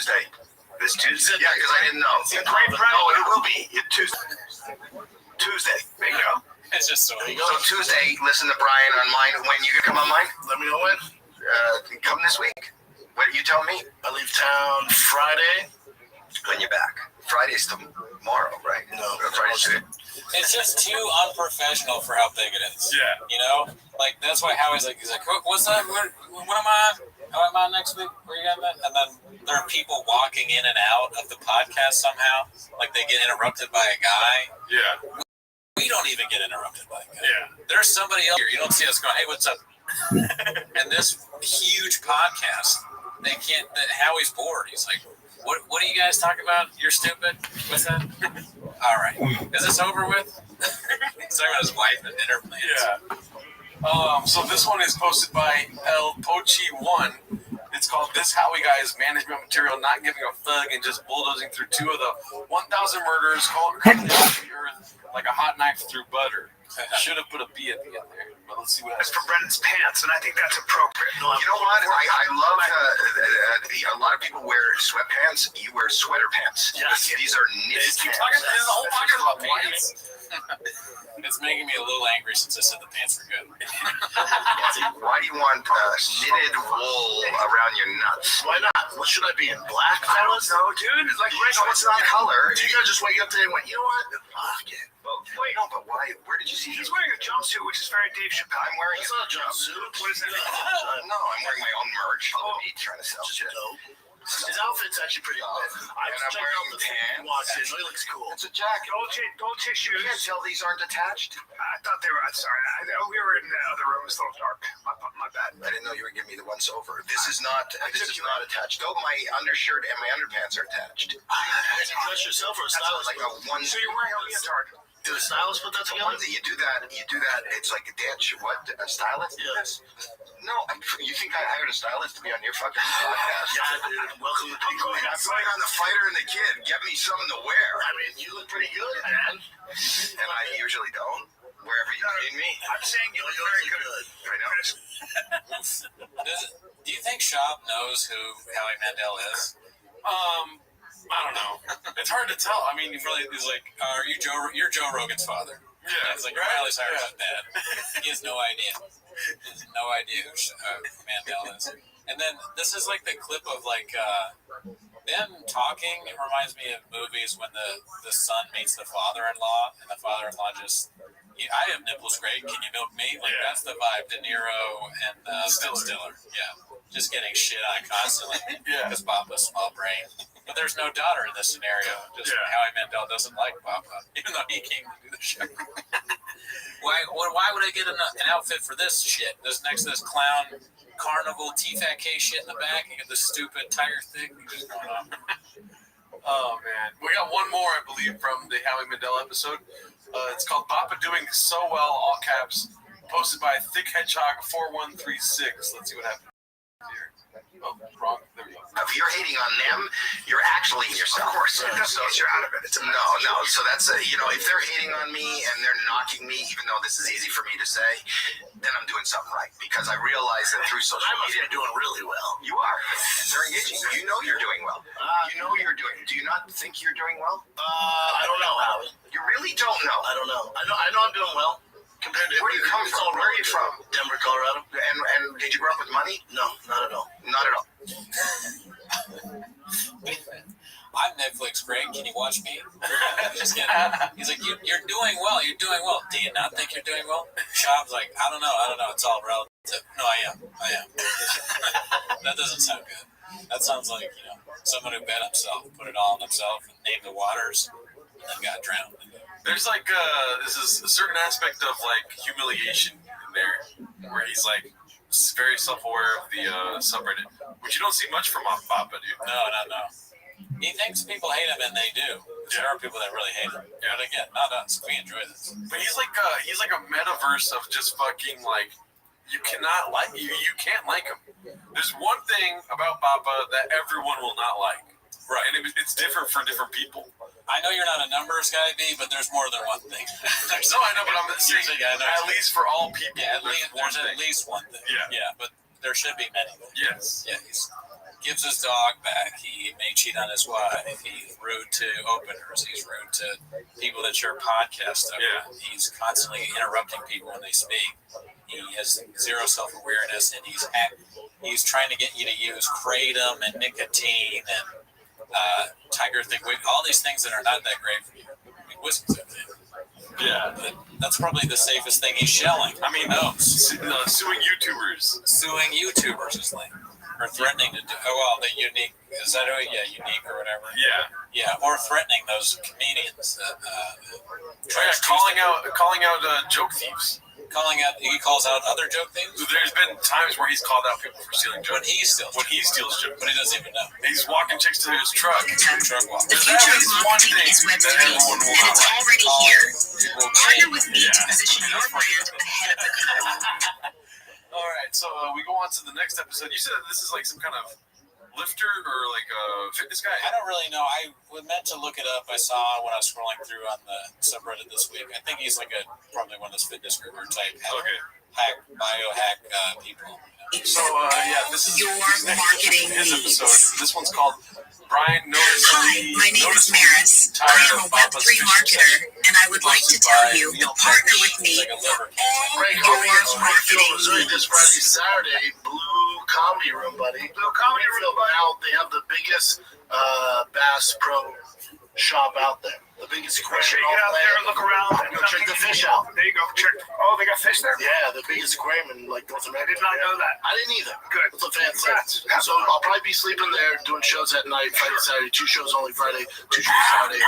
Tuesday. This Tuesday? Yeah, because I didn't know. It's a great Friday. No, it will be. Tuesday. There you go. It's just so. So Tuesday, listen to Brian on mine. When you come on mine? Let me know when. Come this week. What you tell me? I leave town Friday. When you're back. Friday's tomorrow, right? No, Friday's today. It's just too unprofessional for how big it is. Yeah. You know? Like, that's why Howie's like, what's that? What am I? How am I next week? Where you got that? And then there are people walking in and out of the podcast somehow. Like, they get interrupted by a guy. Yeah. We don't even get interrupted by a guy. Yeah. There's somebody else here. You don't see us going, hey, what's up? And this huge podcast, they can't, Howie's bored. He's like, what do you guys talk about? You're stupid? What's that? All right. Is this over with? He's talking about his wife and dinner plans. Yeah. So this one is posted by El Pochi1. It's called This Howie Guy is Management Material, Not Giving a Fuck and Just Bulldozing Through 2 of the 1,000 Murders, Cutting the Earth like a hot knife through butter. Should have put a B at the end there, but let's see what That's happens. from Brendan's pants, and I think that's appropriate. You know what? I love a lot of people wear sweatpants. You wear sweater pants. Yes. These are knit pants. Keep talking about the whole podcast about pants. It's making me a little angry since I said the pants were good. Why do you want knitted wool around your nuts? Why not? What should I be in? Black, I don't fellas? know, dude. It's like no, it's not color. You guys just wake up today and went, you know what? Fuck it. Well, wait, no, but why? Where did you see? He's wearing a jumpsuit, which is very Dave Chappelle. I'm wearing It's not a jumpsuit. What is that? No, I'm wearing my own merch. On the beach, trying to sell Just shit. dope. His outfit's actually pretty good. I And just I'm checked wearing out the thing he pants. watched it. He looks cool. It's a jacket. Gold tissues. You can't tell these aren't attached. I thought they were. Sorry, we were in the other room. It's a little dark. My bad. I didn't know you were giving me the once over. This is not. This is not attached. Though my undershirt and my underpants are attached. Did you dress yourself or a That's stylist? like a one. So you're wearing a leotard. Did a stylist put that together? You do that. It's like a dance. What? A stylist? Yes. No, you think I hired a stylist to be on your fucking podcast? Yeah, dude. Welcome to I'm going on the Fighter and the Kid. Get me something to wear. I mean, you look pretty good, man. And I usually don't. Wherever you need me. I'm saying you look very good. I know. Do you think Schaub knows who Howie Mandel is? I don't know. It's hard to tell. I mean, He's like, you're Joe Rogan's father. yeah. It's like, Miley Cyrus' dad. He has no idea. He has no idea who Mandel is. And then this is like the clip of like them talking. It reminds me of movies when the son meets the father-in-law, and the father-in-law just, I have nipples, great. Can you milk me? Like that's the vibe. De Niro and Ben Stiller. Yeah, just getting shit on constantly. Because Papa's small brain. But there's no daughter in this scenario. Just Howie Mandel doesn't like Papa, even though he came to do the show. Why would I get an outfit for this shit? This next to this clown carnival T-Fat K shit in the back, and get this stupid Tiger thing just going on. Oh man, we got one more, I believe, from the Howie Mandel episode. It's called "Papa Doing So Well," all caps, posted by Thick Hedgehog 4136. Let's see what happens here. Oh, wrong. There we go. If you're hating on them, you're actually yourself. Of course. So you're out of it. No. So that's if they're hating on me and they're knocking me, even though this is easy for me to say, then I'm doing something right, because I realize that through social media, You're doing really well. you are. They're engaging. You know you're doing well. You know you're doing. Do you not think you're doing well? I don't know, Howie. You really don't know. I don't know. I know I'm doing well. Compared to Where do you come from? Where are you from? Denver, Colorado. And did you grow up with money? No, not at all. Not at all. I'm Netflix, Greg. Can you watch me? Just kidding. He's like, you're doing well. You're doing well. Do you not think you're doing well? Schaub's like, I don't know. It's all relative. No, I am. That doesn't sound good. That sounds like, someone who bet himself, put it all on himself, and named the waters, and then got drowned. There's like this is a certain aspect of like humiliation in there, where he's like very self-aware of the subreddit, which you don't see much from Papa, dude. No. He thinks people hate him, and they do. There are people that really hate him. But again, not us. We enjoy this. But he's like a metaverse of just fucking like, you cannot like you can't like him. There's one thing about Papa that everyone will not like. Right. And it's different for different people. I know you're not a numbers guy, B, but there's more than one thing. No, I know, but I'm saying at least for all people. Yeah, there's at least one thing. Yeah. But there should be many. Yes. Yeah, gives his dog back. He may cheat on his wife. He's rude to openers. He's rude to people that share podcasts. He's constantly interrupting people when they speak. He has zero self-awareness, and he's trying to get you to use kratom and nicotine and tiger thick wig, all these things that are not that great for you. I mean, whiskey's okay. Yeah. But that's probably the safest thing he's shelling. I mean, suing YouTubers. Suing YouTubers is like, or threatening to do, unique, is that unique or whatever? Yeah, or threatening those comedians that, calling out joke thieves. He calls out other joke thieves? There's been times where he's called out people for stealing jokes. When he steals jokes. But he doesn't even know. He's walking chicks to his truck. Truck walk. The future of marketing is Web 3, and it's already here. Partner with me to position your brand ahead of the curve. All right, so we go on to the next episode. You said that this is like some kind of lifter or like a fitness guy? I don't really know. I meant to look it up. I saw when I was scrolling through on the subreddit this week. I think he's like probably one of those fitness guru type biohack people. So this is your marketing his episode. This one's called Brian Hi, my name is Maris. I am a Web3 marketer, and I would like to tell you to partner with me for all your marketing Missouri this needs. Friday, Saturday, Blue Comedy Room, buddy. Blue Comedy Room, out. They have the biggest Bass Pro shop out there. The biggest aquarium. Make sure you get out there and look around. And go check the fish out. There you go. Check. Oh, they got fish there? Yeah, the biggest aquarium in like North America. I did not know that. I didn't either. Good. It's a fan thing. So I'll probably be sleeping there, doing shows at night, Friday, Saturday. 2 shows only Friday, 2 shows Saturday.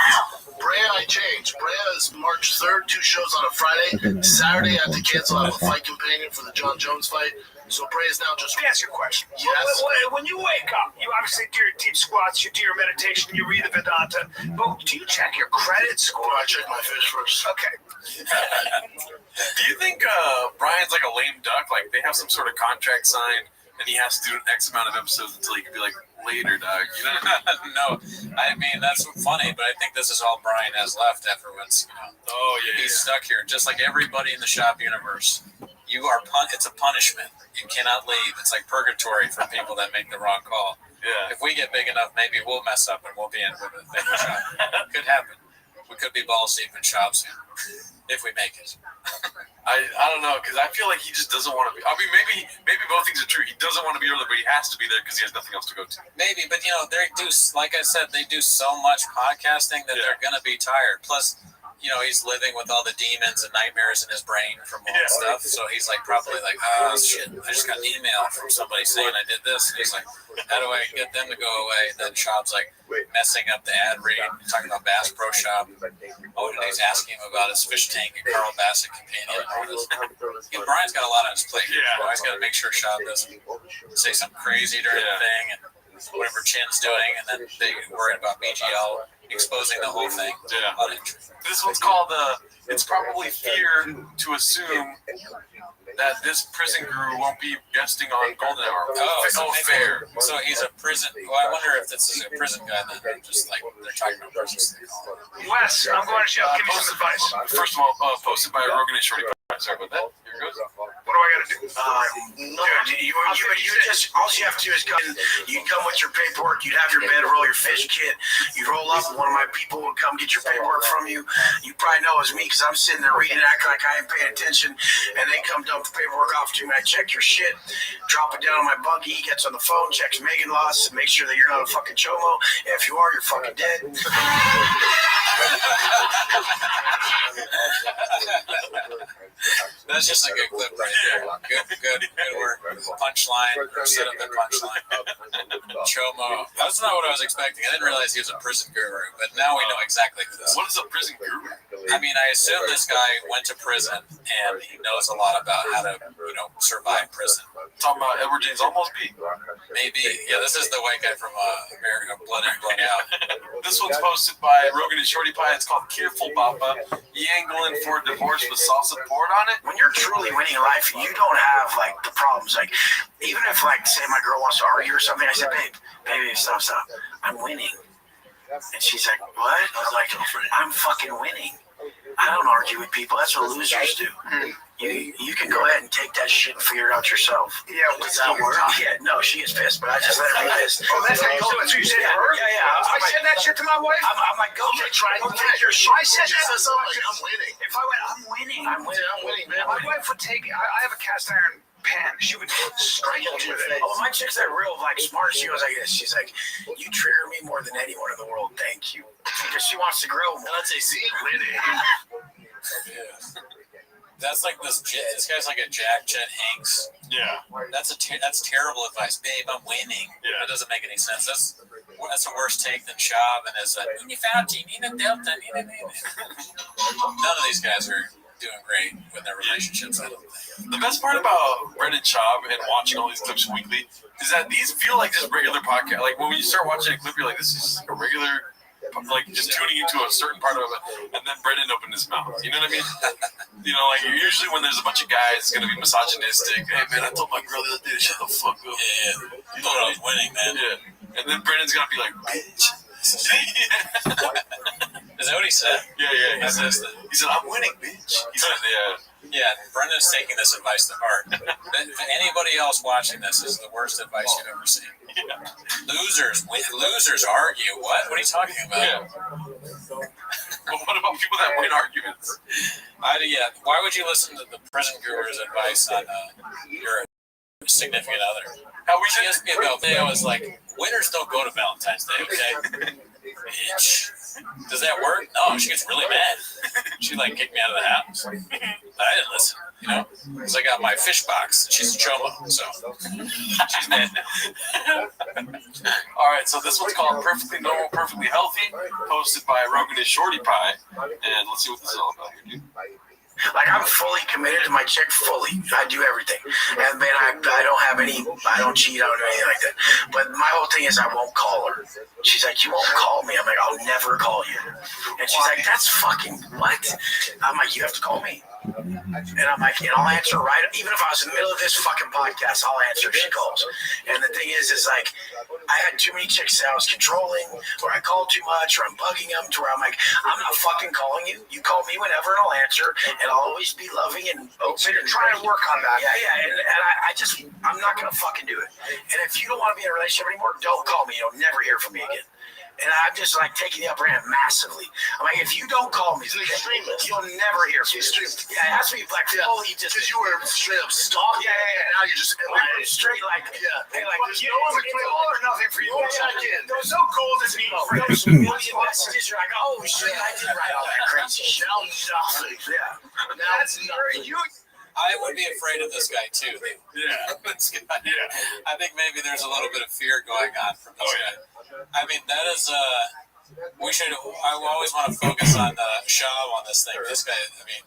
Brea, I changed. Brea is March 3rd, 2 shows on a Friday. Saturday, I have to cancel. I have a fight companion for the John Jones fight. So Brea is now just. Let me ask you a question. Yes. When you wake up, you obviously do your deep squats, you do your meditation, you read the Vedanta, but do you check your credit score? I check my fish first. Okay. Do you think Brian's like a lame duck? Like they have some sort of contract signed, and he has to do X amount of episodes until he can be like, later, dog. You know? No, I mean that's funny, but I think this is all Brian has left afterwards. Oh yeah. He's stuck here, just like everybody in the shop universe. It's a punishment. You cannot leave. It's like purgatory for people that make the wrong call. Yeah. If we get big enough, maybe we'll mess up and we'll be in with a big shop. Could happen. We could be balls deep in shop soon if we make it. I don't know, because I feel like he just doesn't want to be. I mean, maybe both things are true. He doesn't want to be early, but he has to be there because he has nothing else to go to. Maybe, but they do. Like I said, they do so much podcasting that they're gonna be tired. Plus, he's living with all the demons and nightmares in his brain from all that stuff. So he's like probably like, oh shit, I just got an email from somebody saying I did this. And he's like, how do I get them to go away? And then Shop's like messing up the ad read, talking about Bass Pro Shop. Oh, and he's asking him about his fish tank and Carl Bassett companion. Brian's got a lot on his plate. Yeah. He's got to make sure Shop doesn't say something crazy during the thing and whatever Chin's doing, and then they worried about BGL exposing the whole thing. Yeah. This one's called It's Probably Fear to Assume That This Prison Guru Won't Be Guesting on Golden Hour. Fair. So he's a prison. Well, I wonder if this is a prison guy then, or just like they're talking about prisons. Wes, I'm going to jail. Give me some advice. First of all, posted by Rogan and Shorty. Sorry about that. Here goes. What do I got to do? You just all you have to do is come. You come with your paperwork. You'd have your bedroll, your fish kit. You roll up, and one of my people would come get your paperwork from you. You probably know it's me because I'm sitting there reading, acting like I ain't paying attention, and they come dump the paperwork off to me. I check your shit, drop it down on my buggy. He gets on the phone, checks Megan loss, and make sure that you're not a fucking chomo. If you are, you're fucking dead. That's just a good clip right there. Good work. Punchline. Set up the punchline. Chomo. That's not what I was expecting. I didn't realize he was a prison guru, but now we know exactly who this is. What is a prison guru? I mean, I assume this guy went to prison and he knows a lot about how to, survive prison. Talking about Edward James Olmosby. Maybe. Yeah, this is the white guy from America, Blood In, Blood Out. This one's posted by Rogan and Shorty Pie. It's called Careful Papa. You angling for a divorce with salsa poured on it? When you're truly winning in life, you don't have like the problems. Like even if say my girl wants to argue or something, I said, baby, stop. I'm winning. And she's like, what? I was like, I'm fucking winning. I don't argue with people. That's what losers do. You can go ahead and take that shit and figure it out yourself. Yeah, Does that work? Yeah, no, she is pissed, but I just let her be pissed. Oh, that's how you told it. So you said to her? Yeah. I said that shit to my wife. I'm like, go try to take your shit. I said that. something like, I'm winning. If I went, I'm winning. Man. My wife would take. I have a cast iron pan. She would strangle with it. Oh, my chick's that real like smart. She goes like this. She's like, you trigger me more than anyone in the world. Thank you. Because she wants to grow more. I'd say, see, winning. Yeah. That's like this guy's like a Jack Jet Hanks. Yeah. That's terrible advice, babe. I'm winning. Yeah. That doesn't make any sense. That's a worse take than Schaub and his Nina Delta. None of these guys are doing great with their relationships. I don't think. The best part about Brendan Schaub and watching all these clips weekly is that these feel like just regular podcast. Like when you start watching a clip, you're like, this is just like a regular, like just tuning into a certain part of it, and then Brendan opened his mouth. You know what I mean? You know, like usually when there's a bunch of guys, it's gonna be misogynistic. Hey man, I told my girl the other day to shut the fuck up. Yeah, you thought I was winning, man. Yeah, and then Brendan's gonna be like, bitch. Is that what he said? Yeah. He said, I'm winning, bitch. He said, Yeah, Brendan's taking this advice to heart. If anybody else watching this is the worst advice you've ever seen. Yeah. Losers argue. What? What are you talking about? Yeah. Well, what about people that win arguments? Why would you listen to the prison guru's advice on your significant other? How we She asked me about Theo is like, winners don't go to Valentine's Day, okay? Bitch. Does that work? No, she gets really mad. She like kicked me out of the house. I didn't listen, you know, because I got my fish box. She's a chomo, so she's mad now. All right, so this one's called Perfectly Normal, Perfectly Healthy, hosted by Rogan and Shorty Pie. And let's see what this is all about here, dude. Like I'm fully committed to my chick, fully. I do everything, and man, I don't have any. I don't cheat. I don't do anything like that. But my whole thing is I won't call her. She's like, you won't call me. I'm like, I'll never call you. And she's like, that's fucking what? I'm like, you have to call me. And I'm like, I'll answer right. Even if I was in the middle of this fucking podcast, I'll answer if she calls. And the thing is like, I had too many chicks that I was controlling, or I called too much, or I'm bugging them to where I'm like, I'm not fucking calling you. You call me whenever, and I'll answer, and I'll always be loving and open. So you're trying to work on that. Yeah. And I'm not gonna fucking do it. And if you don't want to be in a relationship anymore, don't call me. You'll never hear from me again. And I'm just like taking the upper hand massively. I'm like, if you don't call me, you'll never hear from me. Yeah, it has to be like fully just. Because you were straight up stalking. Yeah. Now you're just straight like, yeah. like Well, you know, it's all or nothing for you. there was no golden mean. Those million messages, you're like, oh shit, I did write all that crazy shit. now nothing. Yeah. Now That's nothing. I would be afraid of this guy too. Yeah. This guy. Yeah. I think maybe there's a little bit of fear going on from this guy. I mean, that is I always want to focus on Schaub on this thing. This guy, I mean,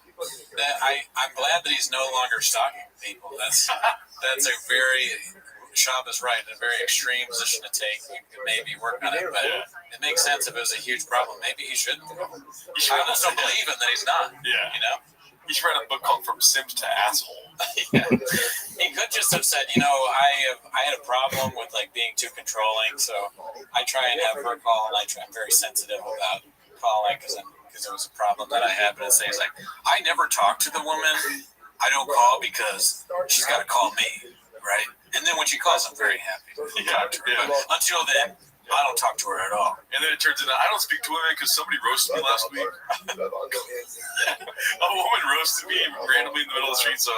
I'm glad that he's no longer stalking people. That's a very, Schaub is right, a very extreme position to take. You could maybe work on it, but it makes sense if it was a huge problem. Maybe he shouldn't. I almost don't believe him that he's not. Yeah. You know? He should write a book called From Simp to Asshole. Yeah. He could just have said, you know, I had a problem with like being too controlling, so I try and have her call, and I'm very sensitive about calling because it was a problem that I had. But it's like, I never talk to the woman. I don't call because she's got to call me, right? And then when she calls, I'm very happy to talk to her. Yeah. But until then, I don't talk to her at all. And then it turns into, I don't speak to women because somebody roasted me last week. A woman roasted me randomly in the middle of the street, so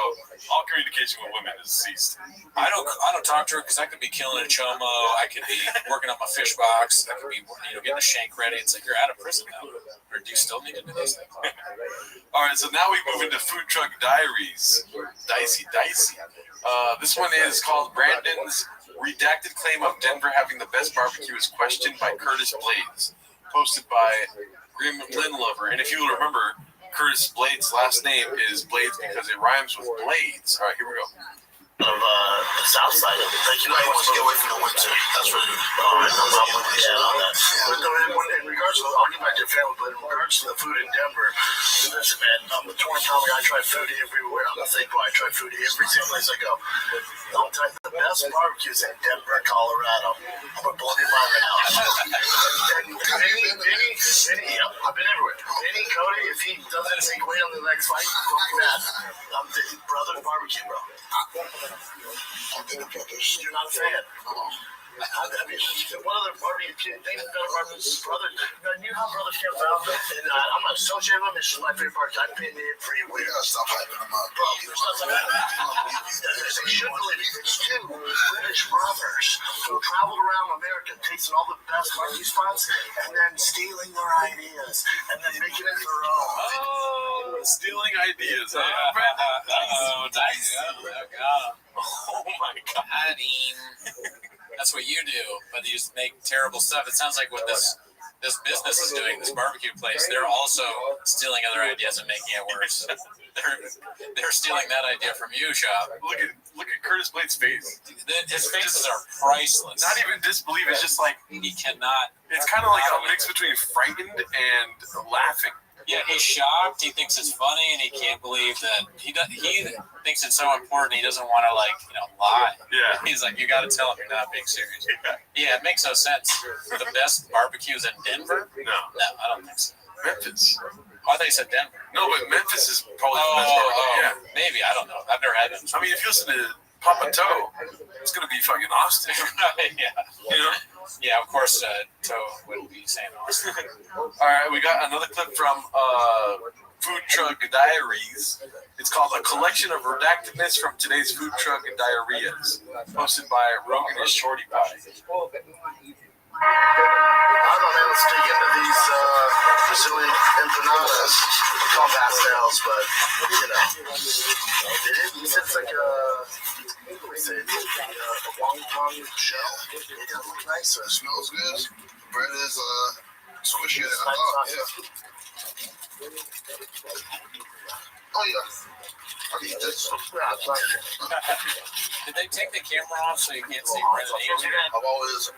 all communication with women is ceased. I don't talk to her because I could be killing a chomo. I could be working on my fish box. I could be getting a shank ready. It's like, you're out of prison now. Or do you still need to do these things? All right, so now we move into Food Truck Diaries. Dicey. This one is called Brandon's Redacted Claim of Denver Having the Best Barbecue is Questioned by Curtis Blades. Posted by Grim Lynn Lover. And if you remember, Curtis Blades' last name is Blades because it rhymes with blades. All right, here we go. Of the south side of it. Like, you know, wants to get away from the winter. That's really no problem with shit on that. But in regards to, I'll get back to your family, but in regards to the food in Denver, listen, man, I'm the 20 comic. I try food everywhere. I'm the same boy. I try food every single place I go. I'll tell you, the best barbecues in Denver, Colorado. I'm going to blow your mind right now. Vinny, I've been everywhere. Vinny, Cody, if he doesn't take away on the next fight, don't be mad. David Bellar's brother. You know how brothers came about, and I'm not associated with him. It's just my favorite part. I pinned it free will. We gotta stop hyping them up, bro. They should believe it. It's two British brothers who traveled around America, tasting all the best barbecue spots, and then stealing their ideas, and then making it their own. Oh, stealing ideas. Huh? Nice. Oh my god. I mean, that's what you do, but you just make terrible stuff. It sounds like what this business is doing, this barbecue place, they're also stealing other ideas and making it worse. They're stealing that idea from you, Shop. Look at Curtis Blade's face. His faces are priceless. Not even disbelief. It's just like He cannot. it's kind of like a mix between frightened and laughing. Yeah, he's shocked. He thinks it's funny, and he can't believe that he thinks it's so important. He doesn't want to lie. Yeah. He's like, you got to tell him you're not being serious. Yeah, it makes no sense. The best barbecues in Denver? No. I don't think so. Memphis. Oh, I thought you said Denver. No, but Memphis is probably the best barbecue. Yeah. Maybe. I don't know. I've never had them. I mean, if you listen to Papa Toe, it's gonna be fucking Austin. Yeah. You know. Yeah, of course, Toe would be saying Austin. All right, we got another clip from Food Truck Diaries. It's called A Collection of Redactedness from Today's Food Truck Diarrheas, posted by Rogan and Shorty Pie. I don't know, let's dig into these Brazilian empanadas. We call pastels, but, it's like a wonton shell. It does look nice. It smells good. Bread is squishy than I thought. Yeah. Oh yeah. I can eat this. Did they take the camera off so you can't see Brennan eating? I've always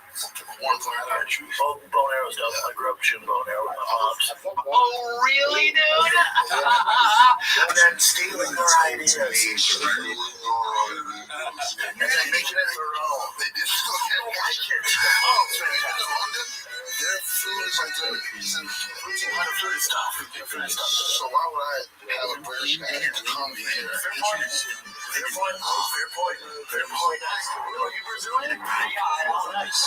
wanted to learn how to shoot. Bow and arrows, though. I grew up shooting bow and arrow with my pops. Oh, really, dude? And then stealing their ideas. And then making it their own. They did. Oh, London, their food is like food stuff. so why would I have a British accent to come here? Fair point. Oh, you Brazilian? Nice.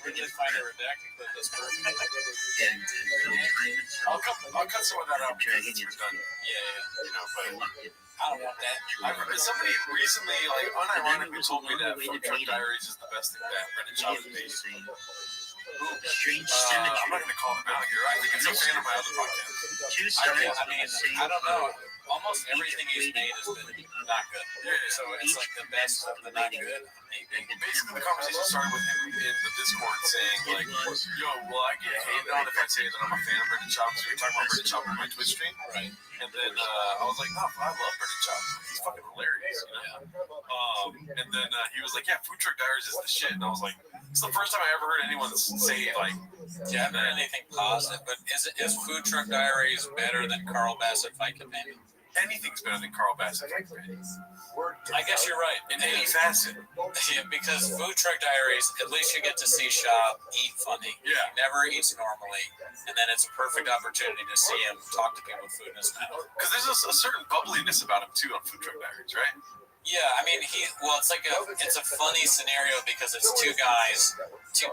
We can find a redacted clip this person. I'll cut some of that out because it's redundant. Yeah. But I don't want that. somebody recently, unironically told me that Food Truck Diaries is the best thing that Brendan Schaub has made. I'm not going to call him out here. I think it's a fan of my other podcast. I don't know. Almost everything he's made has been not good. So it's like the best of the not good. Basically, the conversation started with him in the Discord saying, yo, will I get hated on if I say that I'm a fan of Brendan Schaub? Because we were talking about Brendan Schaub on my Twitch stream. Right. And then I was like, no, I love Brendan Schaub. He's fucking hilarious. And then he was like, yeah, Food Truck Diaries is the shit. And I was like, it's the first time I ever heard anyone say, I haven't heard anything positive, but is Food Truck Diaries better than Carl Bassett Fight Companion? Anything's better than Carl Bassett. I guess you're right. In any facet. Yeah, because Food Truck Diaries, at least you get to see Shop eat funny. Yeah. He never eats normally, and then it's a perfect opportunity to see him talk to people with food in his mouth. Because there's a certain bubbliness about him, too, on Food Truck Diaries, right? Yeah, I mean, it's a funny scenario because it's two guys,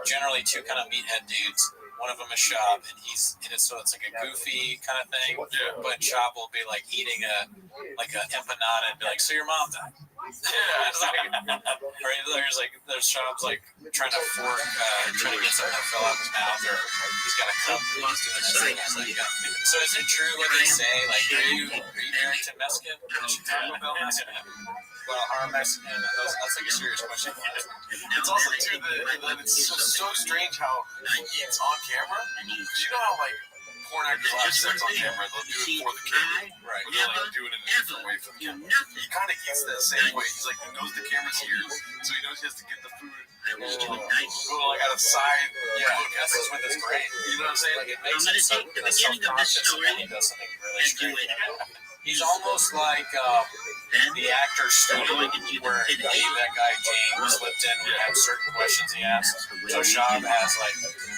generally two kind of meathead dudes. One of them is Shop, and it's like a goofy kind of thing. Yeah. But Shop will be like eating a empanada and be like, "So your mom died?" Yeah. There's Shop's like trying to get something that fell out of his mouth, or he's got a cup and he's doing this thing. So is it true what they say? Like, are you married to Mexican? Well, our Mexican, that's like a serious question. It's also too that it's so strange how it's on camera. Because you know how porn actors will have sex on camera, they'll do it for the camera, right? But they'll do it in a different way for the camera. He kind of eats that same way. He's like, he knows the camera's here, so he knows he has to get the food. Go out of side. Yeah, that's just with his brain. You know what I'm saying? Like it makes him self-conscious, and then he does something really strange. He's almost like the actor studio where that guy James slipped in. We have certain questions he asks. So Shab has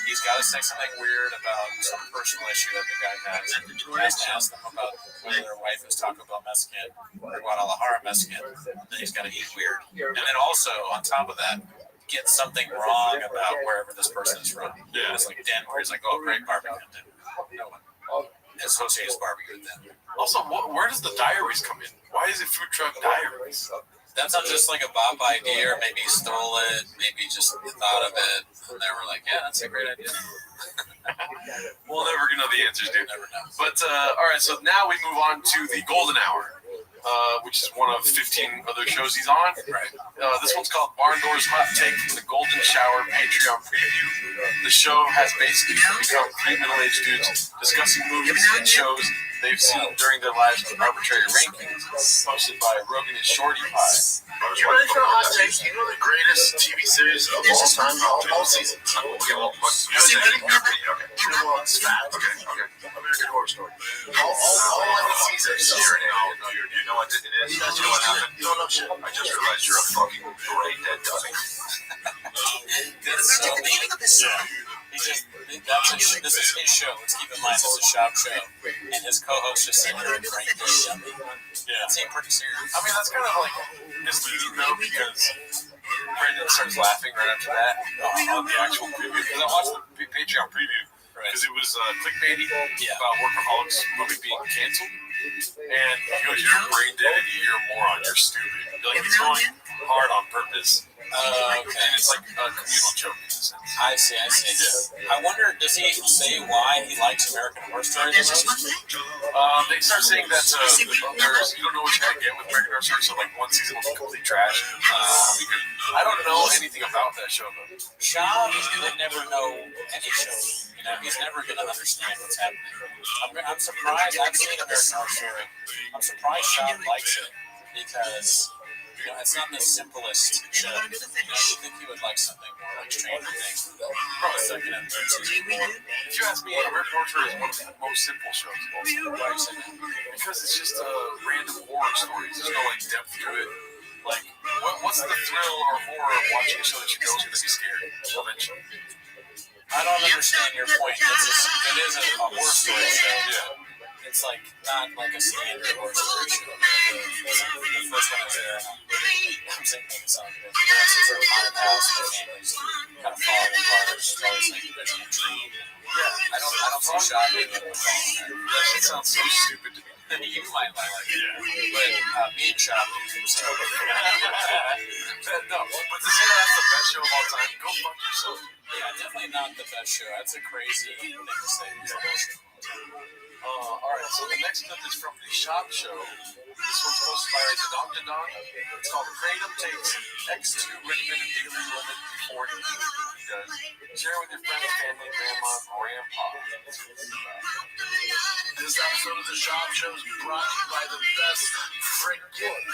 he's got to say something weird about some personal issue that the guy has. He has to ask them about whether their wife is Taco Bell Mexican or Guadalajara Mexican. Then he's got to eat weird. And then also, on top of that, get something wrong about wherever this person is from. Yeah. It's like Denver. He's like, oh, great barbecue. No one associates barbecue with Denver. Also, where does the diaries come in? Why is it food truck diaries? That sounds just like a Bob idea, or maybe he stole it, maybe just thought of it, and they were like, yeah, that's a great idea. We'll never know the answers, dude. Never know. But, all right, so now we move on to the Golden Hour, which is one of 15 other shows he's on. Right. This one's called Barn Doors Hot Take from the Golden Shower Patreon Preview. The show has basically become three middle-aged dudes discussing movies and shows they've seen during their lives with arbitrary rankings, hosted by Rogan and Shorty Pie. You ready for a hot take? You know the greatest TV series of all time? All seasons. Okay, well, Is he ready? okay. Well, it's fat. Okay. American Horror Story. All 11 seasons. No, you know what it is? You know what happened? You don't know shit. I just realized you're a fucking brain dead dummy. That's so mean. This is his show. Let's keep in mind, it's a shop show. And his co-host just said, you're a brain dead dummy. Yeah. That seemed pretty serious. I mean, that's kind of like misleading, though, because Brandon starts laughing right after that on the actual preview. Because I watched the Patreon preview because it was clickbaity about Workaholics movie being canceled. And he goes, you're brain dead, you're a moron, you're stupid. Like, he's going hard on purpose. Okay. And it's like a communal joke in a sense. I see. Yeah. I wonder, does he say why he likes American Horror Story the most? They start saying that you don't know what you're going to get with American Horror Story, so like one season will be complete trash. I don't know anything about that show, though. Sean would never know any show. You know, he's never going to understand what's happening. I'm surprised. I've seen American Horror Story. I'm surprised Sean likes it because, you know, it's not the simplest show. You know, you think he would like something more like Stranger Things. Probably second and third season more. If you ask me, American Horror Story is one of the most simple shows of all time. Why you say that? Because it's just random horror stories. There's no like depth to it. Like, what's the thrill or horror of watching a show that you go to to be scared eventually? I don't understand your point. It is a horror story show. Yeah. It's like not like a standard horror story show. The first one is there. I'm thinking of something. The parents are in haunted house. The family's kind of falling apart. There's always like there's an intrigue. Yeah, I don't see Sean being able to fall in there. That shit sounds so stupid to me. You might like it, but me and Sean think so. No, but to say that's the best show of all time, go fuck yourself. Yeah, definitely not the best show. That's a crazy thing to say. It's the best show. Alright, so the next clip is from the Shop Show. This one's posted by Don. It's called Kratom Takes X2 Recommended Daily Limit Before He Does. Share it with your friends, family, grandma, grandpa. This episode of the Shop Show is brought to you by the best freaking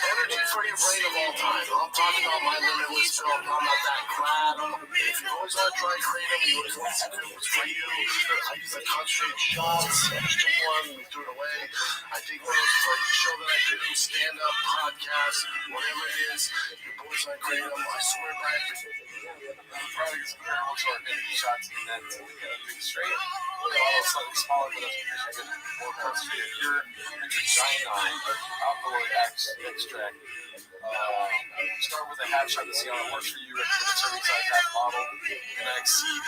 energy for your brain of all time. I'm talking about my limitless film. I'm not that crap. If you always want to try Kratom, you always want to see if it was for you. I use the concentrated shots, extra one, we threw it away. I take one of those for each show that I do, stand-up, podcast, whatever it is. Your boys on Kratom, I swear by it. The product is comparable to our energy shots in that we get a big straight. The bottle is slightly smaller, but that's because you're getting more concentrated pure cyanide alkaloid extract. Start with a half shot to see how it works for you. Recommend a serving size half bottle. You're gonna exceed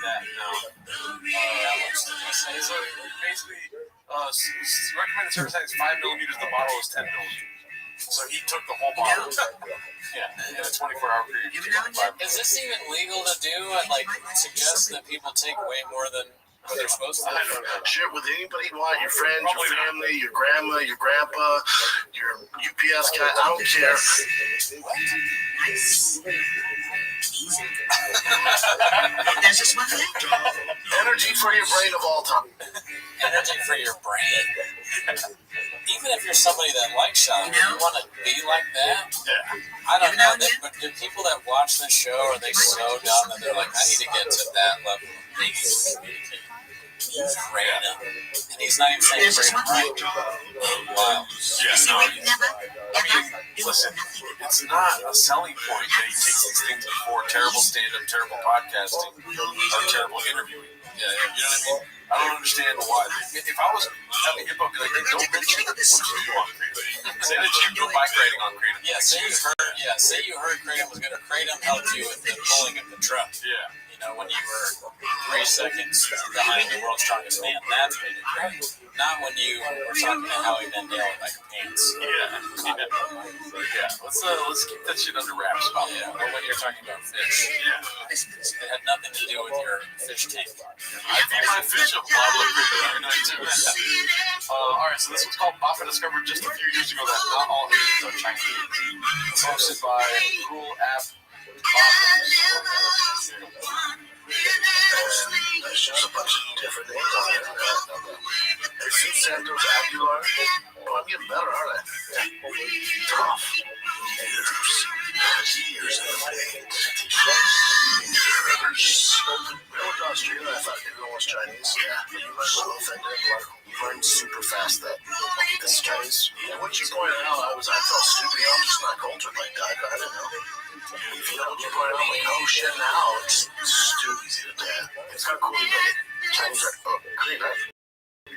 that now. So basically, recommended serving size is 5 millimeters. The bottle is 10 millimeters. So he took the whole bottle. Yeah, in a 24-hour period. Is this even legal to do? I'd like suggest that people take way more than what they're supposed to. I don't know. Share with anybody you want, your friends, your family, your grandma, your grandpa, your UPS guy. I don't care. There's just one thing. Energy for your brain of all time. Energy for your brain. Even if you're somebody that likes shopping, you want to be like that? Yeah. I don't know. But do people that watch this show, are they so dumb that they're like, I need to get to that level? They need to communicate. kratom. And he's not even saying kratom right. Wow. I mean, listen, it's not a selling point that he takes these things before terrible stand-up, terrible podcasting, or terrible interviewing. Yeah, you know what I mean? I don't understand why. If I was having hip hop, be like, hey, don't mention what you do on kratom. Say that you do buy kratom on kratom. Yeah, say you heard kratom was good, or kratom helped you with the pulling of the truck. Yeah. You know, when you were 3 seconds behind the world's strongest man, that's what it did. Not when you were talking to Howie Mandel in like pants. Yeah. Let's keep that shit under wraps. Or when you're talking about fish. Yeah. It had nothing to do with your fish tank. I think my fish a bottle of kratom every night too. All right, so this one's called Bafa discovered just a few years ago that not all Asians are Chinese. It's hosted by Cool App. There's just a bunch of different names on there. Jesus Santos Aguilar. Oh, I'm getting better, aren't I? Tough. Years in the making. When I went to Australia, I thought everyone was Chinese. Yeah, but you learn so offended. You learn super fast that this is Chinese. Yeah, what you pointed out, I felt stupid. I'm just not cultured like that. I didn't know. You know, what you pointed out, like, oh shit, now it's too easy to do. It's not cool. Chinese are great, right?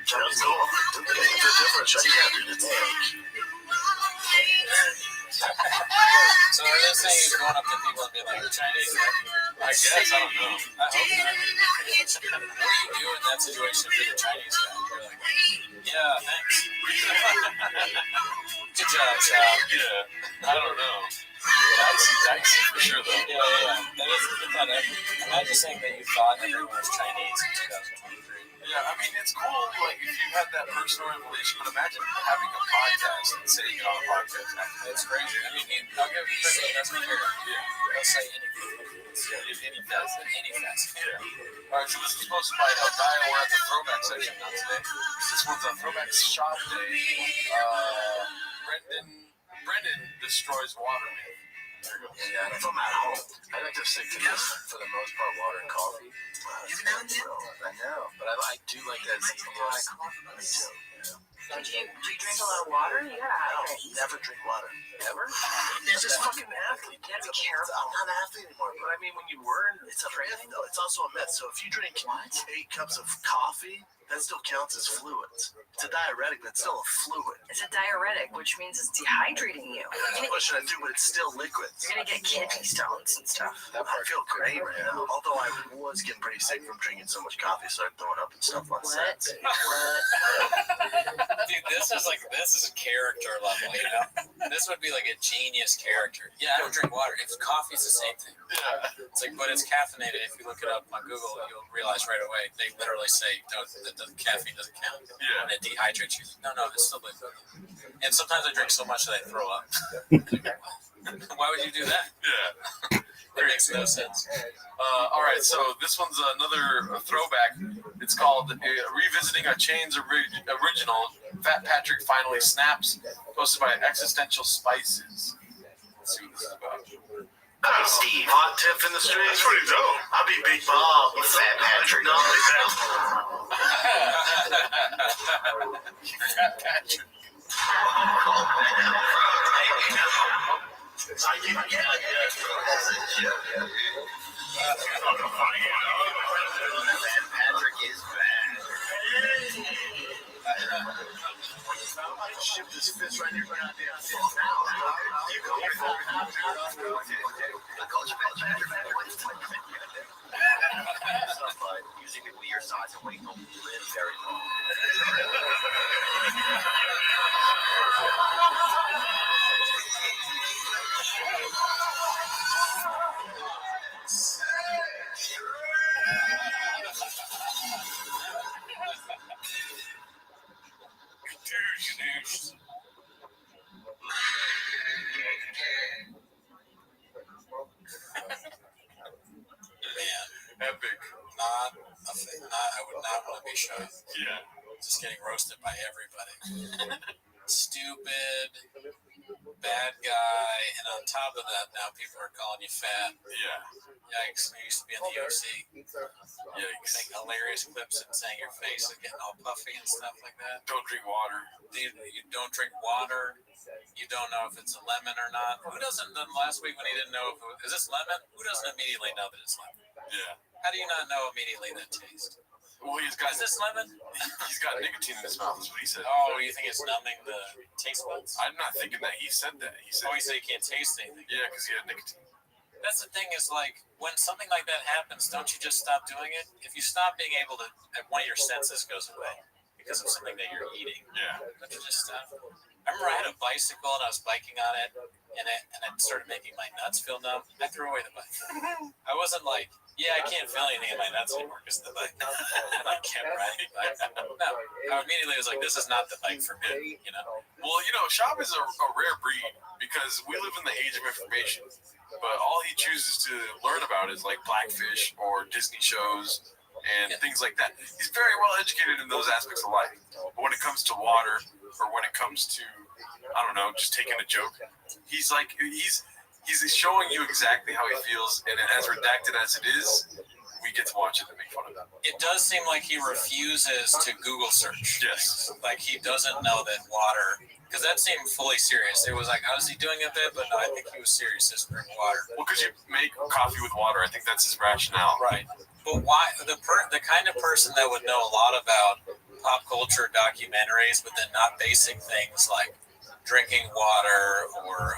Chinese cool. They're different. Chinese, it's like. So are they saying he's going up to people and being like, Chinese, right? I guess, I don't know. I hope not. What do you do in that situation if you're the Chinese guy? You're like, yeah, thanks. Good job, Chow. Yeah, I don't know. Dicey for sure, though. Yeah. That is a good thought. Imagine saying that you thought everyone was Chinese in 2023. Yeah, I mean, it's cool, like, if you had that personal revelation, but imagine having a podcast and saying it on a podcast. It's crazy. I mean, I'll give him credit. He doesn't care. He'll say anything. Any facet. Yeah. All right, so this is posted by El Dio. We're at the throwback section now today. This one's a throwback shop day. Brendan destroys water, man. There you go. Yeah, and if I'm at home, I like to stick to this for the most part, water and coffee. I know, but I do like that zero. Me too. Yeah. So do you drink a lot of water? You gotta hydrate. Never drink water. Ever? It's just fucking athlete. You gotta be careful. I'm not an athlete anymore. But I mean, when you were, it's a myth, though. It's also a myth. So if you drink 8 cups of coffee, that still counts as fluids. It's a diuretic, but it's still a fluid. It's a diuretic, which means it's dehydrating you. What should I do? But it's still liquids. You're gonna get kidney stones and stuff. I feel great right now. Although I was getting pretty sick from drinking so much coffee, so I'm throwing up and stuff on set. Dude, this is a character level, you know? This would be like a genius character. Yeah, I don't drink water. If coffee's the same thing. Yeah. It's like, but it's caffeinated. If you look it up on Google, you'll realize right away. They literally say the caffeine doesn't count. Yeah. And it dehydrates you. No, it's still liquid. And sometimes I drink so much that I throw up. Why would you do that? Yeah. It makes no sense. All right, so this one's another throwback. It's called Revisiting a Chains Original. Fat Patrick Finally Snaps, posted by Existential Spices. Let's see what this is about. Steve. Hot tip in the street. That's pretty dope. I'll be Big Bob with Fat Patrick. Not only that. Fat Patrick. Patrick is bad. Somebody ship this fish right here for goddamn fish now. You go your phone. I called you Patrick. But using people your size and weight don't live very long. Epic. I would not want to be shy. Yeah. Just getting roasted by everybody. Stupid. bad guy, and on top of that, now people are calling you fat. Yeah. Yikes! You used to be in the UFC. Yikes. Make hilarious clips and saying your face is getting all puffy and stuff like that. Don't drink water. Dude, you don't drink water. You don't know if it's a lemon or not. Who doesn't? Last week when he didn't know if it was, is this lemon? Who doesn't immediately know that it's lemon? Yeah. How do you not know immediately that taste? Well, Is this lemon? He's got nicotine in his mouth. That's what he said. Oh, you think it's numbing the taste buds? I'm not thinking that. He said that. He said. Oh, you say you can't taste anything. Yeah, because he had nicotine. That's the thing is like when something like that happens, don't you just stop doing it? If you stop being able to, one of your senses goes away because of something that you're eating. Yeah. Don't you just stop? I remember I had a bicycle and I was biking on it, and it started making my nuts feel numb. I threw away the bike. I wasn't like, yeah, I can't feel anything in my nuts anymore because of the bike. And I kept riding. No, I immediately was like, this is not the bike for me. You know. Well, Shab is a rare breed because we live in the age of information. But all he chooses to learn about is like Blackfish or Disney shows and things like that. He's very well educated in those aspects of life. But when it comes to water or when it comes to, I don't know, just taking a joke, he's showing you exactly how he feels. And as redacted as it is, we get to watch it and make fun of it. It does seem like he refuses to Google search. Yes. Like he doesn't know that water, because that seemed fully serious. It was like, how is he doing a bit? But no, I think he was serious. Just drink water. Well, because you make coffee with water. I think that's his rationale. Right. But why the kind of person that would know a lot about pop culture documentaries, but then not basic things like drinking water or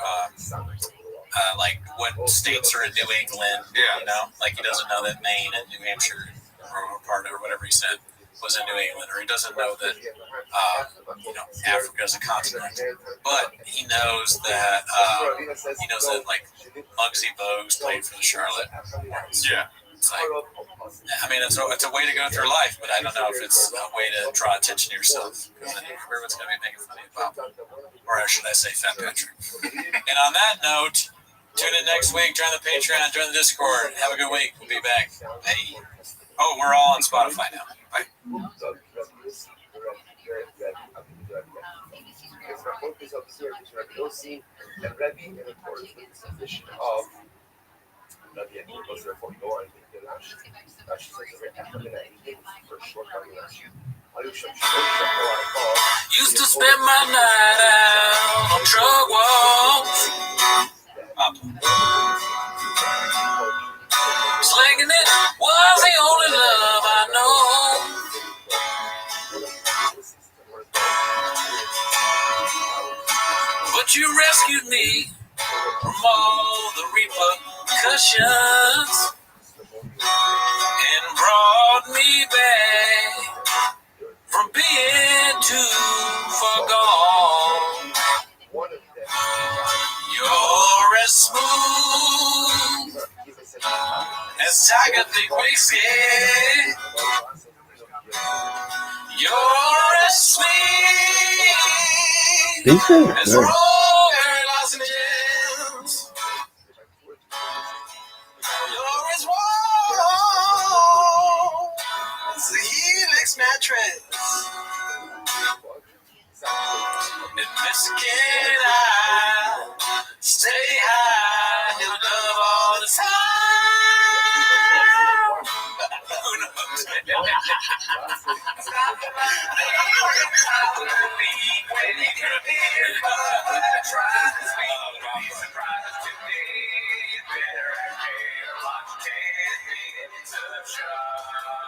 like what states are in New England. Yeah. Like he doesn't know that Maine and New Hampshire or part or whatever he said was in New England, or he doesn't know that Africa is a continent. But he knows that like Muggsy Bogues played for the Charlotte. Yeah. It's like, I mean, it's a way to go through life, but I don't know if it's a way to draw attention to yourself, because then everyone's going to be making fun of you about, or should I say, Fat Patrick. And on that note, tune in next week. Join the Patreon. Join the Discord. Have a good week. We'll be back. Hey. Oh, we're all on Spotify now. Bye. Used to spend my night out on drug walks. Slinging it was the only love I know. But you rescued me from all the repercussions and brought me back from being too far gone. You're as smooth as Tiger Thick whiskey. You're as sweet as roller lozenges. You're as warm as the Helix mattress. In Michigan, I stay high in love all the time. Who knows?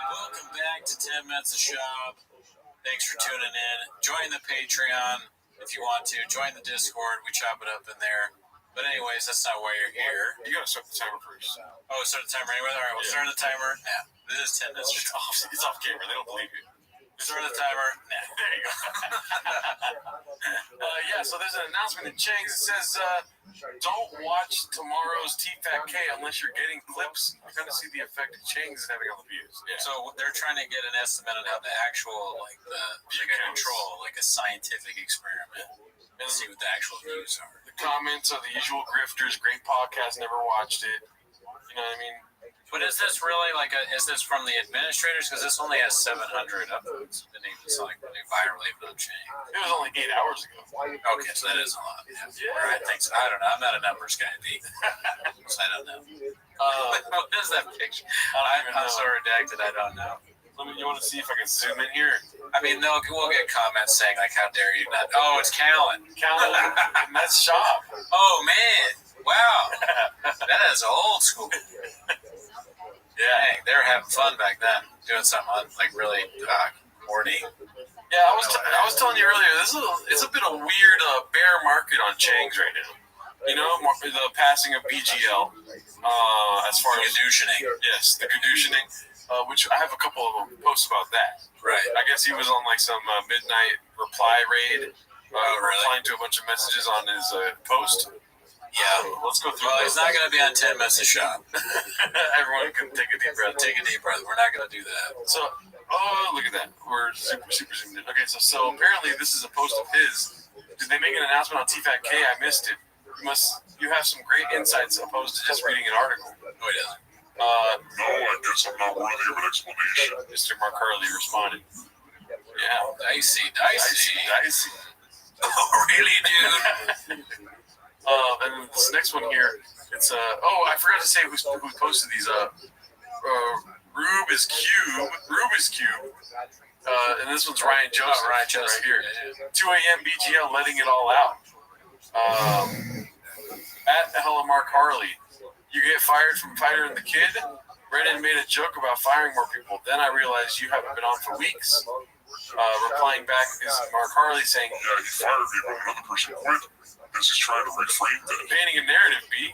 Welcome back to 10 Minutes of Shop. Thanks for tuning in. Join the Patreon if you want to. Join the Discord. We chop it up in there. But anyways, that's not why you're here. You gotta start the timer first. Oh, start the timer anyway? All right, we'll start the timer. Yeah, this is 10 minutes. It's off camera. They don't believe you. Start the timer. Nah. There you go. So there's an announcement in Chang's that says, don't watch tomorrow's T-Fat-K unless you're getting clips. You're going to see the effect Chang's is having on the views. Yeah. So they're trying to get an estimate on how the actual, like a control, like a scientific experiment, and see what the actual views are. The comments are the usual grifters. Great podcast. Never watched it. You know what I mean? But is this really like is this from the administrators? Because this only has 700 upvotes. Didn't even like really virally on Chain. It was only 8 hours ago. Okay, so that is a lot. Yeah. I think so. I don't know. I'm not a numbers guy, B. So I don't know. What is that picture? I'm so redacted. I don't know. You want to see if I can zoom in here? I mean, we'll get comments saying like, "How dare you not?" Oh, it's Callan. And that's Shop. Oh man! Wow, that is old school. Yeah, they were having fun back then, doing something like really horny. Yeah, I was telling you earlier. It's a bit of weird bear market on Chang's right now. You know, the passing of BGL. As far as Gadushining. Yes, the Gadushining. Which I have a couple of posts about that. Right. I guess he was on like some midnight reply raid, replying to a bunch of messages on his post. Yeah. Let's go through. Well, he's not going to be on 10 Message Shop. Everyone can take a deep breath. Take a deep breath. We're not going to do that. So, look at that. We're super zoomed in. Okay, so apparently this is a post of his. Did they make an announcement on TFATK? I missed it. You have some great insights opposed to just reading an article. No, he doesn't. No, I guess I'm not worthy of an explanation. Mr. Mark Harley responded. Yeah. Dicey. Oh, really, dude? And this next one here, it's I forgot to say who posted these. Rubik's Cube. And this one's Ryan Joseph. Ryan Joseph right here. Yeah. 2 a.m. BGL letting it all out. At Hella Mark Harley, you get fired from Fighter and the Kid. Brennan made a joke about firing more people. Then I realized you haven't been on for weeks. Replying back is Mark Harley saying, Yeah, he fired me, but another person quit because he's trying to reframe that. painting a narrative, B.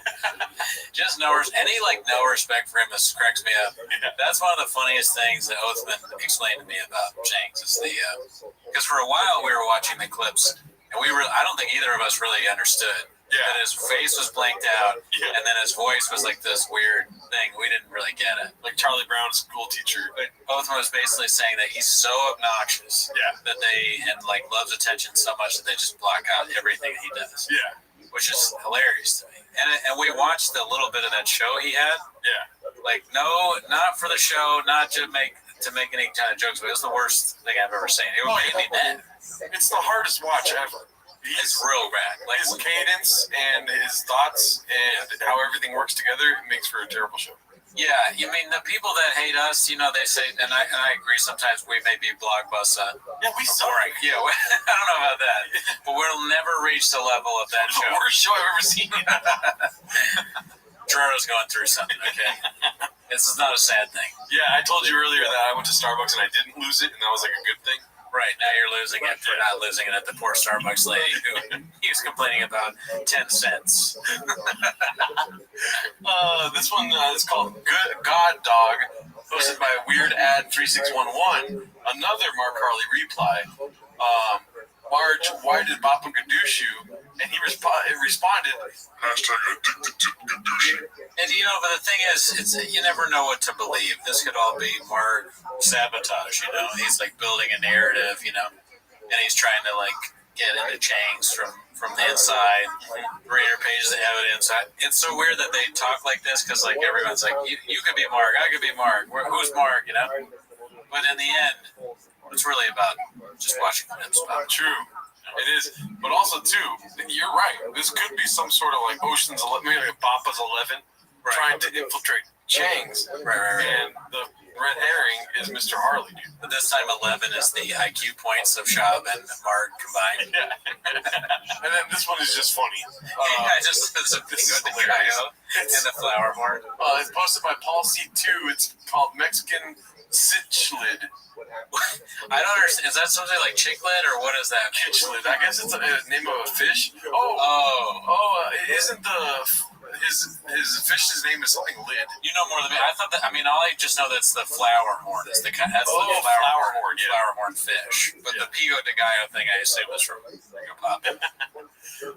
Just no respect for him. This cracks me up. That's one of the funniest things that Oathman explained to me about Shanks is because for a while we were watching the clips and I don't think either of us really understood that his face was blanked out and then his voice was like this weird thing. We didn't really get it. Like Charlie Brown's school teacher. But Oathman was basically saying that he's so obnoxious that like loves attention so much that they just block out everything he does. Yeah. Which is hilarious to me. And we watched a little bit of that show he had. Yeah. Like, no, not for the show, not to make any kind of jokes, but it was the worst thing I've ever seen. It made me mad. It's the hardest watch ever. It's real bad. Like His cadence and his thoughts and how everything works together makes for a terrible show. Yeah, I mean, the people that hate us, they say, and I agree, sometimes we may be blockbuster. Yeah, we suck. Boring. Yeah, I don't know about that. But we'll never reach the level of that It's show. the worst show I've ever seen. Gerardo's going through something, okay? This is not a sad thing. Yeah, I told you earlier that I went to Starbucks and I didn't lose it, and that was like a good thing. Right, now you're losing it for not losing it at the poor Starbucks lady who he was complaining about 10 cents. This one is called God Dog, posted by Weird Ad 3611. Another Mark Harley reply. Marge, why did Bappa gadoosh you? And he responded, Hashtag addicted to Gadushin. And but the thing is, you never know what to believe. This could all be Mark sabotage, He's like building a narrative, and he's trying to like get into Chang's from the inside, 300 pages of evidence. It's so weird that they talk like this because like everyone's like, you could be Mark, I could be Mark. Who's Mark, But in the end, it's really about just watching clips. True. It is. But also, too, you're right. This could be some sort of like Ocean's 11, maybe like Bappa's 11, trying to infiltrate Chang's. Right. And the red herring is Mr. Harley, dude. But this time 11 is the IQ points of Shab and Mark combined. Yeah. And then this one is just funny. It's a big in the flower horn. It's posted by Paul C2. It's called Mexican Cichlid. I don't understand. Is that something like chiclet or what is that? Cichlid. I guess it's a name of a fish. Isn't his fish's name is something lid? You know more than me. I thought that. I mean, all I just know that's the flower horn. That's the flower horn. Yeah. Flower horn fish. But the Pico de Gallo thing, I assume, is from Pop.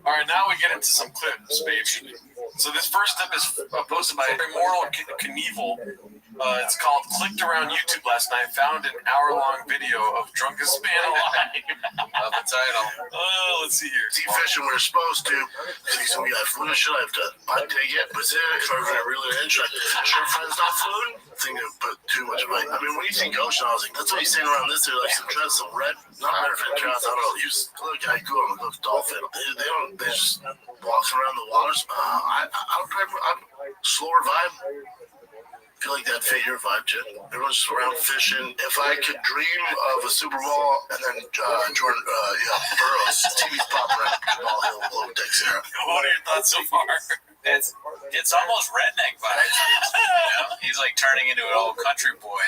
All right, now we get into some clips, baby. So this first step is posted by Immortal Knievel. It's called "Clicked Around YouTube Last Night. Found an hour-long video of drunkest man alive." Love the title. Oh, let's see here. See, fishing we're supposed to. See, so we have footage. Should I have done? I take it, but then if I was really interested, sure, friends not food. I think they put too much of it. I mean, when you think ocean, I was like, that's what he's saying around this. They're like some trout, some red, not matter of fact, trouts. I don't know. You just look at go on the dolphin. They don't. They just walks around the waters. I'm slower vibe. I feel like that fit your vibe, Jim. Everyone's just around fishing. If I could dream of a Super Bowl and then Jordan, Burroughs, TV's popping up, ball hill, blow decks here. What are your thoughts so far? It's almost redneck vibes. You know? He's like turning into an old country boy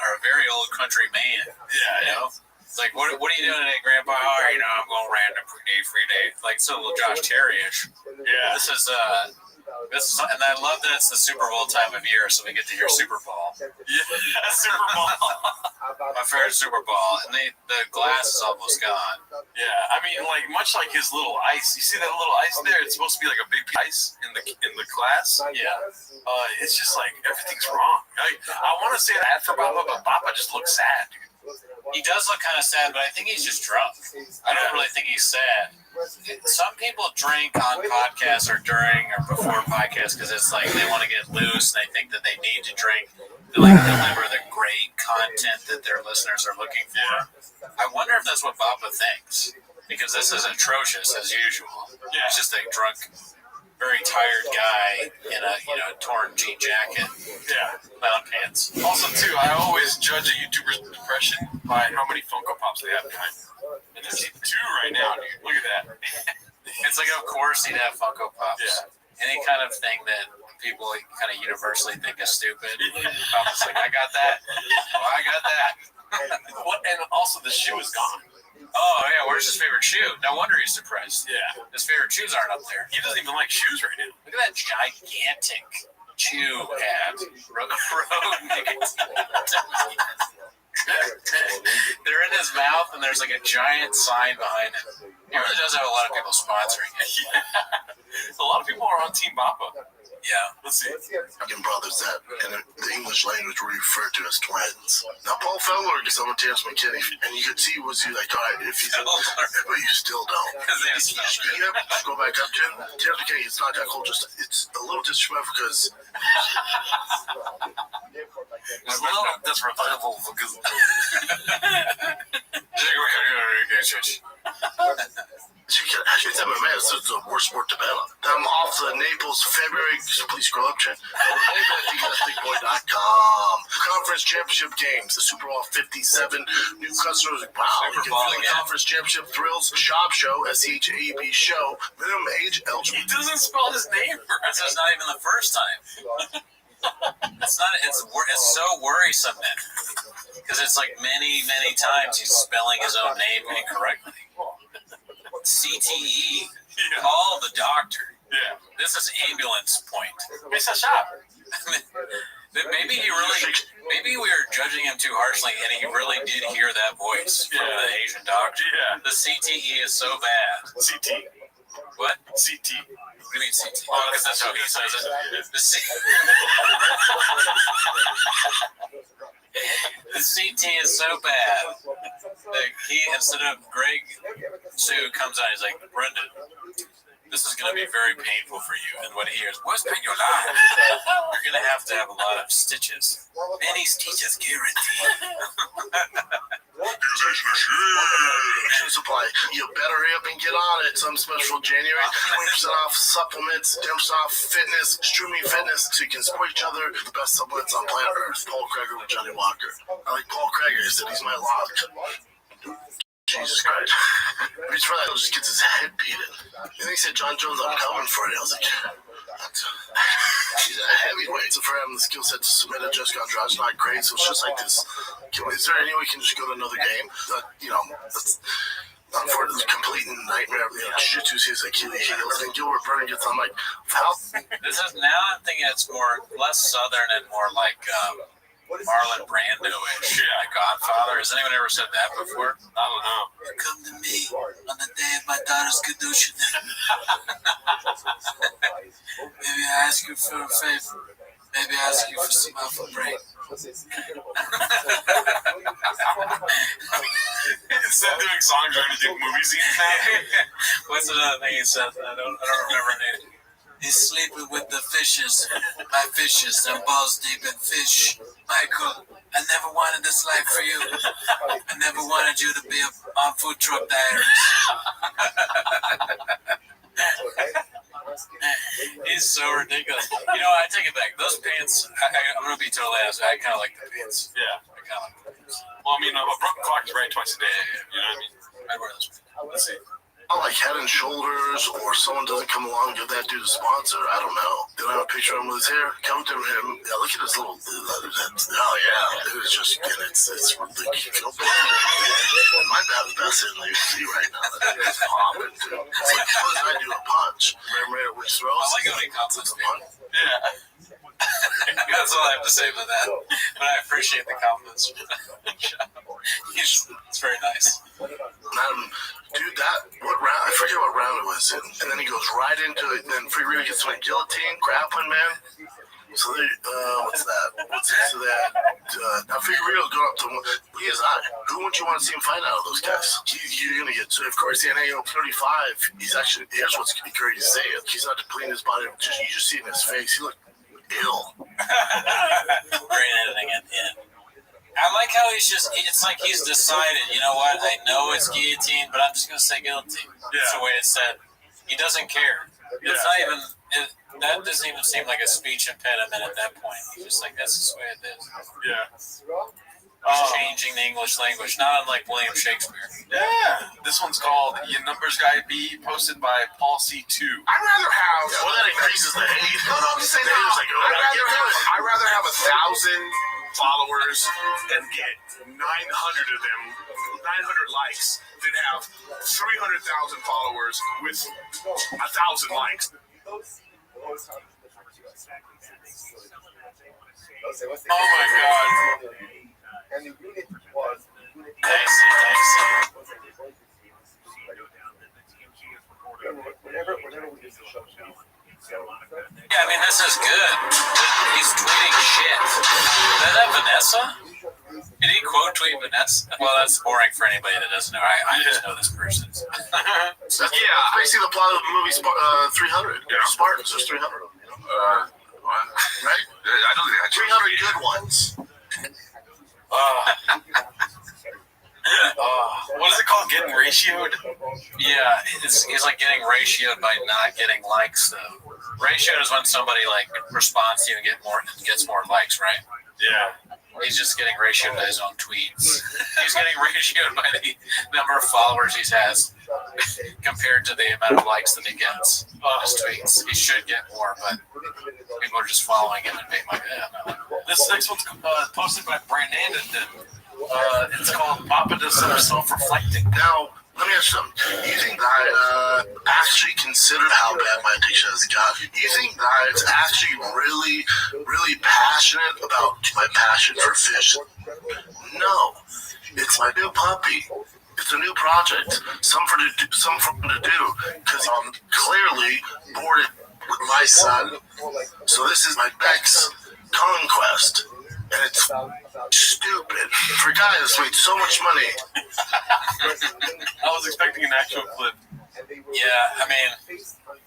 or a very old country man. Yeah, you know. It's like, what are you doing today, Grandpa? Oh, you know, I'm going random free day. Like it's a little Josh Terry-ish. Yeah. This is, and I love that it's the Super Bowl time of year, so we get to hear Super Bowl. Yeah, Super Bowl. My favorite Super Bowl, and the glass is almost gone. Yeah, I mean, like much like his little ice. You see that little ice there? It's supposed to be like a big ice in the glass. Yeah. It's just like everything's wrong. I want to say that for Baba, but Baba just looks sad, dude. He does look kind of sad, but I think he's just drunk. I don't really think he's sad. Some people drink on podcasts or during or before podcasts because it's like they want to get loose and they think that they need to drink to like deliver the great content that their listeners are looking for. I wonder if that's what Baba thinks, because this is atrocious as usual. Yeah. It's just a drunk, very tired guy in a torn jean jacket. Yeah. Clown pants. Also, too, I always judge a YouTuber's depression by how many Funko Pops they have behind them. And there's 2 right now, dude. Look at that. It's like, of course, he'd have Funko Pops. Yeah. Any kind of thing that people kind of universally think is stupid. Papa's like, I got that. Oh, I got that. And also, the shoe is gone. Oh, yeah, where's his favorite shoe? No wonder he's depressed. Yeah. His favorite shoes aren't up there. He doesn't even like shoes right now. Look at that gigantic chew hat. Road They're in his mouth, and there's like a giant sign behind him. He really does have a lot of people sponsoring it. Yeah. A lot of people are on Team Bappa. Yeah. Let's see. Fucking brothers that in the English language were referred to as twins. Now, Paul Feller gets on with Terrence McKinney, and you could see was he like, all right, if he's but you still don't. You have to go back up to him. Terrence McKinney, it's not that cool. Just it's a little disrespectful because. It's a little disrespectful because. It's MMA. It's the worst sport to bet on. I'm off the Naples February. So please scroll up, Jen. BigBoyDot.com. Conference Championship games. The Super Bowl 57. New customers. Wow. You can feel the Conference Championship thrills. Shop show. SHAB show. Minimum age eligible. He doesn't spell his name right. This is not even the first time. It's not. It's so worrisome then, because it's like many times he's spelling his own name incorrectly. CTE. Call the doctor. Yeah. This is ambulance point. It's a shop. Maybe we were judging him too harshly, and he really did hear that voice from the Asian doctor. Yeah. The CTE is so bad. CT. What? CT. What do you mean CT? Oh, because that's how he says it. The CT is so bad that he, instead of Greg Sue comes out, he's like, Brendan, this is going to be very painful for you. And when he hears, what's in your life? You're going to have a lot of stitches. Many stitches guaranteed. Supply. You better hurry up and get on it. Some special January 20% off supplements, Dimps off fitness, streaming fitness, so you can support each other. The best supplements on planet Earth. Paul Kreger with Johnny Walker. I like Paul Kreger. He said he's my lock. Jesus Christ. Reach for that, he'll just get his head beaten. And he said, John Jones, I'm coming for it. I was like, he's a heavyweight. So for him, the skill set to submit a Jessica Andrade's not great, so it's just like this. Is there any way we can just go to another game? That's unfortunately complete nightmare. Jiu-Jitsu is Achilles heels, and Gilbert Burns gets on like, how? This is now I'm thinking it's less southern and more like Marlon Brando-ish. Yeah, Godfather. Has anyone ever said that before? I don't know. Come to me on the day of my daughter's Kedushin. Maybe I ask you for a favor. Maybe I ask you for some alpha brain. Instead of doing songs, we're going to do movie scenes now. What's another thing he said? I don't remember it. He's sleeping with the fishes. My fishes, them balls deep in fish. Michael, I never wanted this life for you. I never wanted you to be on Food Truck Diaries. He's so ridiculous. You know, I take it back. Those pants, I'm going to be totally honest. I kind of like the pants. Yeah. I kind of like the pants. Well, I mean, a broken clock is right twice a day. You know what I mean? I'd wear those pants. Let's see. I like Head and Shoulders, or someone doesn't come along and give that dude a sponsor. I don't know. They don't have a picture of him with his hair. Come to him. Yeah, look at his little. Oh yeah, it was just. And it's like you feel bad. Might have the best in the UFC right now. That is popping too. It's like suppose I do a punch. Remember which throws? I like how he compliments people. Yeah. That's all I have to say about that. But I appreciate the compliments. It's very nice. Dude, what round? I forget what round it was in. And then he goes right into it. And then Free Rio gets my guillotine, grappling, man. So they, what's that? So that, now Free Rio going up to him. He is not. Who would you want to see him fight out of those guys? You're going to get, so of course, the NAO 35, he's actually, here's what's crazy to say it. He's not depleting his body. You just see in his face, he looked ill. Great editing at the end. I like how it's like he's decided, you know what, I know it's guillotine, but I'm just going to say guillotine. Yeah. That's the way it's said. He doesn't care. Yeah. It's not even, that doesn't even seem like a speech impediment at that point. He's just like, that's just the way it is. Yeah. He's changing the English language, not unlike William Shakespeare. Yeah. This one's called Your Numbers Guy B, posted by Paul C2. I'd rather have. Well, that increases the hate. No, I'm just saying. I'd rather have 1,000 followers and get 900 of them, 900 likes, than have 300,000 followers with 1,000 likes. Oh my God. I see. Yeah, I mean, this is good. He's tweeting shit. Is that Vanessa? Did he quote tweet Vanessa? Well, that's boring for anybody that doesn't know. I just know this person. That's basically the plot of the movie 300. Yeah. Spartans, there's 300 of them. What? Right? I don't think I 300 good ones. What is it called? Getting ratioed? Yeah, it's like getting ratioed by not getting likes, though. Ratioed is when somebody like responds to you and gets more likes, right? Yeah. He's just getting ratioed by his own tweets. He's getting ratioed by the number of followers he has compared to the amount of likes that he gets on his tweets. He should get more, but people are just following him and being like, yeah, no. This next one's posted by Brandon. It's called Papa Does Some Self-Reflecting. Now, let me ask you something. You think that I actually considered how bad my addiction has got? You think that I was actually really, really passionate about my passion for fish? No. It's my new puppy. It's a new project. Something to do. Because I'm clearly bored with my son. So this is my next conquest. And it's stupid. For a guy that's made so much money. I was expecting an actual clip. Yeah, I mean,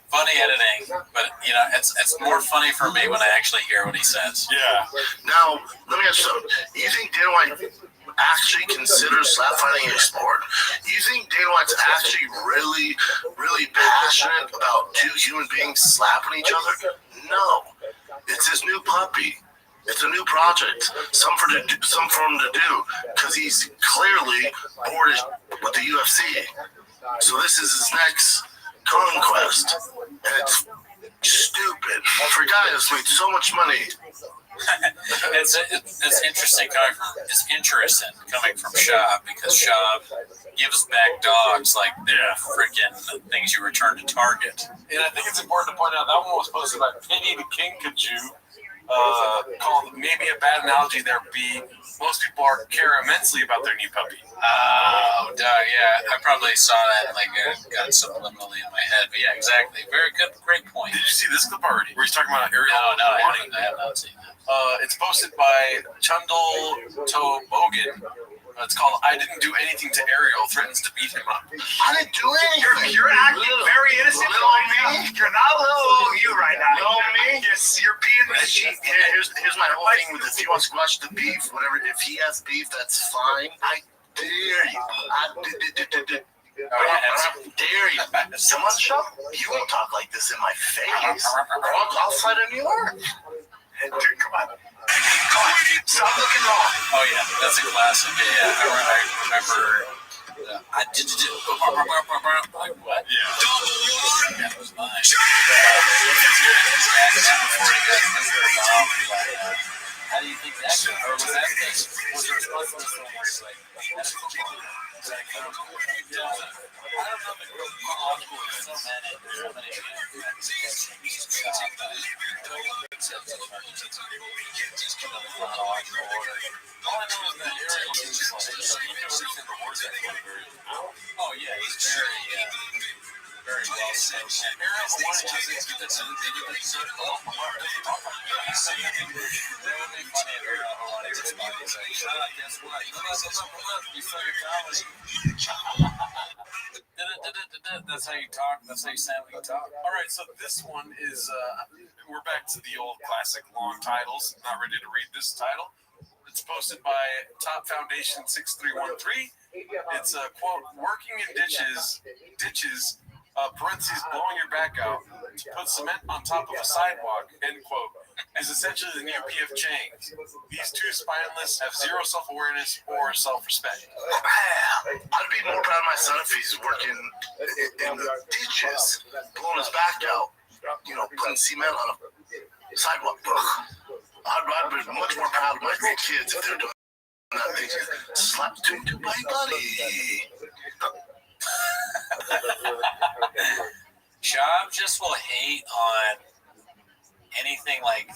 funny editing, but you know, it's more funny for me when I actually hear what he says. Yeah. Now, let me ask you something. You think Dana White actually considers slap fighting a sport? You think Dana White's actually really, really passionate about two human beings slapping each other? No. It's his new puppy. It's a new project, some for him to do, because he's clearly bored with the UFC. So this is his next conquest, and it's stupid for a guy that's made so much money. It's interesting coming from Shab, because Shab gives back dogs like they're freaking things you return to Target. And I think it's important to point out that one was posted by Penny the King Kaju. called maybe a bad analogy there be most people care immensely about their new puppy. Oh, yeah. I probably saw that and got subliminally in my head. But yeah, exactly. Very good, great point. Did you see this clip already? Where he's talking about Ariel? No, I have not seen that. It's posted by Chundal Tobogan. It's called "I Didn't Do Anything to Ariel." Threatens to beat him up. I didn't do anything. You're acting very innocent. Little me? You're not little you right now. Little me? You're being the sheep. Here's my whole thing with if he wants to squash the beef, whatever. If he has beef, that's fine. I dare you. I dare you. Someone show? You won't talk like this in my face. Outside of New York. Dude, come on. Stop looking wrong. Oh yeah, that's a classic. Yeah. I remember. I did like what? Yeah. That was mine. How do you think that goes? Or was that this? Was the response to this one was like, that's football? I don't know the chronological. So many. Oh yeah, he's very well said. That's how you talk. That's how you sound when you talk. All right, so this one is we're back to the old classic long titles. Not ready to read this title. It's posted by Top Foundation 6313. It's a quote: "Working in ditches, parentheses blowing your back out to put cement on top of a sidewalk," end quote, is essentially the new P.F. Chang's. These two spineless have zero self-awareness or self-respect. I'd be more proud of my son if he's working in the ditches, blowing his back out, putting cement on a sidewalk. I'd be much more proud of my kids if they're doing that thing. Slap to my buddy. Job just will hate on anything like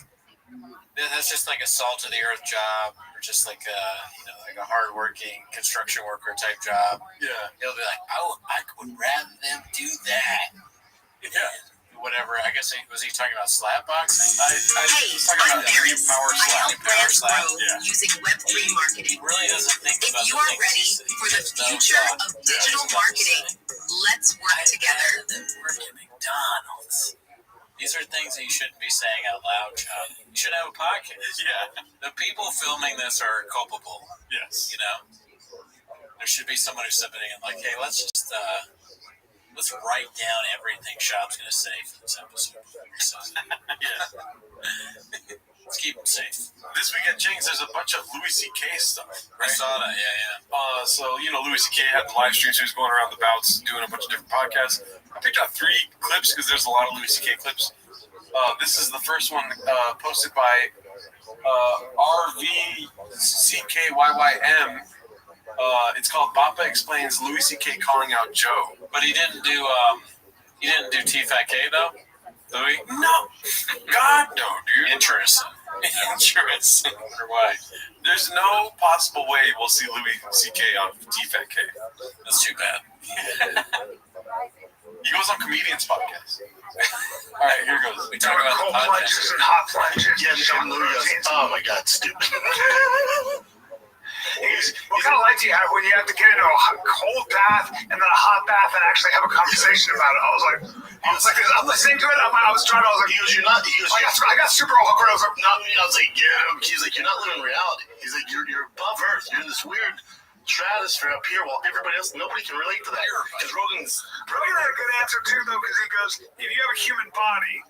that's just like a salt of the earth job, or just like a hardworking construction worker type job. Yeah. He'll be like, "Oh, I would rather them do that." Yeah. Whatever. I guess was he talking about slap boxing? Hey, I'm Eris. I help brands grow using Web3 marketing. He really doesn't think about If you are ready for the future of digital marketing, let's work together. Work at McDonald's. These are things that you shouldn't be saying out loud, John. You should have a podcast. Yeah. The people filming this are culpable. Yes. There should be someone who's stepping in like, "Hey, let's just let's write down everything Shop's going to say for this episode." Yeah. Let's keep them safe. This week at Chang's, there's a bunch of Louis C.K. stuff. Right? I saw that, yeah. So, Louis C.K. had the live stream, so he was going around the bouts doing a bunch of different podcasts. I picked out 3 clips because there's a lot of Louis C.K. clips. This is the first one posted by RVCKYYM. It's called Bappa Explains Louis C.K. Calling Out Joe. But he didn't do T-Fat-K, though? Louis? No. God, no, dude. Interesting. Interesting. I wonder why. There's no possible way we'll see Louis C.K. on T-Fat-K. That's too bad. He goes on comedians' podcasts. All right, here goes. We talk about cold the podcast. plunges and hot plunges. Yeah, Sean Louis goes, "Oh my God, stupid." What kind of life do you have when you have to get into a cold bath and then a hot bath and actually have a conversation about it? I'm listening to it. I was trying to. I was like, I got super awkward. I was like, He's like, "You're not living reality." He's like, "You're above Earth. You're in this weird stratosphere up here, while everybody else, nobody can relate to that." Because Rogan had a good answer too, though, because he goes, "If you have a human body,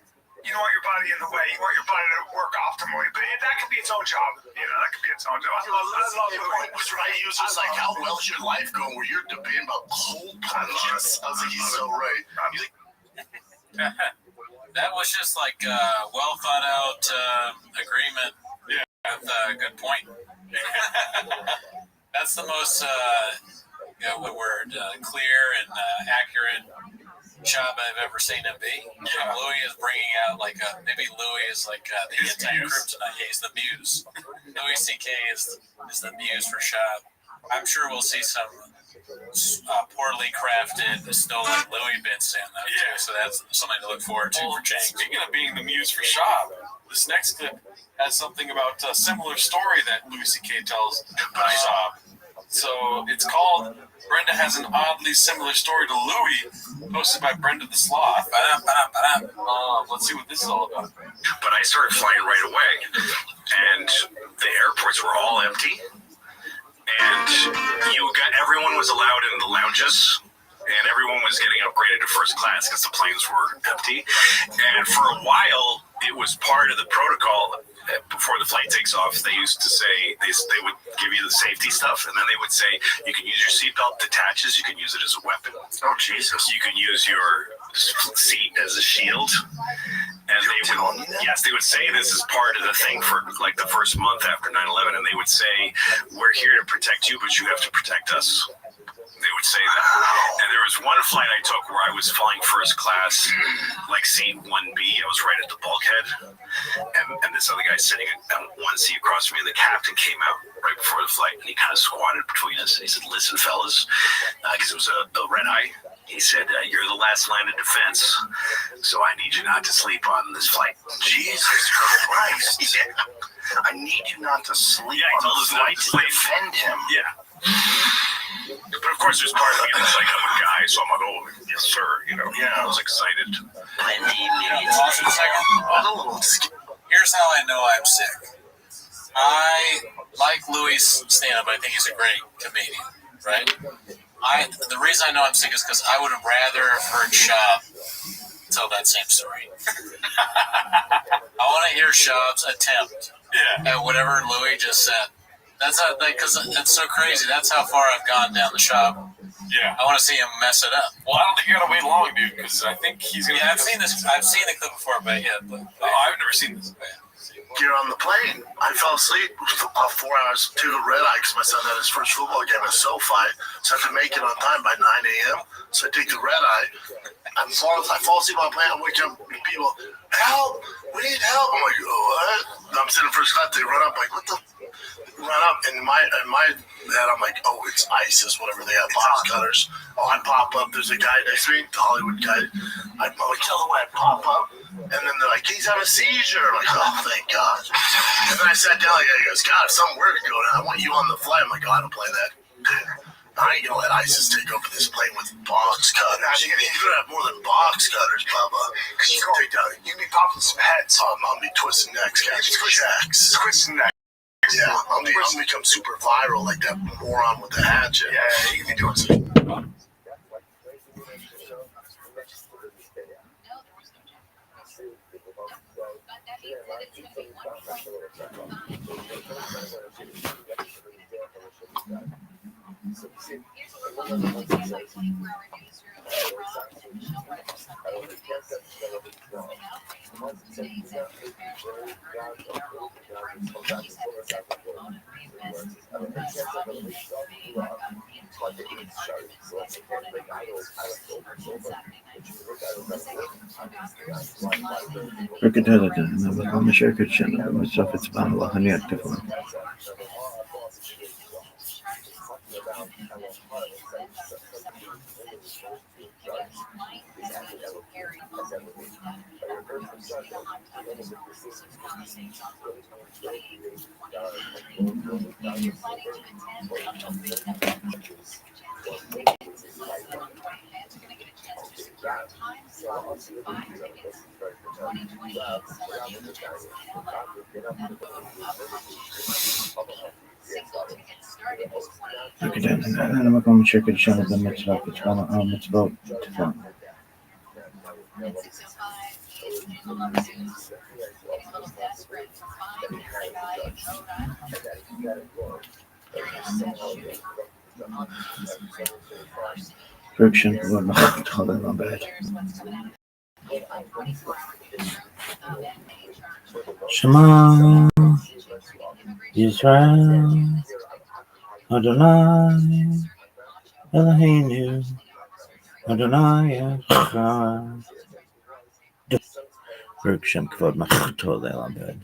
you don't want your body in the way. You want your body to work optimally, but that could be its own job. That could be its own job." I love Louis. Was right. He was just like, "How well is your life going? Where you're debating about cold plunges?" I was like, "He's so right." He's like, that was just like a well thought out agreement. Yeah. With good point. That's the most clear and accurate job I've ever seen him be. Yeah. Louis is bringing out maybe Louis is the anti-kryptonite. He's the muse. Louis C.K. is the muse for Shab. I'm sure we'll see some poorly crafted stolen Louis bits in though too. So that's something to look forward to for Chang. Speaking of being the muse for Shab, this next clip has something about a similar story that Louis C.K. tells by Shab. So it's called Brenda Has an Oddly Similar Story to Louis, posted by Brenda the Sloth. Let's see what this is all about. But I started flying right away, and the airports were all empty, and everyone was allowed in the lounges, and everyone was getting upgraded to first class because the planes were empty. And for a while, it was part of the protocol. Before the flight takes off, they used to say they would give you the safety stuff, and then they would say you can use your seatbelt detaches, you can use it as a weapon. Oh Jesus! You can use your seat as a shield, and they would say this is part of the thing for like the first month after 9/11, and they would say we're here to protect you, but you have to protect us. They would say that. And there was one flight I took where I was flying first class, like seat 1B. I was right at the bulkhead. And this other guy sitting on one seat across from me, and the captain came out right before the flight, and he kind of squatted between us. He said, listen, fellas, because it was a red eye. He said, you're the last line of defense, so I need you not to sleep on this flight. Jesus Christ. Yeah. I need you not to sleep on the flight to defend him. Yeah. But of course, there's part of me that's like, I'm a guy, so I'm like, oh, yes, sir. I was excited. Here's how I know I'm sick. I like Louis' stand-up. I think he's a great comedian, right? The reason I know I'm sick is because I would have rather heard Shab tell that same story. I want to hear Shab's attempt at whatever Louis just said. That's how, because it's so crazy. That's how far I've gone down the Shab. Yeah, I want to see him mess it up. Well, I don't think you gotta wait long, dude, because I think he's gonna. Yeah, I've seen this. I've seen the clip before, but I've never seen this. Get on the plane. I fell asleep for about 4 hours to the red eye because my son had his first football game at SoFi, so I had to make it on time by 9 a.m. So I take the red eye. I fall asleep on the plane. I wake up, people, help! We need help. I'm like, oh, what? I'm sitting first class. They run up, like, what the? Run up, and in my head, I'm like, oh, it's ISIS, whatever they have, box cutters. Oh, I pop up. There's a guy next to me, the Hollywood guy. I'm like, tell the way I pop up, and then they're like, he's having a seizure. I'm like, oh, thank God. And then I sat down. He goes, God, if something were to go down, I want you on the flight. I'm like, oh, I don't play that. I ain't gonna let ISIS take over this plane with box cutters. You're gonna have more than box cutters, Bubba. Because you be popping some heads. I'll be twisting necks, catching checks. Twisting necks. Yeah, I'm gonna become super viral like that moron with the hatchet. Yeah, you can be doing something. مقام شركة شنو مسافة سبحان الله هني التفاهم أنا مقام شركة شنو مسافة سبحان الله متفاهم اتفاهم friction ولا خط هذا ما بعد شما Israel Adonai Eloheinu Adonai Echad. Baruch Shem Kavod Malchuto Le'olam Vaed.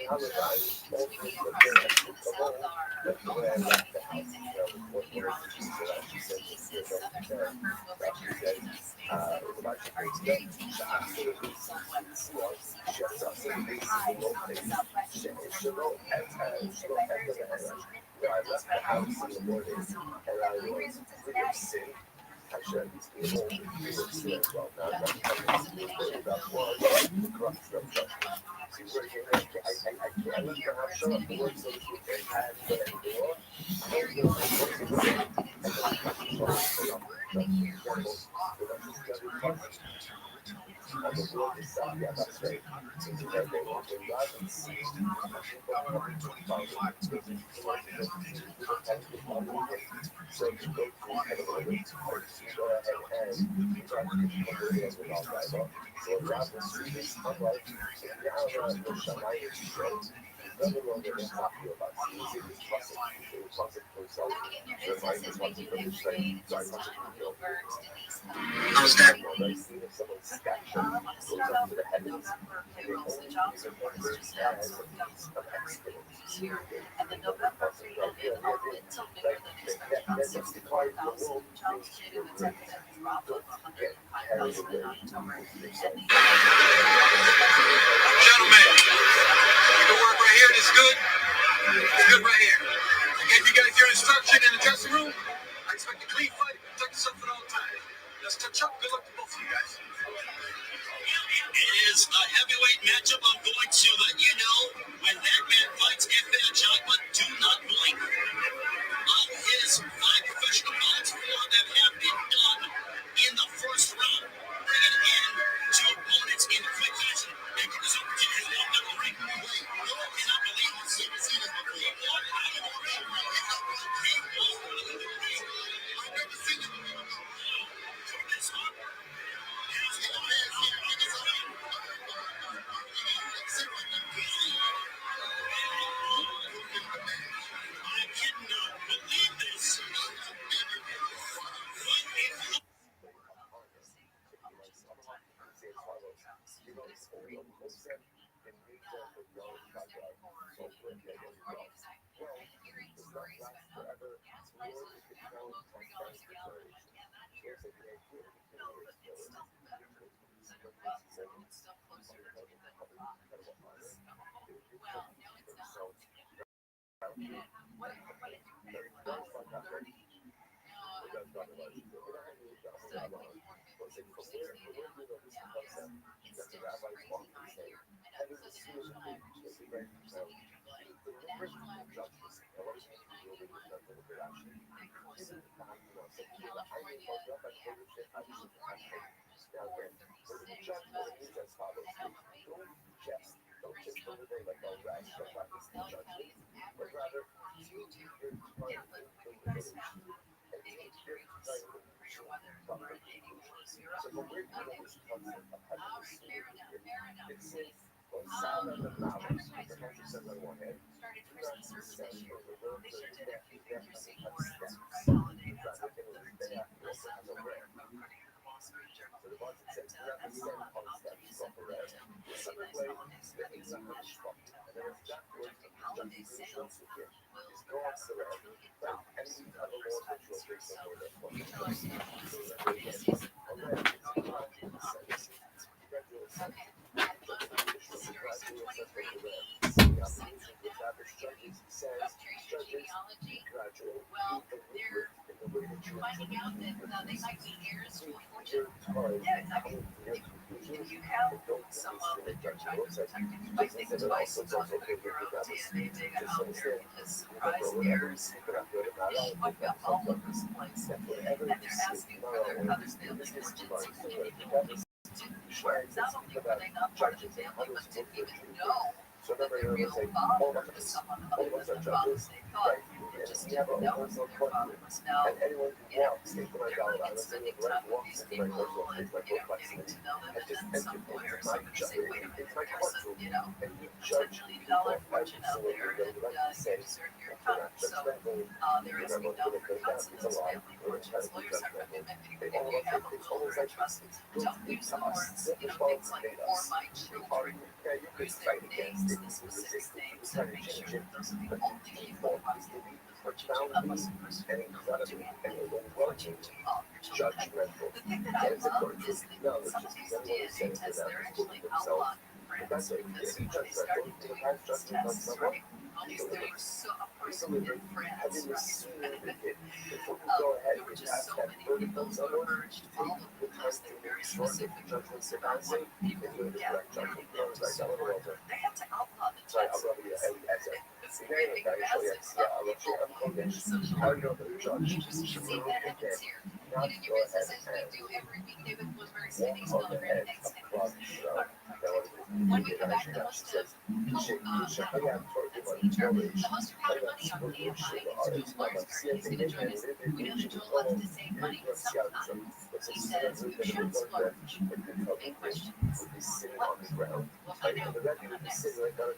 How's that? Gentlemen, the work right here is good. It's good right here. I gave you guys your instruction in the dressing room. I expect a clean fight, protect yourself at all times. Let's touch up. Good luck to both of you guys. It is a heavyweight matchup. I'm going to let you know when that man fights if they're John, but do not blink. Of his 5 professional bouts, 4 of them have been done in the first round, bringing in 2 opponents in quick fashion. And get this opportunity to walk down the ring. Wait, no one cannot believe this. You've never seen this before. He walked out of the ring. I've never seen it before. Check this out. Here's your hands here in this ring. I cannot believe this. finding out that they might be heirs to a fortune. Yeah, exactly. If you have someone that you're trying to protect, you might think twice about putting your own DNA data out there because surprise heirs wipe up all over this place. And they're asking for their other family fortunes. And if you didn't work, not only were they not part of the family, but didn't even know that their real father was someone other than the father they thought. They just didn't know that their father was now, they're really spending time with these people and, getting to know them. And then some lawyer or somebody say, wait a minute, there's a, $10 million fortune out there and you deserve your cut. So they're asking now for cuts of those family fortunes. Lawyers are recommending if you have a will or a trust, don't use the words, things like for my children. Use their names, the specific names, and make sure that those are the only people who are giving the fortune to, unless of course you're doing the fortune to all your children. The thing that I love is that some of these DNA tests, they're actually outlawed in France because when they started doing these tests, right? All these things, so of course in France, right? There were just so many people who emerged, all of them testing very specific about what people would get when they get to support. They had to outlaw the tests. It's really massive stuff. People in the social media, you see that happens here. Your businesses, we do every week. David was very steady, celebrating Thanksgiving. When we come back, the host of that's nature. The host of How to Money on AMI is Joel Larsberg. He's going to join us. We know that Joel loves to save money sometimes. He says you should splurge. Big question. What? We'll find out next.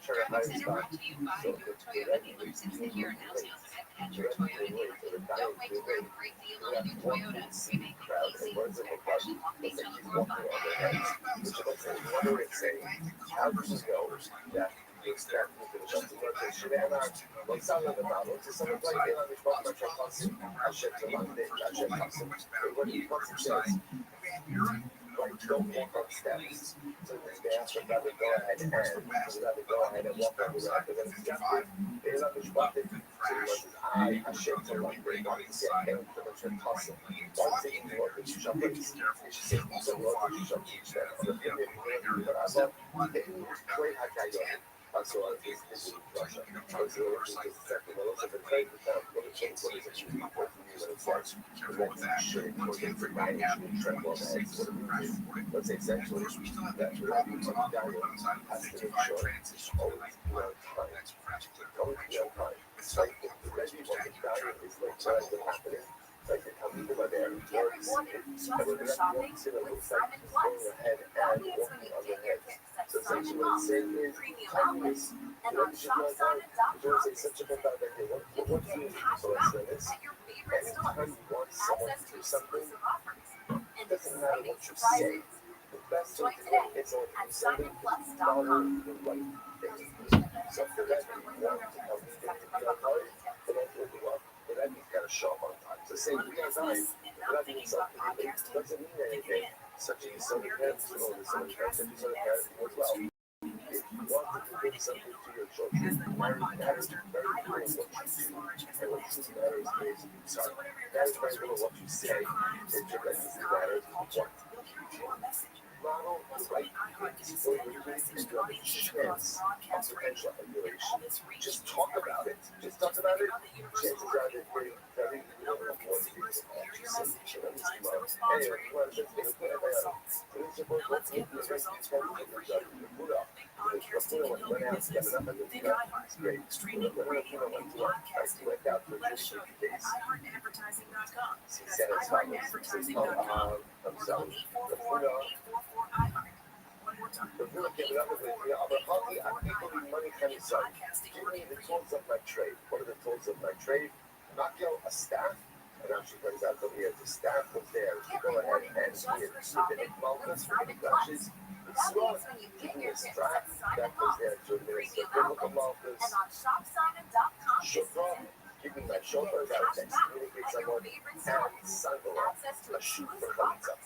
Traffic Center brought to you by your Toyota dealers. It's the here and now sales event at your Toyota dealer. Don't wait to grab a great deal on a new Toyota. We make it easy. Cash and walk these on the floor by Don't walk up steps. So they asked them that we go ahead and walk on the road. They love the spot. I should tell you, bring on the side. And the tossing. Once they can work with jumpers, it's just so far. But I love they play like I am. So this is Russia. So it's exactly what it's a trade with them. What is it? Let's say sexually, that's what we talk about. Has to make sure always time. It's like the best people get value is like what's happening. Like the company over there works. And we're shopping to the Simon Plus. That means when you get your kicks at Simon Plus, premium outlets, and on shopsimon.com, you can get cash back at your favorite stores, access to exclusive offers, and exciting surprises. Join today at simonplus.com. So for that, you want to help me get the card, but that means you gotta show up on time. So say we are nine, that means something doesn't mean anything. Such as some parents know that some parents and some parents as well. If you want to bring something to your children, very important what you do. And what truly matters is, sorry, matters very little what you say. It directly matters what you model the right things for your business to have a chance of potential emulation. Just talk about it. Just talk about it. Chances are that very, very little of what you do. Anyway, you want to just get a bit of a let's get those results working for you. Podcasting can help your business. Think iHeart. Streaming radio and podcasting. Let us show you at iHeartAdvertising.com. That's iHeartAdvertising.com. Or call 844-844-iHeart. One more time. Call 844-844-iHeart. Give me the tools of my trade. What are the tools of my trade? Knock out a staff. And actually brings out that we have the staff was there to go ahead and we did wellness, we did lunches. That means when you get your kicks at Simon Plus, premium outlets, and on shopsimon.com, give me my shoulders out and communicate someone and cycle access to exclusive for offers,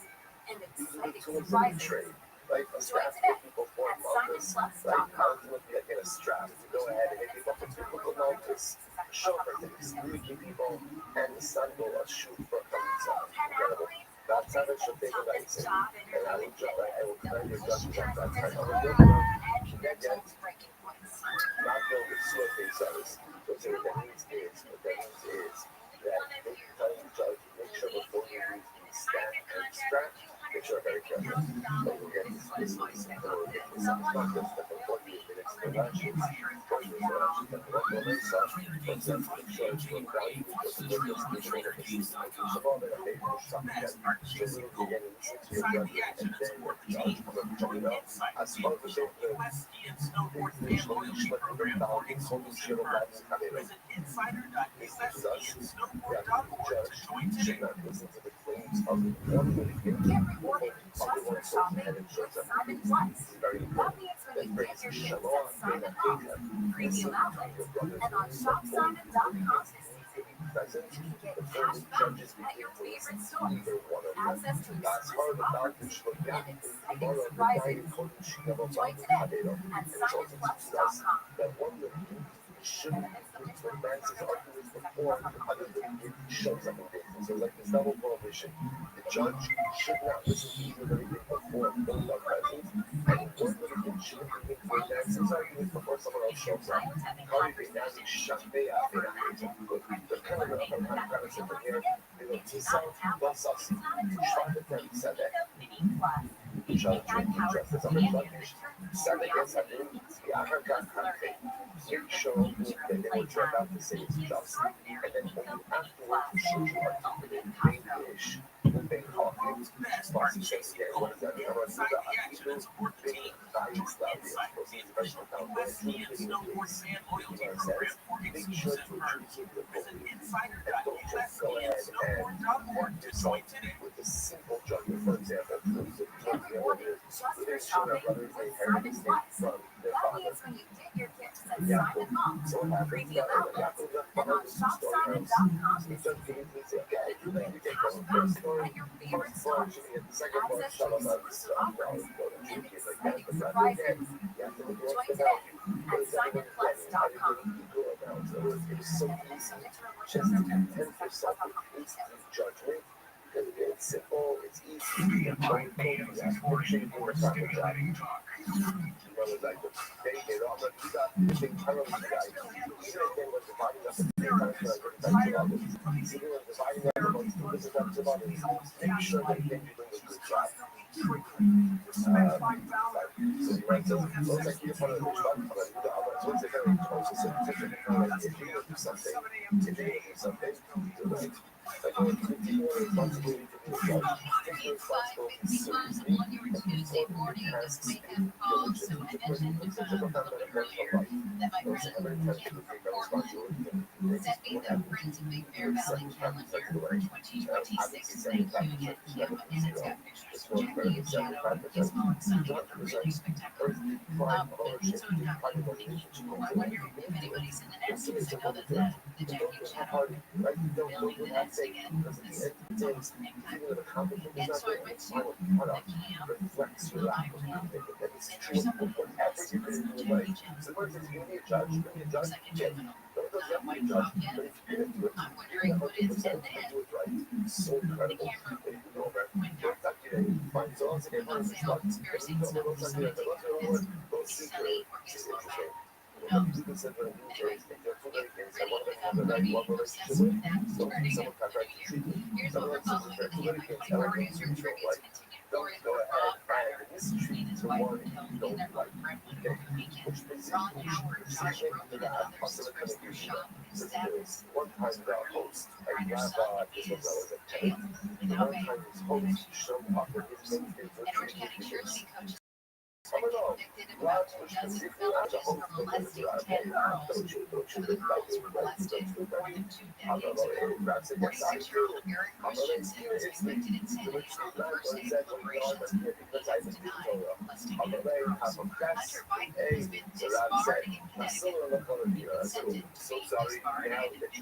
and exciting tools surprises. trade. Like a Join strap today people for at Malthus, like simonplus.com. how would you get a strap to go ahead and hit people for typical Malthus, shopper things, communicate people, and cycle a shoot for incredible. That time it should take a nice and I will commend your judges at that time. I will give them that yet not build a slow service. What that means is that they tell the judge, make sure before you use the stack and strap, make sure very careful. But again, this is not just the 40 minutes of elections, but the elections that the local stuff, for example, make sure it's doing value because the difference between the machines. First of all, they're a paper shop again. Just so you get in to your judgment and then the judge will check it out. As far as the should not listen to the claims of the one and ensures that it's very important. That brings shalom and Premium outlets and on ShopSimon.com. present. You can get The cash first back judges at your favorite either stores. one of them. Access to That's exclusive hard offers about and exciting surprises. Join today at SimonPlus.com. that one that shouldn't include Francis arguments before other than if he shows up in cases. So like this double prohibition. The judge should not listen to you anything before both are present. And one litigant shouldn't be making Francis arguments before someone else shows up. How do you now shut me up? The kind of premise in here, you know, T-Cell plus us. Try to tell you said that. Judge justice on the judge. Second, yes, I do. Yeah, I heard that concrete. Make sure that they were about to say it's just. And then only afterwards, should you articulate main dish, main coffee, spicy chicken. What is that? You know what I'm saying? Big value stuff. Proceeds vegetable count. Make sure to introduce the book. And don't just go ahead and do something with a simple judgment, for example. Just for shopping with Simon Plus. That means when you get your gifts at Simon Mall, Premium Outlets, and on ShopSimon.com this season, you can get cash back at your favorite stores. Access to exclusive offers and exciting surprises. Join today at SimonPlus.com. It's so easy just to contend yourself with judgment. It's simple, it's easy, it's very cool, it's fortunate for a proper job. Brothers like to take it all, but you got the big tunnels, you guys. Even again, with dividing up the same kind of others. Even with dividing up amongst the different types of others, make sure that you do a good job. So you might say, looks like you're part of the truck, but once they kind of close to if you do something, if they do something, do it. Like, when you are responsibility to be a judge, take responsibility On your Tuesday morning, just wake up call. So I mentioned a little bit earlier that my friend Kim from Portland sent me the printed Big Bear Valley calendar for 2026. Thank you again, Kim. And it's got pictures of Jackie and Shadow, Gizmo and Sunny. Really spectacular. And so I'm wondering if anybody's in the nest, because I know that the Jackie and Shadow building the nest again. It's almost the same time. And so I went to the camp, to the library, and there's someone who has to Jackie Chan, second juvenile. White drop in. I'm wondering what is, and then the camera went dark. I'm saying all conspiracy and stuff, just somebody take out this study or Gizmo guy. No. Anyway, if maybe obsessed with that, turning it. Here's what we're following at the end. My 24 newsroom tributes continue. Ron Fryer, Sweeney's wife, killed in their boyfriend over the weekend. Ron Howard, Josh Groban, and others searched their shop and stabbed. Jail without bail. An organic cheerleading coach convicted of about 2 felonies for molesting 10 girls. 2 of the girls were molested more than 2 decades ago. 46-year-old Eric Christensen was convicted in San Diego on the first day of deliberations. He has denied molesting 8 girls. Hunter Biden has been disbarred in Connecticut. He consented to being disbarred and admitted to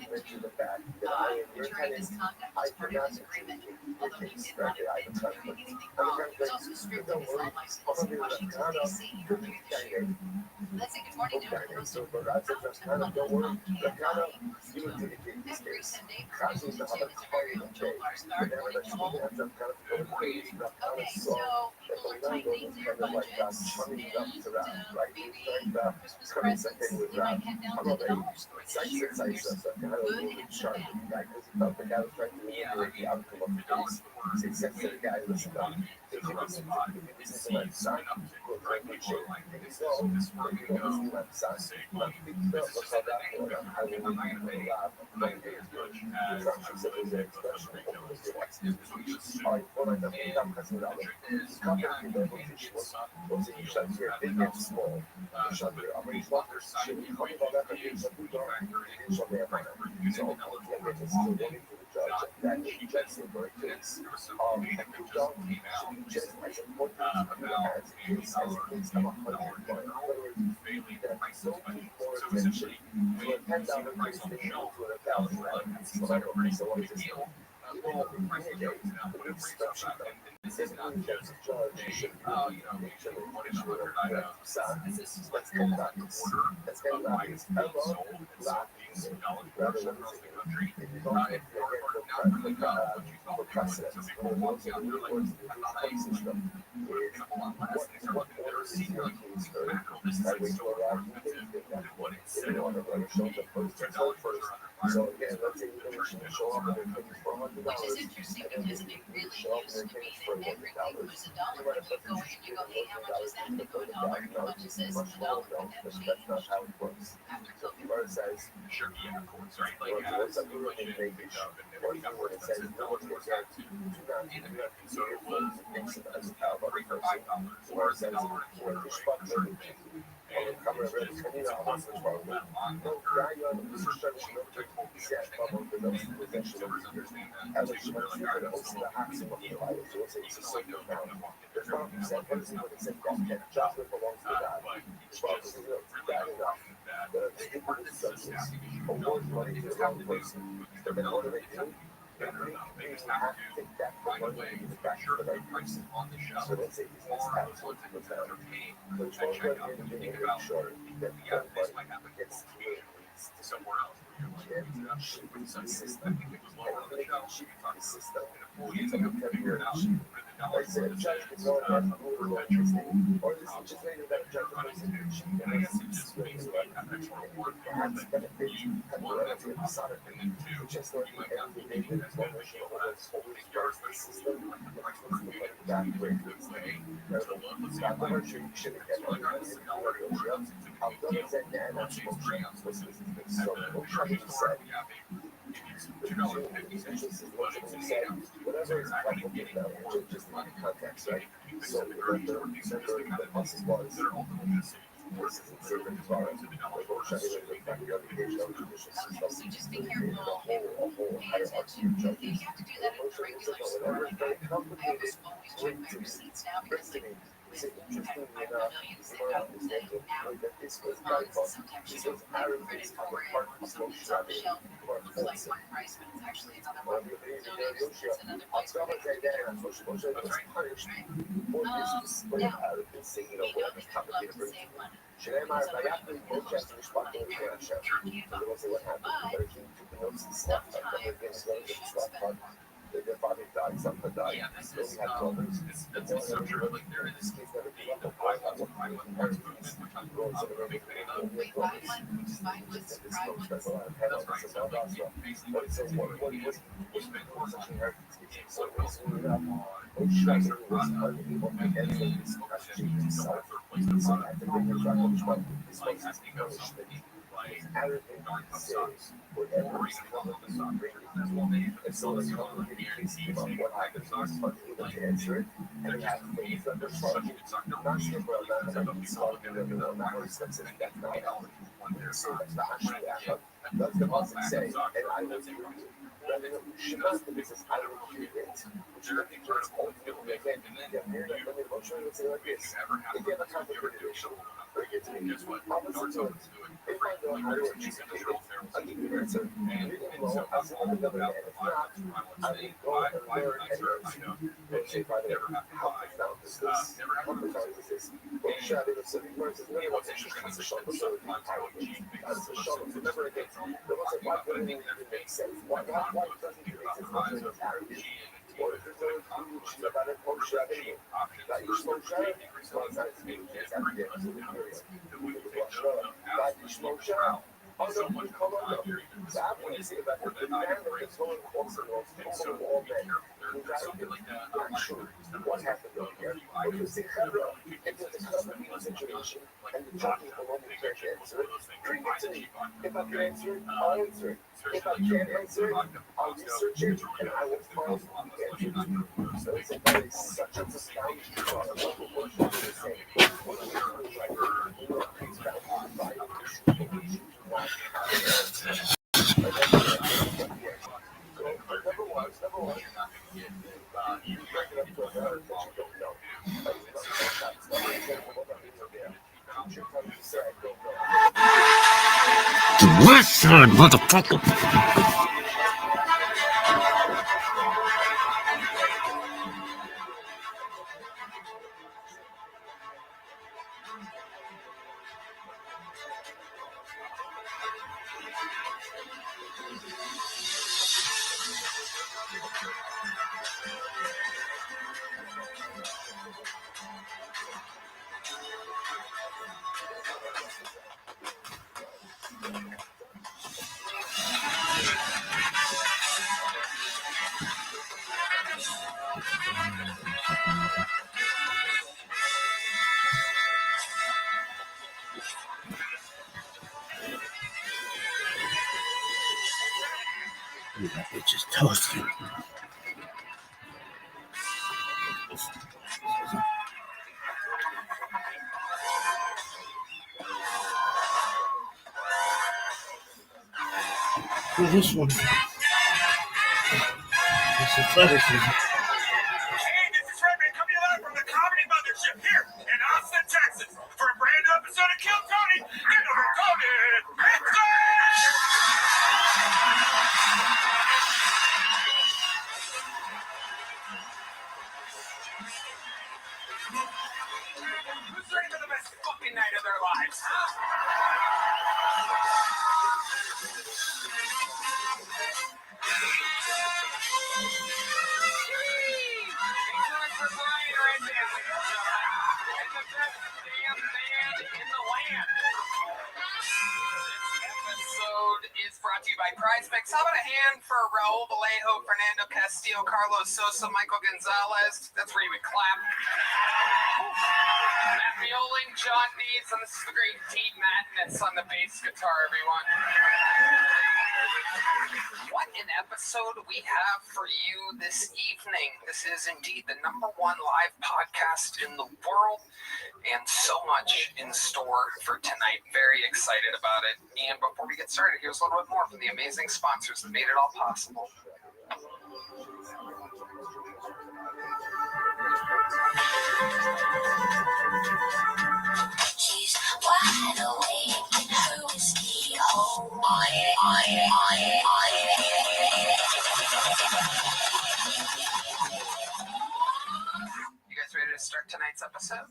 returning misconduct as part of his agreement. Although he did not admit to doing anything wrong, he was also stripped of his law license in Washington, D.C. earlier this year. Let's say good morning to everyone. Congressman Hunter Biden was 12 in This recent date provision too is a very unusual start according to all. Okay, so people are tightening their budgets and maybe Christmas presents, you might head down to the dollar store this year. There's some good and some bad. Which is interesting because it really used to be that everything was a dollar. When you go in and you go, hey, how much is that? And they go $1. How much is this? $1. But that changed after COVID. So just be careful and pay attention. You have to do that at the regular store. Like I almost always check my receipts now because like I have millions that go to the app with months. Sometimes you don't have a credit card or something's on the shelf. It looks like one price, but it's actually another one. So it's another place where they can get it. Right? Now, we know that people love to save money. Because otherwise you would kill most of the money there. But sometimes you should spend more. Yeah, this is it's so true. Like there is the buy one movement, which I'm a big fan of. Wait, buy one, try one. That's right. So like basically what it says, you spend more money. So basically, you guys are run up and then it's so replacement product. Like I think of something like dark sucks. Or even all of the soccer as well. It's so like guarantees what type of socks like they're just amazing. There's such a good sock. They're really because of the people look at it and the markers and get $20 for one pair of socks. That's the most say. And I that's it. She does the business out of it. Sure, things are old, feel big, and then you ever have a computer show guess what? Dark Souls is doing great. Like, she's in the show fair. And so that's all about the violence. I would say why would I serve? I know that she never have to lie. Never have to lie. And what's interesting is that sometimes how Gene makes it look so never again. But I think that makes what Con was thinking about the rise of Gene and T when Con was the Gene options versus Gene increases and very aggressive that we would take the absolute route. So much time here, even disappointed or that I have raised and so be careful. There's something like that. I'm not sure what happened though. I can see that really take less situation like not big picture was one of those things I keep on. If I can answer it, I'll answer it. If I can't answer it, I'll research it and I will find the answer. So it's a very such a profound The West Side, motherfucker. That bitch is toasted. Well, this one. This is fetishism. Hey, this is Redman coming live from the Comedy Mothership here in Austin, Texas, for a brand new episode of Kill Tony and Overcoded Who's ready for the best fucking night of their lives, huh? For Brian right there, ladies and gentlemen. And the best damn man in the land. This episode is brought to you by Prize Picks. How about a hand for Raul Vallejo, Fernando Castillo, Carlos Sosa, Michael Gonzalez? That's where you would clap. Matt Mioling, John Deeds, and this is the great Deep Madness on the bass guitar, everyone. What an episode we have for you this evening. This is indeed the #1 live podcast in the world, and so much in store for tonight. Very excited about it. And before we get started, here's a little bit more from the amazing sponsors that made it all possible. She's wide awake in her whiskey hole. You guys ready to start tonight's episode?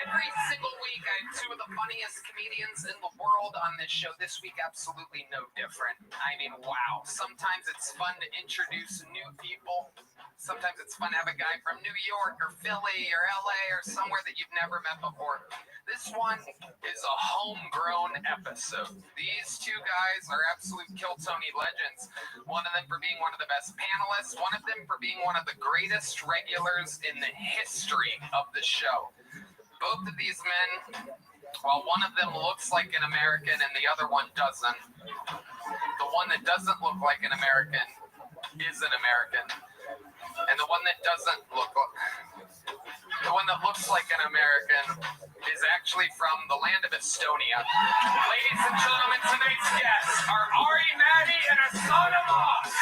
Every single week, I have two of the funniest comedians in the world on this show. This week, absolutely no different. I mean, wow. Sometimes it's fun to introduce new people. Sometimes it's fun to have a guy from New York or Philly or LA or somewhere that you've never met before. This one is a homegrown episode. These two guys are absolute Kill Tony legends. One of them for being one of the best panelists, one of them for being one of the greatest regulars in the history of the show. Both of these men, well, one of them looks like an American and the other one doesn't. The one that doesn't look like an American is an American. And the one that doesn't look the one that looks like an American is actually from the land of Estonia. Ladies and gentlemen, tonight's guests are Ari Maddie and Asana Moss.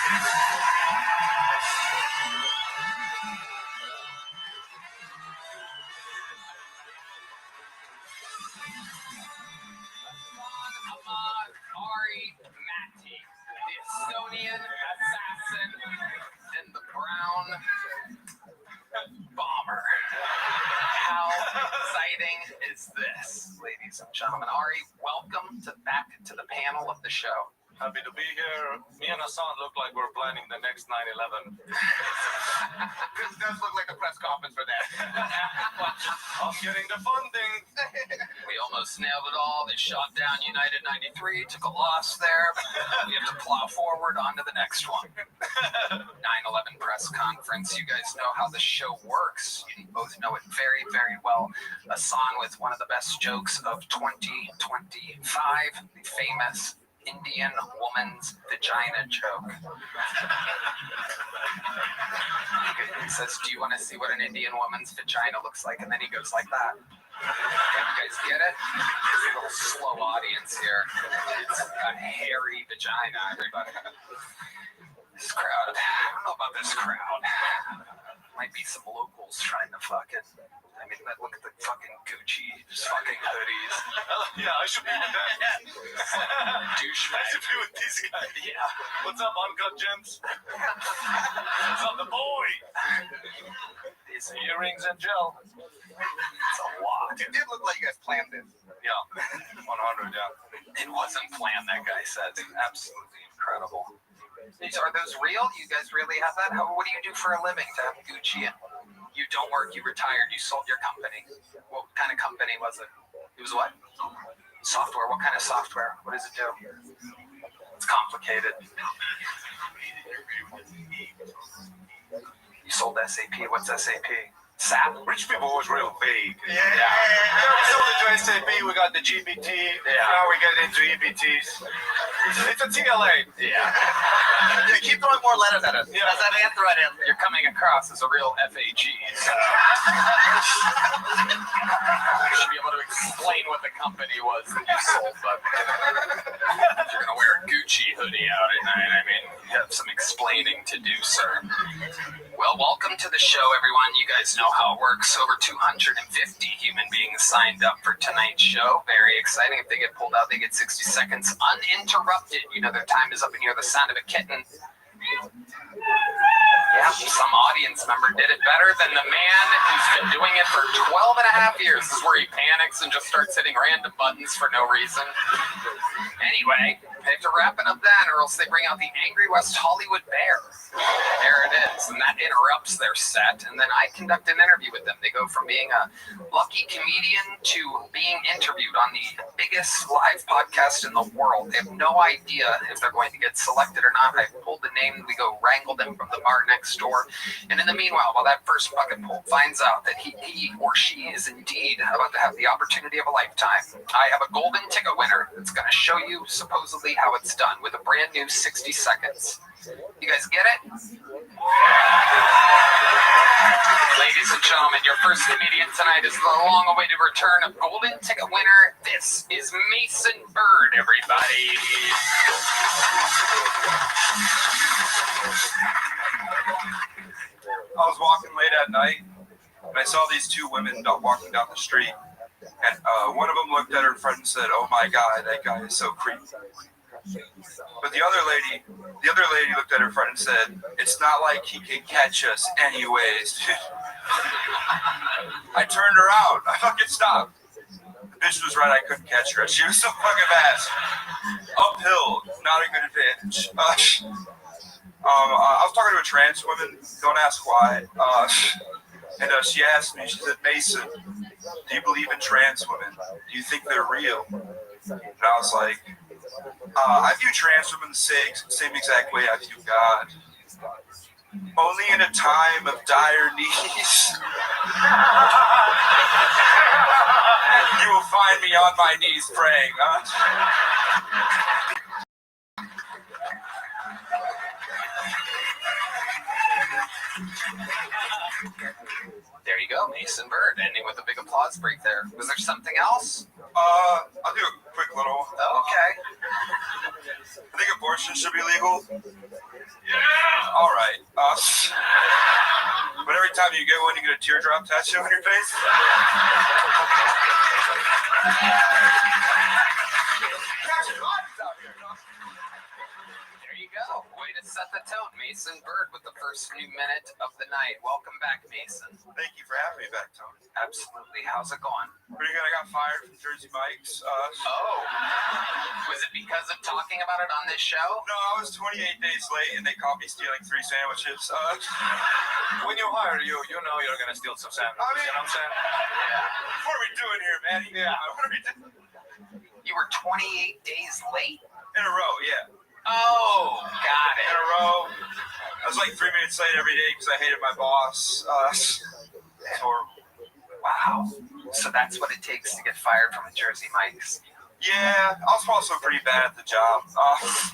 gentlemen. Ari, welcome back to the panel of the show. Happy to be here. Me and Hassan look like we're planning the next 9/11. This does look like a press conference for that. I'm getting the funding. We almost nailed it all. They shot down United 93, took a loss there. We have to plow forward onto the next one. 9/11 press conference. You guys know how the show works. You both know it very, very well. Hassan with one of the best jokes of 2025, the famous Indian woman's vagina joke. He says, do you want to see what an Indian woman's vagina looks like? And then he goes like that. You guys get it? It's a little slow audience here. It's a hairy vagina, everybody. This crowd, I don't know about this crowd. Might be some locals trying to fuck it. I mean, look at the fucking Gucci fucking hoodies. Yeah, I should be with that. Douchebag. I should be with these guys. Yeah. What's up, Uncut Gems? What's up, the boy? These earrings and gel. It's a lot. It did look like you guys planned this. Yeah, 100, yeah. It wasn't planned, that guy said. Absolutely incredible. Are those real? You guys really have that? What do you do for a living to have Gucci? You don't work, you retired, you sold your company. What kind of company was it? It was what? Software. What kind of software? What does it do? It's complicated. You sold SAP. What's SAP? SAP? Rich people was real big. Yeah. We sold it to SAP, we got the GPT. Now we get into EBTs. It's a TLA. Yeah. Keep throwing more letters at us. Yeah. That's an answer right in. You're coming across as a real FAG. So. You should be able to explain what the company was that you sold, but if you're going to wear a Gucci hoodie out at night, I mean, you have some explaining to do, sir. Well, welcome to the show, everyone. You guys know how it works. Over 250 human beings signed up for tonight's show. Very exciting. If they get pulled out, they get 60 seconds uninterrupted. You know their time is up and you hear the sound of a kitten. Yeah, some audience member did it better than the man who's been doing it for 12 and a half years. This is where he panics and just starts hitting random buttons for no reason. Anyway, they have to wrap it up then, or else they bring out the Angry West Hollywood Bear. There it is, and that interrupts their set, and then I conduct an interview with them. They go from being a lucky comedian to being interviewed on the biggest live podcast in the world. They have no idea if they're going to get selected or not. I pulled the name, we go wrangle them from the bar next door, and in the meanwhile, while that first bucket pull finds out that he or she is indeed about to have the opportunity of a lifetime, I have a golden ticket winner that's going to show you supposedly how it's done with a brand new 60 seconds. You guys get it? Ladies and gentlemen, your first comedian tonight is the long-awaited return of golden ticket winner. This is Mason Bird, everybody. I was walking late at night, and I saw these two women walking down the street, and one of them looked at her friend and said, "Oh my God, that guy is so creepy." But the other lady looked at her friend and said, "It's not like he can catch us anyways." I turned around. I fucking stopped. The bitch was right. I couldn't catch her. She was so fucking fast. Uphill, not a good advantage. I was talking to a trans woman. Don't ask why. And she asked me. She said, "Mason, do you believe in trans women? Do you think they're real?" And I was like, I view trans women the same exact way I view God. Only in a time of dire needs. You will find me on my knees praying. There you go, Mason Bird, ending with a big applause break there. Was there something else? I'll do a quick little. Okay. I think abortion should be legal. Yeah. All right. But every time you get one, you get a teardrop tattoo on your face. There you go. Way to set the tone, Mason Bird with the first new minute of the night. Welcome back, Mason. Thank you for having me back, Tony. Absolutely. How's it going? Pretty good. I got fired from Jersey Mike's. Was it because of talking about it on this show? No, I was 28 days late, and they caught me stealing 3 sandwiches. When you hire, you know you're gonna steal some sandwiches. I mean, you know what I'm saying? Yeah. What are we doing here, man? Yeah. What are we doing? You were 28 days late? In a row, yeah. Oh, got it. In a row. I was like 3 minutes late every day because I hated my boss. It's horrible. Wow. So that's what it takes to get fired from a Jersey Mike's. Yeah, I was also pretty bad at the job.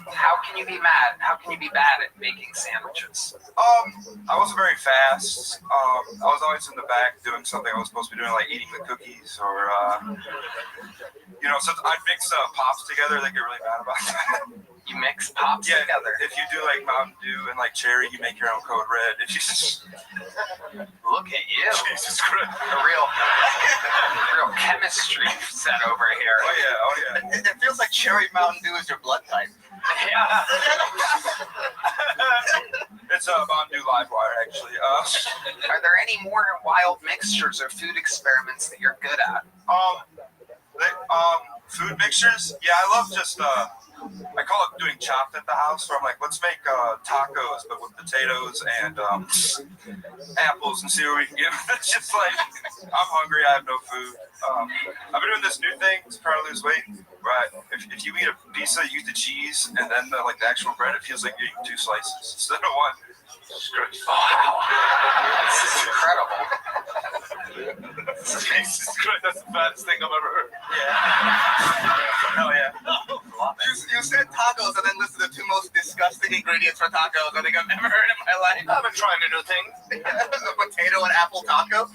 How can you be mad? How can you be bad at making sandwiches? I wasn't very fast. I was always in the back doing something I was supposed to be doing, like eating the cookies or, so I'd mix pops together. They get really mad about that. You mix pops together? If you do like Mountain Dew and like cherry, you make your own Code Red. If you just look at you, Jesus Christ, a real chemistry set over here. Oh yeah. It feels like cherry Mountain Dew is your blood type. Yeah. It's a Mountain Dew Live Wire, actually. Are there any more wild mixtures or food experiments that you're good at? Food mixtures? Yeah, I love just I call it doing chopped at the house, where I'm like, let's make tacos, but with potatoes and apples and see what we can get. It's just like, I'm hungry, I have no food. I've been doing this new thing to try to lose weight, right? If you eat a pizza, you eat the cheese, and then the actual bread, it feels like you're eating 2 slices instead of 1. Wow. This is incredible. Jesus Christ, that's the baddest thing I've ever heard. Yeah. Hell yeah. You said tacos and then listed the 2 most disgusting ingredients for tacos I think I've ever heard in my life. I've been trying to do things. A potato and apple taco.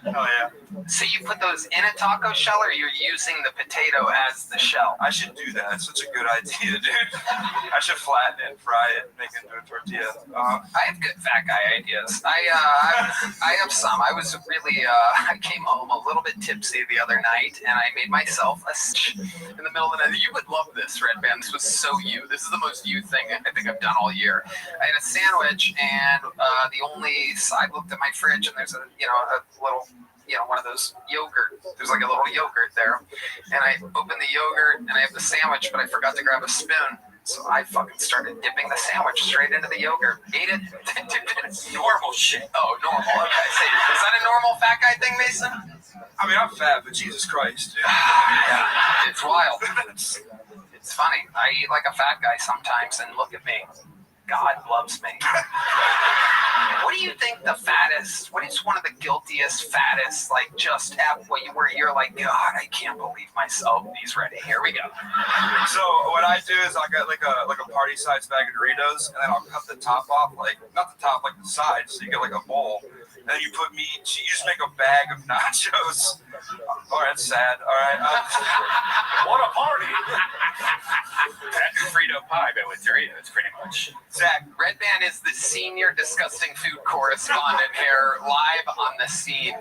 Oh yeah. So you put those in a taco shell, or you're using the potato as the shell? I should do that. It's such a good idea, dude. I should flatten it, fry it, make it into a tortilla. I have good fat guy ideas. I have some. I was really I came home a little bit tipsy the other night, and I made myself a in the middle of the night. You would love this, Red Band. This was so you. This is the most you thing I think I've done all year. I had a sandwich, and I looked at my fridge, and there's a little, one of those yogurt. There's like a little yogurt there. And I opened the yogurt and I have the sandwich, but I forgot to grab a spoon. So I fucking started dipping the sandwich straight into the yogurt. Ate it, dipped it. Normal shit. Oh, normal. Okay. Is that a normal fat guy thing, Mason? I mean, I'm fat, but Jesus Christ, dude. Yeah, it's wild. It's funny. I eat like a fat guy sometimes, and look at me. God loves me. What do you think the fattest, what is one of the guiltiest, fattest, like just at where you're like, God, I can't believe myself. He's ready. Here we go. So what I do is I'll get like a party size bag of Doritos, and then I'll cut the top off, like not the top, like the sides, so you get like a bowl. And then you put meat, you just make a bag of nachos. All right, that's sad. All right. What a party! That's Frito pie, but with Doritos, pretty much. Zach. Red Band is the senior disgusting food correspondent here, live on the scene.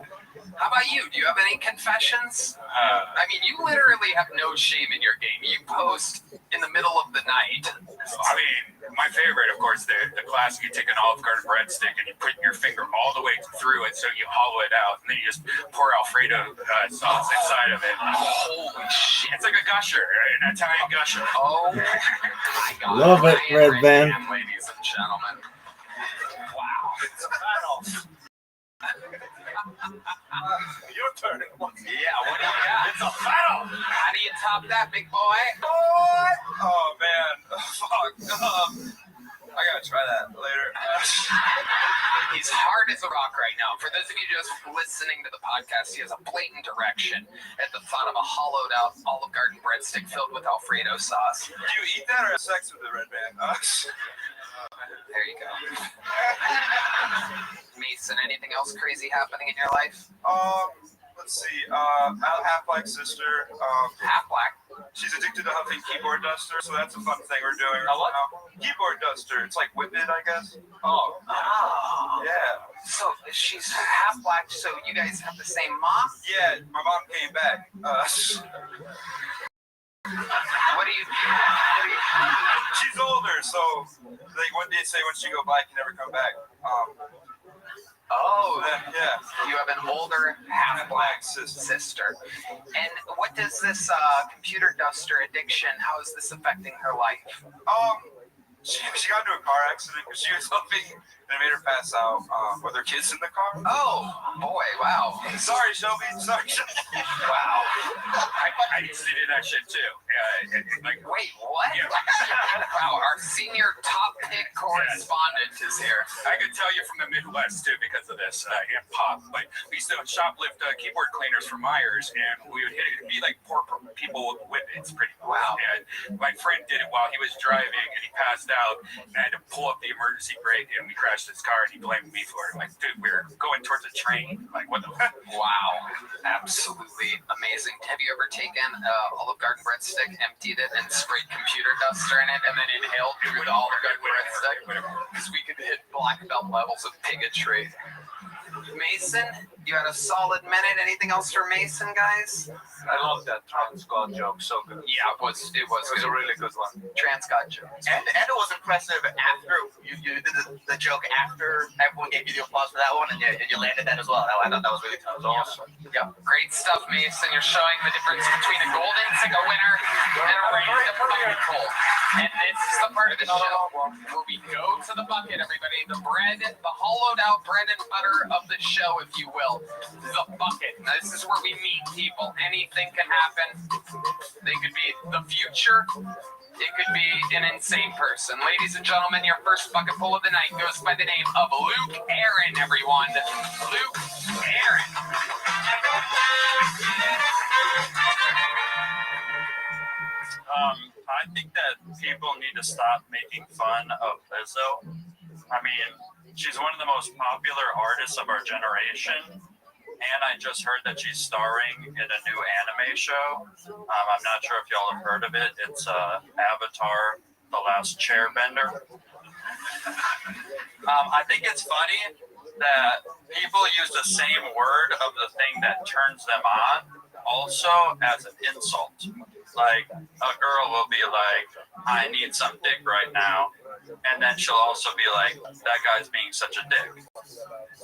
How about you? Do you have any confessions? I mean, you literally have no shame in your game. You post in the middle of the night. I mean, my favorite, of course, the classic, you take an Olive Garden breadstick and you put your finger all the way through it so you hollow it out, and then you just pour Alfredo sauce inside of it. Holy shit. It's like a gusher, an Italian gusher. Oh my God. Love it, Red Band. Ladies and gentlemen. Wow. It's a battle. Your turn. Yeah, what do you got? It's a battle. How do you top that, big boy? Oh man, fuck. I gotta try that later. He's hard as a rock right now. For those of you just listening to the podcast, he has a blatant erection at the thought of a hollowed out Olive Garden breadstick filled with Alfredo sauce. Do you eat that or have sex with the Red Band? There you go. Mason, anything else crazy happening in your life? Let's see. I have a half-black sister. Half-black? She's addicted to huffing keyboard duster, so that's a fun thing we're doing A what? right now. Keyboard duster. It's like Whip It, I guess. Oh. Yeah. So she's half-black, so you guys have the same mom? Yeah, my mom came back. What do you? She's older, so like what they say, once you go by, you can never come back. Yeah. You have an older half-black sister. And what does this computer duster addiction? How is this affecting her life? She got into a car accident because she was helping and it made her pass out with her kids in the car. Oh boy! Wow. Sorry, Shelby. Sorry. Wow. I used to do that shit too. Like, wait, what? Yeah. Wow, our senior top pick correspondent is here. I could tell you from the Midwest too because of this and pop. But we used to shoplift keyboard cleaners from Myers, and we would hit it. It'd be like poor people with whippets, pretty much. Wow. And my friend did it while he was driving, and he passed out, and I had to pull up the emergency brake, and we crashed his car, and he blamed me for it. I'm like, dude, we're going towards a train. Like, what the fuck? Wow, absolutely amazing. Have you ever taken Olive Garden breadstick, emptied it, and sprayed computer duster in it, and then inhaled through the Olive Garden breadstick? Because we could hit black belt levels of bigotry. Mason, you had a solid minute. Anything else for Mason, guys? I love that trans god joke. So good. Yeah, it was a really good one. Trans god joke. And it was impressive after you did the joke after everyone gave you the applause for that one, and you landed that as well. I thought that was really tough. It was awesome. Yep. Great stuff, Mason. You're showing the difference between a golden ticket winner and a random bucket full. And this is the part of the show where we go to the bucket, everybody. The bread, the hollowed out bread and butter of the show, if you will. The bucket. Now, this is where we meet people. Anything can happen. They could be the future. It could be an insane person. Ladies and gentlemen, your first bucket full of the night goes by the name of Luke Aaron, everyone. Luke Aaron. I think that people need to stop making fun of Lizzo. I mean, she's one of the most popular artists of our generation, and I just heard that she's starring in a new anime show. I'm not sure if y'all have heard of it. It's Avatar: The Last Chairbender. I think it's funny that people use the same word of the thing that turns them on also as an insult. Like, a girl will be like, I need some dick right now. And then she'll also be like, that guy's being such a dick.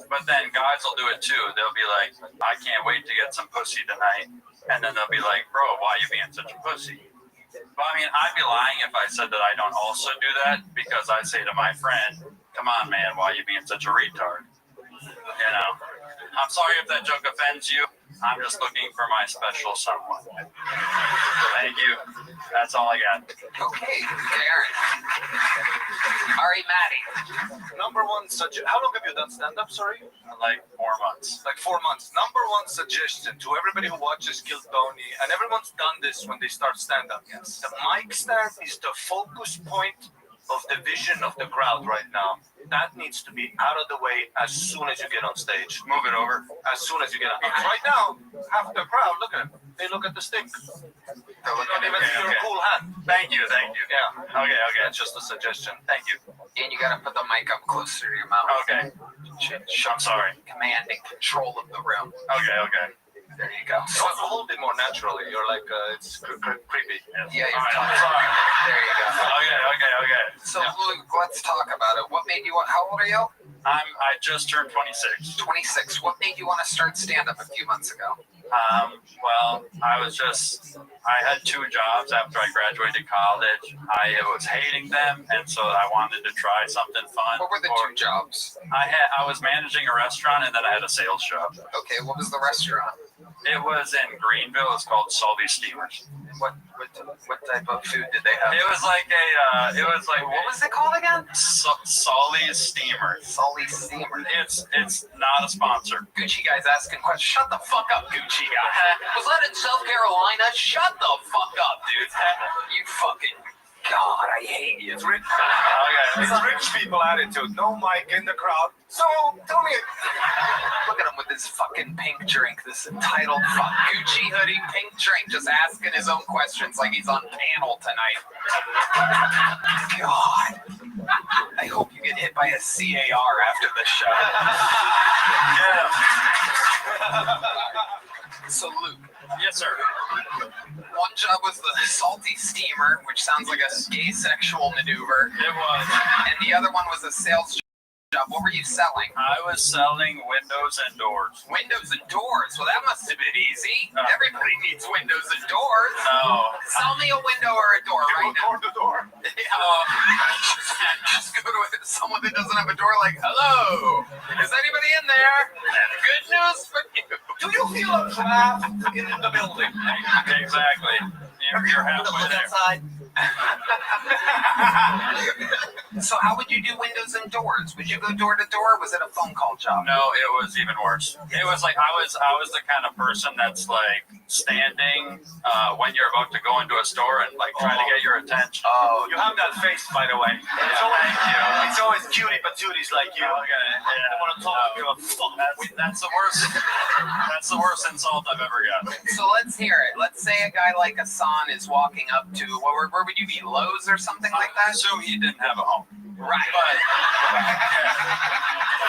But then guys will do it too. They'll be like, I can't wait to get some pussy tonight. And then they'll be like, bro, why are you being such a pussy? But I mean, I'd be lying if I said that I don't also do that, because I say to my friend, come on, man, why are you being such a retard? You know, I'm sorry if that joke offends you. I'm just looking for my special someone. Thank you. That's all I got. Okay, Aaron. All right, Maddie. Number one suggestion. How long have you done stand-up, sorry? Like 4 months. Like 4 months. Number one suggestion to everybody who watches Kill Tony, and everyone's done this when they start stand-up. Yes. The mic stand is the focus point of the vision of the crowd right now. That needs to be out of the way as soon as you get on stage. Move it over. As soon as you get on. Because right now, half the crowd, look at it. They look at the stick. They don't even see your cool hand. Thank you. Yeah. Okay. That's just a suggestion. Thank you. And you gotta put the mic up closer to your mouth. Okay. I'm sorry. Command and control of the room. Okay. There you go. So hold it more naturally. You're like, it's creepy. Yeah, you're I'm sorry. There you go. Okay. So, Luke, let's talk about it. What made you want, how old are you? I just turned 26. 26. What made you want to start stand-up a few months ago? Well, I had 2 jobs after I graduated college. I was hating them, and so I wanted to try something fun. What were the 2 jobs? I was managing a restaurant, and then I had a sales job. Okay, what was the restaurant? It was in Greenville. It's called Sully Steamers. What type of food did they have? It was like what was it called again? Sully's Steamers. Sully's Steamers. It's not a sponsor. Gucci guy's asking questions. Shut the fuck up, Gucci guy. Was that in South Carolina? Shut the fuck up, dude. You fucking God, I hate you. It's rich people attitude. No mic in the crowd. So tell me. Look at him with his fucking pink drink. This entitled fuck Gucci hoodie, pink drink, just asking his own questions like he's on panel tonight. God. I hope you get hit by a CAR after the show. So Luke. Yes, sir. One job was the salty steamer, which sounds like a gay sexual maneuver. It was. And the other one was a sales job. What were you selling? I was selling windows and doors. Windows and doors. Well, that must have been easy. Everybody needs windows and doors. No. Sell me a window or a door right now. Door to door. Just go to someone that doesn't have a door like, hello, is anybody in there? Good news for you. Do you feel a draft in the building? Exactly. You're halfway there. Outside. So how would you do windows and doors? Would you go door to door, or was it a phone call job? No, it was even worse. It was like I was the kind of person that's like standing when you're about to go into a store and like trying to get your attention. Oh, you have that face, by the way. It's always cutie patooties like you. Okay, yeah. I want to talk to you. That's the worst. That's the worst insult I've ever gotten. So let's hear it. Let's say a guy like Hassan is walking up to where would you be, Lowe's or something like that? I assume he didn't have a home. Right. But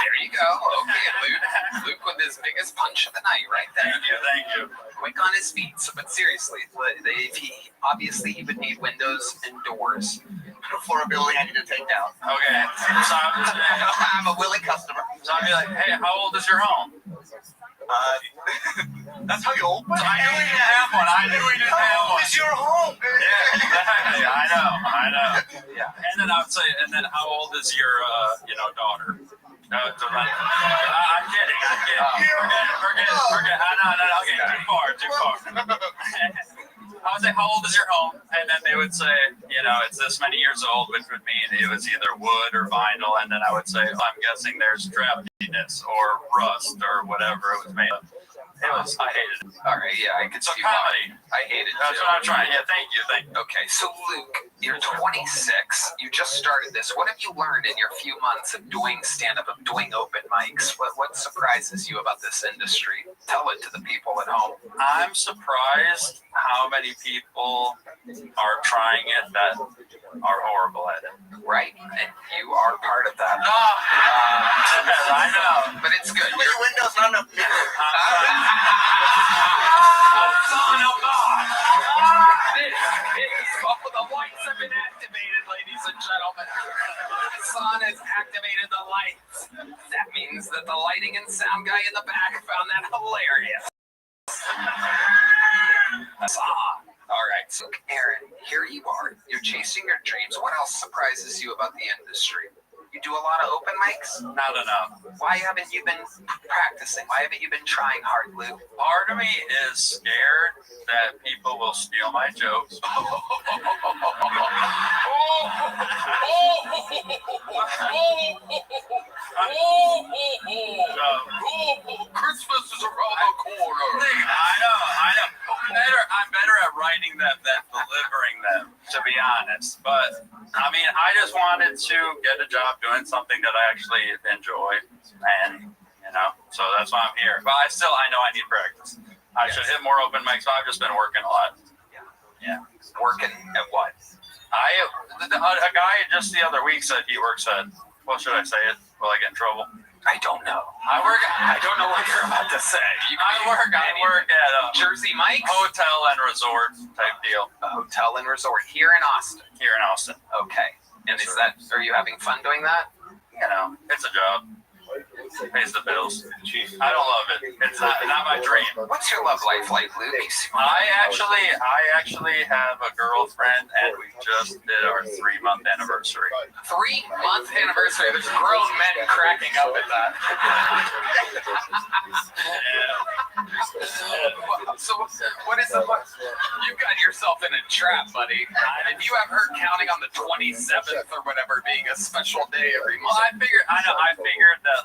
there you go. Okay, Luke with his biggest punch of the night right there. Thank you. Quick on his feet. So, but seriously, if he would need windows and doors For a building I need to take down. Okay. So I'm a willing customer. So I'd be like, hey, how old is your home? That's how you open? So I knew we didn't have one. I knew we didn't have one. It's your home. Yeah, exactly. I know. Yeah. And then I would say, how old is your, daughter? I'm kidding. Forget. No. Okay, too far. I would say, how old is your home? And then they would say, it's this many years old, which would mean it was either wood or vinyl. And then I would say, I'm guessing there's draftiness or rust or whatever it was made of. I hated it. All right, yeah, I could see comedy. I hate it. That's what I'm trying. Yeah, thank you. Okay, so Luke, you're 26. You just started this. What have you learned in your few months of doing stand-up, of doing open mics? What surprises you about this industry? Tell it to the people at home. I'm surprised how many people are trying it that are horrible at it. Right, and you are part of that. I know. But it's good. Your windows not enough mirror. The lights have been activated, ladies and gentlemen. Hassan has activated the lights. That means that the lighting and sound guy in the back found that hilarious. Hassan. All right, so Aaron, here you are. You're chasing your dreams. What else surprises you about the industry? You do a lot of open mics? Not enough. Why haven't you been practicing? Why haven't you been trying hard, Luke? Part of me is scared that people will steal my jokes. Christmas is around the corner. I know. I'm better at writing them than delivering them, to be honest. But I mean, I just wanted to get a job doing something that I actually enjoy, and so that's why I'm here. But I know I need practice. I should hit more open mics. I've just been working a lot. Yeah. Working at what? A guy just the other week said he works at. What should I say? It? Will I get in trouble? I don't know. I don't know what you're about to say. I work at a Jersey Mike's hotel and resort type deal. A hotel and resort here in Austin. Okay. And are you having fun doing that? It's a job. Pays the bills. I don't love it. It's not my dream. What's your love life like, Luke? I actually have a girlfriend, and we just did our 3-month anniversary. 3-month anniversary. There's grown men cracking up at that. So what is it? You've got yourself in a trap, buddy. If you have her counting on the 27th or whatever being a special day every month. Well, I figured that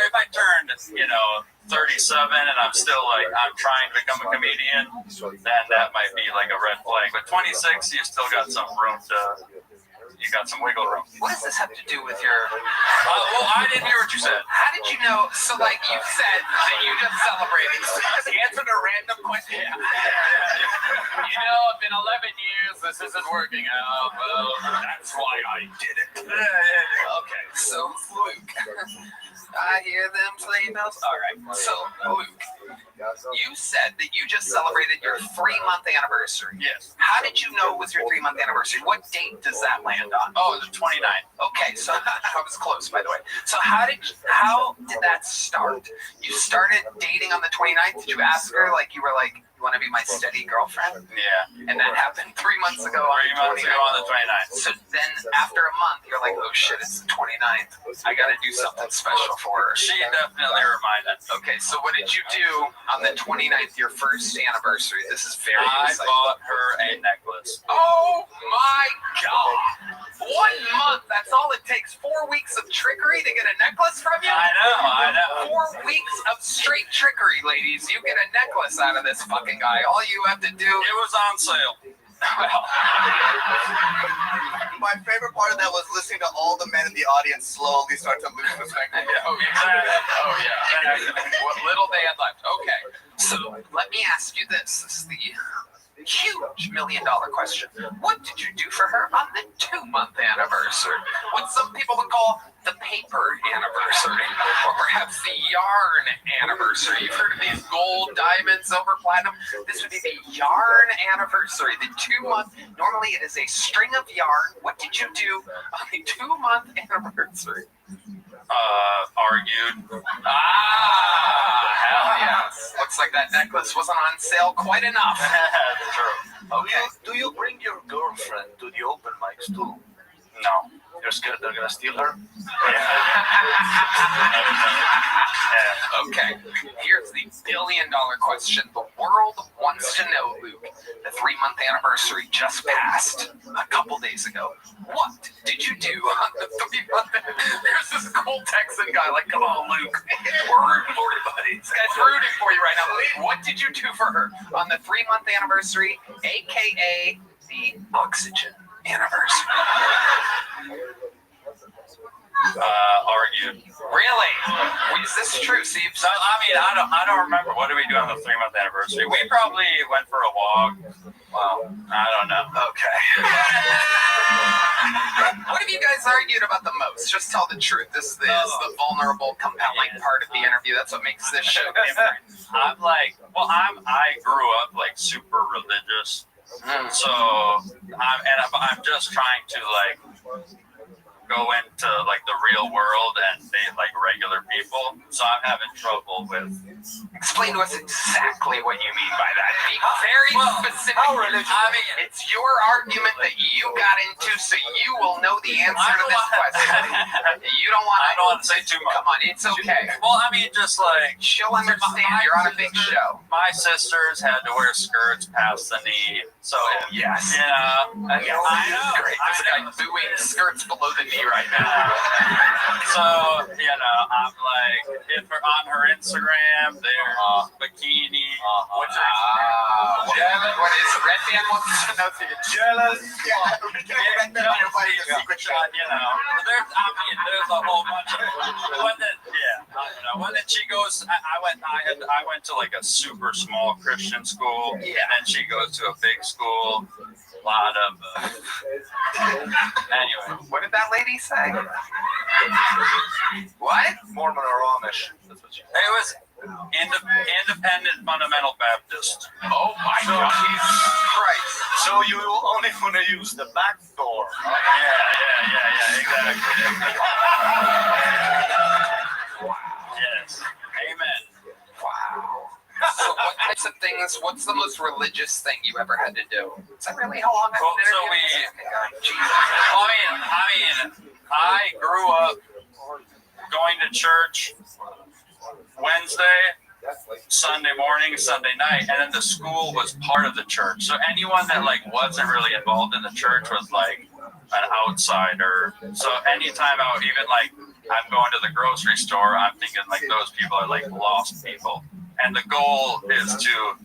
if I turned 37 and I'm still I'm trying to become a comedian, then that might be like a red flag. But 26, you still got some room you got some wiggle room. What does this have to do with your... well, I didn't hear what you said. How did you know? So you said that you just celebrated. Answered a random question. It's been 11 years. This isn't working out. Well, that's why I did it. Okay, so Luke, I hear them sleigh bells. All right, so Luke, You said that you just celebrated your 3-month anniversary. Yes. How did you know it was your 3-month anniversary? What date does that land on? Oh, the 29th. Okay, so I was close, by the way. So how did that start? You started dating on the 29th. Did you ask her, like, you were like, you want to be my steady girlfriend? Yeah. And that happened 3 months ago on the 29th. So then after a month, you're like, oh shit, it's the 29th. I got to do something special for her. She definitely reminded. Okay, so what did you do on the 29th, your first anniversary? This is very I exciting. bought her a necklace. Oh my God! 1 month, that's all it takes. 4 weeks of trickery to get a necklace from you? I know. 4 weeks of straight trickery, ladies. You get a necklace out of this fucking guy. All you have to do... It was on sale. Well, my favorite part of that was listening to all the men in the audience slowly start to lose respect. Oh yeah. What little they had left. Okay, so let me ask you this. This is the huge $1 million question. What did you do for her on the 2-month anniversary? What some people would call the paper anniversary, or perhaps the yarn anniversary. You've heard of these gold, diamond, silver, platinum. This would be the yarn anniversary, the 2-month. Normally it is a string of yarn. What did you do on the 2-month anniversary? Argued. Hell yes. Looks like that necklace wasn't on sale quite enough. True. Okay. Do you bring your girlfriend to the open mics too? No. You're scared they're gonna steal her? Okay, here's the $1 billion question the world wants to know, Luke. The 3-month anniversary just passed a couple days ago. What did you do on the 3-month? There's this cool Texan guy like, come on, Luke. We're rooting for you, buddy. This guy's rooting for you right now. What did you do for her on the 3-month anniversary, a.k.a. the oxygen anniversary? Argued. Really? Is this true? See, So, I don't remember. What did we do on the 3-month anniversary? We probably went for a walk. Wow. I don't know. Okay. What have you guys argued about the most? Just tell the truth. This is the vulnerable, compelling part of the interview. That's what makes this show different. I grew up like super religious. So I'm just trying to like go into like the real world and date like regular people. So I'm having trouble with. Explain to us exactly what you mean by that. Be very specific. How religious? I mean, it's your argument that you got into, so you will know the answer to this question. You don't want. I don't want to say too much. Come on, it's okay. Well, I mean, just like she'll understand. You're on a big show. My sisters had to wear skirts past the knee, so yes, yeah, I know. Great. This guy booing skirts below the knee right now. So I'm like, if on her Instagram, there's bikini. What is Red Band wants to know if you're jealous? There's a whole bunch of when she goes, I went to like a super small Christian school, and then she goes to a big school. A lot of anyway. What did that lady say? What? Mormon or Amish? That's what she said. It was independent fundamental Baptist. Oh my God, Jesus Christ! So you only want to use the back door? Yeah, exactly. Yes. Amen. Wow. So what types of things, what's the most religious thing you ever had to do? Is that really how long I've been I grew up going to church Wednesday, Sunday morning, Sunday night, and then the school was part of the church. So anyone that like wasn't really involved in the church was like an outsider. So anytime I would even like I'm going to the grocery store, I'm thinking like those people are like lost people. And the goal is to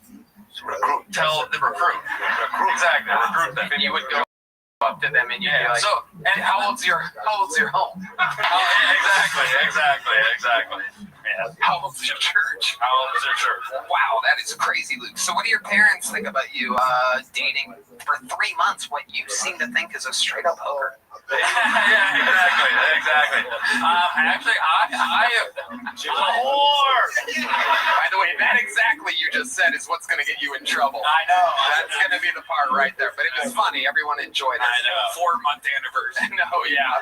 recruit them. And you would go up to them and you'd be like, so, and how old's your home? Exactly. Yeah. How old's your church? Wow, that is crazy, Luke. So what do your parents think about you dating for 3 months what you seem to think is a straight up hooker? Yeah, exactly. Actually, she's a whore. By the way, that exactly you just said is what's going to get you in trouble. I know. That's going to be the part right there. But it was funny. Everyone enjoyed it. I know. 4-month anniversary. No, yeah.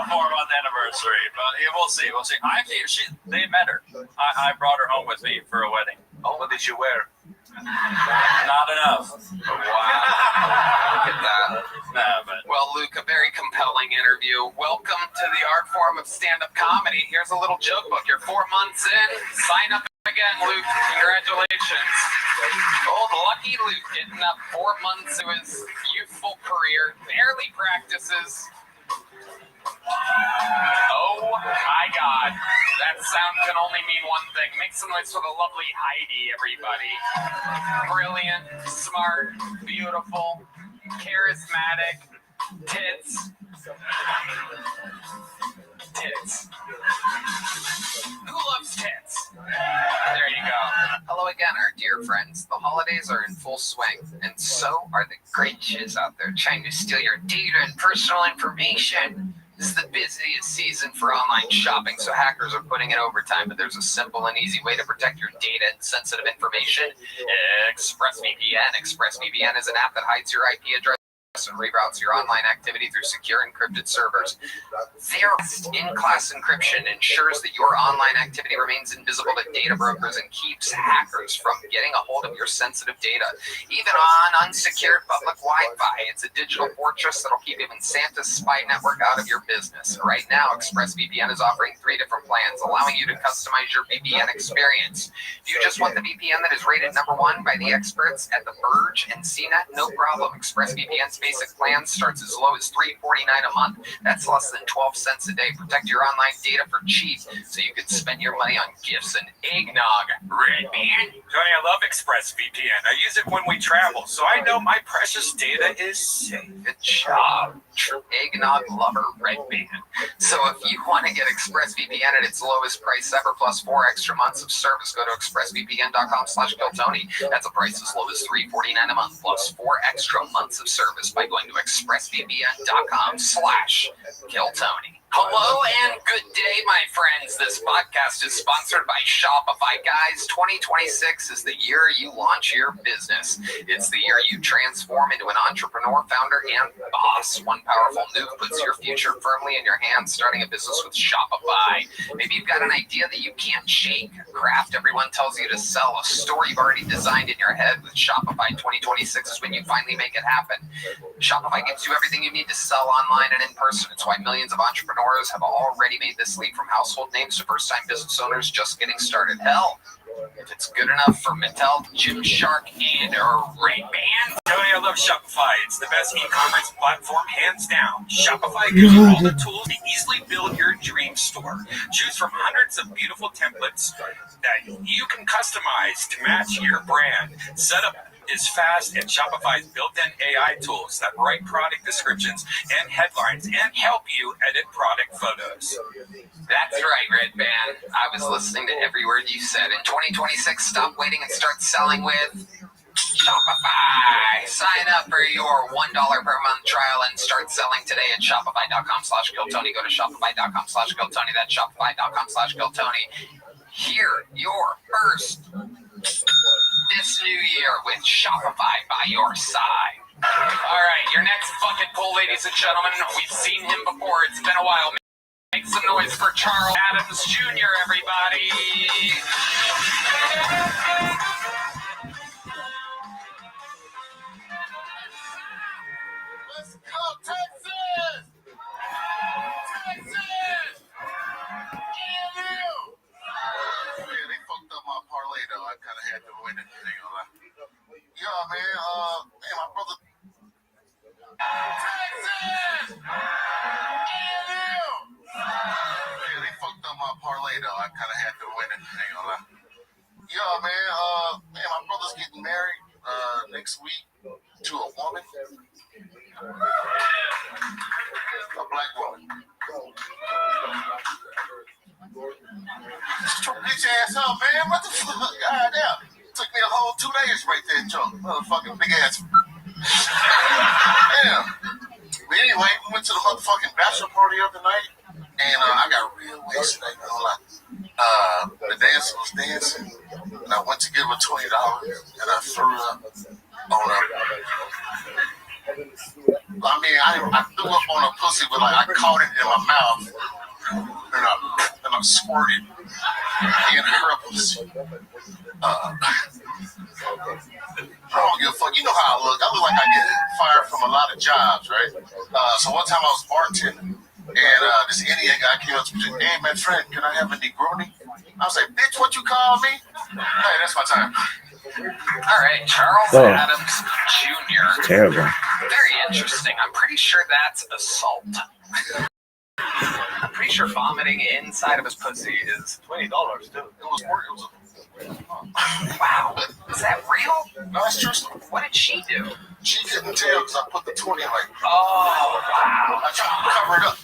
4-month anniversary. But yeah, we'll see. We'll see. They met her. I brought her home with me for a wedding. Oh, what did you wear? Not enough. Wow. Look at that. No, but well, Luke, a very compelling interview. Welcome to the art form of stand-up comedy. Here's a little joke book. You're 4 months in. Sign up again, Luke. Congratulations. Old lucky Luke getting up 4 months to his youthful career. Barely practices. Oh my God. That sound can only mean one thing. Make some noise for the lovely Heidi, everybody. Brilliant, smart, beautiful, charismatic, tits. Tits. Who loves tits? There you go. Hello again, our dear friends. The holidays are in full swing, and so are the great shiz out there trying to steal your data and personal information. This is the busiest season for online shopping, so hackers are putting in overtime, but there's a simple and easy way to protect your data and sensitive information. ExpressVPN. ExpressVPN is an app that hides your IP address and reroutes your online activity through secure encrypted servers. Their in-class encryption ensures that your online activity remains invisible to data brokers and keeps hackers from getting a hold of your sensitive data, even on unsecured public Wi-Fi. It's a digital fortress that'll keep even Santa's spy network out of your business. Right now, ExpressVPN is offering 3 different plans, allowing you to customize your VPN experience. If you just want the VPN that is rated #1 by the experts at The Verge and CNET, no problem. ExpressVPN's basic plan starts as low as $3.49 a month. That's less than 12 cents a day. Protect your online data for cheap so you can spend your money on gifts and eggnog. Red man. Tony, I love ExpressVPN. I use it when we travel, so I know my precious data is safe. Good job, eggnog lover, Red Band. So if you want to get ExpressVPN at its lowest price ever, plus 4 extra months of service, go to expressvpn.com/KillTony. That's a price as low as $3.49 a month, plus 4 extra months of service by going to expressvpn.com/KillTony. Hello and good day, my friends. This podcast is sponsored by Shopify. Guys, 2026 is the year you launch your business. It's the year you transform into an entrepreneur, founder, and boss. One powerful move puts your future firmly in your hands, starting a business with Shopify. Maybe you've got an idea that you can't shake, a craft everyone tells you to sell, a store you've already designed in your head. With Shopify, 2026 is when you finally make it happen. Shopify gives you everything you need to sell online and in person. It's why millions of entrepreneurs have already made this leap from household names to first-time business owners just getting started. Hell, if it's good enough for Mattel, Gymshark, and Ray-Ban. Tony, I love Shopify. It's the best e-commerce platform, hands down. Shopify gives you all the tools to easily build your dream store. Choose from hundreds of beautiful templates that you can customize to match your brand. Setup is fast, and Shopify's built-in AI tools that write product descriptions and headlines and help you edit product photos. That's right, Red Band. I was listening to every word you said. In 2026, stop waiting and start selling with Shopify. Sign up for your $1 per month trial and start selling today at shopify.com/KillTony. Go to shopify.com/KillTony. That's shopify.com/KillTony. Hear your first this new year with Shopify by your side. All right, your next bucket pull, ladies and gentlemen. We've seen him before. It's been a while. Make some noise for Charles Adams Jr., everybody. Let's go, Texas! Texas! Yeah, they fucked up my parlay though. I kind of had to win it. Yeah, man. My brother. Texas! Yeah, they fucked up my parlay though. I kind of had to win it. Yeah, man. My brother's getting married next week to a woman, a black woman. Shut your bitch ass up, man. What the fuck? God damn. Took me a whole 2 days right there, Joe. Motherfucking big ass. Damn. But anyway, we went to the motherfucking bachelor party the other night. And I got real wasted. I ain't gonna lie. The dancer was dancing, and I went to give her $20, and I threw up on her. I mean, I threw up on her pussy, but like I caught it in my mouth, and I squirted in her pussy. I don't give a fuck. You know how I look. I look like I get fired from a lot of jobs, right? So one time I was bartending, and this idiot guy came up to me and said, "Hey, my friend, can I have a Negroni?" I was like, "Bitch, what you call me?" Hey, that's my time. All right, Charles Adams Jr. It's terrible. Very interesting. I'm pretty sure that's assault. I'm pretty sure vomiting inside of his pussy is $20 too. It was work. Wow. Is that real? No, it's true. What did she do? She couldn't tell because I put the 20 like. Oh, wow. I tried to cover it up.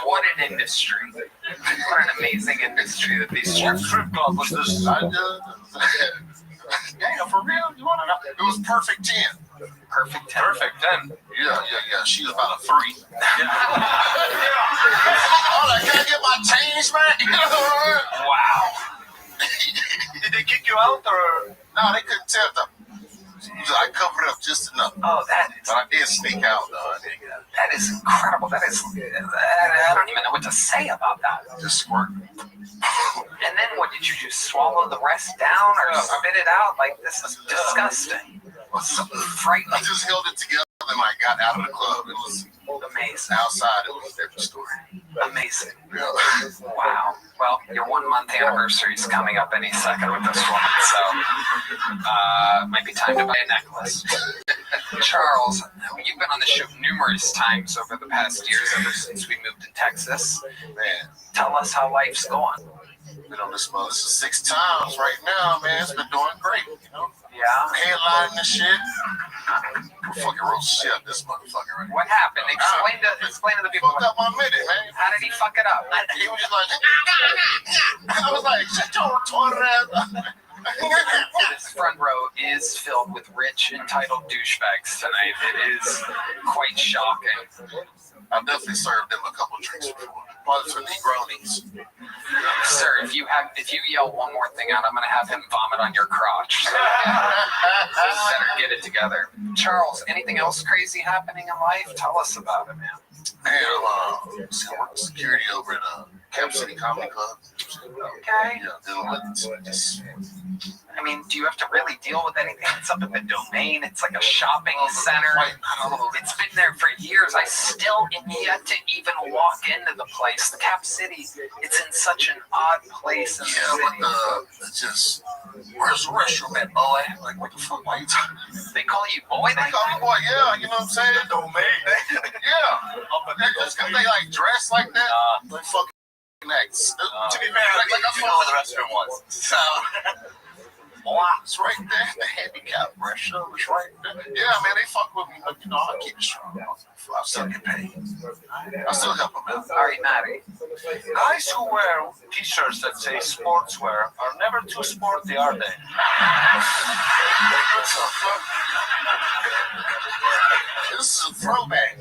What an industry. What an amazing industry that these strip club was this. Damn, for real? You want to know? It was perfect 10. Perfect 10. Perfect 10. Yeah. She was about a 3. Oh, like, can I get my change back? Wow. Did they kick you out or? No, they couldn't tell them. I covered it up just enough. Oh, that is. But I did sneak out though. I did. That is incredible. That is. I don't even know what to say about that. Just squirt. And then what did you do? Swallow the rest down or spit it out? Like, this is disgusting. So frightening. I just held it together and I got out of the club. It was amazing. Outside, it was a different story. Amazing. Wow. Well, your 1 month anniversary is coming up any second with this woman, so might be time to buy a necklace. Charles, you've been on the show numerous times over the past years, ever since we moved to Texas. Man, tell us how life's going. Been on this month. This is 6 times right now, man. It's been doing great, you know? Yeah. Headlining and shit. Fucking roast shit up this motherfucker right now. What happened? Explain to the people. Fucked up my minute, man. How did he fuck it up? He was just like, I was like, shut your retarded ass. This front row is filled with rich, entitled douchebags tonight. It is quite shocking. I've definitely served them a couple drinks before. Probably for Negronis. Sir, if you yell one more thing out, I'm going to have him vomit on your crotch. So better get it together. Charles, anything else crazy happening in life? Tell us about it, man. Man, I work security over at Cap City Comedy Club. Okay. Yeah, dealing with just. I mean, do you have to really deal with anything that's up in the domain? It's like a shopping center. It's been there for years. I still am yet to even walk into the place. The Cap City, it's in such an odd place in the city. But it's just, where's the restroom at, boy? Like, what the fuck? Why you talking? They call you boy? They call me boy, yeah. You know what I'm saying? Domain. Yeah. Just because they like dress like that, they fucking acts. To be fair, like I'm know where the restroom was. So. It's right there. The handicap restroom is right there. Yeah, man, they fuck with me, but you know, I keep it strong. I still get paid. I still help them out. All right, Maddie. Guys who wear t-shirts that say sportswear are never too sporty, are they? This is a throwback.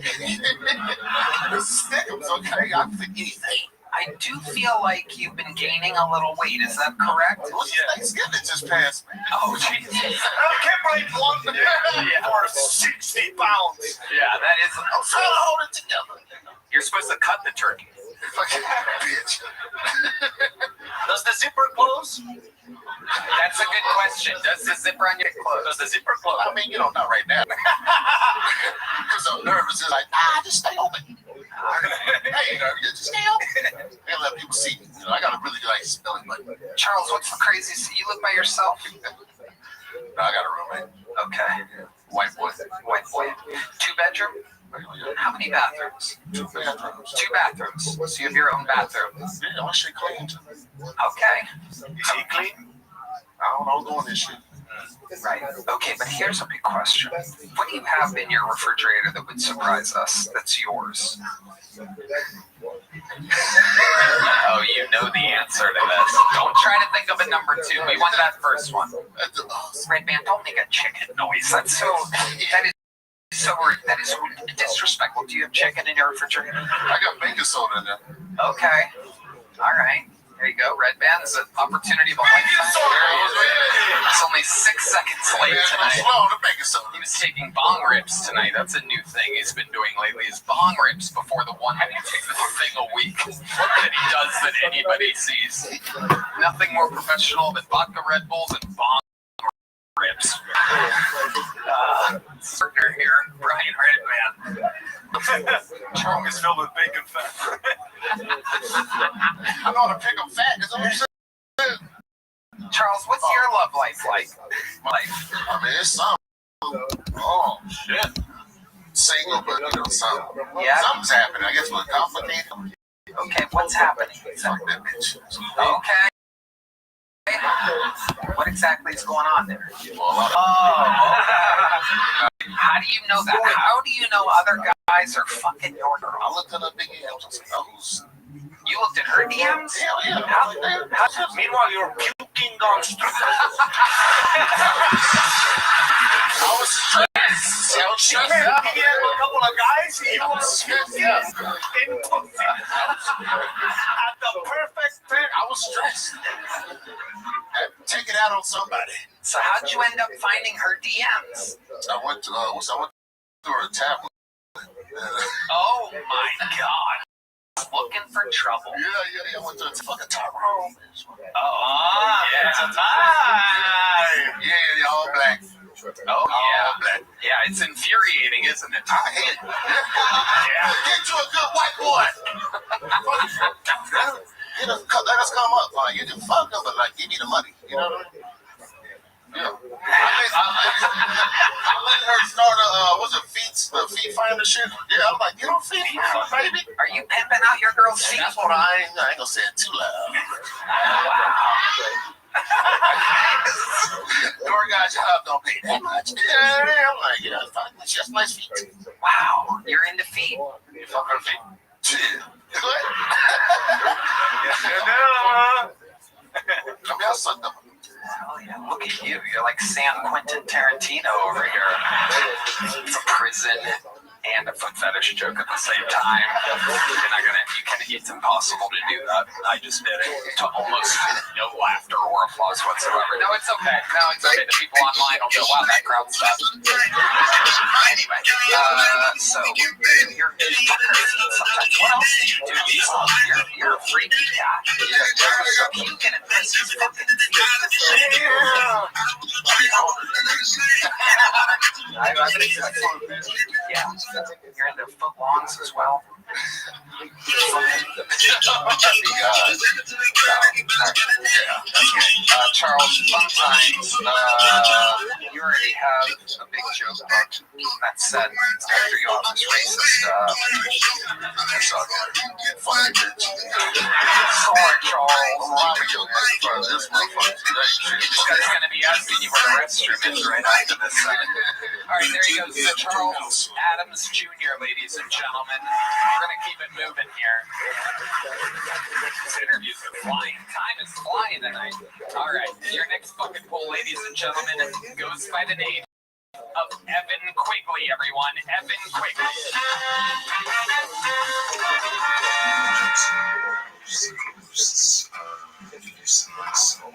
This is Stickums, okay? I can think anything. I do feel like you've been gaining a little weight. Is that correct? What's Thanksgiving just passed, man? Oh, Jesus. I can't believe one for 60 pounds. Yeah, that is. I'm trying to hold it together. You're supposed to cut the turkey. Fucking bitch. Does the zipper close? That's a good question. Does the zipper on your clothes? Does the zipper close? I mean, you know, not right now. Because I'm nervous. It's like, just stay open. Hey, just stay open. And let people see me. You know, I got a really like smelling like. Charles, what's the craziest? You live by yourself? No, I got a roommate. Okay. White boy. 2-bedroom? How many bathrooms? 2 bathrooms. 2 bathrooms. So you have your own bathroom. Yeah, my shit clean too. Okay. Is he clean? I don't know doing this shit. Right. Okay, but here's a big question. What do you have in your refrigerator that would surprise us? That's yours. Oh, you know the answer to this. Don't try to think of a number 2. We want that first one. Red Band, don't make a chicken noise. That is So that is disrespectful. Do you have chicken in your refrigerator? I got baking soda in there. Okay. All right. There you go. Red Band is an opportunity of a lifetime. It's only 6 seconds late tonight. He was taking bong rips tonight. That's a new thing he's been doing lately, is bong rips before the one thing a week that he does that anybody sees. Nothing more professional than vodka Red Bulls and bong rips. Partner here, Brian Redman. Trunk is filled with bacon fat. I know how to pick up fat. Is that what I'm saying? Charles, what's your love life like? I mean, it's some. Oh, shit. Single, but you know, something's happening. I guess what's complicated. Okay, what's happening? Fuck that bitch. Okay. What exactly is going on there? How do you know that? How do you know other guys are fucking your girl? I looked at her big DMs. You looked at her DMs? Hell yeah. Meanwhile, you're puking on street. I was stressed. He had a couple of guys. He was puking in pussy. At the perfect time. I was stressed. Take it out on somebody. So how'd you end up finding her DMs? I went to her tablet. Oh my god. Looking for trouble. Yeah. I went to the fucking Tyrone. Oh, yeah. Yeah, all black. Oh, yeah. Yeah, it's infuriating, isn't it? I hate it. Yeah. Get to a good white boy. Let us come up. Like, you can fuck them, but like, give me the money. You know what I mean? Yeah. I let her start a feet finder shit. Yeah, I'm like, you don't feet finder, baby. Are you pimping out your girl's feet? That's what I ain't gonna say it too loud. Door guy job don't pay that much. Yeah, I'm like, yeah, fine. It's just nice feet. Wow, you're into feet. You fucking feet? Shit. Good. I mean, I sucked them. Oh yeah, look at you. You're like San Quentin Tarantino over here. It's a prison and a foot fetish joke at the same time. It's impossible to do that. I just did it to almost no laughter or applause whatsoever. No, it's okay. The people online will go, wow, that crowd stopped. Anyway, so you're sometimes. What else do you do? You're a freaky guy. So you can impress these fucking yeah, you're into footlongs as well. Charles, sometimes you already have a big joke about that set after you all this racist sorry, Charles. This guy's gonna be asking you where the restroom is right after this. Alright, there he goes. Charles Adams Jr., ladies and gentlemen. We're gonna keep it moving here. This interview's flying. Time is flying tonight. Alright, your next fucking poll, ladies and gentlemen, goes by the name of Evan Quigley, everyone. Evan Quigley.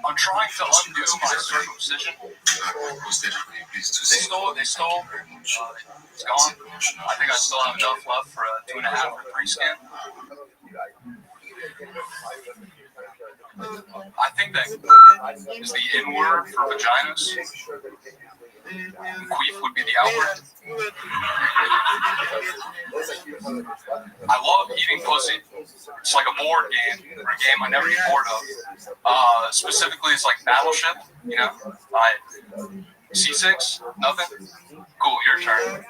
I'm trying to undo my circumcision. They stole. It's gone. I think I still have enough left for a 2.5 or 3 scan. I think that is the in word for vaginas. Queef would be the outward. I love eating pussy. It's like a board game, or a game I never get bored of. Specifically, it's like Battleship, you know? C6? Nothing? Cool, your turn.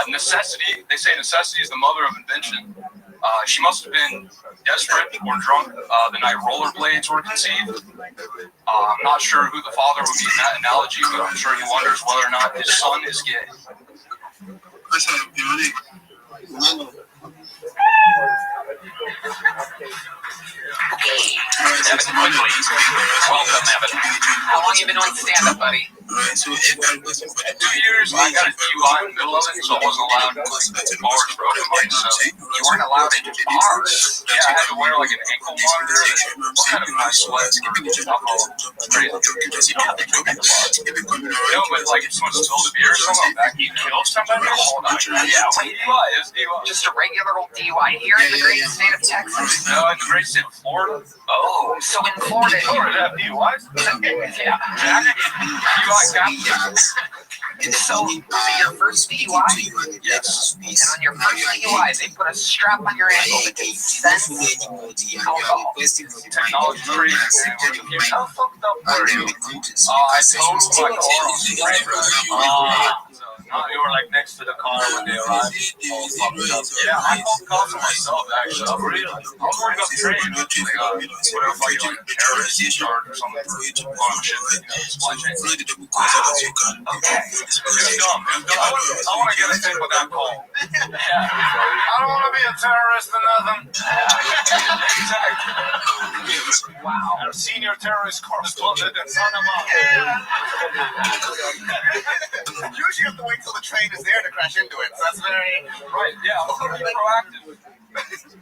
Necessity. They say necessity is the mother of invention. She must have been desperate or drunk the night rollerblades were conceived. I'm not sure who the father would be in that analogy, but I'm sure he wonders whether or not his son is gay. Evan Quigley. Welcome, Evan. How long you been doing stand-up, buddy? 2 years. I got a DUI in the middle of it, so I wasn't allowed in bars for open mic. So You weren't allowed in bars. yeah, I had to wear like an ankle monitor. What kind of my sweat for alcohol? Crazy. You don't have to drink at the bar. No, but like if someone spilled a beer or something, I'm back. You killed somebody? Hold on. Yeah, wait, DUI is DUI. Just a regular old DUI here in the great state of Texas. No, in the great state of Florida. Oh, so in Florida. Florida have DUIs? Yeah. DUI captain. So, was it your first DUI? Yes. And on your first DUI, they put a strap on your ankle that can sense alcohol. Technology's crazy, man. How fucked up were you? I totaled my car on the you were like next to the car when they arrived. All fucked up. Yeah, I called cops on myself, actually. Really? I was worried about the train. Like, what if I get like a terrorist charge or something for blowing shit, supply chain? Okay. It was dumb. I want to get a thing with that call. Yeah. I don't want to be a terrorist or nothing. Exactly. Wow. Our senior terrorist correspondent in Panama. Usually you have to wait till the train is there to crash into it. So that's very right. Yeah, I'm very proactive.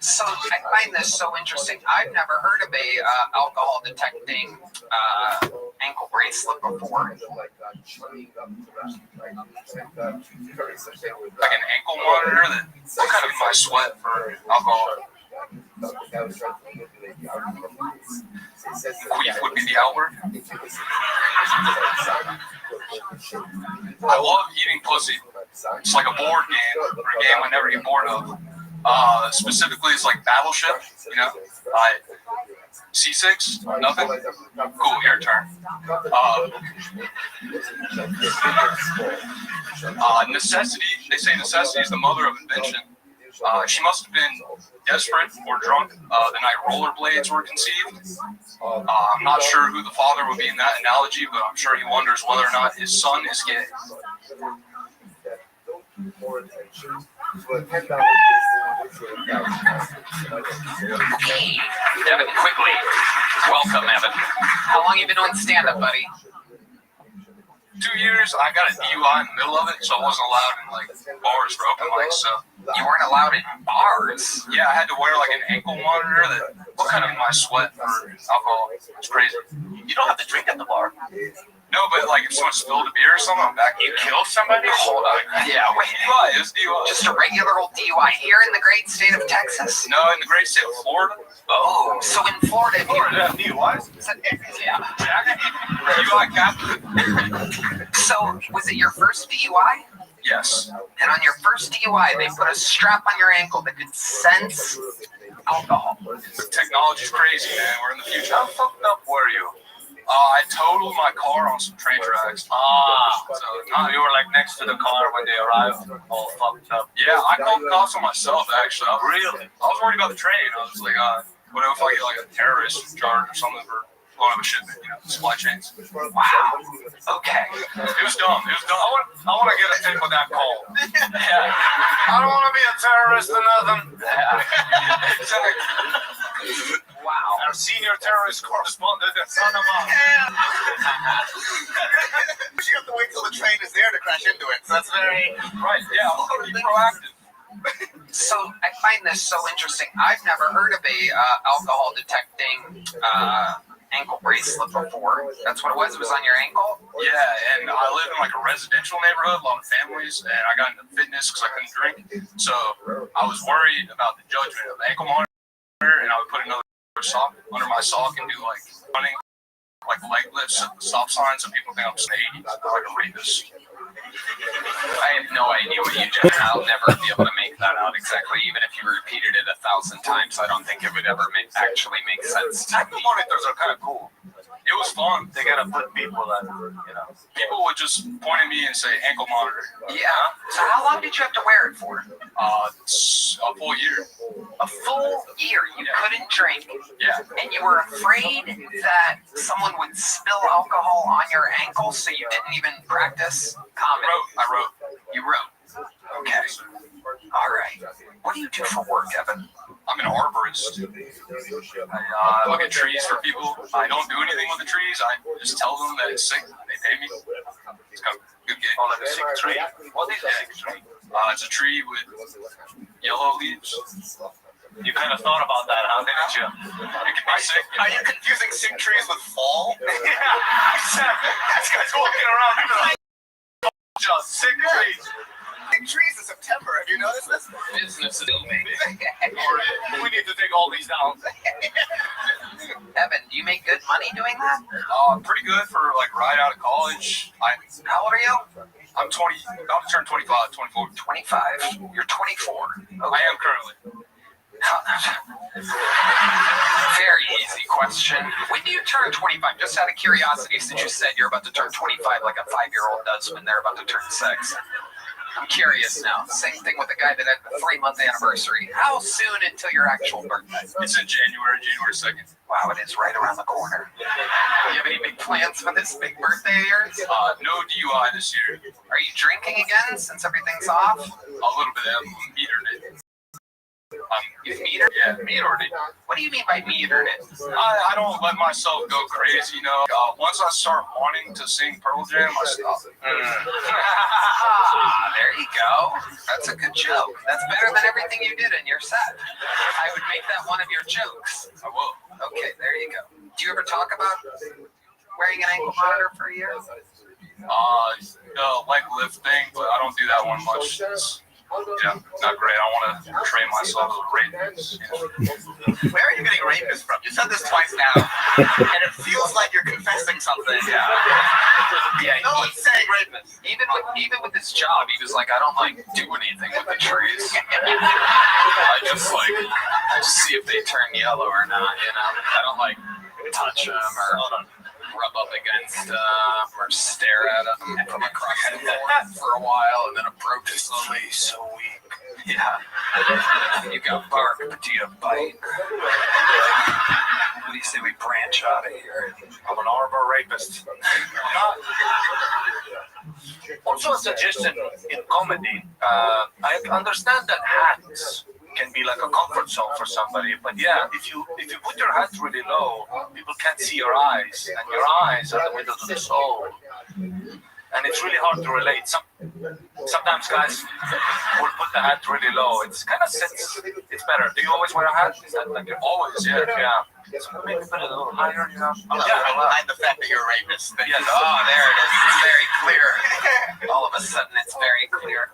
So I find this so interesting. I've never heard of a alcohol detecting ankle bracelet before. Like an ankle monitor that what kind of my sweat for alcohol? Queef would be the L word. I love eating pussy. It's like a board game, or a game I never get bored of. Specifically, it's like Battleship, you know? C6? Nothing? Cool, your turn. Necessity, they say necessity is the mother of invention. She must have been desperate or drunk the night rollerblades were conceived. I'm not sure who the father would be in that analogy, but I'm sure he wonders whether or not his son is gay. Evan, quickly. Welcome, Evan. How long you been doing stand-up, buddy? 2 years. I got a DUI in the middle of it, so I wasn't allowed in like bars for open mics. So you weren't allowed in bars? Yeah, I had to wear like an ankle monitor that what kind of my sweat for alcohol. It's crazy. You don't have to drink at the bar. No, but like if someone spilled a beer or something, I'm back. You killed somebody? Hold on. Yeah, wait. DUI is DUI. Just a regular old DUI here in the great state of Texas? No, in the great state of Florida. Oh, so in Florida. Florida have DUIs? Yeah. DUI captain. So, was it your first DUI? Yes. And on your first DUI, they put a strap on your ankle that could sense alcohol. Technology's crazy, man. We're in the future. How fucked up were you? I totaled my car on some train tracks. So you were like next to the car when they arrived, all fucked up. Yeah, I called cops on myself, actually. Really? I was worried about the train. I was like, what if I get like a terrorist charge or something for blowing up a shipment, supply chains? Wow. Okay. It was dumb. It was dumb. I want to get a thing with that call. Yeah. I don't want to be a terrorist or nothing. Yeah. Exactly. Wow. Our senior terrorist correspondent in Panama. You have to wait till the train is there to crash into it. So that's very right. Yeah, be proactive. So I find this so interesting. I've never heard of a alcohol detecting ankle bracelet before. That's what it was. It was on your ankle. Yeah, and I live in like a residential neighborhood, a lot of families, and I got into fitness because I couldn't drink. So I was worried about the judgment of the ankle monitor, and I would put another sock under my sock and do like running, like leg lifts at the stop sign, so people think I'm just an 80s, like a rapist. I have no idea what you just. I'll never be able to make that out exactly. Even if you repeated it 1,000 times, I don't think it would ever actually make sense. Ankle monitors are kind of cool. It was fun. They gotta put people that, people would just point at me and say ankle monitor. Yeah. So how long did you have to wear it for? A full year. A full year. You couldn't drink. Yeah. And you were afraid that someone would spill alcohol on your ankle, so you didn't even practice comedy. I wrote. You wrote. Okay. All right. What do you do for work, Evan? I'm an arborist. I look at trees for people. I don't do anything with the trees. I just tell them that it's sick. They pay me. It's got a good gig. Oh, like a sick tree? What is a sick tree? It's a tree with yellow leaves. You kind of thought about that, huh? Didn't you? It can be sick. Are you confusing sick trees with fall? Yeah. This guy's walking around. Just sick trees. Sick trees in September. Have you noticed this? Business is booming. We need to take all these down. Evan, do you make good money doing that? Pretty good for like right out of college. How old are you? I'm 20. About to turn 25, 24. 25. You're 24. Okay. I am currently. Very easy question. When do you turn 25? Just out of curiosity, since you said you're about to turn 25 like a 5-year-old does when they're about to turn 6. I'm curious now. Same thing with the guy that had the 3-month anniversary. How soon until your actual birthday? It's in January 2nd. Wow, it is right around the corner. Do you have any big plans for this big birthday of yours? No DUI this year. Are you drinking again since everything's off? A little bit. I'm metered it. You've metered? Yeah, metered it. What do you mean by metered it? I don't let myself go crazy, you know. Once I start wanting to sing Pearl Jam, I stop it. There you go. That's a good joke. That's better than everything you did in your set. I would make that one of your jokes. I will. Okay, there you go. Do you ever talk about wearing an ankle monitor for a year? Like lifting, but I don't do that one much. Not great. I want to portray myself as a rapist. Where are you getting rapist from? You said this twice now, and it feels like you're confessing something. Yeah. No one's saying rapist. Even with his job, he was like, I don't like do anything with the trees. I just see if they turn yellow or not. You know, I don't like touch them or rub up against them or stare at them from across the board for a while and then approach it slowly. So weak. Yeah. You got bark, but do you bite? What do you say we branch out of here? I'm an arbor rapist. Also a suggestion in comedy. I understand that hats can be like a comfort zone for somebody, but yeah, if you put your hat really low, people can't see your eyes, and your eyes are the window to the soul. And it's really hard to relate. Sometimes guys will put the hat really low. It's kind of sits. It's better. Do you always wear a hat? Is that like Always, yeah. So maybe put it a little higher, you know? Hide the fact that you're a rapist. Yes. Oh, there it is. It's very clear. All of a sudden, it's very clear.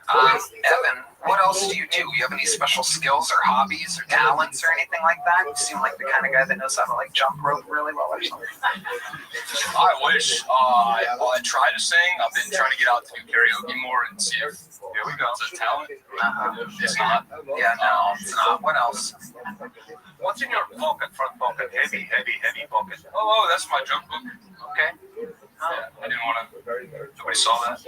Evan, what else do? You have any special skills or hobbies or talents or anything like that? You seem like the kind of guy that knows how to jump rope really well or something. I wish. I try to sing. I've been trying to get out to do karaoke more and see if it's a talent. It's not. Yeah, no, it's not. What else? What's in your pocket, front pocket? Heavy pocket. Oh, that's my joke book. Okay. Yeah, I didn't want to. Nobody saw that.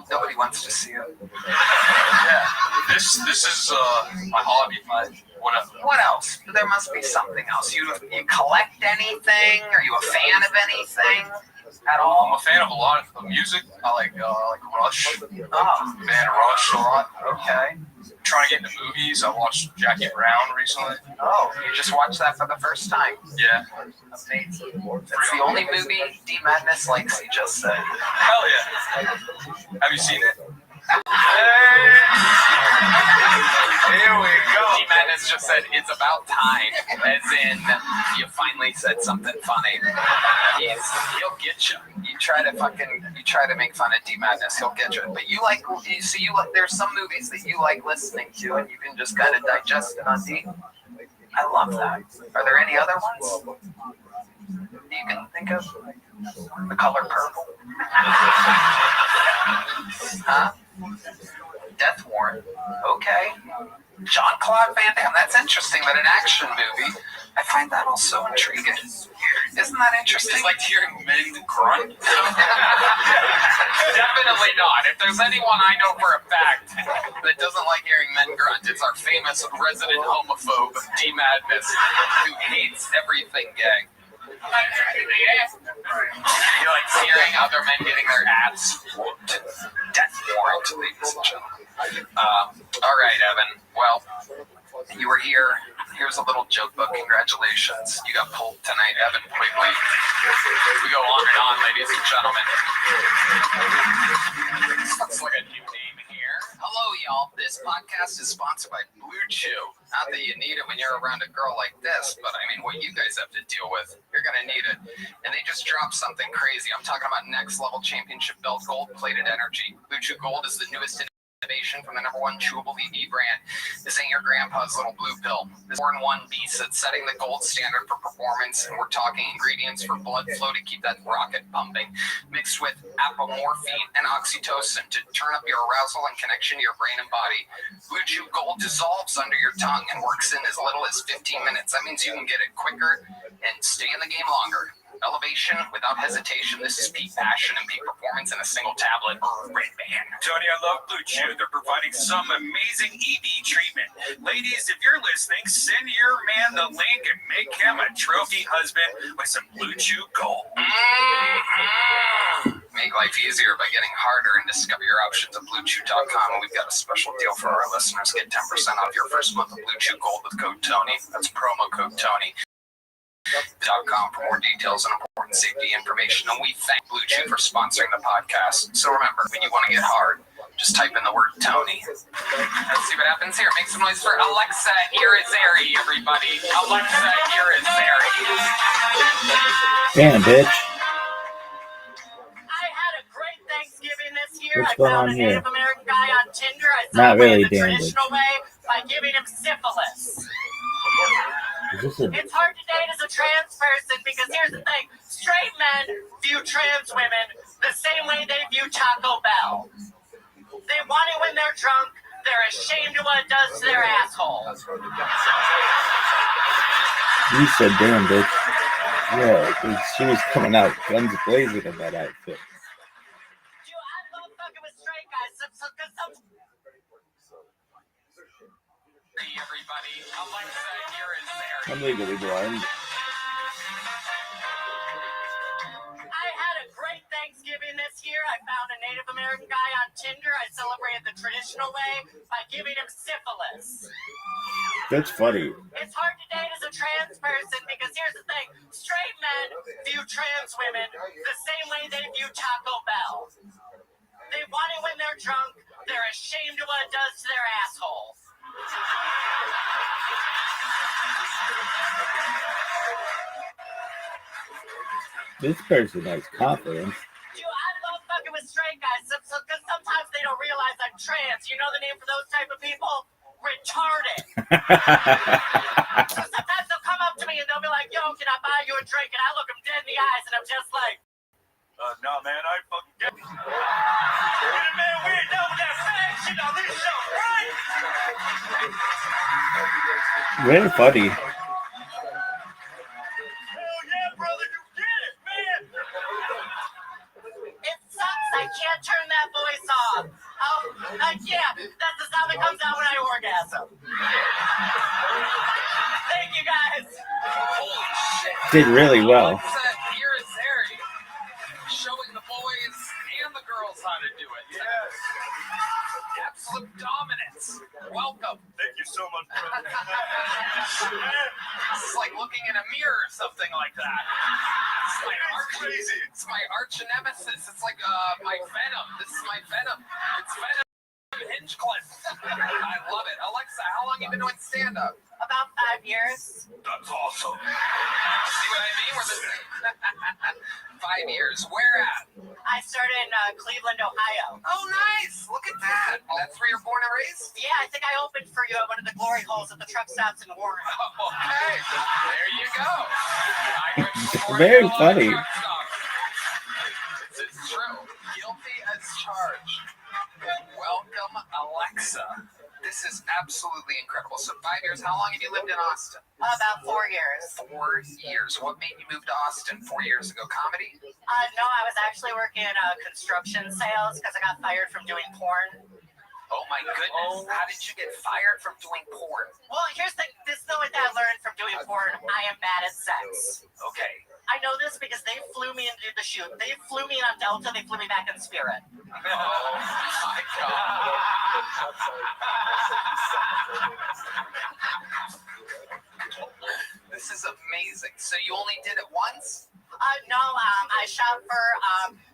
Nobody wants to see it. Yeah. This is my hobby. Whatever. What else? There must be something else. You collect anything? Are you a fan of anything at all? I'm a fan of a lot of music. I like Rush. Oh, Band Rush a lot. Okay. Trying to get into movies. I watched Jackie Brown recently. Oh, you just watched that for the first time? Yeah. Amazing. That's the only movie D Madness likes, he just said. Hell yeah. Have you seen it? Here we go. D Madness just said it's about time, as in you finally said something funny. He'll get you. You try to make fun of D Madness, he'll get you. But you like there's some movies that you like listening to, and you can just kind of digest it on D. I love that. Are there any other ones you can think of? The color purple. Huh? Death Warrant. Okay. Jean-Claude Van Damme. That's interesting. That an action movie. I find that also intriguing. Isn't that interesting? It's like hearing men grunt. Definitely not. If there's anyone I know for a fact that doesn't like hearing men grunt, it's our famous resident homophobe, D Madness, who hates everything gay. He likes hearing other men getting their ass whooped. Death Warrant, ladies and gentlemen. All right, Evan. Well, you were here. Here's a little joke book. Congratulations. You got pulled tonight, Evan Quigley. We go on and on, ladies and gentlemen. Looks like a new name here. Hello, y'all. This podcast is sponsored by Blue Chew. Not that you need it when you're around a girl like this, but I mean, what you guys have to deal with, you're going to need it. And they just dropped something crazy. I'm talking about next level championship belt gold-plated energy. Blue Chew Gold is the newest innovation from the #1 chewable ED brand. This ain't your grandpa's little blue pill. This 4-in-1 beast that's setting the gold standard for performance, and we're talking ingredients for blood flow to keep that rocket pumping, mixed with apomorphine and oxytocin to turn up your arousal and connection to your brain and body. Blue Chew Gold dissolves under your tongue and works in as little as 15 minutes. That means you can get it quicker and stay in the game longer. Elevation without hesitation. This is peak passion and peak performance in a single tablet. Red band. Tony, I love Blue Chew. They're providing some amazing ED treatment. Ladies, if you're listening, send your man the link and make him a trophy husband with some Blue Chew Gold. Make life easier by getting harder and discover your options at BlueChew.com. And we've got a special deal for our listeners. Get 10% off your first month of Blue Chew Gold with code Tony. That's promo code Tony. .com for more details and important safety information. And we thank Blue Chew for sponsoring the podcast. So remember, when you want to get hard, just type in the word Tony. Let's see what happens here. Make some noise for Alexa Irizarry, everybody. Alexa Irizarry. Damn, bitch. I had a great Thanksgiving this year. What's I going found on a here? Native American guy on Tinder. I Not really, celebrated the damn traditional way by giving him syphilis. Is this a... It's hard to date as a trans person because here's the thing. Straight men view trans women the same way they view Taco Bell. They want it when they're drunk. They're ashamed of what it does to their asshole. You said damn, bitch. Yeah, she was coming out guns blazing in that outfit. Everybody, Alexa Irizarry. I'm legally blind. I had a great Thanksgiving this year. I found a Native American guy on Tinder. I celebrated the traditional way by giving him syphilis. That's funny. It's hard to date as a trans person because here's the thing. Straight men view trans women the same way they view Taco Bell. They want it when they're drunk. They're ashamed of what it does to their asshole. This person has confidence. Dude, I love fucking with straight guys because sometimes they don't realize I'm trans. You know the name for those type of people? Retarded. So sometimes they'll come up to me and they'll be like, yo, can I buy you a drink? And I look them dead in the eyes and I'm just like, no, man, I fucking get it. man, we ain't done with that fag shit on this show, right? Very funny. Hell yeah, brother, you get it, man. It sucks. I can't turn that voice off. Oh, I can't. That's the sound that comes out when I orgasm. Thank you, guys. Holy shit. Did really well. Alexa Irizarry, showing the boys and the girls how to do it. Yes. Absolute dominance. Welcome. Thank you so much, brother. It's like looking in a mirror or something like that. It's my crazy. It's my arch nemesis. It's like my Venom. This is my Venom. It's Venom Hinchcliffe. I love it. Alexa, how long have you been doing stand-up? About 5 years. That's awesome. See what I mean? We're the same. 5 years. Where at? I started in Cleveland, Ohio. Oh, nice. Look at that. That's where you're born and raised? Yeah, I think I opened for you at one of the glory holes at the truck stops in Warren. Okay. There you go. Very funny. This is true. Guilty as charged. Welcome, Alexa. This is absolutely incredible. So 5 years. How long have you lived in Austin? About 4 years. 4 years. What made you move to Austin 4 years ago? Comedy? No, I was actually working in construction sales because I got fired from doing porn. Oh my goodness. How did you get fired from doing porn? Well, here's the thing. This is the way that I learned from doing porn. I am bad at sex. Okay. I know this because they flew me into the shoot. They flew me in on Delta. They flew me back in Spirit. Oh my God. This is amazing. So you only did it once? No, I shot for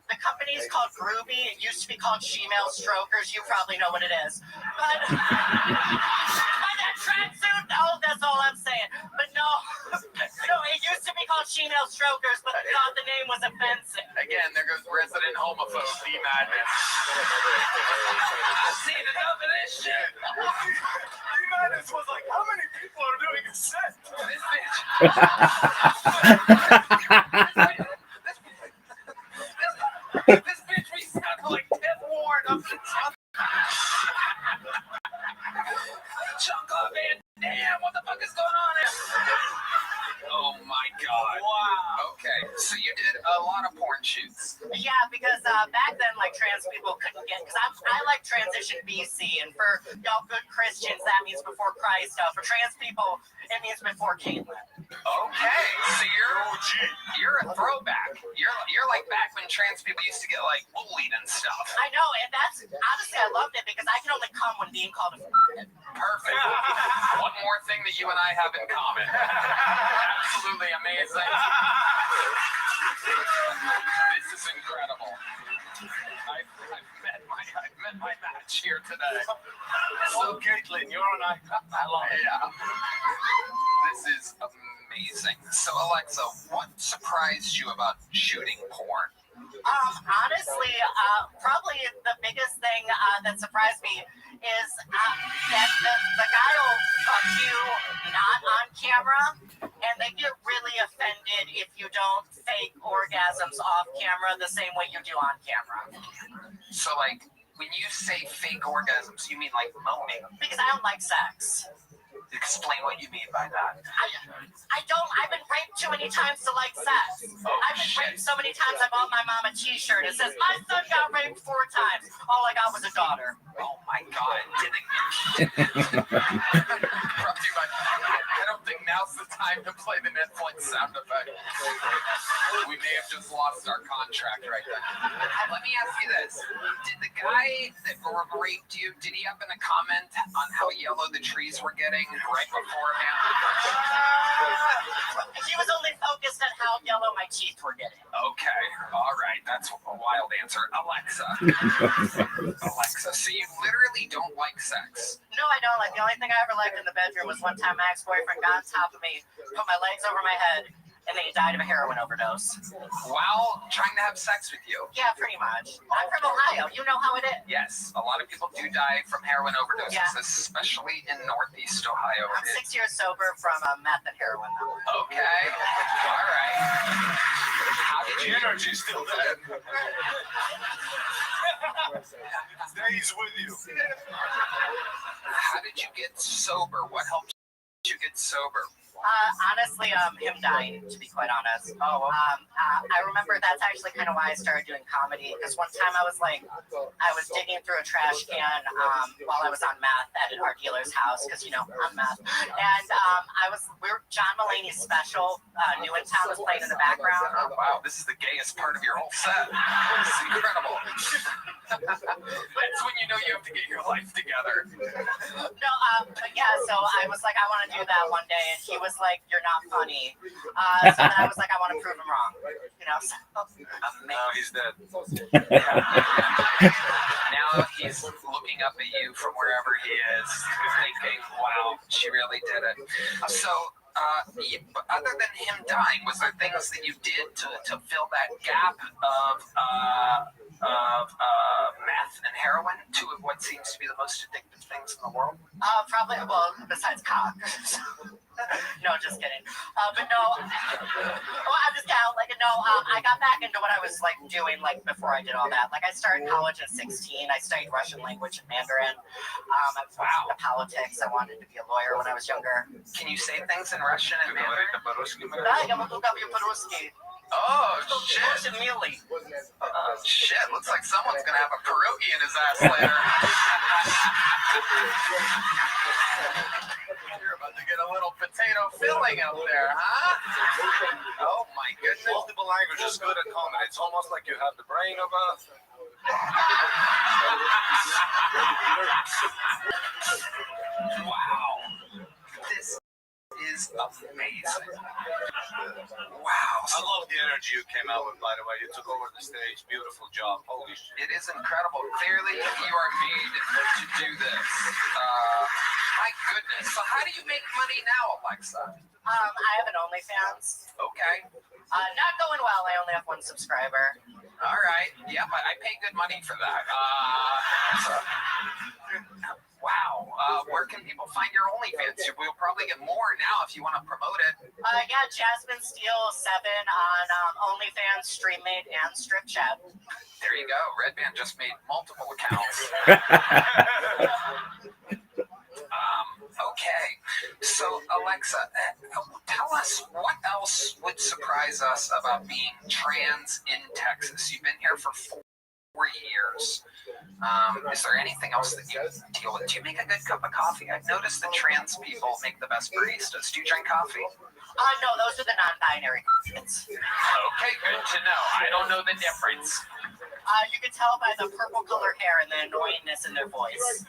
the company's called Groovy. It used to be called Shemale Strokers. You probably know what it is. But by that tracksuit, oh, that's all I'm saying. But no, it used to be called Shemale Strokers, but I thought the name was offensive. Again, there goes resident homophobe D Madness. I've seen enough of this shit. D-Madness was like, how many people are doing a set? This bitch. This bitch, we sound like Death Warrant up the top. Chunka Van Dam, what the fuck is going on here? Oh my god. Wow. Okay, so you did a lot of porn shoots. Yeah, because back then, like, trans people couldn't get, because I like transition BC, and for y'all good Christians, that means before Christ. For trans people, it means before Caitlyn. Okay, so you're a throwback. You're like back when trans people used to get like bullied and stuff. I know, and that's honestly I loved it because I can only come when being called a Perfect. One more thing that you and I have in common. Absolutely amazing. This is incredible. I've met my match here today. So, Caitlyn, you're an icon. I love it. Yeah. This is amazing. So, Alexa, what surprised you about shooting porn? Honestly, probably the biggest thing that surprised me is that the guy will fuck you not on camera, and they get really offended if you don't fake orgasms off camera the same way you do on camera. So, like, when you say fake orgasms, you mean like moaning? Because I don't like sex. Explain what you mean by that. I've been raped too many times to like sex. I've been raped so many times I bought my mom a t-shirt. It says, my son got raped 4 times. All I got was a daughter. Oh my god. I don't think now's the time to play the Netflix sound effect. We may have just lost our contract right there. Let me ask you this. Did the guy that raped you, did he happen to comment on how yellow the trees were getting right beforehand? He was only focused on how yellow my teeth were getting. Okay, all right, that's a wild answer. Alexa. Alexa, so you literally don't like sex? No, I don't. Like, the only thing I ever liked in the bedroom was one time my ex-boyfriend got on top of me, put my legs over my head, and then he died of a heroin overdose. While trying to have sex with you? Yeah, pretty much. I'm from Ohio. You know how it is. Yes, a lot of people do die from heroin overdoses, especially in Northeast Ohio. I'm 6 years sober from meth and heroin, though. Okay, all right. How did The you... energy's still there. Stays with you. How did you get sober? What helped you get sober? Honestly, him dying, to be quite honest. I remember that's actually kind of why I started doing comedy, because one time I was digging through a trash can while I was on meth at our dealer's house, because, you know, I'm meth. And John Mulaney's special, New in Town, was playing in the background. Oh, wow, this is the gayest part of your whole set. This is incredible. That's when you know you have to get your life together. No, but yeah, so I was like, I want to do that one day, and he was like, you're not funny. So then I was like, I want to prove him wrong. You know, so. Now he's dead. Now he's looking up at you from wherever he is, thinking, wow, she really did it. So, other than him dying, was there things that you did to fill that gap of meth and heroin, two of what seems to be the most addictive things in the world? Probably, well, besides cock. No, just kidding. But no, I'm just kidding. Like, no, I got back into what I was like doing like before I did all that. Like, I started college at 16. I studied Russian language and Mandarin. I was into politics. I wanted to be a lawyer when I was younger. Can you say things in Russian and Mandarin? Oh, shit. Shit, looks like someone's gonna have a pierogi in his ass later. You're about to get a little potato filling out there, huh? Oh my goodness. Multiple languages, good at comedy. It's almost like you have the brain of a Wow. This is amazing. Wow. I love the energy you came out with, by the way. You took over the stage. Beautiful job. Holy shit. It is incredible. Clearly, you are made to do this. My goodness. So how do you make money now, Alexa? I have an OnlyFans. Okay. Not going well. I only have one subscriber. All right. Yeah, but I pay good money for that. Wow. Where can people find your OnlyFans? We'll probably get more now if you want to promote it. Yeah, Jasmine Steele 7 on OnlyFans, StreamMate, and Strip Chat. There you go. Red Band just made multiple accounts. Okay. So, Alexa, tell us what else would surprise us about being trans in Texas. You've been here for 4 years. Is there anything else that you deal with? Do you make a good cup of coffee? I've noticed that trans people make the best baristas. Do you drink coffee? No, those are the non-binary kids. Okay, good to know. I don't know the difference. You can tell by the purple colored hair and the annoyingness in their voice.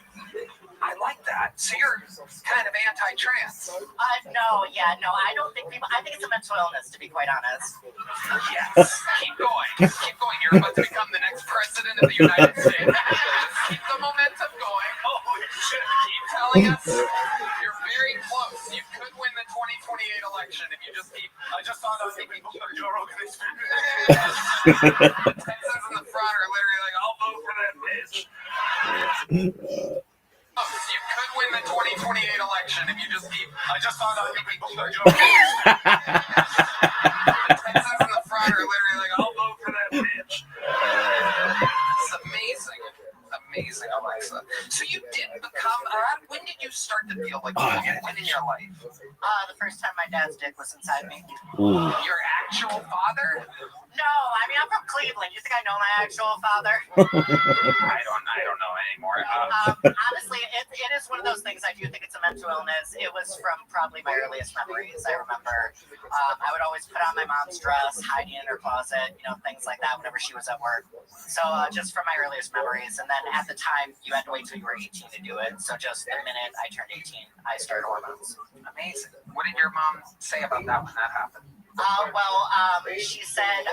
I like that. So you're kind of anti-trans. No, I don't think people. I think it's a mental illness, to be quite honest. Yes. Keep going. Keep going. You're about to become the next president of the United States. Keep the momentum going. Holy shit. Keep telling us you're very close. You could win the 2028 election if you just keep. I just found out that people are Joe Rogan experience. Texans in the front are literally like, I'll vote for that bitch. You could win the 2028 election if you just keep. I just found out that people are Joe Rogan experience. Texans in the front are literally like, I'll vote for that bitch. It's amazing. Amazing, Alexa. So you did become. When did you start to feel like when in your life? The first time my dad's dick was inside me. Ooh. Your actual father? No, I mean I'm from Cleveland. You think I know my actual father? I don't know anymore. Honestly, it is one of those things. I do think it's a mental illness. It was from probably my earliest memories. I remember I would always put on my mom's dress, hiding in her closet, things like that whenever she was at work. So just from my earliest memories. And then at the time, you had to wait till you were 18 to do it. So just the minute I turned 18, I started hormones. Amazing. What did your mom say about that when that happened? She said,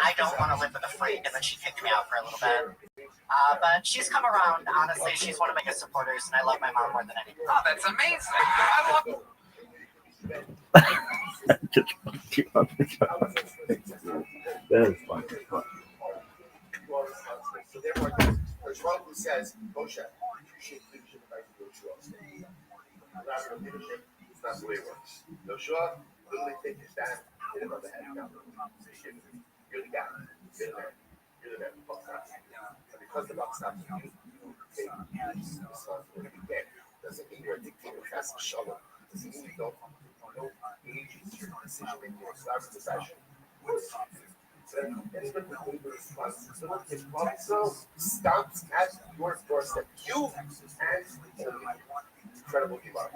I don't want to live with a freak, and then she kicked me out for a little bit. But she's come around, honestly. She's one of my biggest supporters, and I love my mom more than anything. Oh, that's amazing. I love it. That is fun. So therefore, there's one who says, Moshe, you should invite Yoshua. Rather than leadership, it's not the way it works. Yoshua literally take your stand, hit him on the head. You're the guy. You're the man. You're the man. And because the buck stops you, you take responsibility again. Doesn't mean you're a dictator. That's a shalom. Doesn't mean you don't engage in your decision making or collaborative decision. Responsibility also stops at your doorstep. You and incredible you are.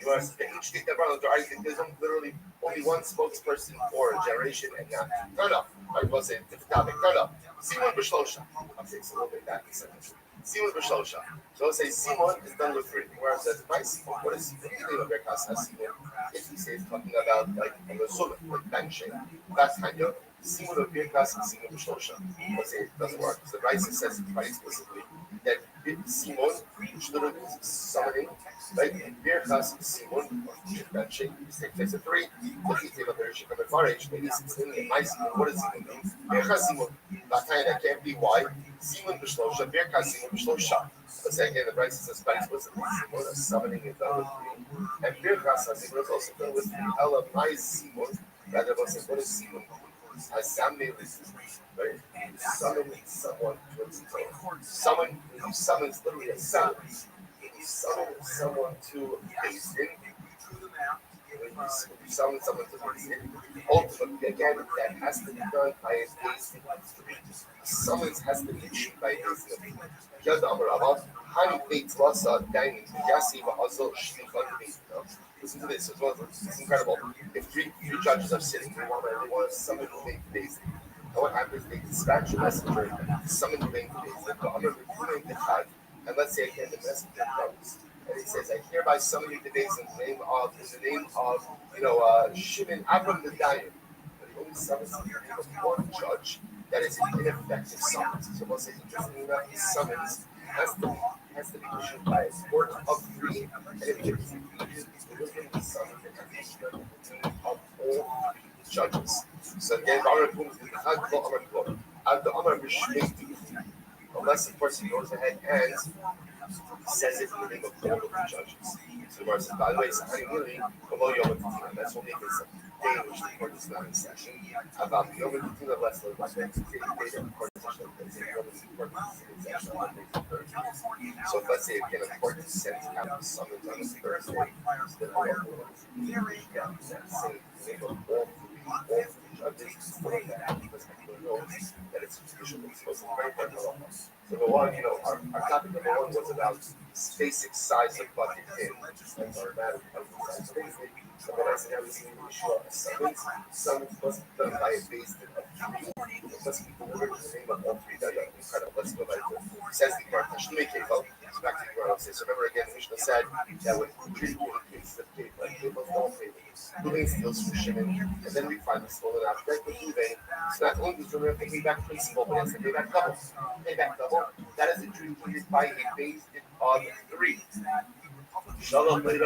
You are there's literally only one spokesperson for a generation, and now turn up. I will say different topic. Turn up. Simon B'Shlosha. I'll say a little bit back in a second. Simon B'Shlosha. So I'll say Simon is done with three. Where it says, my Simon, what is Simon? You know, Berkas has Simon. If he says talking about like a Sulam, like benching, that kind of Simon of Berkas and Simon B'Shlosha. I'll say it doesn't work. So the Rice says quite explicitly that Simon, which literally is summoning, right? Berkas Simon, benching, you take place of three. What does Simon mean? Berkas Simon, that can't be why. Simon B'Shlosha, Berkas Simon B'Shlosha. Let's say again, the Bryce says quite explicitly, Simon is summoning is done with three. And Berkas Simon is also done with three. Ella, my Simon, rather than what is Simon? As Sam made this, right? Summoning someone to someone who summons literally a summons. You summon someone to face in. You summon someone to face in. Ultimately, again, that has to be done by a face. Summons has to be issued by a face. Listen to this as well. It's incredible. If three judges are sitting, they want to summon who made face. what happens? They dispatch a messenger to summon the rain days. And let's say again the messenger comes and he says, "I hereby summon you today in the name of Shimon Abram the Dayan." But he only summons in the name of one judge. That is an ineffective summons. So we'll say he doesn't enough. His summons has to be issued by a court of three, and if it is delivering the summons, it has to be done in the name of all judges. So again, unless of course he goes ahead and says it in the name of all of the judges. So the Gemara says, by the way, that's only if it's a day in which the court is not in session. About the Yom Kippur, less than one day, the day of the court is in session. So if let's say again a court is sent out the summons on a Thursday, then all of the name of all three judges because everyone knows that it's traditional. It's supposed to be very halacha. So number one, our topic number one was about basic size of bucket in and our matter of the size of basic. So when I said I was seeing the issue of summons must be done by a base of three. It must be delivered in the name of all three. Incredible. Let's go back to it. Says the Gemara. So back to the Gemara. So remember again, the Mishnah said that when adjudicated cases of cave, like Cable's don't pay Ruvain steals from Shimon, and then we find the stolen object with Ruvain. So not only does Ruvain have to pay back principal, but he has to pay back double. That is adjudicated by a base of three. Shalom, let's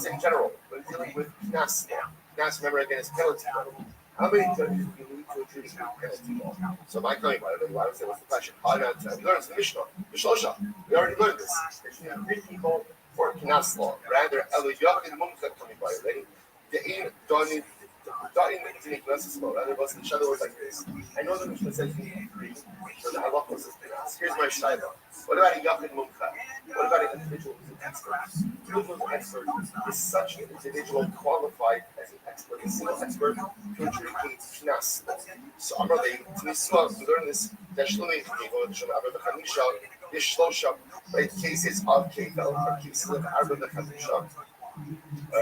say in general, we're dealing with Knas law. Knas, remember again, is penalty law. How many judges do you need to adjudicate penalty law? So my claim, I would say, what's the question? We learned in the Mishnah, we already learned this. There's 3 people for Knas law. Rather, Eliyahu and Mumcha coming by, ready? The aim done in Knas law. Rather, was the shadow was like this. I know the Mishnah says you need 3, so the halacha is Knas. Here's my shadow. What about a Yachid Mumcha? What about an individual who's an expert? An expert is such an individual qualified as an expert, a single expert, to adjudicate Knas. So, we learn this. Right? Cases of Kevel are cases of Arba Chamisha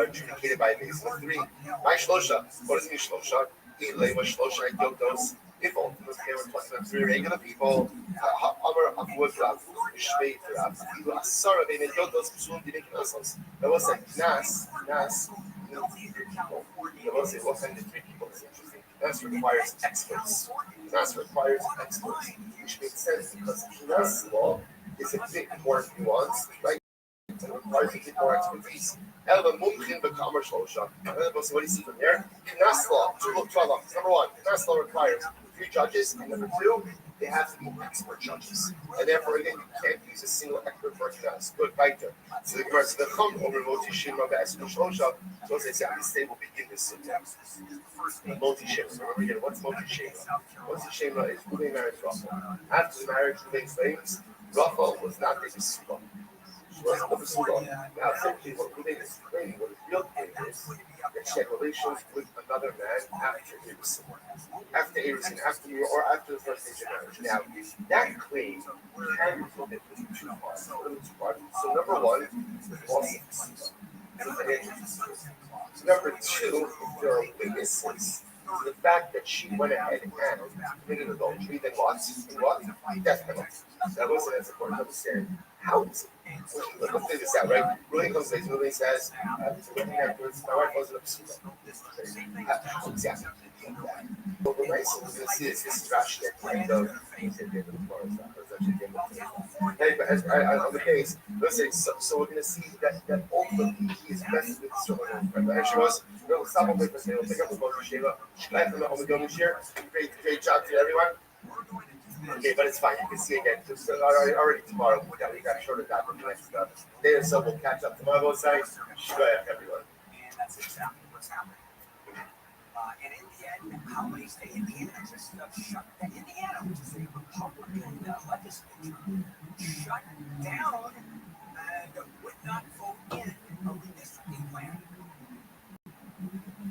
adjudicated by a base of 3. My Shlosha. What does it mean, Shlosha? Ilay was Shlosha Yodos. If ultimately they were talking about 3 regular people, Amar Avud Rav, Shvei Rav, Asara, they made Yodos, Psum, Dinik Nasos. That was like Nas, means 3 people. That was what kind of 3 people is interesting. Nas requires experts. Which makes sense because Nas law is a bit more nuanced, right? It requires a bit more expertise. Elva Mumchin B'Kamar Shlosha. So what do you see from here? Knas law, 12 Number 1, Knas law requires 3 judges, and number 2, they have to be expert judges. And therefore, again, you can't use a single expert for Knas. Good, right there. So the Gemara says, the Chum over Moti Shema B'Esku Shlosha. So as I said, this day will begin this sutta. Moti Shema. Remember again, what's Moti Shema? Moti Shema is Ruvain married Rachel. After the marriage, Ruvain claims Rachel was not the Yisrael. Now, simply what Ruvain is claiming, what his real claim is, that she had relations with another man after the first stage of marriage. Now, that claim can be looked at in 2 parts. So, number 1 is false. Number 2, if there are witnesses to the fact that she went ahead and committed adultery, then what? Death penalty. That wasn't as important to understand. How is it? Let's figure this out, right? Ruvain comes later. Ruvain says, my wife wasn't upset. How exactly? Well, the nice thing is this is Rashi at the end of on the case, let's say, so we're going to see that ultimately he is best with his children. And she was, we'll stop on paper, we'll pick up the book of Sheva. Great job to everyone. Okay, but it's fine. You can see again. Already tomorrow, we got shorter time from the next day or so. We'll catch up tomorrow. Both sides. Shvaya, everyone. And that's exactly what's happening. And in the end, how many state Indiana just shut down? Indiana, which is a Republican legislature, shut down and would not vote in a redistricting plan.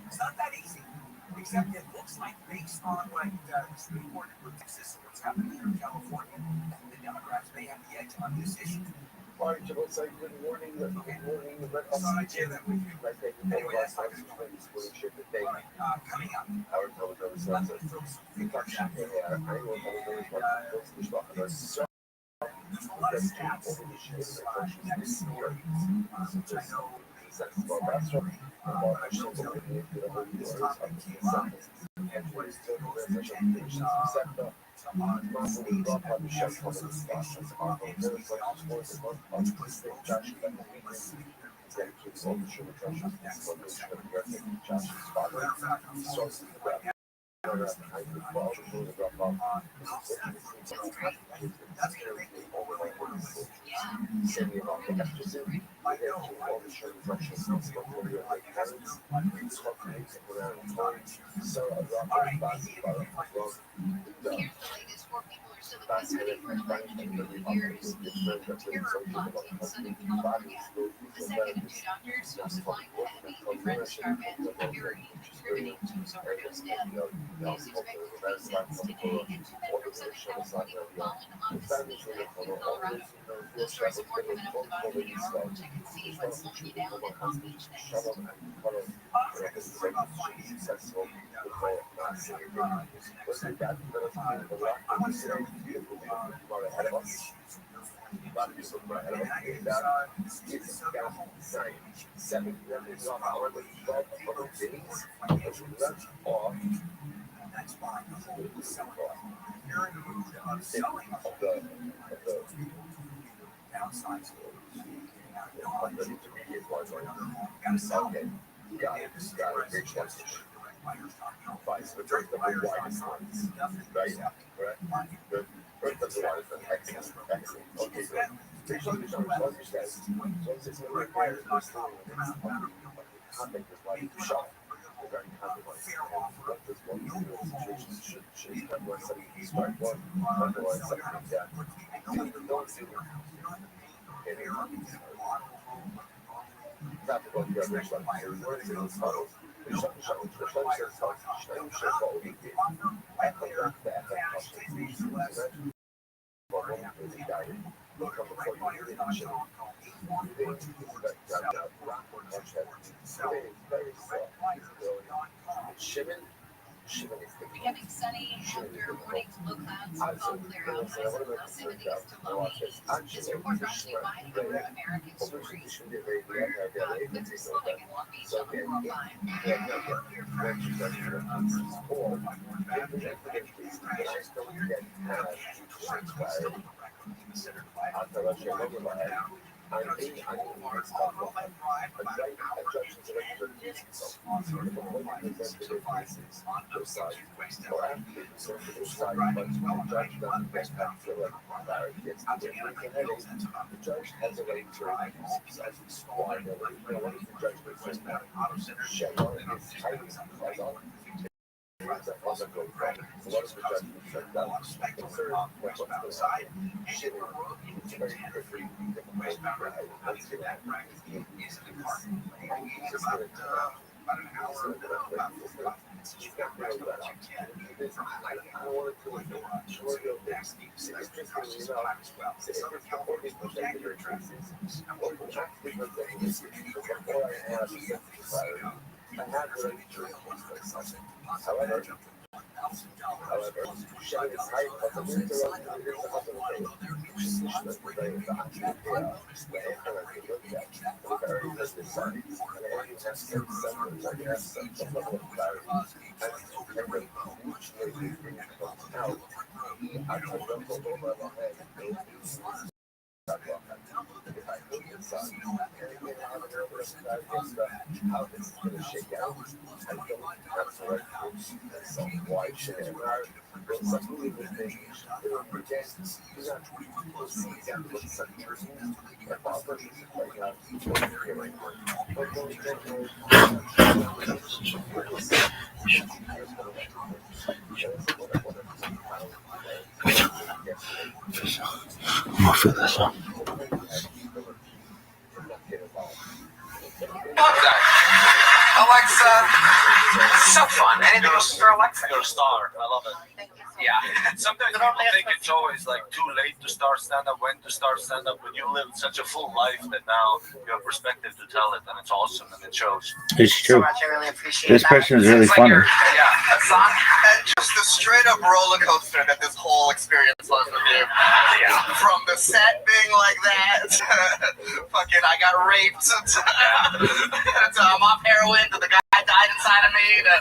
It's not that easy, except it looks like based on what the Supreme Court in Texas and what's happening here in California, the Democrats may have the edge on this issue. March, I will say good morning, the red oxygen. Like they can take last night's twins will ship the day. Our television services. In fact, I will hold the schwachen so that's all the shit is this year. That's what that's what I should have been able to do. And for his total reservations, except the massive drop on the shelf from the stash as a very much more than one Josh that he's going to keep all the sugar crushes. He's going to be Josh's father. So I could fall the drop off. That's great. Send me about the episode. I get all the sugar crushes. It's going to be like parents. It's what makes it around toys. So I drop it back as well. Here's the latest. 4 people are still in custody for alleged shooting years in terror plot in Southern California. The second of 2 doctors who was supplying ketamine to Fred Starman apparently contributing to his overdose death. He is expected to be sentenced today, and 2 members of the California fallen on Disney in Colorado. Those stories are more coming up at the bottom of the hour, which I can see what's slowing you down at Long Beach next. That's why you're in the mood of selling the downside. Gotta sell it. Yeah, it's got a great chance to vice, but there's the widest ones. Right? Correct? Good. Right, that's the widest one. Excellent. Excellent. Okay, good. There's something that was says, so it's going to require not stopping content is like shot. Regarding content like what this one situation should have more something to start one, otherwise something like that. Don't see not the one you're rich like here, where is it in photos? There's something Becoming sunny after morning low clouds will clear out by low 70s to low 80s. This report brought to you by American Stories. Winds are slowing in Long Beach on the 405. However, Shad is high of the winter of how this is going to shake out. I don't have to write some wide shit and some really good things. Again, you're not supposed to see exactly what such person and offers right now. I'm gonna fill this up. Love that. Alexa, so fun. Anything else for Alexa? You're a star. I love it. Yeah. Sometimes people think it's always like too late to start stand-up, when to start stand-up, but you live such a full life that now you have perspective to tell it, and it's awesome, and it shows. It's true. So much, I really appreciate This that. person is really funny. Yeah, a song. And just the straight-up roller coaster that this whole experience was with you. Yeah. From the set being like that, to fucking I got raped, to I'm off heroin, to the guy died inside of me, to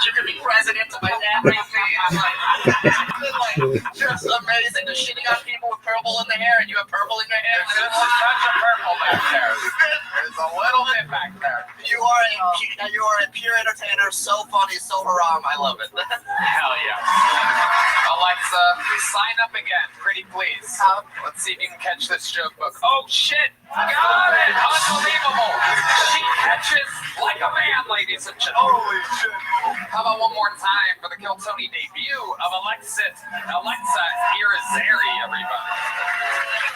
you could be president, to my dad raped me. I'm like, just amazing. The shitting on people with purple in the hair, and you have purple in your hair. There's a touch of purple back there. There's a little bit back there. You are a pure entertainer, so funny, so haram. I love it. Hell yeah. Alexa, sign up again, pretty please. Let's see if you can catch this joke book. Oh shit! Got it! Unbelievable! She catches like a man, ladies and gentlemen. Holy shit! How about one more time for the Kill Tony debut of Alexa Irizarry, everybody.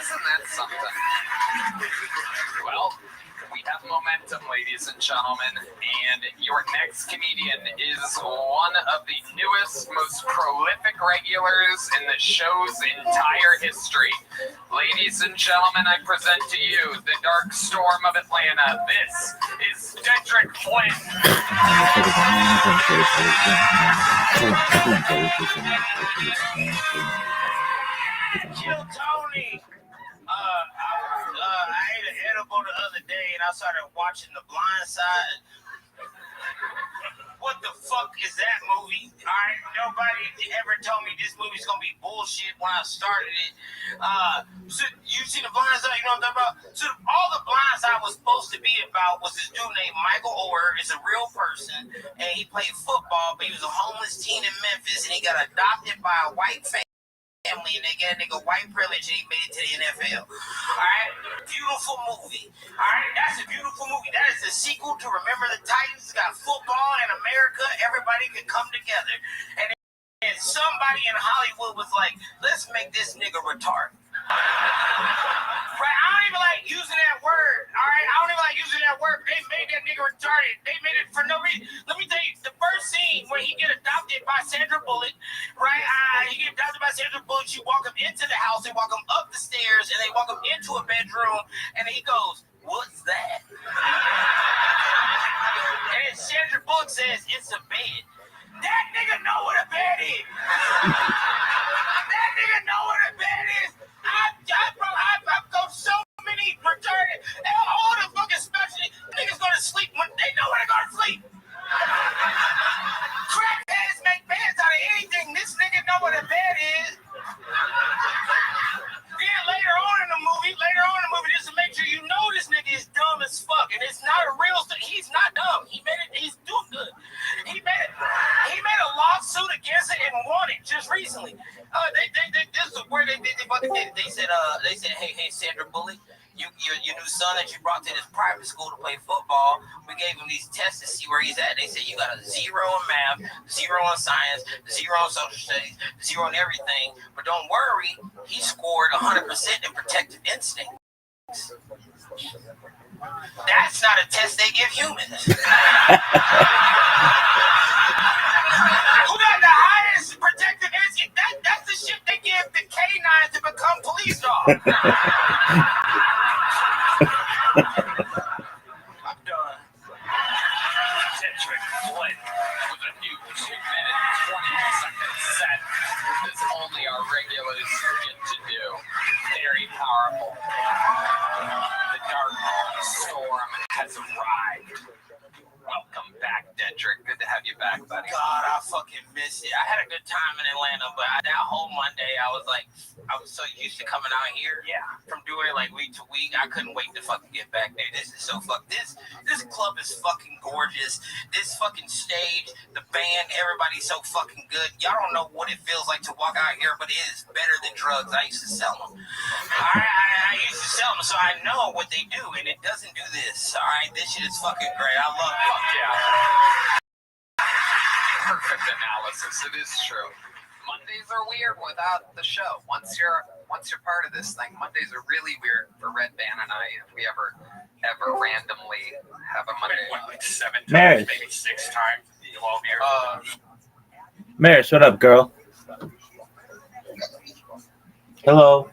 Isn't that something? Well, we have momentum, ladies and gentlemen, and your next comedian is one of the newest, most prolific regulars in the show's entire history. Ladies and gentlemen, I present to you the Dark Storm of Atlanta. This is Dedrick Flynn. Kill Tony. I ate an edible the other day and I started watching The Blind Side. What the fuck is that movie? Alright, nobody ever told me this movie's gonna be bullshit when I started it. So you seen The Blind Side, you know what I'm talking about? So all The Blind Side was supposed to be about was this dude named Michael Orr. It's a real person, and he played football, but he was a homeless teen in Memphis, and he got adopted by a white family, and they got a nigga white privilege, and he made it to the NFL. Alright? Beautiful movie. Alright? That's a beautiful movie. That is the sequel to Remember the Titans. It's got football in America. Everybody can come together. And somebody in Hollywood was like, let's make this nigga retarded. Right? I don't even like using that word. Alright? I don't even like using that word. They made that nigga retarded. They made it for no reason. Let me tell you, the first scene where he get adopted by Sandra Bullock, right? He get adopted by Sandra Bullock. You walk him into the house, they walk him up the stairs, and they walk him into a bedroom, and he goes, what's that? And then Sandra Bullock says, it's a bed. That nigga know what a bed is. That nigga know what a bed is. I've got so many retarded, and all the fucking specialty niggas go to sleep when they know when to go to sleep. Crackheads make beds out of anything. This nigga know what a bed is. Then later on in the movie, just to make sure you know this nigga is dumb as fuck, and it's not a real thing. He's not dumb. He made it. He's doing good. He made a lawsuit against it and won it just recently. This is where they said, hey, Sandra Bullock, your new son that you brought to this private school to play football, we gave him these tests to see where he's at. They said you got a 0 in math, 0 in science, 0 in social studies, 0 in everything. But don't worry, he scored 100% in protective instincts. That's not a test they give humans. Who got the highest protective instinct? That's the shit they give the canines to become police dogs. I'm done. Dedrick Flynn with a new 2-minute, 20-second set. This is only our regulars get to do. Very powerful. The Dark Storm has arrived. Welcome back, Dedrick. Good to have you back, buddy. God, I fucking miss it. I had a good time in Atlanta, but that whole Monday, I was so used to coming out here. Yeah. From doing it like week to week, I couldn't wait to fucking get back there. This is so This club is fucking gorgeous. This fucking stage, the band, everybody's so fucking good. Y'all don't know what it feels like to walk out here, but it is better than drugs. I used to sell them. I used to sell them, so I know what they do, and it doesn't do this. All right, this shit is fucking great. I love it. Yeah. Perfect analysis. It is true. Mondays are weird without the show. Once you're part of this thing, Mondays are really weird for Red Band and I. If we ever randomly have a Monday, like 7 times, Maris. maybe 6 times in 12 years. Maris, what up, girl? Hello.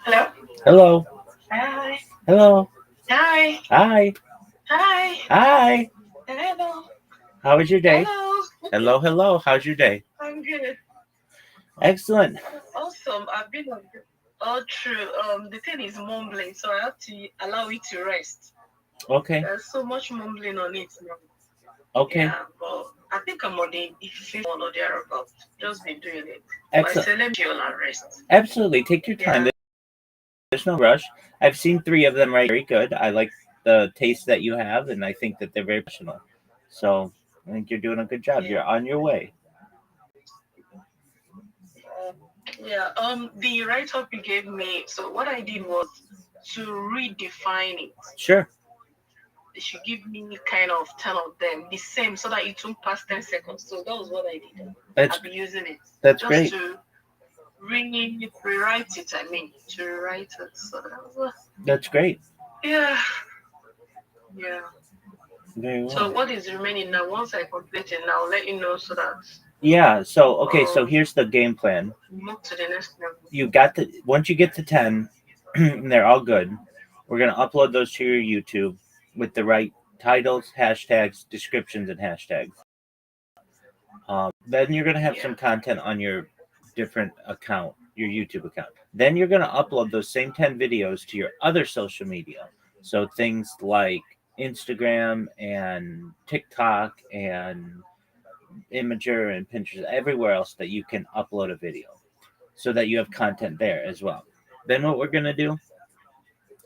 Hello. Hello. Hi. Hello. Hi. Hi. Hi. Hi. Hello. How was your day? Hello. Hello. Hello. How's your day? I'm good. Excellent. Awesome. I've been all through. The thing is mumbling, so I have to allow it to rest. Okay. There's so much mumbling on it now. Okay. Yeah, but I think I'm on the fifth one or thereabout. Just been doing it. Excellent. So let me chill and rest. Absolutely. Take your time. Yeah. There's no rush. I've seen 3 of them right. Very good. I like the taste that you have, and I think that they're very professional. So I think you're doing a good job. Yeah. You're on your way. Yeah. The write-up you gave me. So what I did was to redefine it. Sure. They should give me kind of 10 of them, the same, so that it won't pass 10 seconds. So that was what I did. I've been using it. That's just great. to rewrite it, to rewrite it. So that was That's great. yeah. Yeah. Very well. So what is remaining now? Once I complete it, now I'll let you know so that Yeah. So okay. So here's the game plan. move to the next level. You got the once you get to 10, and they're all good. We're gonna upload those to your YouTube with the right titles, hashtags, descriptions, and hashtags. Then you're gonna have some content on your different account, your YouTube account. Then you're gonna upload those same 10 videos to your other social media. So things like Instagram and TikTok and Imager and Pinterest, everywhere else that you can upload a video, so that you have content there as well. Then what we're gonna do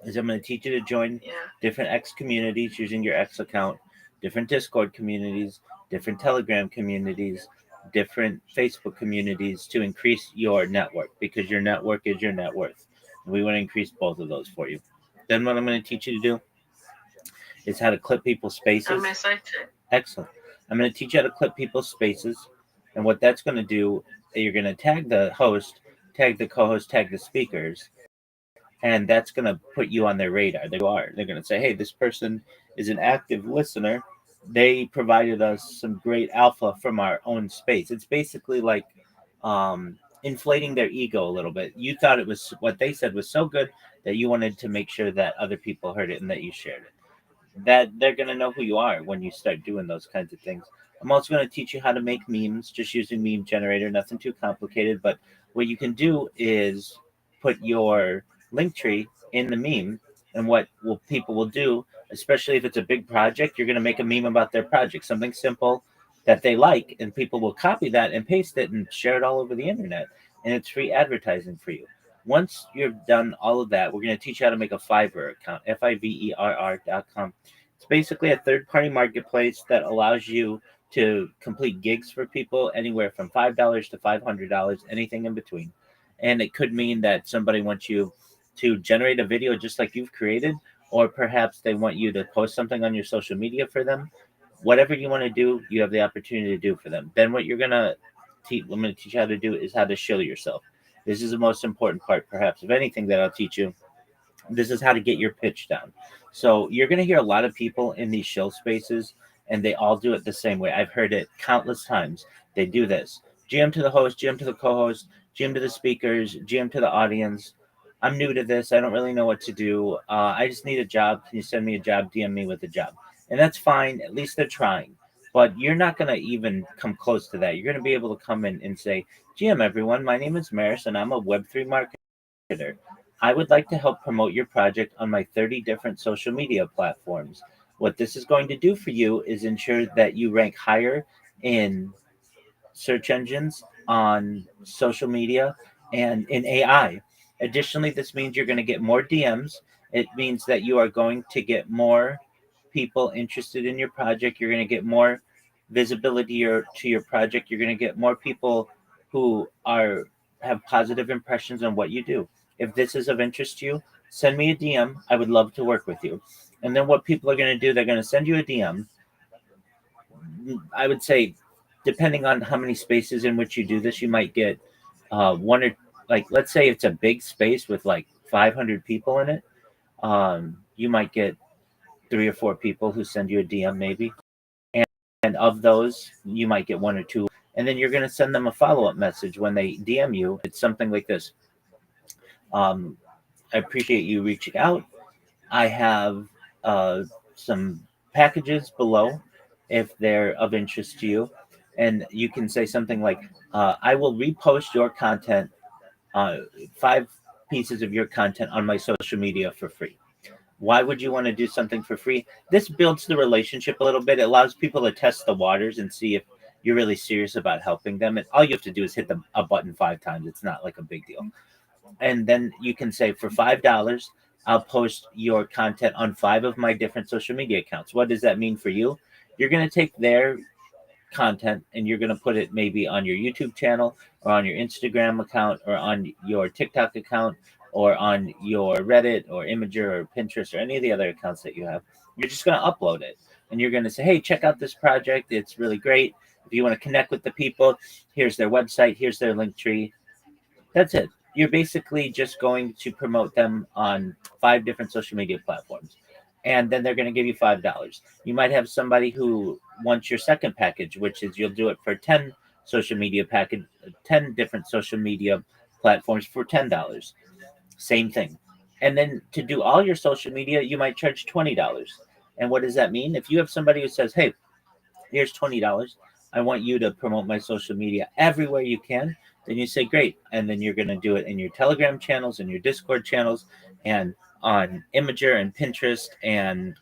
is I'm gonna teach you to join different X communities using your X account, different Discord communities, different Telegram communities, different Facebook communities to increase your network, because your network is your net worth. And we want to increase both of those for you. Then what I'm going to teach you to do is how to clip people's spaces. I'm excited. Excellent. I'm going to teach you how to clip people's spaces. And what that's going to do, you're going to tag the host, tag the co-host, tag the speakers, and that's going to put you on their radar. They're going to say, hey, this person is an active listener. They provided us some great alpha from our own space. It's basically like inflating their ego a little bit. You thought it was, what they said was so good that you wanted to make sure that other people heard it and that you shared it. That they're going to know who you are when you start doing those kinds of things. I'm also going to teach you how to make memes, just using meme generator, nothing too complicated. But what you can do is put your link tree in the meme, and what people will do, especially if it's a big project, you're going to make a meme about their project, something simple that they like, and people will copy that and paste it and share it all over the internet, and it's free advertising for you. Once you've done all of that, we're going to teach you how to make a Fiverr account, Fiverr.com. It's basically a third-party marketplace that allows you to complete gigs for people anywhere from $5 to $500, anything in between. And it could mean that somebody wants you to generate a video just like you've created, or perhaps they want you to post something on your social media for them. Whatever you want to do, you have the opportunity to do for them. Then what I'm going to teach you how to do is how to show yourself. This is the most important part, perhaps, of anything that I'll teach you. This is how to get your pitch down. So you're going to hear a lot of people in these show spaces, and they all do it the same way. I've heard it countless times. They do this. GM to the host, GM to the co-host, GM to the speakers, GM to the audience. I'm new to this. I don't really know what to do. I just need a job. Can you send me a job? DM me with a job. And that's fine. At least they're trying. But you're not going to even come close to that. You're going to be able to come in and say, GM, everyone, my name is Maris, and I'm a Web3 marketer. I would like to help promote your project on my 30 different social media platforms. What this is going to do for you is ensure that you rank higher in search engines, on social media, and in AI. Additionally, this means you're going to get more DMs. It means that you are going to get more people interested in your project. You're going to get more visibility to your project. You're going to get more people who have positive impressions on what you do. If this is of interest to you, send me a DM. I would love to work with you. And then what people are going to do, they're going to send you a DM. I would say, depending on how many spaces in which you do this, you might get one or, like, let's say it's a big space with like 500 people in it. You might get 3 or 4 people who send you a DM maybe. And of those, you might get 1 or 2. And then you're going to send them a follow-up message when they DM you. It's something like this. I appreciate you reaching out. I have some packages below if they're of interest to you. And you can say something like, I will repost your content, uh, 5 pieces of your content on my social media for free. Why would you want to do something for free? This builds the relationship a little bit. It allows people to test the waters and see if you're really serious about helping them. And all you have to do is hit a button 5 times. It's not like a big deal. And then you can say, for $5, I'll post your content on 5 of my different social media accounts. What does that mean for you? You're going to take their content and you're going to put it maybe on your YouTube channel or on your Instagram account or on your TikTok account or on your Reddit or Imager or Pinterest or any of the other accounts that you have. You're just going to upload it and you're going to say, hey, check out this project. It's really great. If you want to connect with the people, here's their website, here's their link tree. That's it. You're basically just going to promote them on 5 different social media platforms. And then they're going to give you $5. You might have somebody who wants your second package, which is you'll do it for 10 social media package, 10 different social media platforms for $10. Same thing. And then to do all your social media, you might charge $20. And what does that mean? If you have somebody who says, hey, here's $20. I want you to promote my social media everywhere you can. Then you say, great. And then you're going to do it in your Telegram channels and your Discord channels and on Imager and Pinterest and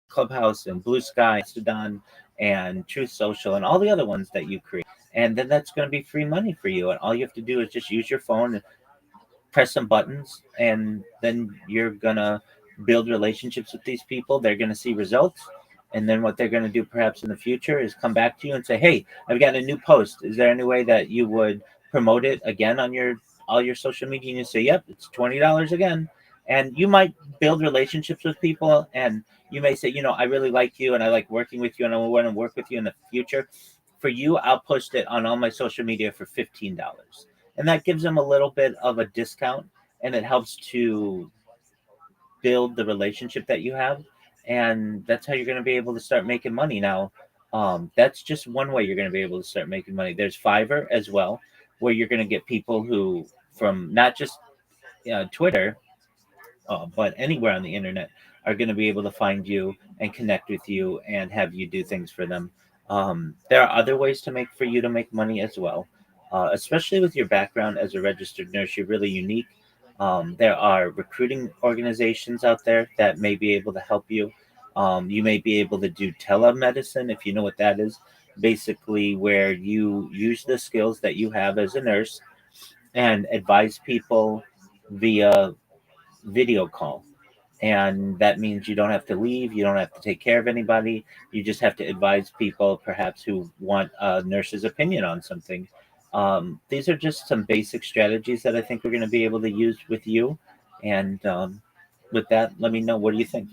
Clubhouse and Blue Sky, Mastodon and Truth Social and all the other ones that you create. And then that's going to be free money for you. And all you have to do is just use your phone and press some buttons, and then you're gonna build relationships with these people. They're gonna see results, and then what they're gonna do perhaps in the future is come back to you and say, "Hey, I've got a new post. Is there any way that you would promote it again on your all your social media?" And you say, "Yep, it's $20 again." And you might build relationships with people, and you may say, "I really like you, and I like working with you, and I want to work with you in the future. For you, I'll post it on all my social media for $15." And that gives them a little bit of a discount, and it helps to build the relationship that you have, and that's how you're going to be able to start making money. Now, that's just one way you're going to be able to start making money. There's Fiverr as well, where you're going to get people who, from not just Twitter, but anywhere on the internet, are going to be able to find you and connect with you and have you do things for them. There are other ways to make for you to make money as well, especially with your background as a registered nurse. You're really unique. There are recruiting organizations out there that may be able to help you. You may be able to do telemedicine, if you know what that is. Basically, where you use the skills that you have as a nurse and advise people via video call. And that means you don't have to leave, you don't have to take care of anybody. You just have to advise people, perhaps, who want a nurse's opinion on something. These are just some basic strategies that I think we're going to be able to use with you. And with that, let me know, what do you think?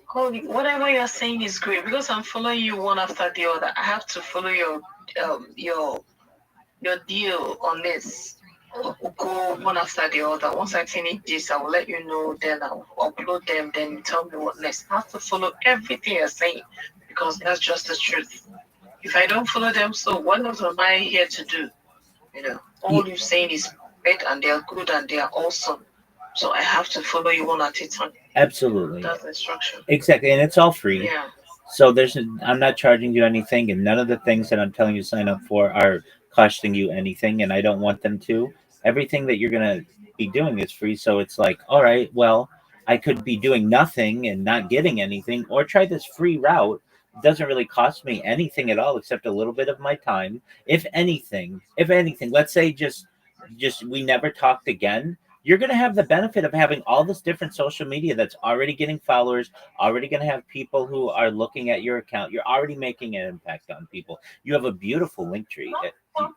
Holy, whatever you're saying is great because I'm following you one after the other. I have to follow your deal on this. Go one after the other. Once I finish this, I will let you know. Then I'll upload them. Then you tell me what next. I have to follow everything you're saying because that's just the truth. If I don't follow them, so what am I here to do? All you're saying is great and they're good and they're awesome. So I have to follow you one at a time. Absolutely. That's the instruction. Exactly, and it's all free. Yeah. So I'm not charging you anything, and none of the things that I'm telling you to sign up for are costing you anything, and I don't want them to. Everything that you're gonna be doing is free. So it's like, all right, well, I could be doing nothing and not getting anything, or try this free route. It doesn't really cost me anything at all except a little bit of my time. If anything, let's say just we never talked again. You're going to have the benefit of having all this different social media that's already getting followers, already going to have people who are looking at your account. You're already making an impact on people. You have a beautiful link tree. No. I'll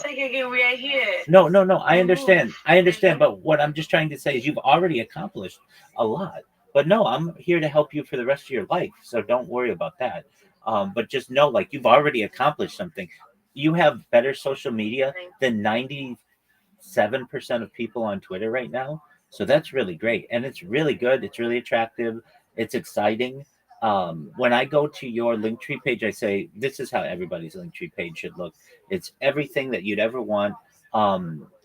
take it again. We are here. No. I understand. But what I'm just trying to say is you've already accomplished a lot. But no, I'm here to help you for the rest of your life. So don't worry about that. But just know, like, you've already accomplished something. You have better social media than 97% of people on Twitter right now. So that's really great. And it's really good. It's really attractive. It's exciting. when I go to your Linktree page, I say this is how everybody's Linktree page should look. It's everything that you'd ever want.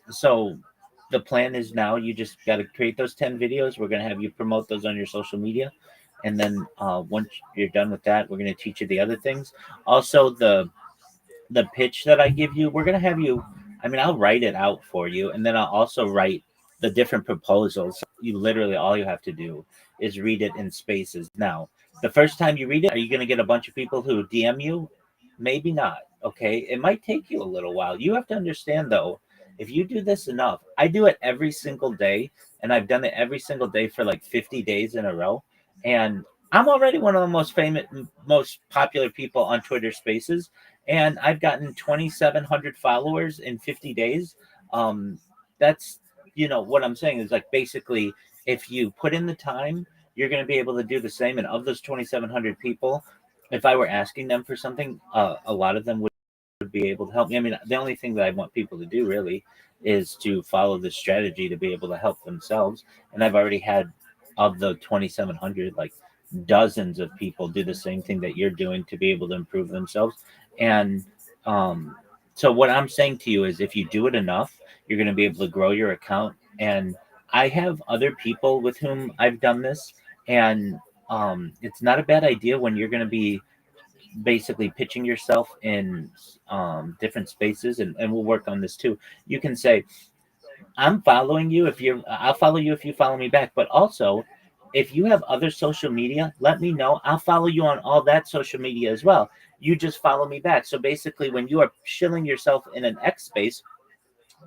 So the plan is now you just got to create those 10 videos. We're going to have you promote those on your social media. And then once you're done with that, we're going to teach you the other things. Also, the pitch that I give you, we're going to have you, I mean, I'll write it out for you. And then I'll also write the different proposals. You literally, all you have to do is read it in spaces. Now, the first time you read it, are you going to get a bunch of people who DM you? Maybe not. Okay. It might take you a little while. You have to understand, though, if you do this enough, I do it every single day, and I've done it every single day for like 50 days in a row. And I'm already one of the most famous, most popular people on Twitter Spaces, and I've gotten 2,700 followers in 50 days. That's, what I'm saying is like basically, if you put in the time, you're going to be able to do the same. And of those 2,700 people, if I were asking them for something, a lot of them would be able to help me. I mean, the only thing that I want people to do really is to follow this strategy to be able to help themselves. And I've already had, of the 2,700, like dozens of people do the same thing that you're doing to be able to improve themselves. And so what I'm saying to you is if you do it enough, you're going to be able to grow your account. And I have other people with whom I've done this, and it's not a bad idea when you're going to be basically pitching yourself in different spaces, and we'll work on this too. You can say, I'll follow you if you follow me back. But also, if you have other social media, let me know. I'll follow you on all that social media as well. You just follow me back. So basically, when you are shilling yourself in an X space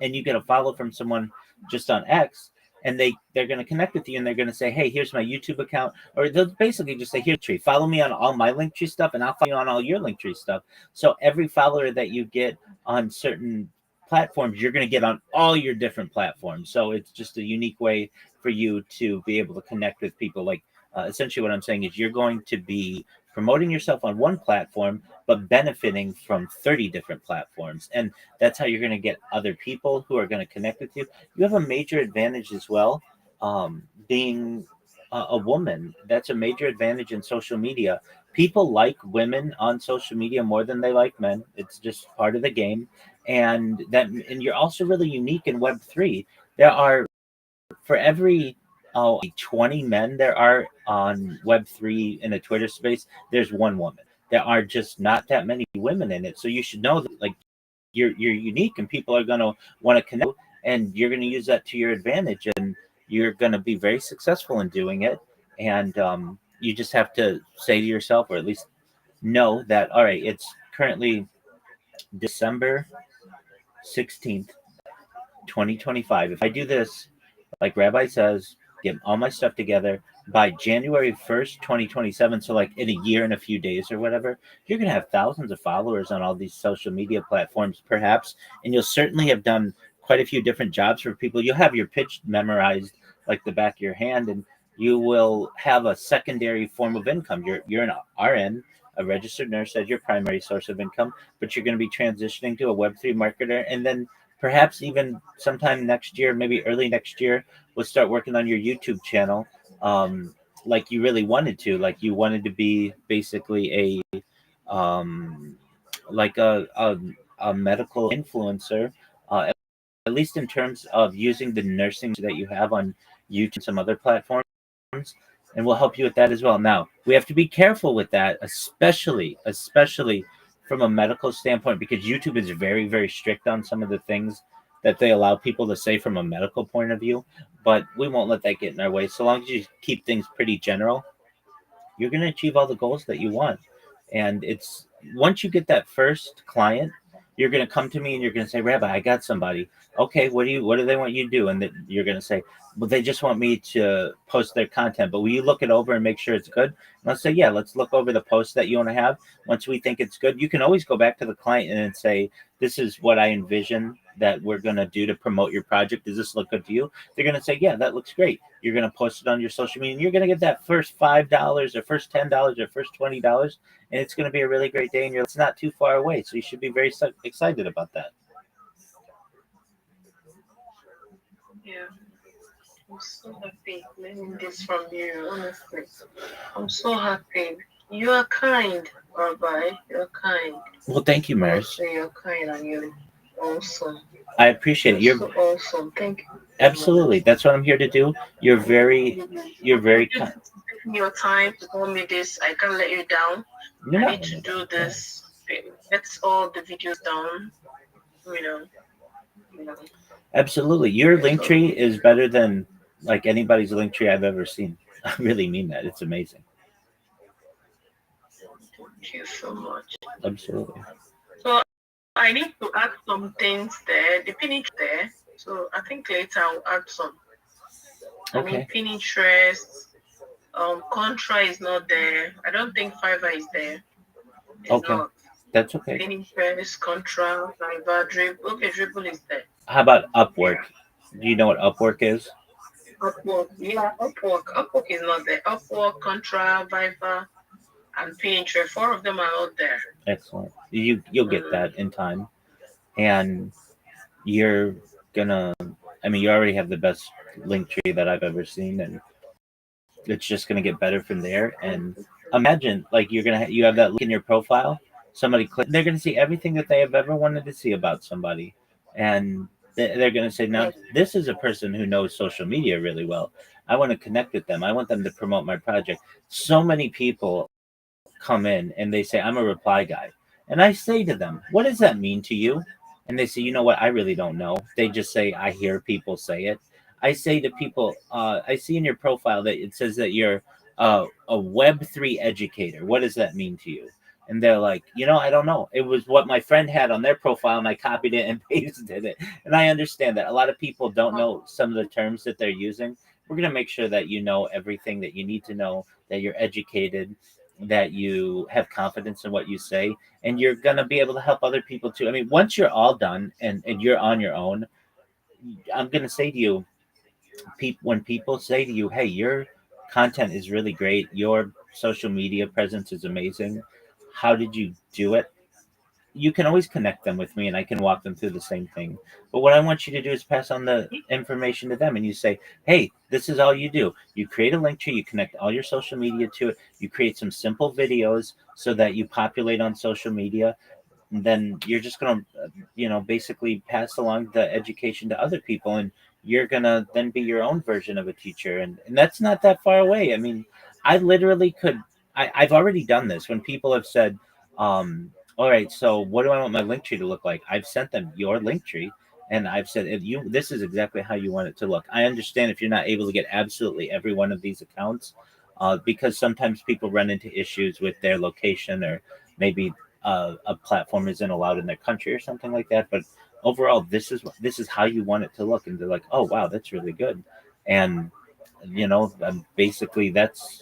and you get a follow from someone just on X, and they're going to connect with you, and they're going to say, hey, here's my YouTube account, or they'll basically just say, here, Tree, follow me on all my Linktree stuff, and I'll follow you on all your Linktree stuff. So every follower that you get on certain platforms, you're going to get on all your different platforms. So it's just a unique way for you to be able to connect with people. Like essentially what I'm saying is you're going to be promoting yourself on one platform, but benefiting from 30 different platforms. And that's how you're going to get other people who are going to connect with you. You have a major advantage as well, being a woman. That's a major advantage in social media. People like women on social media more than they like men. It's just part of the game. And you're also really unique in Web3. There are, for every 20 men there are on Web3 in a Twitter space, there's one woman. There are just not that many women in it. So you should know that, like, you're unique, and people are going to want to connect, and you're going to use that to your advantage, and you're going to be very successful in doing it. And you just have to say to yourself, or at least know that, all right, it's currently December 16th, 2025. If I do this, like Rabbi says, get all my stuff together by January 1st, 2027, so like in a year and a few days or whatever, you're going to have thousands of followers on all these social media platforms, perhaps, and you'll certainly have done quite a few different jobs for people. You'll have your pitch memorized like the back of your hand, and you will have a secondary form of income. You're an RN, a registered nurse, as your primary source of income, but you're going to be transitioning to a Web3 marketer, and then perhaps even sometime next year, maybe early next year, we'll start working on your YouTube channel, like you really wanted to. Like you wanted to be basically like a medical influencer, at least in terms of using the nursing that you have on YouTube and some other platforms, and we'll help you with that as well. Now, we have to be careful with that, especially from a medical standpoint, because YouTube is very, very strict on some of the things that they allow people to say from a medical point of view, but we won't let that get in our way. So long as you keep things pretty general, you're going to achieve all the goals that you want. And it's once you get that first client, you're going to come to me and you're going to say, Rabbi, I got somebody. Okay, what do they want you to do? And then you're going to say, well, they just want me to post their content, but will you look it over and make sure it's good? And let's say, yeah, let's look over the post that you want to have. Once we think it's good, you can always go back to the client and say, this is what I envision that we're going to do to promote your project. Does this look good to you? They're going to say, yeah, that looks great. You're going to post it on your social media, and you're going to get that first $5 or first $10 or first $20, and it's going to be a really great day, and it's not too far away. So you should be very excited about that. Yeah. I'm so happy learning this from you, honestly. I'm so happy. You are kind, Rabbi. You're kind. Well, thank you, Maris. Honestly, you're kind and you're awesome. I appreciate it. You're You're so awesome. Thank you. absolutely. That's what I'm here to do. You're very Thank you kind. for taking your time to tell me this. I can't let you down. You're I not need to letting me do down. this. Get all the videos done. You know. You know. Absolutely. Your Get link all tree the is better than like anybody's link tree I've ever seen. I really mean that. It's amazing. Thank you so much. Absolutely. So I need to add some things there. The Pinterest there. So I think later I'll add some. I mean Okay. Pinterest. Contra is not there. I don't think Fiverr is there. It's Okay. not. That's okay. Pinterest, Contra, Fiverr, Dribble. Okay, Dribble is there. How about Upwork? Do you know what Upwork is? Upwork, yeah, Upwork. Upwork is not there. Upwork, Contra, Fiverr, and Pinterest. 4 of them are not there. Excellent. You'll get that in time. And you're gonna I mean you already have the best link tree that I've ever seen, and it's just gonna get better from there. And imagine like you have that link in your profile, somebody click, they're gonna see everything that they have ever wanted to see about somebody, and they're gonna say, now this is a person who knows social media really well. I want to connect with them. I want them to promote my project. So many people come in and they say, I'm a reply guy. And I say to them, what does that mean to you? And they say, you know what? I really don't know. They just say, I hear people say it. I say to people, I see in your profile that it says that you're a Web3 educator. What does that mean to you? And they're like, I don't know. It was what my friend had on their profile, and I copied it and pasted it. And I understand that a lot of people don't know some of the terms that they're using. We're going to make sure that you know everything that you need to know, that you're educated, that you have confidence in what you say, and you're going to be able to help other people too. I mean, once you're all done and you're on your own, I'm going to say to you, when people say to you, hey, your content is really great, your social media presence is amazing, how did you do it? You can always connect them with me and I can walk them through the same thing. But what I want you to do is pass on the information to them, and you say, hey, this is all you do. You create a link tree, you connect all your social media to it, you create some simple videos so that you populate on social media, and then you're just going to basically pass along the education to other people, and you're going to then be your own version of a teacher, and that's not that far away. I mean, I literally could I've already done this when people have said, all right, so what do I want my link tree to look like? I've sent them your link tree, and I've said, if this is exactly how you want it to look. I understand if you're not able to get absolutely every one of these accounts, because sometimes people run into issues with their location, or maybe a platform isn't allowed in their country or something like that. But overall, this is how you want it to look, and they're like, oh wow, that's really good. And basically that's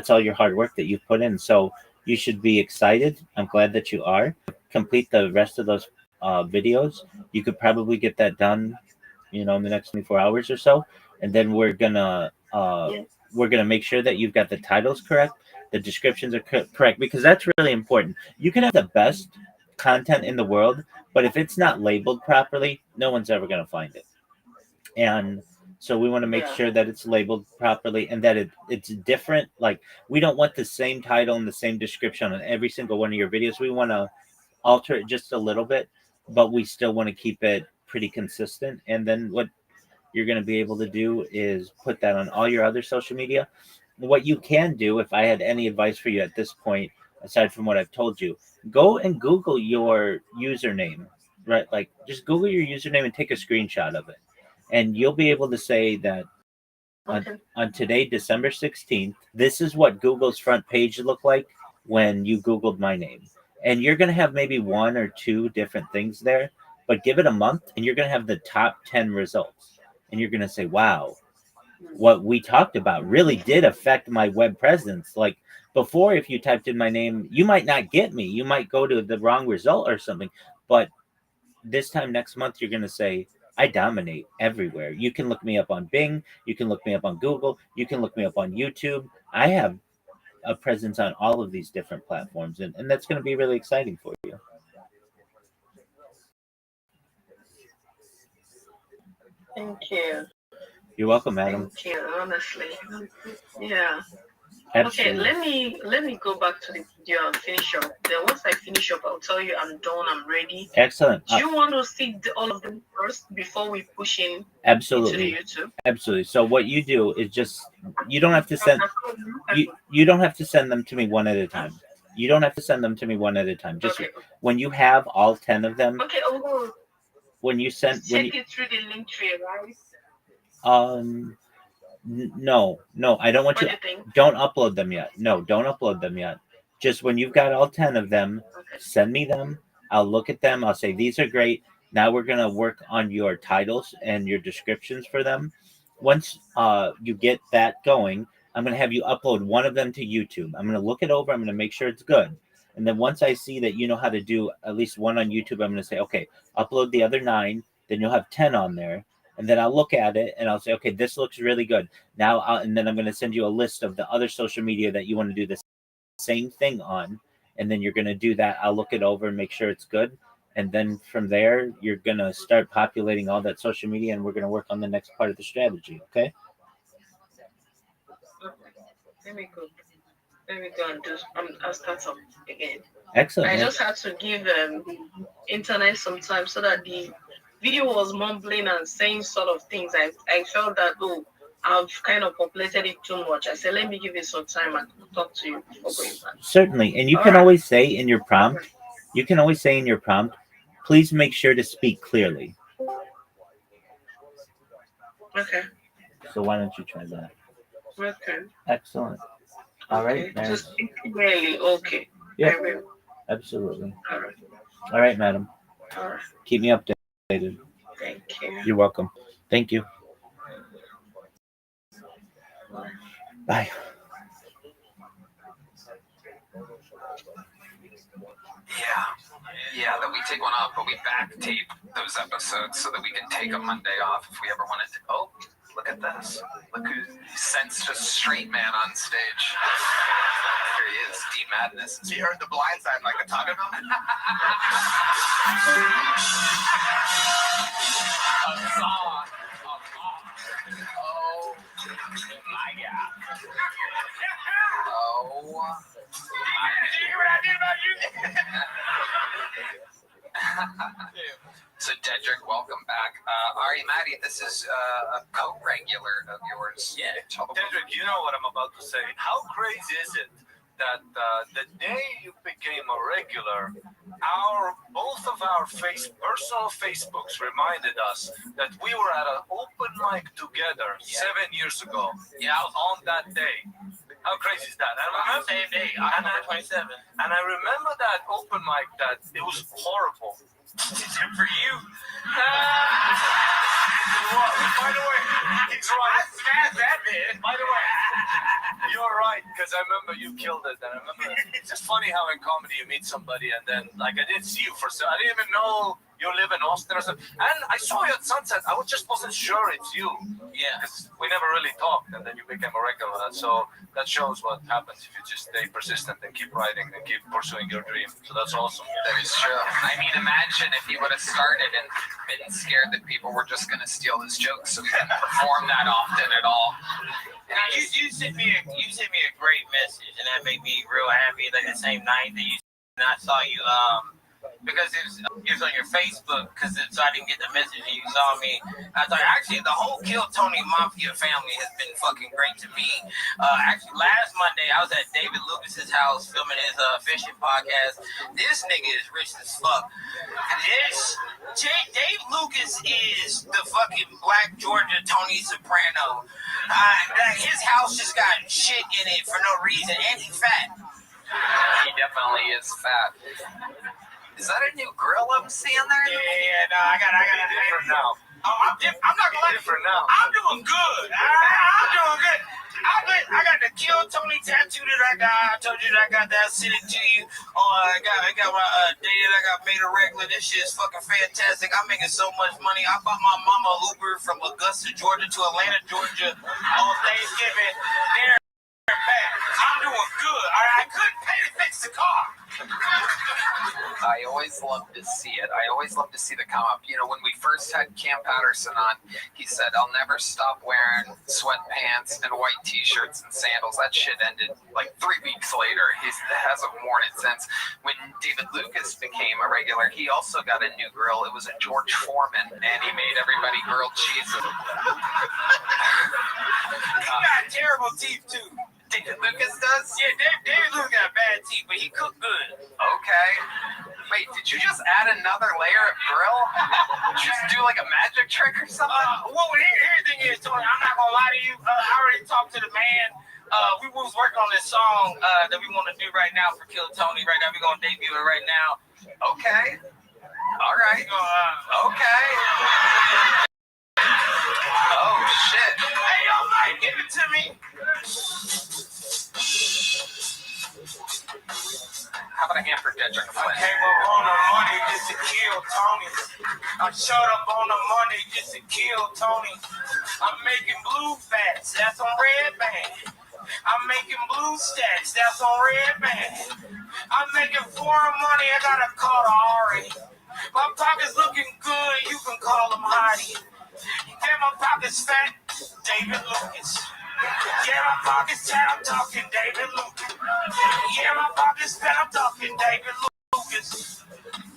all your hard work that you've put in. So you should be excited. I'm glad that you are. Complete the rest of those videos. You could probably get that done, in the next 24 hours or so, and then we're gonna make sure that you've got the titles correct, the descriptions are correct, because that's really important. You can have the best content in the world, but if it's not labeled properly, no one's ever going to find it. And so we want to make sure that it's labeled properly, and that it's different. Like, we don't want the same title and the same description on every single one of your videos. We want to alter it just a little bit, but we still want to keep it pretty consistent. And then what you're going to be able to do is put that on all your other social media. What you can do, if I had any advice for you at this point, aside from what I've told you, go and Google your username, right? Like, just Google your username and take a screenshot of it. And you'll be able to say that on today, December 16th, this is what Google's front page looked like when you Googled my name. And you're going to have maybe 1 or 2 different things there, but give it a month and you're going to have the top 10 results. And you're going to say, wow, what we talked about really did affect my web presence. Like, before, if you typed in my name, you might not get me. You might go to the wrong result or something. But this time next month, you're going to say, I dominate everywhere. You can look me up on Bing. You can look me up on Google. You can look me up on YouTube. I have a presence on all of these different platforms, and that's going to be really exciting for you. Thank you. You're welcome, madam. Thank you, honestly. Yeah. Absolutely. Okay, let me go back to the video and finish up. Then once I finish up, I'll tell you I'm done, I'm ready. Excellent. Do you want to see all of them first before we push in Absolutely. into the YouTube? Absolutely. So what you do is just you don't have to send you don't have to send them to me one at a time. You don't have to send them to me one at a time. Just when you have all 10 of them. Okay, when you send take it through the link tree, right? No, I don't want What you. do you think? Don't upload them yet. No, don't upload them yet. Just when you've got all 10 of them, send me them. I'll look at them. I'll say these are great. Now we're gonna work on your titles and your descriptions for them. Once you get that going, I'm gonna have you upload one of them to YouTube. I'm gonna look it over. I'm gonna make sure it's good. And then once I see that you know how to do at least one on YouTube, I'm gonna say, okay, upload the other 9. Then you'll have 10 on there. And then I'll look at it and I'll say, okay, this looks really good. Now, and then I'm going to send you a list of the other social media that you want to do the same thing on. And then you're going to do that. I'll look it over and make sure it's good. And then from there, you're going to start populating all that social media and we're going to work on the next part of the strategy. Okay? Let me go and do. I'll start up again. Excellent. I just had to give internet some time so that the video was mumbling and saying sort of things. I felt that I've kind of populated it too much. I said, let me give it some time and talk to you before going back. Certainly. And you can always say in your prompt, please make sure to speak clearly. Okay. So why don't you try that? Okay. Excellent. All right. Okay. Just speak clearly. Okay. Yeah. I will. Absolutely. All right. All right, madam. All right. Keep me updated. Thank you. You're welcome. Thank you. Bye. Yeah, that we take one off, but we back tape those episodes so that we can take a Monday off if we ever wanted to. Oh, look at this. Look who sensed a straight man on stage. Here he is, Deep Madness. You heard The Blind Side like a taco bell? Oh my God. Oh. Did you hear what I did about you? So, Dedrick, welcome back. Ari Maddie, this is a co-regular of yours. Yeah. Dedrick, you know what I'm about to say. How crazy is it that the day you became a regular, both of our personal Facebooks reminded us that we were at an open mic together 7 years ago. Yeah, on that day. How crazy is that? I remember same day, October 27. And I remember that open mic that it was horrible. Except for you. By the way, he's right. I smashed that bit. By the way, you're right, because I remember you killed it. And I remember it's just funny how in comedy you meet somebody and then I didn't see you I didn't even know you live in Austin or something. And I saw you at Sunset. I wasn't sure it's you. Yeah. Because we never really talked, and then you became a regular. So that shows what happens if you just stay persistent and keep writing and keep pursuing your dream. So that's awesome. That is true. I mean, imagine if he would have started and been scared that people were just going to steal his jokes and perform that often at all. You sent me a great message, and that made me real happy. Like the same night that and I saw you, because it was on your Facebook, so I didn't get the message and you saw me. I thought, actually, the whole Kill Tony Mafia family has been fucking great to me. Actually, last Monday, I was at David Lucas's house filming his fishing podcast. This nigga is rich as fuck. Dave Lucas is the fucking Black Georgia Tony Soprano. His house just got shit in it for no reason, and he's fat. He definitely is fat. Is that a new grill I'm seeing there? Yeah, no, I got different now. I'm not gonna lie. Different now. I'm doing good. I'm doing good. I got the Kill Tony tattoo that I got. I told you that I got that. Send it to you. I got my dated. I got made a regular. This shit is fucking fantastic. I'm making so much money. I bought my mama Uber from Augusta, Georgia to Atlanta, Georgia on Thanksgiving. There, back. I'm doing good. All right, I couldn't pay to fix the car. I always love to see it. I always love to see the come up. You know, when we first had Cam Patterson on, he said, I'll never stop wearing sweatpants and white t-shirts and sandals. That shit ended like 3 weeks later. He hasn't worn it since. When David Lucas became a regular, he also got a new grill. It was a George Foreman, and he made everybody grilled cheese. He got terrible teeth too. David Lucas does? Yeah, David Lucas got bad teeth, but he cooked good. Okay. Wait, did you just add another layer of grill? Did you just do like a magic trick or something? Well, here's the thing is, Tony, I'm not gonna lie to you. I already talked to the man. We was working on this song that we want to do right now for Kill Tony. Right now, we're gonna debut it right now. Okay. All right. Okay. Oh shit. Hey, yo, Mike, give it to me. How about a hand for Dedrick Flynn? I came up on the money just to kill Tony. I showed up on the money just to kill Tony. I'm making blue fats, that's on red band. I'm making blue stacks, that's on red band. I'm making foreign money, I gotta call the Ari. My pocket's looking good, you can call him Hottie. Yeah, my pocket's fat, David Lucas. Yeah, my pocket's fat, I'm talking David Lucas. Yeah, my pocket's fat, I'm talking David Lucas.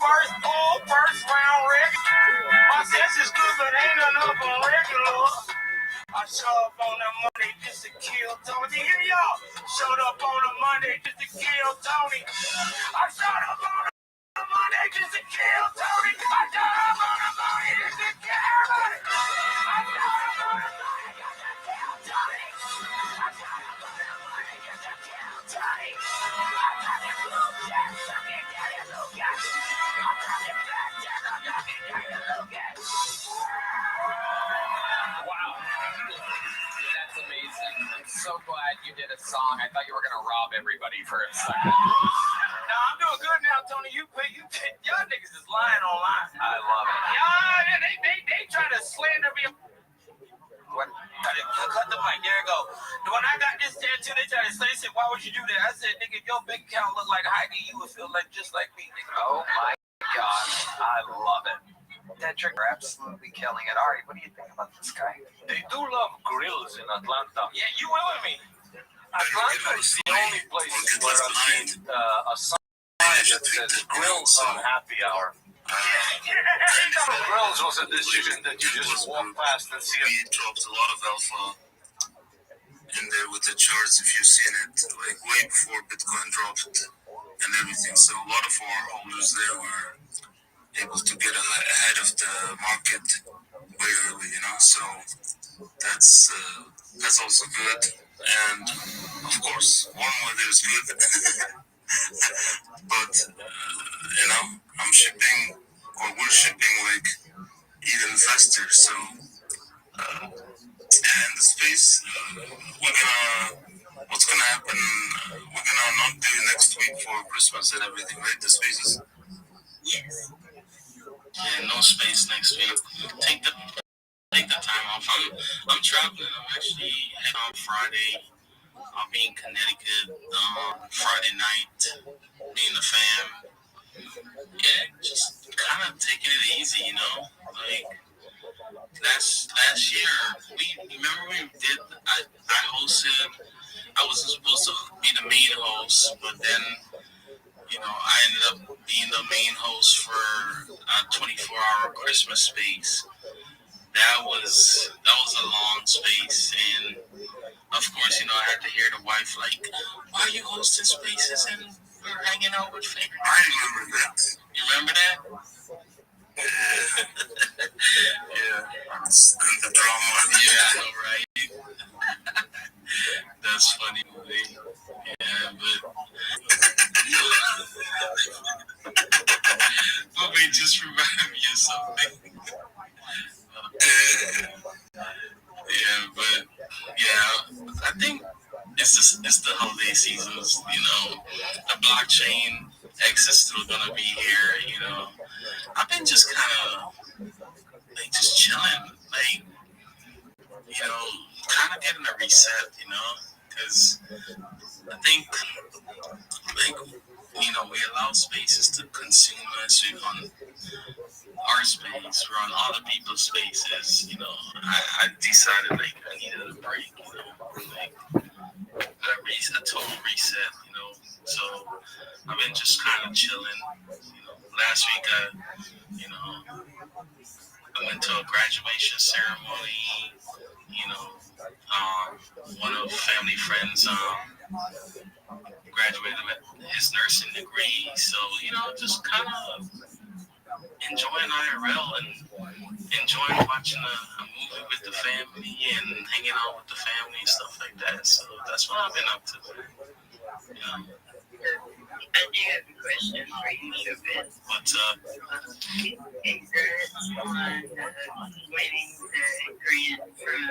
First pull, first round regular. My sense is good, but ain't enough on regular. I showed up on the Monday just to kill Tony. Here y'all, showed up on the Monday just to kill Tony. I showed up on the Monday just to kill Tony. I showed up on the Monday just to kill Tony. I showed up on the Monday just to kill Tony. I showed up on the Monday just to kill Tony. I'm talking Lucas, fucking David Lucas. I'm talking Fat Jeff, I'm talking David Lucas. Wow. That's amazing. I'm so glad you did a song. I thought you were going to rob everybody for a second. No, I'm doing good now, Tony. Y'all niggas is lying online. I love it. Y'all, they try to slander me. What? Cut the mic. There you go. When I got this tattoo, they tried to say, why would you do that? I said, nigga, if your bank account look like Heidi, you would feel like just like me, nigga. Oh my God. I love it. Dedrick are absolutely killing it. Ari, what do you think about this guy? They do love grills in Atlanta. Yeah, you went with me. Atlanta is the only place where I've seen a sign that says grills on happy hour. Grills was a decision that you just walk past and see. We dropped a lot of alpha in there with the charts, if you've seen it, like way before Bitcoin dropped and everything. So a lot of our holders there were able to get ahead of the market way early, you know. So that's also good. And of course, warm weather is good. But you know, I'm shipping, or we're shipping like even faster. So and the space, what's gonna happen? We're gonna not do next week for Christmas and everything, right? The spaces. Yes. Yeah, no space next week. Take the time off. I'm traveling. I'm actually heading on Friday. I'll be in Connecticut Friday night. Me and the fam. Yeah, just kind of taking it easy, you know. Like last year, I hosted. I wasn't supposed to be the main host, but then you know I ended up being the main host for a 24-hour Christmas space. That was a long space, and of course, you know, I had to hear the wife like, "Why are you hosting spaces and we're hanging out with family?" I remember that. You remember that? Yeah. And the drama. Yeah, I know, right? That's funny, movie. Yeah, but. Movie just reminded me of something. Yeah, but yeah, I think it's the holiday seasons. You know, the blockchain X is still gonna be here. You know, I've been just kind of like just chilling, like you know, kind of getting a reset. You know, because I think like we allow spaces to consume us. We're on our space. We're on other people's spaces. I decided like I needed a break. A total reset. So I've been just kind of chilling. Last week I went to a graduation ceremony. One of family friends graduated with his nursing degree. So just kind of enjoying IRL and enjoying watching a movie with the family and hanging out with the family and stuff like that. So that's what I've been up to. I do have a question for you, Shabbat. What's up? Congrats on winning the grant from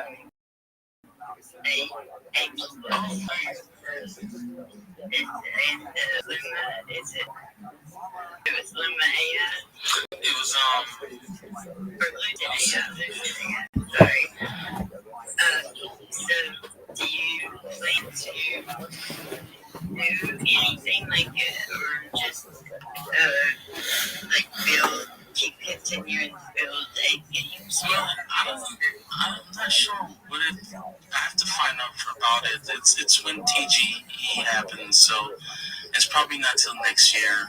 Luma, is it? It was Luma AI. It was Or Luton AI. Sorry. So do you plan to do anything like it, or just keep continuing to build a game? Well, I'm not sure what I have to find out about it. It's when TGE happens, so it's probably not till next year.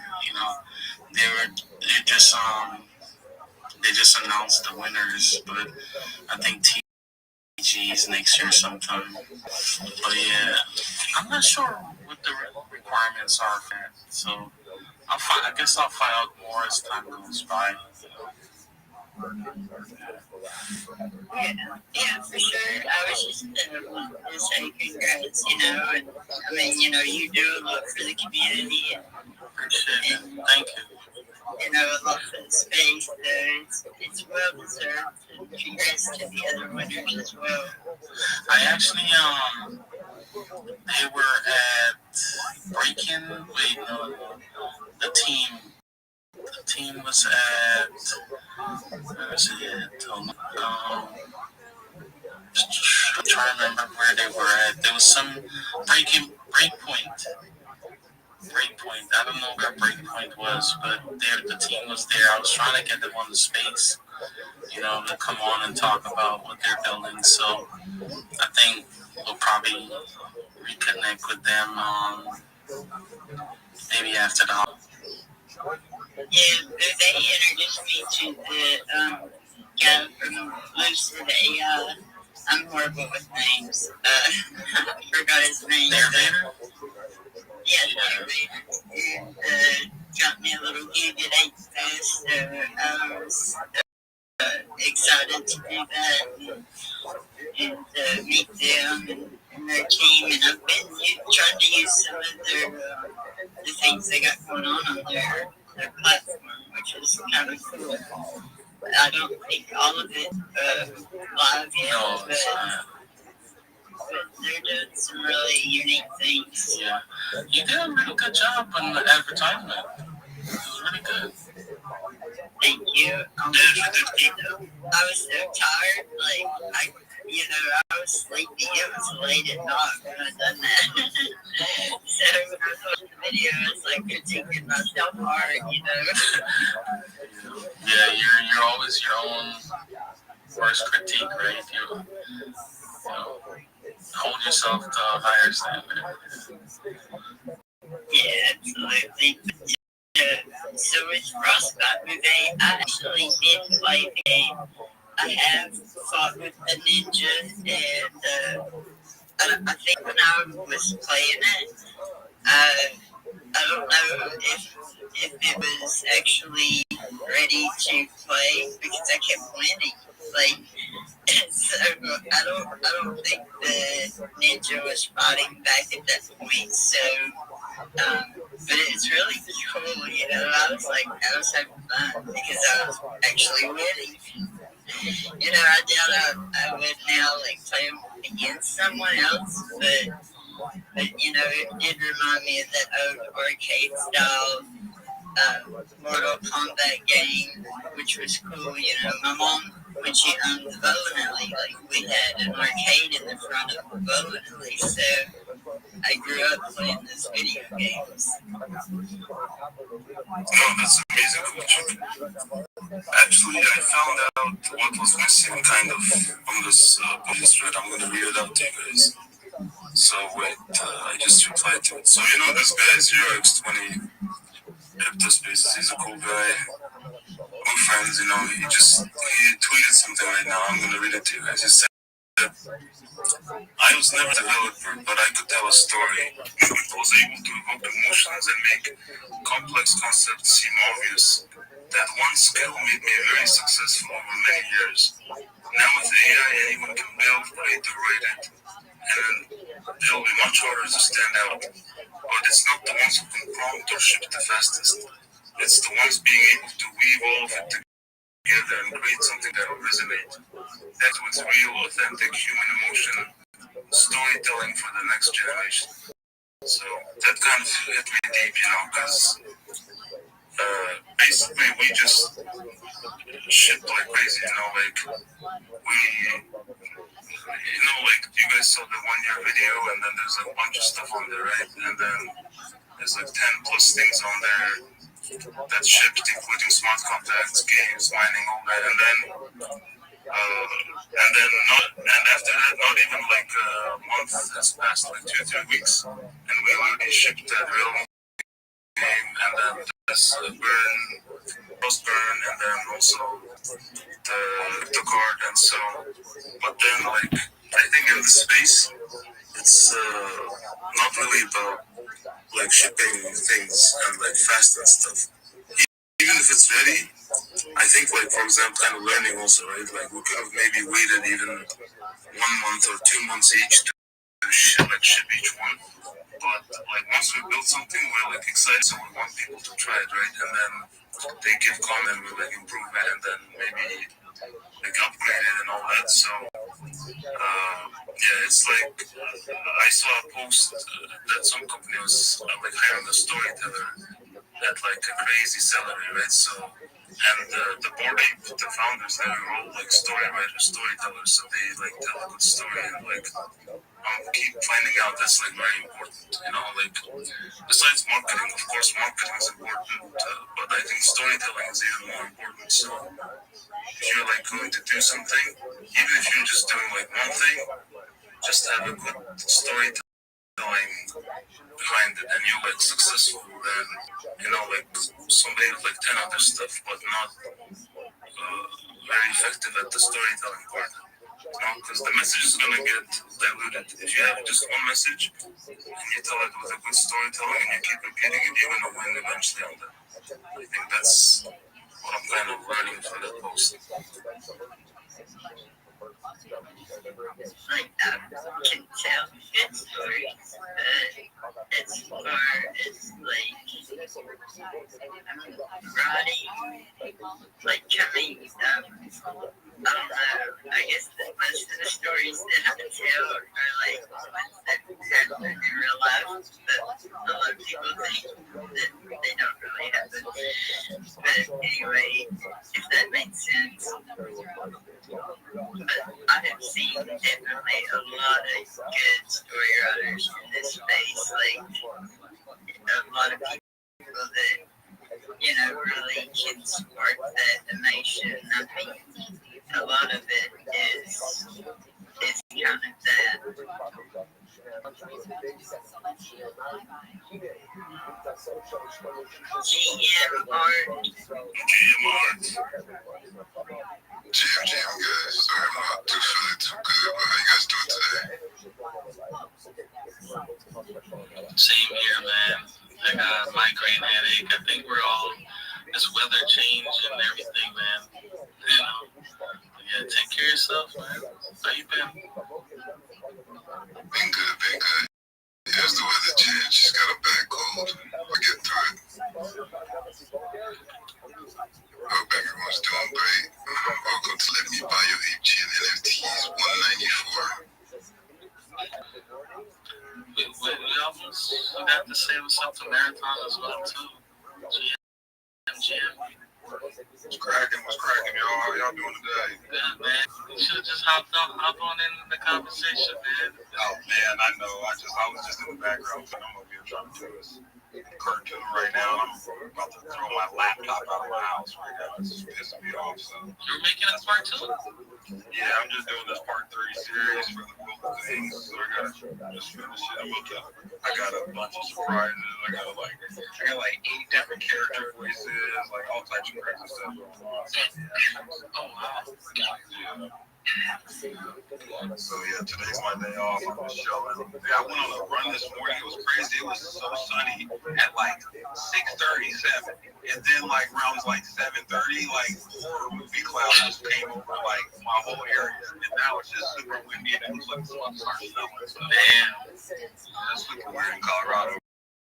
They just announced the winners, but I think TGE is next year sometime. But yeah, I'm not sure what the requirements are for it. So I guess I'll find out more as time goes by. Yeah, for sure. I was just to say congrats, and I mean, you do a lot for the community. Appreciate it. Thank you. A lot for the space, so it's well deserved. And congrats to the other winners as well. I actually, they were at break-in. Wait, no, the team was at, where was it? I'm trying to remember where they were at. There was some breakpoint. I don't know where breakpoint was, but the team was there. I was trying to get them on the space, to come on and talk about what they're building. So I think we'll probably reconnect with them maybe after the. Yeah, they introduced me to the guy from Lucid AI. I'm horrible with names. I forgot his name. Yeah, Narrator. Got me a little gig at 8 Fest. I was excited to do that and meet them and their team. And I've been trying to use some of the things they got going on their platform, which is kind of cool. I don't think all of it live yet, but they're doing some really unique things. Yeah, you did a really good job on the advertisement. It was really good. Thank you. I was so tired, I was sleepy. It was late at night when I done that. So when I was watching the video, I was critiquing myself hard, Yeah, you're always your own worst critique, right? You hold yourself to a higher standard. Yeah, absolutely. So with Frostbite Movie, I actually did play the game. I have fought with the ninja, and I think when I was playing it, I don't know if it was actually ready to play because I kept winning. So I don't think the ninja was fighting back at that point. So, but it's really cool, I was having fun because I was actually winning. I doubt I would now play against someone else, but it did remind me of that old arcade style Mortal Kombat game, which was cool. You know, my mom, when she owned the bowling alley, like we had an arcade in the front of the bowling alley, so I grew up playing those video games. Oh, that's amazing, Coach. Actually, I found out what was missing kind of on this police thread. I'm going to read it out to you guys. So, wait, I just replied to it. So, you know, this guy is X20 Cryptospaces. He's a cool guy. We're friends, you know. He tweeted something right now. I'm going to read it to you guys. He said, I was never a developer, but I could tell a story. I was able to evoke emotions and make complex concepts seem obvious. That one skill made me very successful over many years. Now with AI, anyone can build, create, or write it, and it'll be much harder to stand out. But it's not the ones who can prompt or ship the fastest. It's the ones being able to weave all of it together and create something that will resonate. That's what's real, authentic human emotion, storytelling for the next generation. So that kind of hit me deep, you know, because basically we just shipped like crazy, you know, like you guys saw the 1 year video and then there's a bunch of stuff on there, right? And then there's like 10 plus things on there that shipped, including smart contracts, games, mining, all that, and then after that, not even like a month has passed, like 2-3 weeks, and we already shipped that real game, and then this post burn, and then also the card, and so. But then, like, I think in the space, it's not really about like shipping things and like fast and stuff. Even if it's ready, I think, like, for example, kind of learning also, right? Like, we could have maybe waited even 1 month or 2 months each to ship each one. But, like, once we build something, we're, like, excited, so we want people to try it, right? And then they give comment, we, like, improve it, and then maybe, like, upgrade it and all that. So, yeah, it's like, I saw a post that some company was, like, hiring a storyteller at, like, a crazy salary, right? So, and the board ape, the founders, they were all like story writers, storytellers, so they like tell a good story, and like keep finding out that's like very important, you know, like besides marketing, of course marketing is important, but I think storytelling is even more important. So if you're like going to do something, even if you're just doing like one thing, just have a good storytelling behind it, and you're like successful, and you know, like somebody with like 10 other stuff, but not very effective at the storytelling part. Because the message is gonna get diluted. If you have just one message and you tell it with a good storytelling and you keep repeating it, you're gonna win eventually on that. I think that's what I'm kind of learning from that post. Like, I can tell good stories, but as far as like writing, like coming up, I don't know. I guess that most of the stories that I tell are like ones that happen in real life, but a lot of people think that they don't really happen. But anyway, if that makes sense. But I have seen definitely a lot of good story writers in this space, like a lot of people that, you know, really can spark that emotion. I mean, a lot of it is kind of that. GM art. GM guys. Sorry, I'm not feeling too good, but how you guys doing today? Same here, man. I got a migraine headache. I think we're all this weather change and everything, man. You know, yeah, take care of yourself, man. How you been? Been good. As the weather changed, she's got a bad cold. We'll get through it. Hope everyone's doing great. Welcome to Let Me Buy Your AG and NFTs 194. We almost got to say what's up to Marathon as well, too. So, yeah. y'all doing today? Good, man. You should have just hopped on in the conversation, man. Oh man, I know. I was just in the background. So I'm over here trying to do this cartoon right now. I'm about to throw my laptop out of my house right now. It's just pissing me off. So you're making a part 2? Yeah, I'm just doing this part 3 series for the Will of Things. So I gotta just finish it. I got a bunch of surprises. I got like 8 different character voices, like all types of crazy stuff. Oh wow. Yeah. So yeah, today's my day off. I'm just chilling. Yeah, I went on a run this morning. It was crazy. It was so sunny at like 6:37, and then like around like 7:30, like horror movie clouds just came over like my whole area, and now it's just super windy and it looks like it's about to start snowing. So, damn, it's looking weird in Colorado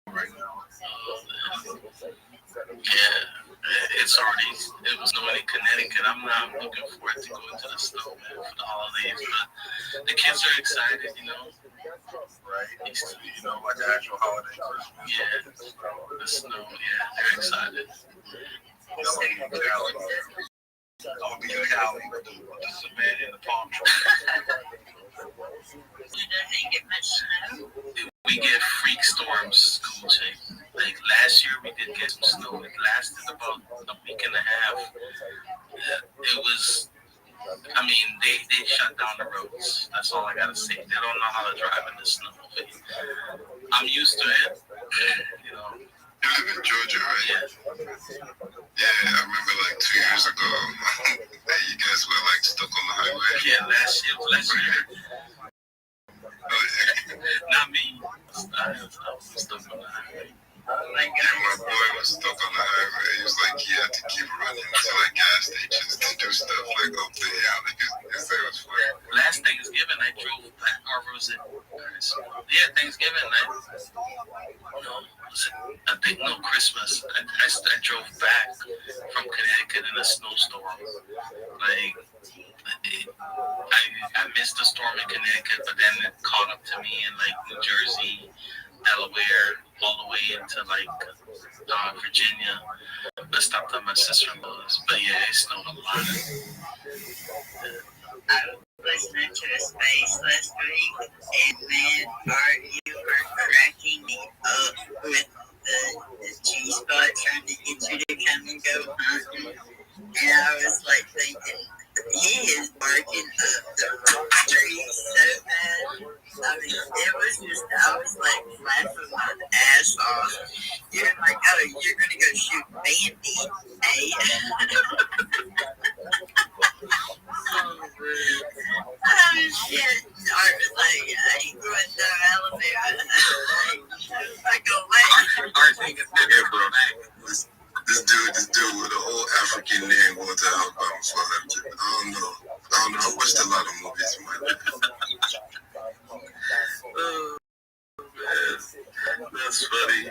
right now. Yeah, it was snowing in Connecticut. I'm looking forward to going to the snow, man, for the holidays. But the kids are excited, you know. Right? You know, like the actual holiday Christmas. Yeah, the snow, yeah, they're excited. I'm gonna be in Cali with the cement and the palm trees. We get freak storms, Cool J. Like last year, we did get some snow. It lasted about a week and a half. It was, I mean, they shut down the roads. That's all I gotta say. They don't know how to drive in the snow. I'm used to it, you know. You live in Georgia, right? Yeah. I remember like 2 years ago that you guys were like stuck on the highway. Yeah, last year. Not me. I was stuck on the highway. My boy was stuck on the highway. He was like, he had to keep running to like gas stations to do stuff like up there. Yeah, because it was fun. Last Thanksgiving, I drove back. Or was it? Yeah, Thanksgiving. I think no Christmas. I drove back from Connecticut in a snowstorm. Like I missed the storm in Connecticut, but then it caught up to me in like New Jersey, Delaware, all the way into like Virginia. I stopped at my sister-in-law's, but yeah, it snowed a lot. I was listening to the space last week, and man, Art, you were cracking me up with the G-spot trying to get you to come and go hunting. And I was like thinking, he is barking up the tree so bad. I mean, it was just, I was like laughing my ass off. You're like, oh, you're going to go shoot Bandy, eh? Oh, shit. Art was like, I ain't going to Alabama. I go, wait. Art thinking, yeah, bro. This dude with a whole African name going to Alabama for him. I don't know. I watched a lot of movies in my life. Oh, man. That's funny.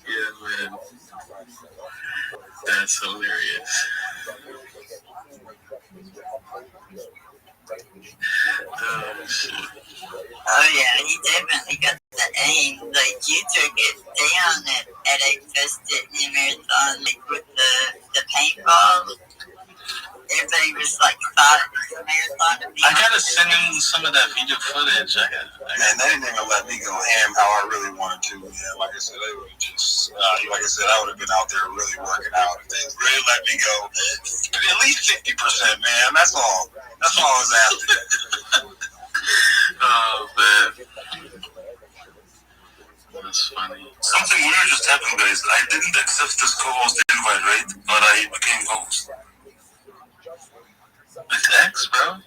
Yeah, man. That's hilarious. Oh, shit. Oh, yeah, he definitely got the aim. Like, you took it down at a Fest-Disney Marathon, like, with the paintball. Everybody was like, thought it was a marathon to be. I gotta send him some of that video footage. Man, they didn't even let me go ham how I really wanted to. Man. Like I said, they would just, like I said, I would have been out there really working out. If they really let me go, at least 50%, man. That's all. That's all I was after. Oh, man. That's funny. Something weird just happened, guys. I didn't accept this co-host invite, right? But I became host. It's X, bro.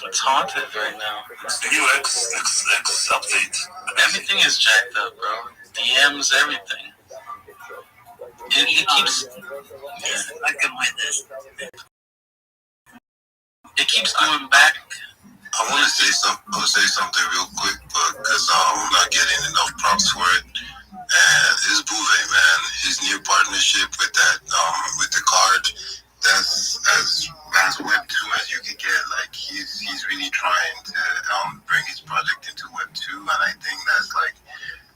It's haunted right now. It's the new X update. Everything is jacked up, bro. DMs, everything. It keeps. Yeah, I can with this. It keeps going back. I want to say something real quick, but because I'm not getting enough props for it. And it's Bouvet, man. His new partnership with that, with the card, that's as Web 2 as you can get. Like he's really trying to bring his project into Web 2, and I think that's like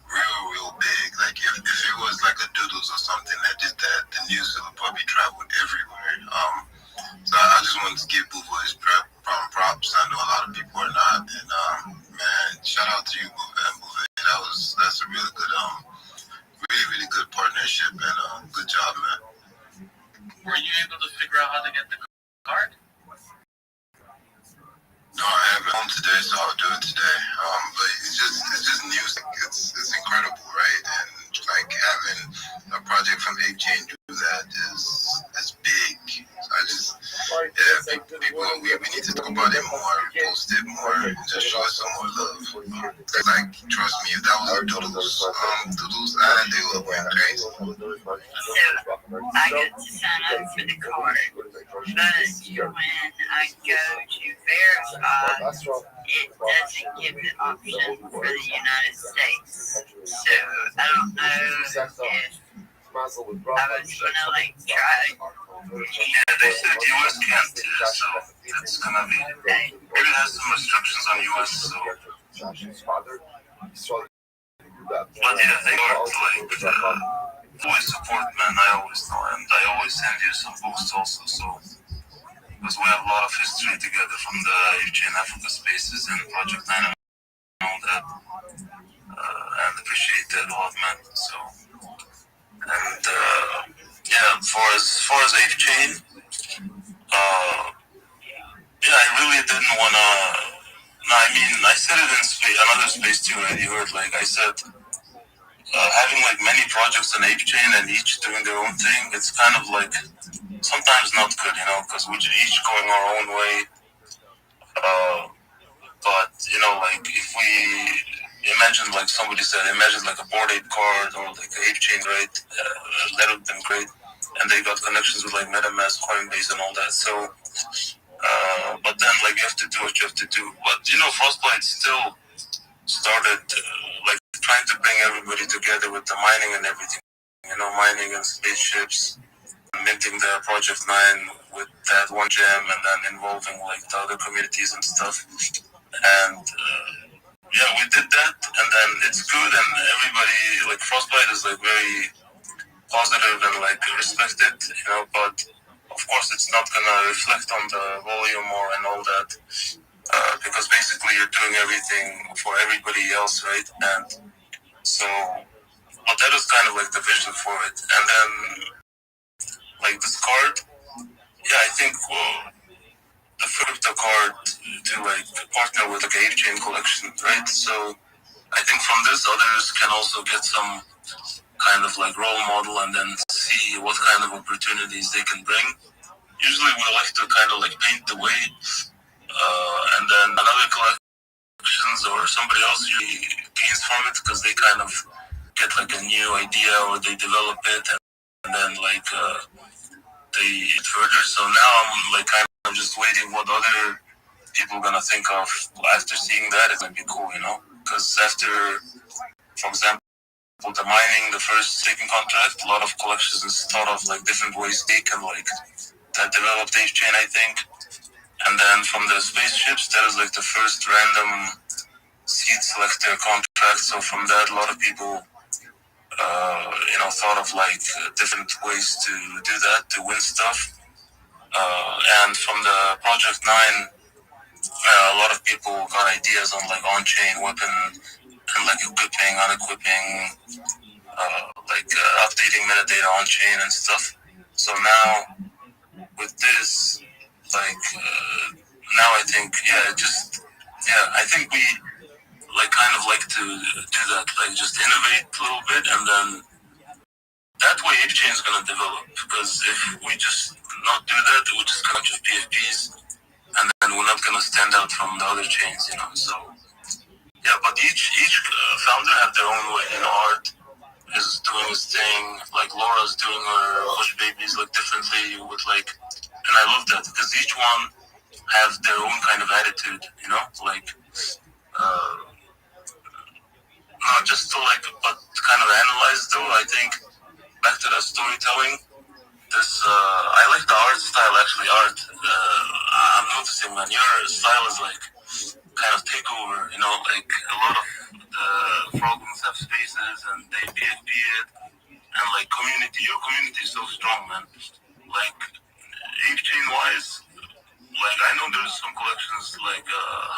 real big. Like if it was like a Doodles or something that did that, the news would probably traveled everywhere. So I just want to give Buvo his props. I know a lot of people are not. And man, shout out to you, Buvo. That's a really good really good partnership, and good job, man. Were you able to figure out how to get the card? No, I haven't home today, so I'll do it today. But it's just news. It's incredible, right? And like having a project from Ape Chain do that is big. So people, we need to talk about it more, post it more, and just show us some more love. Like, trust me, if that was Doodles, they would have went crazy. So I got to sign up for the card, but when I go to verify, it doesn't give the option for the United States. So I don't know if I was gonna like try. Yeah, they said US can't do that, so it's gonna be. It has some restrictions on US, so. But yeah, they are like. Always support, man. I always know, and I always send you some posts also. So, because we have a lot of history together from the Ape Africa Spaces and Project 9 and all that, and appreciate that a lot, man. So, and yeah, for as Ape Chain, yeah, I really didn't wanna. No, I mean, I said it in another space too, right? You heard, like I said. Having like many projects on Ape Chain and each doing their own thing, it's kind of like sometimes not good, because we're each going our own way. But like if we imagine, like somebody said, imagine like a Bored Ape card or like an Ape Chain, right? That would have been great, and they got connections with like MetaMask, Coinbase, and all that. So, but then like you have to do what you have to do. But Frostbite still started like trying to bring everybody together with the mining and everything, mining and spaceships, minting the Project 9 with that one gem, and then involving like the other communities and stuff. And yeah, we did that, and then it's good, and everybody, like Frostbite is like very positive and like respected, but of course it's not gonna reflect on the volume and all that. Because basically you're doing everything for everybody else, right? And so, but that is kind of like the vision for it. And then, like this card, yeah, I think the crypto card to like partner with like a Ape Chain collection, right? So I think from this, others can also get some kind of like role model and then see what kind of opportunities they can bring. Usually we like to kind of like paint the way. And then another collections or somebody else usually gains from it because they kind of get like a new idea or they develop it and then like they it further. So now I'm like kind of just waiting what other people are gonna think of after seeing that. It's gonna be cool, because after, for example, the mining, the first staking contract, a lot of collections thought of like different ways they can like that developed Ape Chain, I think. And then from the spaceships, that is like the first random seed selector contract. So from that, a lot of people, thought of like different ways to do that, to win stuff. And from the Project 9, a lot of people got ideas on like on-chain weapon and like equipping, unequipping, updating metadata on-chain and stuff. So now with this, now I think, I think we like kind of like to do that, like just innovate a little bit, and then that way Ape Chain is gonna develop. Because if we just not do that, we're just gonna have PFPs, and then we're not gonna stand out from the other chains, So yeah, but each founder have their own way. Art is doing his thing, like Laura's doing her Hush Babies like differently with like, and I love that because each one have their own kind of attitude, like. Not just to like, but kind of analyze though. I think back to the storytelling. I like the art style actually. I'm noticing, man, your style is like kind of takeover. Like a lot of the problems have spaces and they PFP it, and like community. Your community is so strong, man. Like Ape Chain wise,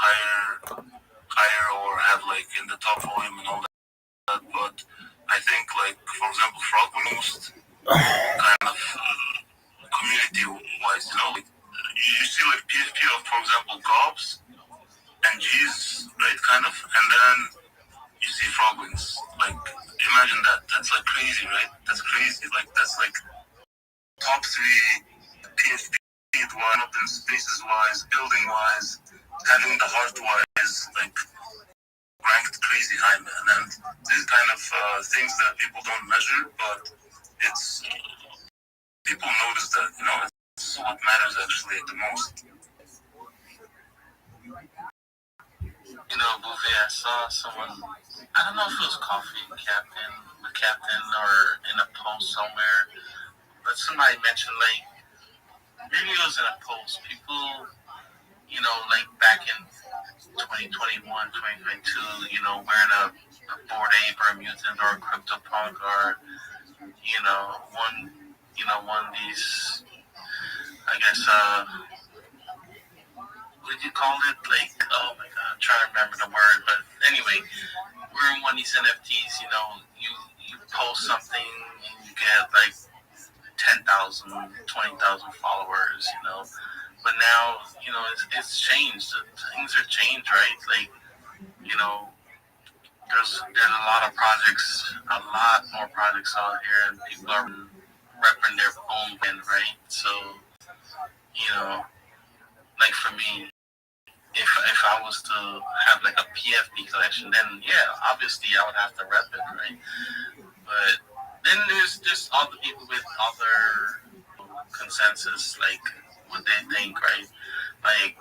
higher or have like in the top volume and all that. But I think like for example, Frogman most kind of community wise, you know, like you see like PFP of for example Gobs and G's, right, kind of, and then you see Frogwings. Like imagine that. That's like crazy, right? That's crazy. Like that's like top 3 PFP one up in spaces wise, building wise, having the heart wise, like ranked crazy high, man. And these kind of things that people don't measure, but it's people notice that, you know, it's what matters actually the most. You know, Bouvet, I saw someone, I don't know if it was the captain, or in a post somewhere, but somebody mentioned, like, maybe it was in a post, people, you know, like back in 2021, 2022, you know, wearing a Bored Ape or a Mutant or a CryptoPunk or, you know, one of these, I guess, what did you call it? Like, oh my God, I'm trying to remember the word, but anyway, we're in one of these NFTs, you know, you post something and you get like 10,000, 20,000 followers, you know, but now, you know, it's changed. Things are changed, right? Like, you know, there's a lot more projects out here, and people are repping their own brand, right? So, you know, like for me, if I was to have like a PFP collection, then yeah, obviously I would have to rep it, right? But then there's just all the people with other consensus, like what they think, right? Like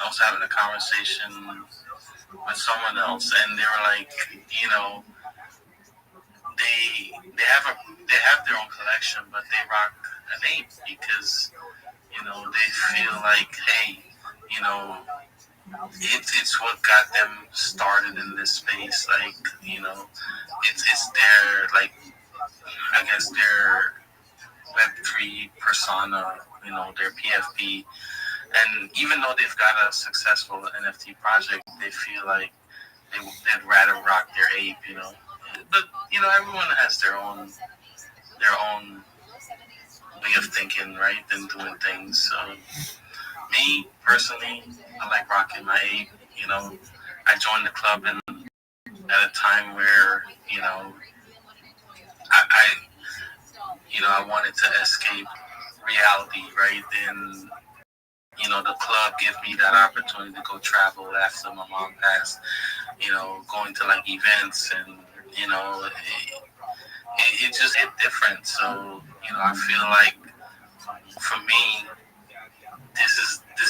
I was having a conversation with someone else, and they were like, you know, they have their own collection, but they rock an ape because, you know, they feel like, hey, you know, it's what got them started in this space. Like, you know, it's their, like, I guess their Web3 persona, you know, their PFP. And even though they've got a successful NFT project, they feel like they'd rather rock their ape, you know. But, you know, everyone has their own way of thinking, right, and doing things. So me personally, I like rocking my ape. You know, I joined the club at a time where, you know, I wanted to escape reality, right? And, you know, the club gave me that opportunity to go travel after my mom passed, you know, going to like events, and, you know, it just hit different. So, you know, I feel like for me, this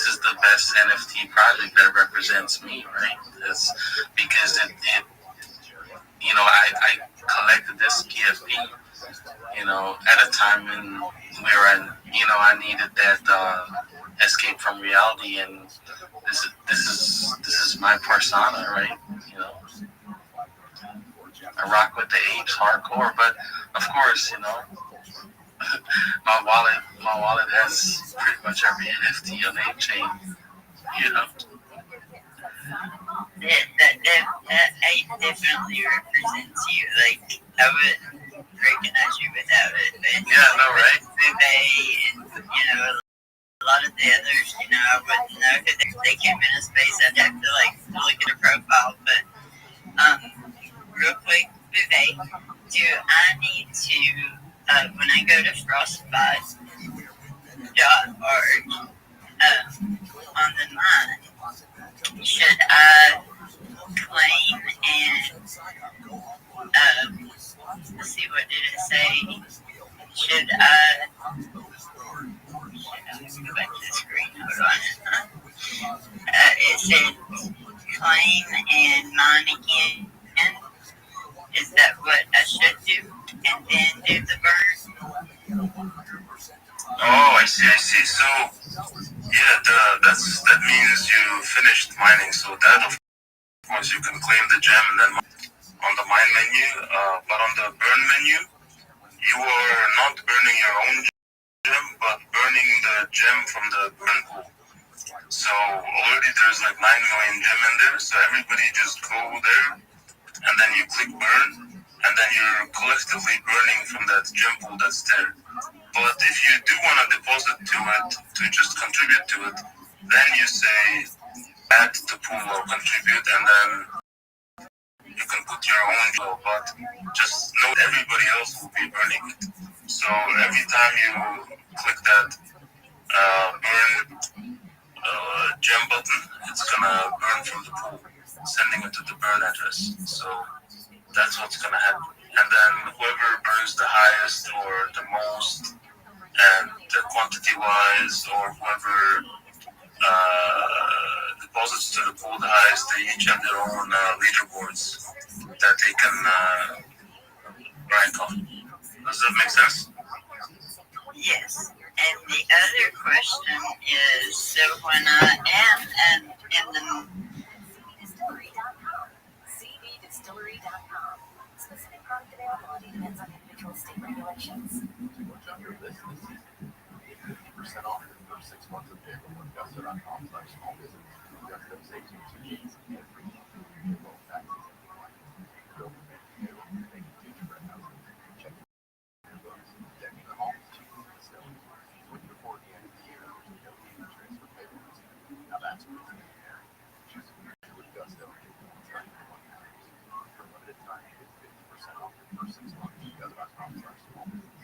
is the best NFT project that represents me, right? It's because it you know, I collected this PFP, you know, at a time where you know, I needed that escape from reality, and this is my persona, right? You know, I rock with the apes hardcore, but of course, you know, my wallet has pretty much every NFT on Ape Chain, you know. That ape definitely represents you. Like, I wouldn't recognize you without it. But yeah, no, right? Bouvet and, you know, a lot of the others, you know, I wouldn't know because they came in a space I'd have to, like, look at their profile. But, real quick, Bouvet, do I need to, when I go to frostbite.org, on the mine, should I claim and, let's see, what did it say? Should I go back to the screen, hold on. It said claim and mine again. Is that what I should do? And then do the burn? Oh, I see. So, yeah, that means you finished mining. So that, of course, you can claim the gem and then on the mine menu. But on the burn menu, you are not burning your own gem, but burning the gem from the burn pool. So already there's like 9 million gem in there. So everybody just go there, and then you click burn, and then you're collectively burning from that gem pool that's there. But if you do want to deposit to it, to just contribute to it, then you say add to the pool or contribute, and then you can put your own goal. But just know everybody else will be burning it. So every time you click that burn gem button, it's gonna burn from the pool, sending it to the burn address. So that's what's gonna happen. And then whoever burns the highest or the most, and the quantity wise, or whoever deposits to the pool the highest, they each have their own leaderboards that they can rank on. Does that make sense? Yes. And the other question is, so when I am in the cbdistillery.com. Specific product availability depends on individual state regulations. 50% off your first 6 months of vehicle with Gusto.com/small business. Gusto saves you 2 days and free low taxes. Build a big deal, making future rent housing. Check your books. Decking the home is cheaper than the stone. Switch before the end of the year. No need to transfer payments. Now that's what's in the air. Choose a future with Gusto. Turn your money matters. For a limited time, get 50% off your first 6 months. Gusto.com/small business.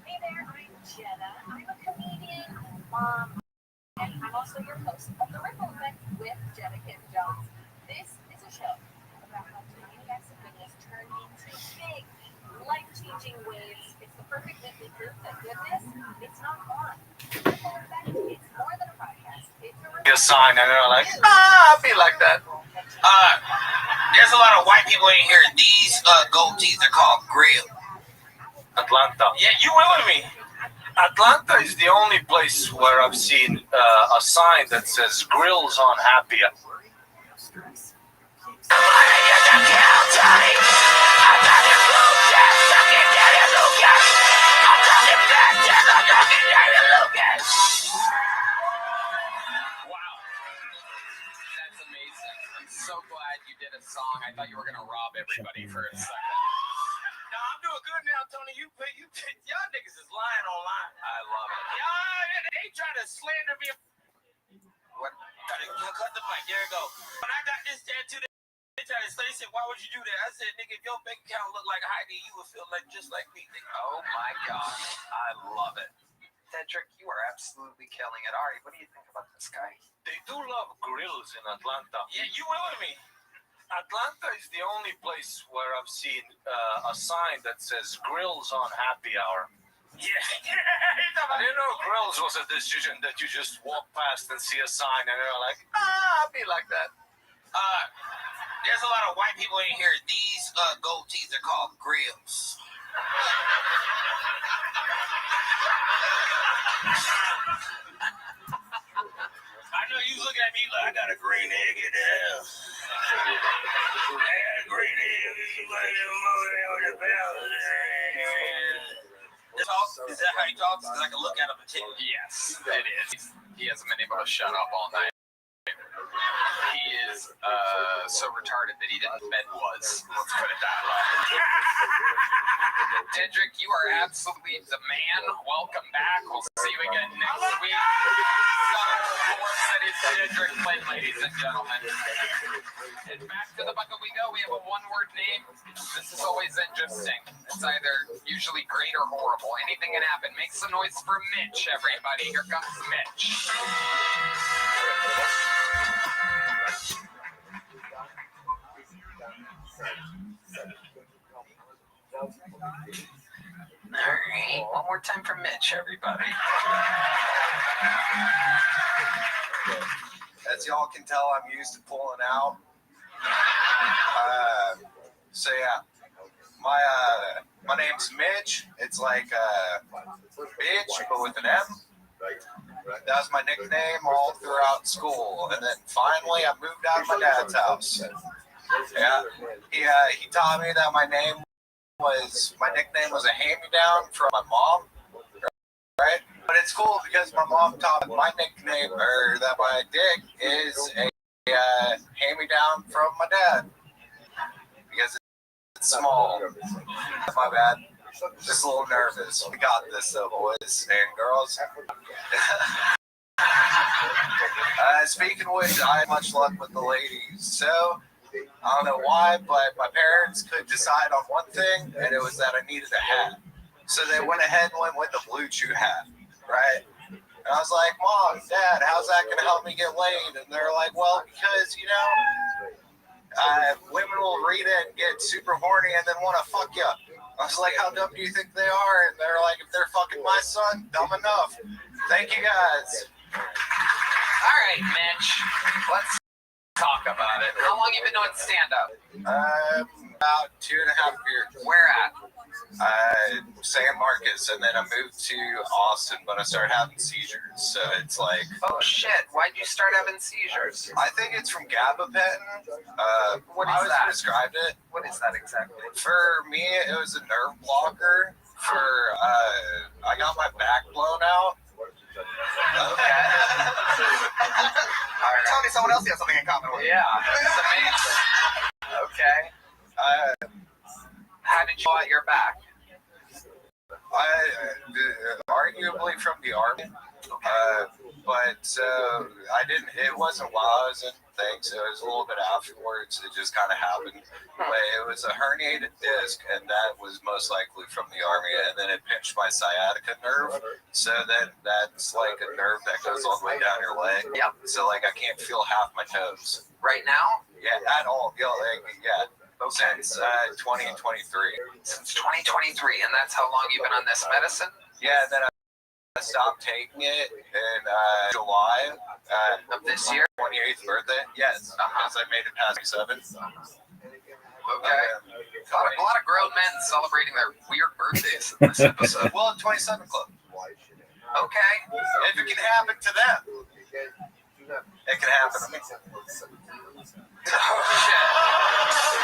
Hey there, I'm Jenna. I'm a comedian, mom, and I'm also your host of The Ripple Effect with Jenna Kim Jones. This is a show about how tiny acts of goodness turn into big, life-changing waves. It's the perfect living proof that goodness, it's not fun. The Ripple Effect, it's more than a podcast. It's a sign, and they're like, I'll be like that. There's a lot of white people in here. These gold teeth are called grill. Atlanta. Yeah, you willing me? Atlanta is the only place where I've seen a sign that says grills on happy hour. That's amazing. I'm so glad you did a song. I thought you were going to rob everybody for a second. No, I'm doing good now, Tony. Y'all niggas is lying online. I love it. Y'all, they try to slander me. What? Cut the mic. There you go. When I got this tattoo, they tried to say, why would you do that? I said, nigga, if your bank account looked like Heidi, you would feel like just like me. Nigga. Oh my gosh. I love it. Cedric, you are absolutely killing it. Ari, what do you think about this guy? They do love grills in Atlanta. Yeah, you willing me? Atlanta is the only place where I've seen a sign that says grills on happy hour. Yeah. I didn't know grills was a decision that you just walk past and see a sign and they're like, I'll be like that. There's a lot of white people in here. These gold teeth are called grills. I know you looking at me like I got a green egg in the house. I got a green egg. Is that how he talks? Because I can look at him and tell. Yes, it is. He hasn't been able to shut up all night. He is so retarded that he didn't bed was. Let's put it that way. Cedric, you are absolutely the man. Welcome back. We'll see you again next week. Cedric Flynn, ladies and gentlemen. And back to the bucket we go. We have a one-word name. This is always interesting. It's either usually great or horrible. Anything can happen. Make some noise for Mitch, everybody. Here comes Mitch. All right, one more time for Mitch, everybody. As y'all can tell, I'm used to pulling out. So yeah, my name's Mitch. It's like bitch, but with an M. That was my nickname all throughout school, and then finally I moved out of my dad's house. Yeah, he taught me that my nickname was a hand-me-down from my mom, right? But it's cool because my mom taught me my nickname, or that my dick is a hand-me-down from my dad. Because it's small. My bad. Just a little nervous. We got this though, boys and girls. Speaking of which, I had much luck with the ladies. So, I don't know why, but my parents could decide on one thing, and it was that I needed a hat. So they went ahead and went with the Blue Chew hat, right? And I was like, Mom, Dad, how's that going to help me get laid? And they're like, well, because, you know, women will read it and get super horny and then want to fuck you. I was like, how dumb do you think they are? And they're like, if they're fucking my son, dumb enough. Thank you, guys. All right, Mitch, let's talk about it. How long you been doing stand-up? About 2.5 years. Where at? San Marcos, and then I moved to Austin, but I started having seizures. So it's like, oh shit! Why'd you start having seizures? I think it's from gabapentin. What is I was that? prescribed it. What is that exactly? For me, it was a nerve blocker. I got my back blown out. Okay. Tell me someone else you have something in common with. Yeah, it's amazing. Okay. How did you get your back? Arguably from the army, but I didn't. It wasn't while I was in things. It was a little bit afterwards. It just kind of happened. But it was a herniated disc, and that was most likely from the army. And then it pinched my sciatica nerve. So then that's like a nerve that goes all the way down your leg. Yep. So like I can't feel half my toes. Right now? Yeah, at all. Yeah. Since 2023. Since 2023, and that's how long you've been on this medicine? Yeah, and then I stopped taking it in July of this year. 28th birthday. Yes, because I made it past 7. Okay. A lot of grown men celebrating their weird birthdays in this episode. Well, 27 Club. Okay. If it can happen to them, it can happen to me. Oh, shit.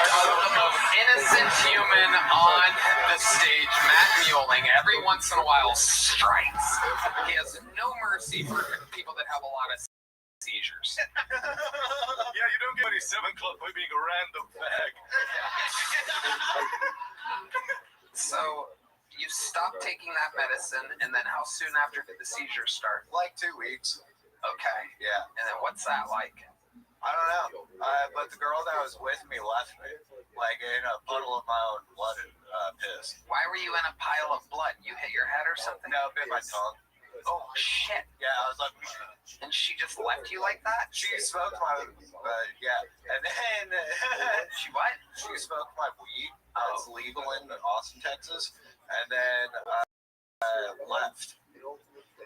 The most innocent human on the stage, Matt Mueling, every once in a while strikes. He has no mercy for people that have a lot of seizures. Yeah, you don't get 27 Club by being a random fag. So, you stopped taking that medicine, and then how soon after did the seizures start? Like 2 weeks. Okay. Yeah. And then what's that like? I don't know. But the girl that was with me left me, like in a puddle of my own blood and piss. Why were you in a pile of blood? You hit your head or something? No, bit my tongue. Oh, shit. Yeah, I was like, and she just left you like that? She smoked my, yeah. And then, she what? She smoked my weed. It's legal in Austin, Texas. And then left.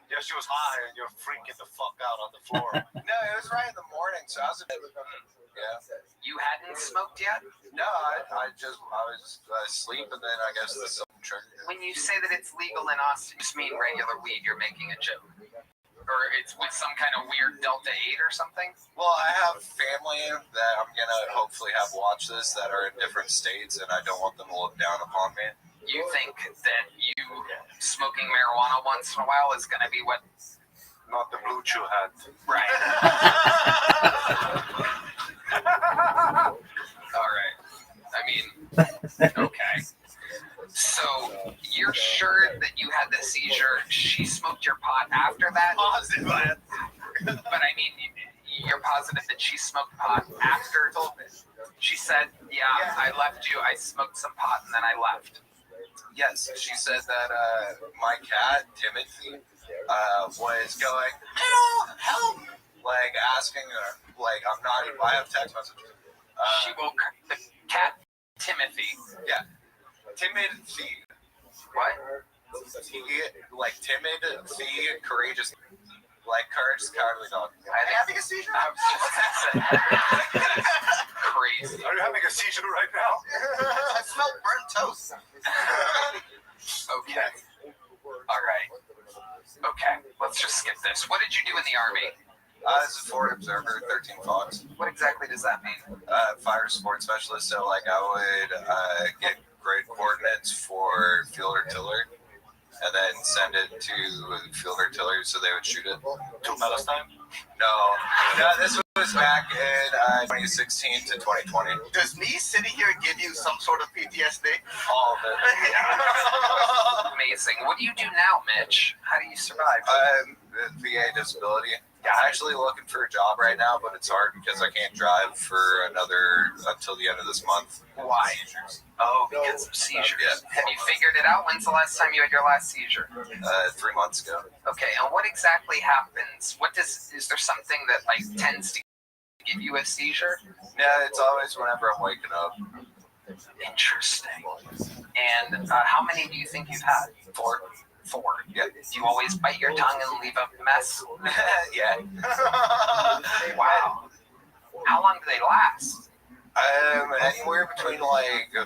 Yeah, she was high and you're freaking the fuck out on the floor. No, it was right in the morning, so I was yeah. You hadn't smoked yet? No, I was asleep, and then I guess the something triggered. When you say that it's legal in Austin, you just mean regular weed, you're making a joke. Or it's with some kind of weird Delta 8 or something? Well, I have family that I'm going to hopefully have watch this that are in different states, and I don't want them to look down upon me. You think that you smoking marijuana once in a while is going to be what? Not the Blue Chew hat. Right. All right. I mean, okay. So you're sure that you had the seizure? She smoked your pot after that? Positive. But I mean, you're positive that she smoked pot after? She said, yeah, I left you. I smoked some pot and then I left. Yes, she said that my cat, Timothy, was going, help, like asking her, like, I'm not, I have text messages. She woke the cat, Timothy. Yeah, Timothy. What? He, like, timid, courageous, like, courage is cowardly dog. Are you having a seizure? I was just going to say. Crazy. Are you having a seizure right now? I smell burnt toast. Okay. All right. Okay. Let's just skip this. What did you do in the Army? I was a forward observer, 13 Fox. What exactly does that mean? Fire support specialist. So, like, I would get grade coordinates for field artillery. and then send it to field artillery so they would shoot it. To Palestine? No, this was back in 2016 to 2020. Does me sitting here give you some sort of PTSD? All of it. Amazing. What do you do now, Mitch? How do you survive? VA disability. I'm actually looking for a job right now, but it's hard because I can't drive for until the end of this month. Why? Oh, because of seizures. Yeah. Have you figured it out? When's the last time you had your last seizure? 3 months ago. Okay, and what exactly happens? Is there something that tends to give you a seizure? Yeah, it's always whenever I'm waking up. Interesting. And how many do you think you've had? 4. Yeah. Do you always bite your tongue and leave a mess? Yeah. Wow. How long do they last? Anywhere between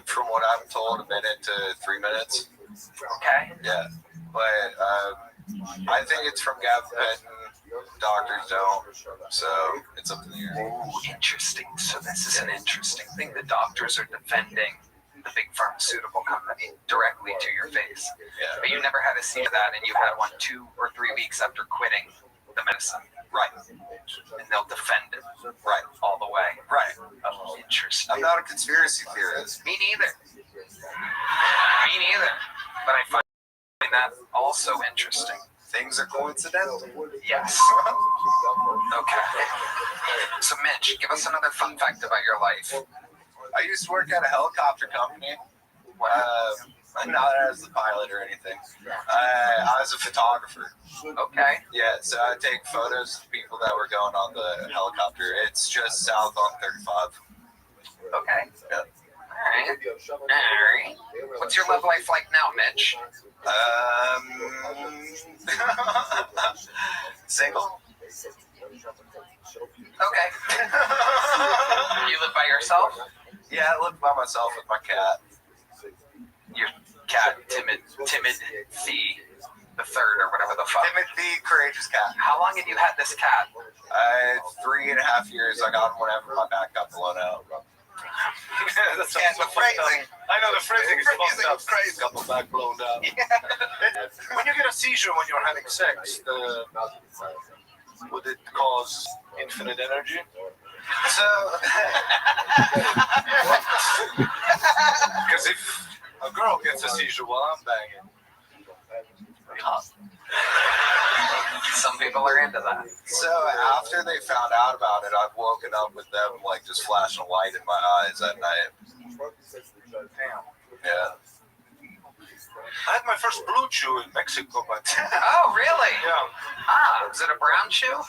from what I'm told, a minute to 3 minutes. Okay. Yeah, but I think it's from gabapentin. Doctors don't, so it's up to the ear. Ooh, interesting. So this is an interesting thing. The doctors are defending the big pharmaceutical company directly to your face. Yeah. But you never had a seizure of that, and you had one 2 or 3 weeks after quitting the medicine. Right. And they'll defend it. Right. All the way. Right. Oh, interesting. I'm not a conspiracy theorist. Me neither. But I find that also interesting. Things are coincidental. Yes. Okay. So, Mitch, give us another fun fact about your life. I used to work at a helicopter company. Not as the pilot or anything. I was a photographer. Okay. Yeah, so I take photos of people that were going on the helicopter. It's just south on 35. Okay. Yeah. All right. What's your love life like now, Mitch? Single. Okay. You live by yourself? Yeah, I live by myself with my cat. Your cat, timid Thee the third or whatever the fuck. Timid Thee, courageous cat. How long have you had this cat? 3.5 years. I got him whenever my back got blown out. That's the phrasing. I know the phrasing is fucked up. Crazy. Got my back blown down. When you get a seizure when you're having sex, would it cause infinite energy? So, because if a girl gets a seizure while I'm banging, some people are into that. So after they found out about it, I've woken up with them just flashing a light in my eyes at night. Damn. Yeah. I had my first blue chew in Mexico, but oh, really? Yeah. Ah, was it a brown shoe?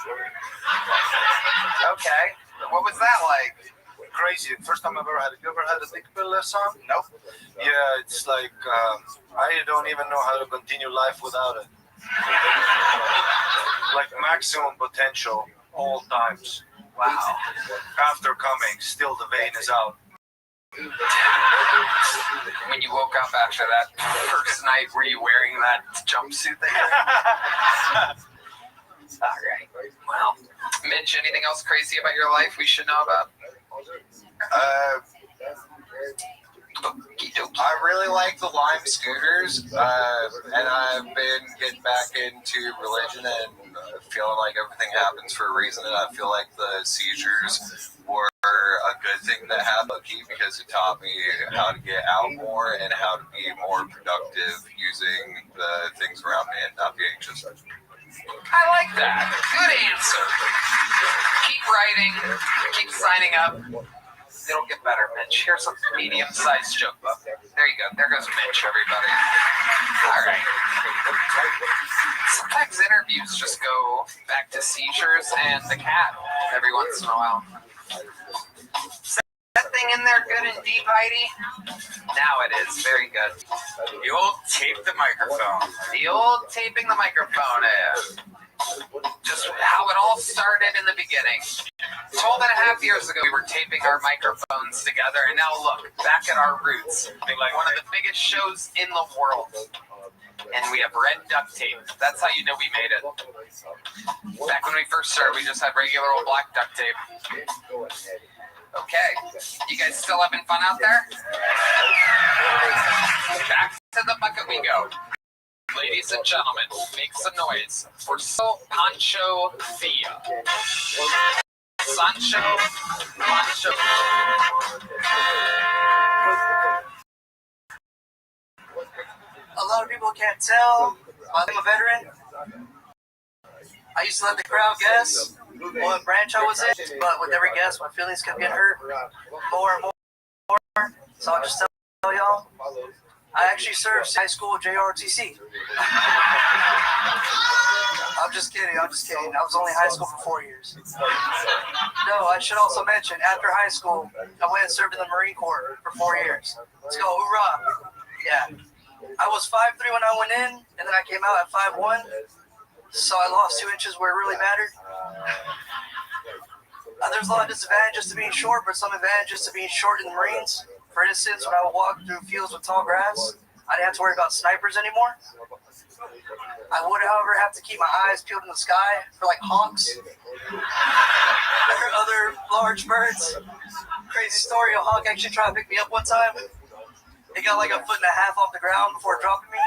Okay. What was that like? Crazy. First time I've ever had it. You ever had a dick pill, son? Nope. Yeah, it's like I don't even know how to continue life without it. Like maximum potential all times. Wow. After coming, still the vein is out. When you woke up after that first night, were you wearing that jumpsuit there? All right. Well, Mitch, anything else crazy about your life we should know about? I really like the Lime scooters, and I've been getting back into religion and feeling like everything happens for a reason, and I feel like the seizures were a good thing that happened because it taught me how to get out more and how to be more productive using the things around me and not be anxious. I like that. Good answer. Keep writing. Keep signing up. It'll get better, Mitch. Here's a medium-sized joke book. There you go. There goes Mitch, everybody. All right. Sometimes interviews just go back to seizures and the cat every once in a while. Is that thing in there good and deep, Heidi? Now it is. Very good. The old tape the microphone. The old taping the microphone. Just how it all started in the beginning. 12.5 years ago, we were taping our microphones together, and now look, back at our roots. Like one of the biggest shows in the world. And we have red duct tape. That's how you know we made it. Back when we first started, we just had regular old black duct tape. Okay. You guys still having fun out there? Back to the bucket we go. Ladies and gentlemen, make some noise for Pancho Villa. Sancho Pancho. A lot of people can't tell. I'm a veteran. I used to let the crowd guess what branch I was in, but with every guess, my feelings kept getting hurt more and more. So I'll just tell y'all, I actually served high school JROTC. I'm just kidding. I was only in high school for 4 years. No, I should also mention, after high school, I went and served in the Marine Corps for 4 years. Let's go, hoorah! Yeah. I was 5'3" when I went in, and then I came out at 5'1", so I lost 2 inches where it really mattered. There's a lot of disadvantages to being short, but some advantages to being short in the Marines. For instance, when I would walk through fields with tall grass, I didn't have to worry about snipers anymore. I would, however, have to keep my eyes peeled in the sky for like hawks or other large birds. Crazy story, a hawk actually tried to pick me up one time. It got like 1.5 feet off the ground before dropping me.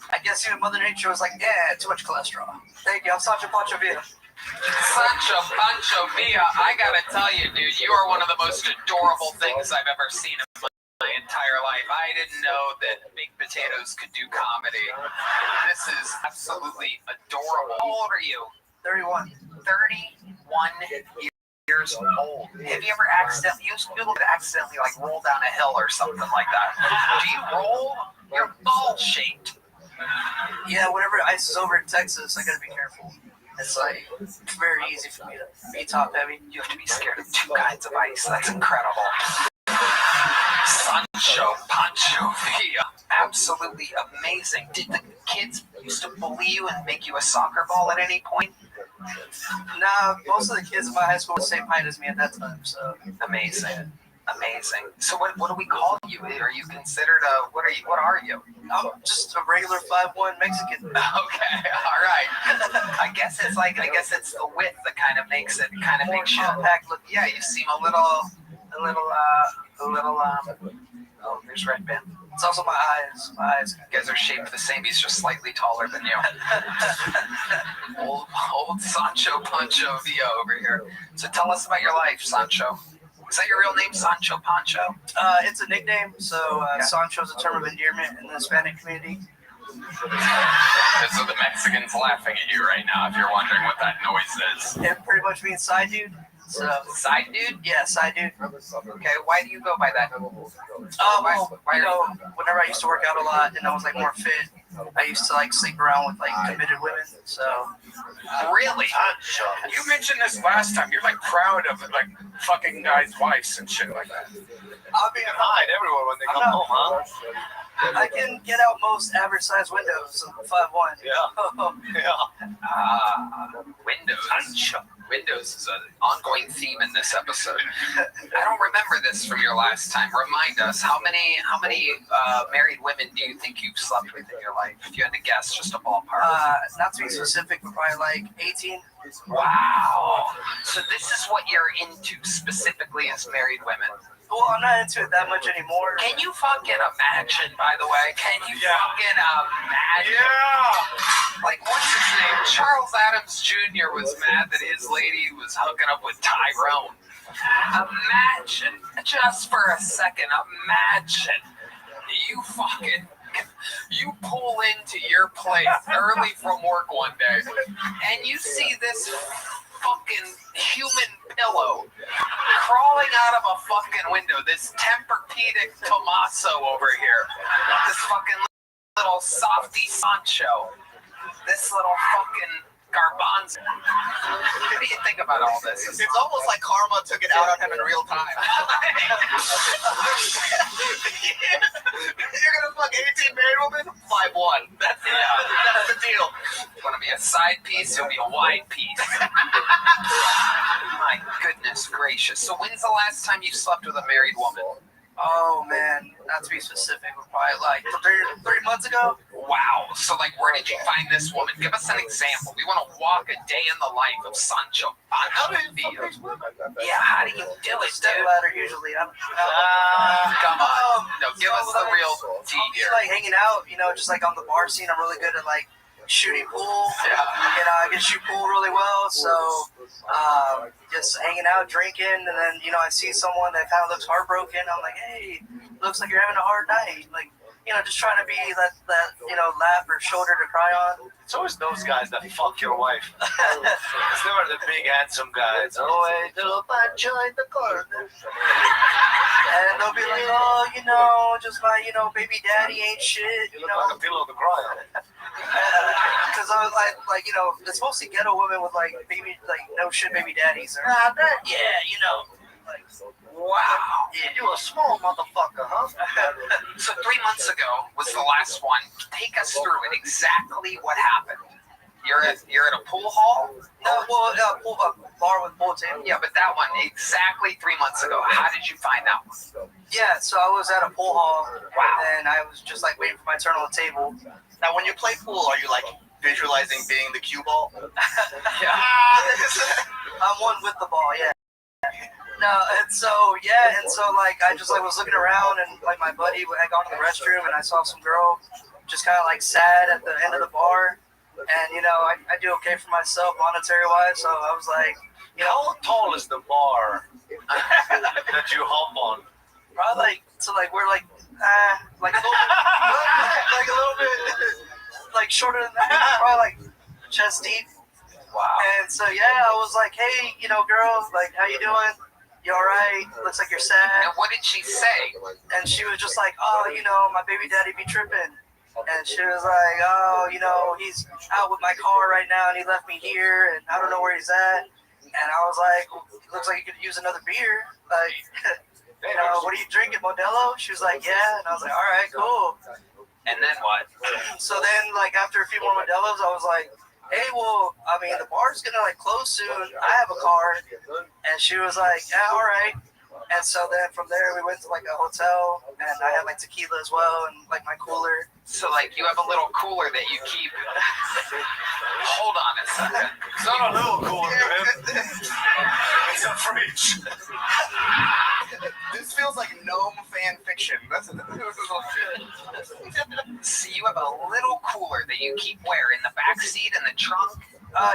I guess even Mother Nature was like, yeah, too much cholesterol. Thank you, I'm Sancho Pancho Villa. Sancho Pancho Villa, I gotta tell you, dude, you are one of the most adorable things I've ever seen in my entire life. I didn't know that Baked Potatoes could do comedy. This is absolutely adorable. How old are you? 31. 31 years old. Have you ever accidentally like roll down a hill or something like that? Do you roll? You're ball shaped. Yeah, whenever ice is over in Texas, I gotta be careful. It's like very easy for me to be top heavy. You have to be scared of 2 kinds of ice. That's incredible. Sancho Pancho Villa, absolutely amazing. Did the kids used to bully you and make you a soccer ball at any point? Nah, most of the kids in my high school were the same height as me at that time, so. Amazing. So what do we call you? Are you considered what are you? I'm just a regular 5'1" Mexican. Okay, all right. I guess it's the width that kind of makes you compact look. Yeah, you seem a little oh, there's Red Ben. It's also my eyes. My eyes. You guys are shaped the same. He's just slightly taller than you. old Sancho Pancho Villa over here. So tell us about your life, Sancho. Is that your real name, Sancho Pancho? It's a nickname. So Sancho is a term of endearment in the Hispanic community. So the Mexicans laughing at you right now if you're wondering what that noise is. It pretty much means side dude. So, side dude? Yeah, side dude. Okay, why do you go by that? Whenever I used to work out a lot and I was like more fit, I used to like sleep around with like committed women. So really? You mentioned this last time. You're like proud of like fucking guys' wives and shit like that. I'll be behind everyone when they come home, huh? I can get out most average size windows of 5'1". Yeah. Windows. Windows is an ongoing theme in this episode. I don't remember this from your last time. Remind us, how many married women do you think you've slept with in your life? If you had to guess, just a ballpark. Not to be specific, but probably like 18. Wow. So this is what you're into specifically as married women. Well, I'm not into it that much anymore. Can you fucking imagine, by the way? Can you fucking imagine? Yeah. Like, what's his name? Charles Adams Jr. was mad that his lady was hooking up with Tyrone. Imagine, just for a second, imagine you pull into your place early from work one day and you see this fucking human pillow crawling out of a fucking window. This Tempur-Pedic Tommaso over here. This fucking little softy Sancho. This little fucking garbanzo. What do you think about all this? It's almost like karma took it out on him in real time. You're gonna fuck 18 married women? 5'1". That's the deal. You wanna be a side piece, you'll be a wide piece. My goodness gracious. So when's the last time you slept with a married woman? Oh man, not to be specific, but probably like 3 months ago. Wow. So, like, where did you find this woman? Give us an example. We want to walk a day in the life of Sancho Pancho Villa. Yeah, how do you do it, Step dude? ladder usually. Come on. No, give us the real tea I'll be here. like hanging out, just like on the bar scene. I'm really good at like shooting pool. Yeah. I can shoot pool really well. So just hanging out, drinking, and then I see someone that kind of looks heartbroken. I'm like, hey, looks like you're having a hard night. Like, just trying to be that laugh or shoulder to cry on. It's always those guys that fuck your wife. Because they were the big handsome guys. Oh, wait, little Pancho in the corner. And they'll be like, oh, just my, baby daddy ain't shit. You look like a pillow to cry on. Because I was like, it's mostly ghetto women with like baby, like no shit baby daddies. Or, like, Wow. Yeah, you a small motherfucker, huh? So 3 months ago was the last one. Take us through it. Exactly what happened. You're at a pool hall? No, well, a bar with pool table. Yeah, but that one exactly 3 months ago. How did you find out? Yeah, so I was at a pool hall, and I was just like waiting for my turn on the table. Now, when you play pool, are you like visualizing being the cue ball? Yeah. I'm one with the ball, yeah. No, and so like I just like was looking around, and like my buddy had gone to the restroom, and I saw some girl just kind of like sad at the end of the bar, and I do okay for myself monetary wise, so I was like, How tall is the bar that you hop on? probably like we're like like a little bit like shorter than that, probably like chest deep. Wow. And so I was like, hey, girl, like how you doing? You all right? Looks like you're sad. And what did she say? And she was just like, oh, my baby daddy be tripping. And she was like, oh, he's out with my car right now, and he left me here, and I don't know where he's at. And I was like, looks like you could use another beer. Like, what are you drinking, Modelo? She was like, yeah. And I was like, all right, cool. And then what? So then, like, after a few more Modelos, I was like, hey, well, I mean, the bar's gonna like close soon. I have a car. And she was like, yeah, all right. And so then from there we went to like a hotel, and I had like tequila as well, and like my cooler. So like you have a little cooler that you keep. Hold on a second. It's not a little cooler, man. It's a fridge. This feels like gnome fan fiction. So you have a little cooler that you keep where? In the back seat, in the trunk?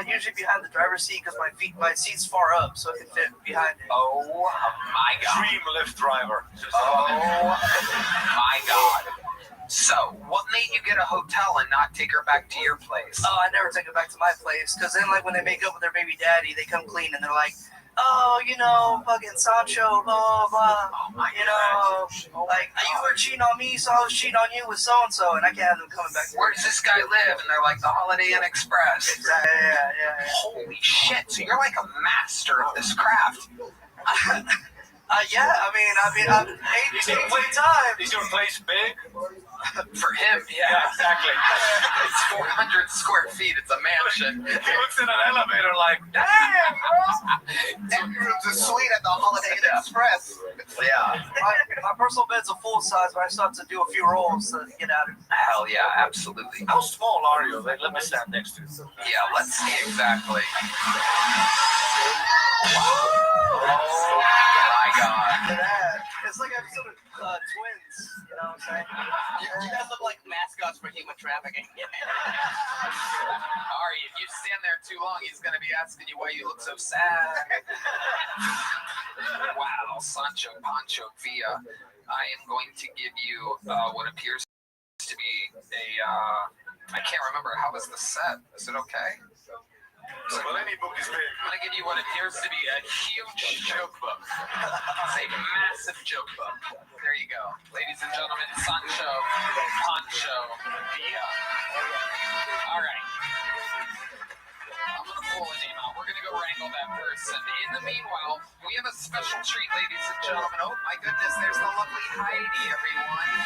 Usually behind the driver's seat, because my seat's far up, so it can fit behind it. Oh my God. Dream Lyft driver. Oh my God. So, what made you get a hotel and not take her back to your place? Oh, I never take her back to my place, because then like when they make up with their baby daddy, they come clean and they're like, oh, fucking Sancho, blah, blah, like, you were cheating on me, so I was cheating on you with so-and-so, and I can't have them coming back. Where does this guy live? And they're like, the Holiday Inn Express. Yeah. Holy shit, so you're like a master of this craft. Yeah, I mean, I'm 18 time. Is your place big? For him, yeah, exactly. It's 400 square feet. It's a mansion. He looks in an elevator like, damn, bro. Every room's a suite at the Holiday Inn Express. Yeah. My personal bed's a full size, but I still have to do a few rolls to get out of it. Hell yeah, absolutely. How small are you? Let me stand next to you. Yeah, let's see exactly. Oh my God. It's like I'm sort of twins, you know what I'm saying? You guys look like mascots for human trafficking. Ari, if you stand there too long, he's going to be asking you why you look so sad. Wow, Sancho Pancho Villa. I am going to give you what appears to be I can't remember. How was the set? Is it okay? Well, any book is big. I'm going to give you what appears to be a huge joke book. It's a massive joke book. There you go. Ladies and gentlemen, Sancho Pancho Villa. All right. I'm going to pull a name out. We're going to go wrangle that person. In the meanwhile, we have a special treat, ladies and gentlemen. Oh, my goodness. There's the lovely Heidi, everyone.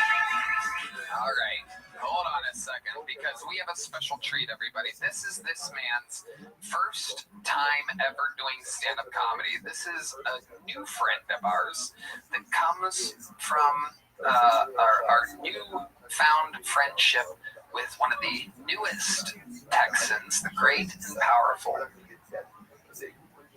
All right. Hold on a second, because we have a special treat, everybody. This is this man's first time ever doing stand-up comedy. This is a new friend of ours that comes from our new found friendship with one of the newest Texans, the great and powerful.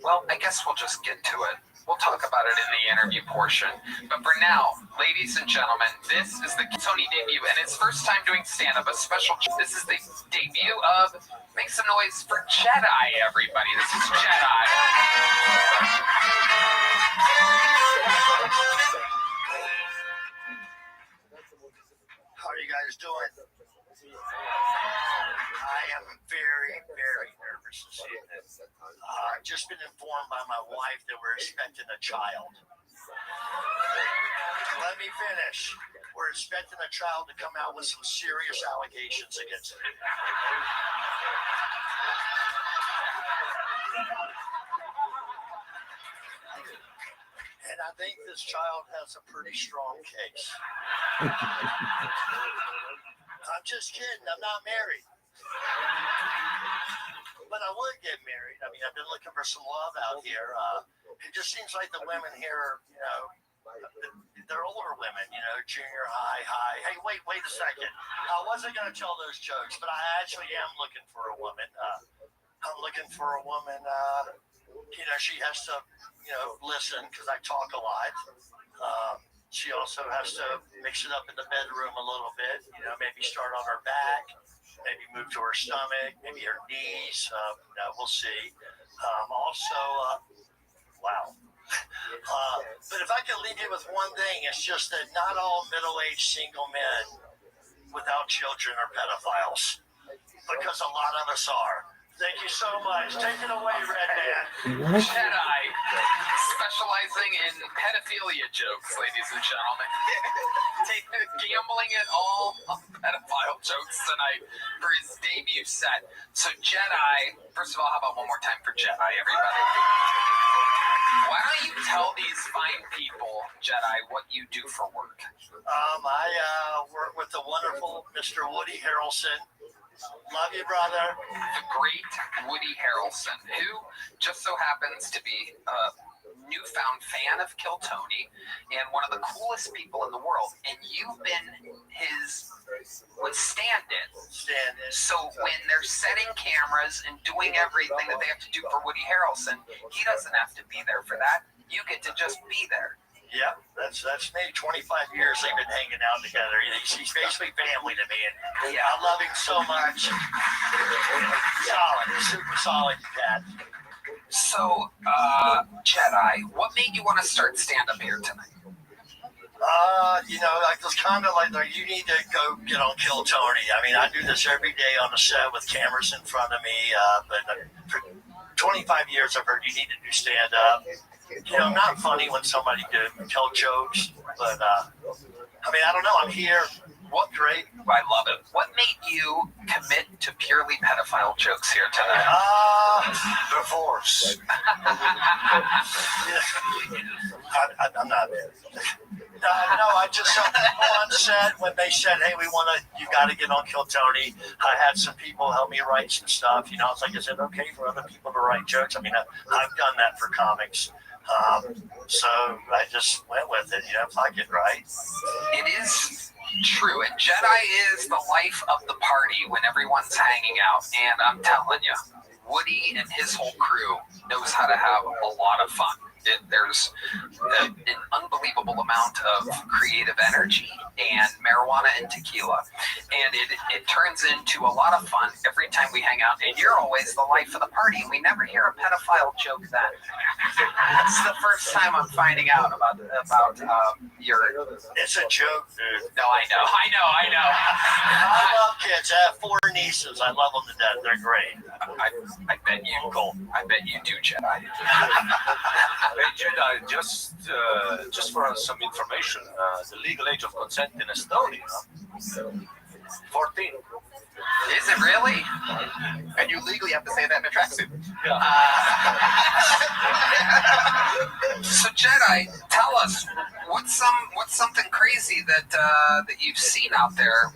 Well, I guess we'll just get to it. We'll talk about it in the interview portion. But for now, ladies and gentlemen, this is the Tony debut, and his first time doing stand-up, a special. This is the debut of, make some noise for Jedi, everybody. This is Jedi. How are you guys doing? I am very, very nervous this evening. I've just been informed by my wife that we're expecting a child. Let me finish. We're expecting a child to come out with some serious allegations against me. And I think this child has a pretty strong case. I'm just kidding. I'm not married. But I would get married. I mean, I've been looking for some love out here. It just seems like the women here, you know, they're older women, you know, junior high. Hey, wait a second. I wasn't going to tell those jokes, but I actually am looking for a woman. I'm looking for a woman, you know, she has to, you know, listen because I talk a lot. She also has to mix it up in the bedroom a little bit, you know, maybe start on her back, maybe move to her stomach, maybe her knees. You know, we'll see. Wow. But if I could leave you with one thing, it's just that not all middle-aged single men without children are pedophiles, because a lot of us are. Thank you so much. Take it away, Red Man. Jedi, specializing in pedophilia jokes, ladies and gentlemen. Gambling it all on pedophile jokes tonight for his debut set. So Jedi, first of all, how about one more time for Jedi, everybody? Why don't you tell these fine people, Jedi, what you do for work? I work with the wonderful Mr. Woody Harrelson. Love you, brother. The great Woody Harrelson, who just so happens to be a newfound fan of Kill Tony and one of the coolest people in the world. And you've been his stand-in. So when they're setting cameras and doing everything that they have to do for Woody Harrelson, he doesn't have to be there for that. You get to just be there. Yeah, that's maybe 25 years they've been hanging out together. He's basically family to me, and I love him so much. Solid, super solid cat. So, Jedi, what made you want to start stand-up here tonight? You know, like it's kind of like you need to go get on Kill Tony. I mean, I do this every day on the set with cameras in front of me. But for 25 years, I've heard you need to do stand-up. You know, not funny when somebody tell jokes, but I mean, I don't know. I'm here. What great? I love it. What made you commit to purely pedophile jokes here tonight? Divorce. I'm not. No, I just saw people on set when they said, "Hey, you got to get on Kill Tony." I had some people help me write some stuff. You know, it's like I said, okay for other people to write jokes. I mean, I've done that for comics. So I just went with it. You know, fuck it, right? It is true, and Jedi is the life of the party when everyone's hanging out. And I'm telling you, Woody and his whole crew knows how to have a lot of fun. There's an unbelievable amount of creative energy and marijuana and tequila, and it turns into a lot of fun every time we hang out. And you're always the life of the party. We never hear a pedophile joke then. That's the first time I'm finding out about your. It's a joke, dude. No, I know. I love kids. I have 4 nieces. I love them to death. They're great. I bet you. Cool. I bet you do, Jedi. Hey, Jedi, just for some information, the legal age of consent in Estonia, 14. Is it really? And you legally have to say that in a tracksuit. Yeah. So Jedi, tell us what's something crazy that you've seen out there,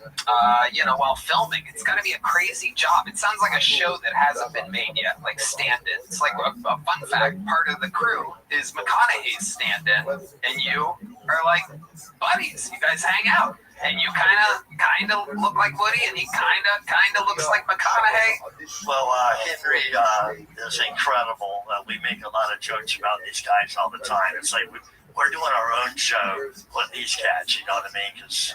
while filming. It's got to be a crazy job. It sounds like a show that hasn't been made yet, like stand-in. It's like a fun fact. Part of the crew is McConaughey's stand-in, and you are like buddies. You guys hang out. And you kind of look like Woody, and he kind of looks like McConaughey. Well, Henry is incredible. We make a lot of jokes about these guys all the time. It's like we're doing our own show with these cats, you know what I mean? Because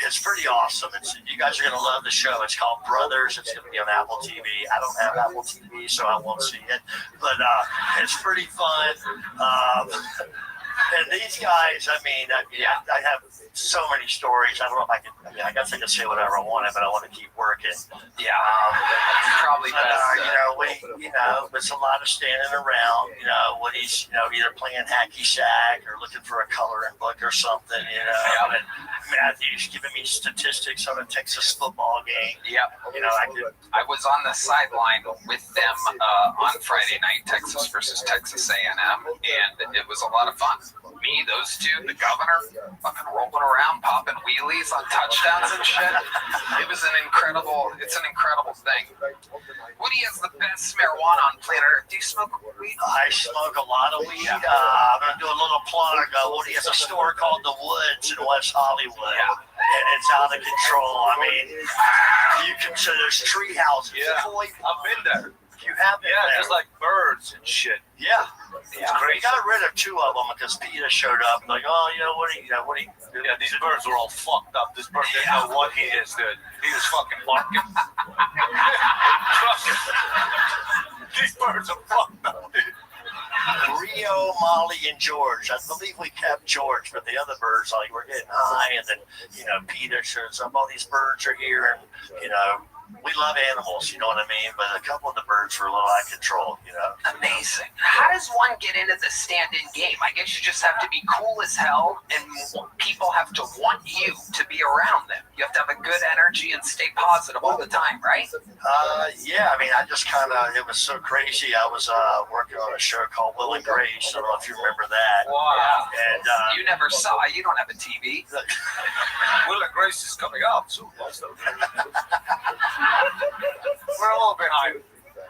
it's pretty awesome. You guys are going to love the show. It's called Brothers. It's going to be on Apple TV. I don't have Apple TV, so I won't see it. But it's pretty fun. And these guys, I have so many stories. I don't know if I can. I guess I can say whatever I wanted, but I want to keep working. Yeah, probably best. It's a lot of standing around. Woody's, either playing hacky sack or looking for a coloring book or something. And Matthew's giving me statistics on a Texas football game. Yep. I was on the sideline with them on Friday night, Texas versus Texas A&M, and it was a lot of fun. Me, those two, the governor, fucking rolling around, popping wheelies on touchdowns and shit. It's an incredible thing. Woody has the best marijuana on planet Earth. Do you smoke weed? I smoke a lot of weed. I'm going to do a little plug. Woody has a store called The Woods in West Hollywood. And it's out of control. I mean, there's tree houses. Yeah, I've been there. You have been there. There's like birds and shit. Yeah. We got rid of 2 of them because PETA showed up. Like, what do you? Yeah, these birds are all fucked up. This bird didn't know what he is, dude. He was fucking barking. These birds are fucked up, dude. Rio, Molly, and George. I believe we kept George, but the other birds, we're getting high, and then, PETA shows up. All these birds are here, and, we love animals, you know what I mean? But a couple of the birds were a little out of control, Amazing. How does one get into the stand-in game? I guess you just have to be cool as hell, and people have to want you to be around them. You have to have a good energy and stay positive all the time, right? Yeah, I just it was so crazy. I was working on a show called Will and Grace. I don't know if you remember that. Wow. And you never saw it. You don't have a TV. Will and Grace is coming up soon. We're a little behind.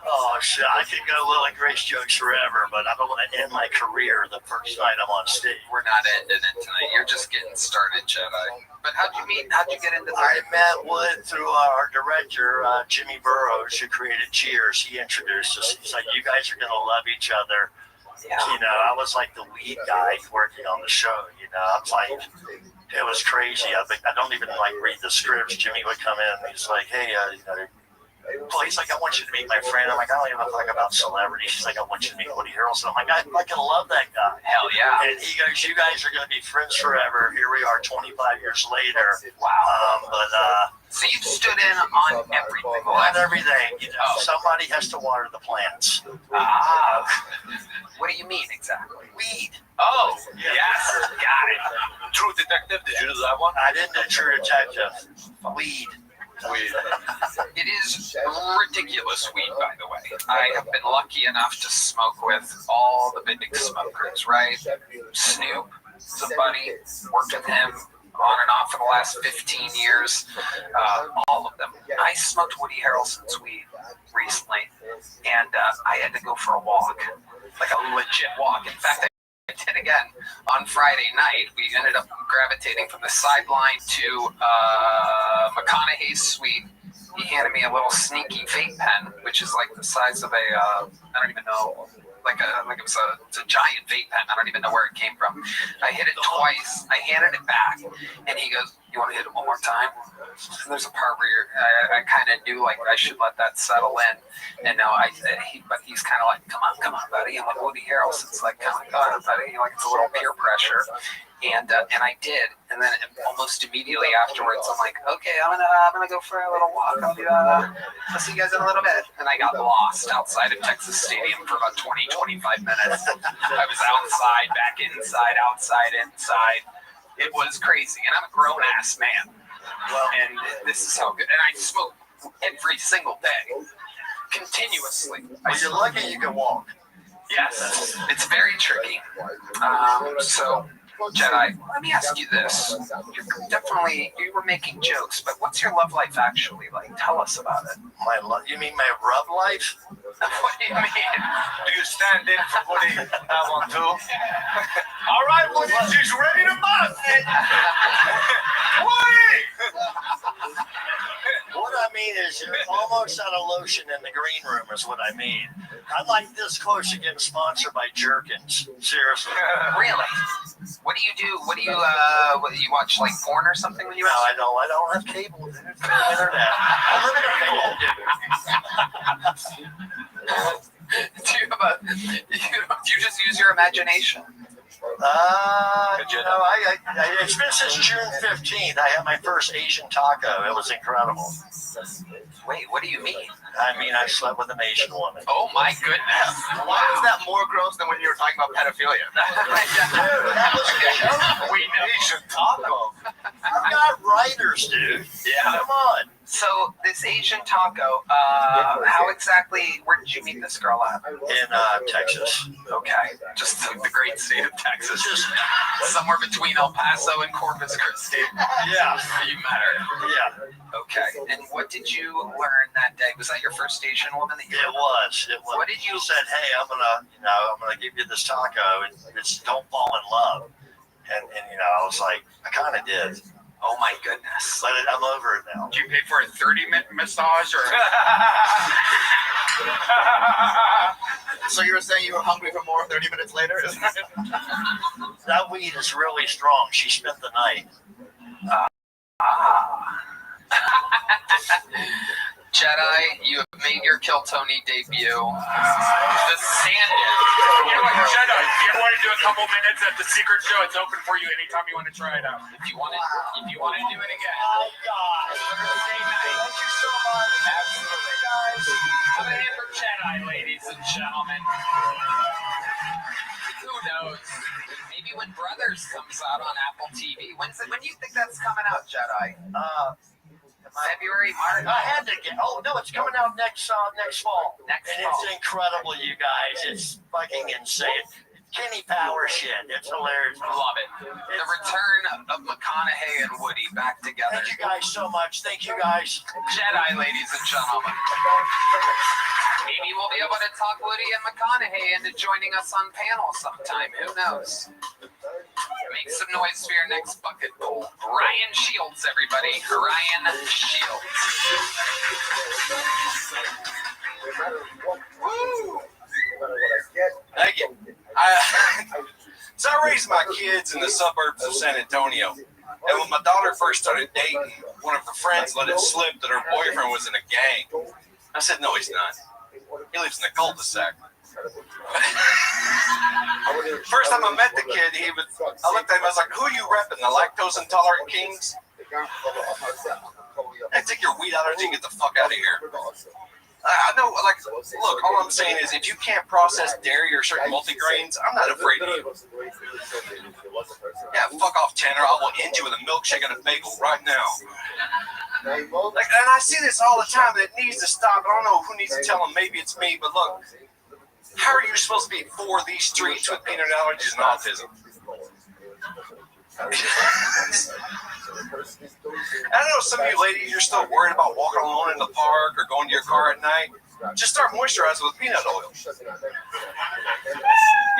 Oh, shit. I could go Will and Grace jokes forever, but I don't want to end my career the first night I'm on stage. We're not ending it tonight. You're just getting started, Jedi. But how'd you meet? How'd you get into that? I met Wood through our director, Jimmy Burrows, who created Cheers. He introduced us. He's like, you guys are going to love each other. Yeah. I was like the weed guy working on the show. I was like, it was crazy. I don't even read the scripts. Jimmy would come in and he's like, hey, he's like, I want you to meet my friend. I'm like, I don't even talk about celebrities. He's like, I want you to meet Woody Harrelson. I'm like, I fucking love that guy. Hell yeah. And he goes, you guys are going to be friends forever. Here we are 25 years later. Wow. So you've stood in on everything. On everything. Somebody has to water the plants. What do you mean exactly? Weed. Oh, yes. Got it. True Detective, did you do that one? I didn't do True Detective. Weed. It is ridiculous weed, by the way. I have been lucky enough to smoke with all the big smokers, right? Snoop is a buddy, worked with him on and off for the last 15 years. All of them. I smoked Woody Harrelson's weed recently, and I had to go for a walk, like a legit walk. In fact, I did again on Friday night. We ended up gravitating from the sideline to McConaughey's suite. He handed me a little sneaky vape pen, which is like the size of a I don't even know, it's a giant vape pen. I don't even know where it came from. I hit it twice. I handed it back, and he goes, "You want to hit it one more time?" And there's a part where I kind of knew I should let that settle in, and now but he's kind of like, "Come on, buddy." I'm like, Woody Harrelson's like, "Come on, buddy." It's a little peer pressure. And I did, and then almost immediately afterwards, I'm like, okay, I'm gonna go for a little walk. I'll see you guys in a little bit. And I got lost outside of Texas Stadium for about 20-25 minutes. I was outside, back inside, outside, inside. It was crazy, and I'm a grown ass man. Well, and this is how good. And I smoke every single day, continuously. Are you lucky you can walk? Yes, it's very tricky. So Jedi, let me ask you this. You were making jokes, but what's your love life actually like? Tell us about it. You mean my rub life? What do you mean? Do you stand in for Woody? I want to. All right, Woody, she's ready to bust it. Woody! What I mean is you're almost out of lotion in the green room is what I mean. I'm like this close to getting sponsored by Jerkins. Seriously. Really? What do you do? What do you watch like porn or something when you No, I don't have cable, dude. Internet. Do you just use your imagination? It's been since June 15th. I had my first Asian taco. It was incredible. Wait, what do you mean? I mean, I slept with an Asian woman. Oh my goodness. Why was that more gross than when you were talking about pedophilia? Dude, that was a joke. We know Asian taco. I've got writers, dude. Yeah. Come on. So this Asian taco, how exactly, where did you meet this girl at? In Texas. Okay, just the great state of Texas. Just somewhere between El Paso and Corpus Christi. Yeah. You met her. Yeah. Okay, and what did you learn that day? Was that your first Asian woman that you It was. What did you... She said, hey, I'm gonna give you this taco. It's don't fall in love. And I was like, I kind of did. Oh my goodness. But I'm over it now. Did you pay for a 30-minute massage or? So you were saying you were hungry for more 30 minutes later? That weed is really strong. She spent the night. Jedi, you have made your Kill Tony debut. The Sanded. You know what, Jedi, if you want to do a couple minutes at the secret show, it's open for you anytime you want to try it out. If you want to do it again. Oh, God. Thursday night. Thank you so much. Absolutely, guys. Have a hand for Jedi, ladies and gentlemen. Who knows? Maybe when Brothers comes out on Apple TV. When do you think that's coming out, Jedi? February, March. I had to get. Oh no, it's coming out next fall. It's incredible, you guys. It's fucking insane. Kenny Power shit. It's hilarious. Love it. The return of McConaughey and Woody back together. Thank you guys so much. Thank you guys. Jedi, ladies and gentlemen. Maybe we'll be able to talk Woody and McConaughey into joining us on panel sometime. Who knows? Make some noise for your next bucket bowl. Ryan Shields, everybody. Ryan Shields. Woo! Thank you. So I raised my kids in the suburbs of San Antonio. And when my daughter first started dating, one of her friends let it slip that her boyfriend was in a gang. I said, no, he's not. He lives in the cul-de-sac. First time I met the kid, I looked at him, I was like, who are you repping, the lactose intolerant kings? Hey, take your weed out of here and get the fuck out of here. I know, like, look, all I'm saying is if you can't process dairy or certain multigrains, I'm not afraid of you. Yeah, fuck off, Tanner. I will end you with a milkshake and a bagel right now. Like, and I see this all the time, that it needs to stop. I don't know who needs to tell them. Maybe it's me, but look, how are you supposed to be for these streets with peanut allergies and autism? I know some of you ladies, you're still worried about walking alone in the park or going to your car at night. Just start moisturizing with peanut oil.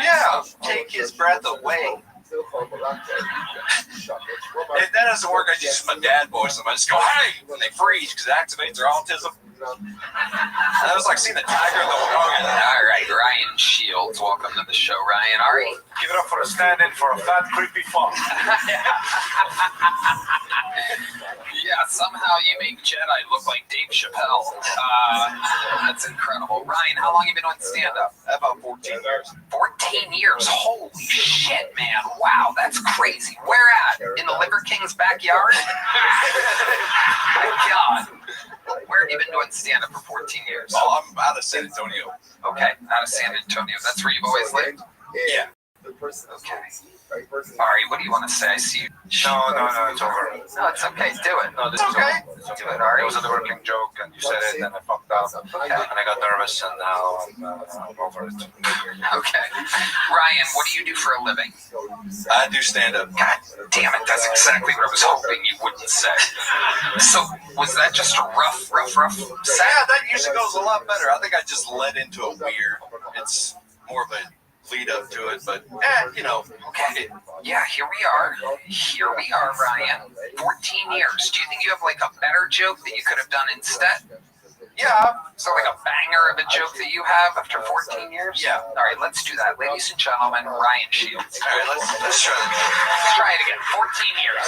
Yeah, take his breath away. If that doesn't work, I just use my dad voice. I just go, hey, when they freeze because it activates their autism. That was like seeing the tiger in the water. All right, Ryan Shields, welcome to the show, Ryan. Ari, give it up for a stand-in for a fat, creepy fuck. Yeah, somehow you make Jedi look like Dave Chappelle. That's incredible. Ryan, how long have you been doing stand-up? About 14 years. 14 years? Holy shit, man. Wow, that's crazy. Where at? In the Liver King's backyard? My God. Where have you been doing stand-up for 14 years? Oh, I'm out of San Antonio. Okay, out of San Antonio. That's where you've always lived? Yeah. Okay. Ari, what do you want to say? I see you. No, it's over. No, it's okay. Do it. No, this It's is okay. over. Do it, Ari. It was a working joke, and you said it, and I fucked up, and I got nervous, and now I'm over it. Okay. Ryan, what do you do for a living? I do stand-up. God damn it, that's exactly what I was hoping you wouldn't say. So, was that just a rough set? Yeah, that usually goes a lot better. I think I just led into it weird. It's more of a lead up to it, but Okay. Yeah, here we are. Here we are, Ryan. 14 years. Do you think you have like a better joke that you could have done instead? Yeah. So like a banger of a joke that you have after 14 years? Yeah. All right, let's do that. Ladies and gentlemen, Ryan Shields. All right, let's try it. Let's try it again. 14 years.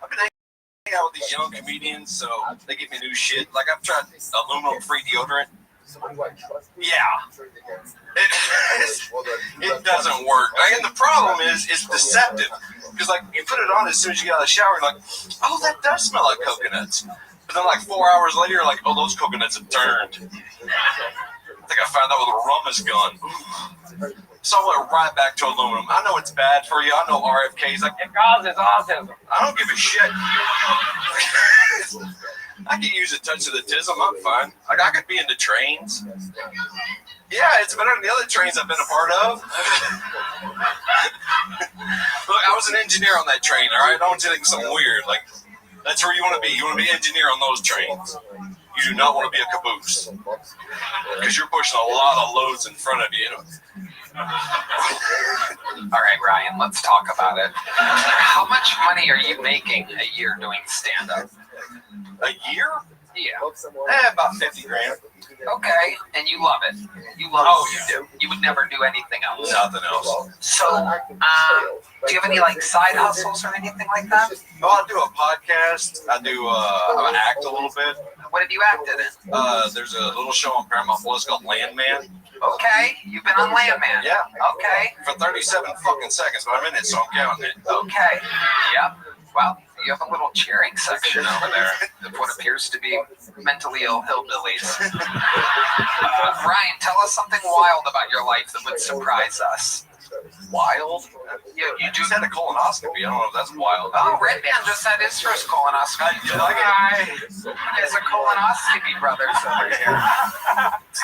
I've been hanging out with these young comedians, so they give me new shit. Like I've tried aluminum-free deodorant. Yeah. It doesn't work. And the problem is, it's deceptive. Because, like, you put it on as soon as you get out of the shower, you're like, oh, that does smell like coconuts. But then, like, 4 hours later, you're like, oh, those coconuts have turned. I think I found out where the rum is gone. So I went right back to aluminum. I know it's bad for you. I know RFK's like, it causes autism. I don't give a shit. I can use a touch of the tism. I'm fine. Like, I could be into trains. Yeah, it's better than the other trains I've been a part of. Look, I was an engineer on that train, all right? I don't want you to think something weird. Like, that's where you want to be. You want to be an engineer on those trains. You do not want to be a caboose. Because you're pushing a lot of loads in front of you. All right, Ryan, let's talk about it. How much money are you making a year doing stand-up? A year? Yeah. About 50 grand. Okay, and you love it. You love what you do. You would never do anything else. Nothing else. So, do you have any like side hustles or anything like that? Oh, I do a podcast. I do I act a little bit. What have you acted in? There's a little show on Paramount Plus called Landman. Okay, you've been on Landman. Yeah. Okay. For 37 fucking seconds, but I'm in it, so I'm counting it. Okay. Yep. Well, you have a little cheering section over there of what appears to be mentally ill hillbillies. Ryan, tell us something wild about your life that would surprise us. Wild? You just had a colonoscopy. I don't know if that's wild. Oh, Red Band just had his first colonoscopy. You like it? You guys are colonoscopy brothers over here.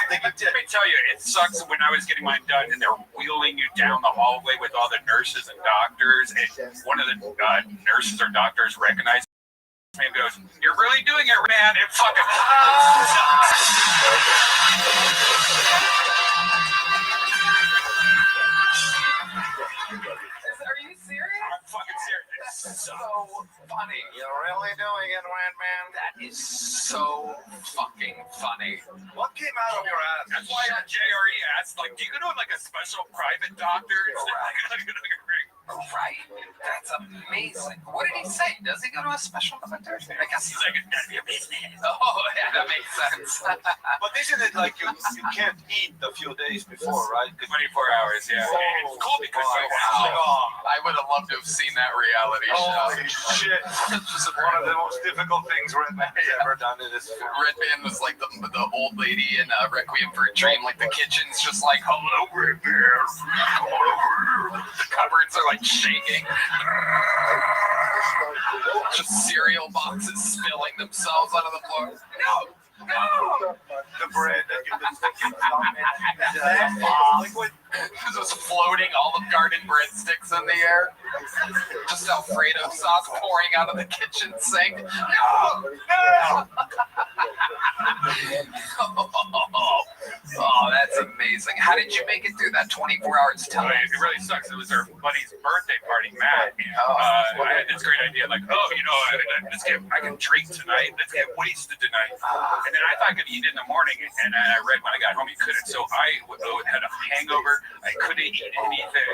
Let me tell you, it sucks when I was getting mine done and they're wheeling you down the hallway with all the nurses and doctors, and one of the nurses or doctors recognizes me and goes, "You're really doing it, man." It fucking Are you serious? I'm fucking serious. That's so funny. You're really doing it, Landman. That is so fucking funny. What came out of your ass? That's why JRE asked, like, do you go to like a special private doctor? Right. That's amazing. What did he say? Does he go to a special doctor? I guess He's like, it's none of your business. Oh, yeah, that makes sense. But isn't it like you can't eat a few days before, right? 24 hours, yeah. It's cool because I would have loved to have seen that reality show. Holy shit. This is one of the most difficult things Red Band has ever done in this film. Red Band was like the old lady in Requiem for a Dream. Like the kitchen's just like, hello, Red Band. The cupboards are like shaking. Just cereal boxes spilling themselves onto the floor. No! The bread that you liquid. Just floating all the garden breadsticks in the air. Just Alfredo sauce pouring out of the kitchen sink. No! Oh, that's amazing. How did you make it through that 24 hours time? It really sucks. It was our buddy's birthday party, Matt. I had this great idea, like, I can drink tonight. Let's get wasted tonight. And then I thought I could eat in the morning, and I read when I got home you couldn't. So I had a hangover. I couldn't eat anything.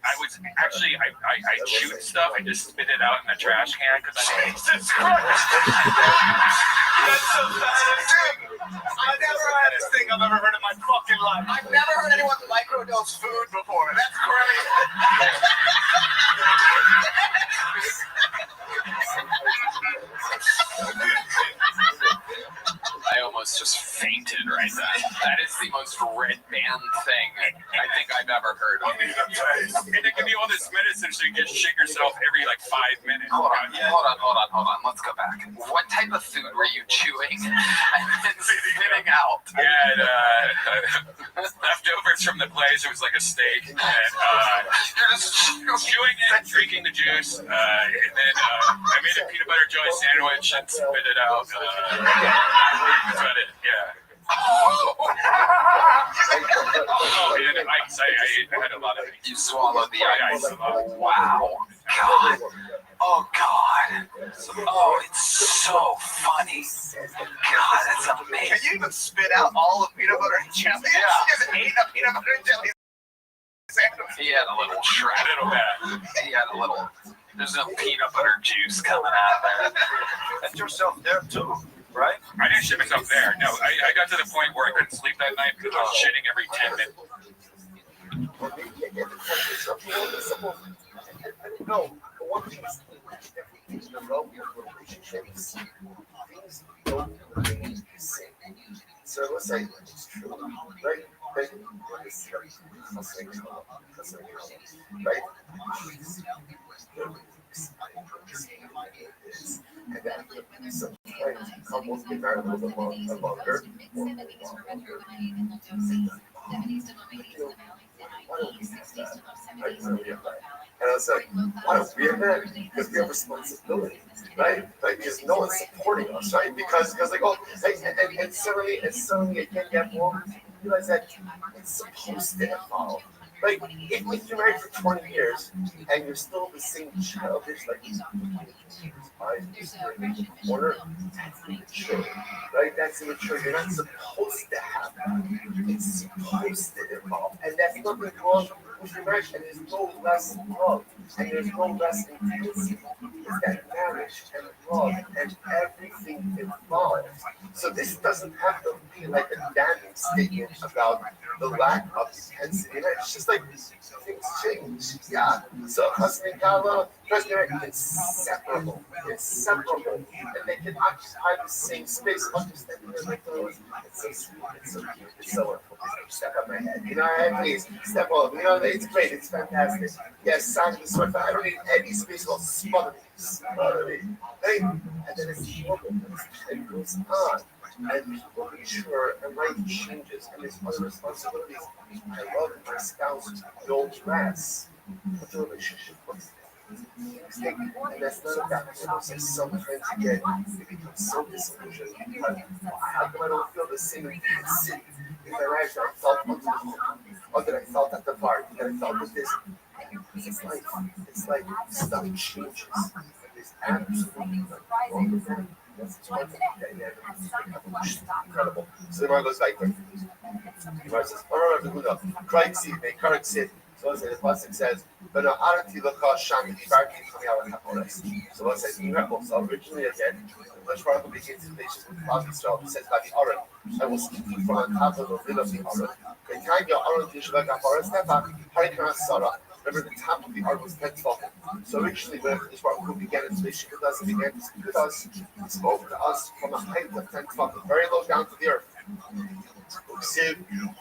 I was actually, I chewed stuff. I just spit it out in the trash can because Jesus Christ! That's the baddest thing! I never had this thing I've ever heard in my fucking life. I've never heard anyone microdose food before. That's great. I almost just fainted right then. That is the most red band thing I think I've ever heard of. And they give you all this medicine so you can shake yourself every like 5 minutes. Hold on. Let's go back. What type of food were you chewing and then spitting out? Yeah, leftovers from the place. It was like a steak. And you're just chewing it, drinking the juice, and then I made a peanut butter jelly sandwich and spit it out. That's about it. Yeah. Oh man, ice. I had a lot of it. You swallowed the ice. A lot. Wow. God. Oh, God. Oh, it's so funny. God, that's amazing. Can you even spit out all of peanut butter and jelly? Yeah. She just ate a peanut butter and jelly sandwich. He had a little shred. He had a little. There's no peanut butter juice coming out of there. And yourself there too, right? I didn't shit myself there. No, I got to the point where I couldn't sleep that night because I was shitting every 10 minutes. No, but one thing is things in a row in relationships, things don't remain the same. So let's say it's true, right? Right? And then sometimes couples get married a little bit longer. And I was like, why don't we have that? Because we have responsibility, right? Like, because no one's supporting us, right? Because like, oh, and suddenly it can get more. You realize that it's supposed to evolve. Like, if you're married for 20 years and you're still the same childish, like, corner, that's immature, right? That's immature. You're not supposed to have that. It's supposed to evolve. And that's nothing wrong with your marriage. And there's no less love. And there's no less intensity. It's that marriage and love and everything involved. So this doesn't have to be like a damning statement about the lack of intensity. And it's just like things change. Yeah. So husband and Kala, husband are inseparable. Inseparable. And they can occupy the same space. Understanding their like those. It's so sweet. It's so cute. It's so wonderful. Step on my head. You know, please step on. You know, it's great. It's fantastic. Yes, sign the sword. I don't need any space. Will smother me. Smother me. Right? And then it's woman. It goes on. And people mature and life changes and there's other responsibilities. I love my spouse don't dress, but the relationship was and that's not a bad thing. Sometimes again it becomes so disillusioned because how come I don't feel the same intensity if I rise that I felt under the hook, or that I felt at the bar, that I felt with this. It's like stuff changes. There's absolutely nothing wrong with that. That's incredible. So the Gemara goes like this. The Gemara says, Craig see, they correct sit. So the pasuk says, but no arati laka sham divarti chamiyal haporas. So what says so originally again, Moshe Rabbeinu begins his relationship with Klal Yisrael. He says by the Aron, I will speak you from on top of the lid of the Aron. The time your Aron tishvak haporas nefa harikana sarah. Remember, the top of the Aron was 10 tefachim. So originally, when Moshe Rabbeinu began his relationship with us, he began to speak with us. He spoke to us from a height of 10 tefachim, very low down to the earth.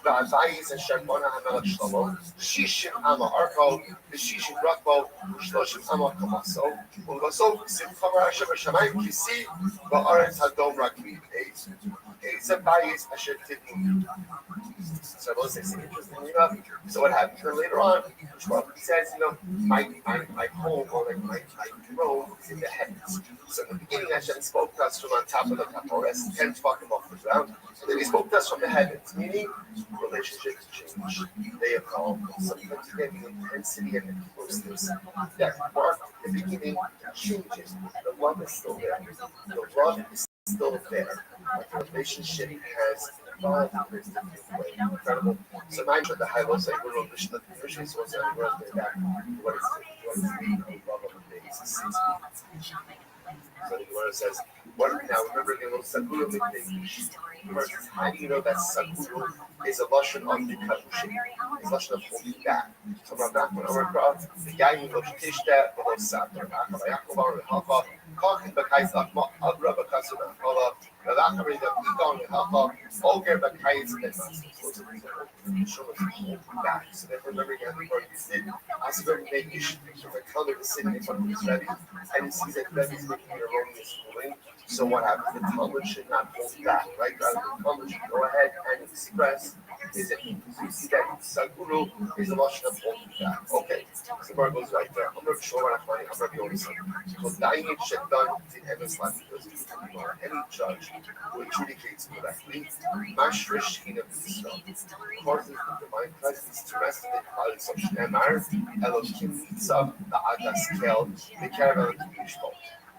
והבייס אשר בונה המלך שלמה, 60 אמה ארכו, ו60 רקבו, ו30 אמה קמסו, ולבסוף כסיב חמר אשר בשמיים כיסי, בארץ הדום רגלי. זה בייס אשר תבנו. So those things are interesting enough. So what happens then later on, he says, my home or like my throne is in the heavens. So in the beginning, Hashem spoke to us from on top of the Kapores, 10 tefachim off the ground. So then he spoke to us from the heavens, meaning relationships change. They evolve. Sometimes again, the intensity and the closeness that marked the beginning changes. The love is still there. The love is still there. But the relationship has evolved in a different way. Incredible. So mind you, the high low say we're on Mishnah. Mishnah is what's on the world back. What is the love of the days? So the Gemara says, now remember the little Saguru Mikdash. Gemara says, how do you know that Saguru is a lashon of the Kavushim? It's a lashon of holding back. So the guy who loves Tishta, below Sator, Akava Yakova, Hafa, Kachin Bakais Akma, Abra Bakasuna, Allah, ולאחר מדבר הלכה אוגר בקיץ בנס. So therefore, remember again, the Lord did ask him to make issue of a color to sit in front of his Rebbe, and he sees that Rebbe is making an erroneous ruling. So what happens? The Talmud should not hold back, right? Rather, the Talmud should go ahead and express is it. So you see that Saguru is a lotion of holding back. Okay, so the bar goes right there. I'm not sure what I'm finding. I'm not the only son. So dying in Shetan in Emes Latin goes to any judge who adjudicates correctly, Mashrish in a causes the divine presence to rest in the clouds of Shnemar, Elohim Nitzav, the Adas Kel, the Caravel Kishmo.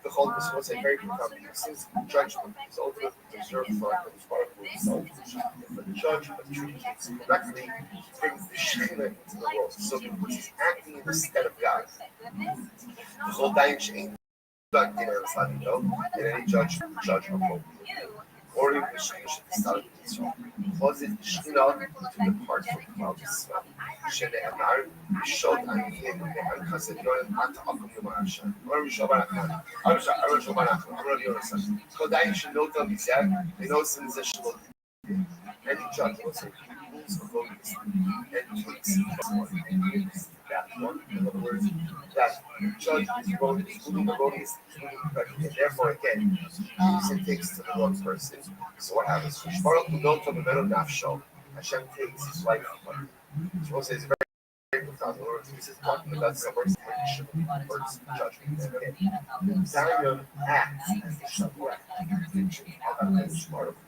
The whole this was a very profound because since judgment is ultimately reserved for himself, for the judge who adjudicates correctly, he brings the Shekhinah into the world. So he's acting in the stead of God. The whole dying Shein, not dinner is not and any judge appropriate. Or even the Shekhinah should be started in Israel. Causes the Shekhinah to depart from the cloud of smell. שנאמר, בשעות עניים ובחנכס עליון אל תעקום יום השם. אמר רשו ברח, אמר לי יונסן. כל דיין שנוטה מזה, אינו עושים זה שלא תדעים. Any judge will say, rules erroneously and tweaks that one. In other words, that judge is ruling erroneously, and therefore, again, gives and takes to the wrong person. So what happens? Hashem takes his life from him. So it's very profound. In other words, this is talking about someone's action towards judgment. Zion acts as the Shabbat.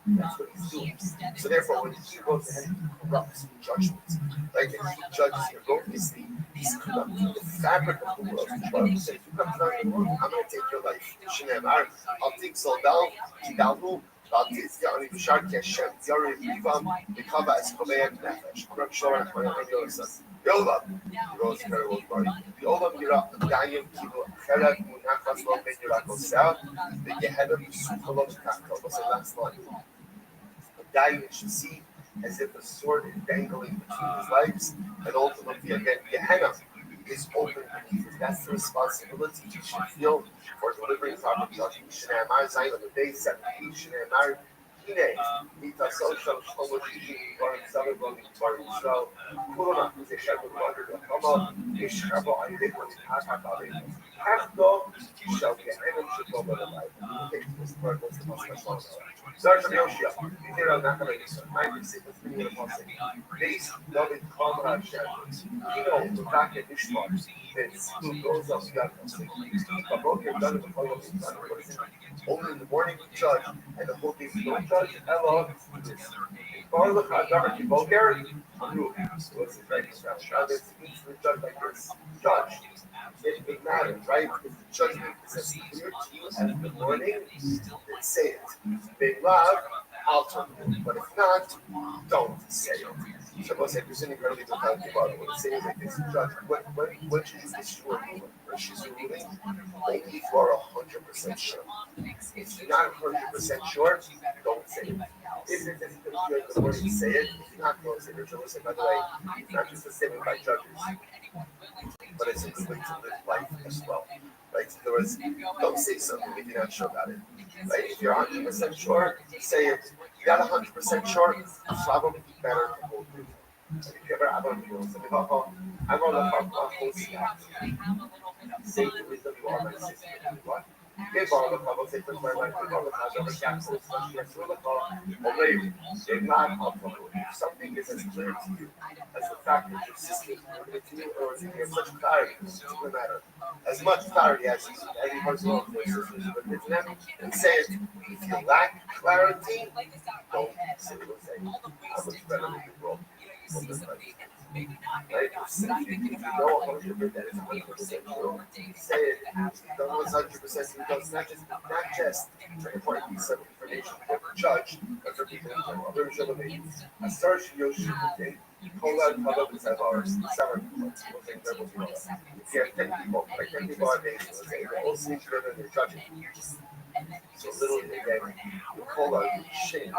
That's what he's doing. So therefore, when he goes ahead and corrupts judgment, right, and he judges erroneously, he's corrupting the fabric of the world. The Bible says, you come to the world, I'm going to take your life. Shneimar, I'll take Zoldal, Tidalhu, I'll take Yari Bishar Keshem, Yari Livam, Mikava Escobean Nefesh, Kurab Shoran, Yosan. Yolam, he rose very well body. Yolam Yira, Dayim, Kibo, Kerek, Munachas, Lo, Ben Yirakosel, the Yehedim, Sukolot, Kakko. What's the last line? Dayim should see as if a sword is dangling between his legs, and ultimately, again, Gehenna is open beneath him. That's the responsibility he should feel for delivering proper judgment. Shneimar Zayin on the day 17, Shneimar Hine, Mitasol Shal Shlomo Shishim, Barim Zavim Barim Yisrael, Kulona, Zechel Barim Kama, Yishchavo Ayideh Barim Barim, Hachdo, Shal Gehenim Shekol Barim. Okay, this part was the most much Zarsh Yoshia, Nira Nakamedis, Mindset, the thing of Moshe. Base David Kamra Hashem, Kino, Mutake Ishmael, who goes up Yakos, Kabok, done the follow only in the morning we judge, and the whole day we don't judge. Hello, Barlook Hadavar Kiboker, Amru. So it's a very special. This means the judge like this. Judge. It matters, right? Because the judgment is as clear to you as the morning, then say it. Big love, I'll tell you. But if not, don't say it. Shabbos said, there's anything early to talk about what say like this. Judge, when should you issue a ruling? When she's a ruling, only if you are 100% sure. If you're not 100% sure, don't say it. If it's anything good in the morning, say it. If you're not going to say it, Shabbos said, by the way, it's not just a statement by judges, but it's a good way to live life as well. Right? In other words, don't say something if you're not sure about it. Right? If you're 100% sure, say it. If you're not 100% sure, it's probably better to hold it. If you ever have a meal, so I'm on the front hold snap. Say the wisdom you are, my sister. What? Give all the public say for my life, give all the cause of a capsule, especially as well as all. Only if not helpful, if something is as clear to you as the fact that your sister is to you, or you have such clarity, it doesn't matter. As much clarity as you every person knows their sisters, but it's them and say it. If you lack clarity, don't say what say. How much better than the world? Right? If you know 100% that is 100% true, say it. Don't know it's 100% true. It's not just an important piece of information for the judge, but for people in general. Very sure that a search Yoshi thing, call out public inside ours, 7 people. If you have 10 people, like 10 people are based, let's say they're all sitting together and they're judging. So literally, again, you call out shame.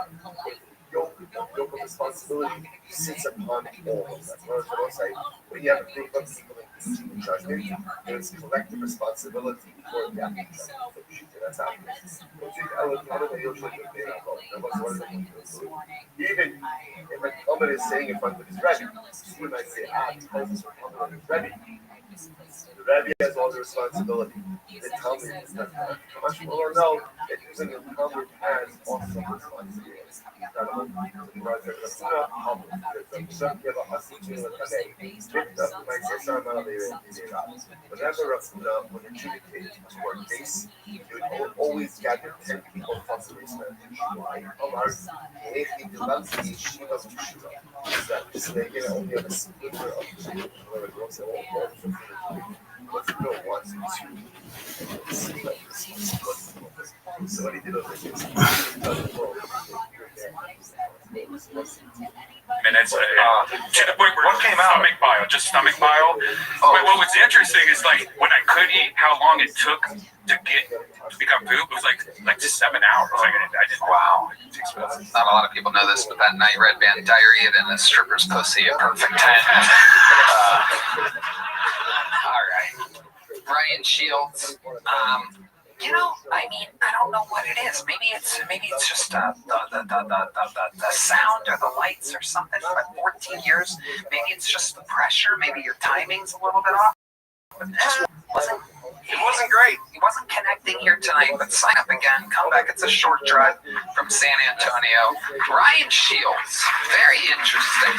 yoke of responsibility sits upon all of us. That's what I was going to say. When you have a group of people in judgment, there's collective responsibility for the action. That's how it is. Even if a Muhammad is saying in front of his Rebbe, you might say, tells us Muhammad is Rebbe. The Rebbe has all the responsibility. The Talmud does not. Much more know that even the Talmud has also responsibility. Whenever Rafuna would adjudicate to our case, you would always gather 10 people from the basement. So they get only a splinter of the what's no wants to see like so what he did over here minutes to the point where what came out stomach bile, just stomach bile. But what was interesting is like when I could eat, how long it took to become poop. It was like 7 hours. Like I did. Wow. Not a lot of people know this, but that night Red Band diarrhea in the stripper's pussy a perfect 10. All right. Ryan Shields. You know, I mean, I don't know what it is. Maybe it's just the sound or the lights or something. For 14 years, maybe it's just the pressure. Maybe your timing's a little bit off. But it wasn't great. He wasn't connecting here tonight. But sign up again. Come back. It's a short drive from San Antonio. Ryan Shields. Very interesting.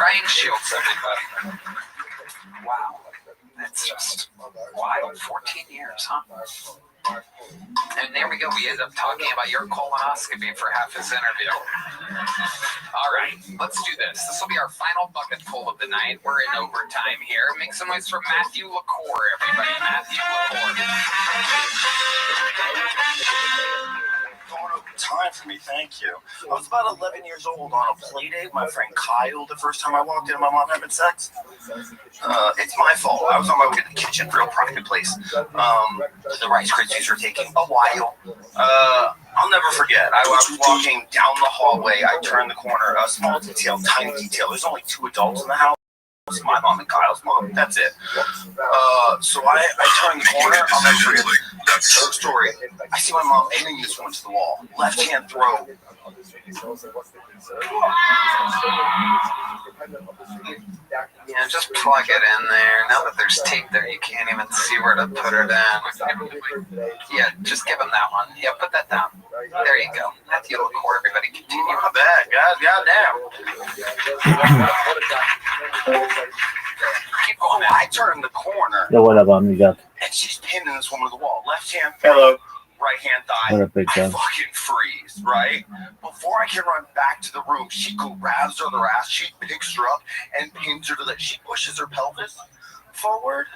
Ryan Shields, everybody. Wow. That's just wild. 14 years, huh? And there we go. We end up talking about your colonoscopy for half his interview. All right, let's do this. This will be our final bucket full of the night. We're in overtime here. Make some noise for Matthew LaCour, everybody. Matthew LaCour. Time for me, thank you. I was about 11 years old on a play date with my friend Kyle the first time I walked in and my mom having sex. It's my fault. I was on my way to the kitchen, real private place. The Rice Krispies were taking a while. I'll never forget. I was walking down the hallway. I turned the corner. A small detail, tiny detail. There's only 2 adults in the house. My mom and Kyle's mom. That's it. So I turned the corner. I'll never forget. True story. I see my mom aiming this one to the wall. Left hand throw. Yeah, just plug it in there. Now that there's tape there, you can't even see where to put it in. Yeah, just give him that one. Yeah, put that down. There you go. Matthew LaCour, everybody continue. Not bad, guys. Goddamn. Keep going. I turned the corner. Yo, what up, Omni-Duck? And she's pinning this woman to the wall. Left hand. Hello. Right hand thigh. What up, big I dog? fucking freeze, right? Before I can run back to the room, she grabs her other ass, she picks her up and pins her to the. She pushes her pelvis forward.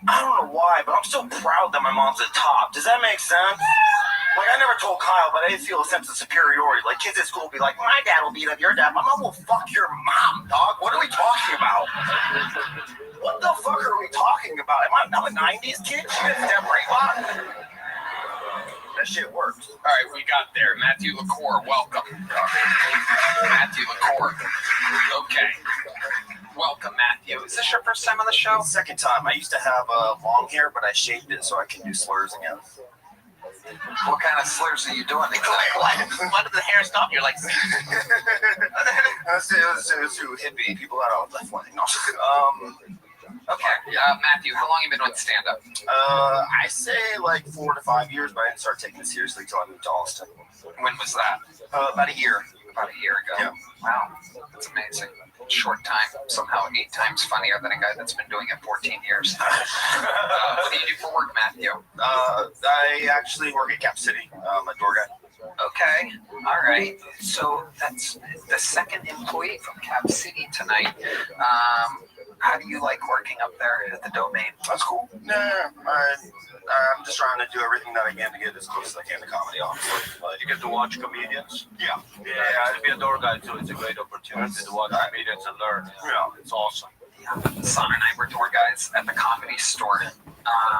I don't know why, but I'm still proud that my mom's at top. Does that make sense? Like, I never told Kyle, but I didn't feel a sense of superiority. Like, kids at school will be like, my dad will beat up your dad. My mom will fuck your mom, dog. What are we talking about? What the fuck are we talking about? I'm a 90s kid? She gets damn right on. That shit works. All right, we got there. Matthew LaCour, welcome. Matthew LaCour. Okay. Welcome, Matthew. Is this your first time on the show? Second time. I used to have long hair, but I shaved it so I can do slurs again. What kind of slurs are you doing exactly? Why did the hair stop? You're like, it was too hippie. People that are left wing. Okay, Matthew, how long have you been with stand-up? I say like 4 to 5 years, but I didn't start taking it seriously until I moved to Austin. When was that? About a year. About a year ago. Yeah. Wow, that's amazing. Short time, somehow 8 times funnier than a guy that's been doing it 14 years. What do you do for work, Matthew? I actually work at Cap City. I'm a door guy. Okay, all right. So that's the second employee from Cap City tonight. How do you like working up there at the Domain? That's cool. I'm just trying to do everything that I can to get as close as I can to comedy, honestly. You get to watch comedians? Yeah. Yeah, to be a door guy too, it's a great opportunity to watch comedians and learn. Yeah, it's awesome. Yeah, Son and I were door guys at the Comedy Store.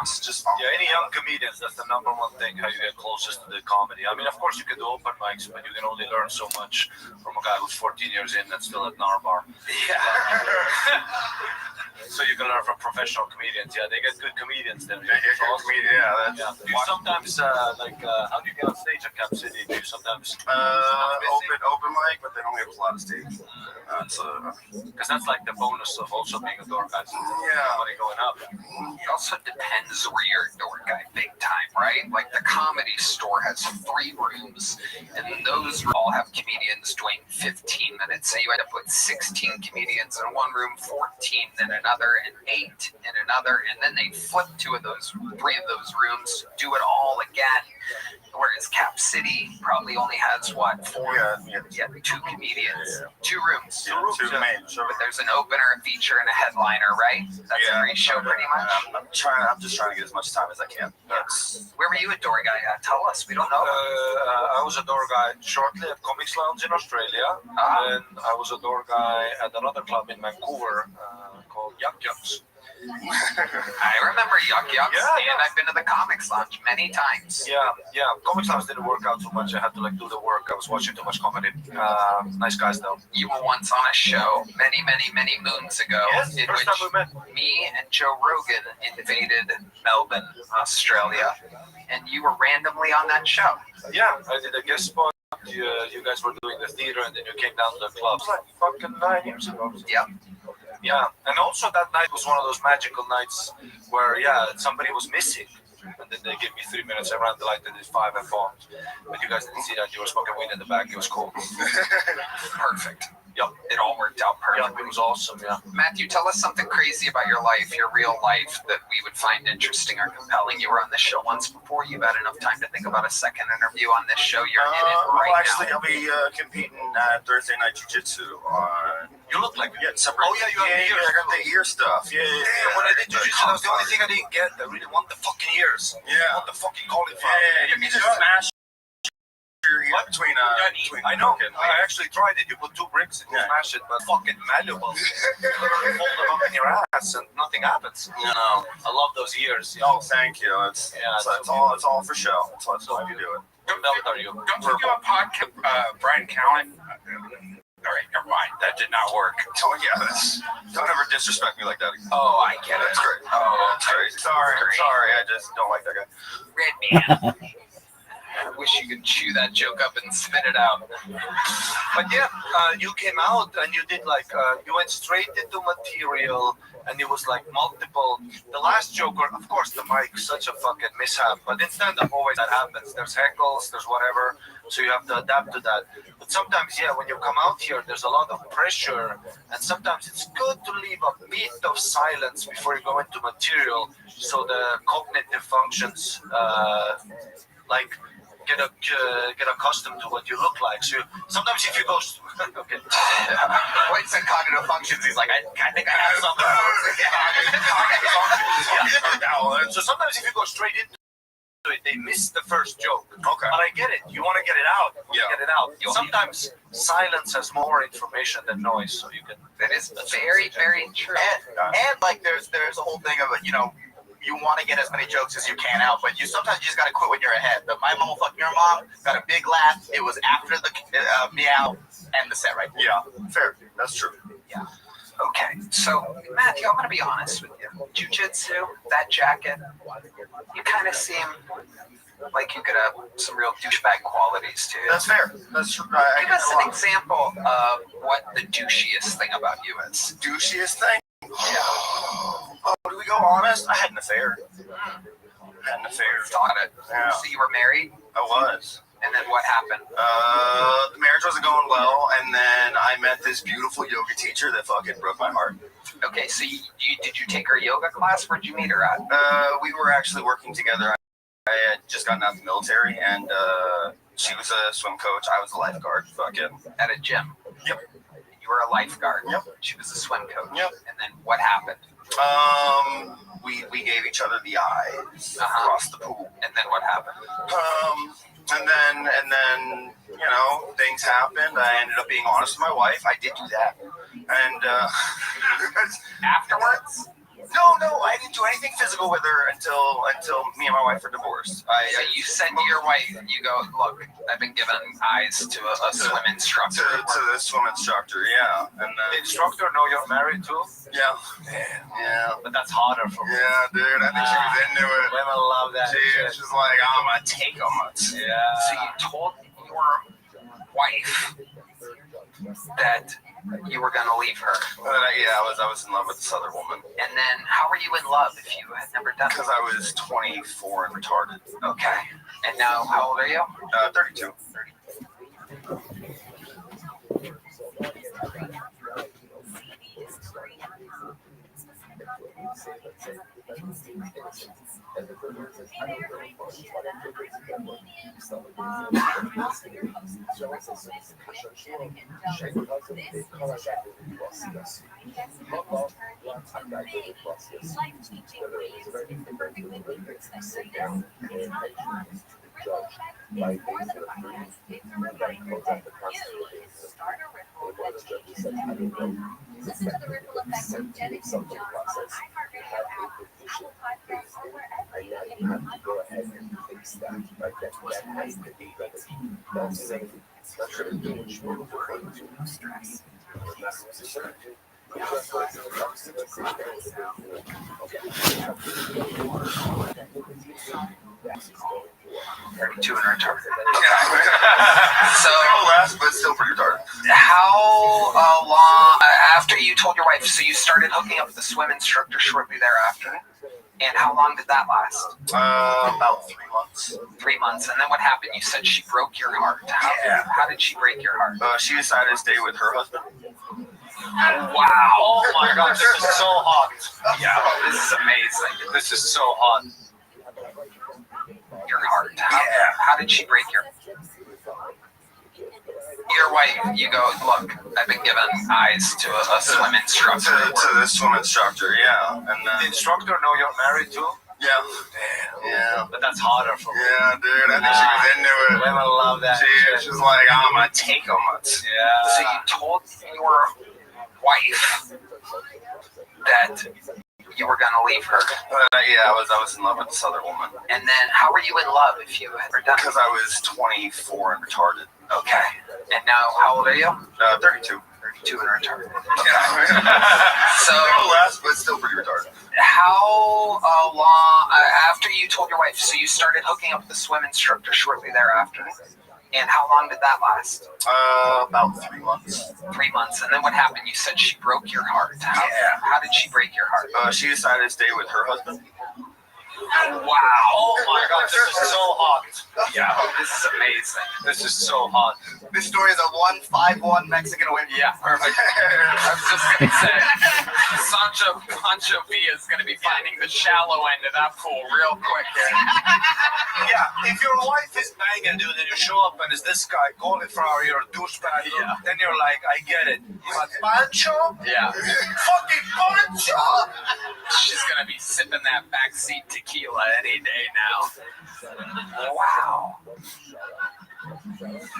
It's just any young comedians, that's the number one thing, how you get closest to the comedy. I mean, of course, you can do open mics, but you can only learn so much from a guy who's 14 years in that's still at Narbar. Yeah. So you can learn from professional comedians. Yeah, they get good comedians then. They get good comedians, yeah. Do you sometimes, how do you get on stage at Cap City? Do you sometimes... open mic, but they don't give us a lot of stage. Because that's like the bonus of also being a door guy. Money going up. It also depends where you're a door guy big time, right? Like the Comedy Store has 3 rooms, and those all have comedians doing 15 minutes. So you end up with 16 comedians in one room, 14 in another, and 8 in another, and then they flip 3 of those rooms, do it all again. Whereas Cap City probably only has 4? Yeah, 2 comedians, 2 rooms. But there's an opener, a feature, and a headliner, right? That's a free show, pretty much. I'm just trying to get as much time as I can. Where were you a door guy at? Tell us. We don't know. I was a door guy shortly at Comics Lounge in Australia, and then I was a door guy at another club in Vancouver called Yuck Yucks. I remember Yuck Yucks, and I've been to the Comics Lounge many times. Yeah. Comics Lounge didn't work out too much. I had to do the work. I was watching too much comedy. Nice guys though. You were once on a show many moons ago, in which me and Joe Rogan invaded Melbourne, Australia, and you were randomly on that show. Yeah, I did a guest spot. You guys were doing the theater, and then you came down to the club. It was like fucking 9 years ago. Yeah, and also that night was one of those magical nights where, somebody was missing. And then they gave me 3 minutes. I ran the light, and did 5 and bombed. But you guys didn't see that. You were smoking weed in the back. It was cool. Perfect. Yep. It all worked out perfect. Yep, it was awesome, Matthew, tell us something crazy about your life, your real life, that we would find interesting or compelling. You were on this show once before. You've had enough time to think about a second interview on this show. You're in it right now. I'll be competing at Thursday Night Jiu-Jitsu on... You look like December. Oh, yeah, I got the ear stuff. Yeah. When I did Jiu-Jitsu, that was the only thing I didn't get. I really want the fucking ears. I want the fucking cauliflower. Yeah, you can just smash your ear between I know. I actually tried it. You put 2 bricks and you smash it, but fucking malleable. You fold them up in your ass and nothing happens. No. I love those ears. Oh, thank you. It's all for show. That's why you do it. Don't you do a podcast, Brian Callen? All right, never mind. That did not work. Oh, yeah. Don't ever disrespect me like that. Oh, I get it. That's great. Oh, that's great. Sorry. I just don't like that guy. Red man. I wish you could chew that joke up and spit it out. But you came out and you did you went straight into material, and it was multiple. The last joke, of course, the mic's such a fucking mishap. But in stand-up, always that happens. There's heckles, there's whatever. So you have to adapt to that. But sometimes, when you come out here, there's a lot of pressure, and sometimes it's good to leave a bit of silence before you go into material, so the cognitive functions, get accustomed to what you look like. So sometimes if you go, okay. Wait, said cognitive functions. He's like, I think I have something. So sometimes if you go straight into it, they miss the first joke. Okay. But I get it. You want to get it out. Get it out. Sometimes silence has more information than noise, so you can. That is very, very true. And there's a whole thing of you want to get as many jokes as you can out, but sometimes you just got to quit when you're ahead. But my mom will fuck your mom. Got a big laugh. It was after the meow and the set right there. Yeah, fair. That's true. Yeah. Okay, so Matthew, I'm gonna be honest with you. Jiu-jitsu, that jacket, you kind of seem like you could have some real douchebag qualities to you. That's fair. That's true. Give us an example of what the douchiest thing about you is. Douchiest thing? Yeah. Oh, do we go honest? I had an affair. Thought it. Yeah. So you were married? I was. And then what happened? The marriage wasn't going well, and then I met this beautiful yoga teacher that fucking broke my heart. Okay, so did you take her yoga class? Where'd you meet her at? We were actually working together. I had just gotten out of the military, and she was a swim coach. I was a lifeguard. Fucking at a gym. Yep. You were a lifeguard. Yep. She was a swim coach. Yep. And then what happened? We gave each other the eyes across the pool. And then what happened? And then things happened. I ended up being honest with my wife. I did do that. And afterwards? No, I didn't do anything physical with her until me and my wife were divorced. So you said to your wife, you go, look, I've been given eyes to a swim instructor. To the swim instructor, yeah. And The instructor know you're married too? yeah. Yeah. But that's harder for me. Yeah, dude, I think she was into it. Women love that. She's like, I'm gonna take them. Yeah. So you told your wife that you were going to leave her. Yeah, I was in love with this other woman. And then how were you in love if you had never done it? Because I was 24 and retarded. Okay. And now, how old are you? 32. Listen to the ripple effects of Jetix and John on iHeartRadio app, Apple Podcasts, or wherever you get your stress. 32 and retarded. So less, but still pretty retarded. How long after you told your wife? So you started hooking up with the swim instructor shortly thereafter. And how long did that last? About 3 months. 3 months. And then what happened? You said she broke your heart. How did she break your heart? She decided to stay with her husband. Wow. Oh my God, this is so hot. Yeah, this is amazing. This is so hot. Your heart. How did she break your wife? You go, look, I've been given eyes to a swim instructor. To the swim instructor, yeah. And The instructor know you're married too? yeah. Yeah. But that's harder for me. Yeah, dude, I think she was into it. Women love that. She's like, I'm gonna take them. Yeah. So you told your wife that you were going to leave her. Yeah, I was in love with this other woman. And then how were you in love if you had ever done it? Because I was 24 and retarded. Okay. And now, how old are you? 32. 32 and retarded. So less, but still pretty retarded. How long after you told your wife? So you started hooking up with the swim instructor shortly thereafter. And how long did that last? About 3 months. 3 months. And then what happened? You said she broke your heart. How did she break your heart? She decided to stay with her husband. Wow. Oh my God, this is so hot. Yeah, this is amazing. This is so hot. This story is a 1-5-1 Mexican win. Yeah, perfect. I was just going to say, Pancho Villa is going to be finding the shallow end of that pool real quick here. Yeah, if your wife is banging, dude, and you show up and it's this guy, cauliflower, you're a douchebag, then you're like, I get it. But Pancho? Yeah. Fucking Pancho! She's going to be sipping that backseat tequila any day now. Wow.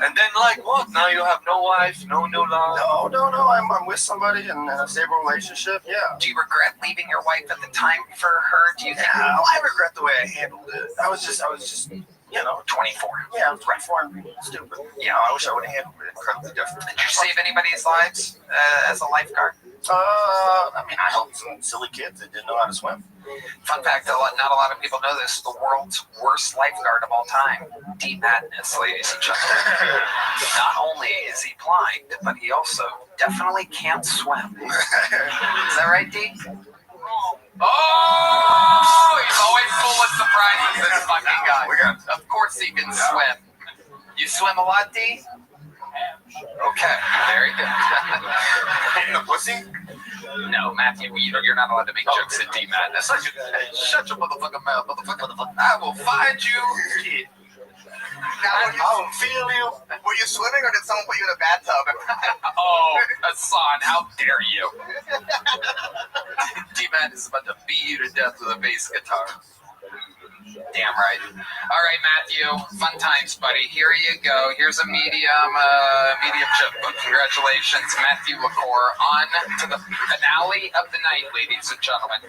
And then, like, what? Now you have no wife, no new love? No. I'm with somebody in a stable relationship. Yeah. Do you regret leaving your wife at the time for her? Do you think? No, I regret the way I handled it. I was just, 24. Yeah, I was 24 and stupid. I wish I would have handled it incredibly different. Did you save anybody's lives as a lifeguard? I mean, I helped some silly kids that didn't know how to swim. Fun fact, not a lot of people know this, the world's worst lifeguard of all time. Deep Madness, ladies and gentlemen. Not only is he blind, but he also definitely can't swim. Is that right, D? Oh, he's always full of surprises, this fucking guy. Of course he can swim. You swim a lot, D? Okay, very good. In the pussy? No, Matthew, you're not allowed to make jokes at D Madness. Shut your motherfucking mouth, motherfucker. I will find you. Now, I will feel you. Were you swimming or did someone put you in a bathtub? Oh, Hassan, how dare you? D-Man is about to beat you to death with a bass guitar. D, Damn right. All right, Matthew. Fun times, buddy. Here you go. Here's a medium chip book. Congratulations, Matthew LaCour. On to the finale of the night, ladies and gentlemen.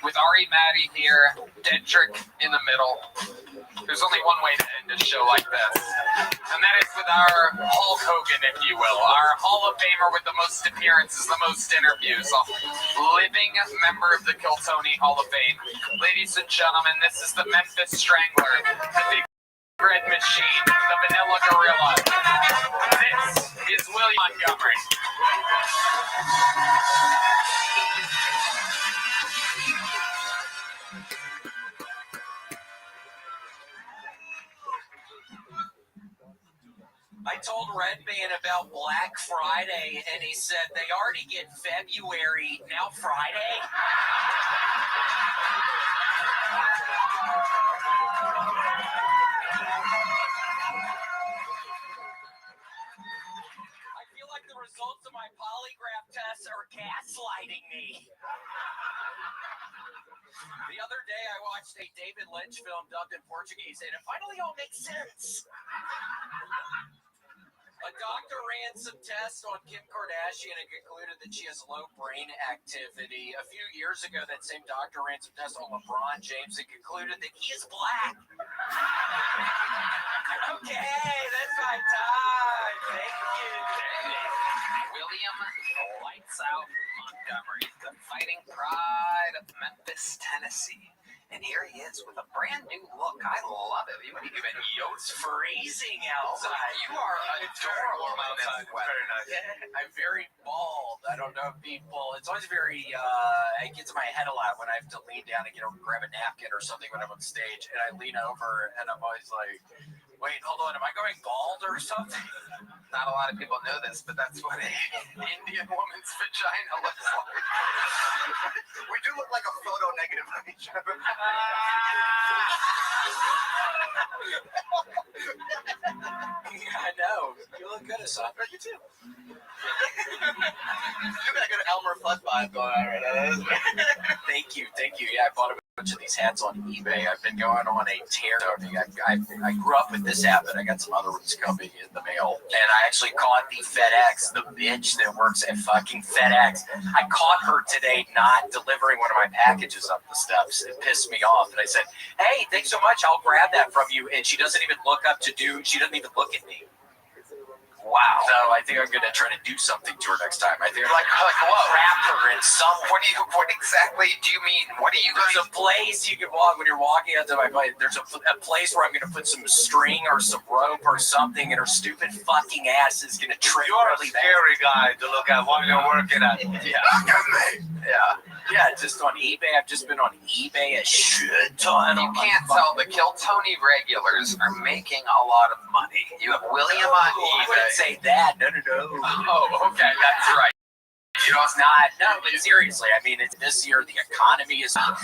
With Ari Maddie here, Dedrick in the middle. There's only one way to end a show like this, and that is with our Hulk Hogan, if you will, our Hall of Famer with the most appearances, the most interviews, a living member of the Kiltony Hall of Fame. Ladies and gentlemen, this is the Memphis Strangler, the Big Red Machine, the Vanilla Gorilla. This is William Montgomery. I told Redband about Black Friday, and he said they already get February, now Friday? I feel like the results of my polygraph tests are gaslighting me. The other day I watched a David Lynch film dubbed in Portuguese, and it finally all makes sense. A doctor ran some tests on Kim Kardashian and concluded that she has low brain activity. A few years ago, that same doctor ran some tests on LeBron James and concluded that he is black. Okay, that's my time. Thank you. William Lights Out Montgomery, the fighting pride of Memphis, Tennessee. And here he is with a brand new look. I love it. What are you doing? It's freezing outside. You are adorable in this weather. Very nice. I'm very bald. I don't know if people. It's always very. It gets in my head a lot when I have to lean down and grab a napkin or something when I'm on stage, and I lean over and I'm always like, "Wait, hold on, am I going bald or something?" Not a lot of people know this, but that's what an Indian woman's vagina looks like. We do look like a photo negative of each other. I know. You look good, Hassan. You too. You got a good Elmer Fudd vibe going on right now. Thank you. Yeah, I bought a bunch of these hats on eBay. I've been going on a tear. I grew up with this hat, but I got some other ones coming in the mail. And I actually caught the FedEx, the bitch that works at fucking FedEx. I caught her today not delivering one of my packages up the steps. It pissed me off. And I said, "Hey, thanks so much. I'll grab that from you." And she doesn't even look she doesn't even look at me. Wow. So I think I'm going to try to do something to her next time. I think I'm like what? Wrap her in some. What exactly do you mean? What are you going There's a place you can walk when you're walking out to my place. There's a place where I'm going to put some string or some rope or something, and her stupid fucking ass is going to trip. You're a scary guy to look at while you're working at. Yeah, just on eBay. I've just been on eBay a shit ton. You can't tell the Kiltony regulars are making a lot of money. You have William on I eBay. wouldn't say that. No. Oh, okay, that's right. You know, it's not. No, but seriously, I mean, this year the economy is not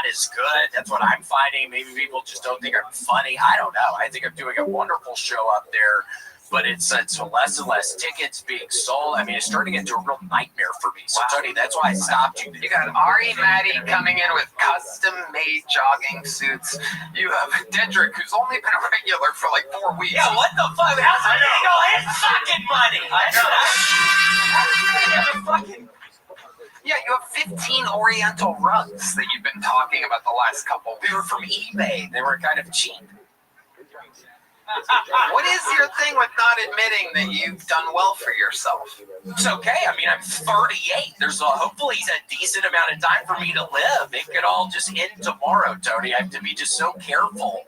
as good. That's what I'm finding. Maybe people just don't think I'm funny. I don't know. I think I'm doing a wonderful show up there. But it's less and less tickets being sold. I mean, it's turning into a real nightmare for me. So, Tony, that's why I stopped you. You got Ari Maddie coming in with custom-made jogging suits. You have Dedrick, who's only been a regular for like 4 weeks. Yeah, what the fuck? How's it going to go? It's fucking money. Yeah, you have 15 Oriental rugs that you've been talking about the last couple weeks. They were from eBay. They were kind of cheap. What is your thing with not admitting that you've done well for yourself? It's okay. I mean, I'm 38. Hopefully a decent amount of time for me to live. It could all just end tomorrow, Tony. I have to be just so careful.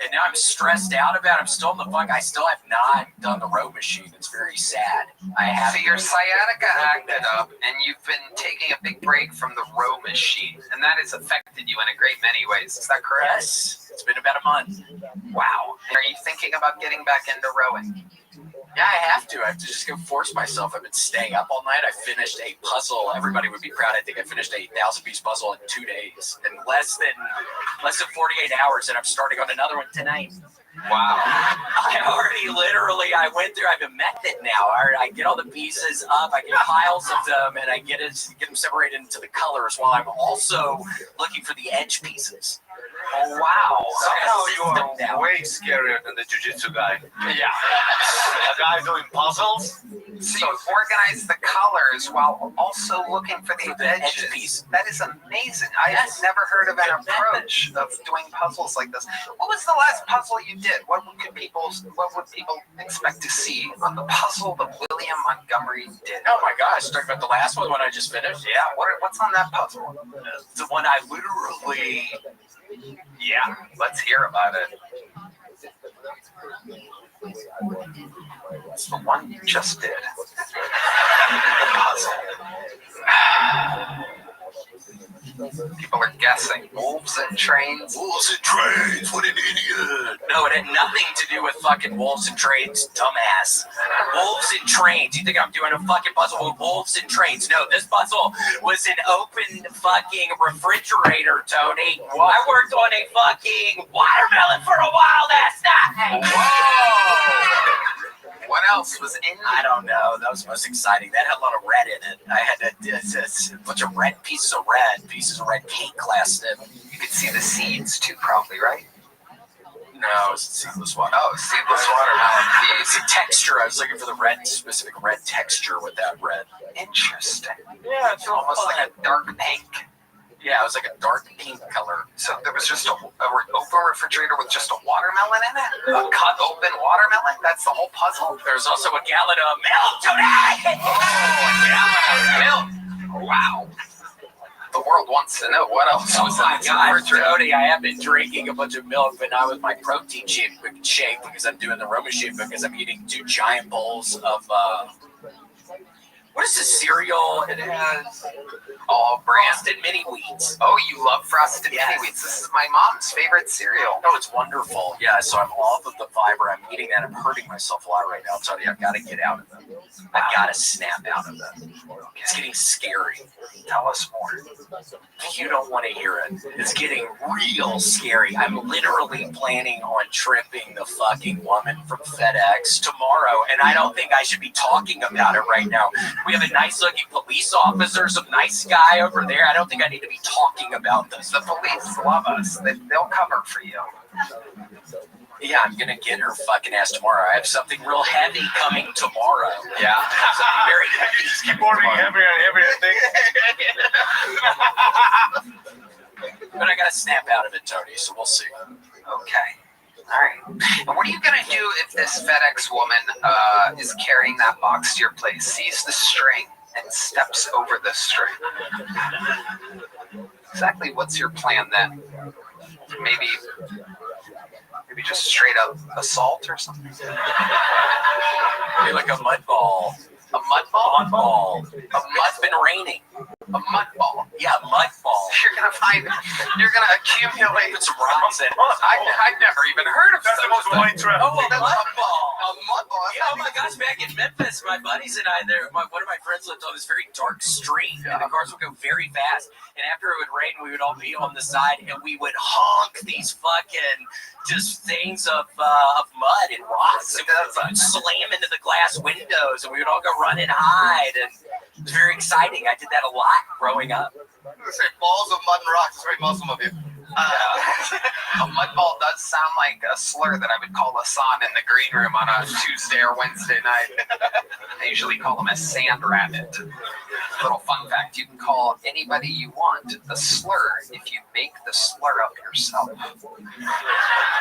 And now I'm stressed out about it. I'm still in the funk. I still have not done the row machine. It's very sad. So your sciatica acted up, and you've been taking a big break from the row machine, and that has affected you in a great many ways. Is that correct? Yes. It's been about a month. Wow. Are you thinking about getting back into rowing? Yeah, I have to. I have to just go force myself. I've been staying up all night. I finished a puzzle. Everybody would be proud. I think I finished a 1,000-piece puzzle in 2 days, in less than 48 hours, and I'm starting on another one tonight. Wow. I went through. I have a method now. I get all the pieces up. I get piles of them, and I get them separated into the colors while I'm also looking for the edge pieces. Oh, wow. Somehow you are way scarier than the jiu-jitsu guy. Yeah. A guy doing puzzles. So you organize the colors while also looking for the edges. That is amazing. I've never heard of an approach of doing puzzles like this. What was the last puzzle you did? What would people expect to see on the puzzle that William Montgomery did? Oh my gosh, talking about the last one when I just finished? Yeah, what's on that puzzle? The one I literally... Yeah, let's hear about it. It's the one you just did. The puzzle. People are guessing. Wolves and trains? Wolves and trains, what an idiot. No, it had nothing to do with fucking wolves and trains, dumbass. Wolves and trains. You think I'm doing a fucking puzzle with wolves and trains? No, this puzzle was an open fucking refrigerator, Tony. I worked on a fucking watermelon for a while last night. Whoa! What else was in it? I don't know. That was the most exciting. That had a lot of red in it. I had a bunch of pieces of red cake last night. You could see the seeds too, probably, right? No, it's seedless water. Oh, seedless watermelon. It's a texture. I was looking for the specific red texture with that red. Interesting. Yeah, it's almost like a dark pink. Yeah, it was like a dark pink color. So there was just an open refrigerator with just a watermelon in it? A cut open watermelon? That's the whole puzzle? There's also a gallon of milk today! Oh, a gallon of milk. Wow. The world wants to know what else was in the refrigerator. Tony, I have been drinking a bunch of milk, but not with my protein shake because I'm doing the Roma shake because I'm eating 2 giant bowls of what is this cereal? It has Frosted Mini Wheats. Oh, you love Frosted Mini Wheats. This is my mom's favorite cereal. Oh, it's wonderful. Yeah, so I'm off of the fiber. I'm eating that. I'm hurting myself a lot right now. Tony, I've got to get out of them. I've got to snap out of them. It's getting scary. Tell us more. You don't want to hear it. It's getting real scary. I'm literally planning on tripping the fucking woman from FedEx tomorrow, and I don't think I should be talking about it right now. We have a nice-looking police officer, some nice guy over there. I don't think I need to be talking about this. The police love us. They'll cover for you. Yeah, I'm going to get her fucking ass tomorrow. I have something real heavy coming tomorrow. Yeah. Something very heavy. You just keep ordering heavier and heavier things. But I got to snap out of it, Tony, so we'll see. Okay. All right. And what are you going to do if this FedEx woman is carrying that box to your place, sees the string, and steps over the string? Exactly what's your plan then? Maybe just straight up assault or something? Maybe like a mud ball. A mud ball? Mud ball. It's been raining. A mud ball? Yeah, mud ball. You're gonna accumulate some rocks in it. I've never even heard of That's the most white trap. Oh, a mud ball. A mud ball? Yeah, oh my gosh, back in Memphis, my buddies and I, one of my friends lived on this very dark street, and the cars would go very fast. And after it would rain, we would all be on the side, and we would honk these fucking just things of mud and rocks, and we would slam into the glass windows, and we would all go run and hide, and it was very exciting. I did that a lot growing up. Say balls of mud and rocks. It's very Muslim of you. A mud ball does sound like a slur that I would call Hassan in the green room on a Tuesday or Wednesday night. I usually call him a sand rabbit. Little fun fact, you can call anybody you want a slur if you make the slur up yourself. You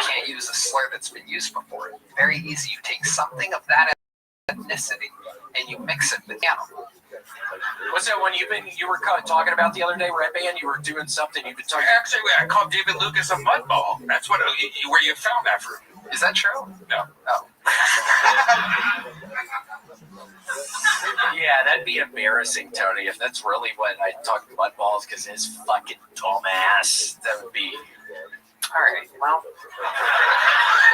can't use a slur that's been used before. Very easy. You take something of that ethnicity and you mix it with animal. What's that one you were talking about the other day, Red Band? You were doing something. You've been talking. Actually, I called David Lucas a mudball. That's where you found that from. Is that true? No. Oh. Yeah, that'd be embarrassing, Tony, if that's really what I talked about balls because his fucking dumbass. That would be. All right, well,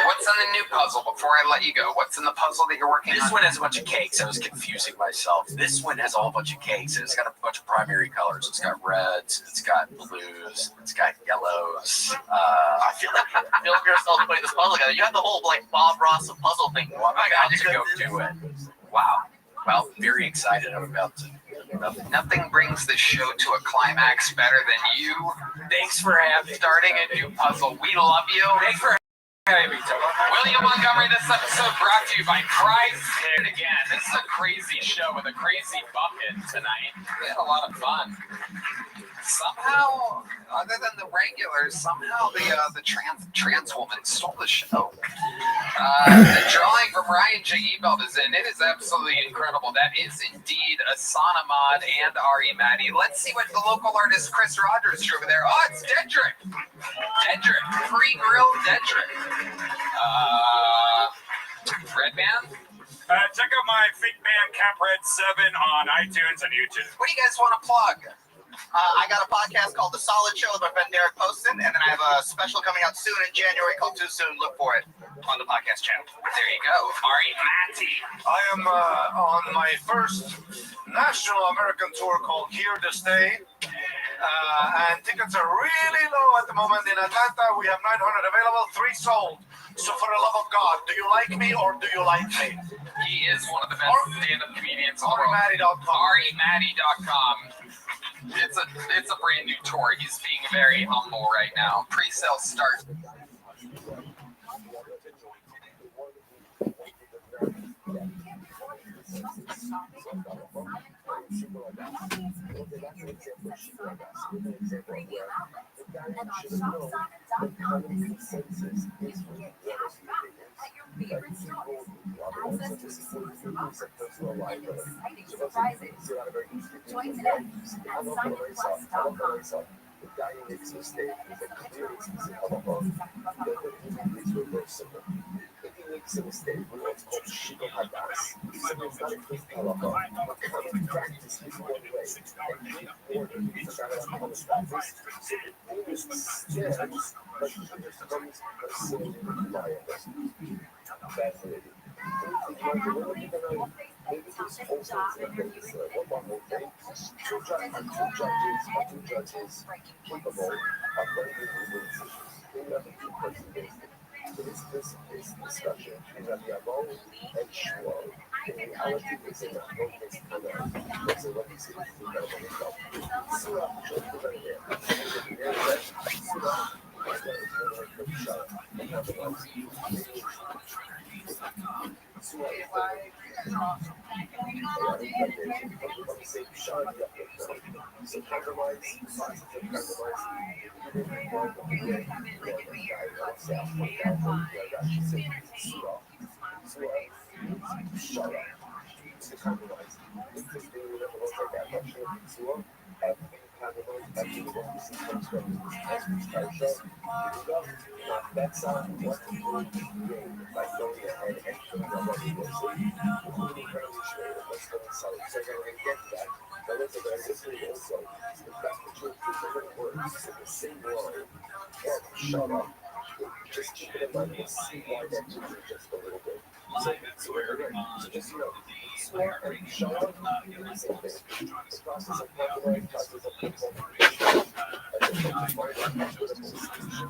what's in the new puzzle before I let you go? What's in the puzzle that you're working on? This one has a bunch of cakes. I was confusing myself. This one has a whole bunch of cakes. It's got a bunch of primary colors. It's got reds. It's got blues. It's got yellows. I feel like yourself putting this puzzle together. You have the whole like Bob Ross puzzle thing. Well, I'm about to go do it. Wow. Well, very excited. I'm about to Nothing brings this show to a climax better than you. Thanks for starting a new puzzle. We love you. Thanks for having me, William Montgomery. This episode brought to you by Prize Pit again. This is a crazy show with a crazy bucket tonight. We had a lot of fun. Somehow, other than the regulars, somehow the trans woman stole the show. The drawing from Ryan J. Ebelt is in. It is absolutely incredible. That is indeed Asana Mod and Ari Maddie. Let's see what the local artist Chris Rogers drew over there. Oh, it's Dedrick. Pre-grilled Dedrick. Redman? Check out my Fake Man Cap Red 7 on iTunes and YouTube. What do you guys want to plug? I got a podcast called The Solid Show with my friend Derek Poston, and then I have a special coming out soon in January called Too Soon. Look for it on the podcast channel. There you go. Ari Matty. I am on my first national American tour called Here to Stay. And tickets are really low at the moment in Atlanta. We have 900 available, 3 sold. So for the love of God, do you like me or do you like me? He is one of the best stand-up comedians in the world. AriMatty.com. AriMatty.com. It's a brand new tour. He's being very humble right now. Pre-sale starts. And on shopsummit.com, this consensus, you can get cash back at your favorite stores, access to exclusive offers, and exciting surprises. Join today at SummitPlus.com. Makes a mistake with what's called Shiva Hadas. So it's not a quick halacha. Common practice is one way. And in order, it's not a common practice. So the thing is stands, but it becomes a sin in life. Fascinating. Maybe this also is one more thing. Two judges capable of bringing rules. They never do person-based. So this discussion is Rabbi Rothschild and Shmuel. In reality, it's in the focus of the what he says is the Surah, just over here. And there is Surah, that's what we gain by going ahead and showing them what we will see. Including fairly straight of what's going south. So we're going to get that. But it's a very listening also. The fact that you're different words in the same line and shut up. Just keep it in mind. We'll see why that changes just a little bit. So we're good. So just, swear and shut up. The same thing. The process of compromise, process of conformation. And then the point of equitable solution.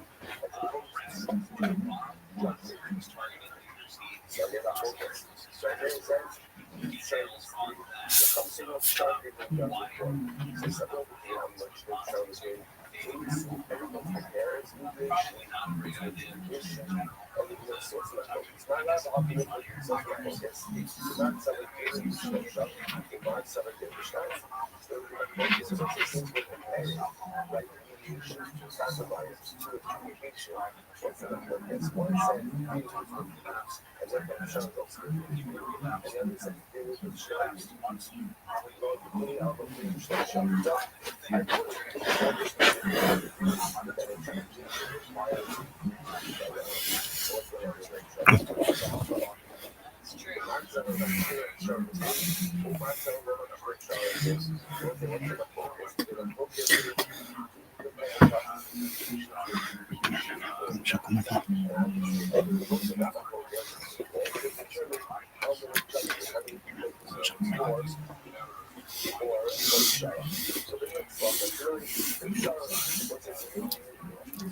Wie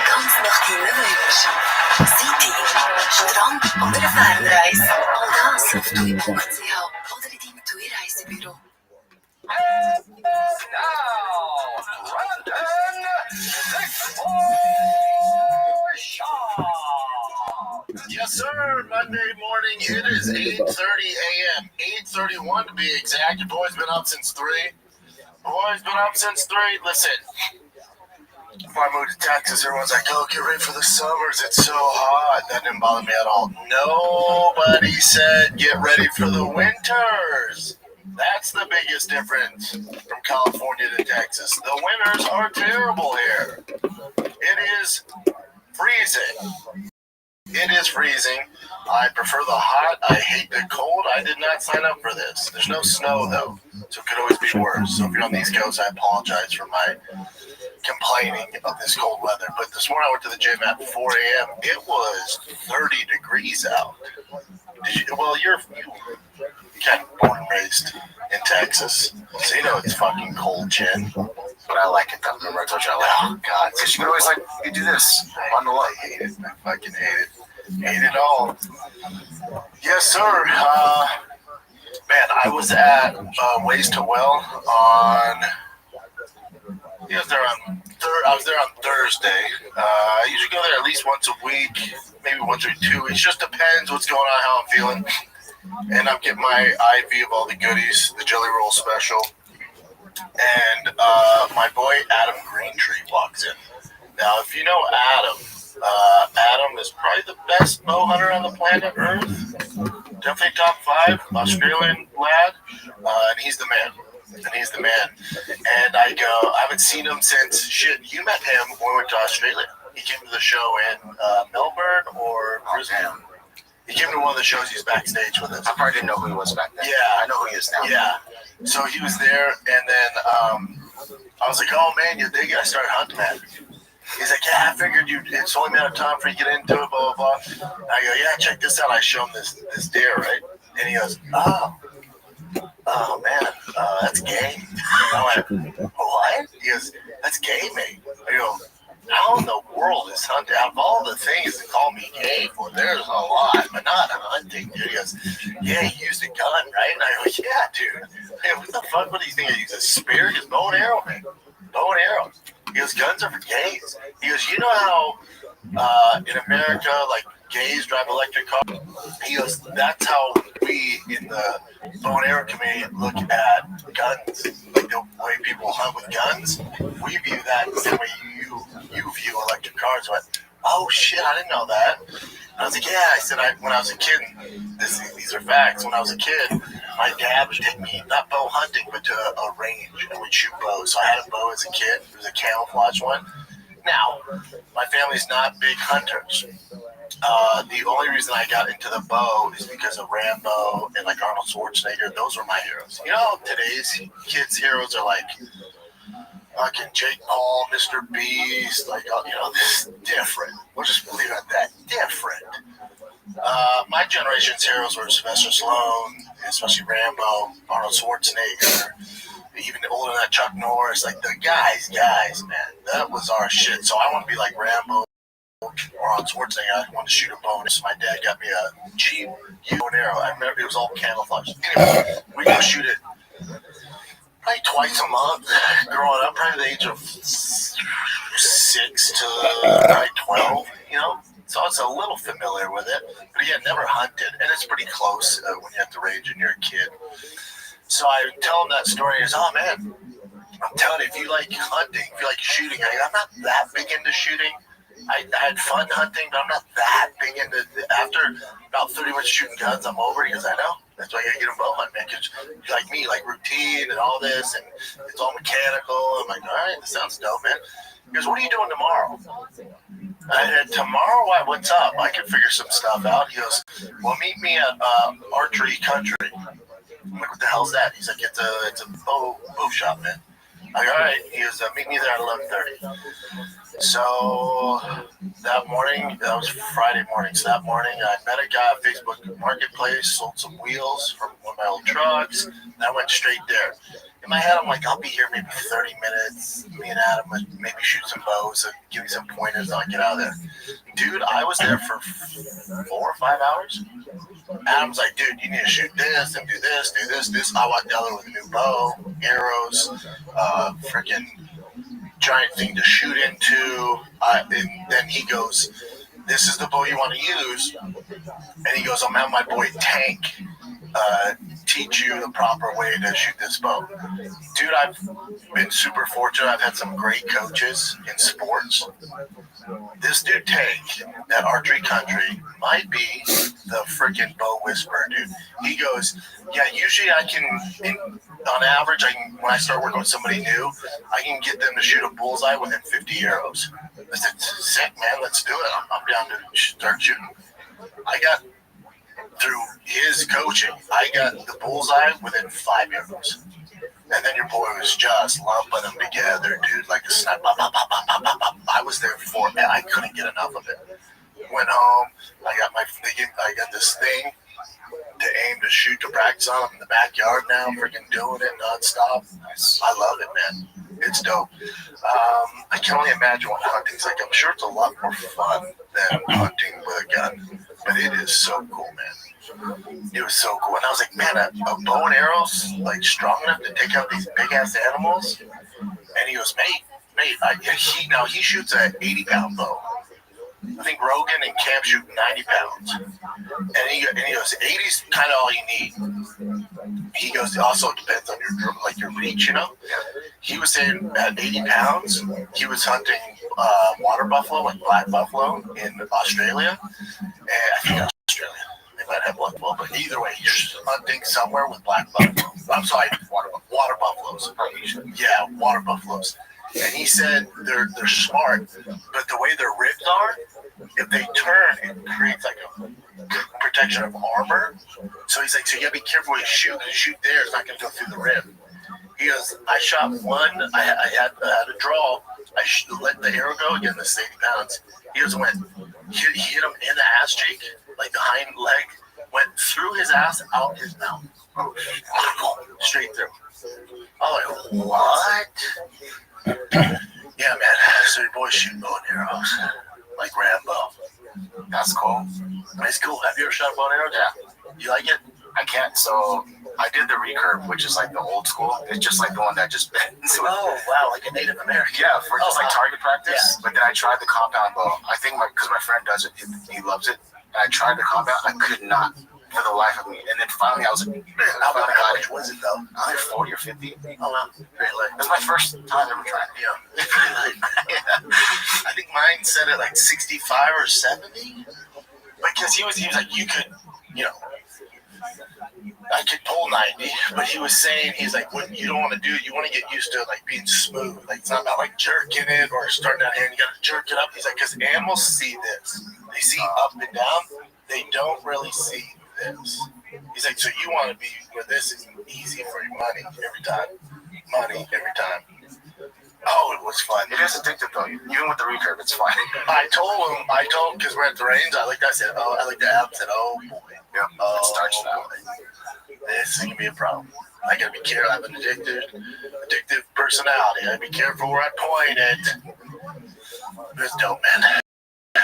ganz nach deinen Wünschen. City, Strand oder eine Fernreise. All das auf tour.ch oder in deinem Tourreisebüro. Yes, sir. Monday morning. It is 8:30 a.m. 8:31 to be exact. Your boy's been up since 3. Listen, before I moved to Texas, everyone's like, "Oh, get ready for the summers. It's so hot." That didn't bother me at all. Nobody said get ready for the winters. That's the biggest difference from California to Texas. The winters are terrible here. It is freezing. I prefer the hot. I hate the cold. I did not sign up for this. There's no snow, though, so it could always be worse. So if you're on the East Coast, I apologize for my complaining of this cold weather. But this morning I went to the gym at 4 a.m. It was 30 degrees out. You're kind of born and raised in Texas, so you know it's fucking cold, Chin. But I like it though. Remember I told you I like it? Oh, God. Because you can always you do this on the light. I hate it. I fucking hate it. Hate it all. Yes, sir. Man, I was at Ways to Well on... I was there on Thursday. I usually go there at least once a week, maybe once every 2 weeks. Just depends what's going on, how I'm feeling. And I'm getting my IV of all the goodies, the Jelly Roll special. And my boy Adam Greentree walks in. Now, if you know Adam, Adam is probably the best bow hunter on the planet Earth. Definitely top 5, Australian lad. And he's the man. And I go, I haven't seen him since, you met him when we went to Australia. He came to the show in Melbourne or Brisbane. He came to one of the shows. He was backstage with us. I probably didn't know who he was back then. Yeah. I know who he is now. Yeah. So he was there, and then I was like, oh, man, you dig it? I started hunting that. He's like, yeah, I figured it's only a matter of time for you to get into it, blah, blah, blah. And I go, yeah, check this out. I show him this deer, right? And he goes, oh, man, that's game. I went, what? He goes, that's game, mate. I go, how in the world is hunting? Out of all the things that call me gay for, there's a lot, but not hunting, dude. He goes, yeah, he used a gun, right? And I go, yeah, dude. Hey, what the fuck? What do you think? I use a spear? He goes, bow and arrow, man. Bow and arrow. He goes, guns are for gays. He goes, you know how in America, gays drive electric cars? He goes, that's how we in the bow and arrow community look at guns. Like the way people hunt with guns, we view that the same way you view electric cars. I went, oh shit, I didn't know that. And I was like, yeah. I said, when I was a kid, these are facts. When I was a kid, my dad would take me, not bow hunting, but to a range, and we'd shoot bows. So I had a bow as a kid. It was a camouflage one. Now, my family's not big hunters. The only reason I got into the bow is because of Rambo and Arnold Schwarzenegger. Those were my heroes. You know, today's kids' heroes are fucking Jake Paul, Mr. Beast, this is different. We'll just leave it at that. Different. My generation's heroes were Sylvester Stallone, especially Rambo, Arnold Schwarzenegger, even older than that, Chuck Norris, like the guys, man, that was our shit. So I want to be like Rambo or Arnold Schwarzenegger. I wanted to shoot a bow. So my dad got me a cheap bow and arrow. I remember it was all camouflage. Anyway, we go shoot it probably twice a month growing up, probably the age of 6 to 12, you know. So I was a little familiar with it, but again, never hunted, and it's pretty close when you're at the range and you're a kid. So I tell him that story. He goes, "Oh man, I'm telling you, if you like hunting, if you like shooting, I'm not that big into shooting. I had fun hunting, but I'm not that big into. After about 30 minutes shooting guns, I'm over." He goes, "I know. That's why you gotta get a bow hunt, man. Because you like me, like routine and all this, and it's all mechanical." I'm like, "All right, this sounds dope, man." He goes, "What are you doing tomorrow?" I said, "Tomorrow? Why? What's up? I can figure some stuff out." He goes, "Well, meet me at Archery Country." I'm like, "What the hell's that?" He's like, "It's a bow shop, man." I'm like, "All right." He goes, "Meet me there at 11:30. So that morning, that was Friday morning. So that morning, I met a guy at Facebook Marketplace, sold some wheels from one of my old trucks, and I went straight there. In my head, I'm like, I'll be here maybe 30 minutes. Me and Adam would maybe shoot some bows and give me some pointers, and I'll get out of there. Dude, I was there for 4 or 5 hours. Adam's like, "Dude, you need to shoot this and do this, do this, this." I walked down there with a new bow, arrows, freaking giant thing to shoot into. And then he goes, "This is the bow you want to use." And he goes, "I'm having my boy Tank teach you the proper way to shoot this bow." Dude, I've been super fortunate. I've had some great coaches in sports. This dude Tank at Archery Country might be the freaking bow whisperer, dude. He goes, "Yeah, usually I can, on average, when I start working with somebody new, I can get them to shoot a bullseye within 50 arrows. I said, "Sick, man, let's do it. I'm down to start shooting." I got, through his coaching, I got the bullseye within 5 arrows. And then your boy was just lumping them together, dude, like a sniper. I was there for, man, I couldn't get enough of it. Went home, I got this thing to aim to shoot to practice on in the backyard now, freaking doing it nonstop. I love it, man. It's dope. I can only imagine what hunting's like. I'm sure it's a lot more fun than hunting with a gun, but it is so cool, man. It was so cool. And I was like, man, a bow and arrow's like strong enough to take out these big ass animals. And he goes, mate, he shoots an 80-pound bow. I think Rogan and Cam shoot 90 pounds. And he goes, 80's kind of all you need. He goes, it also depends on your reach, you know? He was saying at 80 pounds, he was hunting water buffalo, like black buffalo in Australia. And I think Australia. They might have black buffalo, but either way, he's hunting somewhere with black buffalo. I'm sorry, water buffaloes. Yeah, water buffaloes. And he said they're smart, but the way their ribs are, if they turn, it creates like a protection of armor. So he's like, so you gotta be careful when you shoot. Because you shoot there, it's not gonna go through the rib. He goes, I shot one. I had a draw. I let the arrow go again. This 80 pounds. He goes, he hit him in the ass cheek, like the hind leg, went through his ass, out his mouth, straight through. I'm like, what? Yeah, man. So your boys shoot bow and arrows, like Rambo. That's cool. It's cool. Have you ever shot a bow and arrow? Yeah. You like it? I can't. So I did the recurve, which is like the old school. It's just like the one that just bends. Oh, wow. Like a Native American. Yeah, for just like target practice. Yeah. But then I tried the compound bow. I think because my friend does it, he loves it. And I tried the compound. I could not for the life of me. And then finally I was like, how much was it though? Like 40 or 50. Oh, wow. Really? It was my first time ever trying it. Yeah. I think mine said it like 65 or 70. Because he was like, you could, you know, I could pull 90, but he was saying, he's like, what you don't want to do, you want to get used to like being smooth. Like it's not about like jerking it or starting out here and you got to jerk it up. He's like, because animals see this. They see up and down. They don't really see this. He's like, so you want to be where this is easy for your money every time. Money every time. Oh, it was fun. It is addictive though. Even with the recurve, it's fun. I told him, because we're at the range, I said, oh boy. Yeah, it starts now. this is gonna be a problem. I gotta be careful. I have an addictive personality. I gotta be careful where I point it. It's dope, man.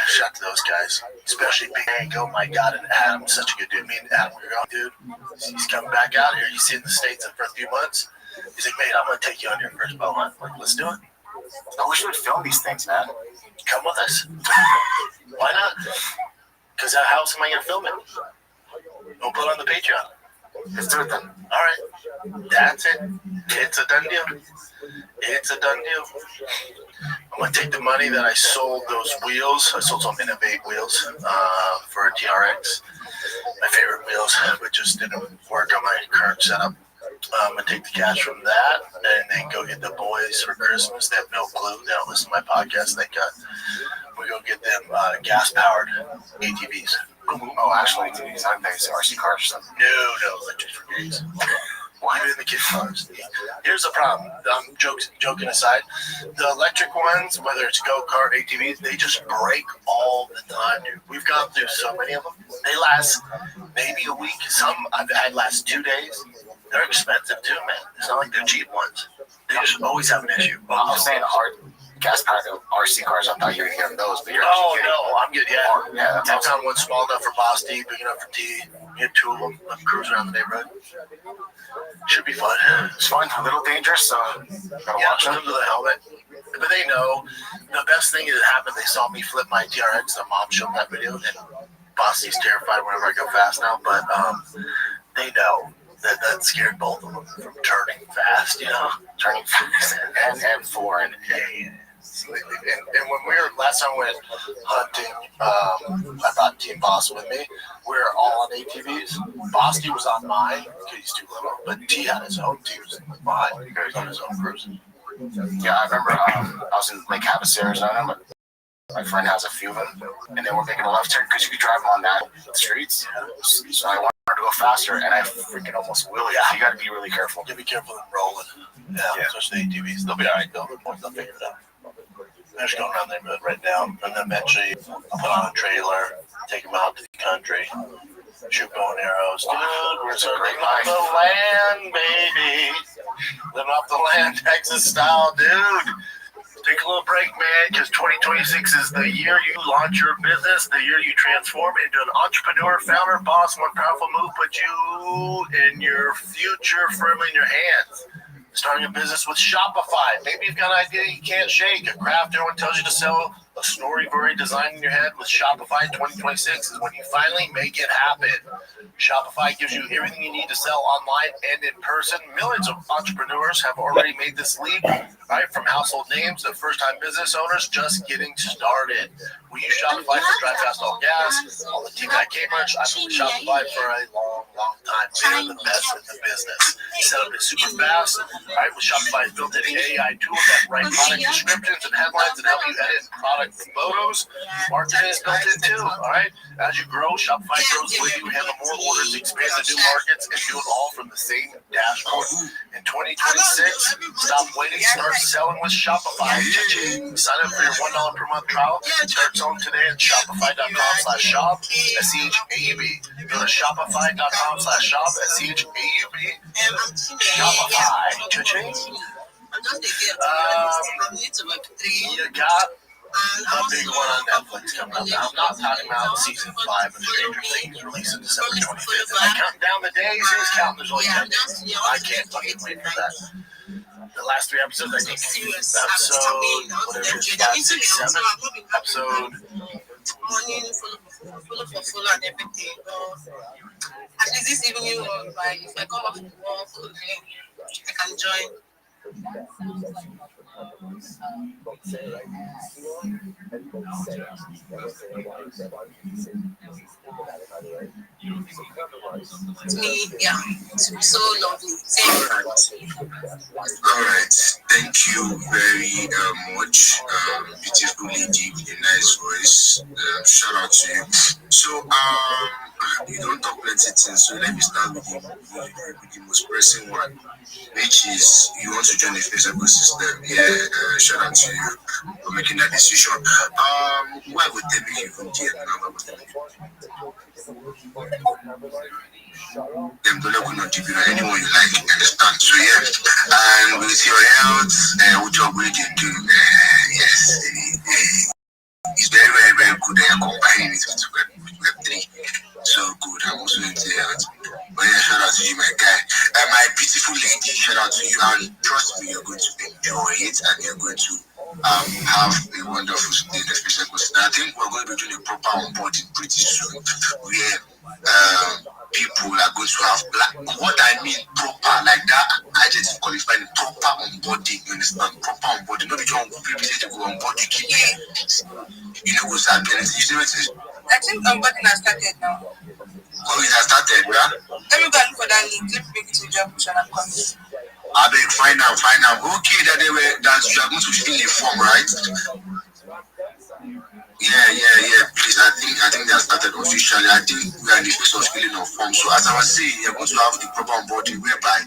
Shout out to those guys, especially Big Hank. Oh my God, and Adam, such a good dude. Me and Adam, we're going, dude. He's coming back out here. He's in the States for a few months. He's like, mate, I'm gonna take you on your first bow hunt. Like, let's do it. I wish we'd film these things, man. Come with us. Why not? Because how else am I gonna film it? We'll put it on the Patreon. Let's do it then. All right. That's it. It's a done deal. It's a done deal. I'm gonna take the money that I sold those wheels. I sold some Innovate wheels for a TRX. My favorite wheels, but just didn't work on my current setup. I'm gonna take the cash from that and then go get the boys for Christmas. They have no clue. They don't listen to my podcast. Thank God. We go get them gas-powered ATVs. Oh, actually, ATVs, aren't they? RC cars or something? No, electric for days. Why do the kids cars? Here's the problem. Joking aside, the electric ones, whether it's go-kart, ATVs, they just break all the time, dude. We've gone through so many of them. They last maybe a week. Some I've had last 2 days. They're expensive too, man. It's not like they're cheap ones. They just always have an issue. Well, I was saying hard gas-powered RC cars. I thought you were going to get those, but you're actually getting... Oh, no, I'm good, yeah. I found one small enough for Boss D, big enough for T. We had 2 of them. I'm cruising around the neighborhood. Should be fun. It's fun. A little dangerous, so gotta watch them. Under the helmet. But they know. The best thing that happened, they saw me flip my TRX. The mom showed that video, and Boss D's terrified whenever I go fast now. But they know that scared both of them from turning fast, you know? Turning fast. And foreign. And when we were last time we went hunting, I brought Team Boss with me. We were all on ATVs. Boss D was on mine because he's too little, but T had his own. T was in mine. He was on his own cruise. Yeah, I remember I was in Lake Havasu, Arizona, but my friend has a few of them, and they were making a left turn because you could drive on that streets. So I wanted to go faster, and I freaking almost will. Yeah, you got to be really careful. You be careful in rolling. Yeah, especially the ATVs. They'll be all right, though. They'll figure it out. I'm just going around the neighborhood right now, and then eventually I'll put on a trailer, take them out to the country, shoot bow and arrows. Dude, we're living off the land, baby. Living off the land, Texas style, dude. Take a little break, man, because 2026 is the year you launch your business, the year you transform into an entrepreneur, founder, boss. One powerful move puts you in your future firmly in your hands. Starting a business with Shopify. Maybe you've got an idea you can't shake. A craft everyone tells you to sell. A story you've already designed in your head. With Shopify 2026 is when you finally make it happen. Shopify gives you everything you need to sell online and in person. Millions of entrepreneurs have already made this leap, right? From household names to first-time business owners just getting started. We use Shopify for Drive Fast All Gas. All the team at Cambridge, I've been with Shopify for a long time. They're the best in the business. Setup is super fast, right? With Shopify's built-in AI tools that write product descriptions and headlines and help you edit product photos. Marketing is built in too, all right? As you grow, Shopify grows with you, handle more orders, expand to new markets, and do it all from the same dashboard. In 2026, stop waiting, start selling with Shopify. Sign up for your $1 per month trial. Start selling today at shopify.com/shop, SCHAUB. Go to shopify.com/shop, SCHAUB. Shopify. You got a big one on Netflix coming up. Now, I'm not talking about season 5 of Stranger Things releasing December 25th. I'm counting down the days. Who's counting? There's only 10 days. I can't fucking wait for that. The last 3 episodes, I think, episode, whatever it is, 5, 6, 7, episode. Follow and everything. At least this evening, like, if I come back from work, I can join. To me, yeah, it's so lovely. All right. Thank you very much, beautiful lady with a nice voice. Shout out to you. So, you don't talk plenty things, so let me start with the most pressing one, which is you want to join the face ecosystem. Yeah, shout out to you for making that decision. Why would they make you even there now? Why would they make them don't look on TV, anyone you like, you understand? So yeah, and with your health, what you're going to do, yes, it's very, very, very good. They are combining it with Web3. So good. I'm also into health. But yeah, shout out to you, my guy. My beautiful lady, shout out to you. And trust me, you're going to enjoy it and you're going to have a wonderful stay in the special ecosystem. I think we're going to be doing a proper onboarding pretty soon where people are going to have what I mean proper, like that adjective qualifying proper onboarding, you understand? Proper onboarding. Not because people say they go onboard you keep you know, go start getting you see what it is. I think onboarding has started now. Oh, it has started, yeah? Let me go and look for that link. Let me make it to job push and I'm coming. I beg, find out. Okay, that you are going to fill a form, right? Yeah. Please, I think they have started officially. I think we are in the phase of filling of forms. So as I was saying, you're going to have the proper onboarding whereby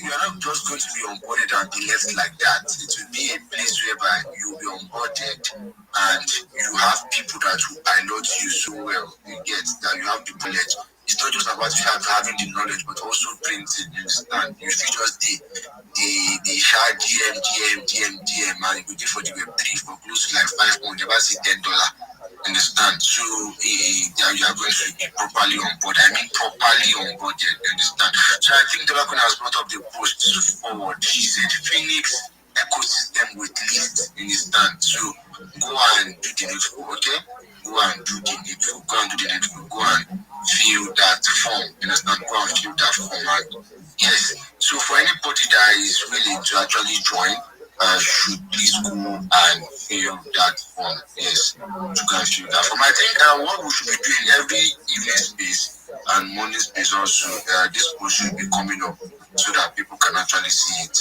you are not just going to be onboarded and be left like that. It will be a place whereby you will be onboarded and you have people that will pilot you so well. You get that you have the knowledge. It's not just about having the knowledge, but also printing. You understand? You feel just the sharp DM, and you go there for the Web3 for close to like 5 months. You never see $10. Understand? So you are going to be properly on board. I mean properly on board. You understand? So I think Dolakun has brought up the post forward. She said Phoenix ecosystem with list. Understand? So go and do the needful, okay? Go and do the needful. Go and fill that form. Understand? Go and fill that form. And yes. So for anybody that is willing to actually join, should please go and fill that form. Yes, you can fill that form. I think what we should be doing every evening space and morning space also, this post should be coming up so that people can actually see it.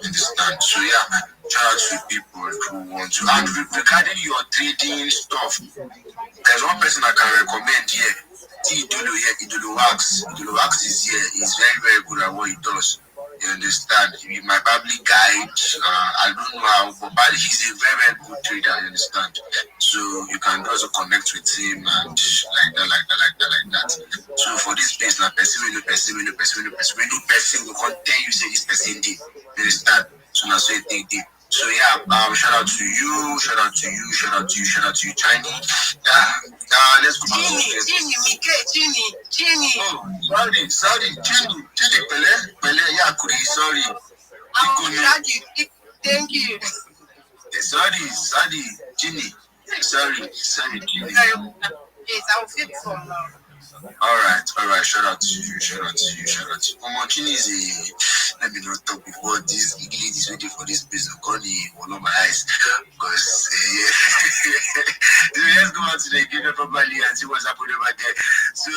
Understand? So yeah, shout out to people who want to. And regarding your trading stuff, there's one person I can recommend here. Idolo Wax. Idolo Wax is here. He's very, very good at what he does. You understand? He my public guide. I don't know how, but he's a very, very good trader. You understand? So you can also connect with him and like that. So for this place, now person will tell you say this person did. You understand? So now say they did. So yeah, shout out to you, Chinese. Let's go. Genie. Oh, sorry, Genie, Pele, yeah, sorry. Thank you. Sorry, Genie. Sorry, Genie. Yes, I will fill the form now. All right. Shout out to you. Genie is let me not talk before these ladies waiting for this place of God. One of my eyes, because let's go out to the game properly and see what's happening over there. So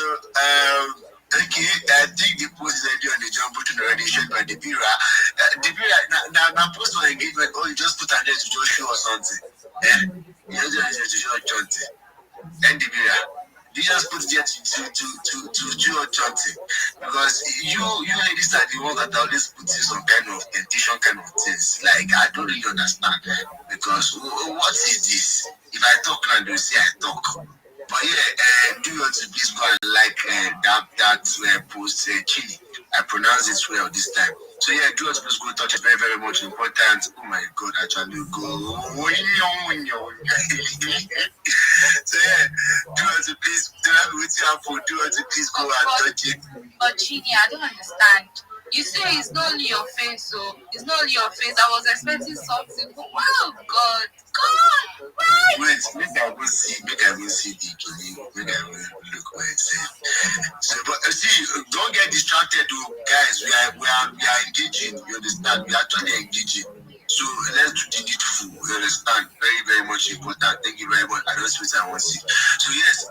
okay, I think the post is already on the job button already shared by the Debira. Now post for engagement, or you just put an address to just show or something. You just show something. And Debira. You just put it there to do your something, because you ladies are the ones that always put in some kind of temptation kind of things. Like I don't really understand, because what is this? If I talk now, they'll say I talk. But yeah, do you want to please go and like that post Chini? I pronounce it well this time. So yeah, do you want to please go touch it? Very, very much important. Oh my God, actually go. So yeah, do you want to please go and touch it? But Chini, I don't understand. You say it's not only your face, so it's not only your face. I was expecting something. Wow, God, why? Wait, make I go see the Kini. Make I go look where it says. So, but see, don't get distracted, guys. We are engaging. You understand? We are actually engaging. So let's do the needful. You understand? Very, very much important. Thank you very much. I don't switch I want to see. So yes,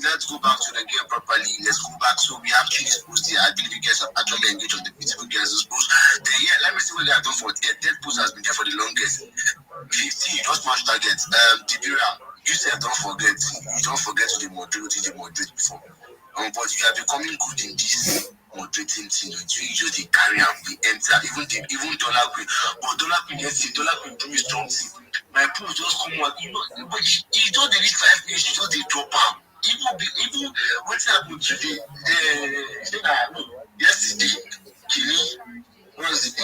let's go back to the game properly. Let's go back. So we have 3 posts here. I believe you guys have actually engaged on the beautiful girls' post. Then yeah, let me see what they have done for 10. 10 post has been there for the longest. 15, just match targets. Tibira, you said don't forget. You don't forget to the moderate before. But you are becoming good in this moderating thing. You just carry and we enter. Even Dollar Queen. But Dollar Queen, yes, Dollar Queen do me strong thing. My post just come out. You know, but you don't delete 5 minutes, you just drop out. Even what happened today, yesterday, Kili, what was it?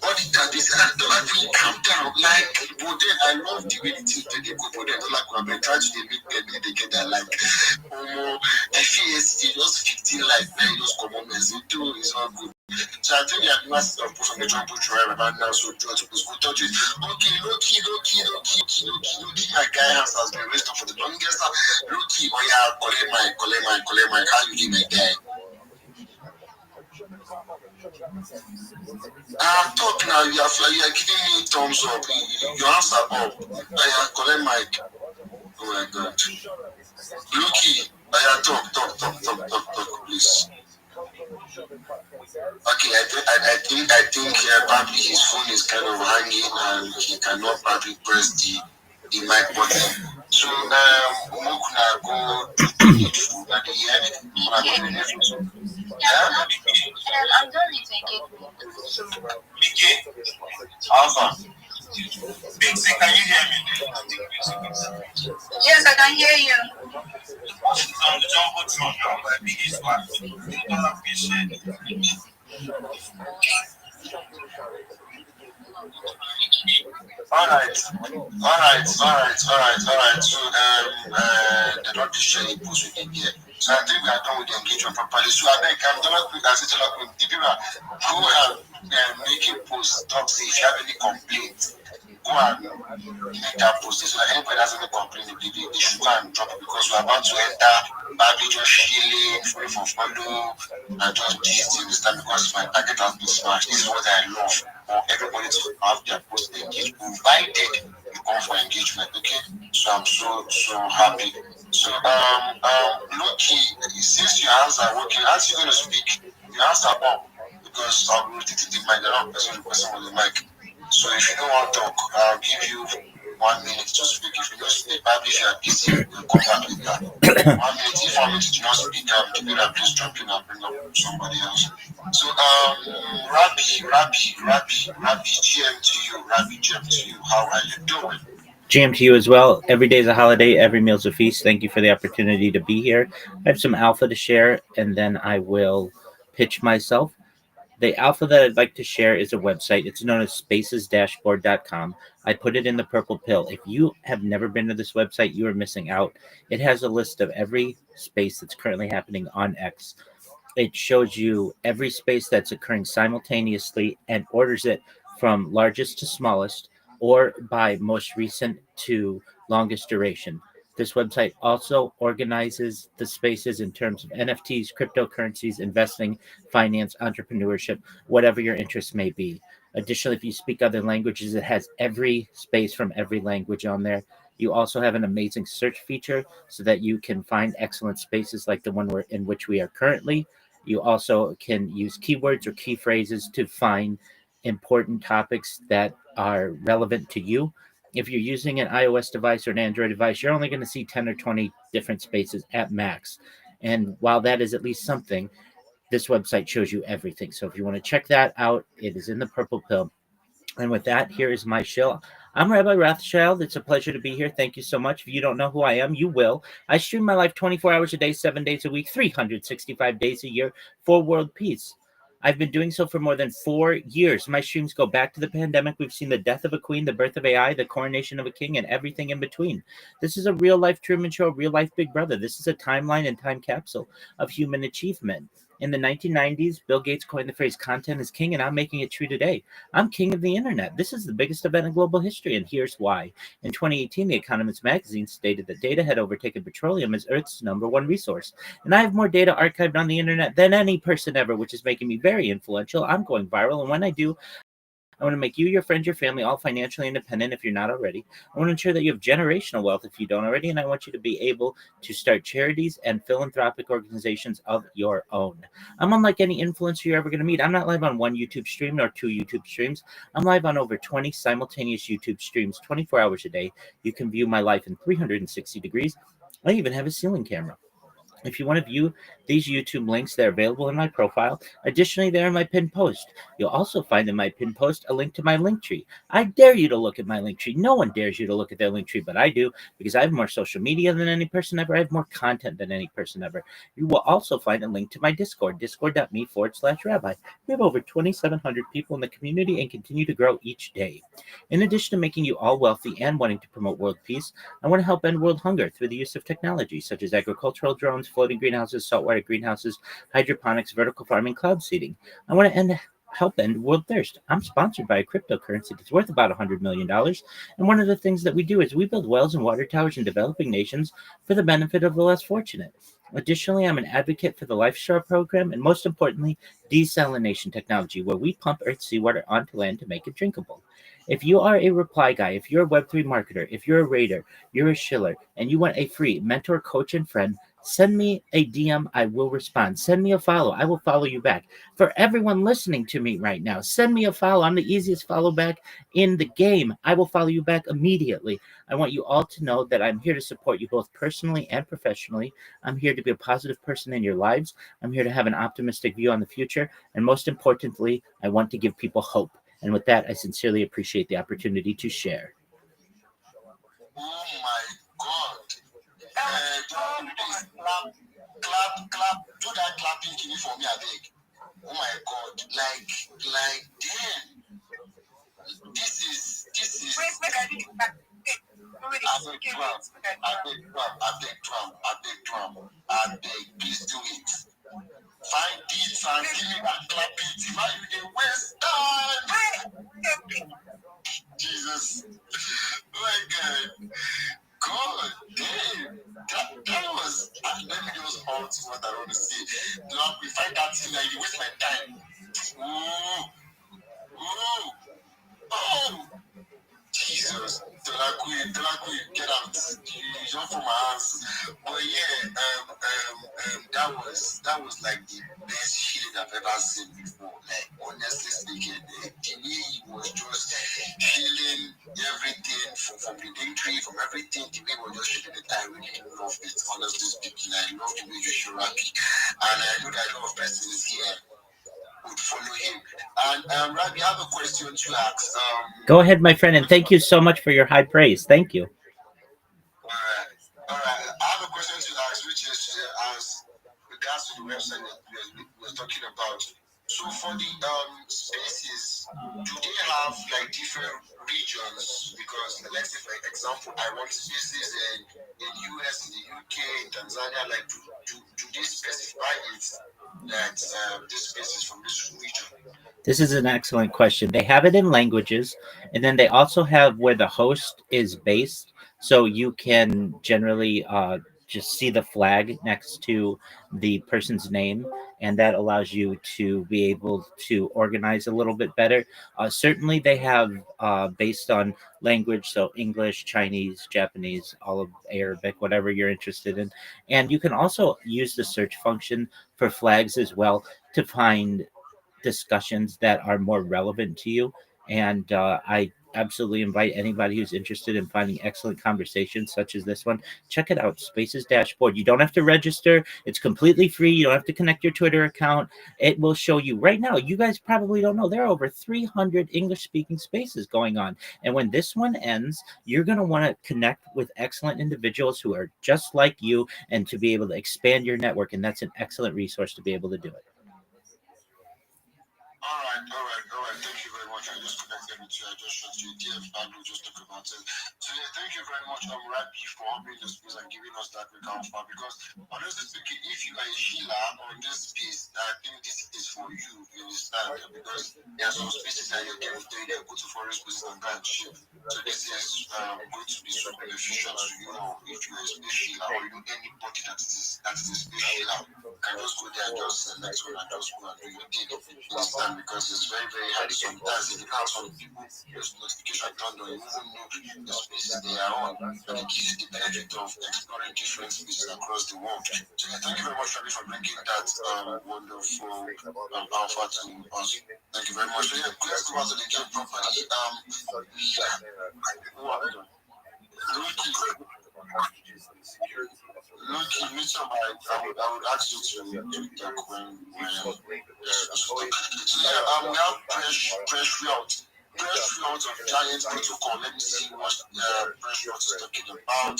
All the time they said, Dollar Queen, calm down. Like, but then I love the way the things they go, but then Dollar Queen, I've been trying to make them, they get that like, I feel yesterday, just 15 like, man, just come on, man, so too, it's all good. So I think they have massive of from the jump push right about now, so do it to go touch it. Okay, low key, my guy has been raised up for the longest time. Low key, oh yeah, collect my, how you do my guy? Talk now, you are giving me thumbs up. Your hands are up. I collect mic. Oh my god. Lucky, I talk, please. Okay, I think probably his phone is kind of hanging and he cannot probably press the mic button. So we're gonna go to the needful at the end. I'm done thinking. Mickey, Alpha. Big Sick, can you hear me? Yes, I can hear you. On the Jumbotron now, my biggest one. You don't appreciate it. All right. So the Lord is sharing post with him here. So I think we are done with the engagement properly. So I beg, I'm gonna quick as it's like the people go and make a post, talk, say if you have any complaints, go and make that post. So that anybody has any complaint, they should go and drop it because we're about to enter Babi just chilling, free for follow, and just gist this time because my target has been smashed. This is what I love. For everybody to have their post engaged, provided you come for engagement, okay? So I'm so happy. So Loki, since your hands are working, as you're gonna speak, your hands are up because I'll be rotating the mic, the wrong person with the mic. So if you don't want to talk, I'll give you 1 minute to speak. If you don't speak, probably if you are busy, you'll come back later. 1 minute, if 1 minute you don't speak, the people please jump in and bring up somebody else. So Rabbi, GM to you, how are you doing? GM to you as well. Every day is a holiday. Every meal's a feast. Thank you for the opportunity to be here. I have some alpha to share, and then I will pitch myself. The alpha that I'd like to share is a website. It's known as spacesdashboard.com. I put it in the purple pill. If you have never been to this website, you are missing out. It has a list of every space that's currently happening on X. It shows you every space that's occurring simultaneously and orders it from largest to smallest or by most recent to longest duration. This website also organizes the spaces in terms of NFTs, cryptocurrencies, investing, finance, entrepreneurship, whatever your interest may be. Additionally, if you speak other languages, it has every space from every language on there. You also have an amazing search feature so that you can find excellent spaces like the one in which we are currently. You also can use keywords or key phrases to find important topics that are relevant to you. If you're using an iOS device or an Android device, you're only going to see 10 or 20 different spaces at max. And while that is at least something, this website shows you everything. So if you want to check that out, it is in the purple pill. And with that, here is my shill. I'm Rabbi Rothschild. It's a pleasure to be here. Thank you so much. If you don't know who I am, you will. I stream my life 24 hours a day, 7 days a week, 365 days a year for world peace. I've been doing so for more than 4 years. My streams go back to the pandemic. We've seen the death of a queen, the birth of AI, the coronation of a king, and everything in between. This is a real-life Truman Show, real-life Big Brother. This is a timeline and time capsule of human achievement. In the 1990s, Bill Gates coined the phrase content is king, and I'm making it true today. I'm king of the internet. This is the biggest event in global history, and here's why. In 2018, The Economist magazine stated that data had overtaken petroleum as Earth's #1 resource. And I have more data archived on the internet than any person ever, which is making me very influential. I'm going viral, and when I do, I want to make you, your friends, your family all financially independent if you're not already. I want to ensure that you have generational wealth if you don't already, and I want you to be able to start charities and philanthropic organizations of your own. I'm unlike any influencer you're ever going to meet. I'm not live on one YouTube stream nor two YouTube streams. I'm live on over 20 simultaneous YouTube streams 24 hours a day. You can view my life in 360 degrees. I even have a ceiling camera. If you want to view these YouTube links, they're available in my profile. Additionally, they're in my pinned post. You'll also find in my pinned post a link to my link tree. I dare you to look at my link tree. No one dares you to look at their link tree, but I do, because I have more social media than any person ever. I have more content than any person ever. You will also find a link to my Discord, discord.me/rabbi. We have over 2,700 people in the community and continue to grow each day. In addition to making you all wealthy and wanting to promote world peace, I want to help end world hunger through the use of technology such as agricultural drones, floating greenhouses, saltwater greenhouses, hydroponics, vertical farming, cloud seeding. I want to help end world thirst. I'm sponsored by a cryptocurrency that's worth about $100 million. And one of the things that we do is we build wells and water towers in developing nations for the benefit of the less fortunate. Additionally, I'm an advocate for the LifeStraw program and, most importantly, desalination technology, where we pump Earth's seawater onto land to make it drinkable. If you are a reply guy, if you're a Web3 marketer, if you're a raider, you're a shiller, and you want a free mentor, coach, and friend, send me a DM. I will respond. Send me a follow. I will follow you back. For everyone listening to me right now, send me a follow. I'm the easiest follow back in the game. I will follow you back immediately. I want you all to know that I'm here to support you both personally and professionally. I'm here to be a positive person in your lives. I'm here to have an optimistic view on the future. And most importantly, I want to give people hope. And with that, I sincerely appreciate the opportunity to share. Oh my God. Clap. Do that clapping to me for me, I beg. Oh my God. Like, damn. This is. Wait, I need to back. I beg, please do it. Find it and give me that clapping. Why you dey waste time? Jesus. My God. God damn. That was. Let me just hold to what I want to say. Lord, if I can't see that, you waste my time. Oh. Jesus, Delacqui, get out! You jump from my house. But yeah, that was like the best shit I've ever seen before. Like honestly speaking, the way he was just feeling everything from the victory, from everything. The way he was just shooting it, I really love it. Honestly speaking, I love the way you show Rabbi, and I know that a lot of persons here would follow him. And Rabbi, I have a question to ask. Go ahead, my friend, and thank you so much for your high praise. Thank you. All right. I have a question to ask, which is as regards to the website that we're talking about. So for the spaces, do they have like different regions? Because let's say, for example, I want spaces in US, in the UK, in Tanzania. Like, do they specify it that this space is from this region? This is an excellent question. They have it in languages, and then they also have where the host is based, so you can generally just see the flag next to the person's name, and that allows you to be able to organize a little bit better. Certainly, they have based on language, so English, Chinese, Japanese, all of Arabic, whatever you're interested in, and you can also use the search function for flags as well to find discussions that are more relevant to you. And I absolutely invite anybody who's interested in finding excellent conversations such as this one, check it out. Spaces Dashboard. You don't have to register. It's completely free. You don't have to connect your Twitter account. It will show you right now. You guys probably don't know there are over 300 English speaking spaces going on. And when this one ends, you're going to want to connect with excellent individuals who are just like you and to be able to expand your network. And that's an excellent resource to be able to do it. All right. Thank you very much. I just connected with you. I just shot you a DM. I will just talk about it. So yeah, thank you very much, Rabbi, for opening the space and giving us that recount for. Because honestly speaking, if you are a Sheila on this space, I think this is for you. You understand? Because there are some spaces that you're getting there. Go to foreign spaces and go and ship. So this is going to be so beneficial to you. If you're a space Sheila or you know anybody that is a space Sheila can just go there and just select one and just go and do your thing. Understand? Because it's very, very hard. Sometimes it depends on people. There's notification turned on. You even know the spaces they are on. And it gives you the benefit of exploring different spaces across the world. So yeah, thank you very much, Rabbi, for bringing that wonderful alpha to us. Thank you very much. So yeah, let's go back to the game properly. Lucky, Mr. Mike, I would ask you to talk when we have press field. Press field of giant protocol. Let me see what press field is talking about.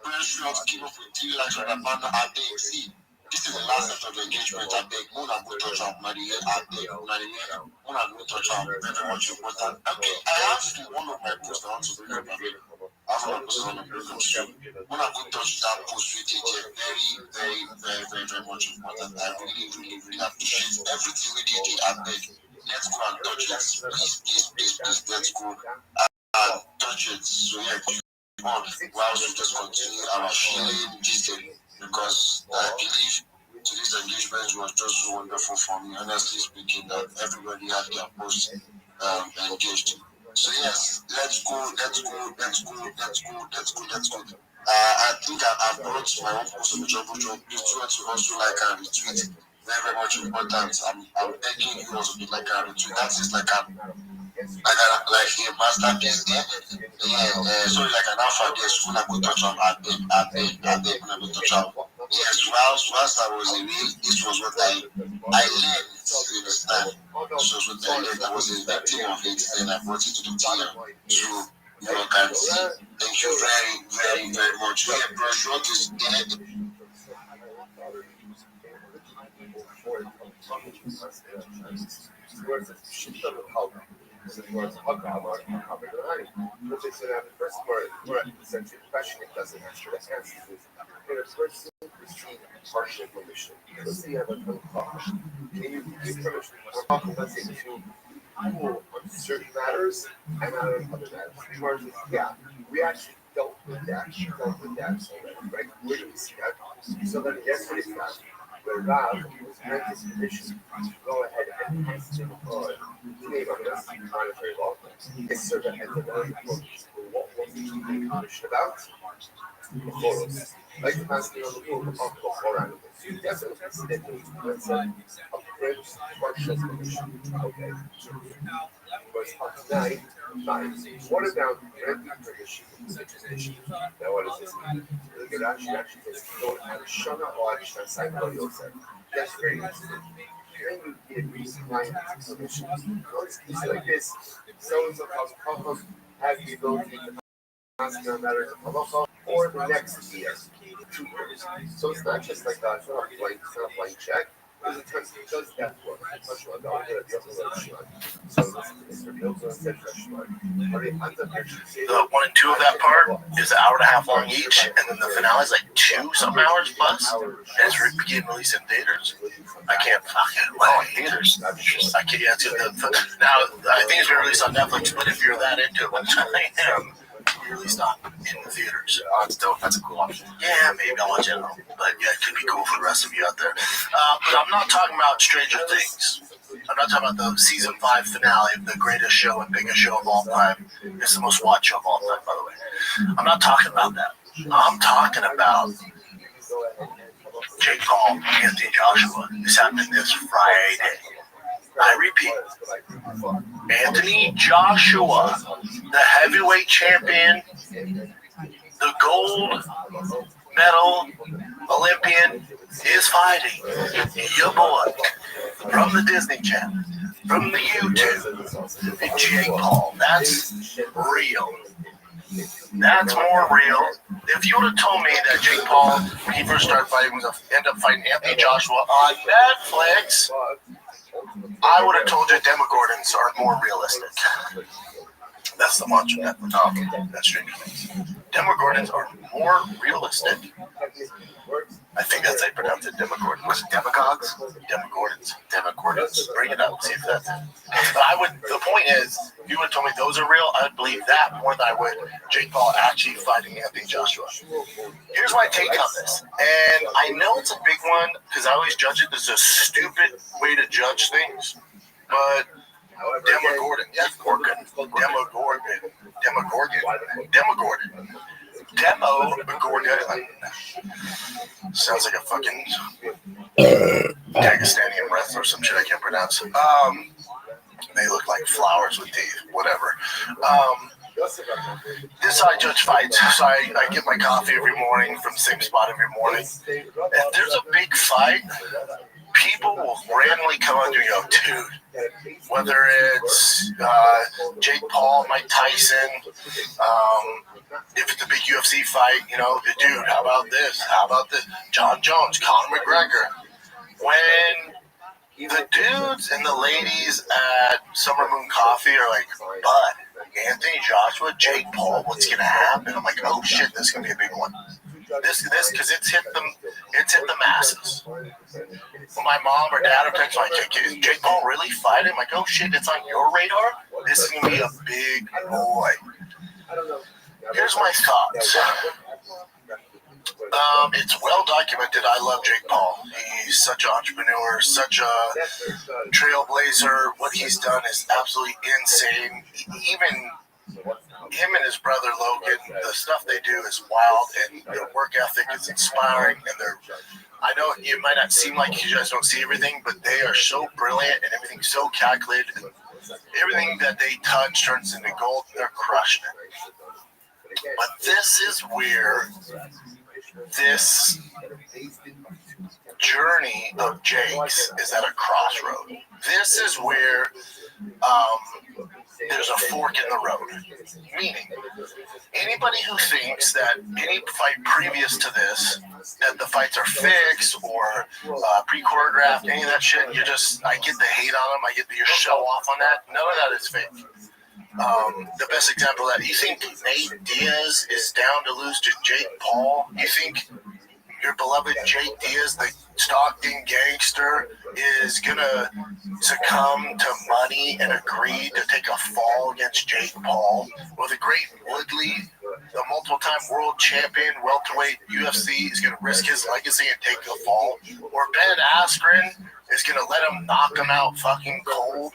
Press field came up with 3 likes on the banner. I beg, see, this is the last set of the engagement. I beg, Mona go touch up, Maria. I beg, Maria. Mona go touch up. Very much important. Okay, I asked one of my posts I want to bring up. When I go touch that post with it, very much important. I really appreciate everything we did. I beg, let's go and touch it. Please, let's go and touch it. So yeah, whilst we just continue our sharing this day, because I believe today's engagement was just so wonderful for me. Honestly speaking, that everybody had their post engaged. So yes, let's go. I think I've brought my own post on the trouble job. Please do to also like and retweet. Very much important. I'm begging you also to like and retweet. That is like a masterpiece there. Sorry, like an alpha there. So when I go touch on, I beg when I go touch on. Yes, whilst I was away, this was what I learned. You understand? This was what I learned. I was a victim of it, and I brought it to the team. So you all can see. Thank you very much. Yeah, bro, short is there. First more essential question it doesn't answer. Let's answer this. First, receive partial permission. Let's say you have a car. Can you give permission for let's say to rule on certain matters and not on other matters? Yeah, we actually dealt with that already, right? Where do we see that? So then yesterday's class, where Rav was granted permission to go ahead and test him on monetary law. It's sort of at the very focus. What was he being permission about? The photos. Like the asking on the book of the Quran. Definitely considered a French partial permission. Okay. Was up 9. What about granting permission for situation? Now what does this mean? The Rashi actually says, don't have Shana or Shana Saibal Yosef. That's very interesting. Can you give reason why you have permission? It's like this. So-and-so calls have the ability to ask no matter or the next year, 2 years. So it's not just like that, it's not a blank check. Because it does that work. So Mr. Milton said The 1 and 2 of that part is an hour and a half long each, and then the finale is like 2-something hours plus. And it's being released in theaters. I can't fucking theaters. I can't. Yeah, now I think it's been released on Netflix, but if you're that into it, which I am, released on in the theaters. It's dope. That's a cool option. Yeah, maybe I'll watch it. But yeah, it could be cool for the rest of you out there. But I'm not talking about Stranger Things. I'm not talking about the season 5 finale of the greatest show and biggest show of all time. It's the most watched show of all time, by the way. I'm not talking about that. I'm talking about Jake Paul, Anthony Joshua. This happened this Friday. I repeat, Anthony Joshua, the heavyweight champion, the gold medal Olympian, is fighting your boy from the Disney Channel, from the YouTube, Jake Paul. That's real. That's more real. If you would have told me that Jake Paul, when he first started fighting, was going to end up fighting Anthony Joshua on Netflix, I would have told you Demogorgons are more realistic. That's the launch of Netflix. Oh, okay. That's Stranger Things. Demogorgons are more realistic I think that's how you pronounce it. Demogorgon. Was it demagogues? Demogorgons. Demogorgons. Bring it up. See if that's it. But the point is, if you would have told me those are real, I'd believe that more than I would Jake Paul actually fighting Anthony Joshua. Here's my take on this. And I know it's a big one because I always judge it as a stupid way to judge things. But Demogorgon. Sounds like a fucking Dagestani wrestler or some shit I can't pronounce. They look like flowers with teeth, whatever. This is how I judge fights. So I get my coffee every morning from the same spot every morning. If there's a big fight, people will randomly come on to me and go, dude, whether it's Jake Paul, Mike Tyson, if it's a big UFC fight, dude, how about this? How about this? John Jones, Conor McGregor. When the dudes and the ladies at Summer Moon Coffee are like, bud, Anthony Joshua, Jake Paul, what's going to happen? I'm like, oh shit, this is going to be a big one. This, because it's hit the masses. When my mom or dad are texting like, is Jake Paul really fighting? I'm like, oh shit, it's on your radar? This is going to be a big boy. Here's my thoughts. It's well documented. I love Jake Paul. He's such an entrepreneur, such a trailblazer. What he's done is absolutely insane. Even him and his brother Logan, the stuff they do is wild, and their work ethic is inspiring. And I know it might not seem like you guys don't see everything, but they are so brilliant and everything's so calculated. And everything that they touch turns into gold. They're crushing it. But this is where this journey of Jake's is at a crossroad. This is where there's a fork in the road. Meaning, anybody who thinks that any fight previous to this, that the fights are fixed or pre-choreographed, any of that shit, I get the hate on them, I get the show off on that. None of that is fake. The best example of that, you think Nate Diaz is down to lose to Jake Paul? You think your beloved Jake Diaz, the Stockton gangster, is going to succumb to money and agree to take a fall against Jake Paul? Well, the great Woodley, the multiple-time world champion, welterweight UFC, is going to risk his legacy and take a fall? Or Ben Askren is going to let him knock him out fucking cold?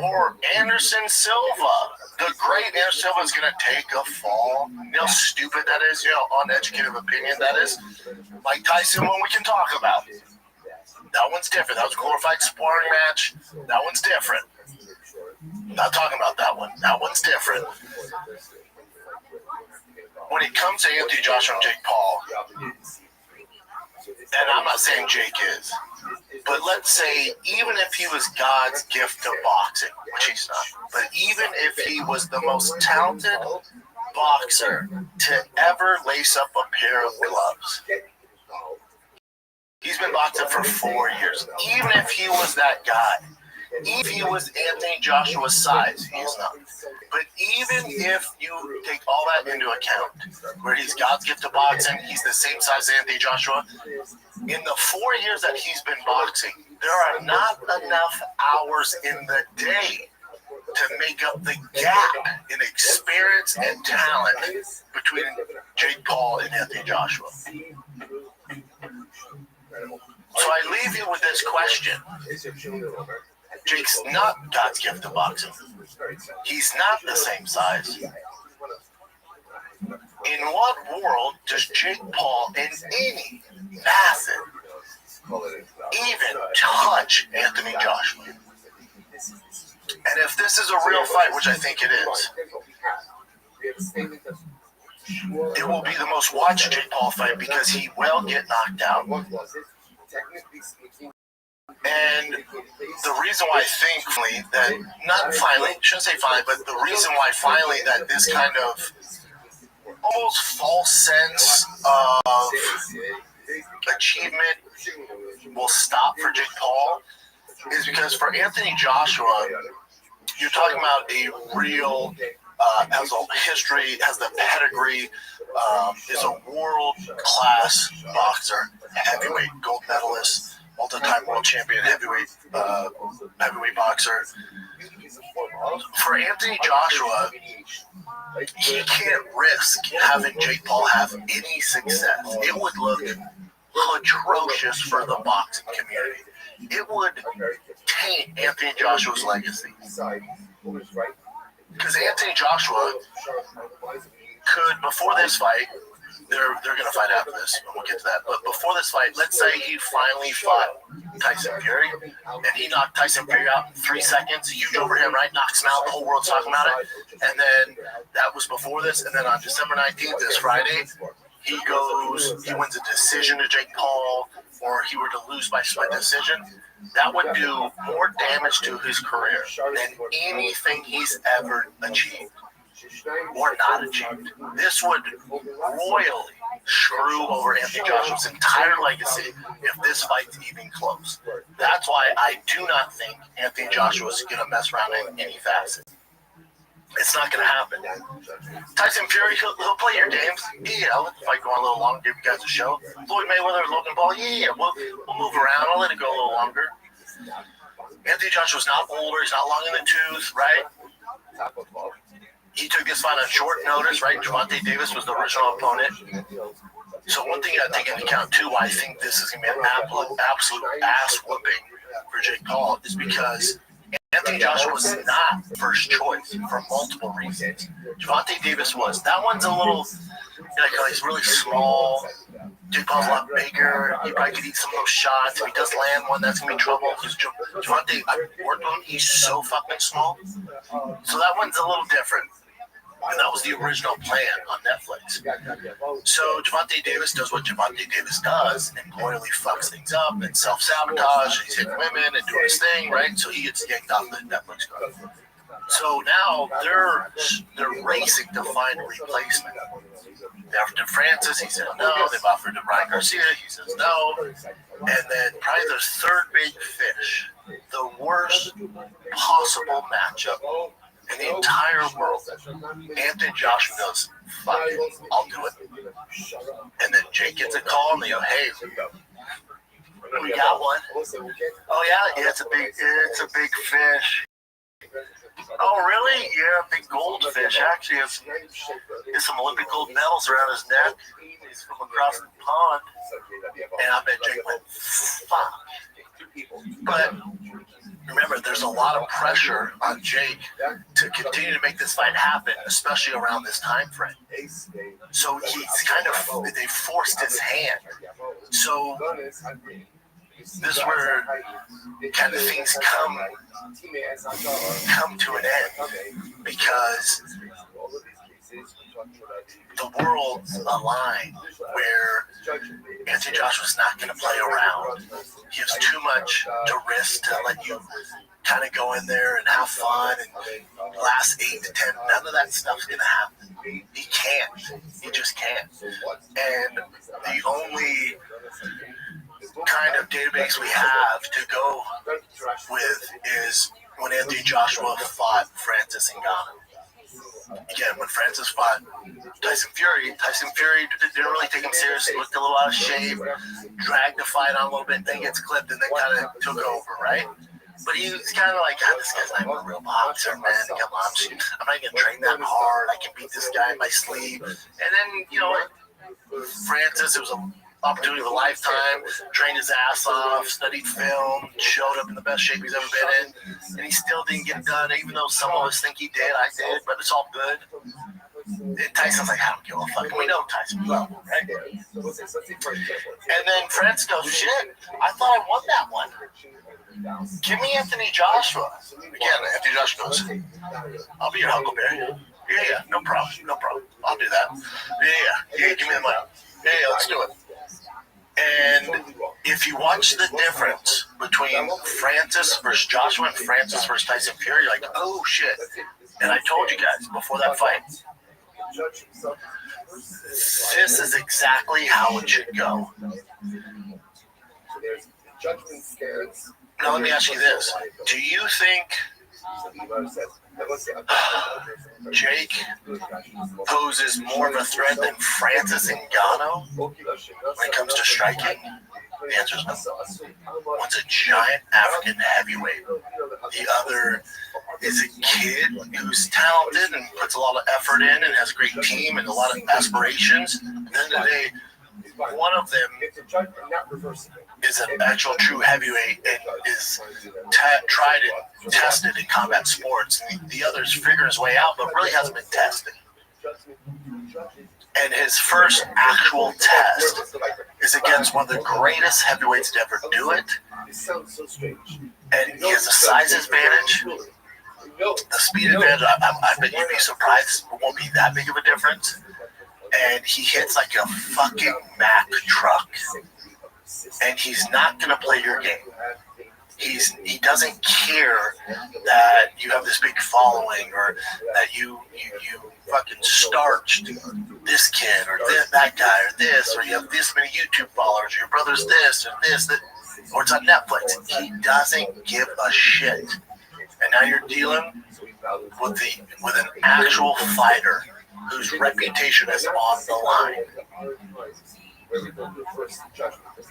Or Anderson Silva, the great Anderson Silva, is going to take a fall. You know how stupid that is? Uneducated opinion that is? Mike Tyson, one we can talk about. That one's different. That was a glorified sparring match. That one's different. Not talking about that one. That one's different. When it comes to Anthony Joshua and Jake Paul, and I'm not saying Jake is, but let's say even if he was God's gift to boxing, which he's not, but even if he was the most talented boxer to ever lace up a pair of gloves, he's been boxing for 4 years. Even if he was that guy, even if he was Anthony Joshua's size, he's not. But even if you take all that into account, where he's God's gift to boxing, he's the same size as Anthony Joshua, in the 4 years that he's been boxing, there are not enough hours in the day to make up the gap in experience and talent between Jake Paul and Anthony Joshua. So I leave you with this question. Jake's not God's gift to boxing. He's not the same size. In what world does Jake Paul in any facet even touch Anthony Joshua? And if this is a real fight, which I think it is, it will be the most watched Jake Paul fight because he will get knocked out. And the reason why thankfully that, not finally, shouldn't say finally, but the reason why finally that this kind of almost false sense of achievement will stop for Jake Paul is because for Anthony Joshua, you're talking about a real, has a history, has the pedigree, is a world-class boxer. heavyweight gold medalist, multi-time world champion, heavyweight boxer. For Anthony Joshua, he can't risk having Jake Paul have any success. It would look atrocious for the boxing community. It would taint Anthony Joshua's legacy. Because Anthony Joshua could, before this fight, they're going to fight after this, and we'll get to that. But before this fight, let's say he finally fought Tyson Fury, and he knocked Tyson Fury out in 3 seconds. Huge overhand right, knocks him out. The whole world's talking about it. And then that was before this. And then on December 19th, this Friday, he wins a decision to Jake Paul, or he were to lose by split decision. That would do more damage to his career than anything he's ever achieved or not achieved. This would royally screw over Anthony Joshua's entire legacy if this fight's even close. That's why I do not think Anthony Joshua is going to mess around in any facet. It's not going to happen. Tyson Fury, he'll play your games. Yeah, I'll let the fight go on a little longer, give you guys a show. Floyd Mayweather, Logan Paul, yeah, we'll move around. I'll let it go a little longer. Anthony Joshua's not older. He's not long in the tooth, right? He took this fight on short notice, right? Gervonta Davis was the original opponent. So one thing you got to take into account, too, why I think this is going to be an absolute ass-whooping for Jake Paul is because Anthony Joshua was not first choice for multiple reasons. Gervonta Davis was. That one's a little, he's really small. Jake Paul's a lot bigger. He probably could eat some of those shots. If he does land one, that's going to be trouble because Gervonta, I worked on him, he's so fucking small. So that one's a little different. And that was the original plan on Netflix. So Gervonta Davis does what Gervonta Davis does and royally fucks things up and self-sabotage. He's hitting women and doing his thing, right? So he gets yanked off the Netflix card. So now they're racing to find a replacement. They offered to Francis, he said no. They've offered to Ryan Garcia, he says no. And then probably the third big fish, the worst possible matchup in the entire world. Anthony Joshua goes, fuck it, I'll do it. And then Jake gets a call and they go, hey, we got one. Oh yeah, it's a big fish. Oh really? Yeah, big goldfish. Actually, has some Olympic gold medals around his neck. He's from across the pond. And I bet Jake went, fuck. But remember, there's a lot of pressure on Jake to continue to make this fight happen, especially around this time frame. So he's kind of, they forced his hand. So this is where kind of things come to an end because the world's aligned where Anthony Joshua's not going to play around. He has too much to risk to let you kind of go in there and have fun and last 8 to 10. None of that stuff's going to happen. He can't. He just can't. And the only kind of database we have to go with is when Anthony Joshua fought Francis Ngannou. Again, when Francis fought Tyson Fury didn't really take him seriously, looked a little out of shape, dragged the fight on a little bit, then gets clipped, and then kind of took over, right? But he's kind of like, God, this guy's not even a real boxer, man. Come on, I'm not going to train that hard. I can beat this guy in my sleep. And then, Francis, it was an opportunity of a lifetime, trained his ass off, studied film, showed up in the best shape he's ever been in, and he still didn't get it done, even though some of us think he did. I did, but it's all good. And Tyson's like, I don't give a fuck. And we know Tyson well, right? And then Francis goes, shit, I thought I won that one. Give me Anthony Joshua. Again, Anthony Joshua goes, I'll be your Huckleberry. Yeah, no problem. I'll do that. Yeah, give me the money. Yeah, let's do it. And if you watch the difference between Francis versus Joshua and Francis versus Tyson Fury, you're like, oh shit. And I told you guys before that fight, this is exactly how it should go. Now let me ask you this. Do you think Jake poses more of a threat than Francis Ngannou when it comes to striking? The answer is no. One's a giant African heavyweight. The other is a kid who's talented and puts a lot of effort in and has a great team and a lot of aspirations. And then today, one of them is an actual true heavyweight and is tried and tested in combat sports. And the other's figuring his way out, but really hasn't been tested. And his first actual test is against one of the greatest heavyweights to ever do it. And he has a size advantage, the speed advantage. I bet you'd be surprised it won't be that big of a difference. And he hits like a fucking Mack truck. And he's not going to play your game. He doesn't care that you have this big following or that you fucking starched this kid or that guy or this, or you have this many YouTube followers, or your brother's this or this, that, or it's on Netflix. He doesn't give a shit. And now you're dealing with an actual fighter whose reputation is on the line.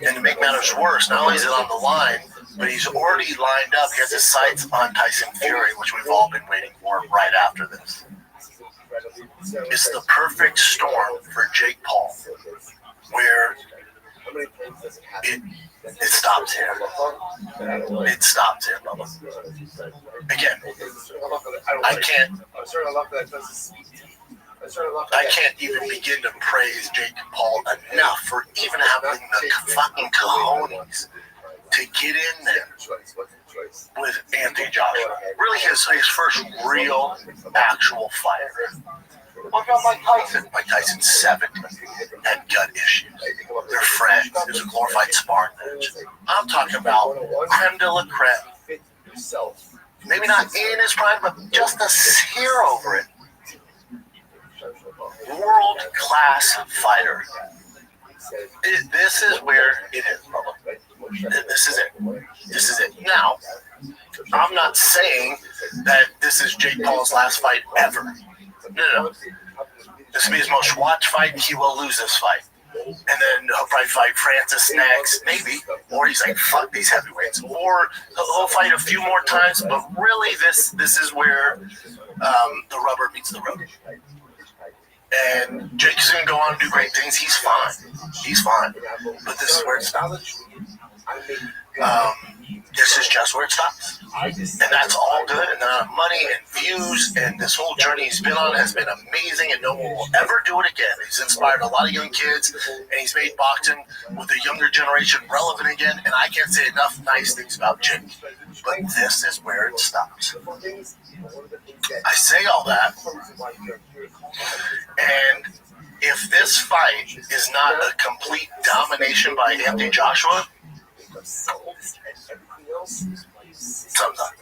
And to make matters worse, not only is it on the line, but he's already lined up. He has his sights on Tyson Fury, which we've all been waiting for right after this. It's the perfect storm for Jake Paul, where it stops him. It stops him. Again, I can't even begin to praise Jake Paul enough for even having the fucking cojones to get in there with Anthony Joshua. Really his first real, actual fighter. What about Mike Tyson? Mike Tyson's 70, had gut issues. They're friends. It was a glorified sparring match. I'm talking about creme de la creme. Maybe not in his prime, but just a hair over it. World-class fighter. This is where it is, Bubba. This is it. This is it. Now, I'm not saying that this is Jake Paul's last fight ever. No. This will be his most watched fight. He will lose this fight. And then he'll probably fight Francis next, maybe. Or he's like, fuck these heavyweights. Or he'll fight a few more times, but really this is where the rubber meets the road. And Jake's going to go on and do great things. He's fine. He's fine. But this is where it stops. This is just where it stops. And that's all good. And the money and views and this whole journey he's been on has been amazing, and no one will ever do it again. He's inspired a lot of young kids, and he's made boxing with the younger generation relevant again, and I can't say enough nice things about Jake. But this is where it stops. I say all that, and if this fight is not a complete domination by Anthony Joshua, something's up.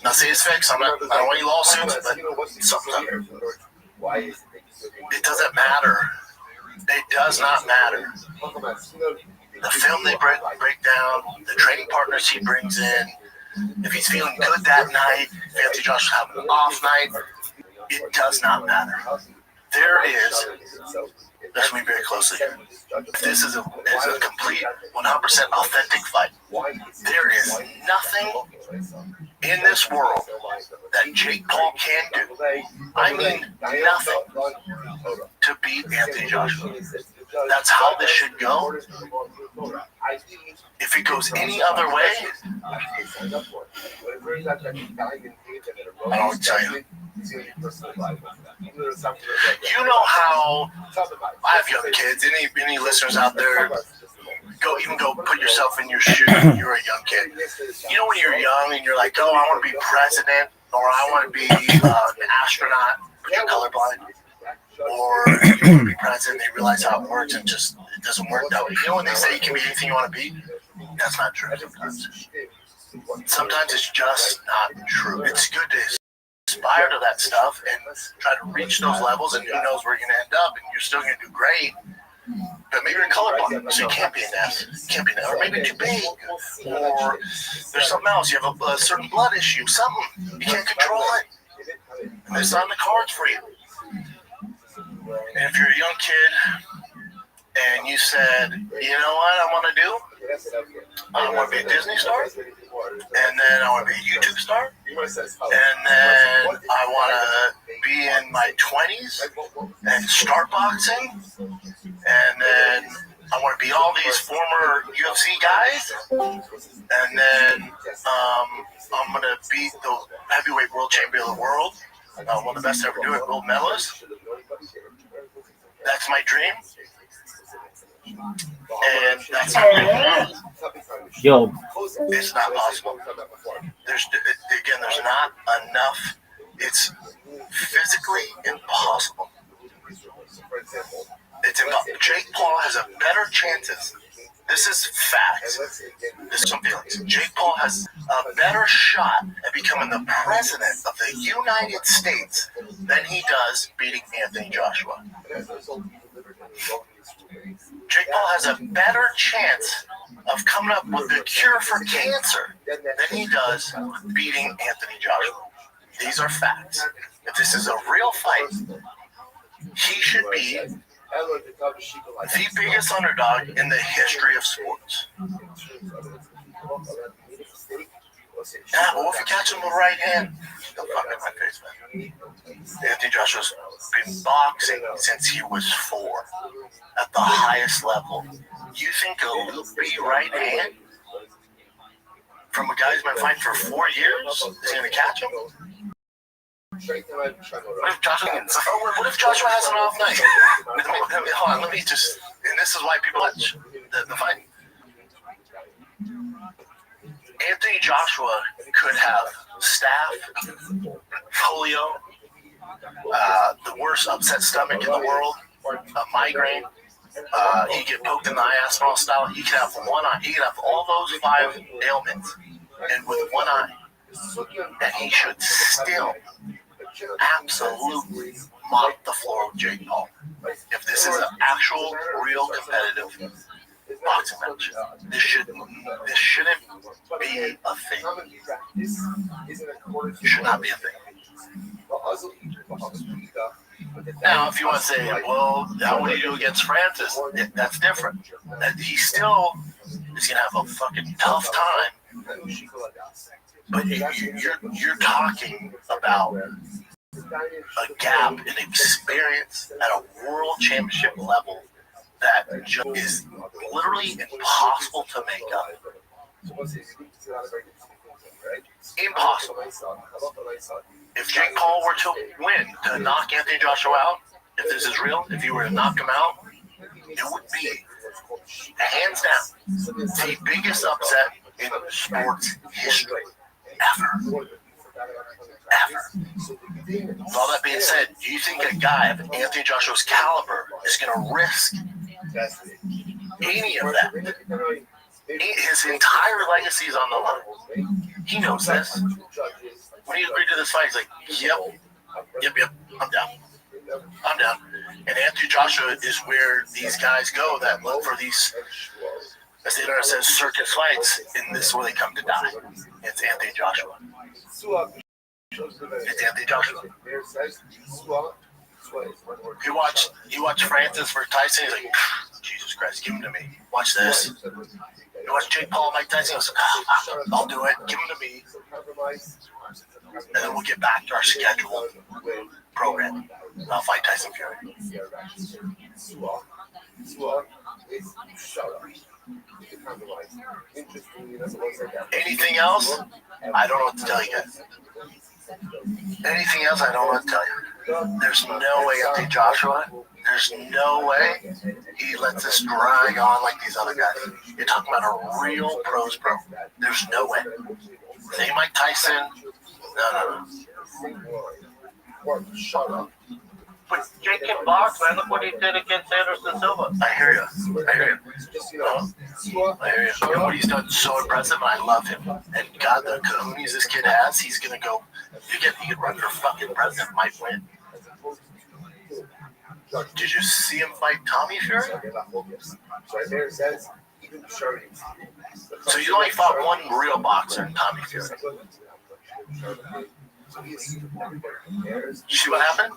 Now, say it's fixed. I don't want any lawsuits, but something's up. It doesn't matter. It does not matter. The film they break down, the training partners he brings in, if he's feeling good that night, if Anthony Joshua's having an off night, it does not matter. There is, listen to me very closely, this is a complete 100% authentic fight. There is nothing in this world that Jake Paul can do, I mean nothing, to beat Anthony Joshua. That's how this should go. If it goes any other way, I don't tell you. You know how I have young kids. Any listeners out there? Go put yourself in your shoes when you're a young kid. You know when you're young and you're like, oh, I want to be president, or I want to be an astronaut, but you're colorblind. Or you want to be president, they realize how it works and just it doesn't work that way. You know when they say you can be anything you want to be? That's not true sometimes. Sometimes it's just not true. It's good to aspire to that stuff and try to reach those levels, and who knows where you're going to end up, and you're still going to do great. but maybe you're colorblind, so you can't be an S. Can't be an S. Or maybe too big. Or there's something else. You have a certain blood issue, something. You can't control it. And it's not in the cards for you. And if you're a young kid and you said, you know what I want to do? I want to be a Disney star, and then I want to be a YouTube star, and then I want to be in my 20s and start boxing, and then I want to be all these former UFC guys, and then I'm going to be the heavyweight world champion of the world, one of the best to ever do it, gold medalist. That's my dream. And that's Yo, it's not possible. There's not enough. It's physically impossible. It's impossible. Jake Paul has a better chances. This is facts. This is some feelings. Jake Paul has a better shot at becoming the president of the United States than he does beating Anthony Joshua. Jake Paul has a better chance of coming up with the cure for cancer than he does beating Anthony Joshua. These are facts. If this is a real fight, he should be the biggest underdog in the history of sports. Yeah, well, if you catch him with the right hand, he'll fuck in my face, man. Anthony Joshua's been boxing since he was 4 at the highest level. You think a loopy right hand from a guy who's been fighting for 4 years is going to catch him? What if Joshua has an off night? Hold on, let me just, and this is why people watch the fight. Anthony Joshua could have staph, polio, the worst upset stomach in the world, a migraine. He could get poked in the eye, Aspinall style. He could have one eye. He could have all those 5 ailments, and with one eye, and he should still absolutely mop the floor with Jake Paul. If this is an actual, real competitive boxing match, this shouldn't be a thing. It should not be a thing. Now, if you want to say, well, what do you do against Francis? That's different. He still is going to have a fucking tough time. But you're talking about a gap in experience at a world championship level that is literally impossible to make up. Impossible. If Jake Paul were to win, to knock Anthony Joshua out, if this is real, if you were to knock him out, it would be, hands down, the biggest upset in sports history ever. With all that being said, do you think a guy of Anthony Joshua's caliber is going to risk any of that? His entire legacy is on the line. He knows this. When he agreed to this fight, he's like, yep, I'm down. And Anthony Joshua is where these guys go that look for these, as the internet says, circus fights, and this is where they come to die. It's Anthony Joshua. It's Anthony Joshua. You watch Francis versus Tyson, he's like, Jesus Christ, give him to me. Watch this. You watch Jake Paul, Mike Tyson, he goes, I'll do it, give him to me. And then we'll get back to our scheduled program. I'll fight Tyson Fury. Anything else? I don't know what to tell you guys. Anything else? I don't know what to tell you. There's no way Anthony Joshua. There's no way he lets this drag on like these other guys. You're talking about a real pros pro. There's no way. Say Mike Tyson. No. Shut up. But Jake can box, man. Look what he did against Anderson Silva. I hear you. I hear you. What he's done so impressive, and I love him. And God, the cojones this kid has, he's gonna go. He could run for fucking president. Might win. Did you see him fight Tommy Fury? So you only fought one real boxer, Tommy Fury. See what happened?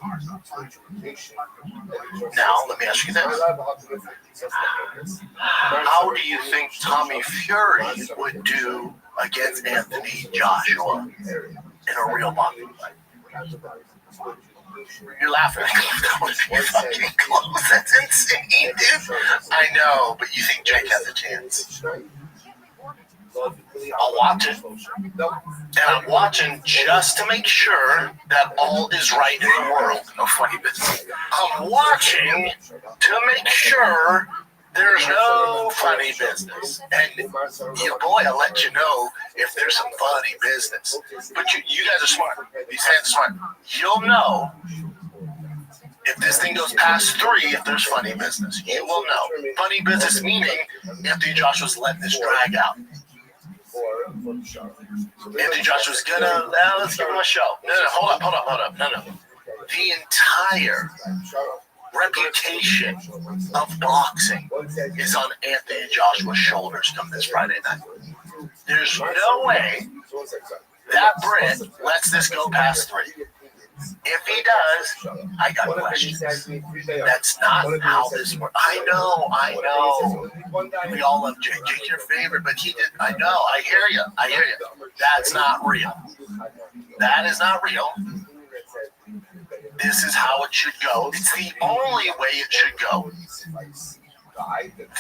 Now, let me ask you this. How do you think Tommy Fury would do against Anthony Joshua in a real boxing fight? You're laughing. That would be fucking close. That's insane, dude. I know, but you think Jake has a chance? I'll watch it. And I'm watching just to make sure that all is right in the world. No funny business. I'm watching to make sure there's no funny business. And you boy, I'll let you know if there's some funny business. But you guys are smart. These fans are smart. You'll know if this thing goes past 3, if there's funny business. You will know. Funny business meaning Anthony Joshua's letting this drag out. Anthony Joshua's gonna, let's give him a show. No, hold up. No. The entire reputation of boxing is on Anthony Joshua's shoulders come this Friday night. There's no way that Brit lets this go past 3. If he does, I got questions. That's not how this works. I know. We all love Jake. Jake's your favorite, but he did. I know. I hear you. That's not real. That is not real. This is how it should go. It's the only way it should go.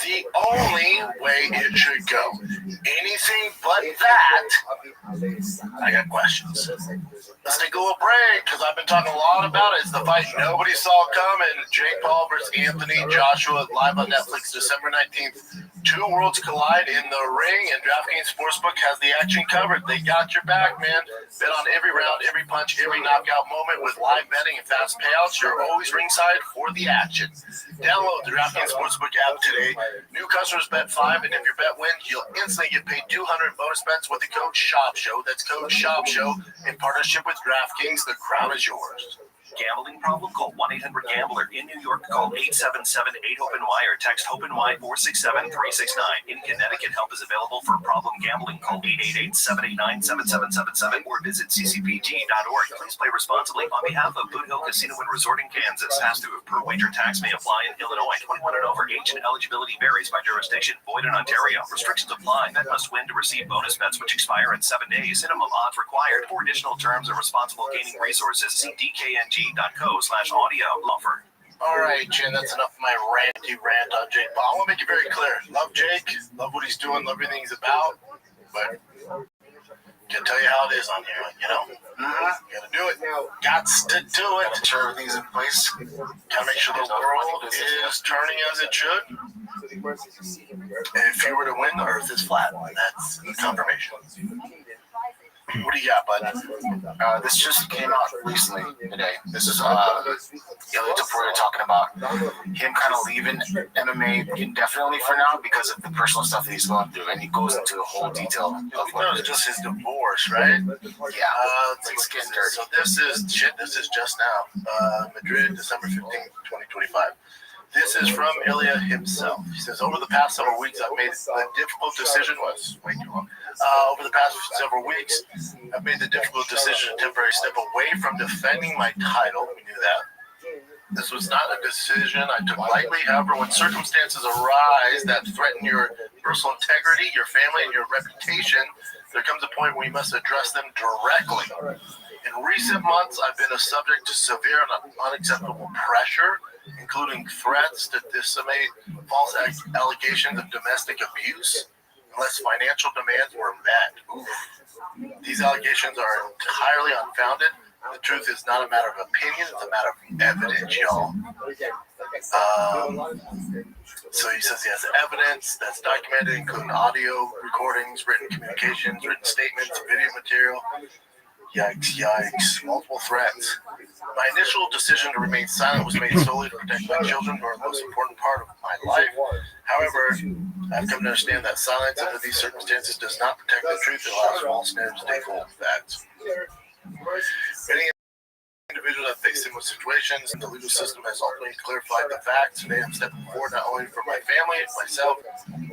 The only way it should go. Anything but that, I got questions. Let's take a little break, because I've been talking a lot about it. It's the fight nobody saw coming. Jake Paul versus Anthony Joshua, live on Netflix, December 19th. 2 worlds collide in the ring, and DraftKings Sportsbook has the action covered. They got your back, man. Bet on every round, every punch, every knockout moment with live betting and fast payouts. You're always ringside for the action. Download the DraftKings Sportsbook app today. New customers bet 5, and if your bet wins, you'll instantly get paid $200 bonus bets with the code SHOPSHOW. That's code SHOPSHOW in partnership with DraftKings. The crown is yours. Gambling problem? Call 1-800-GAMBLER. In New York, call 877-8-HOPEN-Y or text HOPEN-Y 467-369. In Connecticut, help is available for problem gambling. Call 888-789-7777 or visit ccpg.org. Please play responsibly. On behalf of Boot Hill Casino and Resort in Kansas, pass-through of per wager tax may apply in Illinois. 21 and over. Age and eligibility varies by jurisdiction. Void in Ontario. Restrictions apply. Bet must win to receive bonus bets which expire in 7 days. Minimum odds required. For additional terms and responsible gaming resources, see DKNG.co/audio offer. All right, Jen, that's enough of my ranty rant on Jake Paul. I want to make it very clear. Love Jake, love what he's doing, love everything he's about, but can't tell you how it is on here, you know? Gotta do it. Gots to do it. Make sure everything's in place. Gotta make sure the world is turning as it should. And if you were to win, the earth is flat. That's confirmation. What do you got, bud? This just came out recently today. This is Ilya Topuria talking about him kind of leaving MMA indefinitely for now because of the personal stuff that he's going through, and he goes into a whole detail of what it's just his divorce, right? Yeah, it's getting dirty. So this is just now. Madrid, December 15th, 2025. This is from Ilya himself. He says, over the past several weeks, I've made the difficult decision. Way too long. Over the past several weeks, I've made the difficult decision to temporarily step away from defending my title. We knew that. This was not a decision I took lightly. However, when circumstances arise that threaten your personal integrity, your family, and your reputation, there comes a point where you must address them directly. In recent months, I've been a subject to severe and unacceptable pressure, including threats to disseminate false allegations of domestic abuse unless financial demands were met. Oof. These allegations are entirely unfounded. The truth is not a matter of opinion, it's a matter of evidence, y'all. So he says he has evidence that's documented, including audio recordings, written communications, written statements, video material. Yikes, multiple threats. My initial decision to remain silent was made solely to protect my children, who are the most important part of my life. However, I've come to understand that silence under these circumstances does not protect the truth. It allows false narratives to take hold of facts. Many individuals have faced similar situations, and the legal system has ultimately clarified the facts. Today, I'm stepping forward not only for my family, myself,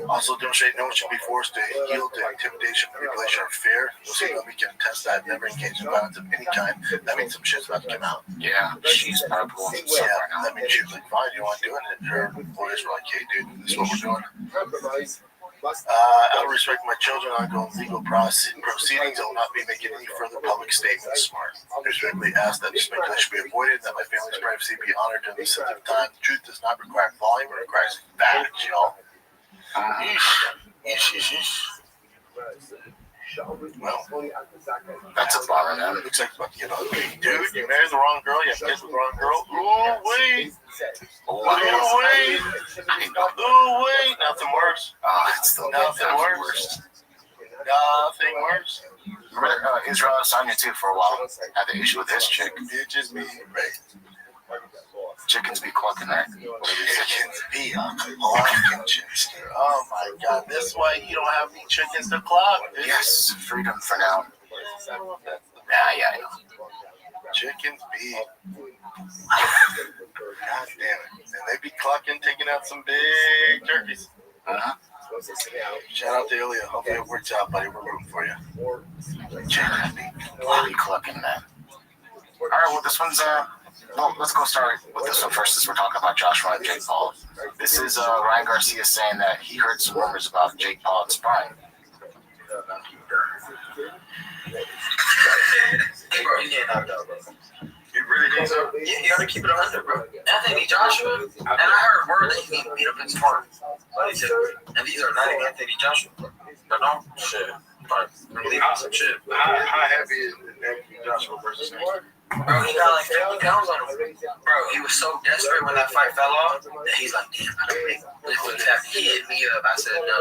also demonstrate no one should be forced to yield to intimidation, manipulation, or fear. Those who know me can attest that I've never engaged in violence of any kind. That means some shit's about to come out. Yeah, she's probably pulling some stuff right now. That means she was like, fine, you want doing it? Her employers were like, hey, dude, this is what we're doing. Out of respect for my children, ongoing legal proceedings, I will not be making any further public statements. I respectfully ask that speculation be avoided, that my family's privacy be honored during this sensitive time. The truth does not require volume, it requires facts, y'all. Well, that's a bummer, man. Looks like it's about to get ugly. Dude, you married the wrong girl, you have kids with the wrong girl. Ooh, wait. Ooh, wait. Nothing worse. It's still nothing worse. Nothing worse. Remember Israel Adesanya too for a while. Had the issue with his chick. Bitches be right. Chickens be clucking that. Chickens be clucking chickens. Oh my god, this is why you don't have any chickens to cluck. Yes, freedom for now. Yeah, I know. Chickens be. God damn it. And they be clucking, taking out some big turkeys. Shout out to Ilya. Hopefully it works out, buddy. We're rooting for you. Chickens be clucking that. Alright, well, this one's, well, let's go start with this one first, since we're talking about Joshua and Jake Paul. This is Ryan Garcia saying that he heard some rumors about Jake Paul and sparring. Hey, bro, you getting knocked out, bro. You really think so? Yeah, you gotta keep it 100, bro. Anthony Joshua, and I heard word that he need to beat up in sparring. And these are not even Anthony Joshua, bro. But no, shit. But believe in some shit. How heavy is Anthony Joshua versus Anthony? Bro, he got like 50 pounds on him. Bro, he was so desperate when that fight fell off that he's like, damn, I don't make he hit me up. I said, no.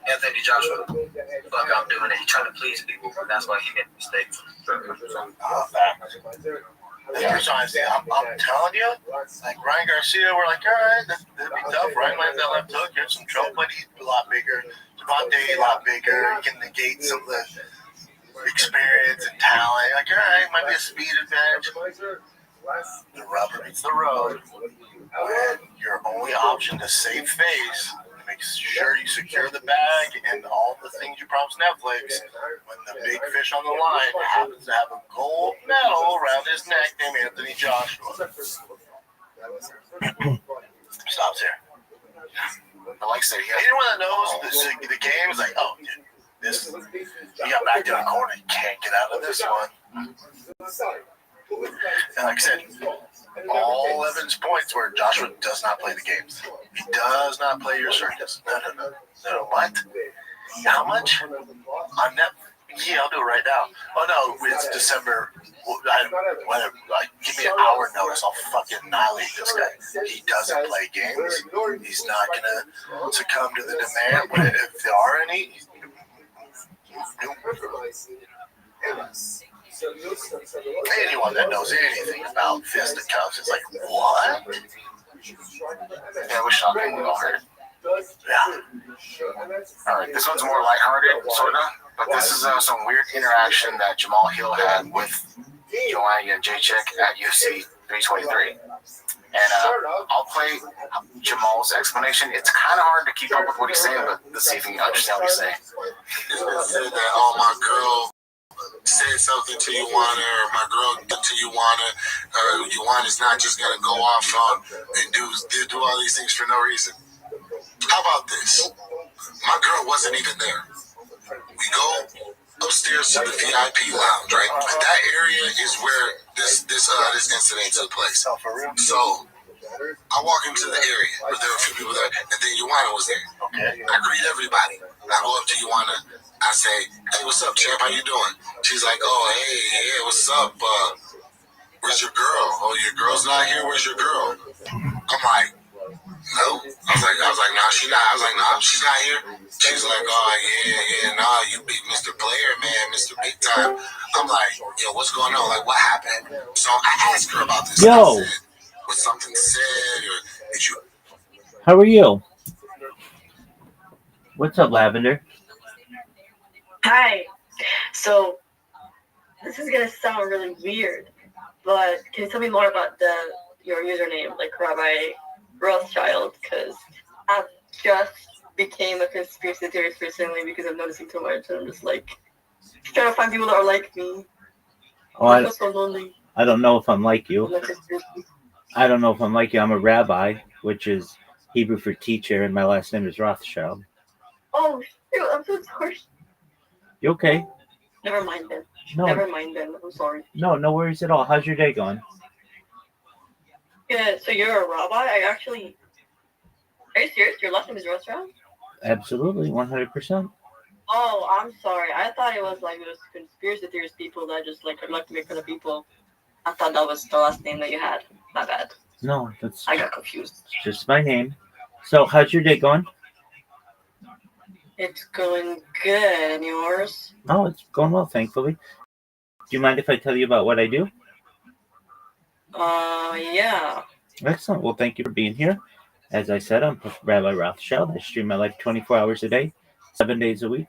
Anthony Joshua, fuck, I'm doing it. He trying to please people. That's why he made a mistake. I'm telling you, like Ryan Garcia, we're like, all right, that'd be tough. Ryan lands that left hook. Here's some trouble, but he's a lot bigger. Devontae, a lot bigger. He can negate some of the experience and talent. Like, all right, might be a speed advantage. The rubber meets the road. When your only option to save face, make sure you secure the bag and all the things you promised Netflix. When the big fish on the line happens to have a gold medal around his neck named Anthony Joshua. Stops here. But like I said, anyone that knows the game is like, oh, dude, this, you got back to the corner, you can't get out of this one. And like I said, all Evan's points were Joshua does not play the games. He does not play your circus. No. What? How much? On that? Yeah, I'll do it right now. Oh no, it's December. Whatever. Give me an hour notice. I'll fucking annihilate this guy. He doesn't play games. He's not gonna succumb to the demand. If there are any. Anyone that knows anything about fisticuffs is like, what? Yeah, it was shocking. We all heard it. Yeah. Alright, this one's more lighthearted, sorta. But this is some weird interaction that Jamal Hill had with Joanna Jacek at UFC 323. And I'll play Jamal's explanation. It's kind of hard to keep up with what he's saying, but let's see if you can understand what he's saying. Said that, oh, my girl said something to Joanna, or my girl to Joanna. Joanna's not just going to go off and do all these things for no reason. How about this? My girl wasn't even there. We go upstairs to the VIP lounge, right? That area is where this incident took place. So I walk into the area where there were a few people there, and then Joanna was there. I greet everybody. I go up to Joanna. I say, hey, what's up, champ? How you doing? She's like, oh, hey, what's up? Where's your girl? Oh, your girl's not here? Where's your girl? I'm like, no. I was like, nah, she's not. I was like, nah, she's not here. She's like, oh, yeah, nah, you big Mr. Player, man, Mr. Big Time. I'm like, yo, what's going on? Like, what happened? So I asked her about this. Yo. I said, was something said, or did you? How are you? What's up, Lavender? Hi. So, this is going to sound really weird, But can you tell me more about your username, like Rabbi Rothschild? Because I've just became a conspiracy theorist recently because I'm noticing too much, and I'm just like trying to find people that are like me. Oh, I feel so lonely. I don't know if I'm like you. I'm a conspiracy. I don't know if I'm like you. I'm a rabbi, which is Hebrew for teacher, and my last name is Rothschild. Oh shoot! I'm so sorry. You okay? Never mind then. No. Never mind then. I'm sorry. No worries at all. How's your day going? Yeah. So you're a rabbi? Are you serious? Your last name is Rothschild? Absolutely, 100%. Oh, I'm sorry. I thought it was like those conspiracy theorist people that just like to make fun of people. I thought that was the last name that you had. My bad. No, that's. I got confused. Just my name. So, how's your day going? It's going good. And yours? Oh, it's going well, thankfully. Do you mind if I tell you about what I do? Yeah. Excellent. Well, thank you for being here. As I said, I'm Rabbi Rothschild. I stream my life 24 hours a day, 7 days a week,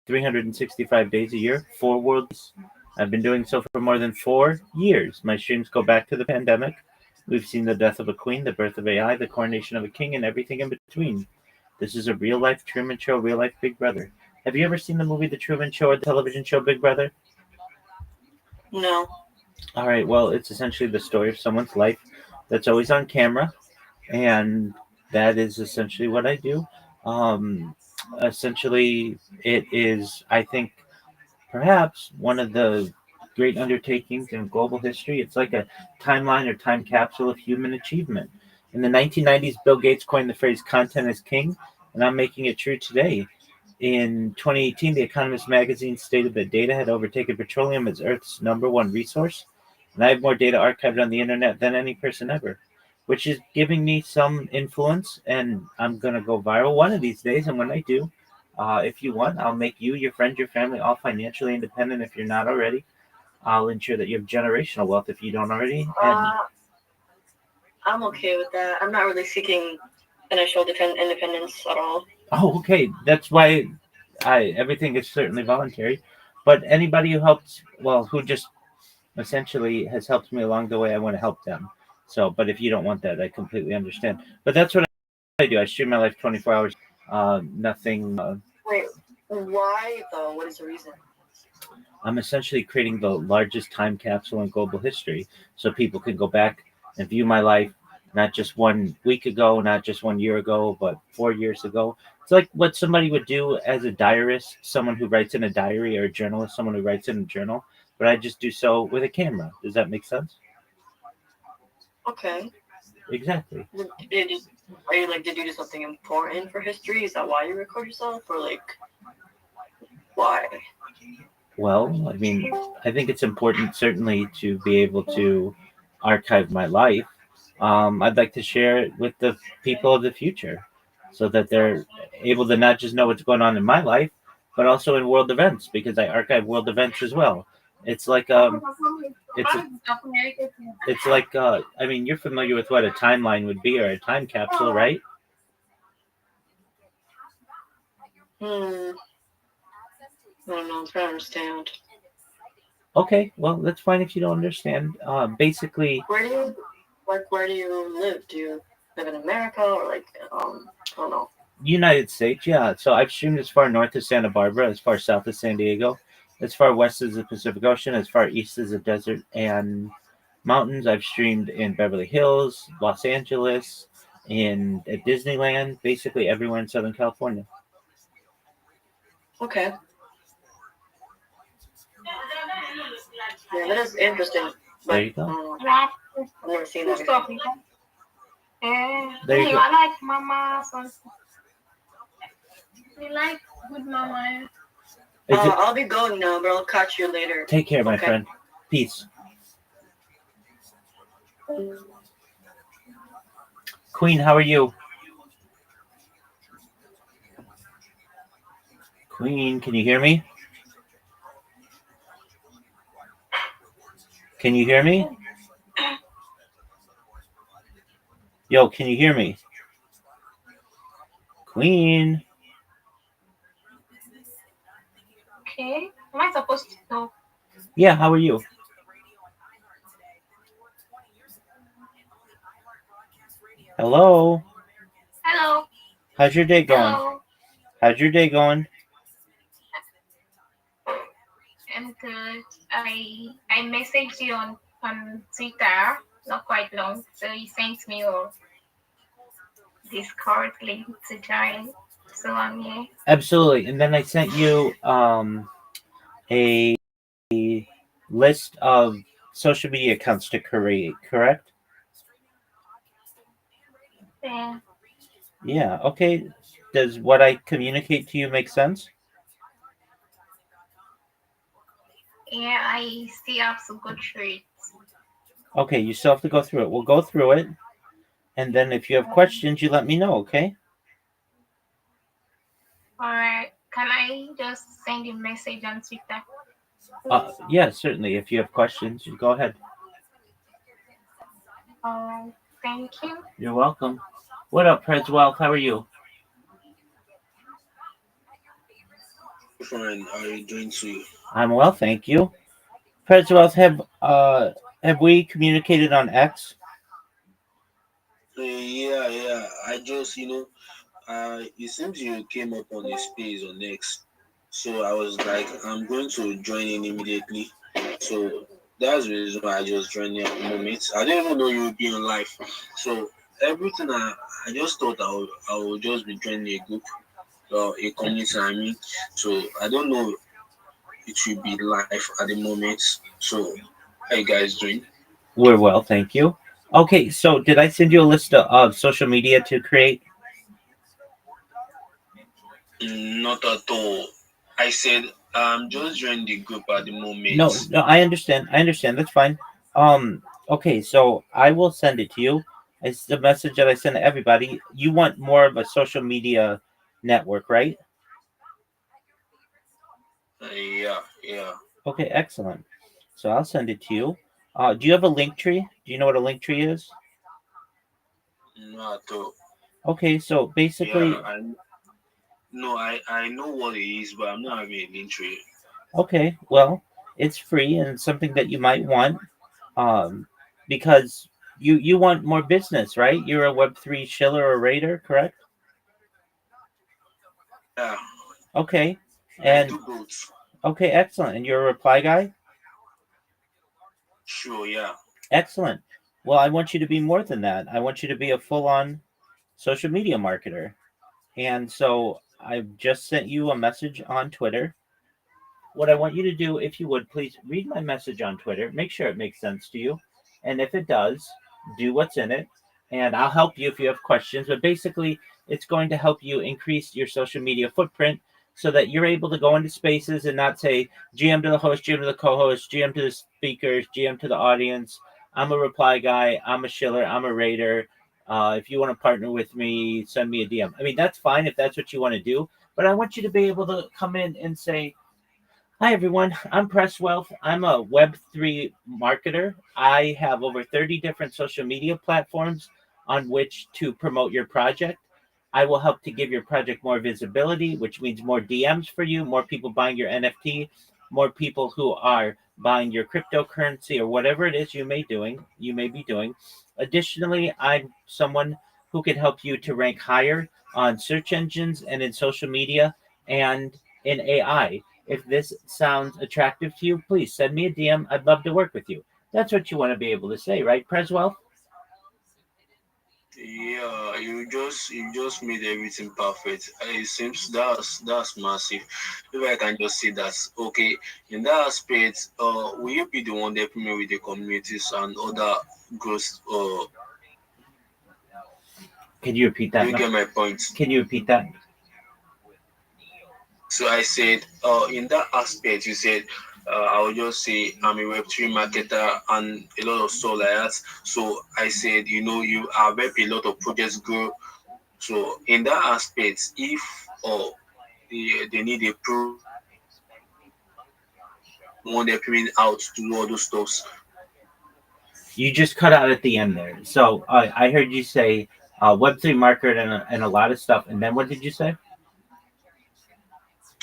365 days a year, 4 worlds. I've been doing so for more than 4 years. My streams go back to the pandemic. We've seen the death of a queen, the birth of AI, the coronation of a king, and everything in between. This is a real-life Truman Show, real-life Big Brother. Have you ever seen the movie The Truman Show or the television show Big Brother? No. All right, well, it's essentially the story of someone's life that's always on camera, and that is essentially what I do. Essentially, it is, I think, perhaps one of the great undertakings in global history. It's like a timeline or time capsule of human achievement. In the 1990s, Bill Gates coined the phrase content is king, and I'm making it true today. In 2018, The Economist magazine stated that data had overtaken petroleum as Earth's #1 resource, and I have more data archived on the internet than any person ever, which is giving me some influence, and I'm going to go viral one of these days, and when I do, if you want, I'll make you, your friend, your family all financially independent if you're not already. I'll ensure that you have generational wealth if you don't already. And I'm okay with that. I'm not really seeking financial independence at all. oh, okay. That's why everything is certainly voluntary. But anybody who helps, well, who just essentially has helped me along the way, I want to help them. So, but if you don't want that, I completely understand. But that's what I do. I stream my life 24 hours. Nothing. Wait, why though? What is the reason? I'm essentially creating the largest time capsule in global history, so people can go back and view my life, not just 1 week ago, not just 1 year ago, but 4 years ago. It's like what somebody would do as a diarist, someone who writes in a diary, or a journalist, someone who writes in a journal. But I just do so with a camera. Does that make sense? Okay. Exactly. Did you do something important for history? Is that why you record yourself, or like why? Well, I mean, I think it's important certainly to be able to archive my life. I'd like to share it with the people of the future so that they're able to not just know what's going on in my life, but also in world events, because I archive world events as well. It's like I mean, you're familiar with what a timeline would be, or a time capsule, right? I don't know. I'm trying to understand. Okay, well, that's fine if you don't understand. Basically, Where do you live? Do you live in America, or like I don't know. United States, yeah. So I've streamed as far north as Santa Barbara, as far south as San Diego, as far west as the Pacific Ocean, as far east as the desert and mountains. I've streamed in Beverly Hills, Los Angeles, at Disneyland, basically everywhere in Southern California. Okay. Yeah, that is interesting. But, There you go. I've never seen that before. There you go. I like Mama. We like good Mama. I'll be going now, but I'll catch you later. Take care, my friend. Peace. Queen, how are you? Queen, can you hear me? Can you hear me? Yo, can you hear me? Queen. Okay. Am I supposed to know? Yeah, how are you? Hello. Hello. How's your day going? Hello. How's your day going? I'm good. I messaged you on Twitter not quite long, so you sent me your Discord link to join. So I'm here. Absolutely. And then I sent you a list of social media accounts to create, correct? Yeah. Yeah, okay. Does what I communicate to you make sense? Yeah, I still have to go through it. Okay, you still have to go through it. We'll go through it, and then if you have questions, you let me know, okay? Alright. Can I just send a message on Twitter? Yeah, certainly. If you have questions, you go ahead. Alright. Thank you. You're welcome. What up, Prez Wealth? How are you? Fine. How are you doing too? I'm well, thank you. Prez Wealth, have we communicated on X? Yeah. I just, it seems you came up on a space on X. So I was like, I'm going to join in immediately. So that's the reason why I just joined in at the moment. I didn't even know you would be on live. So everything I just thought I would just be joining a group or a community, I mean. So I don't know it will be live at the moment. So how you guys doing? We're well, thank you. Okay, so did I send you a list of social media to create? Not at all. I said I'm just joining the group at the moment. No, I understand. I understand. That's fine. Okay, so I will send it to you. It's the message that I send to everybody. You want more of a social media network, right? Yeah. Okay, excellent. So I'll send it to you. Do you have a link tree? Do you know what a link tree is? Not at all. Okay, so basically, Yeah, I know what it is, but I'm not having a link tree. okay, well, it's free and it's something that you might want, um, because you want more business, right? You're a Web3 shiller or raider, correct? Yeah, Okay, I and do both. okay, excellent. And you're a reply guy? Sure, yeah. Excellent. Well, I want you to be more than that. I want you to be a full-on social media marketer. And so I've just sent you a message on Twitter. What I want you to do, if you would, please read my message on Twitter. Make sure it makes sense to you. And if it does, do what's in it. And I'll help you if you have questions. But basically, it's going to help you increase your social media footprint so that you're able to go into spaces and not say GM to the host, GM to the co host, GM to the speakers, GM to the audience. I'm a reply guy. I'm a shiller. I'm a raider. If you want to partner with me, send me a DM. I mean, that's fine if that's what you want to do. But I want you to be able to come in and say, hi, everyone. I'm Press Wealth. I'm a Web3 marketer. I have over 30 different social media platforms on which to promote your project. I will help to give your project more visibility, which means more DMs for you, more people buying your NFT, more people who are buying your cryptocurrency or whatever it is you may be doing. Additionally, I'm someone who can help you to rank higher on search engines and in social media and in AI. If this sounds attractive to you, please send me a DM. I'd love to work with you. That's what you want to be able to say, right, Preswell? Yeah, you just made everything perfect. It seems that's massive. If I can just say that, okay, in that aspect, will you be the one helping me with the communities and other groups? Can you repeat that? Do you get my point? Can you repeat that? So I said, in that aspect, you said, I would just say I'm a Web3 marketer and a lot of stuff like that. So I said, you have helped a lot of projects grow. So in that aspect, if they need a pro one they're putting out to do all those stuffs. You just cut out at the end there. So I heard you say Web3 marketer and a lot of stuff. And then what did you say?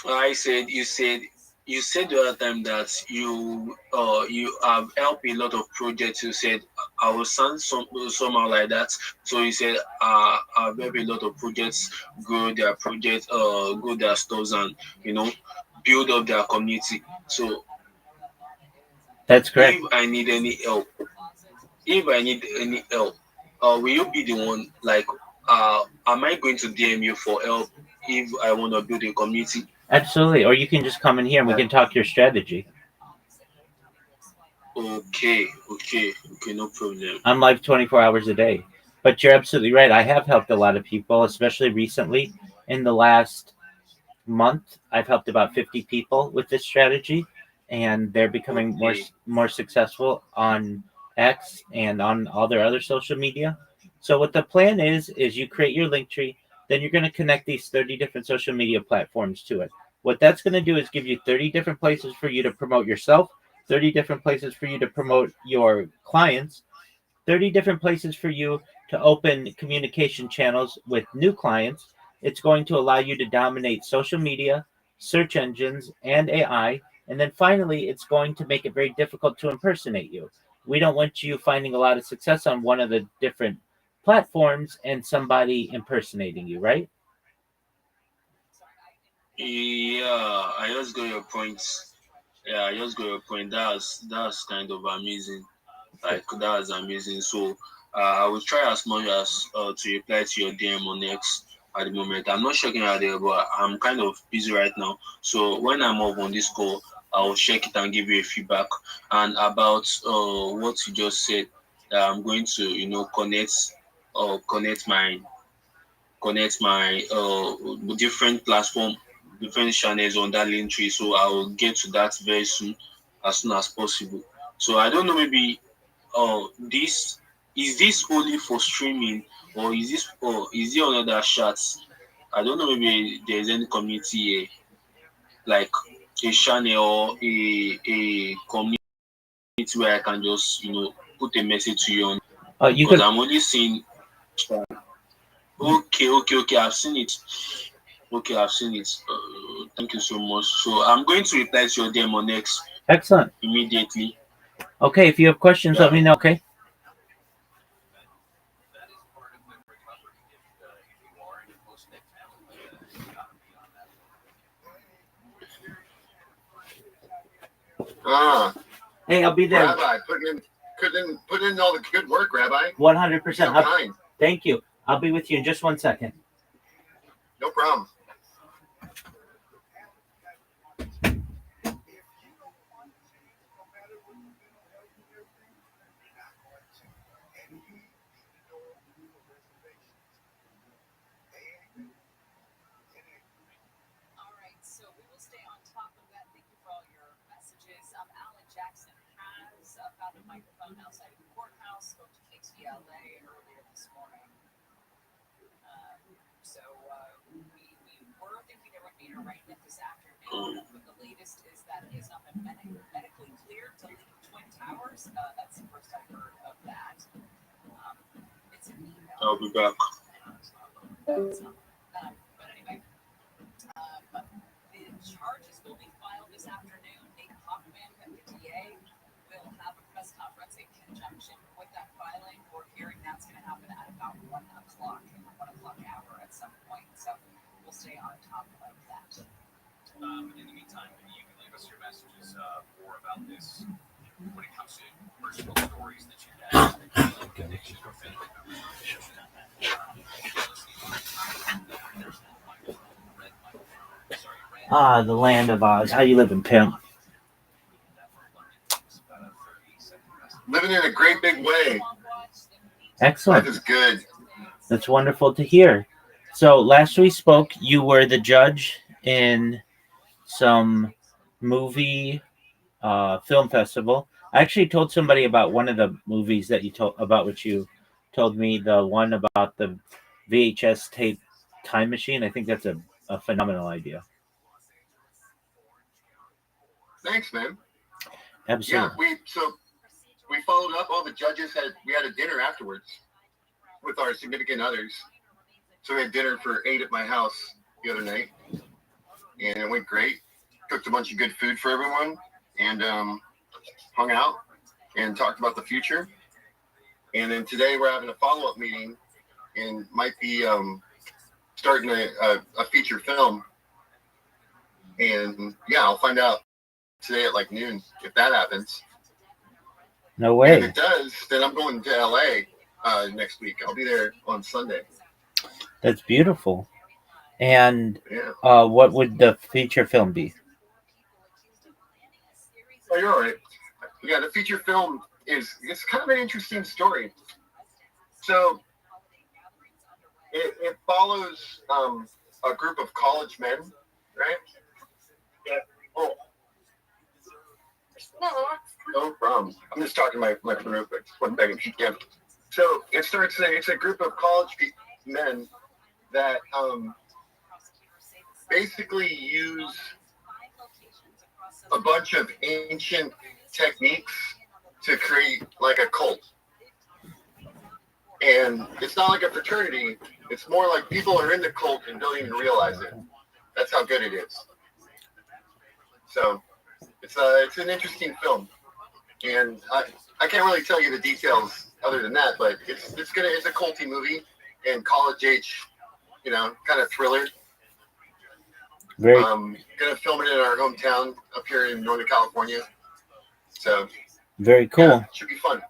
I said you said the other time that you have helped a lot of projects. You said I will sound somehow like that. So he said, maybe a lot of projects grow their projects, grow their stores, and build up their community. So That's correct. if I need any help, will you be the one? Like, am I going to DM you for help if I want to build a community? Absolutely. Or you can just come in here and we can talk your strategy. Okay, no problem. I'm live 24 hours a day. But you're absolutely right. I have helped a lot of people, especially recently. In the last month, I've helped about 50 people with this strategy, and they're becoming more successful on X and on all their other social media. So what the plan is you create your link tree, then you're going to connect these 30 different social media platforms to it. What that's going to do is give you 30 different places for you to promote yourself, 30 different places for you to promote your clients, 30 different places for you to open communication channels with new clients. It's going to allow you to dominate social media, search engines, and AI. And then finally, it's going to make it very difficult to impersonate you. We don't want you finding a lot of success on one of the different platforms and somebody impersonating you, right? Yeah, I just got your points. Yeah, I just got your point. That's kind of amazing. Like, that's amazing. So I will try as much as to reply to your DM on X at the moment. I'm not checking out there, but I'm kind of busy right now. So when I'm off on this call, I'll check it and give you a feedback. And about what you just said, I'm going to connect my different platform, different channels on that link tree. So I will get to that very soon, as soon as possible. So I don't know, maybe this is this only for streaming, or is there another chats? I don't know, maybe there's any community like a channel or a community where I can just put a message to you on, You because could. I'm only seeing. Okay. I've seen it. Okay, I've seen it. Thank you so much. So I'm going to reply to your DM on X Excellent. immediately. Okay, if you have questions, let me know, okay? Hey, I'll be there. Rabbi, putting in all the good work, Rabbi. 100%. Thank you. I'll be with you in just 1 second. No problem. Microphone outside of the courthouse, spoke to KTLA earlier this morning. We were thinking there would be an arraignment this afternoon, but the latest is that he has not been medically cleared to leave Twin Towers. That's the first I've heard of that. It's an email. I'll be back. But anyway, the charges will be filed this afternoon. Nate Hoffman, the DA, will have a press conference in conjunction with that filing. We're hearing that's going to happen at about 1 o'clock hour at some point. So we'll stay on top of that. In the meantime, you can leave us your messages more about this when it comes to personal stories that you have. The land of Oz. How you living, pimp? Living in a great big way. Excellent. Life is good. That's wonderful to hear. So last we spoke, you were the judge in some movie film festival. I actually told somebody about one of the movies that you told about, which you told me, the one about the VHS tape time machine. I think that's a phenomenal idea. Thanks, man. Absolutely. Yeah, we followed up. All the judges we had a dinner afterwards with our significant others. So we had dinner for 8 at my house the other night, and it went great. Cooked a bunch of good food for everyone, and hung out and talked about the future. And then today we're having a follow-up meeting and might be starting a feature film. And yeah, I'll find out today at like noon if that happens. No way. And if it does, then I'm going to LA next week. I'll be there on Sunday. That's beautiful. And Yeah. what would the feature film be? Oh, you're all right. Yeah, the feature film it's kind of an interesting story. So it follows a group of college men, right? Yeah. Oh. No problem. I'm just talking to my friend real quick. One second. Yeah. So it starts. It's a group of college men that basically use a bunch of ancient techniques to create like a cult. And it's not like a fraternity. It's more like people are in the cult and don't even realize it. That's how good it is. So it's an interesting film. And I can't really tell you the details other than that, but it's a culty movie and college age, kind of thriller. Very. Gonna film it in our hometown up here in Northern California. So very cool. Yeah, should be fun.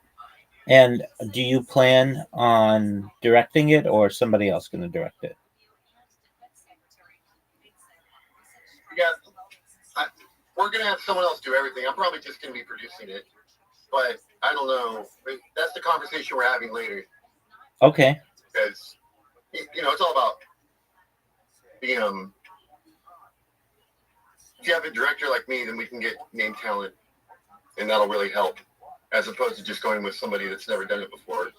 And do you plan on directing it, or somebody else going to direct it? Yeah, we're gonna have someone else do everything. I'm probably just gonna be producing it, but I don't know. That's the conversation we're having later. Okay. Because it's all about the if you have a director like me, then we can get name talent, and that'll really help, as opposed to just going with somebody that's never done it before,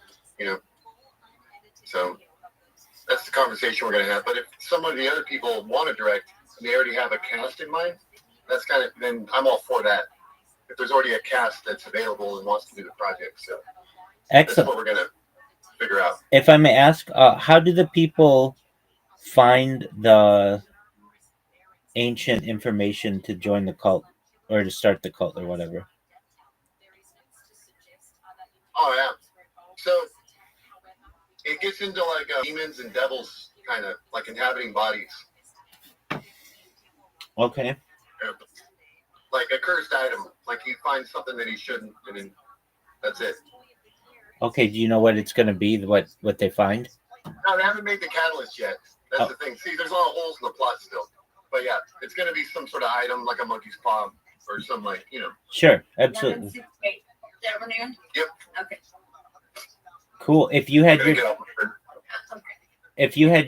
So that's the conversation we're going to have. But if some of the other people want to direct and they already have a cast in mind, then I'm all for that. If there's already a cast that's available and wants to do the project. So excellent. That's what we're going to figure out. If I may ask, how do the people find the ancient information to join the cult or to start the cult or whatever? Oh, yeah. So it gets into like demons and devils, kind of like inhabiting bodies. Okay. Like a cursed item. Like he finds something that he shouldn't, and then that's it. Okay. Do you know what it's going to be? What they find? No, they haven't made the catalyst yet. That's the thing. See, there's a lot of holes in the plot still. But yeah, it's going to be some sort of item like a monkey's paw or some Sure. Absolutely. Yep. Okay. Cool. If you had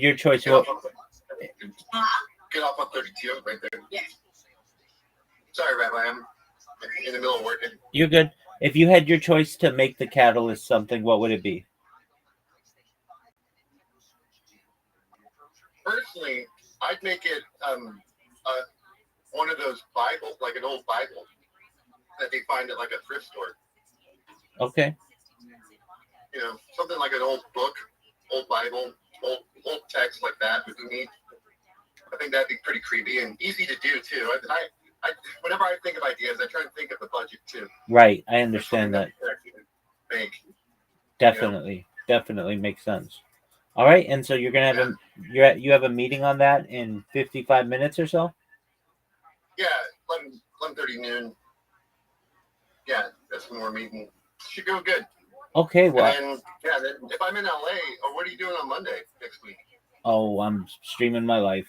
your choice, get off on 32 right there. Yeah. Sorry, Rabbi, I'm in the middle of working. You're good. If you had your choice to make the catalyst something, what would it be? Personally, I'd make it one of those Bibles, like an old Bible that they find at like a thrift store. Okay. Something like an old book, old Bible, old text like that would be neat. I think that'd be pretty creepy and easy to do too. I whenever I think of ideas, I try to think of the budget too. Right, I understand that. Make. Definitely makes sense. All right, and so you're gonna have you have a meeting on that in 55 minutes or so. Yeah, 11:30 noon. Yeah, that's when we're meeting. Should go good. Okay, well. And then if I'm in LA, or what are you doing on Monday next week? Oh, I'm streaming my life.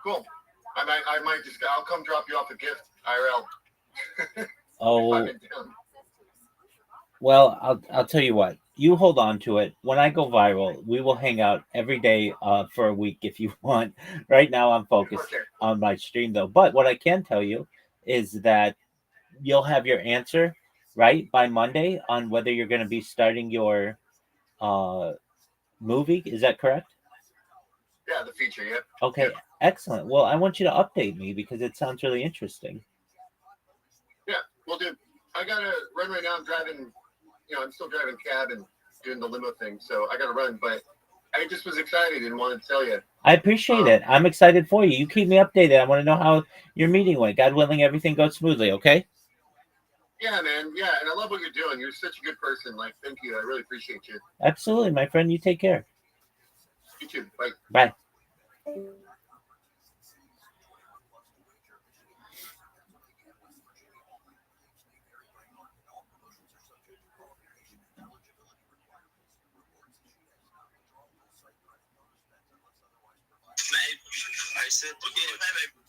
Cool. I might I'll come drop you off a gift IRL. Oh. Well, I'll tell you what. You hold on to it. When I go viral, we will hang out every day for a week if you want. Right now, I'm focused on my stream, though. But what I can tell you is that you'll have your answer, right, by Monday on whether you're going to be starting your movie. Is that correct? Yeah, the feature, yeah. Okay, excellent. Well, I want you to update me because it sounds really interesting. Yeah, we'll do. I got to run right now. I'm driving, I'm still driving cab and doing the limo thing, so I got to run. But I just was excited and wanted to tell you. I appreciate it. I'm excited for you. You keep me updated. I want to know how your meeting went. God willing, everything goes smoothly, okay? Yeah, man. Yeah, and I love what you're doing. You're such a good person. Like, thank you. I really appreciate you. Absolutely, my friend. You take care. You too. Bye. Bye. I said, okay, bye.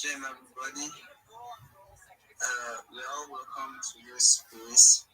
Jim, everybody. We all welcome to your space.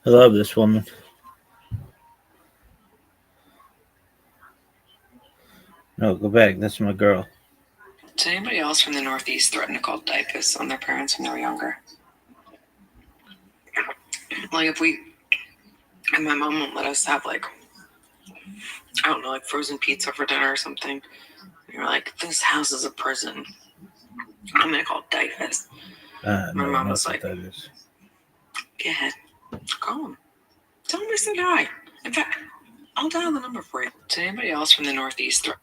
I love this woman. No, go back. That's my girl. Did anybody else from the Northeast threaten to call diapers on their parents when they were younger? Like if we, and my mom won't let us have like, I don't know, like frozen pizza for dinner or something. You're like, this house is a prison. I'm gonna call diapers. My No, mom not was what like, that is. go ahead, call him. Tell him I said hi. In fact, I'll dial the number for you. Did anybody else from the Northeast threaten?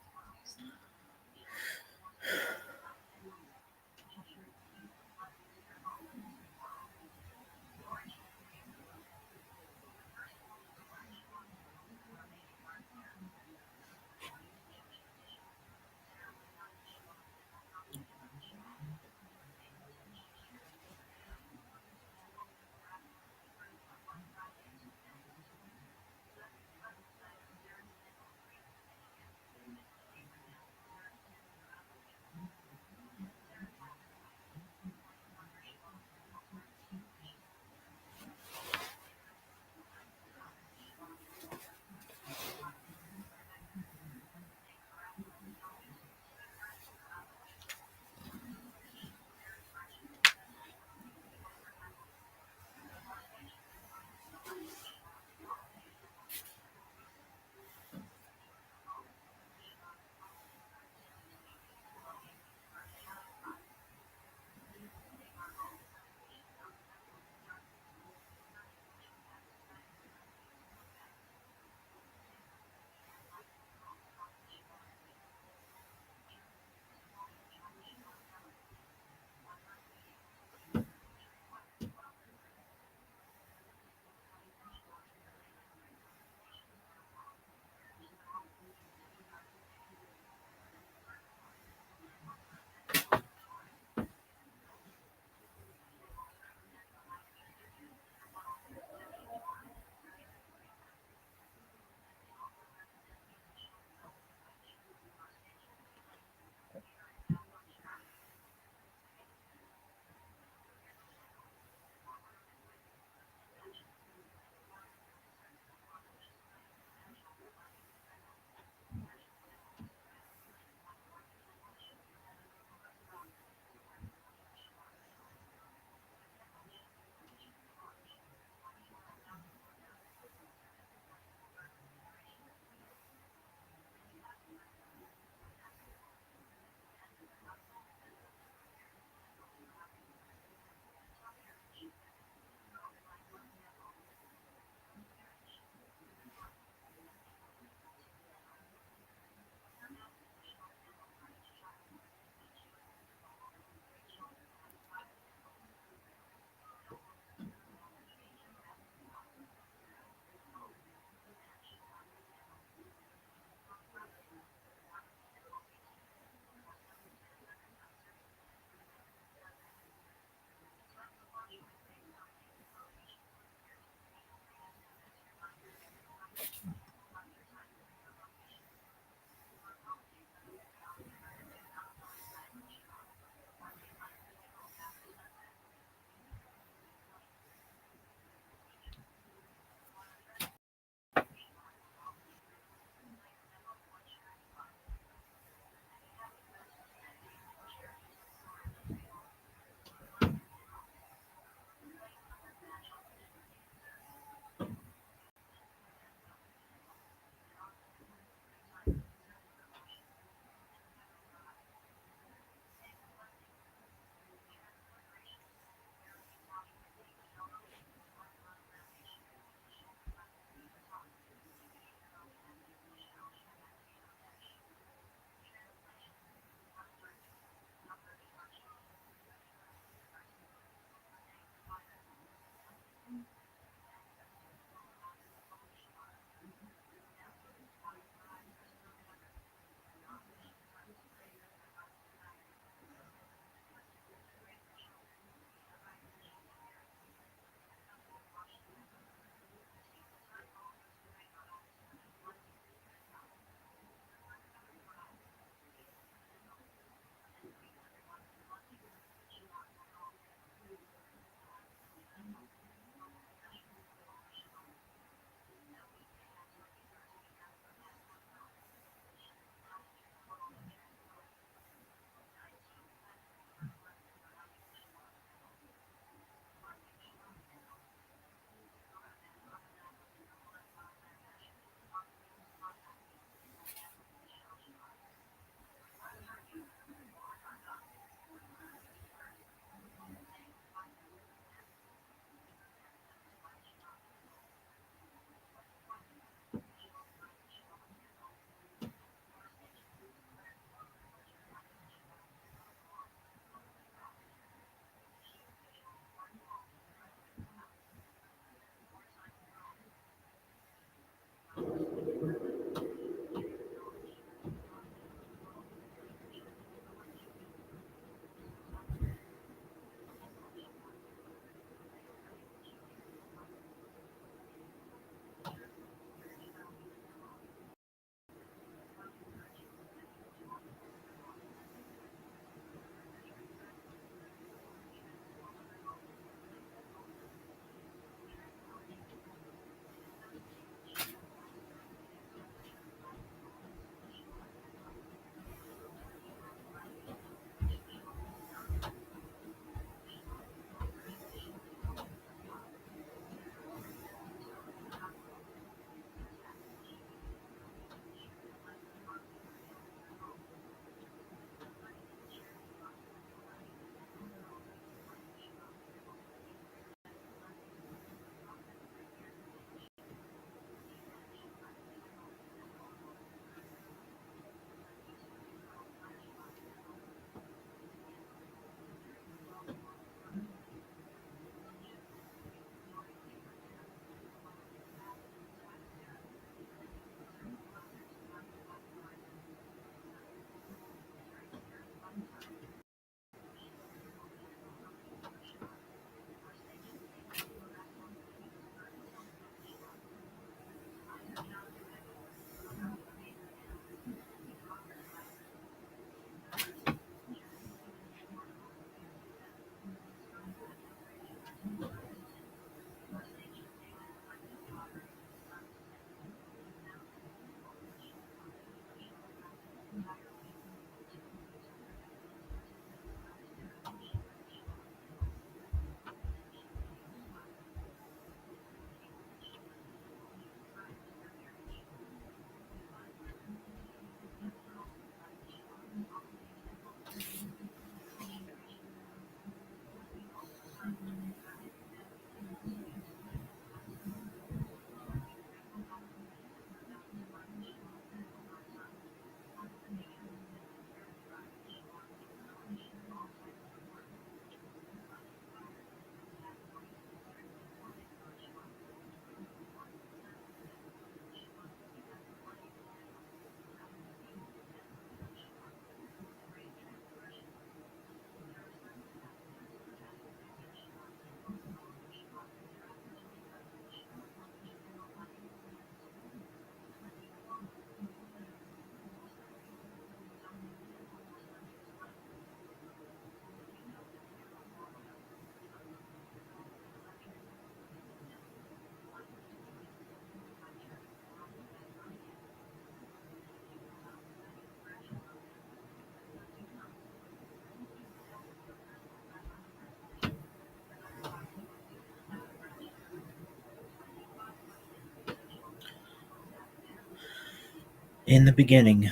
In the beginning,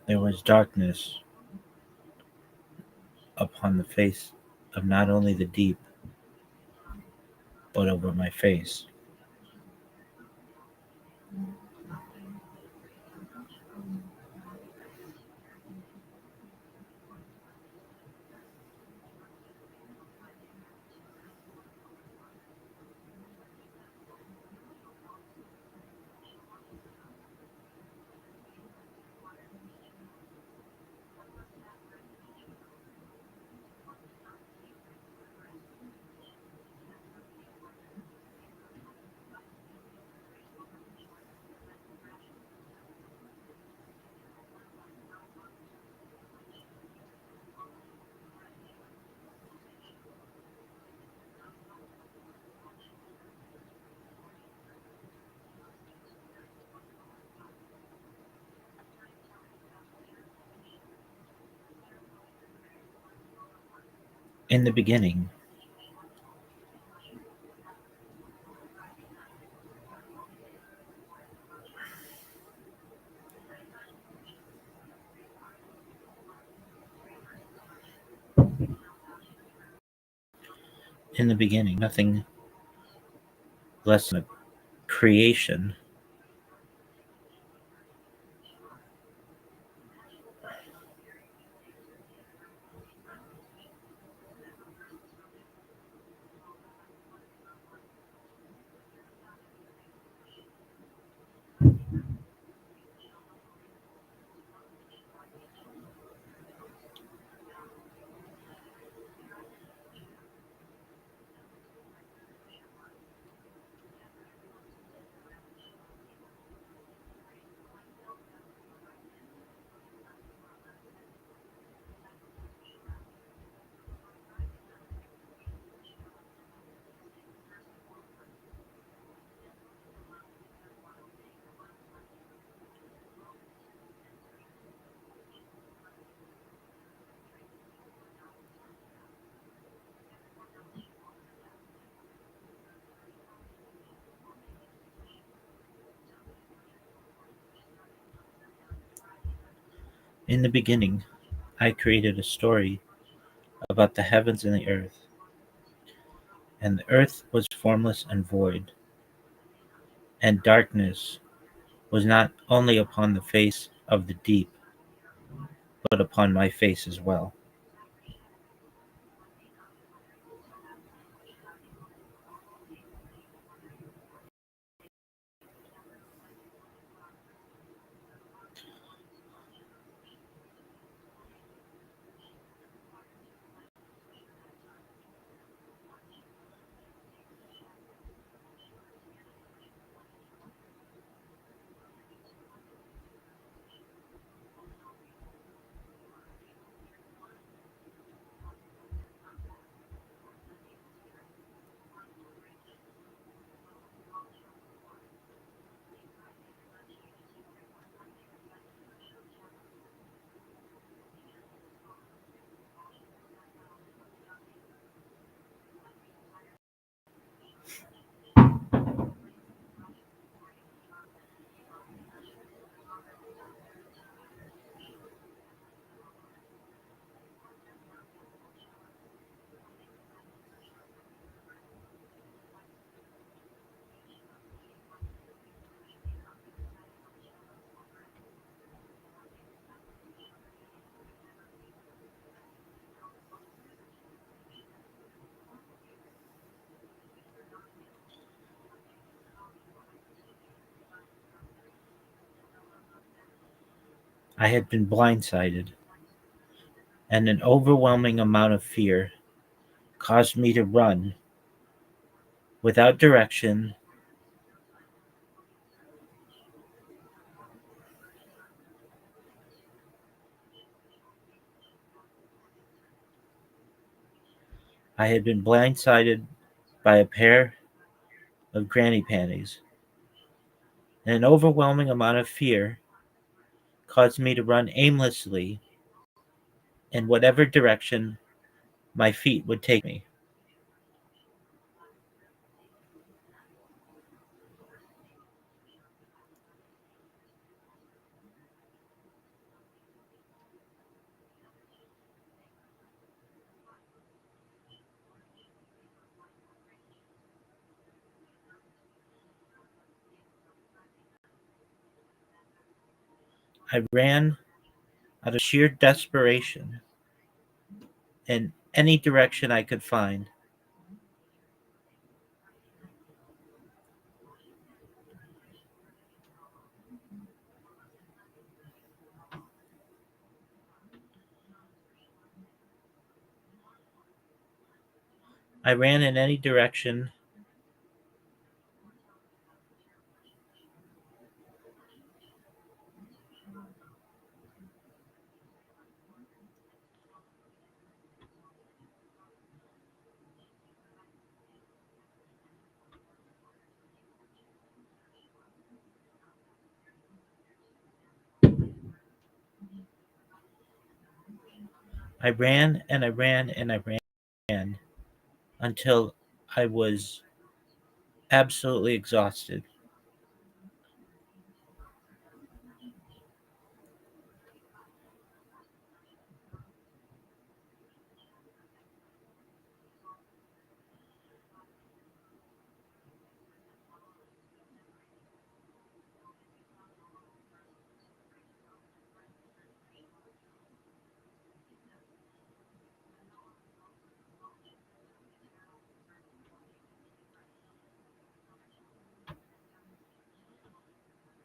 there was darkness upon the face of not only the deep, but over my face. In the beginning, nothing less than a creation. In the beginning, I created a story about the heavens and the earth. And the earth was formless and void, and darkness was not only upon the face of the deep, but upon my face as well. I had been blindsided, and an overwhelming amount of fear caused me to run without direction. I had been blindsided by a pair of granny panties, and an overwhelming amount of fear caused me to run aimlessly in whatever direction my feet would take me. I ran out of sheer desperation in any direction I could find. I ran in any direction. I ran and I ran and I ran until I was absolutely exhausted.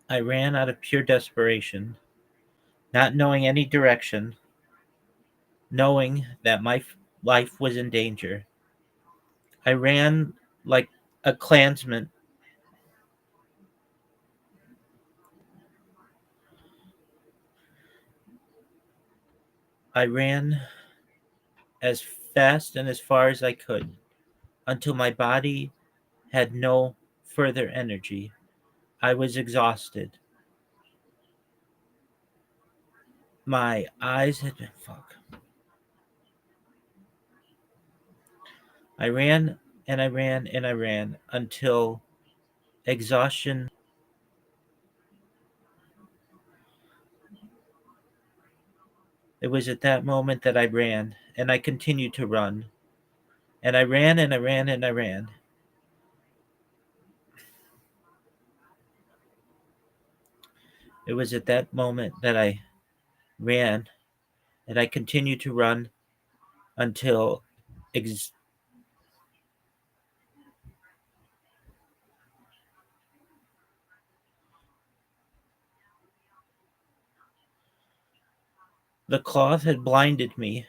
I ran out of pure desperation, not knowing any direction, knowing that my life was in danger. I ran like a Klansman. I ran as fast and as far as I could until my body had no further energy. I was exhausted. My eyes had been fuck. I ran and I ran and I ran until exhaustion. It was at that moment that I ran and I continued to run. And I ran and I ran and I ran. It was at that moment that I ran and I continued to run until the cloth had blinded me.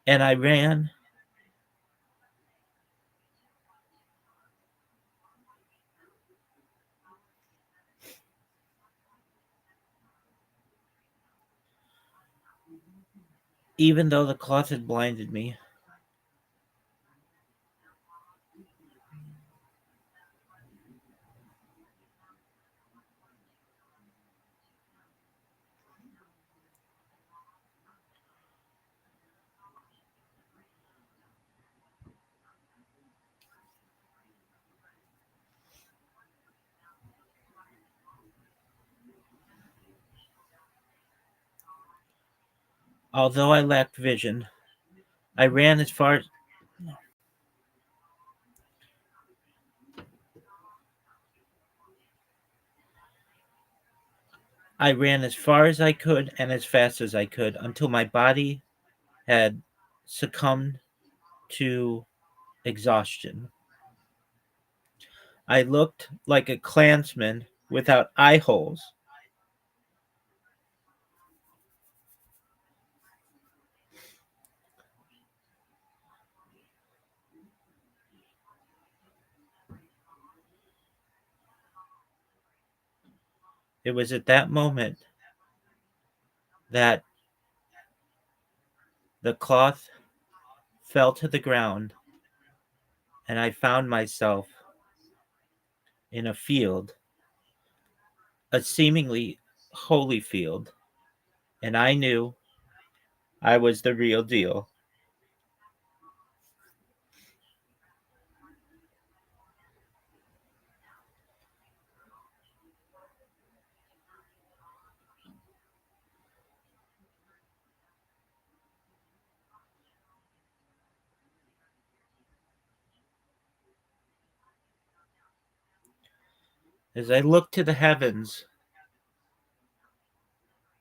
And I ran. Even though the cloth had blinded me. Although I lacked vision, I ran as far I ran as far as I could and as fast as I could until my body had succumbed to exhaustion. I looked like a Klansman without eye holes. It was at that moment that the cloth fell to the ground and I found myself in a field, a seemingly holy field, and I knew I was the real deal. As I looked to the heavens,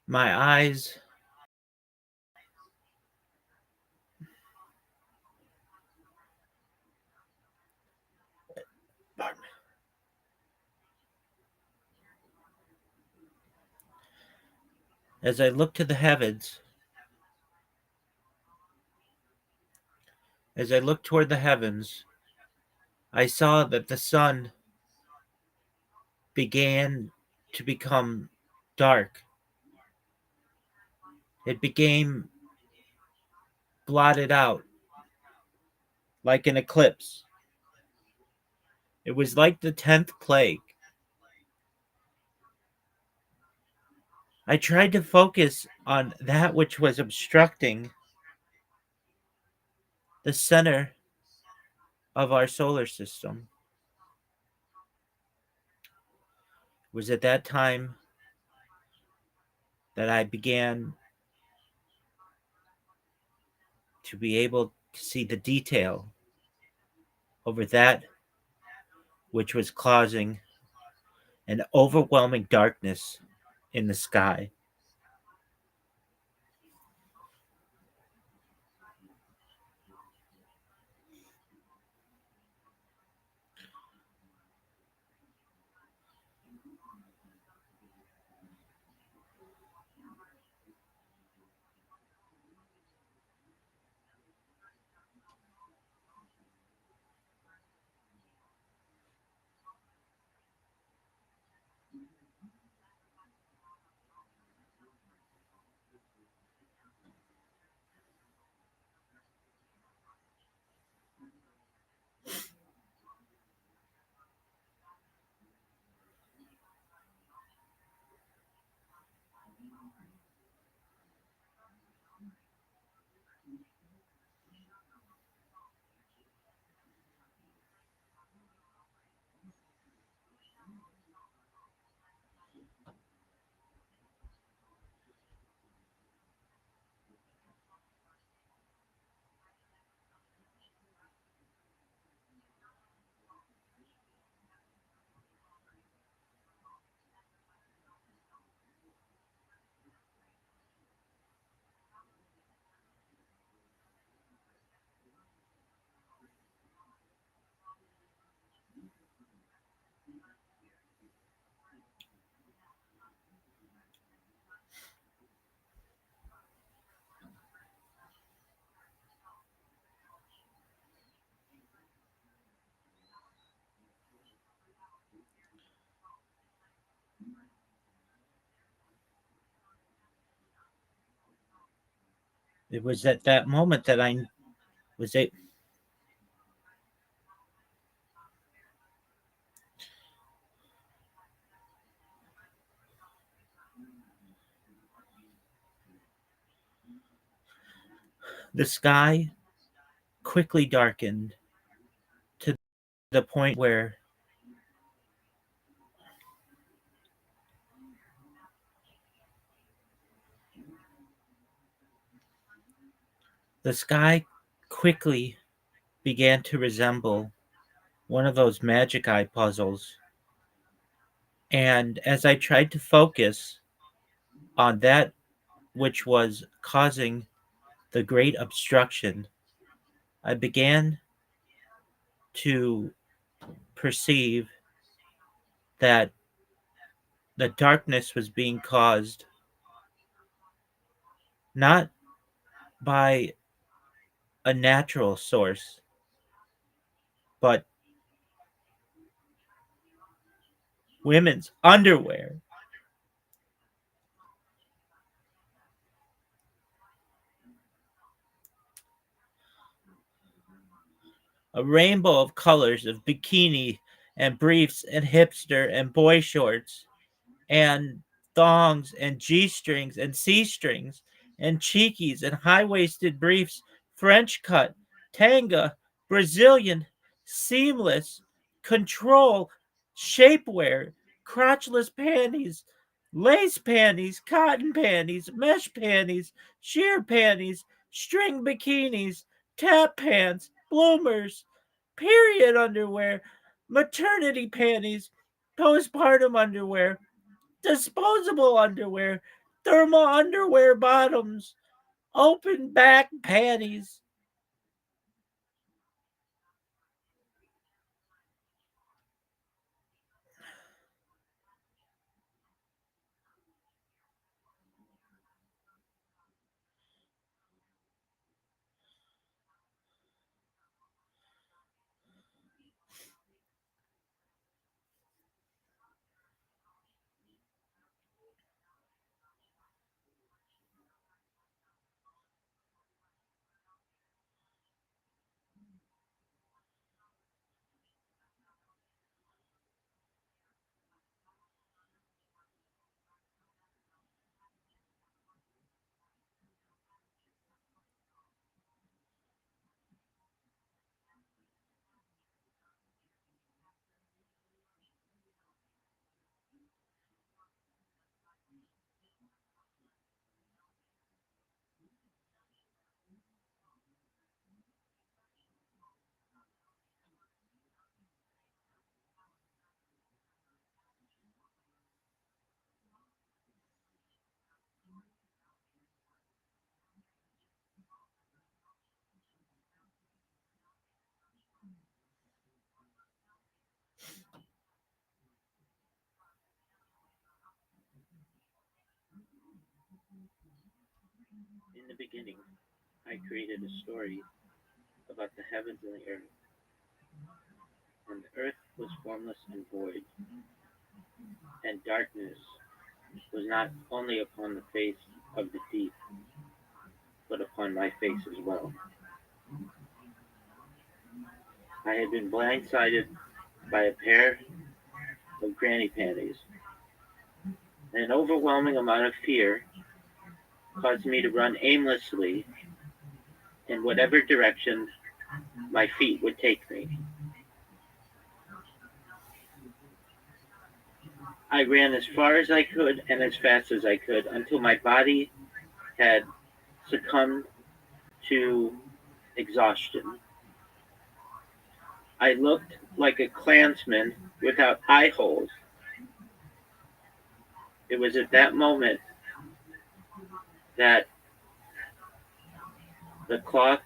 My eyes as I looked to the heavens, as I looked toward the heavens, I saw that the sun began to become dark. It became blotted out like an eclipse. It was like the 10th plague. I tried to focus on that which was obstructing the center of our solar system. It was at that time that I began to be able to see the detail over that which was causing an overwhelming darkness in the sky. It was at that moment that I was a the sky quickly darkened to the point where the sky quickly began to resemble one of those magic eye puzzles. And as I tried to focus on that which was causing the great obstruction, I began to perceive that the darkness was being caused not by a natural source, but women's underwear. A rainbow of colors of bikini and briefs and hipster and boy shorts and thongs and G strings and C strings and cheekies and high waisted briefs, French cut, tanga, Brazilian, seamless, control, shapewear, crotchless panties, lace panties, cotton panties, mesh panties, sheer panties, string bikinis, tap pants, bloomers, period underwear, maternity panties, postpartum underwear, disposable underwear, thermal underwear bottoms, open back panties. In the beginning, I created a story about the heavens and the earth. And the earth was formless and void, and darkness was not only upon the face of the deep, but upon my face as well. I had been blindsided by a pair of granny panties. An overwhelming amount of fear caused me to run aimlessly in whatever direction my feet would take me. I ran as far as I could and as fast as I could until my body had succumbed to exhaustion. I looked like a Klansman without eye holes. It was at that moment that the cloth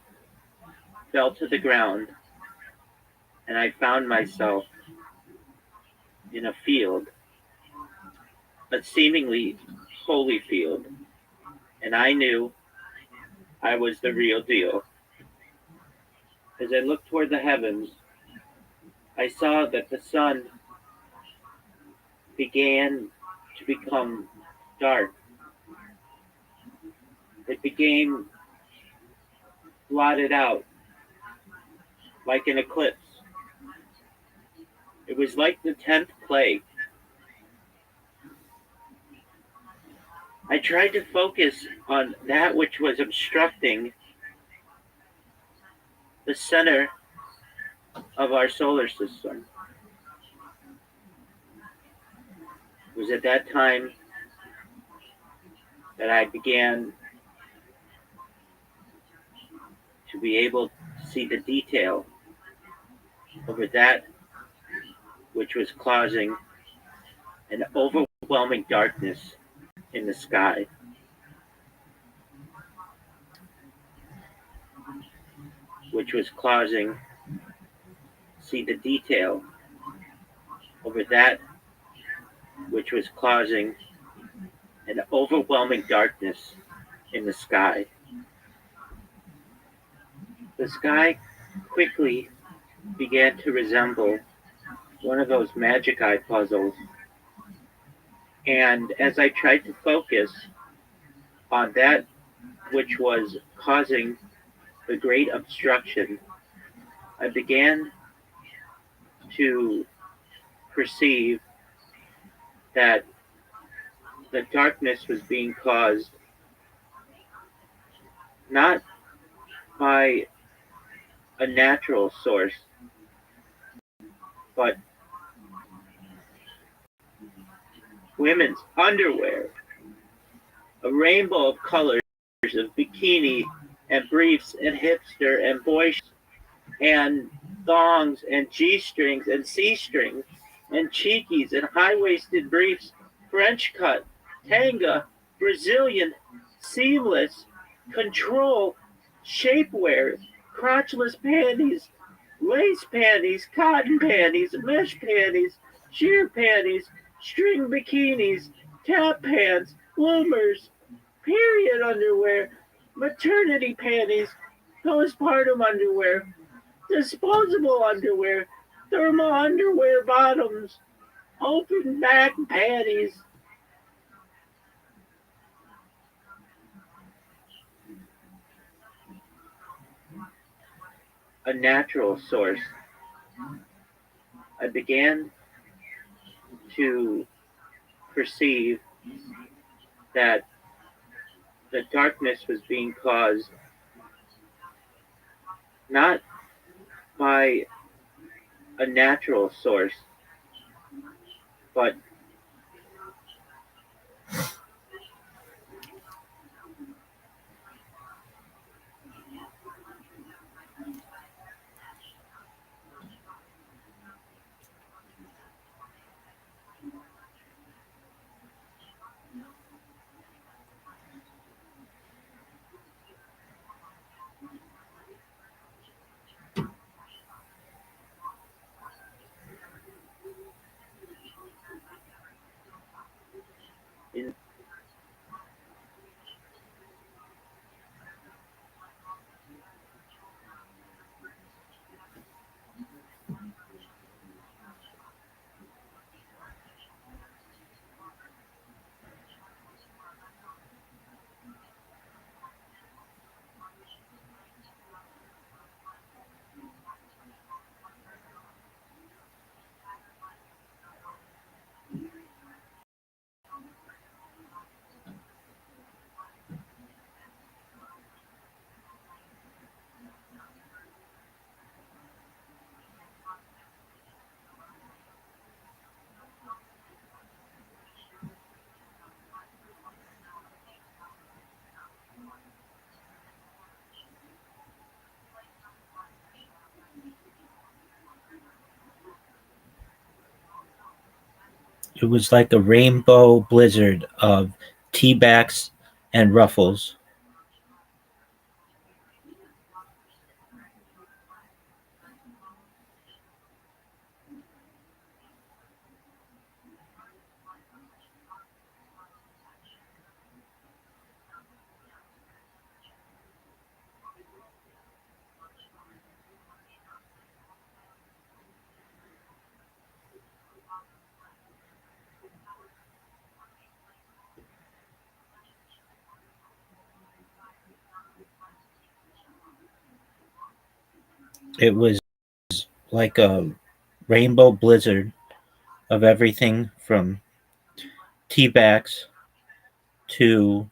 fell to the ground and I found myself in a field, a seemingly holy field, and I knew I was the real deal. As I looked toward the heavens, I saw that the sun began to become dark. It became blotted out like an eclipse. It was like the 10th plague. I tried to focus on that which was obstructing the center of our solar system. It was at that time that I began to be able to see the detail over that which was causing an overwhelming darkness in the sky. Which was causing, see the detail over that which was causing an overwhelming darkness in the sky. The sky quickly began to resemble one of those magic eye puzzles. And as I tried to focus on that which was causing the great obstruction, I began to perceive that the darkness was being caused not by a natural source, but women's underwear, a rainbow of colors of bikini and briefs and hipster and boy and thongs and G-strings and C-strings and cheekies and high-waisted briefs, French cut, tanga, Brazilian, seamless, control, shapewear, crotchless panties, lace panties, cotton panties, mesh panties, sheer panties, string bikinis, tap pants, bloomers, period underwear, maternity panties, postpartum underwear, disposable underwear, thermal underwear bottoms, open back panties. A natural source. I began to perceive that the darkness was being caused not by a natural source, but in, it was like a rainbow blizzard of tea backs and ruffles. It was like a rainbow blizzard of everything from tea backs to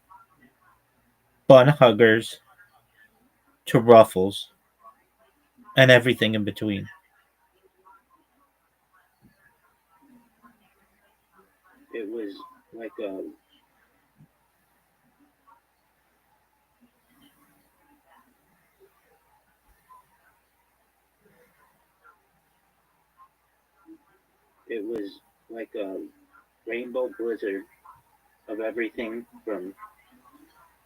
bun huggers to ruffles and everything in between. It was like a it was like a rainbow blizzard of everything from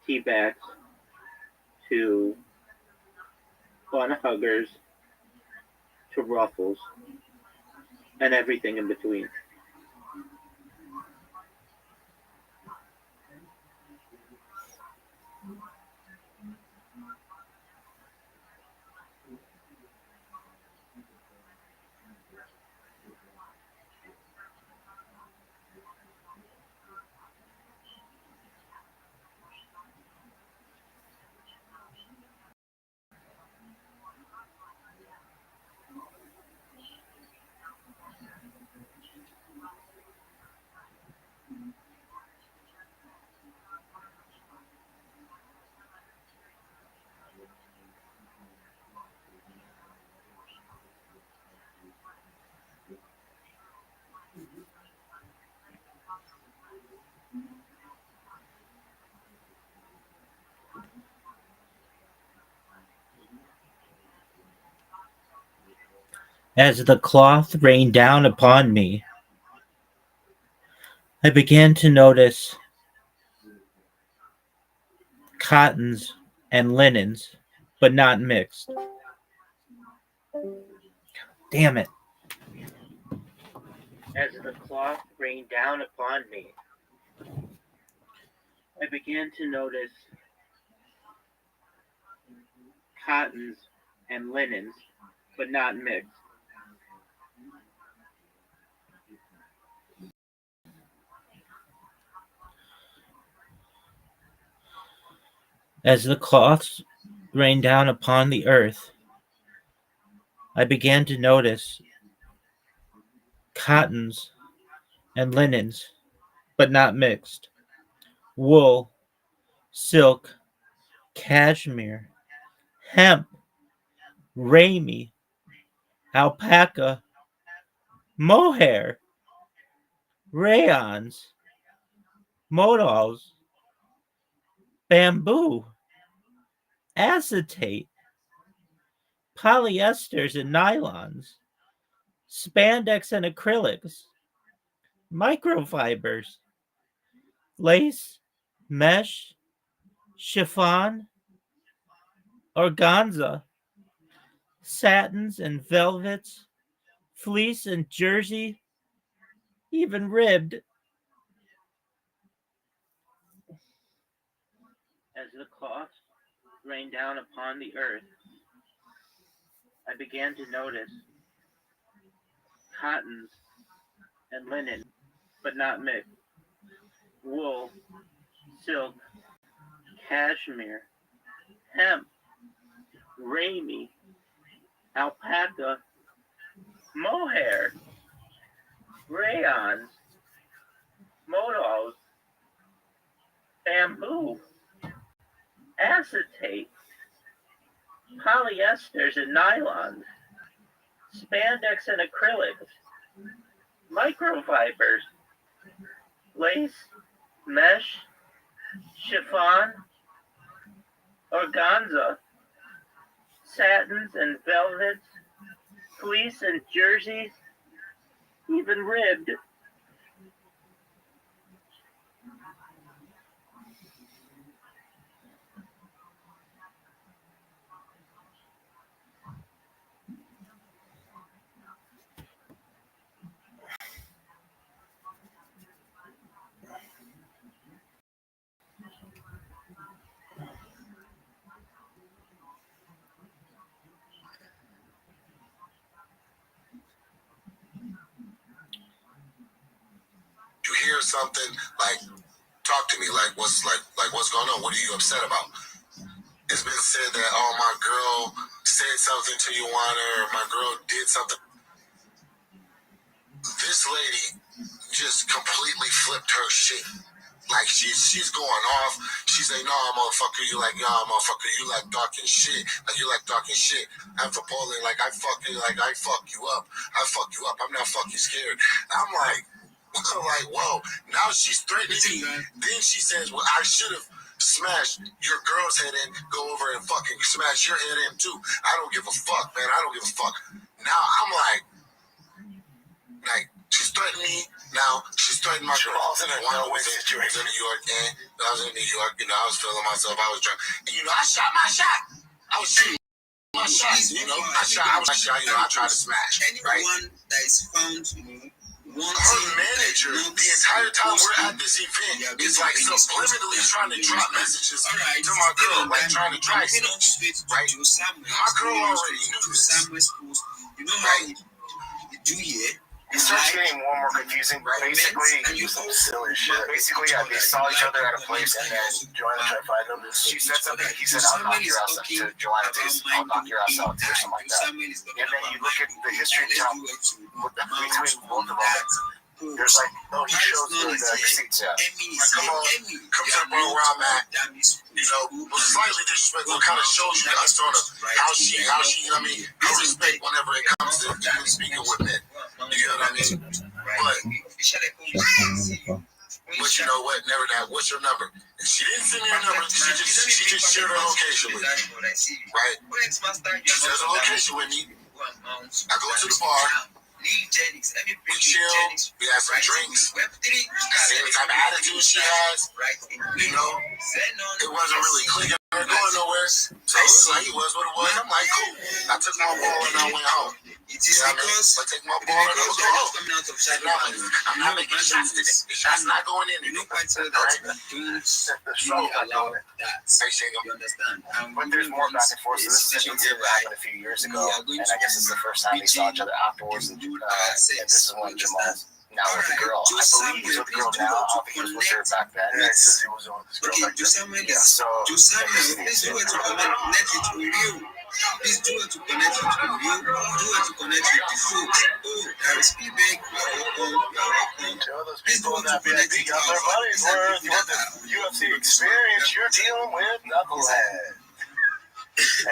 tea backs to bun huggers to ruffles and everything in between. As the cloth rained down upon me, I began to notice cottons and linens, but not mixed. Damn it. As the cloth rained down upon me, I began to notice cottons and linens, but not mixed. As the cloths rained down upon the earth, I began to notice cottons and linens, but not mixed. Wool, silk, cashmere, hemp, ramie, alpaca, mohair, rayons, modals, bamboo, acetate, polyesters and nylons, spandex and acrylics, microfibers, lace, mesh, chiffon, organza, satins and velvets, fleece and jersey, even ribbed. As the cloths rained down upon the earth, I began to notice cottons and linen, but not mixed. Wool, silk, cashmere, hemp, ramie, alpaca, mohair, rayons, modals, bamboo, acetate, polyesters and nylons, spandex and acrylics, microfibers, lace, mesh, chiffon, organza, satins and velvets, fleece and jerseys, even ribbed. You hear something, like, talk to me, like what's going on? What are you upset about? It's been said that, oh, my girl said something to you, Juana, or my girl did something. This lady just completely flipped her shit. Like, she's going off. She's like, no, motherfucker, you like, nah, motherfucker, you like talking shit. Like, you like talking shit. I'm for Poland, like, I fuck you up. I fuck you up. I'm not fucking scared. I'm like, whoa. Now she's threatening me. Then she says, well, I should have smashed your girl's head in. Go over and fucking smash your head in, too. I don't give a fuck, man. I don't give a fuck. Now I'm like, she's threatening me. Now she's threatening my girl. I was in New York, and I was in New York, I was feeling myself. I was drunk. And, I shot my shot. I was shooting my shot. I shot, I tried to smash. Anyone that is found, her manager, the entire time we're at this event, is like subliminally trying to drop messages to my girl, like trying to drag me. Right? My girl already knew this. You know how you do it. It starts getting more and more confusing. Basically, silly shit. Basically, they saw each other at a place, and then Joanna tried to find them. She said something. He said, "I'll knock your ass out." To Joanna, "I'll knock your ass out," or something like that. And then you look at the history between both of them. There's like, oh, he shows the receipts. Yeah. Come to the point where I'm at. Was slightly disrespectful. Kind of shows you that sort of how she. I respect whenever it comes to even speaking with men. You know what I mean? But you know what? Never that. What's your number? And she didn't send me her number. She just shared her location with me. Right? She shares her location with me. I go to the bar. Leave Jennings. Let me bring you chill. Jennings. We had some drinks. Web3. Same type of attitude she has. Right. You know, it wasn't really clicking or going nowhere. So it was like it was what it was. I'm like, cool. I took my ball and I went home. It is because I take my ball and I was you're not home. coming out of shadow. I'm not making shots today. The shot's not going in. You know quite well that you don't allow that. You understand? But there's more back and forth. So this is what happened a few years ago, and I guess it's the first time they saw each other afterwards. And this is when Jamal's now with the girl. I believe he's with the girl now. I don't think he was with her back then. Yeah, he says he was with this girl back then. Yeah, so please do it to connect it with you. Please do it to connect it with you. Do it to connect with the folks. Oh, there is feedback. You're welcome. Please do it to connect it got their money's worth with the UFC experience. You're dealing with knucklehead.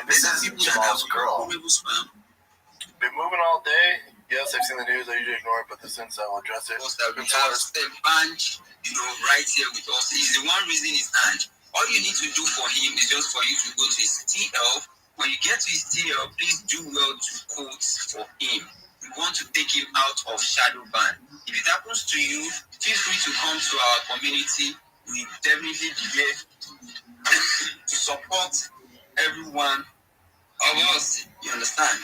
And this is Jamal's girl. Been moving all day. Yes, I've seen the news. I usually ignore it, but since I will address it. We have Step Bank, right here with us. Is the one reason is hand. All you need to do for him is just for you to go to his TL. When you get to his TL, please do well to quote for him. We want to take him out of shadow ban. If it happens to you, feel free to come to our community. We definitely be here to support everyone of us. You understand?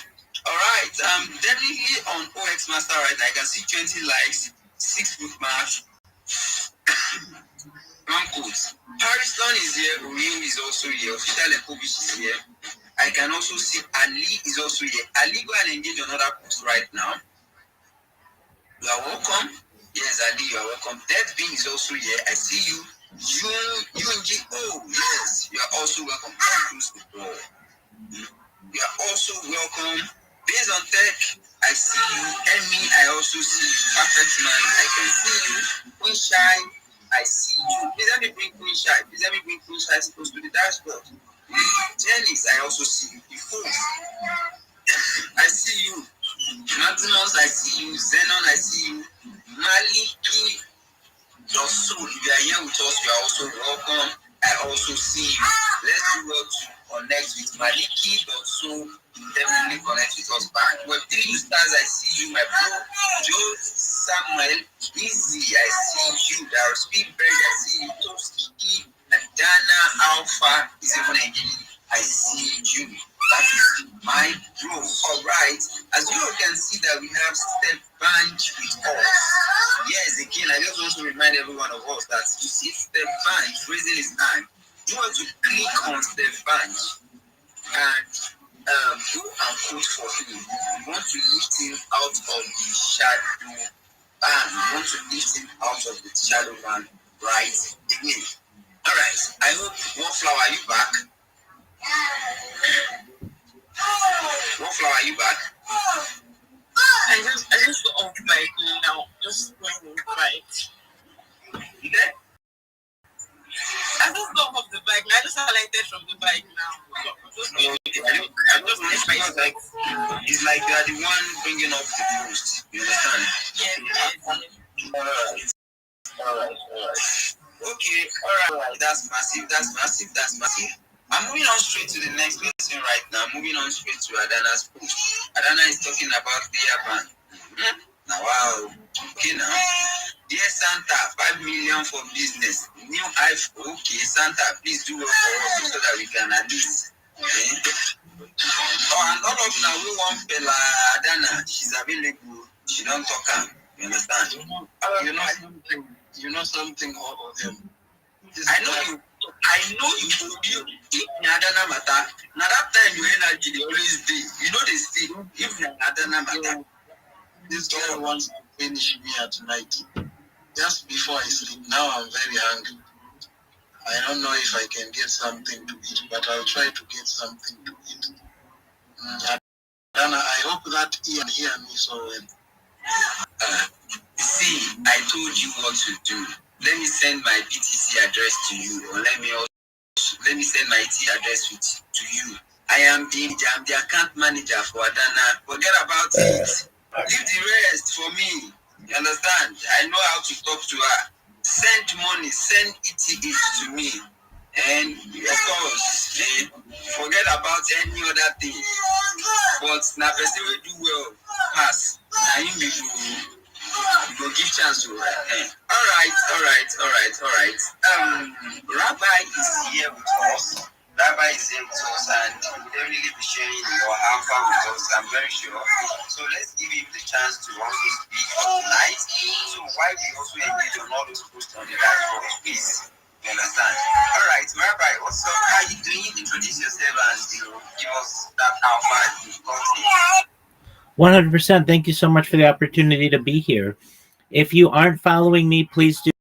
All right, I'm definitely on OX Master right now. I can see 20 likes, 6 bookmarks, 1 quote. Harrison is here, Rio is also here, Official Ekovic is here. I can also see Ali is also here. Ali, go and engage on other posts right now. You are welcome. Yes, Ali, you are welcome. Dead Being is also here. I see you. You and G. Oh, yes, you are also welcome. You are also welcome. Based on tech, I see you. Emmy, I also see you. Perfect Man, I can see you. Queen Shy, I see you. Please let me bring Queen Shy. Please let me bring Queen Shy close to the dashboard. Jennings, I also see you. Before, I see you. Maximus, I see you. Zenon, I see you. Maliki, your soul, if you are here with us, you are also welcome. I also see you. Let's do well to connect with Maliki, but so definitely connect with us back. Web3 stars, I see you, my bro. Joe Samuel, Easy, I see you. There is Speedberg, I see you. Toski, Dana Alpha is even engaging. I see you. That is my bro. All right. As you can see that we have Step Bunch with us. Yes, again, I just want to remind every one of us that you see Step Bunch raising his hand. You want to click on Step Bunch and go and vote for him. You want to lift him out of the shadow ban. You want to lift him out of the shadow ban right away. All right. I hope Wallflower, are you back? Wallflower, are you back? I just got off the bike now. Just going on the bike. You there? I just got off the bike. I just highlighted from the bike now. It's like you are the one bringing up the post. You understand? Yes. All right. Okay, all right. That's massive. I'm moving on straight to the next person right now. Moving on straight to Adana's post. Adana is talking about the ban. Now, wow. Okay, now. Dear Santa, 5 million for business. New iPhone. Okay, Santa, please do well for us so that we can at least. Okay? Oh, and all of now, we want Bella Adana. She's available. She don't talk. You understand? You know something of him. I know you told if Adana matter. Now that time your energy they always be. You know they still if Adana matter. This guy wants to finish me at night. Just before I sleep. Now I'm very hungry. I don't know if I can get something to eat, but I'll try to get something to eat. Adana, I hope that Ian hear me so well. See, I told you what to do. Let me send my BTC address to you, or let me send my T address to you. I am the account manager for Adana. Forget about it. Leave the rest for me. You understand? I know how to talk to her. Send money, send ETH to me. And of course, forget about any other thing. But na person wey do well pass. Na him we go give chance to. All right. Rabbi is here with us. Rabbi is here with us, and he will definitely be sharing how far with us. I'm very sure. So let's give him the chance to also speak tonight. So why we also engage on all those posts on the dashboard, please. You understand? All right, Rabbi, what's up? How you doing? Introduce yourself and give us that how far you've got. 100%. Thank you so much for the opportunity to be here. If you aren't following me, please do.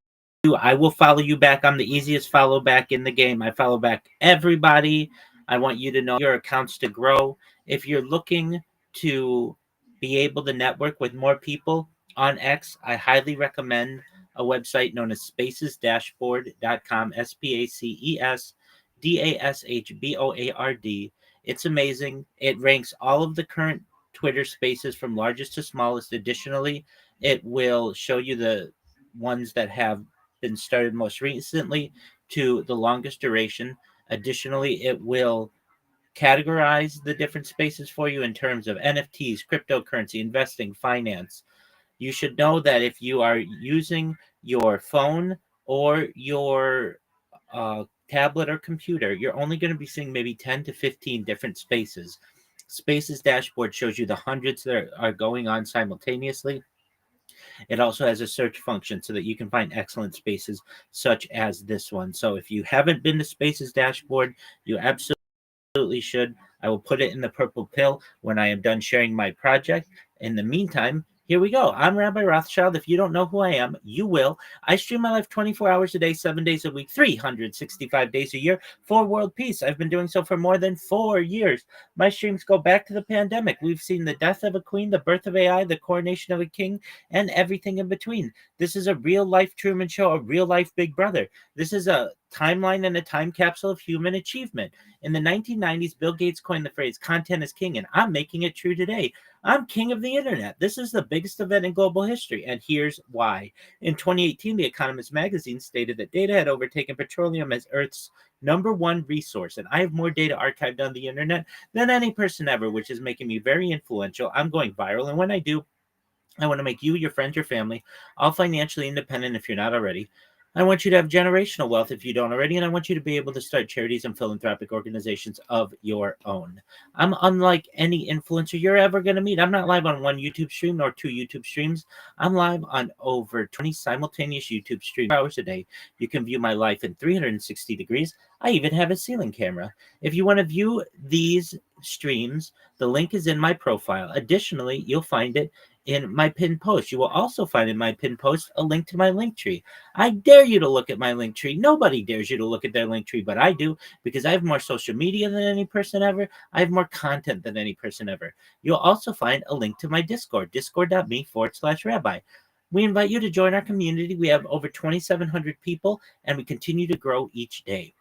I will follow you back. I'm the easiest follow back in the game. I follow back everybody. I want you to know your accounts to grow. If you're looking to be able to network with more people on X, I highly recommend a website known as spacesdashboard.com, SPACESDASHBOARD. It's amazing. It ranks all of the current Twitter spaces from largest to smallest. Additionally, it will show you the ones that have been started most recently to the longest duration. Additionally, it will categorize the different spaces for you in terms of NFTs, cryptocurrency, investing, finance. You should know that if you are using your phone or your tablet or computer, you're only going to be seeing maybe 10 to 15 different spaces. Spaces dashboard shows you the hundreds that are going on simultaneously. It also has a search function so that you can find excellent spaces such as this one. So if you haven't been to Spaces Dashboard, you absolutely should. I will put it in the purple pill when I am done sharing my project. In the meantime, here we go. I'm Rabbi Rothschild. If you don't know who I am, you will. I stream my life 24 hours a day, 7 days a week, 365 days a year for world peace. I've been doing so for more than 4 years. My streams go back to the pandemic. We've seen the death of a queen, the birth of AI, the coronation of a king, and everything in between. This is a real life Truman Show, a real life Big Brother. This is a timeline and a time capsule of human achievement. In the 1990s, Bill Gates coined the phrase content is king, and I'm making it true today. I'm king of the internet. This is the biggest event in global history, and here's why. In 2018, The Economist magazine stated that data had overtaken petroleum as Earth's #1 resource, and I have more data archived on the internet than any person ever, which is making me very influential. I'm going viral, and when I do, I want to make you, your friends, your family, all financially independent if you're not already. I want you to have generational wealth if you don't already, and I want you to be able to start charities and philanthropic organizations of your own. I'm unlike any influencer you're ever going to meet. I'm not live on one YouTube stream nor 2 YouTube streams. I'm live on over 20 simultaneous YouTube streams, hours a day. You can view my life in 360 degrees. I even have a ceiling camera. If you want to view these streams, the link is in my profile. Additionally, you'll find it in my pinned post. You will also find in my pinned post a link to my link tree. I dare you to look at my link tree. Nobody dares you to look at their link tree, but I do, because I have more social media than any person ever. I have more content than any person ever. You'll also find a link to my Discord, discord.me/rabbi. We invite you to join our community. We have over 2,700 people, and we continue to grow each day.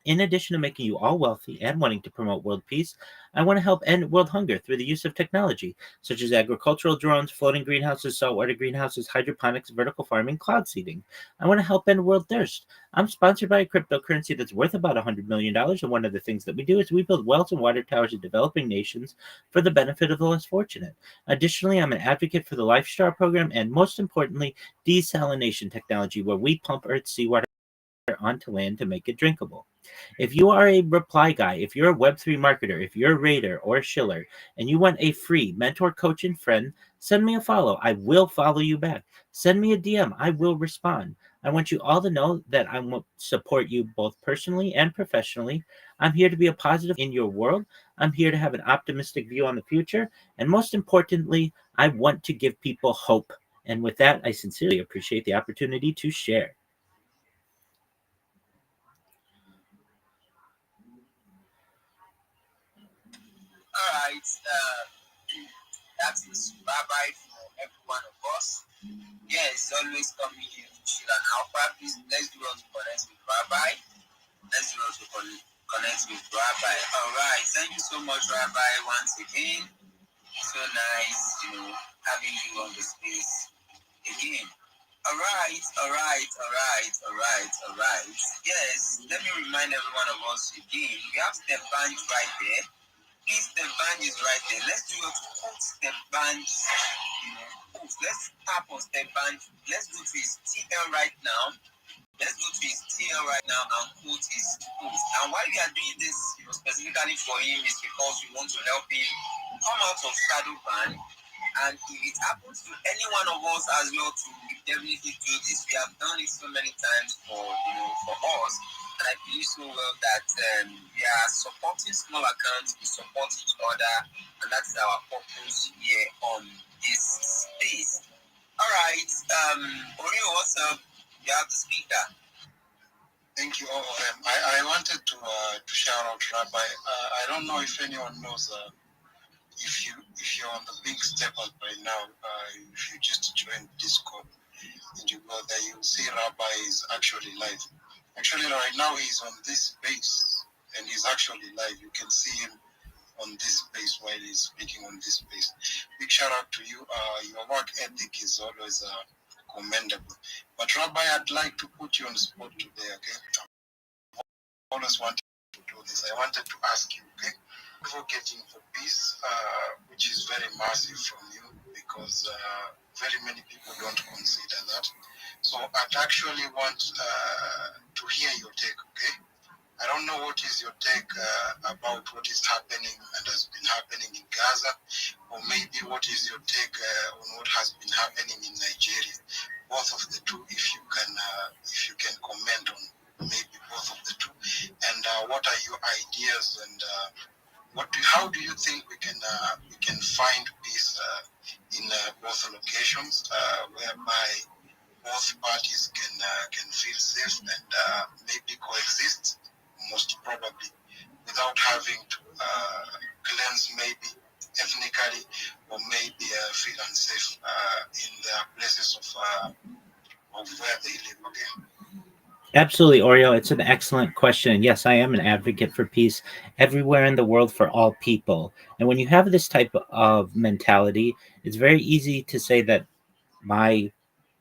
In addition to making you all wealthy and wanting to promote world peace, I want to help end world hunger through the use of technology, such as agricultural drones, floating greenhouses, saltwater greenhouses, hydroponics, vertical farming, cloud seeding. I want to help end world thirst. I'm sponsored by a cryptocurrency that's worth about $100 million, and one of the things that we do is we build wells and water towers in developing nations for the benefit of the less fortunate. Additionally, I'm an advocate for the Life Star program, and most importantly, desalination technology, where we pump Earth's seawater onto land to make it drinkable. If you are a reply guy, if you're a Web3 marketer, if you're a raider or a shiller, and you want a free mentor, coach, and friend, send me a follow. I will follow you back. Send me a DM. I will respond. I want you all to know that I will support you both personally and professionally. I'm here to be a positive in your world. I'm here to have an optimistic view on the future. And most importantly, I want to give people hope. And with that, I sincerely appreciate the opportunity to share. All right. That is Rabbi for every one of us. Yes, always coming here to chill and alpha. Please, let's do us connect with Rabbi. Let's do us connect with Rabbi. All right. Thank you so much, Rabbi, once again. So nice, having you on the space again. All Alright. Yes, let me remind every one of us again. We have step bands right there. Please, step band is right there. Let's do it. Quote step band. Let's tap on step band. Let's go to his TL right now. Let's go to his TL right now and quote his quote. And why we are doing this, specifically for him, is because we want to help him come out of shadow ban. And if it happens to any one of us as well, to definitely do this. We have done it so many times for us, and I believe so well that we are supporting small accounts, we support each other, and that's our purpose here on this space. All right, Oreo, what's up? You have the speaker. Thank you all. I wanted to shout out Rabbi. I don't know if anyone knows. If you're on the big step up right now, if you just join Discord and you go there, you'll see Rabbi is actually live. Actually, right now he's on this base and he's actually live. You can see him on this space while he's speaking on this space. Big shout out to you. Your work ethic is always commendable. But Rabbi, I'd like to put you on the spot today, okay? I always wanted to do this. I wanted to ask you, okay? Advocating for peace, which is very massive from you, because very many people don't consider that. So I'd actually want to hear your take, okay? I don't know what is your take about what is happening and has been happening in Gaza, or maybe what is your take on what has been happening in Nigeria. Both of the two, if you can comment on maybe both of the two, and what are your ideas and how do you think we can find peace in both locations, whereby both parties can feel safe and maybe coexist, most probably, without having to cleanse maybe ethnically or maybe feel unsafe in their places of where they live. Okay. Absolutely, Oreo. It's an excellent question. And yes, I am an advocate for peace everywhere in the world for all people. And when you have this type of mentality, it's very easy to say that my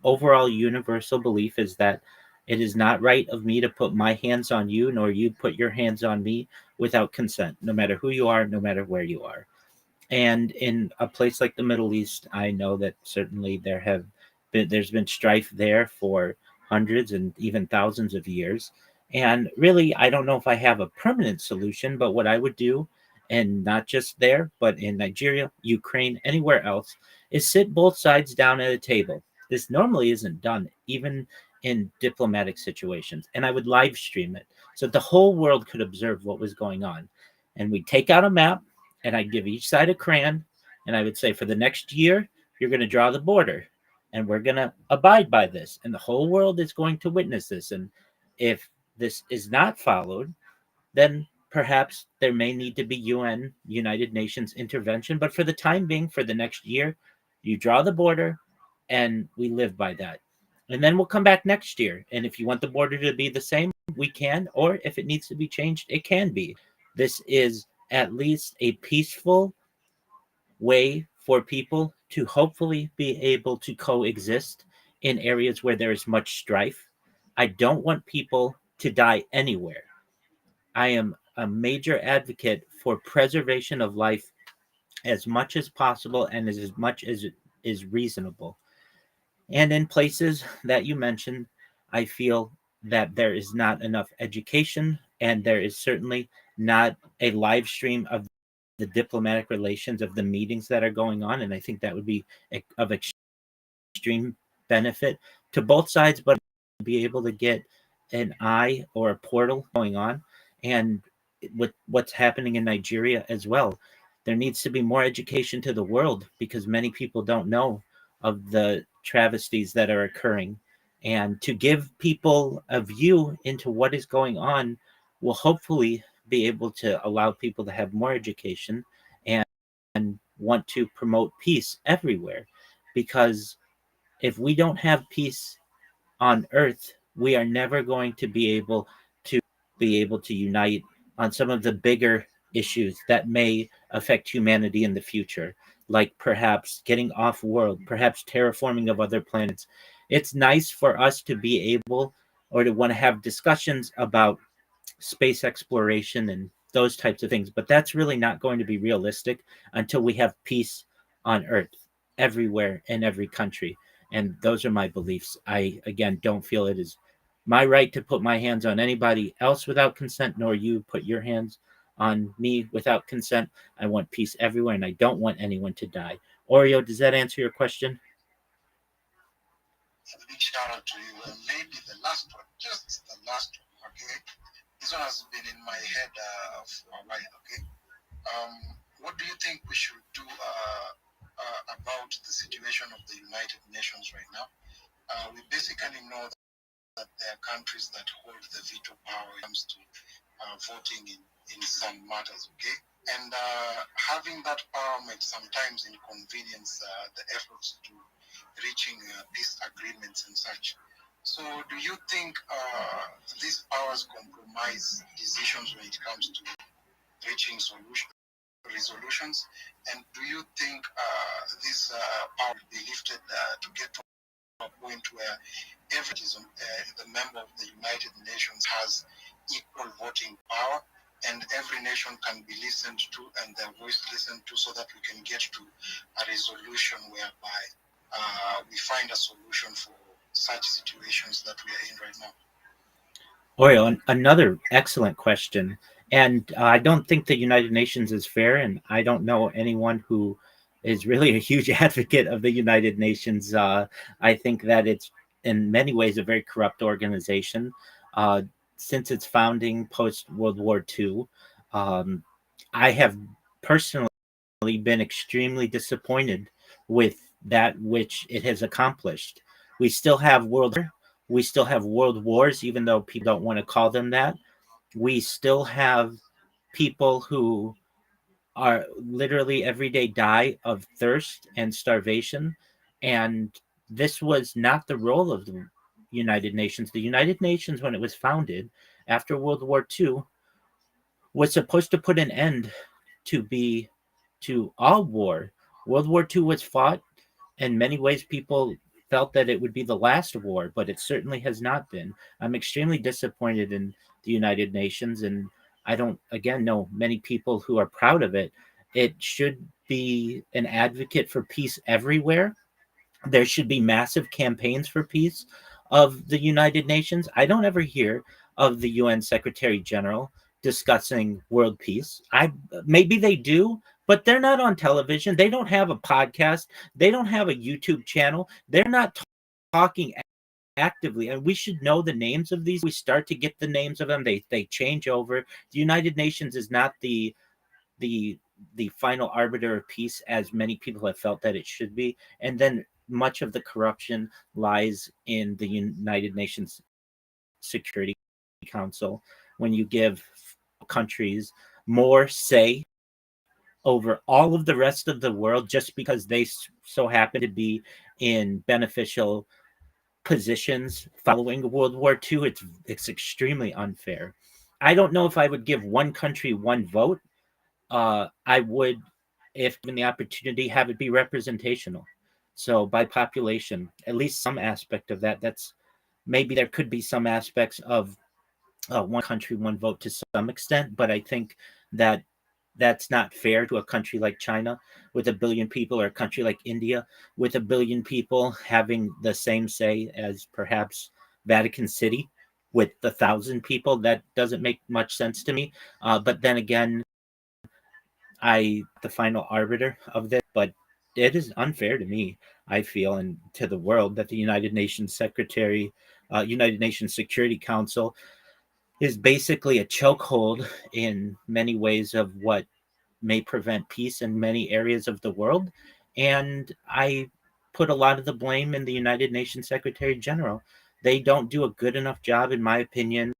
overall universal belief is that it is not right of me to put my hands on you, nor you put your hands on me without consent, no matter who you are, no matter where you are. And in a place like the Middle East, I know that certainly there's been strife there for hundreds and even thousands of years. And really, I don't know if I have a permanent solution, but what I would do, and not just there, but in Nigeria, Ukraine, anywhere else, is sit both sides down at a table. This normally isn't done, even in diplomatic situations. And I would live stream it so that the whole world could observe what was going on. And we'd take out a map, and I'd give each side a crayon, and I would say, for the next year, you're going to draw the border, and we're going to abide by this, and the whole world is going to witness this. And if this is not followed, then perhaps there may need to be United Nations intervention. But for the time being, for the next year, you draw the border, and we live by that. And then we'll come back next year. And if you want the border to be the same, we can. Or if it needs to be changed, it can be. This is at least a peaceful way for people to hopefully be able to coexist in areas where there is much strife. I don't want people to die anywhere. I am a major advocate for preservation of life as much as possible and as much as is reasonable. And in places that you mentioned, I feel that there is not enough education, and there is certainly not a live stream of the diplomatic relations of the meetings that are going on. And I think that would be of extreme benefit to both sides, but be able to get an eye or a portal going on. And with what's happening in Nigeria as well, there needs to be more education to the world, because many people don't know of the travesties that are occurring. And to give people a view into what is going on will hopefully be able to allow people to have more education and want to promote peace everywhere. Because if we don't have peace on earth, we are never going to be able to unite on some of the bigger issues that may affect humanity in the future, like perhaps getting off world, perhaps terraforming of other planets. It's nice for us to be able or to want to have discussions about space exploration and those types of things, but that's really not going to be realistic until we have peace on Earth everywhere in every country. And those are my beliefs. I, again, don't feel it is my right to put my hands on anybody else without consent, nor you put your hands on me without consent. I want peace everywhere, and I don't want anyone to die. Oreo, does that answer your question? A big shout out to you. And maybe the last one, just the last one, okay? This one has been in my head for a while, okay? What do you think we should do about the situation of the United Nations right now? We basically know that there are countries that hold the veto power when it comes to voting in some matters, okay? And having that power might sometimes inconvenience the efforts to reaching peace agreements and such. So do you think these powers compromise decisions when it comes to reaching resolutions? And do you think this power will be lifted to get to a point where every the member of the United Nations has equal voting power, and every nation can be listened to and their voice listened to, so that we can get to a resolution whereby we find a solution for such situations that we are in right now? Oreo, another excellent question. And I don't think the United Nations is fair, and I don't know anyone who is really a huge advocate of the United Nations. I think that it's in many ways a very corrupt organization. Since its founding post World War II, I have personally been extremely disappointed with that which it has accomplished. We still have world wars, even though people don't want to call them that. We still have people who are literally every day die of thirst and starvation. And this was not the role of the United Nations. The United Nations, when it was founded after World War II, was supposed to put an end to all war. World War II was fought. In many ways, people felt that it would be the last war, but it certainly has not been. I'm extremely disappointed in the United Nations, and I don't, again, know many people who are proud of it. It should be an advocate for peace everywhere. There should be massive campaigns for peace of the United Nations. I don't ever hear of the UN Secretary General discussing world peace. Maybe they do, but they're not on television. They don't have a podcast. They don't have a YouTube channel. They're not talking actively, and we should know the names of these. We start to get the names of them. They change over. The United Nations is not the final arbiter of peace, as many people have felt that it should be. And then much of the corruption lies in the United Nations Security Council, when you give countries more say over all of the rest of the world just because they so happen to be in beneficial positions following World War II. It's extremely unfair. I don't know if I would give one country one vote. I would, if given the opportunity, have it be representational. So by population, at least some aspect of that. That's maybe there could be some aspects of one country, one vote to some extent, but I think that that's not fair to a country like China with 1 billion people, or a country like India with 1 billion people having the same say as perhaps Vatican City with 1,000 people. That doesn't make much sense to me. But then again, the final arbiter of this, but it is unfair to me, I feel, and to the world, that the United Nations United Nations Security Council is basically a chokehold in many ways of what may prevent peace in many areas of the world. And I put a lot of the blame in the United Nations Secretary General. They don't do a good enough job, in my opinion,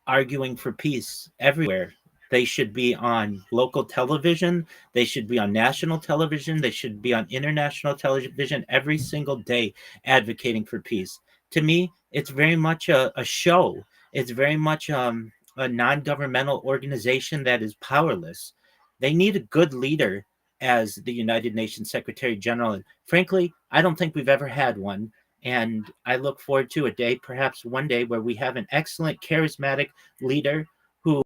arguing for peace everywhere. They should be on local television. They should be on national television. They should be on international television every single day advocating for peace. To me, it's very much a show. It's very much a non-governmental organization that is powerless. They need a good leader as the United Nations Secretary General. And frankly, I don't think we've ever had one. And I look forward to a day, perhaps one day, where we have an excellent, charismatic leader who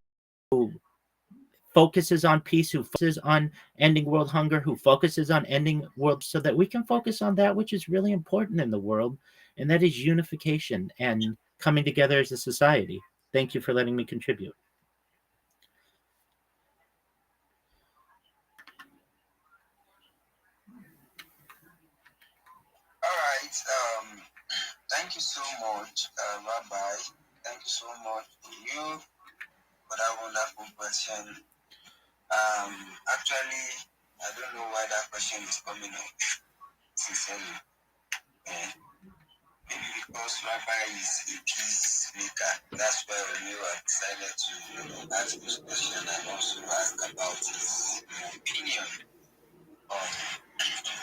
focuses on peace, who focuses on ending world hunger, who focuses on ending world, so that we can focus on that which is really important in the world, and that is unification and coming together as a society. Thank you for letting me contribute. All right. Thank you so much, Rabbi. Thank you so much to you for that wonderful question. Actually, I don't know why that question is coming up, sincerely. Maybe because Rabbi is a peacemaker. That's why we decided to ask this question and also ask about his opinion on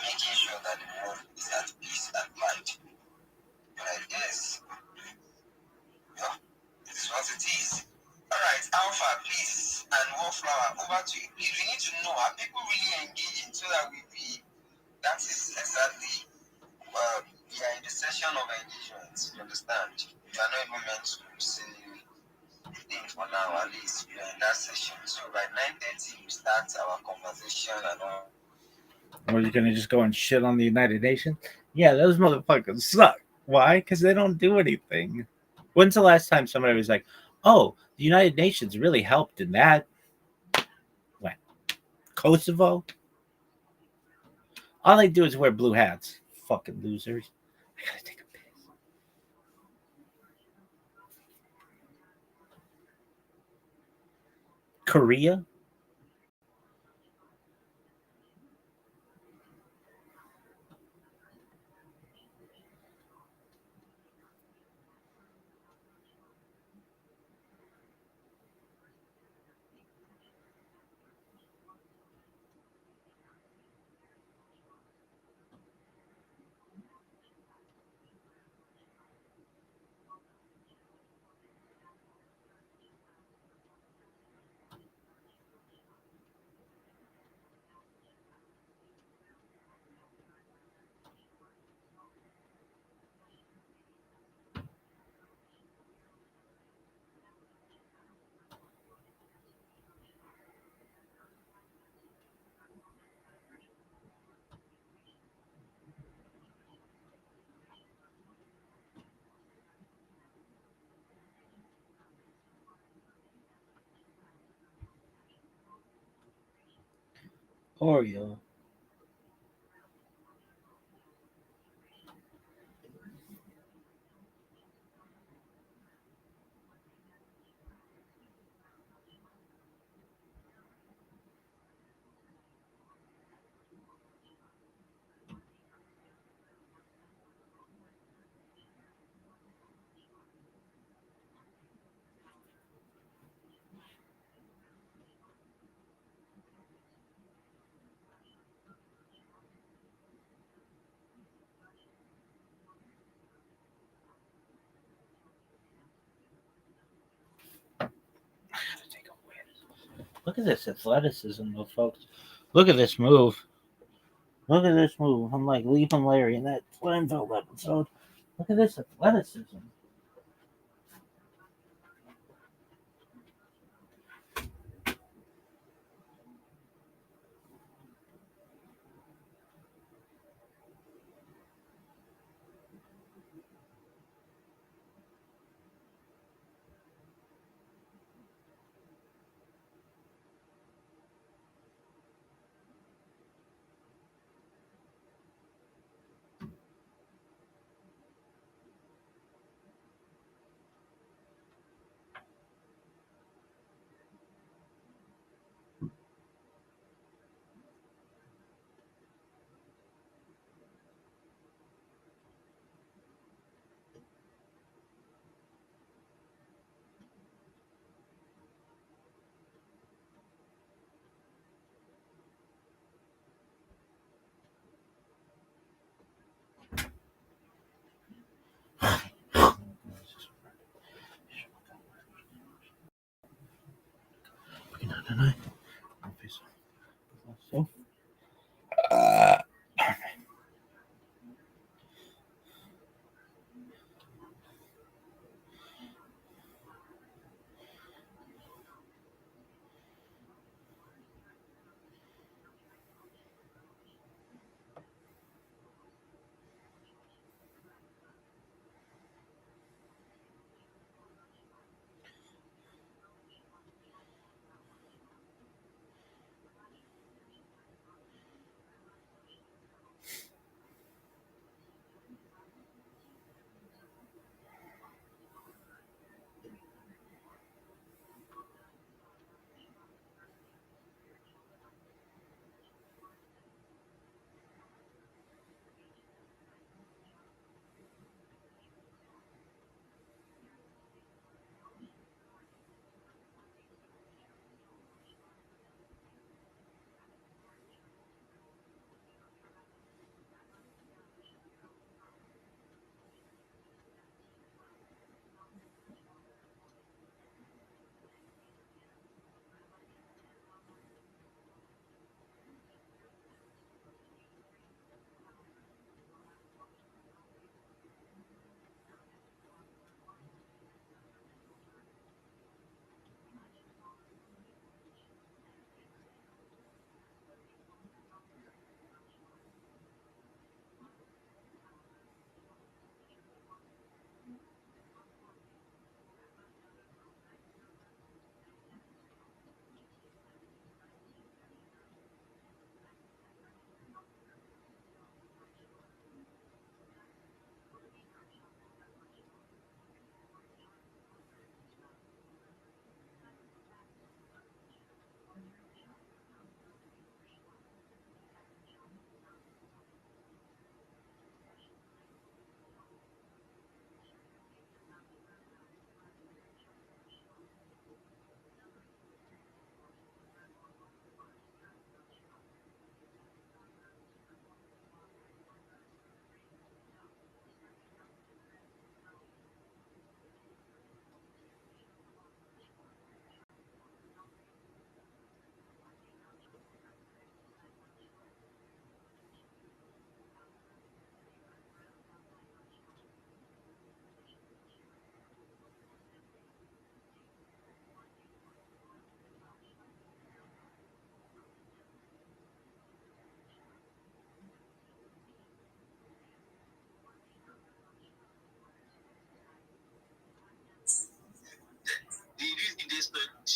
making sure that the world is at peace and light. But I guess, yeah, it's what it is. All right, Alpha, please, and Wallflower, over to you. Please, we need to know, are people really engaging so that that is exactly, we are in the session of engagement, you understand? We are not even meant to say things for now, at least we are in that session. So by 9:30, we start our conversation and all. Or you're gonna just go and shit on the United Nations? Yeah, those motherfuckers suck. Why? Because they don't do anything. When's the last time somebody was like, "Oh, the United Nations really helped in that"? When? Kosovo? All they do is wear blue hats. Fucking losers. I gotta take a piss. Korea? Oreo. Look at this athleticism, though, folks. Look at this move. Look at this move. I'm like Leaping Larry in that Seinfeld episode. Look at this athleticism.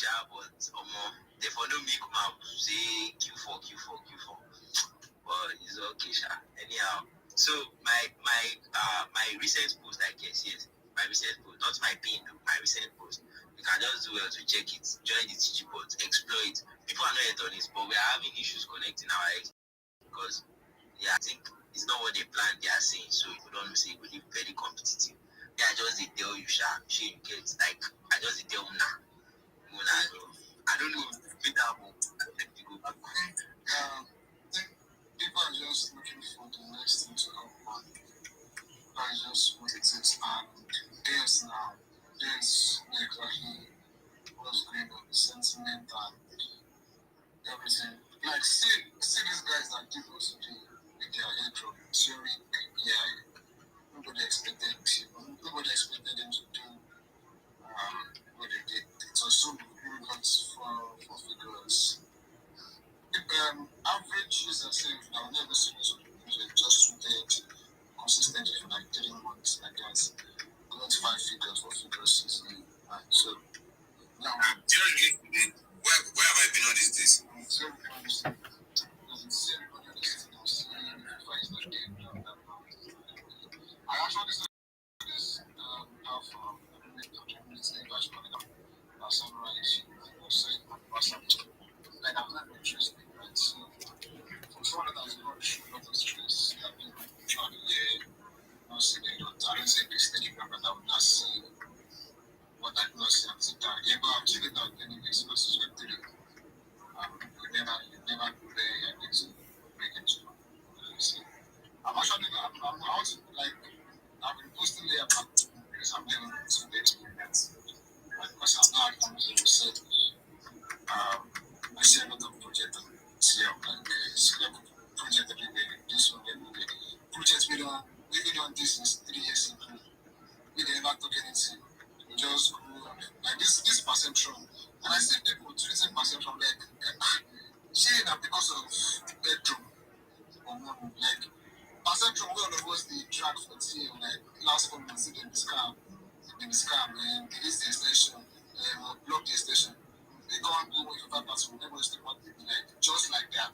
but they follow me come out say Q4. But it's okay, sha. Anyhow, so my recent post, I guess, yes, my recent post, not my pin, my recent post. You can just do well to check it, join the TG bot, explore it. People are not yet on it, but we are having issues connecting our eggs because I think it's not what they planned. They are saying, so you don't say it will be very competitive. Yeah, I just tell you, sha, you get like I just tell you now. I don't know if it happen. People are just looking for the next thing to happen. That's just what it is. And there's exactly what's going on, the sentiment and everything. Like, see these guys that did also do with their airdrop, Zurich, nobody expected them to do what they did. It was so good, we got for figures. Average user safe now never seen this just tweeted consistently for like 3 months like that. Got 5 figures, 4 figures easily. Right. So now where have I been all these days? So doesn't see everybody on this thing, see if I is not there. I actually saw this alpha, I don't know this name actually now sunrise saying on WhatsApp. Like I'm not interested, right? So for someone that is not sure what is stress, I've been trying to not see the I don't say this thing, but I would not see what I do not see. I'm sitting down. Yeah, but I'm chilling out anyways, because it's what to do. You never play and it's make it to see. I'm actually I'm out like I've been posting there about because I'm doing some experiments. Right? Because I'm not research. I see a lot of projects and see like project everywhere, this one everywhere. Projects we don't this is 3 years ago. We never took anything. We just grew like this perception. And I see people treating perception like saying that because of bedroom or money, like perception one of us the track for team like last 4 months they be scam and release the extension, block the extension. They go and go with 5%, never still want to be like just like that.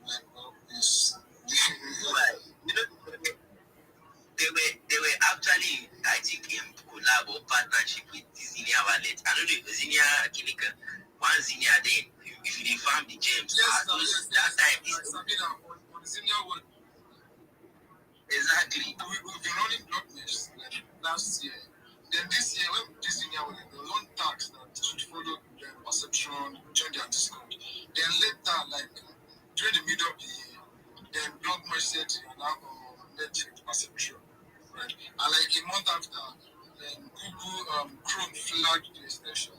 Like well, it's you know they were actually I think in collab or partnership with Disney Wallet. I don't know if Disney Kinika one Zinnia then if they farm the gems that time is on Disney Wallet. Exactly. We've been running blockchains like last year. Then this year, when this year there was one tax that should follow the perception, join their Discord. Then later, like during the middle of the year, then block message and now net perception. Right? And like a month after, then Google Chrome flagged the extension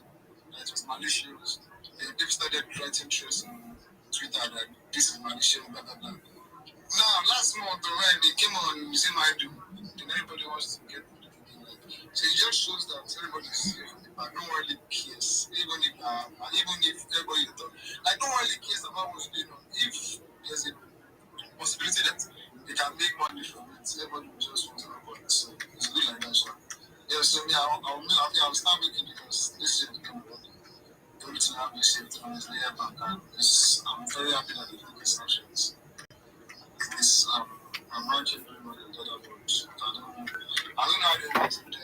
that it was malicious. Then people started writing threads on Twitter that this is malicious, blah blah blah. Now, last month when they came on Museum Idol, then everybody wants to get into the game. So it just shows that everybody is safe, but no one really cares. Even if everybody like no one really cares about what's going on. If there's a possibility that they can make money from it, everybody will just want to report it. So it's good like that. So yeah, so me, I'll start making because this year become money. Everything I'll be saved on his layer bank, and I'm very happy that they took these actions. This I'm ranking very much on the other boards. I don't know how they want to do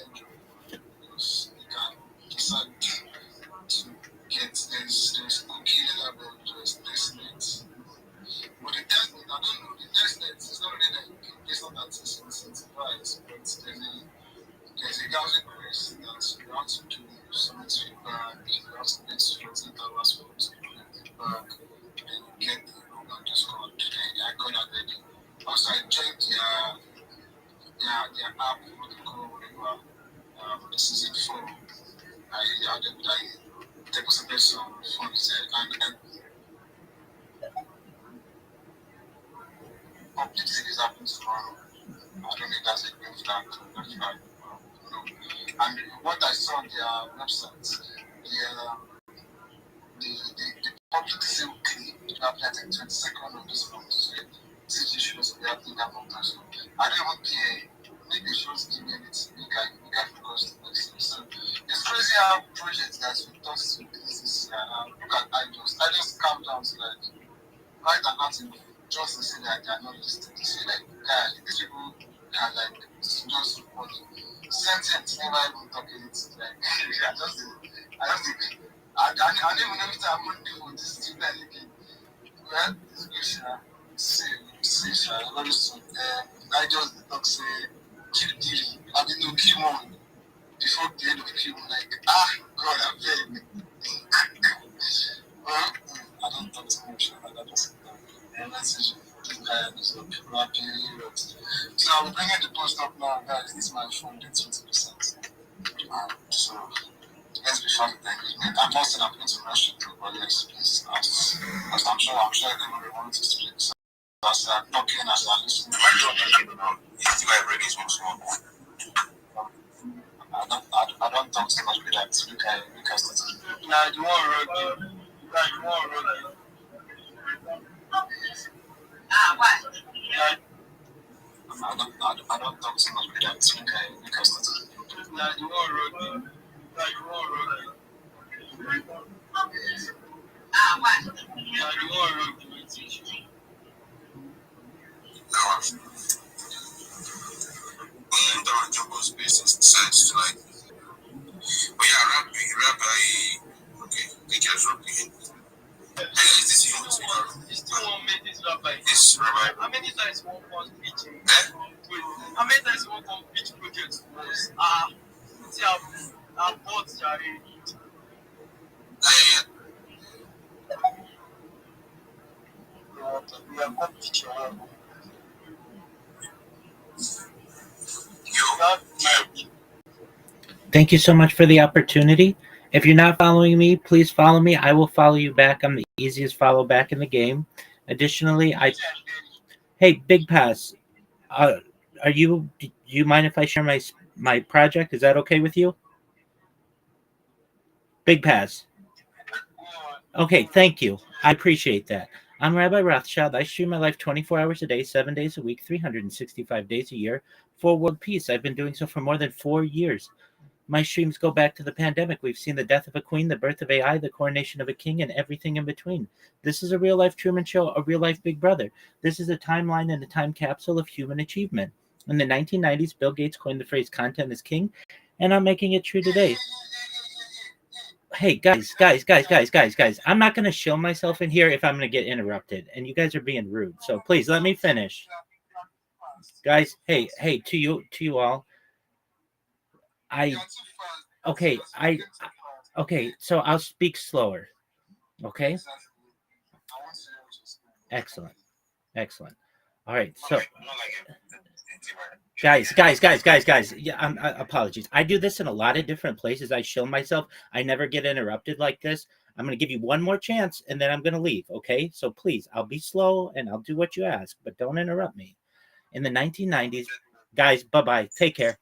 it because they can decide to get this cookie level to testnet. But the testnet, I don't know, the testnet is not really like it's not that it's incentivized, but there's a thousand ways that you have to do submit feedback, you have to get structured hours for feedback, then you get the room and Discord, then I got that ready. Also, I checked their app, what they call whatever, this is it for. I deposited some funds and update is happening tomorrow. I don't know if that's a green flag or red flag. No. And what I saw on their website, the public simply happened I think 22nd of this month. So CG shows will be happening that month as well. I don't even care. Maybe shows give me anything. You guys focus on this. So it's crazy how projects that we thought to be this guy. Look at idols. I just calm down to like write an article just to say that they are not listening. To say like, guys, these people are like just funny. Sentence never even talking it. Like I don't even know if I'm Monday for this Twitter again. Well, this question, see, very soon. I just talk say kill Diri. I mean no kill one before the end of the film. Like God, I'm very. Well, I don't talk too much about that person. Message so people are paying a lot. So I'm bringing the post up now, guys. This is my phone, the 20%. So let's be fun with the engagement. I'm not saying I'm going to rush it, but yes, please. As I'm sure everybody wants to speak. So as I'm talking, as I'm listening, it's my ready small. I don't talk so much with that. Look at it. Now you want to run you. What? I don't talk so much with that. Look at it. Now you want to run you. What? Now you want to run you. I'm done Jumbo Space since like. But yeah, Rabbi. Okay, take care of Rabbi. Is this you? You still want to make this Rabbi? This Rabbi. How many times you want to pitch? How many times you want to pitch projects to us? See, I've bought Jerry. We have got pitch Thank you so much for the opportunity. If you're not following me, please follow me. I will follow you back. I'm the easiest follow back in the game. Additionally, hey, Big Pass, do you mind if I share my project? Is that okay with you? Big Pass. Okay, thank you. I appreciate that. I'm Rabbi Rothschild. I stream my life 24 hours a day, 7 days a week, 365 days a year for world peace. I've been doing so for more than 4 years. My streams go back to the pandemic. We've seen the death of a queen, the birth of AI, the coronation of a king, and everything in between. This is a real-life Truman Show, a real-life Big Brother. This is a timeline and a time capsule of human achievement. In the 1990s, Bill Gates coined the phrase content is king, and I'm making it true today. Hey, guys. I'm not going to shill myself in here if I'm going to get interrupted, and you guys are being rude. So please, let me finish. Guys, hey, to you all. Okay, so I'll speak slower. Okay? Excellent. All right, so guys. Yeah, apologies. I do this in a lot of different places. I shield myself. I never get interrupted like this. I'm going to give you one more chance, and then I'm going to leave, okay? So please, I'll be slow, and I'll do what you ask, but don't interrupt me. In the 1990s, guys, bye-bye. Take care.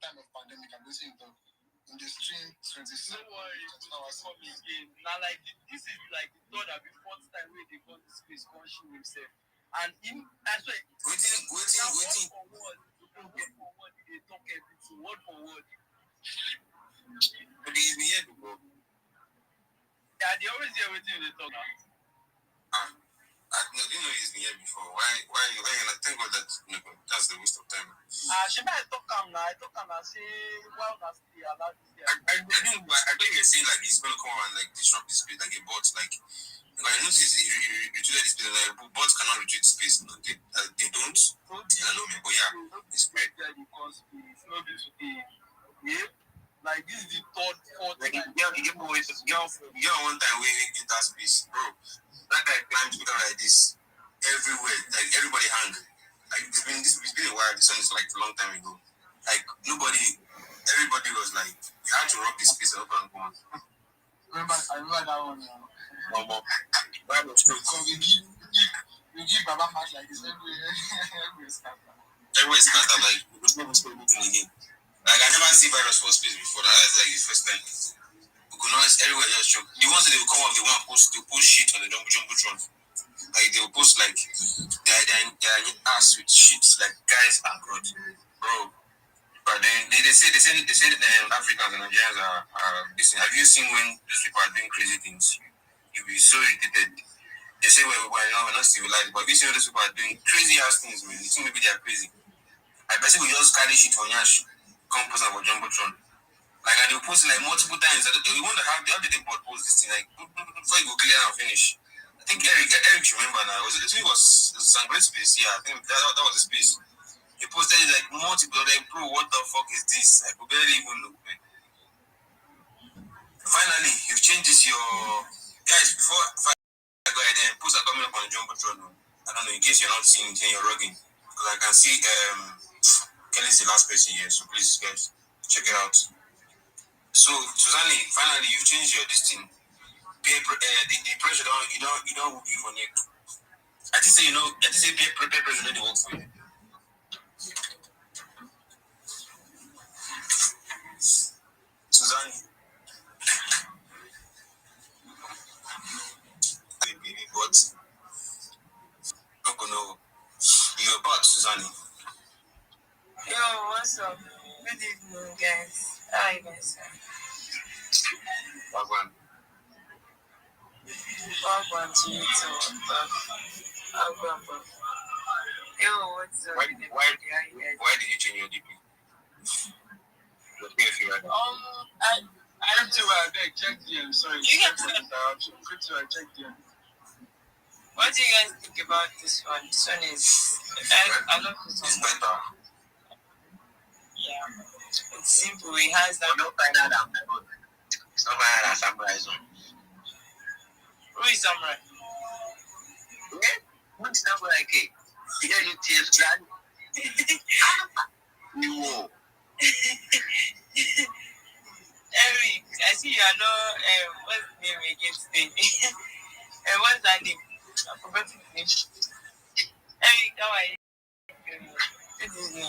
Time of pandemic, I'm listening to in the stream 26 hours. Now, like this is like the third or the fourth time where they got this space conscious himself, and him. That's why waiting. Word for word, they talk everything word for word. here waiting in the talk now. I didn't know he's been here before. Why you like think of that? No, that's the waste of time. Should I talk now? I talk and I say, well, that's the allowed this year. I think you were saying like he's gonna come and like disrupt the space like a bot. Like I noticed you retweeted the space like bots cannot retweet space. No, they don't. I know me, but yeah, it's great. Because it's not due to the like this is the third, fourth. Like you one time we enter space, bro. That guy climbed together like this everywhere. Like everybody hang. Like it's been a while. This one is like a long time ago. Like everybody was like, you had to rock this piece up and go on. I remember that one now. Why was true? So we give Baba match like this everywhere scatter. Everywhere scatter like there's no anything again. Like I never see virus for space before. That is like the first time. Everywhere just choke. The ones that they will come up, they want to post shit on the jumbotron. Like they will post like their ass with shit like guys are good, bro. But they say Africans and Nigerians are listen. Have you seen when these people are doing crazy things? You'll be so irritated. They say we're not civilized, but have you seen when these people are doing crazy ass things, man? You think maybe they are crazy. I bet we just carry shit for Nyash, come post about jumbotron. Like I will post it like multiple times. We wonder how did they post this thing like before you go clear and finish. I think Eric remember now. It was some great space. Yeah, I think that was the space. He posted it like multiple. Like, bro, what the fuck is this? I could barely even look. Man. Finally, you've changed this. Your guys before I go ahead and post a comment up on the jumbotron. I don't know in case you're not seeing it in your logging because I can see Kelly's the last person here. So please, guys, check it out. So, Susanne, finally, you've changed your destiny. The pressure you don't work for you. I just say peer pressure don't work for you. Susanne, baby, but not gonna. You're about Susanne. Yo, what's up? Good evening, guys. How are you guys? Wagwan. Wagwan to you too. Wagwan. Yo, what's up? Why did you change your DP? I too. I check them. Sorry. You can see I check them. What do you guys think about this one? This one is I love this one. It's better. Yeah. It's simple. It has that. Don't find out that good. It's not bad as Samurai Zone. Who is Samurai? Yeah? What's Samurai K? Yeah, you tears, no. Eric, I see you are not. What's the name again today? What's that name? I forgot his name. Eric, how are you? This is me.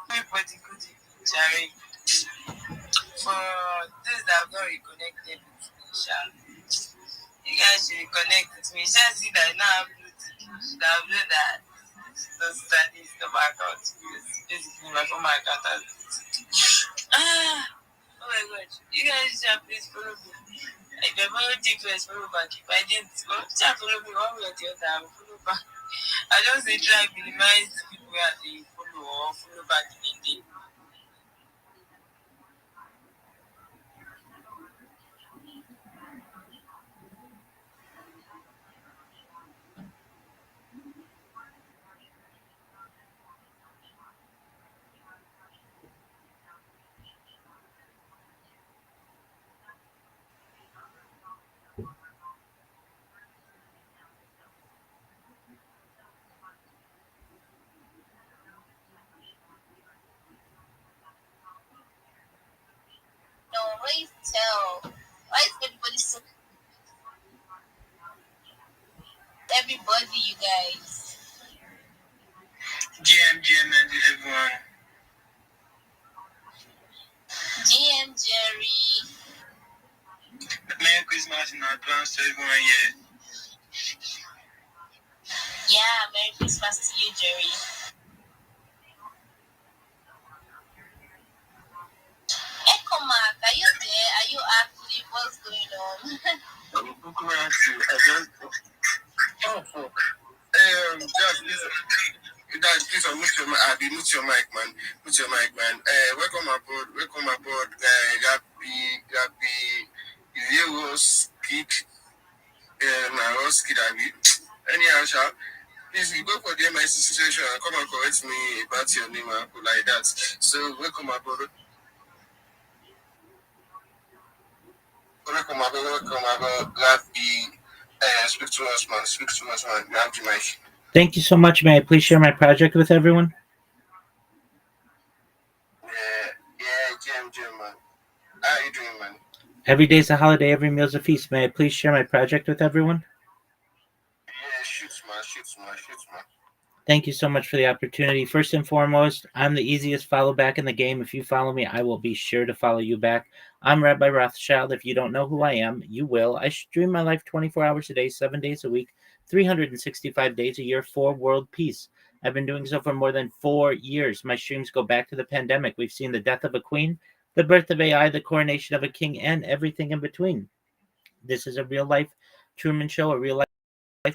Everybody good evening, Jerry. For those that have not reconnected with me, you guys should reconnect with me. Shall see that now I'm Bluetooth. You should have known that. Don't study, stop account. Basically, my former account. Oh my god. You guys should please follow me. Like, the follow first, follow back. If I didn't, follow me one way or the other, I will follow back. I just say try to minimize people where they follow or follow back in a day. No, wait till. Why is everybody so? Everybody, you guys. GM, and everyone. GM Jerry. Merry Christmas in advance to everyone here. Yeah, Merry Christmas to you, Jerry. Echo Mark, are you there? Are you active? What's going on? Abby, mute your mic, man. Mute your mic, man. Welcome aboard. Welcome aboard. Rabbi Rothschild. My Rothschild, Abby. Anyhow, shall please you go for the MIC situation and come and correct me about your name like that. So welcome aboard. Welcome aboard. Rabbi, speak to us, man. Speak to us, man. You have the mic. Thank you so much. May I please share my project with everyone? Jim, man. How are you doing, man? Every day's a holiday, every meal's a feast. May I please share my project with everyone? Yeah, shoot, man. Thank you so much for the opportunity. First and foremost, I'm the easiest follow back in the game. If you follow me, I will be sure to follow you back. I'm Rabbi Rothschild. If you don't know who I am, you will. I stream my life 24 hours a day, 7 days a week, 365 days a year for world peace. I've been doing so for more than 4 years. My streams go back to the pandemic. We've seen the death of a queen, the birth of AI, the coronation of a king, and everything in between. This is a real life Truman Show, a real life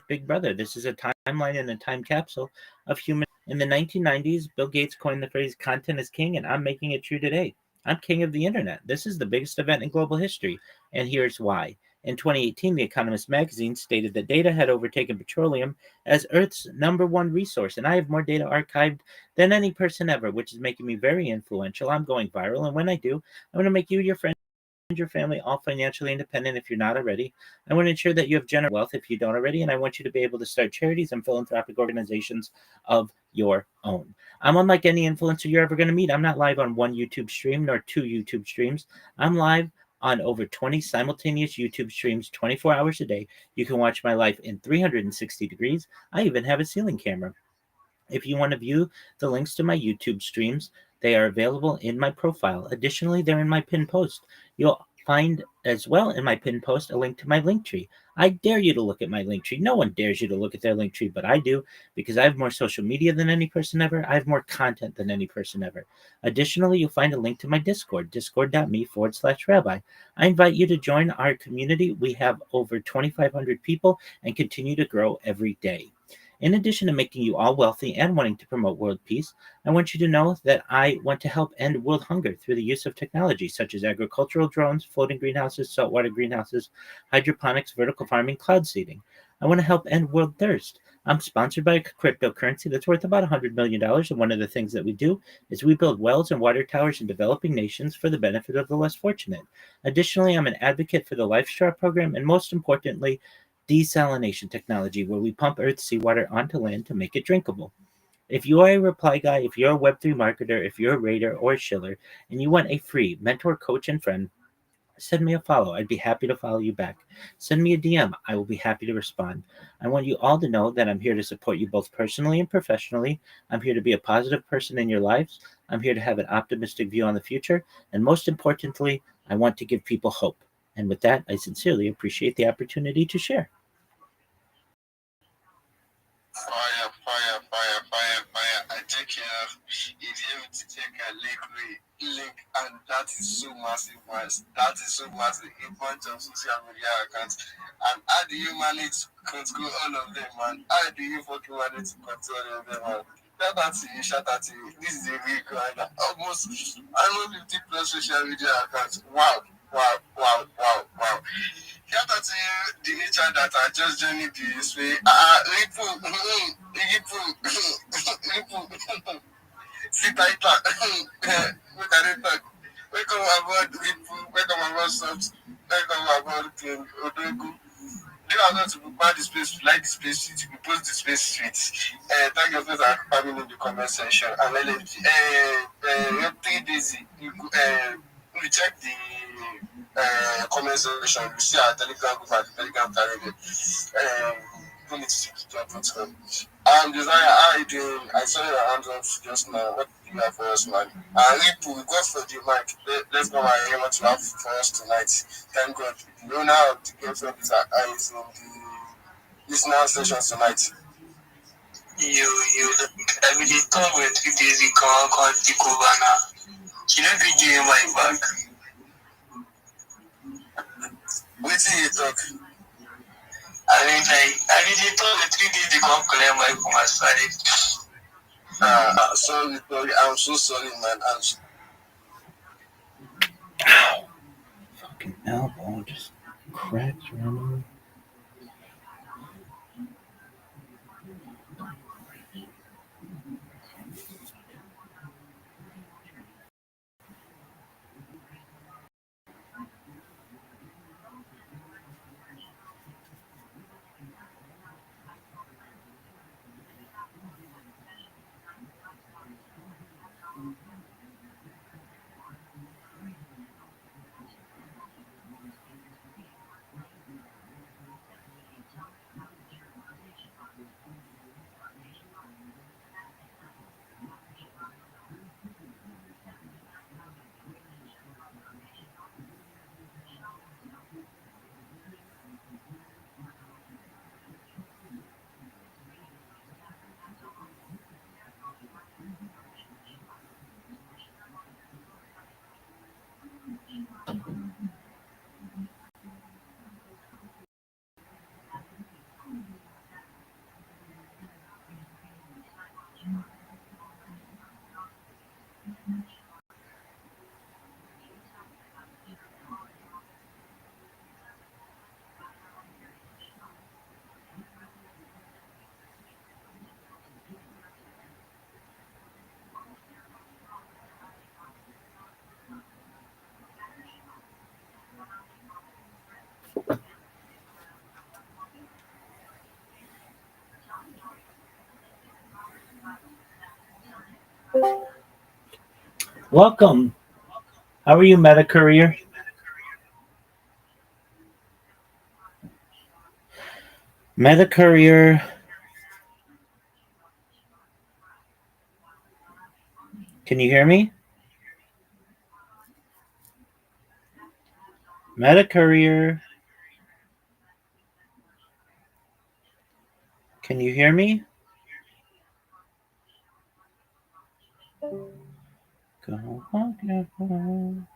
Big Brother. This is a timeline and a time capsule of human. In the 1990s, Bill Gates coined the phrase content is king, and I'm making it true today. I'm king of the internet. This is the biggest event in global history, and here's why. In 2018, The Economist magazine stated that data had overtaken petroleum as Earth's #1 resource, and I have more data archived than any person ever, which is making me very influential. I'm going viral, and when I do, I'm going to make you, your friends, your family all financially independent if you're not already. I want to ensure that you have general wealth if you don't already, and I want you to be able to start charities and philanthropic organizations of your own. I'm unlike any influencer you're ever going to meet. I'm not live on one YouTube stream nor 2 YouTube streams. I'm live on over 20 simultaneous YouTube streams 24 hours a day. You can watch my life in 360 degrees. I even have a ceiling camera. If you want to view the links to my YouTube streams, they are available in my profile. Additionally, they're in my pinned post. You'll find as well in my pinned post a link to my link tree. I dare you to look at my link tree. No one dares you to look at their link tree, but I do because I have more social media than any person ever. I have more content than any person ever. Additionally, you'll find a link to my Discord, discord.me/rabbi. I invite you to join our community. We have over 2,500 people and continue to grow every day. In addition to making you all wealthy and wanting to promote world peace, I want you to know that I want to help end world hunger through the use of technology such as agricultural drones, floating greenhouses, saltwater greenhouses, hydroponics, vertical farming, cloud seeding. I want to help end world thirst. I'm sponsored by a cryptocurrency that's worth about $100 million, and one of the things that we do is we build wells and water towers in developing nations for the benefit of the less fortunate. Additionally, I'm an advocate for the Life Straw program, and most importantly, desalination technology, where we pump Earth's seawater onto land to make it drinkable. If you are a reply guy, if you're a Web3 marketer, if you're a raider or a shiller, and you want a free mentor, coach, and friend, send me a follow. I'd be happy to follow you back. Send me a DM. I will be happy to respond. I want you all to know that I'm here to support you both personally and professionally. I'm here to be a positive person in your lives. I'm here to have an optimistic view on the future. And most importantly, I want to give people hope. And with that, I sincerely appreciate the opportunity to share. Fire. I take if you able to take a link, and that is so massive, guys. That is so massive. A bunch of social media accounts. And how do you manage to control all of them, man? How do you fucking manage to control all of them, man? Shout out to you. This is a real grind. Almost 50 plus social media accounts. Wow. Shout out to you, the nature that I just joining this way. Ripple. Sit tight. Look at it. Welcome aboard, Ripple. Welcome aboard, Soft. Welcome aboard, King Odogu. Do you want to prepare the space, like the space sheet, you post the space sheet. Thank you for coming in the comment section. And then, 3 days, you check the comment section. You see our Telegram group and the Telegram channel. You need to check it. Desire, how are you doing? I saw your hands up just now. What do you have for us, man? Ripple, we go for the mic. Let's go and hear what you have for us tonight. Thank God. The owner of the girlfriend is in the listener session tonight. I mean, they told me 3 days ago, I can't take over now. You know, be giving my back. Wait till you talk. I mean, they told me 3 days ago, collect my from my side. Sorry, I'm so sorry, man. Ow. Fucking elbow just cracked randomly. Welcome. How are you, Meta Courier? Meta Courier. Can you hear me? Meta Courier. Can you hear me? Go on.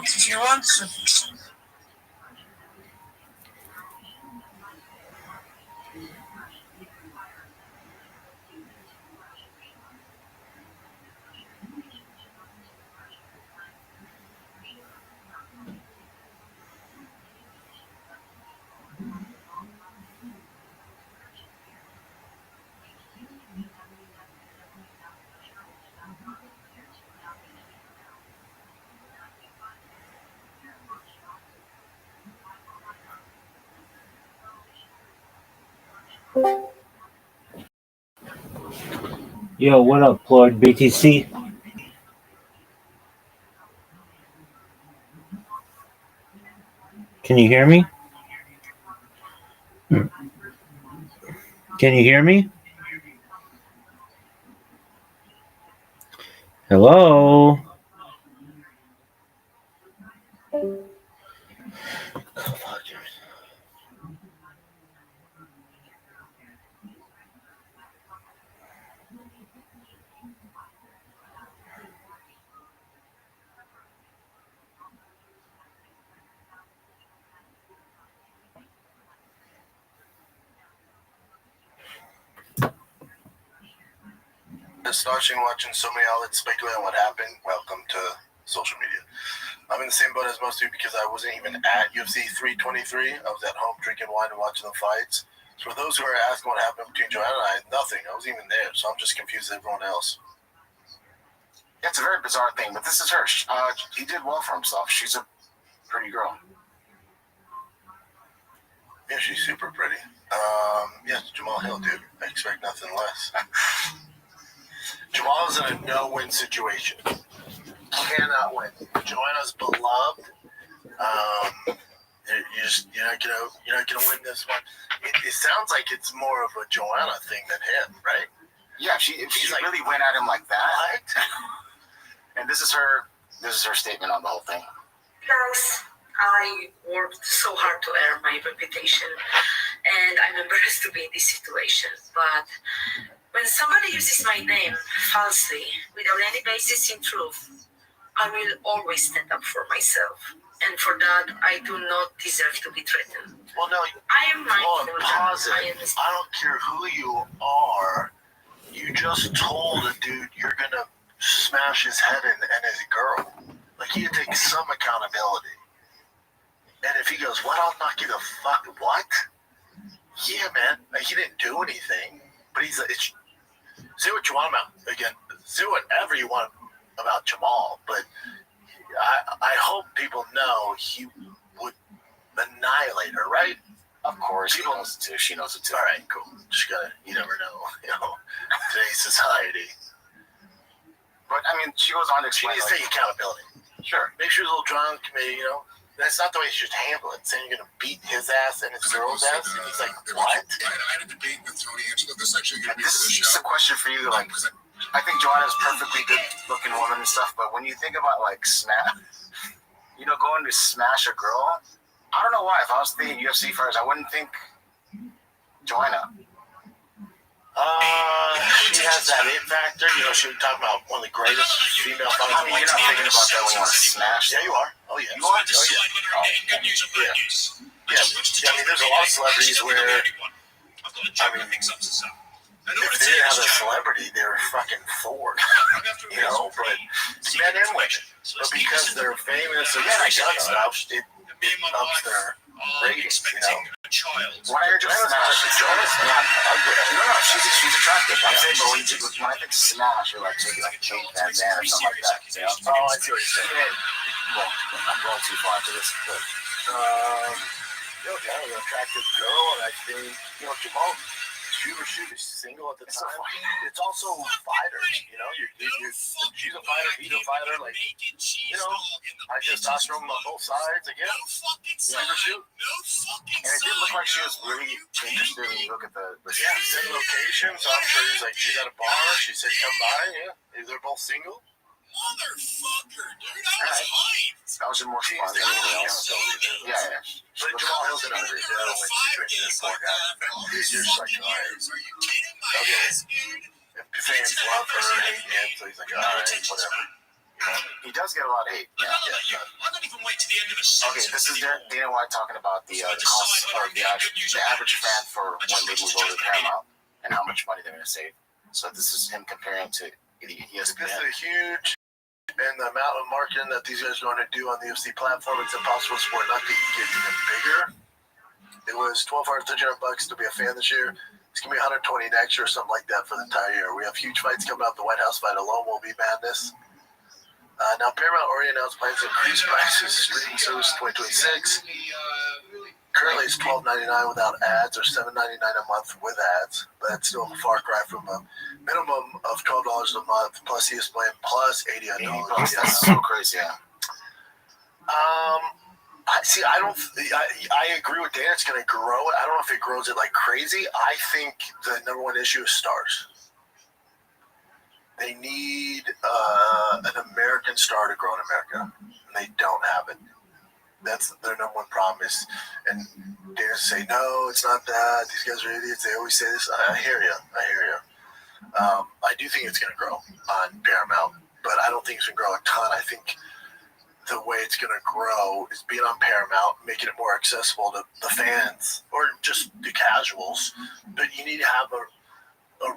If you want to, Yo, what up, Lord BTC? Can you hear me? Can you hear me? Hello? Watching so many outlets speculate on what happened. Welcome to social media. I'm in the same boat as most of you because I wasn't even at UFC 323. I was at home drinking wine and watching the fights. So for those who are asking what happened between Joanna and I, nothing. I wasn't even there, so I'm just confused as everyone else. It's a very bizarre thing, but this is her. He did well for himself. She's a pretty girl. Yeah, she's super pretty. Yeah, Jamal Hill, dude. I expect nothing less. Jamal is in a no-win situation. Cannot win. Joanna's beloved. You're not gonna win this one. It sounds like it's more of a Joanna thing than him, right? Yeah, if she like, really went at him like that. What? And this is her statement on the whole thing. Guys, I worked so hard to earn my reputation, and I'm embarrassed to be in this situation. But when somebody uses my name falsely, without any basis in truth, I will always stand up for myself. And for that, I do not deserve to be threatened. Well, no, I am mindful pause it. I don't care who you are. You just told a dude you're gonna smash his head in and his girl. Like, he takes some accountability. And if he goes, what, I'll knock you the fuck, what? Yeah, man, like, he didn't do anything. But he's like, say what you want about, again, say whatever you want about Jamal, but I hope people know he would annihilate her, right? Of course, he knows it too. She knows it too. All right, cool. Just gotta, you never know, today's society. But I mean, she goes on to explain. She needs to take accountability. Sure. Maybe she was a little drunk. Maybe that's not the way she should handle it. Saying you're gonna beat his ass and his girl's ass, and he's like, what? I had a debate with Tony Angelo. This is just a question for you. Like, I think Joanna's a perfectly good-looking woman and stuff, but when you think about like going to smash a girl, I don't know why. If I was thinking UFC fighters, I wouldn't think Joanna. She has that it factor. She was talking about one of the greatest female fighters. I mean, you're not thinking about that when you want to smash. Yeah, you are. Oh, yeah. You are? Oh, yeah. Yeah. I mean, there's a lot of celebrities where, I mean, if they didn't have a celebrity, they were fucking Ford. But men and women. But because they're famous and stuff, it ups their ratings, When I heard you smash, Joanna's not ugly. No, she's attractive. I'm saying, but when I think smash, you're like maybe like Jake Van Zandt or something like that. Oh, I see what you're saying. Well, I'm going too far into this, but an attractive girl, and I think Jamal. She was single at the time. It's also fighters, she's a fighter, he's a fighter, like, I testosterone on both sides again. Shoot. And it did look like she was really interested when you look at the same location, so I'm sure he's like, she's at a bar, she said come by, they're both single. Motherfucker, dude, I was hyped. That was more fun than anything else. Yeah. But Jamal Hill's in a win situation. This poor guy. He's just like, all right. Okay. If fans love her, hate him, so he's like, all right, whatever. He does get a lot of hate. Yeah. I'm not even wait to the end of the Okay, this is Dana White talking about the cost of the average fan for when they move over to Paramount and how much money they're going to save. So this is him comparing to ESPN. This is huge. And the amount of marketing that these guys are going to do on the UFC platform, it's impossible for it not to get even bigger. It was $1,200 to be a fan this year. It's going to be $120 next year or something like that for the entire year. We have huge fights coming out. The White House fight alone will be madness. Now, Paramount already announced plans to increase prices streaming service 2026. Currently, it's $12.99 without ads, or $7.99 a month with ads. But that's still a far cry from a minimum of $12 a month plus ESPN plus $80. That's so crazy. Yeah. I agree with Dan. It's going to grow. I don't know if it grows it like crazy. I think the number one issue is stars. They need an American star to grow in America, and they don't have it. That's their number one problem. And they say, no, it's not that. These guys are idiots. They always say this. I hear you. I do think it's going to grow on Paramount, but I don't think it's going to grow a ton. I think the way it's going to grow is being on Paramount, making it more accessible to the fans or just the casuals. But you need to have a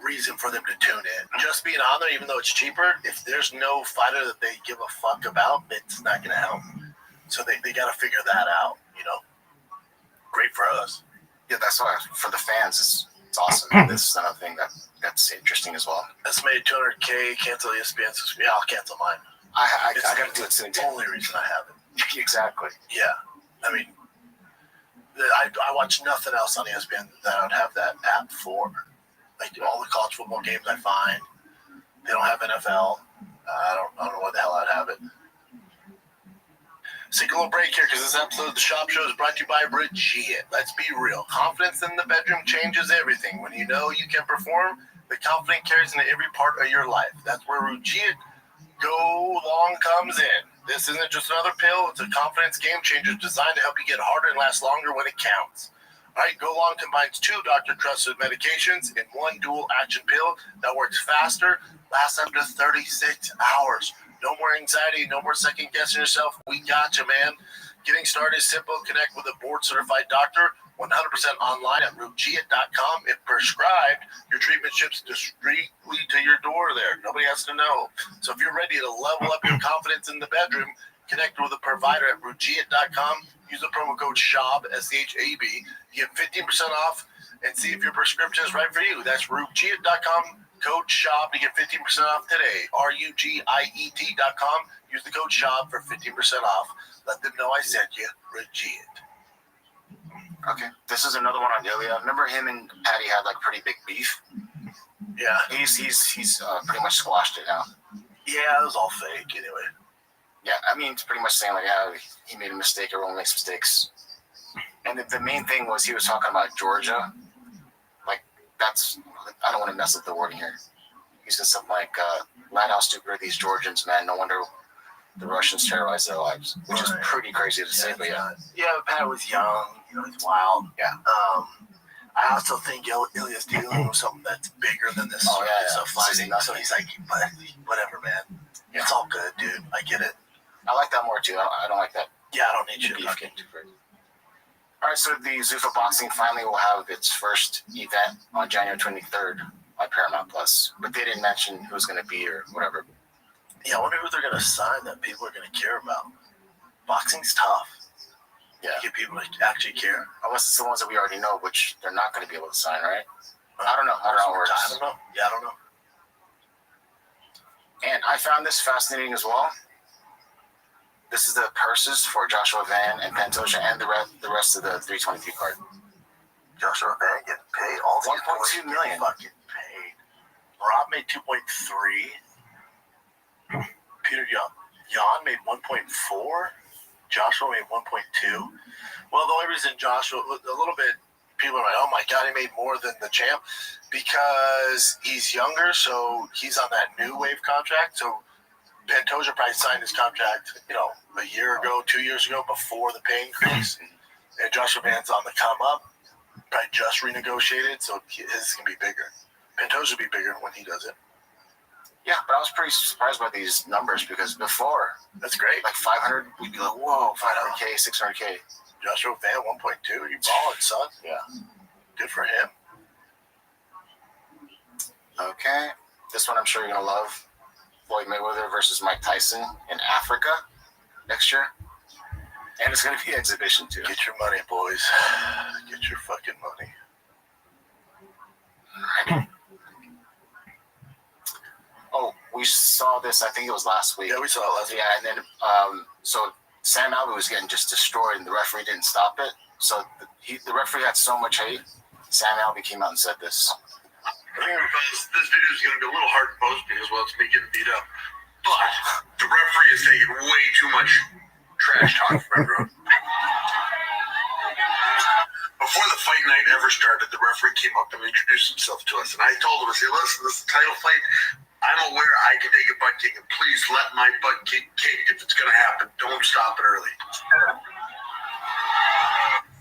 reason for them to tune in. Just being on there, even though it's cheaper, if there's no fighter that they give a fuck about, it's not going to help. So they got to figure that out, you know. Great for us. Yeah, that's why for the fans, it's awesome. This is another thing that's interesting as well. Estimated $200K, cancel ESPN subscription. Yeah, I'll cancel mine. I got to do it soon. The only reason I have it. Exactly. Yeah. I mean, I watch nothing else on ESPN that I would have that app for. Like all the college football games I find, they don't have NFL. I don't know why the hell I'd have it. Let's take a little break here because this episode of the Shop Show is brought to you by Brigitte. Let's be real. Confidence in the bedroom changes everything. When you know you can perform, the confidence carries into every part of your life. That's where Brigitte Go Long comes in. This isn't just another pill. It's a confidence game changer designed to help you get harder and last longer when it counts. All right, Go Long combines 2 doctor-trusted medications in one dual-action pill that works faster, lasts up to 36 hours. No more anxiety, no more second-guessing yourself. We got you, man. Getting started is simple. Connect with a board-certified doctor 100% online at Rugiet.com. If prescribed, your treatment ships discreetly to your door there. Nobody has to know. So if you're ready to level up your confidence in the bedroom, connect with a provider at Rugiet.com. Use the promo code SHAB, SHAB. You get 15% off and see if your prescription is right for you. That's Rugiet.com. Code SHAB to get 15% off today. RUGIET.com. Use the code SHAB for 15% off. Let them know I sent you. Rugiet. Okay. This is another one on Ilya. Remember him and Patty had like pretty big beef? Yeah. He's pretty much squashed it now. Yeah, it was all fake anyway. Yeah, I mean, it's pretty much saying like, yeah, he made a mistake. Everyone makes mistakes. And the main thing was he was talking about Georgia. Like, I don't want to mess up the wording here. He said something like, "Lad, how stupid are these Georgians, man? No wonder the Russians terrorize their lives," which is pretty crazy to say, but yeah. Yeah, but Pat was young. You know, he's wild. Yeah. I also think Ilya's dealing with something that's bigger than this. Oh, yeah. So fighting. So he's like, whatever, man. Yeah. It's all good, dude. I get it. I like that more too. I don't like that. Yeah, I don't need you. Okay. All right, so the Zuffa Boxing finally will have its first event on January 23rd on Paramount Plus, but they didn't mention who was going to be or whatever. Yeah, I wonder who they're going to sign that people are going to care about. Boxing's tough. Yeah. To get people to actually care. Unless it's the ones that we already know, which they're not going to be able to sign, right? I don't know. I don't know how it works. I don't know. Yeah, I don't know. And I found this fascinating as well. This is the purses for Joshua Van and Pantoja and the rest of the 323 card. Joshua Van getting paid. All $1.2 million. Fucking paid. Rob made 2.3. Peter Yan made 1.4. Joshua made 1.2. Well, the only reason Joshua, a little bit, people are like, oh my God, he made more than the champ, because he's younger, so he's on that new wave contract. So Pantoja probably signed his contract, a year ago, 2 years ago, before the pay increase. And Joshua Van's on the come up, probably just renegotiated, so his is going to be bigger. Pantoja will be bigger when he does it. Yeah, but I was pretty surprised by these numbers because before, that's great. Like 500, we'd be like, whoa, 500K, 600K. Joshua Van, 1.2. You balling, son. Yeah. Good for him. Okay. This one I'm sure you're going to love. Floyd Mayweather versus Mike Tyson in Africa next year. And it's going to be an exhibition, too. Get your money, boys. Get your fucking money. All right. Oh, we saw this, I think it was last week. Yeah, we saw it last week. Yeah, and then, so Sam Alvey was getting just destroyed, and the referee didn't stop it. So the referee had so much hate. Sam Alvey came out and said this. I think, fellas, this video is going to be a little hard to post because, well, it's me getting beat up. But the referee is taking way too much trash talk from everyone. Before the fight night ever started, the referee came up and introduced himself to us. And I told him, I said, listen, this is the title fight. I'm aware I can take a butt kick, and please let my butt kick kicked if it's going to happen. Don't stop it early.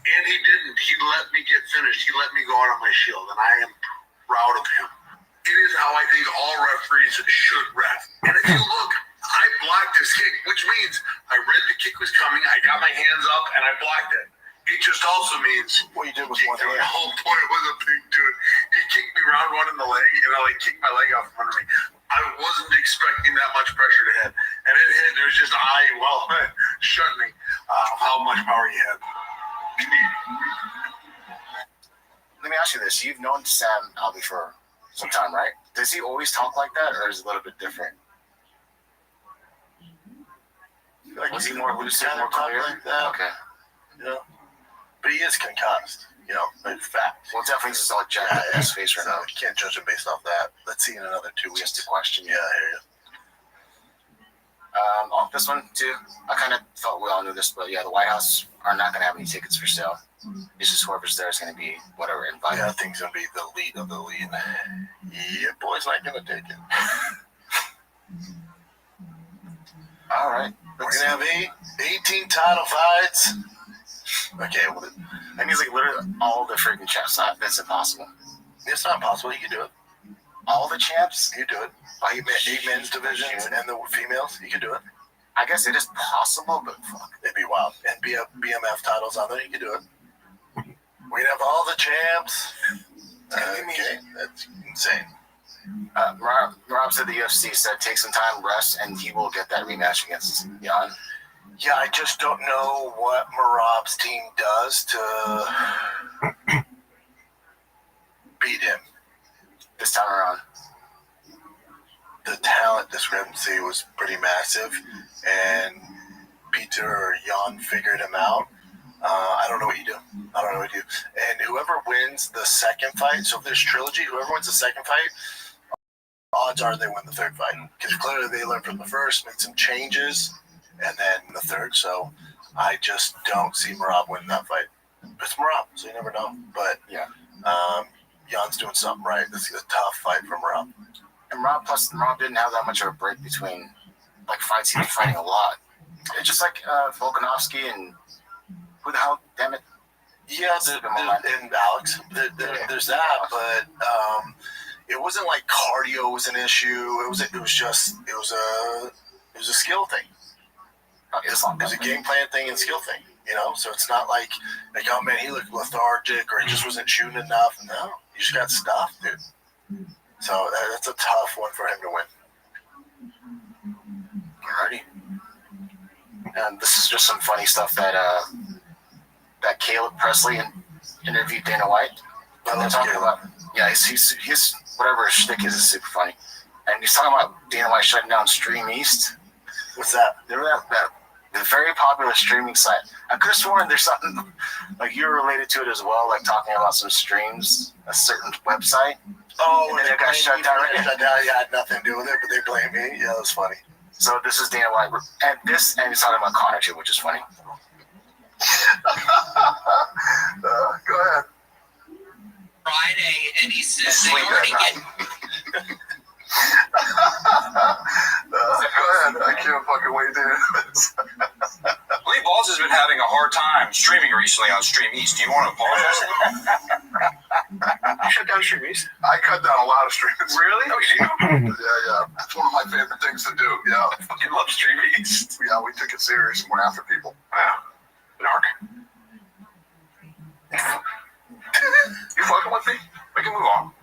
And he didn't. He let me get finished. He let me go out on my shield, and I am proud of him. It is how I think all referees should ref. And if you look, I blocked his kick, which means I read the kick was coming, I got my hands up, and I blocked it. It just also means what you did was one hand. The whole point was a big dude. He kicked me round one in the leg, and I kicked my leg off from under me. I wasn't expecting that much pressure to hit, and it hit. It was just shut me how much power he had. Let me ask you this: you've known Sam Alvey for some time, right? Does he always talk like that, or is it a little bit different? Like was he more lucid, more clear? Like that. Okay. Yeah. But he is concussed, by fact. Well, definitely just like jacked up in his face right now. You can't judge him based off that. Let's see in another 2 weeks. Just a question. Yeah, I hear you. This one too. I kind of thought we all knew this, but yeah, the White House are not going to have any tickets for sale. It's just whoever's there is going to be whatever invited. Yeah, I think it's going to be the lead of the lead. Yeah, boy's not going to take it. All right. We're going to have 18 title fights. Okay, well, that means like literally all the freaking champs. That's impossible. It's not possible. You can do it. All the champs? You do it. 8 men's divisions and the females. You can do it. I guess it is possible, but fuck. It'd be wild. And BMF titles on there. You can do it. We'd have all the champs. Okay, that's insane. Rob said the UFC said take some time, rest, and he will get that rematch against Jan. Yeah, I just don't know what Marab's team does to beat him this time around. The talent discrepancy was pretty massive, and Peter or Jan figured him out. I don't know what you do. And whoever wins the second fight, so if there's trilogy, whoever wins the second fight, odds are they win the third fight. Because clearly they learned from the first, made some changes, and then the third. So I just don't see Marab winning that fight. But it's Marab, so you never know. But yeah, Jan's doing something right. This is a tough fight for Marab. And Marab didn't have that much of a break between fights. He was fighting a lot. It's just like Volkanovski and who the hell? Damn it. Yeah, and Alex. There's that, but it wasn't like cardio was an issue. It was a skill thing. It was a game plan thing and skill thing. So it's not like oh man, he looked lethargic or he just wasn't shooting enough. No, you just got stuffed, dude. So that's a tough one for him to win. Alrighty. And this is just some funny stuff that Caleb Presley interviewed Dana White. They're talking about, he's whatever his shtick is super funny. And he's talking about Dana White shutting down Stream East. What's that? They're that the very popular streaming site. I could have sworn there's something you're related to it as well, talking about some streams, a certain website. Oh, and then it got shut down. Yeah, I had nothing to do with it, but they blame me. Yeah, that was funny. So this is Dana White, and he's talking about Connor too, which is funny. Go ahead. Friday, and he said they already get. Go ahead. I can't fucking wait to hear this. Lee Balls has been having a hard time streaming recently on Stream East. Do you want to apologize? You shut down Stream East? I cut down a lot of streams. Really? Oh, you? Yeah. That's one of my favorite things to do. Yeah. I fucking love Stream East. Yeah, we took it serious and went after people. Wow. Narc. You fucking with me? We can move on.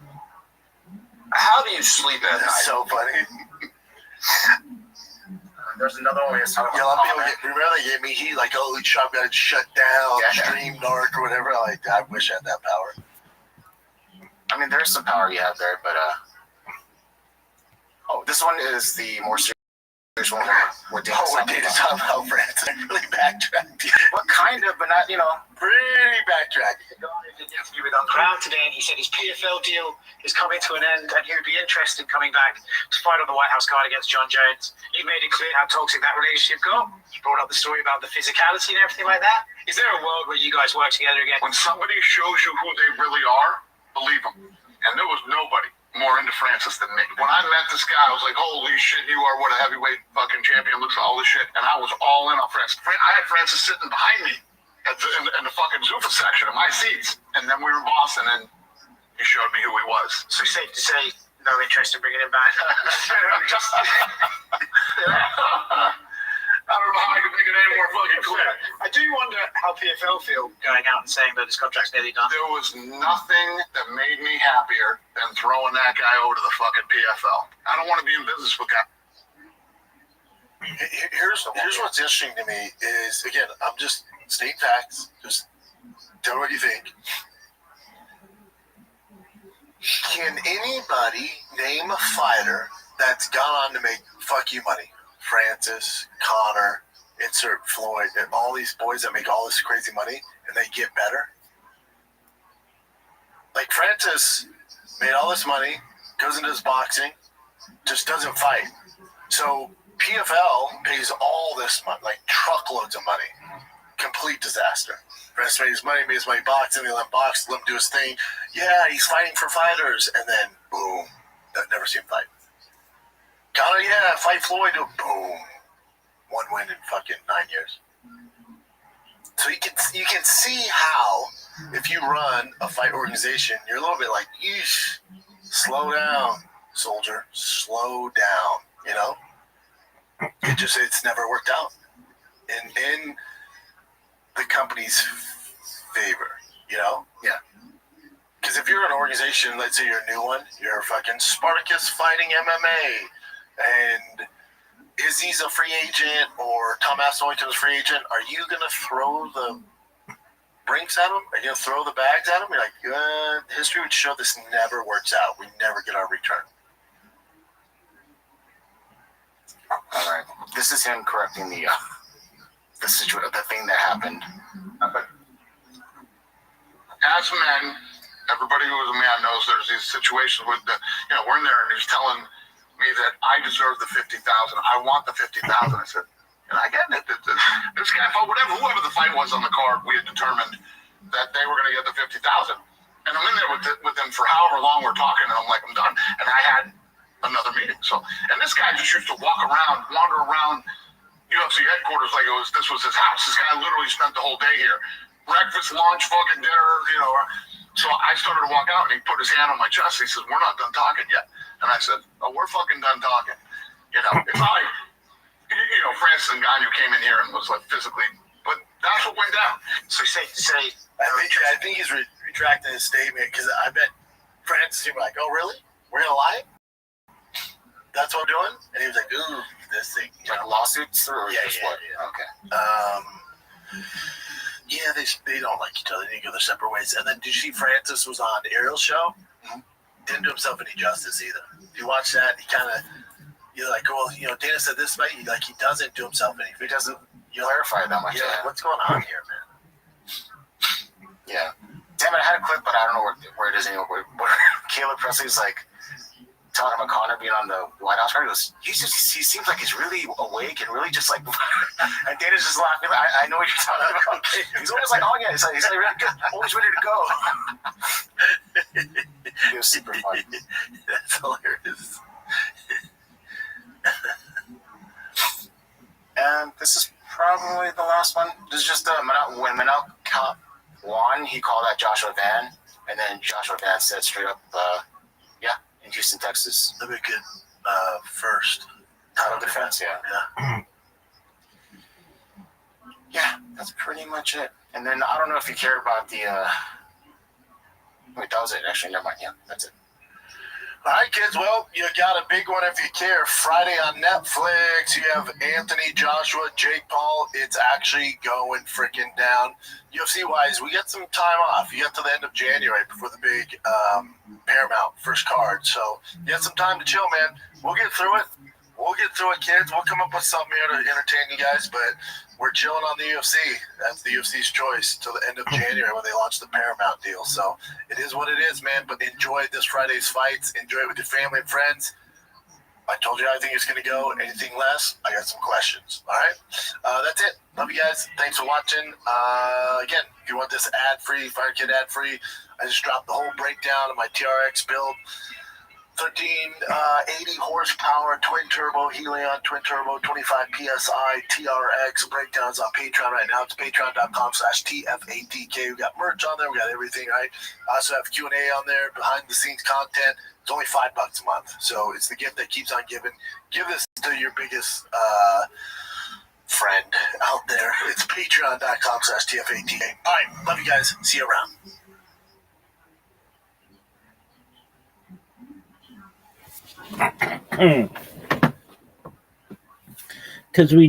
How do you sleep at night? That's so funny. There's another one where he's talking about remember they gave me heat holy shop got shut down, stream narc or whatever. I wish I had that power. I mean, there's some power you have there, but this one is the more serious Which one? What Dana's talking about, Francis. Really backtracked. What kind of, but not, pretty backtracked. With on Crown today, and he said his PFL deal is coming to an end, and he'd be interested in coming back to fight on the White House card against John Jones. He made it clear how toxic that relationship got. He brought up the story about the physicality and everything like that. Is there a world where you guys work together again? When somebody shows you who they really are, believe them. And there was nobody more into Francis than me. When I met this guy, I was like, holy shit, you are what a heavyweight fucking champion looks like, all this shit. And I was all in on Francis. I had Francis sitting behind me in the fucking Zuffa section of my seats. And then we were in Boston, and he showed me who he was. So safe to say, no interest in bringing him back. I don't know how I can make it any more fucking clear. I do wonder how PFL feel going out and saying that his contract's nearly done. There was nothing that made me happier than throwing that guy over to the fucking PFL. I don't want to be in business with that. Here's what's interesting to me is, again, I'm just stating facts. Just tell me what you think. Can anybody name a fighter that's gone on to make fuck you money? Francis, Connor, insert Floyd, and all these boys that make all this crazy money, and they get better. Like Francis made all this money, goes into his boxing, just doesn't fight. So PFL pays all this money, like truckloads of money. Complete disaster. Francis made his money boxing, they let him box, let him do his thing. Yeah, he's fighting for fighters, and then boom, never see him fight. Connor, yeah, fight Floyd, boom. One win in fucking 9 years. So you can see how, if you run a fight organization, you're a little bit like, yeesh, slow down, soldier, slow down, It's never worked out in the company's favor, Yeah. Because if you're an organization, let's say you're a new one, you're fucking Spartacus Fighting MMA, and Izzy's a free agent or Tom Asselington's a free agent, are you going to throw the brinks at him? Are you going to throw the bags at him? You're like, history would show this never works out. We never get our return. All right. This is him correcting the thing that happened. But as men, everybody who is a man knows there's these situations with we're in there and he's telling me that I deserve the $50,000. I want the $50,000. I said, and I get it. This guy fought whoever the fight was on the card, we had determined that they were going to get the $50,000. And I'm in there with them for however long we're talking, and I'm like, I'm done. And I had another meeting. And this guy just used to wander around UFC headquarters like this was his house. This guy literally spent the whole day here. Breakfast, lunch, fucking dinner, So I started to walk out, and he put his hand on my chest. He says, we're not done talking yet. And I said, oh, we're fucking done talking. It's not like, Francis Ngannou came in here and was like physically, but that's what went down. So safe to say, I think he's retracting his statement, because I bet Francis, he was like, oh, really? We're going to lie? That's what we're doing? And he was like, ooh, this thing. Like lawsuits? Or yeah. Okay. Yeah, they don't like each other. They go their separate ways. And then did you see Francis was on Ariel's show? Mm-hmm. Didn't do himself any justice either. If you watch that, he kind of, you're like, well, Dana said this, but he doesn't do himself any. He doesn't clarify that much. Yeah, what's going on here, man? Yeah. Damn it, I had a clip, but I don't know where it is anymore. Where Caleb Presley's like talking about Connor being on the White House. He goes, he seems like he's really awake and really just like, and Dana's just laughing. I know what you're talking about. He's always like, oh yeah, he's like really good, always ready to go. It was super funny. That's hilarious. And this is probably the last one. This is just when Manel won, he called out Joshua Van, and then Joshua Van said straight up, in Houston, Texas. That'd be a good first title defense, yeah. Yeah, that's pretty much it. And then I don't know if you care about the wait, that was it. Actually, never mind. Yeah, that's it. All right, kids. Well, you got a big one if you care. Friday on Netflix. You have Anthony Joshua, Jake Paul. It's actually going freaking down. UFC-wise, we got some time off. You got to the end of January before the big Paramount first card. So you got some time to chill, man. We'll get through it. We'll we'll get through it, kids. We'll come up with something here to entertain you guys, but we're chilling on the UFC. That's the UFC's choice till the end of January when they launch the Paramount deal. So it is what it is, man. But enjoy this Friday's fights. Enjoy it with your family and friends. I told you how I think it's going to go. Anything less, I got some questions. All right? That's it. Love you guys. Thanks for watching. Again, if you want this ad-free, Fire Kid ad-free, I just dropped the whole breakdown of my TRX build. 1380 horsepower, twin turbo Helion, twin turbo, 25 PSI, TRX breakdowns on Patreon right now. It's patreon.com/TFATK. We got merch on there. We got everything, right? I also have Q&A on there, behind the scenes content. It's only $5 a month. So it's the gift that keeps on giving. Give this to your biggest friend out there. It's patreon.com/TFATK. All right. Love you guys. See you around. Because we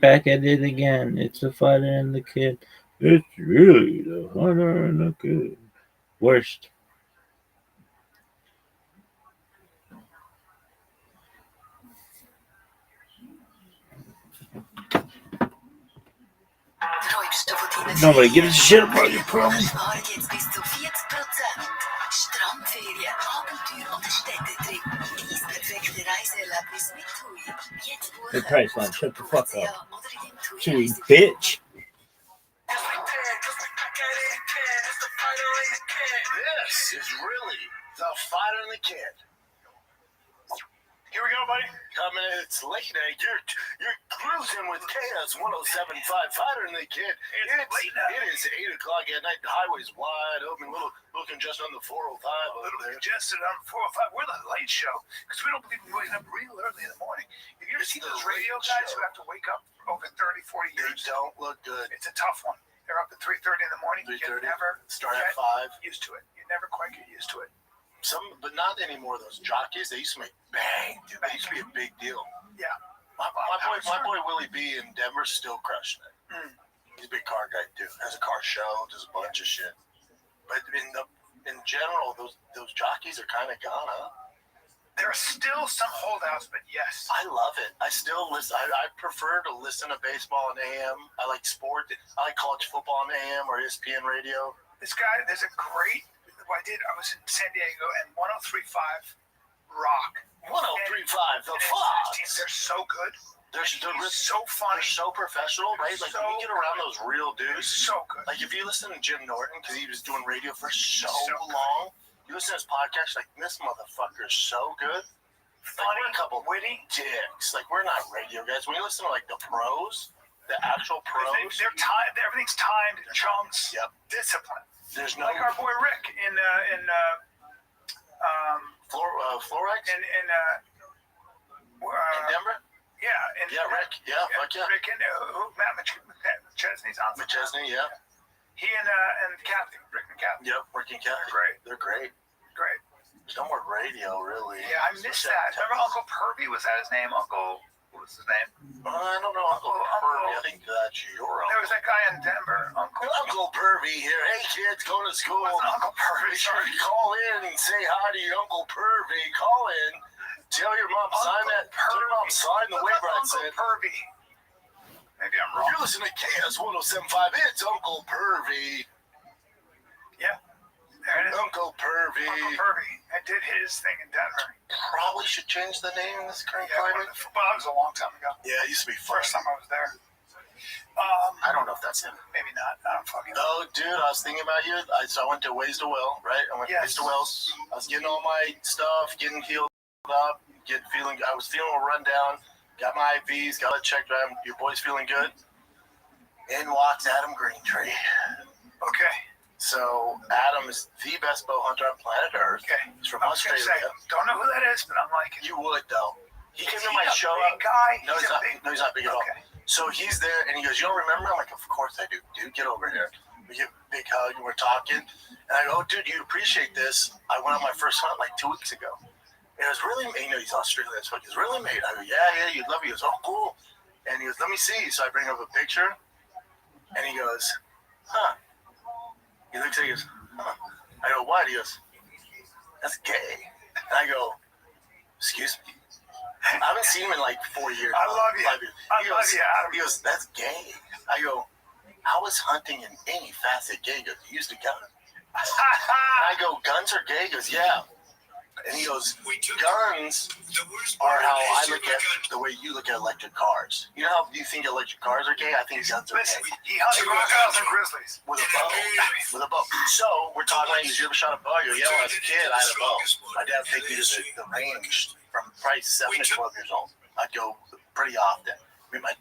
back at it again. It's the fighter and the kid. It's really the fighter and the kid. Worst. Nobody gives a shit about your problem. Strandferien, Abenteuer oder Städtetrip. Dein perfekte Reiseerlebnis mit TUI. Jetzt buchen. The price line, shut the fuck up. TUI, bitch. This is really the fighter and the kid. Here we go, buddy. Coming in, it's late night. You're cruising with KS 107.5 Fighter and the Kid. It is 8 o'clock at night. The highway's wide open. Little congested on the 405. A little congested on the 405. We're the late show because we don't believe in waking up real early in the morning. Have you ever seen those radio guys who have to wake up over 30, 40 years? They don't look good. It's a tough one. They're up at 3:30 in the morning. You can never start at 5. Used to it. You never quite get used to it. But not anymore. Those jockeys, they used to make bang. Dude, they used to be a big deal. Yeah. My boy Willie B in Denver's still crushing it. He's a big car guy too. Has a car show, does a bunch of shit. But in general, those jockeys are kind of gone, huh? There are still some holdouts, but yes. I love it. I still listen. I prefer to listen to baseball on AM. I like sport. I like college football on AM or ESPN radio. This guy, there's a great. I was in San Diego and 103.5 Rock. 103.5, the Fox. They're so good. They're so funny. They're so professional, right? Like, when you get around those real dudes. So good. Like, if you listen to Jim Norton, because he was doing radio for so long, you listen to his podcast, like, this motherfucker is so good. Funny, like, we're a couple witty dicks. Like, we're not radio guys. When you listen to, like, the pros, the actual pros. They're timed. Everything's timed in chunks. Yep. Discipline. There's no like our boy Rick in Florex in Denver. Yeah, Rick. Yeah, fuck yeah. Rick and Matt McChesney's on. McChesney, yeah. He and Kathy, Rick and Kathy. Yep, Rick and Kathy. They're great. Great. There's no more radio, really. Yeah, I miss that. Remember Uncle Pervy? Was that his name? What was his name? I don't know. Uncle Pervy. I think that's your uncle. There was that guy in Denver. Uncle Pervy here. Hey, kids, going to school. Uncle Pervy. Make sure you call in and say hi to your Uncle Pervy. Call in. Tell your mom sign that. Tell your mom sign the waiver I said. Uncle Pervy. Maybe I'm wrong. If you're listening to KS 107.5, it's Uncle Pervy. Yeah. There it is. Uncle Pervy. Uncle Pervy. I did his thing in Denver. Probably should change the name in this current climate. Well, that was a long time ago. Yeah, it used to be first time I was there. I don't know if that's him. Maybe not. I don't fucking know. Oh, dude, I was thinking about you. So I went to Ways to Well, right? I went to Ways to Wells. I was getting all my stuff, getting healed up, I was feeling a rundown. Got my IVs, got it checked out. Your boy's feeling good. In walks Adam Greentree. Okay. So Adam is the best bow hunter on planet Earth. Okay. He's from Australia. Don't know who that is, but I'm like, you would though. He came to my show. Big guy. No, he's not big at all. So he's there, and he goes, "You don't remember?" I'm like, "Of course I do, dude. Get over here." We give a big hug, and we're talking. And I go, "Oh, dude, you appreciate this? I went on my first hunt like 2 weeks ago. And it was really, he's Australian, so he's really made." I go, "Yeah, you'd love it." He goes, "Oh, cool." And he goes, "Let me see." So I bring up a picture, and he goes, "Huh." He looks at it, he goes, "Huh." I go, "What?" He goes, "That's gay." And I go, "Excuse me?" I've been haven't seen him in like 4 years. I love you. He goes, that's gay. I go, how is hunting in any facet gay? He goes, you used a gun. I go, guns are gay? He goes, yeah. And he goes, guns are how I look at the way you look at electric cars. You know how you think electric cars are gay? I think guns are gay. He hunts crocodiles and grizzlies. With a bow. With a bow. So, we're talking like, did you ever shot a bow? I go, yeah, when I was a kid, I had a bow. My dad would take me to the range from probably 7 to 12 years old. I'd go pretty often.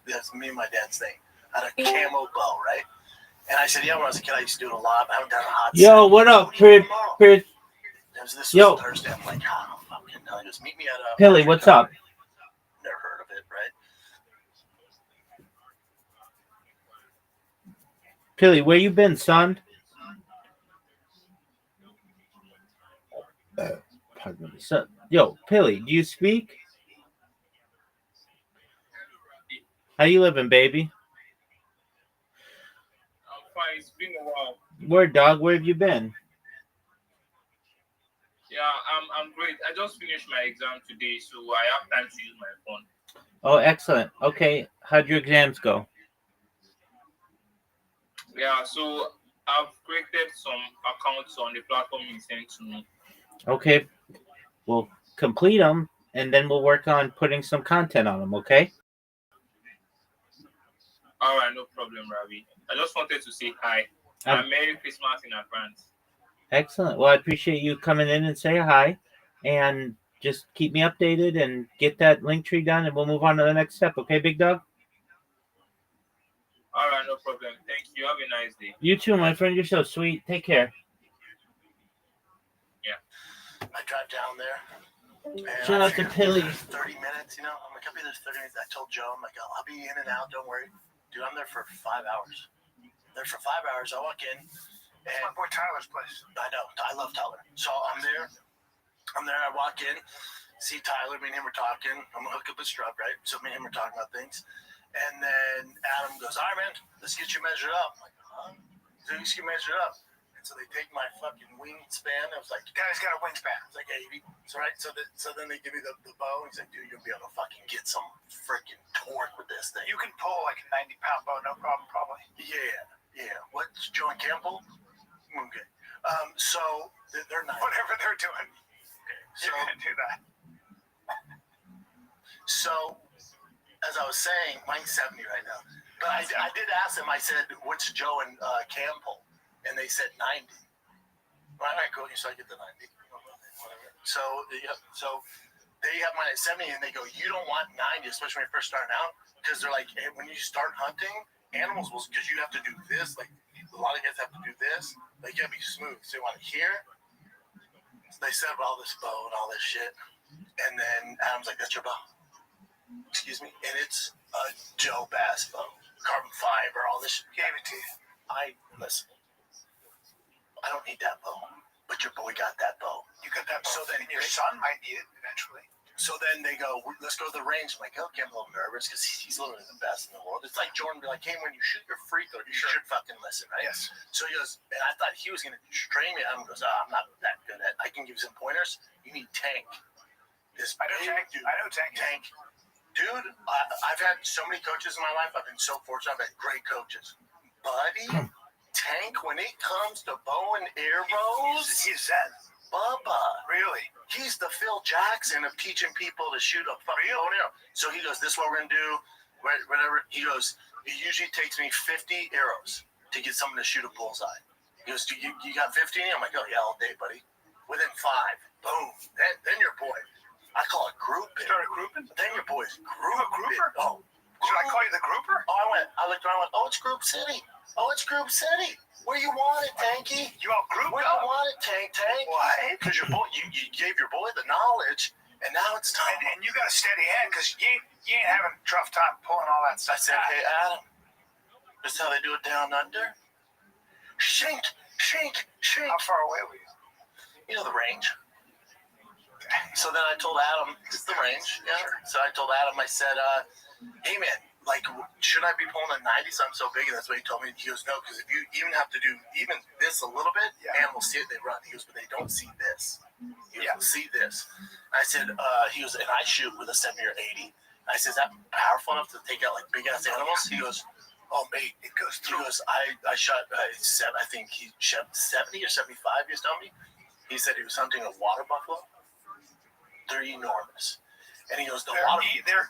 That's me and my dad's thing. I had a camo bow, right? And I said, yeah, when I was a kid, I used to do it a lot. I haven't done a hot Yo, what up, Prit? This Yo. was Thursday. I'm like, oh, fucking hell. He goes, meet me at a... Pilly, what's up? Never heard of it, right? Pilly, where you been, son? Pardon me. So, yo, Pilly, do you speak? How you living, baby? I'm fine. It's been a while. Where, dog? Where have you been? Yeah, I'm great. I just finished my exam today, so I have time to use my phone. Oh, excellent. Okay, how'd your exams go? Yeah, so I've created some accounts on the platform you sent to me. Okay, we'll complete them, and then we'll work on putting some content on them, okay? All right, no problem, Ravi. I just wanted to say hi. And Merry Christmas in advance. Excellent. Well, I appreciate you coming in and say hi, and just keep me updated and get that link tree done, and we'll move on to the next step. Okay, big dog? All right, no problem. Thank you. Have a nice day. You too, my friend. You're so sweet. Take care. Yeah. I drive down there. Shout out to Pilly. 30 minutes, you know. I'm like, I'll be there 30 minutes. I told Joe, I'm like, I'll be in and out. Don't worry. Dude, I'm there for 5 hours. There for 5 hours. I walk in. That's my boy Tyler's place. I know. I love Tyler. So I'm there. I walk in, see Tyler. Me and him are talking. I'm going to hook up his truck, right? So me and him are talking about things. And then Adam goes, all right, man, let's get you measured up. I'm like, huh? So let's get measured up. And so they take my fucking wingspan. I was like, guy's got a wingspan. It's like 80. So, right? So then they give me the bow. He's like, dude, you'll be able to fucking get some freaking torque with this thing. You can pull like a 90-pound bow, no problem, probably. Yeah. What's Joe and Campbell? Okay. So they're not. Whatever they're doing. Okay. So, you're going to do that. So, as I was saying, mine's 70 right now. But I did ask them, I said, what's Joe and Campbell? And they said 90. All right, cool. So I get the 90. Whatever. So they have mine at 70, and they go, you don't want 90, especially when you're first starting out, because they're like, hey, when you start hunting, animals will, because you have to do this, like a lot of guys have to do this, like you gotta be smooth. So you want to hear. So they set up all this bow and all this shit, and then Adam's like, that's your bow. Excuse me, and it's a Joe Bass bow, carbon fiber, all this shit. Gave it to you. Listen. I don't need that bow, but your boy got that bow. You got that bow. So then your son might need it eventually. So then they go, let's go to the range. I'm like, okay, I'm a little nervous because he's literally the best in the world. It's like Jordan be like, hey, when you shoot your free throw, you should fucking listen, right? Yes. So he goes, and I thought he was going to train me. Adam goes, I'm not that good at it. I can give you some pointers. You need Tank. I know Tank. Dude, I've had so many coaches in my life. I've been so fortunate. I've had great coaches. Buddy, Tank, when it comes to bow and arrows, he's Zen. Bubba. Really? He's the Phil Jackson of teaching people to shoot a fucking bow and arrow. So he goes, this is what we're going to do, whatever. He goes, it usually takes me 50 arrows to get someone to shoot a bullseye. He goes, you got 15? I'm like, oh, yeah, all day, buddy. Within 5, boom. Then your boy. I call it grouping. Started grouping? Then your boy's grouper. Oh. Should I call you the grouper? Oh, I looked around and went, oh, it's Group City. Where you want it, Tanky? You all grouped Where up? you want it, Tank? Why? Because your boy, you gave your boy the knowledge, and now it's time. And you got a steady hand because you ain't having a tough time pulling all that stuff. I said, hey, Adam, this is how they do it down under. Shink. How far away were you? You know the range. So then I told Adam, it's the range. Yeah. Sure. So I told Adam, I said, hey, man, like, should I be pulling a 90? So I'm so big, and that's what he told me. He goes, no, because if you even have to do even this a little bit, animals see it, they run. He goes, but they don't see this. He goes, see this. I said, he goes, and I shoot with a 70 or 80. I said, is that powerful enough to take out like big ass animals? He goes, oh mate, it goes through. He goes, I shot, I think he shot 70 or 75. He was telling me. He said he was hunting a water buffalo. They're enormous, and he goes, they're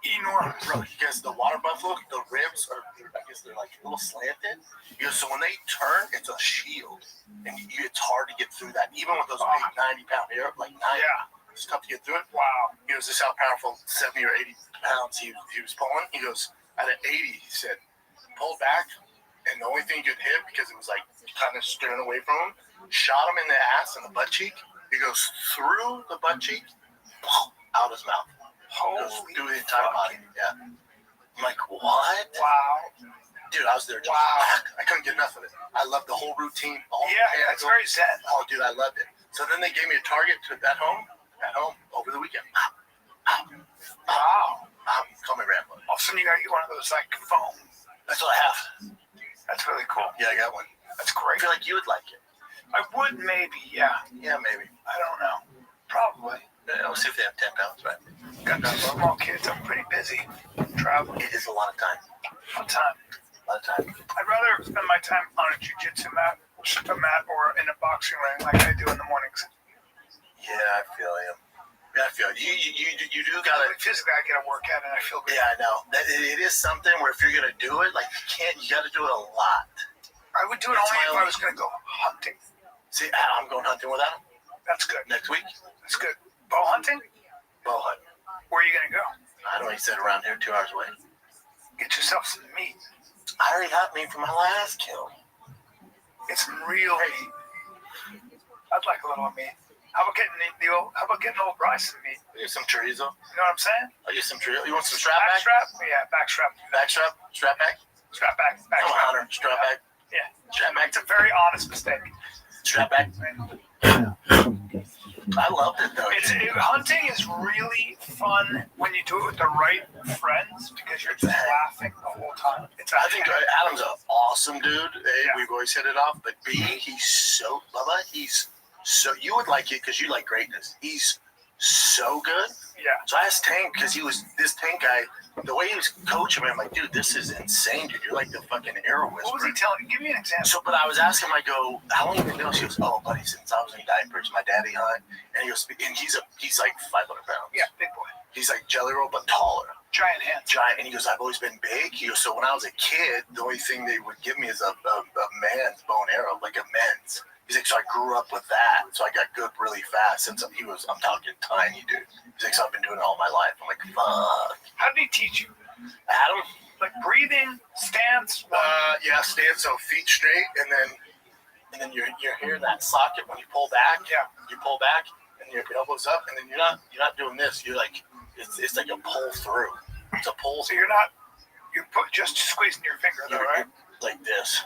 enormous, bro. He goes, the water buffalo, the ribs are, I guess they're like a little slanted. He goes, so when they turn, it's a shield, and it's hard to get through that, even with those big 90-pound air, like 90. Yeah. It's tough to get through it. Wow. He goes, this is how powerful 70 or 80 pounds he was pulling. He goes, at an 80, he said, pulled back, and the only thing he could hit, because it was like kind of steering away from him, shot him in the ass and the butt cheek. He goes through the butt cheek, out his mouth. Goes through the entire body. Yeah. I'm like, what? Wow. Dude, I was there just I couldn't get enough of it. I loved the whole routine. It's very zen. Oh, dude, I loved it. So then they gave me a target at home over the weekend. Wow. Call me Rambo. All of a sudden you got one of those like foam. That's what I have. That's really cool. Yeah, I got one. That's great. I feel like you would like it. I would maybe, yeah. Yeah, maybe. I don't know. Probably. I'll see if they have 10 pounds, right? Got small kids. I'm pretty busy traveling. It is a lot of time. A lot of time. I'd rather spend my time on a jiu-jitsu mat, or in a boxing ring like I do in the mornings. Yeah, I feel you. Yeah, I feel you. You do gotta physically. I gotta work at it. And I feel good. Yeah, I know. It is something where if you're gonna do it, like you gotta do it a lot. I would do it only if I was gonna go hunting. See, I'm going hunting with Adam. That's good. Next week. That's good. Bow hunting? Bow hunting. Where are you going to go? I don't know. He said around here, 2 hours away. Get yourself some meat. I already got meat from my last kill. It's real meat. I'd like a little meat. How about getting a little rice and meat? Get some chorizo. You know what I'm saying? I'll get some chorizo. You want some strap back? Yeah, back strap. Back strap? Strap back? Strap back. Back strap. Hunter. Strap back. Yeah. Strap back. It's a very honest mistake. Strap back. I loved it though. Hunting is really fun when you do it with the right friends because you're just laughing the whole time. I think Adam's an awesome dude. A, we've always hit it off, but B, he's so you would like it because you like greatness. He's so good. Yeah. So I asked Tank because this Tank guy. The way he was coaching me, I'm like, dude, this is insane, dude. You're like the fucking arrow whisperer. What was he telling? Give me an example. So, but I was asking him, I go, how long have you been doing? He goes, oh, buddy, since I was in diapers, my daddy hunt. And he goes, and he's like 500 pounds. Yeah, big boy. He's like jelly roll, but taller. Giant hands. Giant. And he goes, I've always been big. He goes, so when I was a kid, the only thing they would give me is a man's bow and arrow, like a men's. He's like, so I grew up with that. So I got good really fast since I'm talking tiny, dude. He's like, so I've been doing it all my life. I'm like, fuck. How did he teach you? Adam? Like breathing, stance? Yeah, stance, so feet straight, and then you're hearing that socket when you pull back. Yeah. You pull back, and your elbows up, and then you're not doing this. You're like, it's like a pull through. It's a pull. So you're just squeezing your finger, though, right? Like this.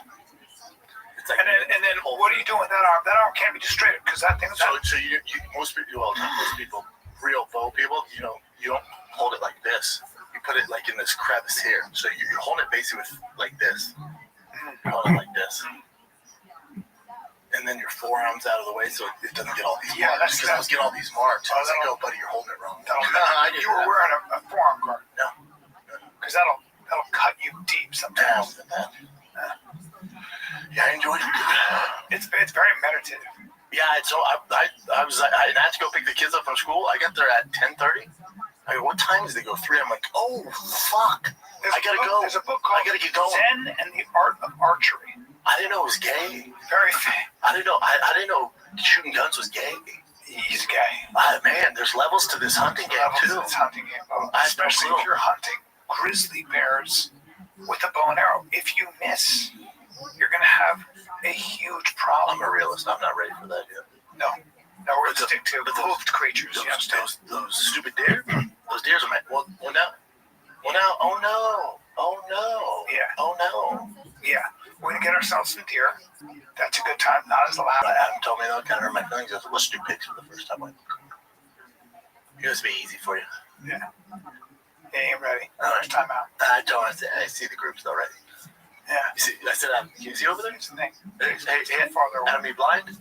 Like, and then what are you doing with that arm? That arm can't be just straight because that thing. So you most people, real bow people, you don't hold it like this. You put it like in this crevice here. So you're holding it basically with like this. You hold it like this, and then your forearm's out of the way so it doesn't get all these marks. Because I was getting all these marks. I was like, oh, buddy, you're holding it wrong. You were wearing a forearm guard. No, because that'll cut you deep sometimes. Yeah, I enjoyed it. It's very meditative. Yeah, so I was like, I had to go pick the kids up from school. I got there at 10:30. I go, what time does they go? 3. I'm like, oh fuck, I gotta go. There's a book called I gotta get going. Zen and the Art of Archery. I didn't know it was gay. Very gay. I didn't know shooting guns was gay. He's gay. Man, there's levels to this hunting game too. Especially if you're hunting grizzly bears with a bow and arrow. If you miss, you're going to have a huge problem. I'm a realist. I'm not ready for that yet. No, we're going to stick to hoofed creatures. Those stupid deer. Those deers are well now. Oh no. Yeah. Oh no. Yeah. We're going to get ourselves some deer. That's a good time. Not as loud. Adam told me that kind of hurt my feelings. He goes, let's do pigs for the first time. It was be easy for you. Yeah. They ain't ready. There's time out. I don't. I see the groups though, right? Yeah. You see, I said, can you see over there? Hey, Farther away. Adam, you blind?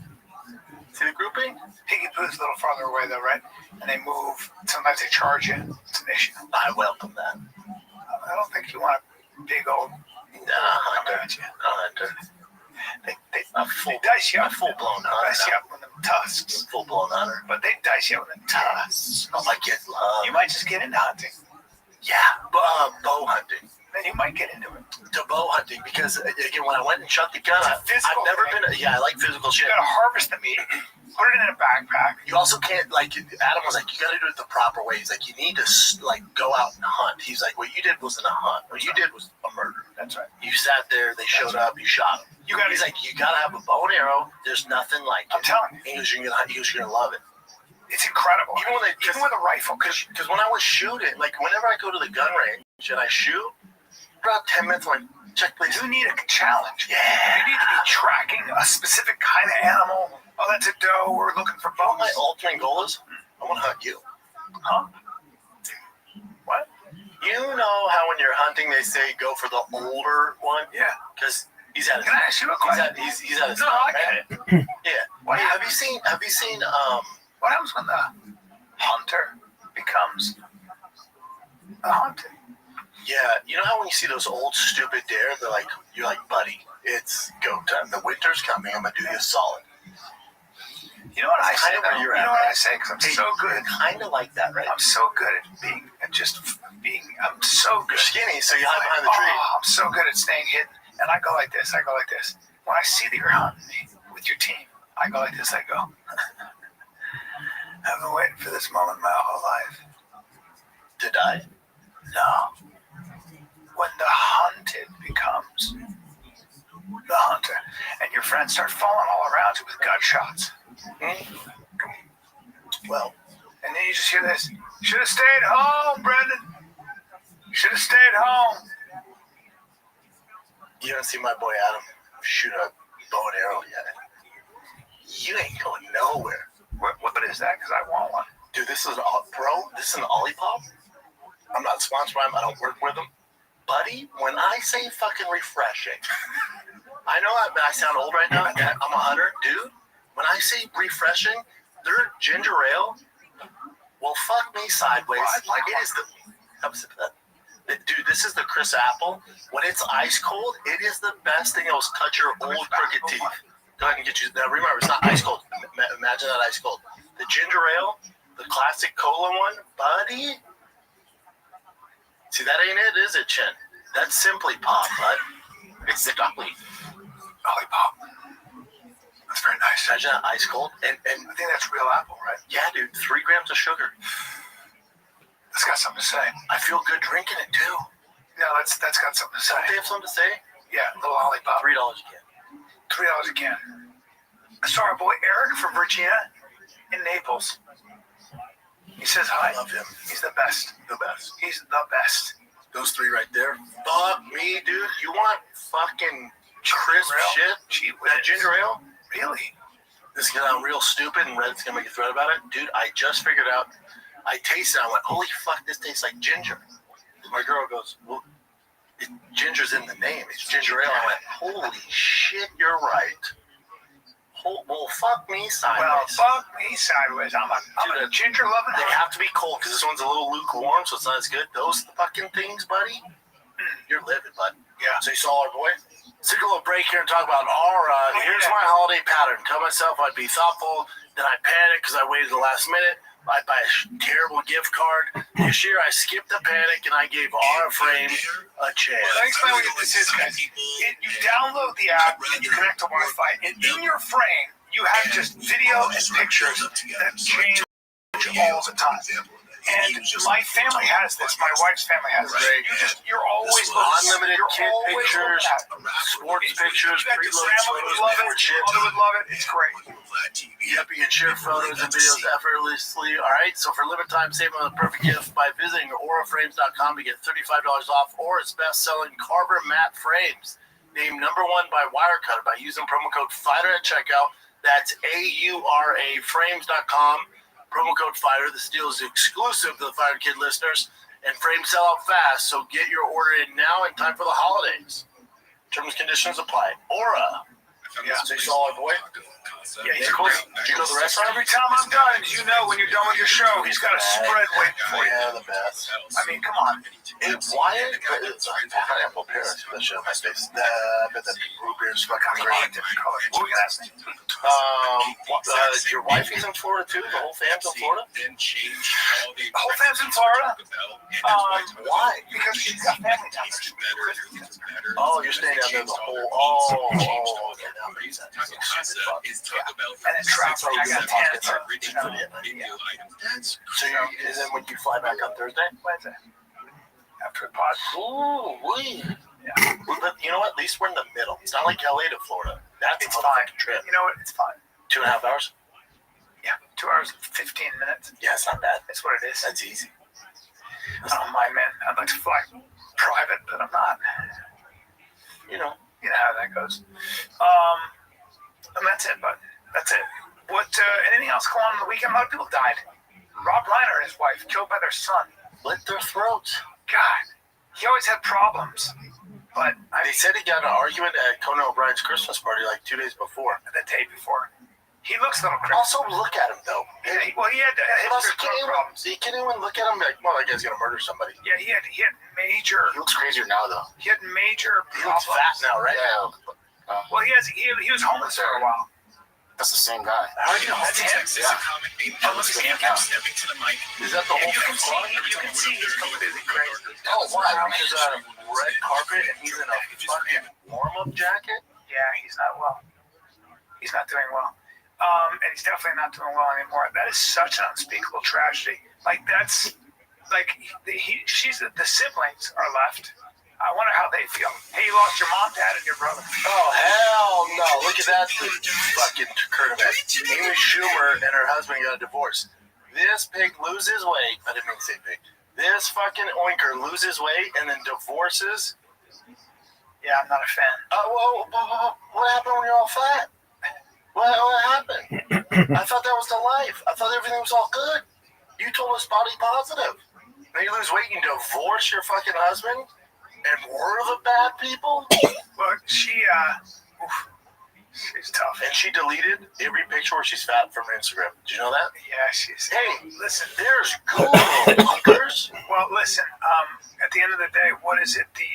See the grouping? Piggy Pooh's a little farther away though, right? And they move. Sometimes they charge you. It's an issue. I welcome that. I don't think you want a big old hunter. They dice you up. Full blown hunter. Dice you up with them tusks. Full blown hunter. But they dice you up with them tusks. Oh, my kids love. You might just get into hunting. Yeah, bow hunting. Then you might get into it. To bow hunting because again, when I went and shot the gun, I've never been. I like physical shit. You gotta harvest the meat. Put it in a backpack. You also can't Adam was like, you gotta do it the proper way. He's like, you need to go out and hunt. He's like, what you did wasn't a hunt. What you did was a murder. That's right. You sat there. They showed up. You shot them. He's like, you gotta have a bow and arrow. There's nothing like it. I'm telling you. You're gonna love it. It's incredible. Even with a rifle, because when I was shooting, like whenever I go to the gun range and I shoot, about 10 minutes, like, check please. You need a challenge. Yeah. You need to be tracking a specific kind of animal. Oh, that's a doe. We're looking for bones. My ultimate goal is, I want to hunt you. Huh? What? You know how when you're hunting, they say go for the older one? Yeah. Because he's at his. Can I ask you a question? He's at his. No, I get it. Yeah. What have you seen? What happens when the hunter becomes a hunter? Yeah, you know how when you see those old stupid deer, you're like, buddy, it's go time. The winter's coming. I'm gonna do you a solid. You know what I say? Where you're you know at, what right? I say? Because I'm so good. Kind of like that, right? I'm so good at being. I'm so good. You're skinny, so you hide behind the tree. I'm so good at staying hidden. And I go like this. When I see that you're hunting me with your team, I go like this. I go. I've been waiting for this moment my whole life. To die? No. When the hunted becomes the hunter, and your friends start falling all around you with gunshots. Well, and then you just hear this. You should have stayed home, Brendan. You should have stayed home. You haven't seen my boy Adam shoot a bow and arrow yet. You ain't going nowhere. What is that? Because I want one. Dude, this is an Olipop. I'm not sponsored by him. I don't work with him. Buddy, when I say fucking refreshing, I know I sound old right now. I'm a hunter. Dude, when I say refreshing, their ginger ale, well, fuck me sideways. It is dude, this is the Chris Apple. When it's ice cold, it is the best thing that will cut your old crooked teeth. Go ahead and get you. Now remember, it's not ice cold. Imagine that ice cold. The ginger ale, the classic cola one, buddy. See, that ain't it, is it, Chin? That's Simply Pop, bud. It's the Olipop. That's very nice. Imagine that ice cold. And I think that's real apple, right? Yeah, dude. 3 grams of sugar. That's got something to say. I feel good drinking it, too. No, that's got something to say. Don't they have something to say? Yeah, a little Olipop. $3 a can. $3 a can. I saw our boy Eric from Virginia in Naples. He says hi. I love him. He's the best. The best. He's the best. Those 3 right there. Fuck me, dude. You want fucking crisp shit? That ginger ale? Really? This is gonna sound real stupid and Red's gonna make a thread about it. Dude, I just figured out. I tasted it. I went, holy fuck, this tastes like ginger. My girl goes, well, ginger's in the name. It's ginger ale. I went, holy shit, you're right. Well, fuck me sideways. Well, fuck me sideways. I'm a ginger loving. They have to be cold because this one's a little lukewarm, so it's not as good. Those fucking things, buddy, you're living, bud. Yeah. So you saw our boy? Let's take a little break here and talk about, here's my holiday pattern. Tell myself I'd be thoughtful, then I panic because I waited the last minute. I'd buy a terrible gift card. This year I skipped the panic and I gave Aura Frame a chance. Well, let me explain what this is, guys. You download the app and you connect to Wi-Fi, and in your frame, you have just video and pictures that change all the time. And my family has this. My wife's family has this. You're always unlimited kid pictures, sports pictures, preload photos, Mother would love it. It's great. Yep, you can share photos and videos effortlessly. All right, so for limited time, save on the perfect gift by visiting auraframes.com to get $35 off or its best-selling Carver matte frames. Named #1 by Wirecutter by using promo code FIGHTER at checkout. That's AURA frames.com. Promo code FIRE. This deal is exclusive to the Fire Kid listeners, and frames sell out fast, so get your order in now in time for the holidays. Terms and conditions apply. Aura. Yeah. So you saw our boy? Yeah, he's cool. Did you go to the restaurant? Every time I'm done, as you know, when you're done with your show, he's got a spread waiting for you. Yeah, the best. I mean, come on. Wyatt, it's pineapple pears. That shit on my face. I bet that root beer is fucking great. What were you gonna ask me? Your wife is in Florida too? The whole fam's in Florida? The whole fam's in Florida? Why? Because she's got family down there. Oh, you're staying down there the whole. Okay, that makes sense. And then travel. I got 10. So and then when you fly back on Thursday? Wednesday. After a pod. Ooh, yeah. Well, you know what? At least we're in the middle. It's not like LA to Florida. That's It's fine. trip. You know what? It's fine. 2.5 hours? Yeah, 2 hours and 15 minutes. Yeah, it's not bad. That's what it is. That's easy. I don't mind, man. I'd like to fly private, but I'm not. You know how that goes. And that's it, bud. That's it. What? Anything else going on the weekend? A lot of people died. Rob Reiner and his wife killed by their son. Slit their throats. God, he always had problems. But they said he got in an argument at Conan O'Brien's Christmas party like 2 days before. The day before. He looks a little crazy. Also, look at him though. Yeah, he had problems. You can't even look at him like, well, that guy's gonna murder somebody. Yeah, he had major. He looks crazier now though. He had major He looks problems. fat now, right? Yeah. Well, he was homeless for a while. That's the same guy. How do you know? That's him. Yeah. Oh, look at him now. Is that the whole You thing? can see he's completely crazy. Oh, why? Because red carpet and he's in a fucking warm-up jacket? Yeah, he's not well. He's not doing well. And he's definitely not doing well anymore. That is such an unspeakable tragedy. Like, that's, like, the siblings are left. I wonder how they feel. Hey, you lost your mom, dad, and your brother. Oh, hell no. Look at that fucking current event. Amy Schumer and her husband got a divorce. This pig loses weight. I didn't mean to say pig. This fucking oinker loses weight and then divorces. Yeah, I'm not a fan. What happened when you're all fat? What happened? I thought that was the life. I thought everything was all good. You told us body positive. Then you lose weight and you divorce your fucking husband? And we're the bad people? Look, she's tough. And she deleted every picture where she's fat from Instagram. Did you know that? Yeah, she's. Hey, listen. There's good fuckers. Well, listen. At the end of the day, what is it? The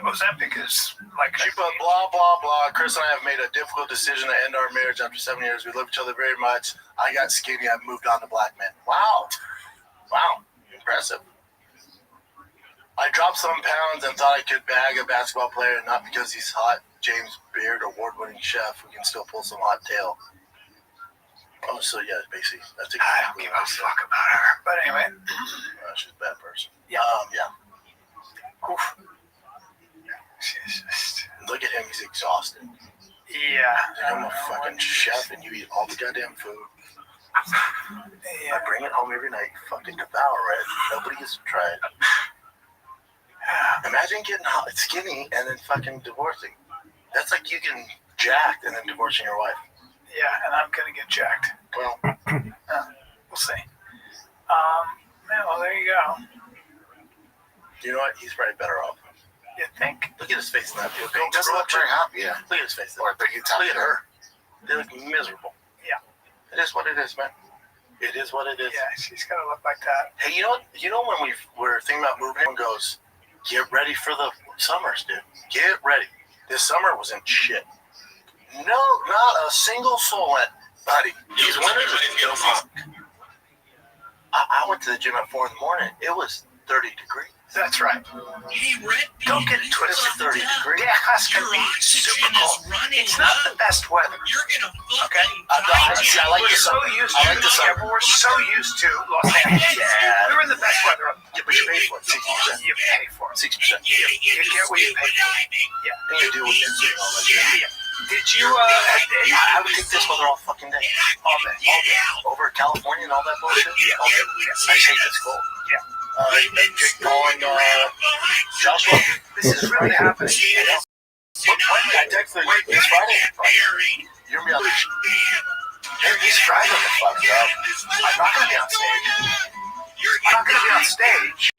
Ozempic is like. She put blah blah blah. Chris and I have made a difficult decision to end our marriage after 7 years. We love each other very much. I got skinny. I've moved on to black men. Wow, impressive. I dropped some pounds and thought I could bag a basketball player, not because he's hot. James Beard, award-winning chef, who can still pull some hot tail. Oh, so yeah, basically, that's exactly. I don't give a fuck about her. But anyway, she's a bad person. Yeah. Oof. She's just. Look at him; he's exhausted. Yeah. I'm a fucking chef, and you eat all the goddamn food. I bring it home every night, fucking devour it. Nobody gets to try it. Imagine getting hot, skinny and then fucking divorcing. That's like you getting jacked and then divorcing your wife. Yeah, and I'm gonna get jacked. Well, we'll see. Well, there you go. You know what? He's probably better off. You think? Look at his face in that video. He doesn't look very happy. Yeah. Look at his face. Or look at her. They look miserable. Yeah. It is what it is, man. It is what it is. Yeah, she's gotta look like that. Hey, you know what? You know when we're thinking about moving, everyone goes, get ready for the summers, dude. Get ready. This summer wasn't shit. No, not a single soul went, buddy. These winters are no fun. I went to the gym at 4 a.m. It was 30 degrees. That's right. Don't get into it. It's 30 degrees. Yeah, that's gonna be super cold. It's not the best weather. Okay? I like the summer. I like the summer. We're so used to Los Angeles. Yeah. We're in the best weather. Yeah, but you pay for it. 60%. You pay for it. 60%. You get what you pay for. Yeah. And you do what you do. All that. Did you, I would take this weather all fucking day. All day. Over California and all that bullshit? All day. I just hate this cold. Yeah. Jake Paul and Joshua. This is really happening. I texted her this Friday. You're gonna be on the hey, these fries are fucked up. I'm not gonna be on stage. I'm not gonna be on stage.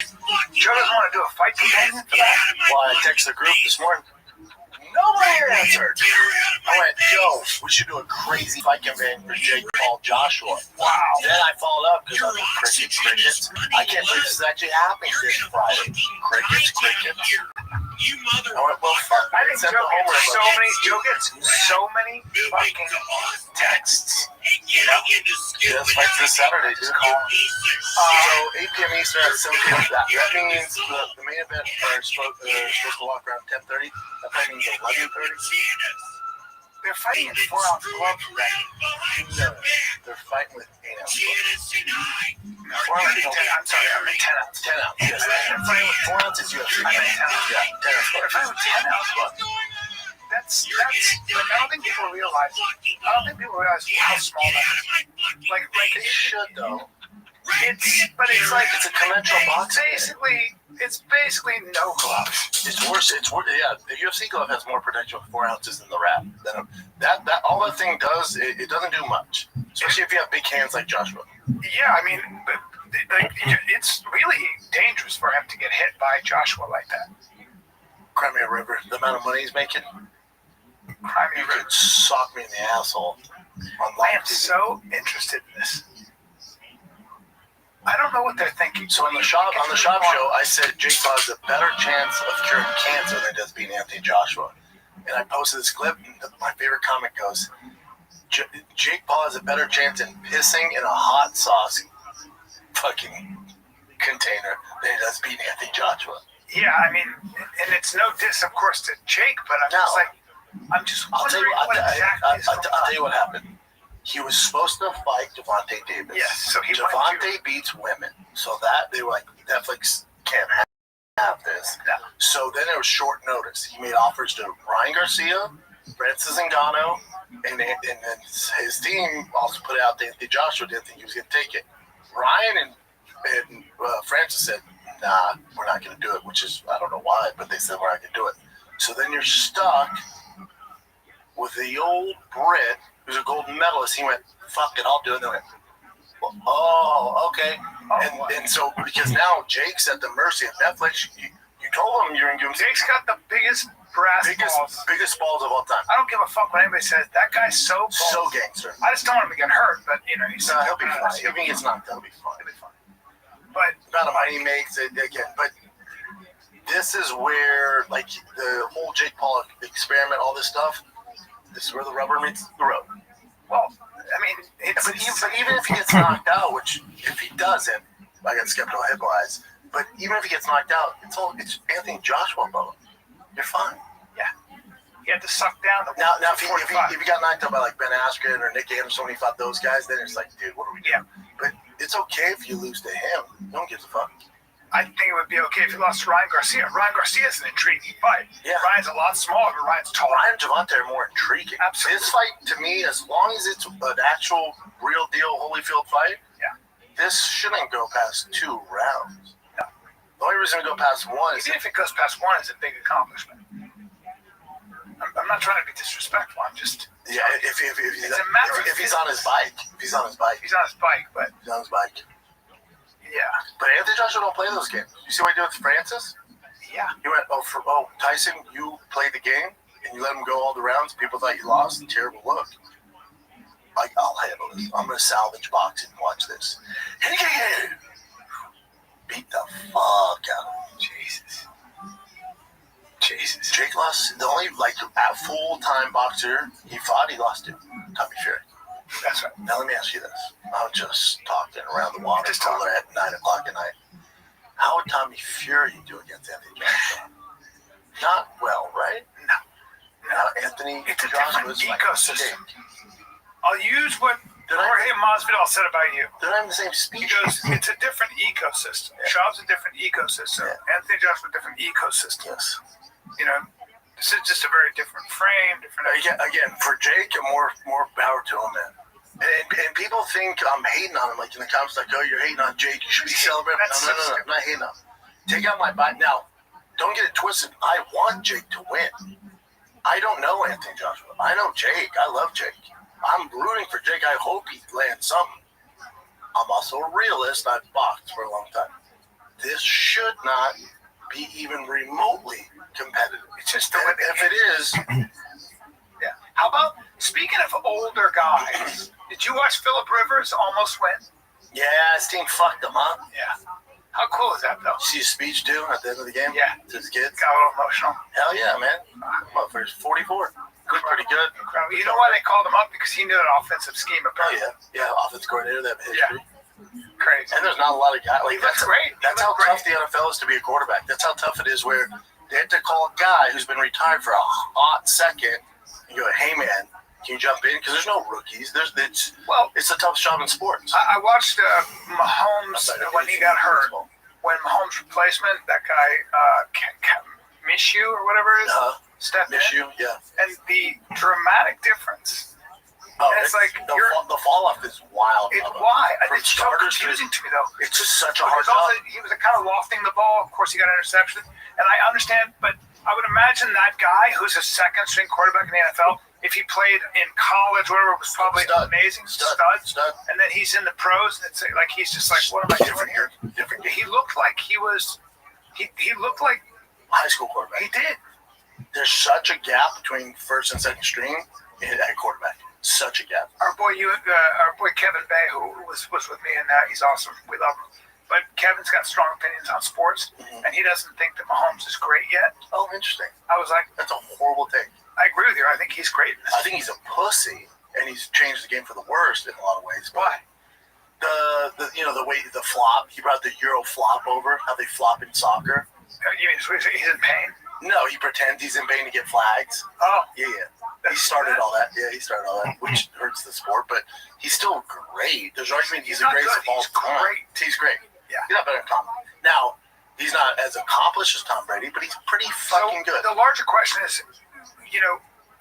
Joe doesn't want to do a fight companion for that. Well, I texted the group this morning. Nobody answered. I went, yo, we should do a crazy fight campaign for Jake Paul Joshua. Wow. Then I followed up because I was like, crickets. I can't believe this is actually happening this Friday. Crickets. I went, well, fuck. I think Joe gets so many fucking texts. Yeah, it's like this Saturday, dude. So 8 p.m. Eastern at 7 p.m. That means the main event is supposed to walk around 10:30. That probably means 11:30. They're fighting in 4-ounce gloves. No, they're fighting with 8-ounce gloves. 4-ounce. I'm sorry, I meant 10-ounce. 10-ounce. Yes, they're fighting with 4 ounces. You have 3 ounces. Yeah, 10-ounce. They're fighting with 10-ounce gloves. That's. Like, I don't think people realize how small that is. Like they should though. It's like it's a conventional box. It's basically no gloves. It's worse. Yeah, the UFC glove has more protection with 4 ounces than the wrap. That all that thing does, it doesn't do much. Especially if you have big hands like Joshua. Yeah, I mean, it's really dangerous for him to get hit by Joshua like that. Cry me a river. The amount of money he's making. You could sock me in the asshole. I am so interested in this. I don't know what they're thinking. So on the shop show, I said Jake Paul has a better chance of curing cancer than does beating Anthony Joshua. And I posted this clip, and my favorite comment goes, Jake Paul has a better chance in pissing in a hot sauce fucking container than he does beating Anthony Joshua. Yeah, I mean, and it's no diss, of course, to Jake, but I'm just wondering what exactly is going on. I'll tell you what happened. He was supposed to fight Devontae Davis. Yes, so Devontae beats women. So that they were like, Netflix can't have this. No. So then it was short notice. He made offers to Ryan Garcia, Francis Ngannou, and then his team also put out Anthony Joshua. Didn't think he was going to take it. Ryan and Francis said, nah, we're not going to do it, which is, I don't know why, but they said we're not going to do it. So then you're stuck with the old Brit, who's a gold medalist. He went, fuck it, I'll do it. And they went, oh, okay. And so, because now Jake's at the mercy of Netflix, you told him you're going to give him. Jake's got the biggest biggest balls of all time. I don't give a fuck what anybody says. That guy's so gangster. I just don't want him to get hurt, but, he'll be fine. If he gets knocked out, he'll be fine. But the amount of money he makes, again, but this is where, like, the whole Jake Paul experiment, all this stuff, this is where the rubber meets the road. Well, I mean, but even if he gets knocked out, which if he doesn't, I got skeptical headline eyes. But even if he gets knocked out, it's Anthony Joshua, bro. You're fine. Yeah. You have to suck down the. Now if he got knocked out by like Ben Askren or Nick Anderson, when he fought those guys, then it's like, dude, what are we doing? Yeah. But it's okay if you lose to him. No one gives a fuck. I think it would be okay if you lost to Ryan Garcia. Ryan Garcia is an intriguing fight. Yeah. Ryan's a lot smaller, but Ryan's tall. Ryan and Javante are more intriguing. Absolutely. This fight, to me, as long as it's an actual, real deal Holyfield fight, this shouldn't go past 2 rounds. No. The only reason to go past 1 is if it goes past 1 is a big accomplishment. I'm not trying to be disrespectful. I'm just if he's on his bike. He's on his bike, but he's on his bike. Yeah, but Anthony Joshua don't play those games. You see what he did with Francis? Yeah. He went, Tyson, you played the game and you let him go all the rounds. People thought you lost. Terrible look. Like, I'll handle this. I'm gonna salvage boxing and watch this. Beat the fuck out of him. Jesus. Jake lost. The only full-time boxer he fought, he lost to Tommy Fury. That's right. Now let me ask you this. I'm just talking around the water cooler at 9 o'clock at night. How would Tommy Fury do against Anthony Joshua? Not well, right? No. Anthony Joshua is ecosystem. I'll use what Jorge Masvidal said about you. They're not in the same species. He goes, it's a different ecosystem. Yeah. Schaub's a different ecosystem. Yeah. Anthony Joshua, a different ecosystem. Yes. This is just a very different frame. Again, for Jake, more power to him, man. And people think I'm hating on him, like in the comments, like, oh, you're hating on Jake. You should be celebrating. No, I'm not hating on him. Take out my bite. Now, don't get it twisted. I want Jake to win. I don't know Anthony Joshua. I know Jake. I love Jake. I'm rooting for Jake. I hope he lands something. I'm also a realist. I've boxed for a long time. This should not be even remotely competitive. It's just if it is. Yeah. How about, speaking of older guys, did you watch Phillip Rivers almost win? Yeah, his team fucked him up. Yeah. How cool is that, though? See his speech, too, at the end of the game? Yeah. To his kids? Got a little emotional. Hell yeah, man. Motherfucker's 44. Good, pretty good. Incredible. You know why they called him up? Because he knew an offensive scheme. Oh, yeah. Yeah, offensive coordinator, that history. Yeah. Crazy. And there's not a lot of guys. Like, that's great. That's how tough the NFL is to be a quarterback. That's how tough it is where they had to call a guy who's been retired for a hot second and go, hey, man, can you jump in? Because there's no rookies. It's the toughest job in sports. I watched Mahomes when he got hurt. When Mahomes' replacement, that guy, Minshew or whatever it is, stepped in. Yeah. And the dramatic difference. Oh, and it's like the fall off is wild. Why? It's so confusing to me, though. It's just such a hard job. job. He was kind of lofting the ball. Of course, he got an interception. And I understand, but I would imagine that guy who's a second-string quarterback in the NFL, if he played in college, whatever, was probably amazing. Stud. And then he's in the pros, and it's like he's just like, what am I doing here? He looked like he was. He looked like high school quarterback. He did. There's such a gap between first and second string at quarterback. Such a gap. Our boy Kevin Bay, who was with me, and he's awesome. We love him. But Kevin's got strong opinions on sports, and he doesn't think that Mahomes is great yet. Oh, interesting. I was like, that's a horrible thing. I agree with you. I think he's great. I think he's a pussy, and he's changed the game for the worst in a lot of ways. Why? The way the flop. He brought the Euro flop over. How they flop in soccer. You mean he's in pain? No, he pretends he's in pain to get flags. Oh, yeah. He started all that. Yeah, he started all that, which hurts the sport. But he's still great. There's argument he's the greatest of all time. He's great. Yeah, he's not better than Tom. Now, he's not as accomplished as Tom Brady, but he's pretty fucking good. The larger question is,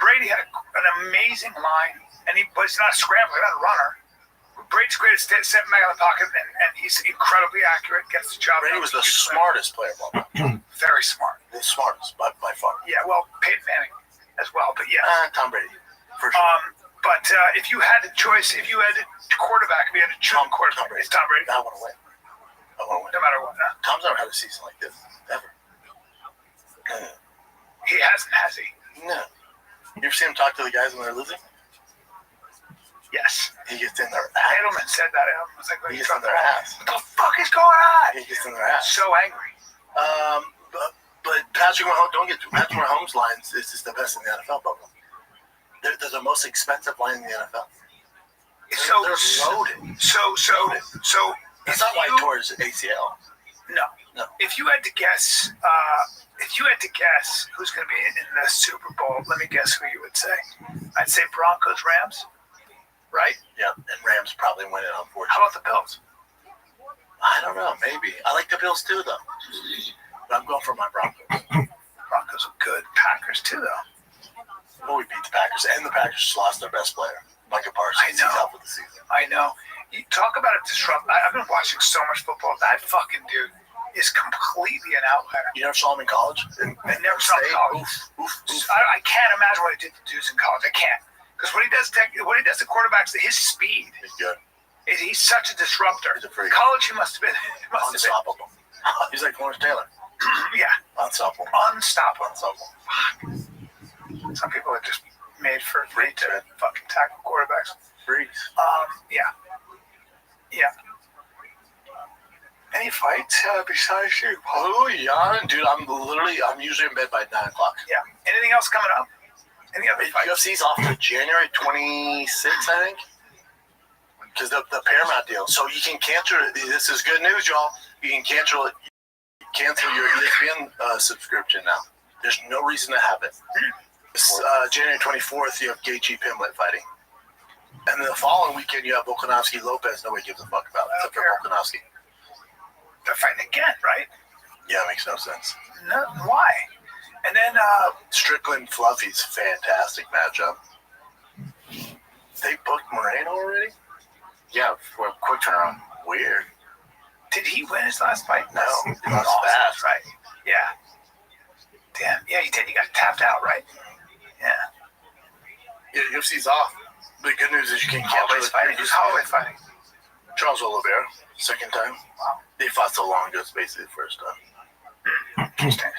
Brady had an amazing line, but he's not a scrambler, not a runner. Brady's great at stepping back in the pocket, and he's incredibly accurate, gets the job done. Brady was the smartest player of all time. Very smart. The smartest, by far. Yeah, well, Peyton Manning as well, but yeah. Tom Brady, for sure. But if you had a choice, if you had a quarterback, if you had to choose quarterback, it's Tom Brady. I want to win. No matter what. Tom's never had a season like this, ever. He hasn't, has he? No. You ever seen him talk to the guys when they're losing? Yes. He gets in their ass. Edelman said that. I was like, he gets in their ass. What the fuck is going on? He gets in their ass. So angry. But Patrick Mahomes, Patrick Mahomes' lines is just the best in the NFL, bubble. They're the most expensive line in the NFL. They're loaded. So it's not like towards ACL. No. If you had to guess, who's going to be in the Super Bowl, let me guess who you would say. I'd say Broncos, Rams. Right? Yeah, and Rams probably win it, unfortunately. How about the Bills? I don't know, maybe. I like the Bills too, though. But I'm going for my Broncos. Broncos are good. Packers too, though. Well, we beat the Packers, and the Packers just lost their best player, Micah Parsons. He's out for the season. I know. You talk about a disrupt. I've been watching so much football. That fucking dude is completely an outlier. You never saw him in college? I never saw him in college. I can't imagine what he did to dudes in college. I can't. Because what he does to quarterbacks, his speed. He's good. He's such a disruptor. He's a freak. College, he must have been unstoppable. He's like Lawrence Taylor. Yeah. Unstoppable. Fuck. Some people are just made for free to fucking tackle quarterbacks. Freaks. Yeah. Any fights besides you? Oh yeah, dude. I'm usually in bed by 9 o'clock. Yeah. Anything else coming up? Any other fights? UFC's off to January 26th, I think. Because the Paramount deal. So you can cancel. This is good news, y'all. You can cancel your ESPN subscription now. There's no reason to have it. January 24th, you have Gaethje Pimblett fighting. And then the following weekend, you have Volkanovski Lopez. Nobody gives a fuck about it except for Volkanovski. They're fighting again, right? Yeah, it makes no sense. No, why? And then Strickland Fluffy's fantastic matchup. They booked Moreno already? Yeah, for a quick turnaround. Weird. Did he win his last fight? No, he lost fast. Right. Yeah. Damn. Yeah, he did. He got tapped out, right? Yeah, UFC's off. The good news is you can't cancel it. fighting. Who's holiday fighting? Charles Oliveira, second time. Wow. They fought so long ago, it's basically the first time. Interesting.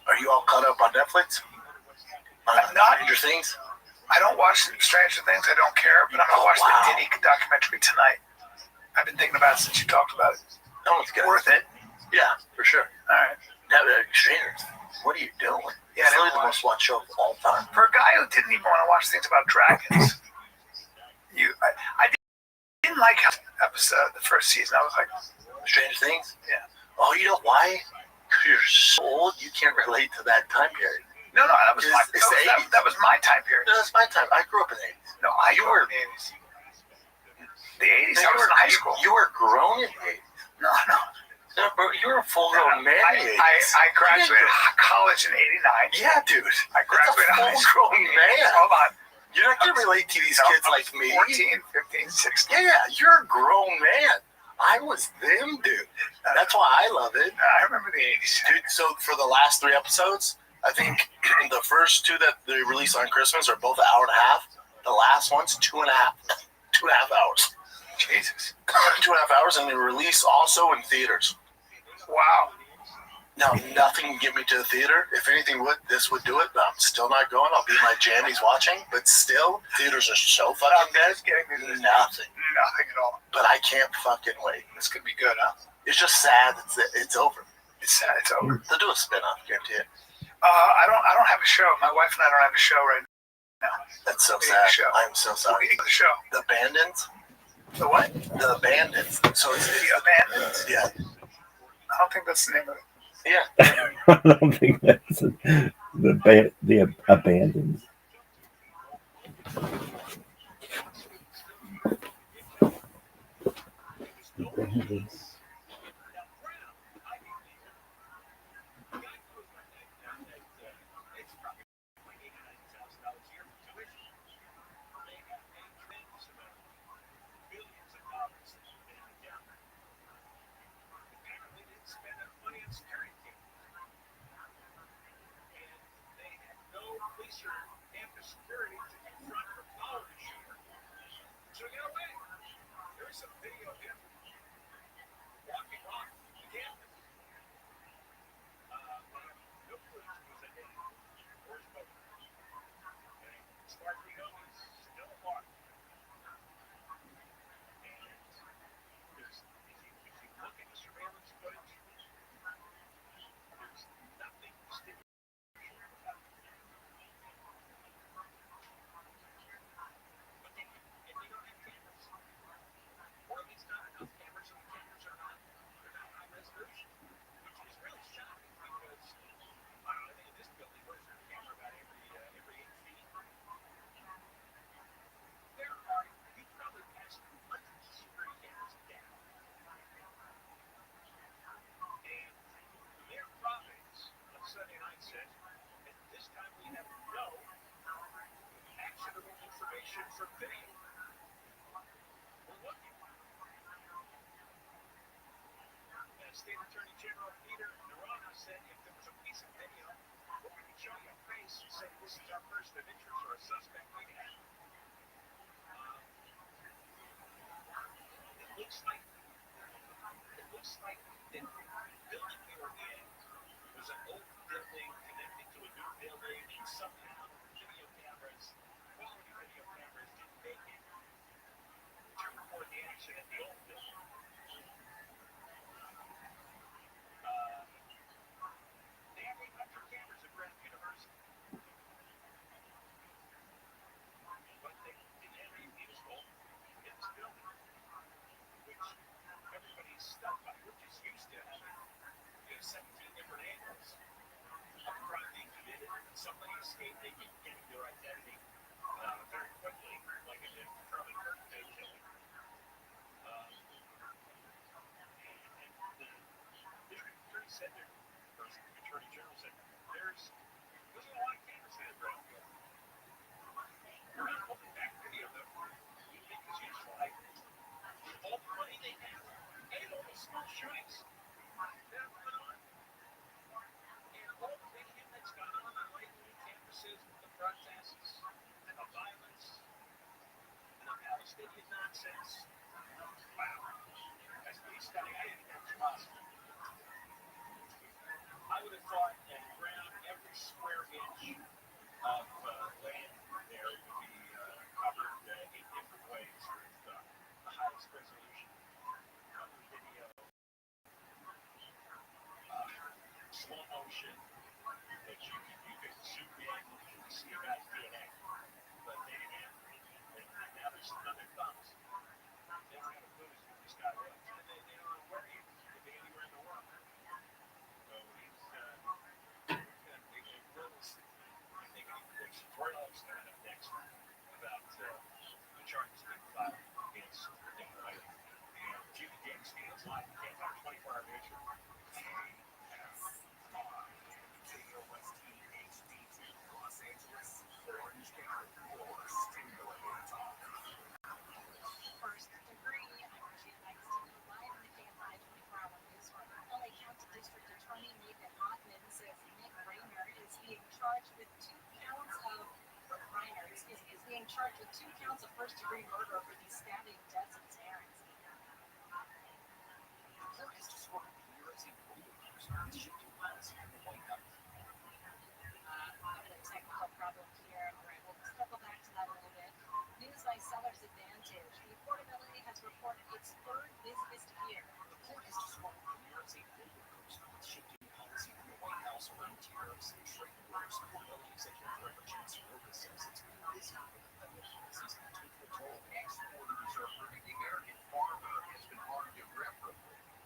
Are you all caught up on Netflix? I'm not. Stranger Things? I don't watch Stranger Things. I don't care, but I'm going to watch the Diddy documentary tonight. I've been thinking about it since you talked about it. That one's good. Worth it. Yeah, for sure. All right. Now, Strangers, what are you doing? Yeah, it's really the most watched show of all time. For a guy who didn't even want to watch things about dragons, I didn't like how episode the first season. I was like, Stranger Things? Yeah. Oh, you know why? Because you're so old, you can't relate to that time period. No, that was my that was my time period. No, that's my time. I grew up in the 80s. No, you were in the 80s. The 80s, I was in high school. You were grown in the 80s. No. No, bro, you were a full-grown man in the 80s. I graduated college in 89. Yeah, dude. I graduated high school. Full-grown man. Hold on. You're not going to relate to these kids like me. 14, 15, 16. Yeah, you're a grown man. I was them, dude. That's why I love it. I remember the 80s. Dude, so for the last 3 episodes, I think the first 2 that they released on Christmas are both an hour and a half. The last one's 2.5 hours. Jesus. 2.5 hours, and they release also in theaters. Wow. Now, nothing can get me to the theater. If anything this would do it, but I'm still not going. I'll be in my jammies watching. But still, theaters are so fucking dead. Nothing. Nothing at all. But I can't fucking wait. This could be good, huh? It's just sad. It's over. It's sad. It's over. They'll do a spin-off, guarantee it. I don't have a show. My wife and I don't have a show right now. That's so sad. I'm so sorry. The show. The Abandons? The what? The Abandons. So it's The Abandons? Yeah. I don't think that's the name of it. Yeah. I don't think that's the Abandons. State Attorney General Peter Narana said if there was a piece of video where we could show you a face and say this is our person of interest or a suspect, we'd have it. It looks like the building we were in was an old building connected to a new building, and somehow quality video cameras didn't make it to record the action at the old building. They have 800 cameras at Brown University. But they didn't have any useful in this building, which everybody's stuck by. We're just used to having 17 different angles of a crime being committed. Somebody escaped, they can get their identity very quickly, like it did Charlie Kirk Day killing. Said there, the Attorney General said, there's a lot of cameras in Brownfield. We're not holding back video that we think is useful. All the money they have and all the small strikes that have gone on, and all the mayhem that's gone on late campuses with the says, wow, that's pretty stunning. I didn't think that was possible. I would have thought that around every square inch of land there would be covered in different ways with the highest resolution of the video, slow motion that you could zoom in and see a guy's DNA, but they didn't have it. And now there's another thumbs. They don't have a clue who this guy was. And they don't know where he is. He could be anywhere in the world. So he's going to make a little, I think there's Roy Alex coming up next about the charges being filed against Nick White. And Jimmy James Fields live. You can't find 24-hour picture. Los Angeles, Orange County, or Stimulating Talk. First degree, I'm Regina Mike's live in the KFI 24-hour newsroom. LA County District Attorney Nathan Hoffman says Nick Reiner is being charged with 2 counts of first-degree murder for the stabbing deaths of his parents. The court has described here as a roller coaster with shifting policy in the White House. A technical problem here. All right, we'll circle back to that a little bit. News by Seller's Advantage. The affordability has reported its 3rd busiest year. The court has described here as a roller coaster with shifting policy in the White House around tariffs and trade wars. Affordability Executive Director Chance Roca says it's been busy for the federal policies that take the toll. Exporters are hurting. The American farmer has been hard to grip,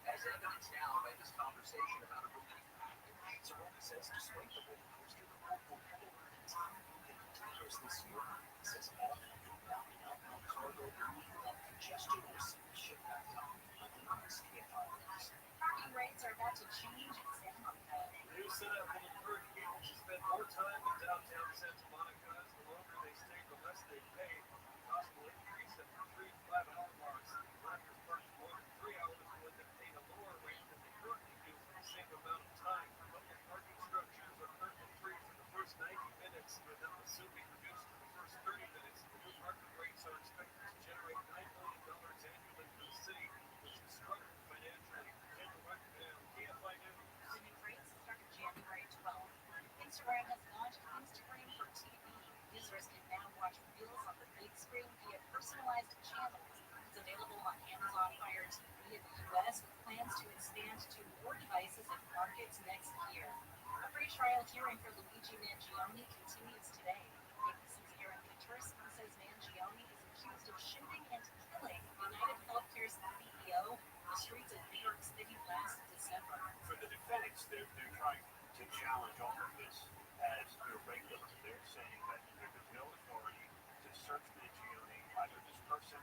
as evidenced now by this conversation about a relief package. Roca says despite the roller coaster, the local border continued in tariffs this year. He says all outbound cargo without congestion or ship back up. Parking rates are about to change in Santa Monica. New setup for the hurricane, which has spent more time in downtown Santa Monica. As the longer they stay, the less they pay. Possible increase at the 3 5-hour marks. Drivers parked more than 3 hours will end up paying a lower rate than they currently do for the same amount of time. Public parking structures are currently free for the first 90 minutes, with them assuming reduced to the first 30 minutes. The new parking rates are expected to generate $9 million annually for the city, which is struggling financially. KFI News. The new rates started January 12th. Instagram has launched Instagram for TV. Users can now watch Reels on the big screen via personalized channels. It's available on Amazon Fire TV in the U.S. with plans to expand to more devices and markets next year. A free trial hearing for Luigi Mangione continues today. ABC's Aaron Peterson says Mangione is accused of shooting and killing United Healthcare's CEO in the streets of New York City last December. For the defendants, they're trying to challenge all of this as irregular. They're saying that there is no authority to search Mangione, either his person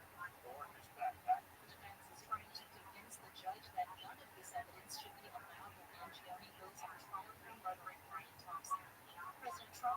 or his backpack. The defense is trying to convince the judge that none of this evidence should be allowed when Mangione goes on trial for murdering Brian Thompson. President Trump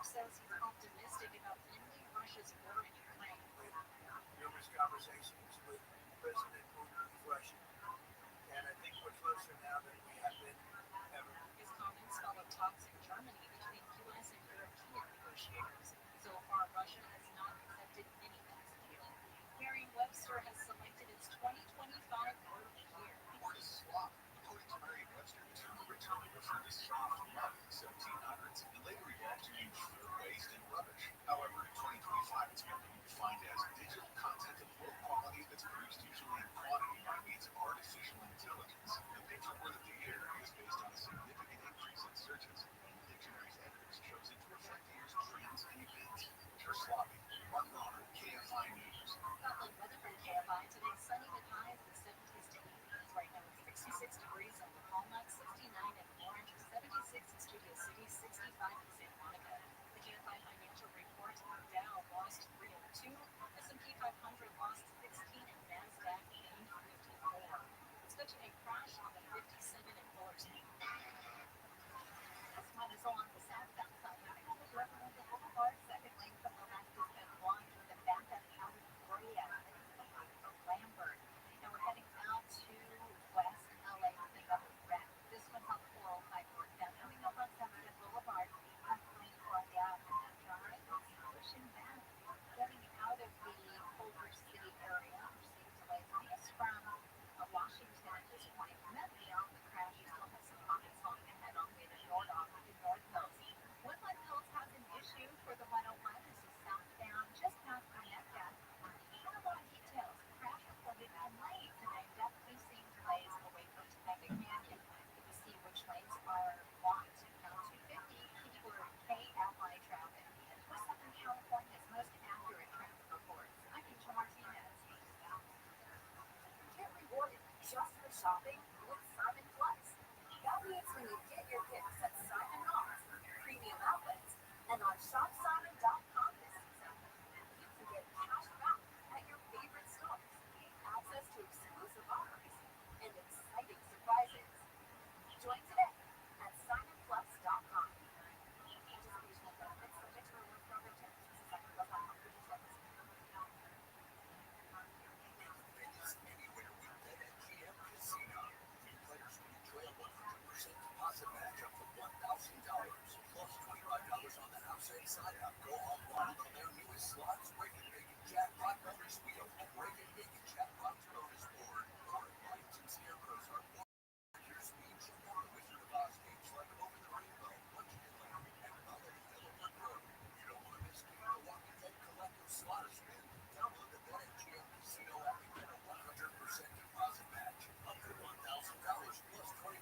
just for shopping with Simon Plus. That means when you get your gifts at Simon Oz, premium outlets, and on shopsimon.com this season, you can get cash back at your favorite stores, access to exclusive offers, and exciting surprises. Join today at simonplus.com. Participation and benefits subject to rewards program terms. Visit simonplus.com for details. Anywhere with BetMGM Casino. New players can enjoy a 100% deposit match up to $1,000 plus $25 on the house and sign up. Go online on their newest slots, Breaking Big Jackpot Bonus Wheel and Breaking Big Jackpot Bonus Board. Or lights and scarecrows are your speech or Wizard of Oz games like Over the Rainbow, Punch It Land, and Mullet Fill Road. You don't want to miss Casino Walking Dead Collective Slaughter Spin. Download the BetMGM Casino app and get a 100% deposit match up to $1,000 plus $25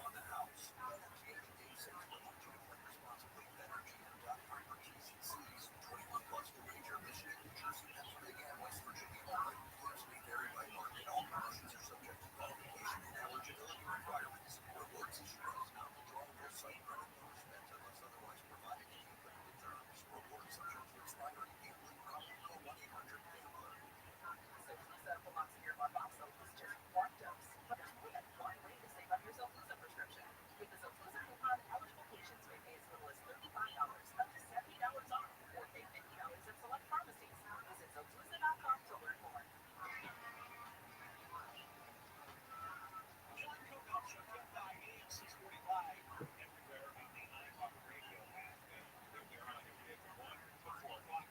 on the house. BetMGM and Game Center will want you to play responsibly. BetMGM.com for T's and C's. 21 plus to wager. Michigan, New Jersey, Pennsylvania, and West Virginia only. Games may vary by market. All promotions are subject to qualification and eligibility requirements. Rewards issued as non-withdrawable site credit bonus spent unless otherwise provided in the terms. Rewards subject to expiry. Gambling problem? Call 1-800-GAMBLER. Socially set up a box in your box that is just one dose. But there's more than one way to save on your Zolpluza prescription. With the Zolpluza coupon, eligible patients may pay as little as $35 up to $70 off, or pay $50 at select pharmacies. Visit Zolpluza.com to learn more. John Cookhouse on 10 AM 645. Everywhere on the iHeart Radio app. They're on every day from 1 to 4 o'clock.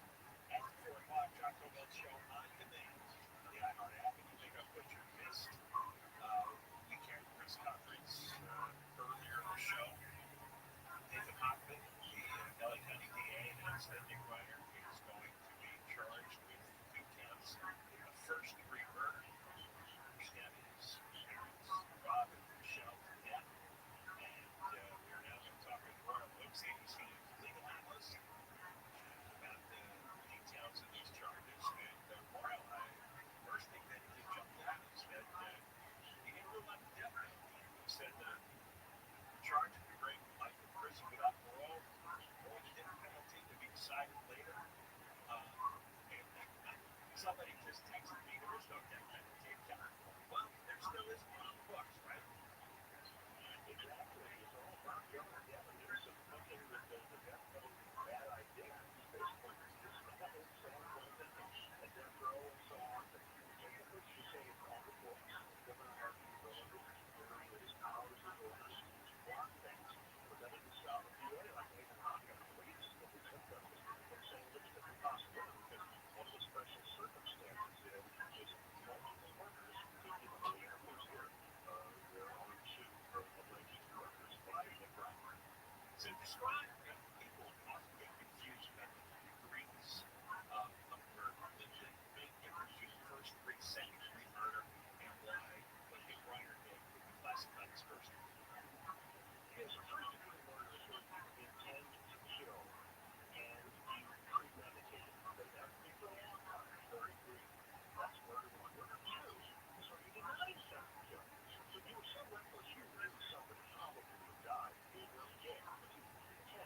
After 4 o'clock, John Cookhouse show on demand on the iHeart app. And you think of what you missed. Weekend press conference earlier in the show. David Hoffman, the LA County DA, announced that Nick Reiner is going to be charged with 2 counts of first-degree murder. Stabbing his parents, Rob and Michelle, to death. And we're now going to talk with Royal Oaks ABC legal analyst about the details of these charges. And Royal, first thing that jumped out is that he didn't rule out the death penalty. He said the charge would be bring life in prison without parole or the death penalty to be decided later. Somebody just texted me, there is no death penalty in California. Well, there still is one on the books, right? Exactly. It's all about the other death. There's something that the death penalty is a bad idea. Basically, it's just the whole standpoint that a death row and so on. But you say it's on the books. The governor has the ability, with his powers and orders, to block things. But that doesn't stop a few other, like Nathan Hopkins, police, but we took them from saying this is a possibility because one of the special circumstances is multiple workers, even though the airports here, there are only 2 emergency workers flying the ground. So describe people often get confused about the degrees of murder. The big difference between first-degree, second-degree murder, and why what Nick Reiner did would be classified as first-degree murder. Yes, first-degree murder is when you intend to kill and you premeditate it. But that's been for a long time. Third degree, that's murder 1. Murder 2 is when you deny yourself to kill. So you were so reckless, you knew somebody probably would die. You were dead, but you pretend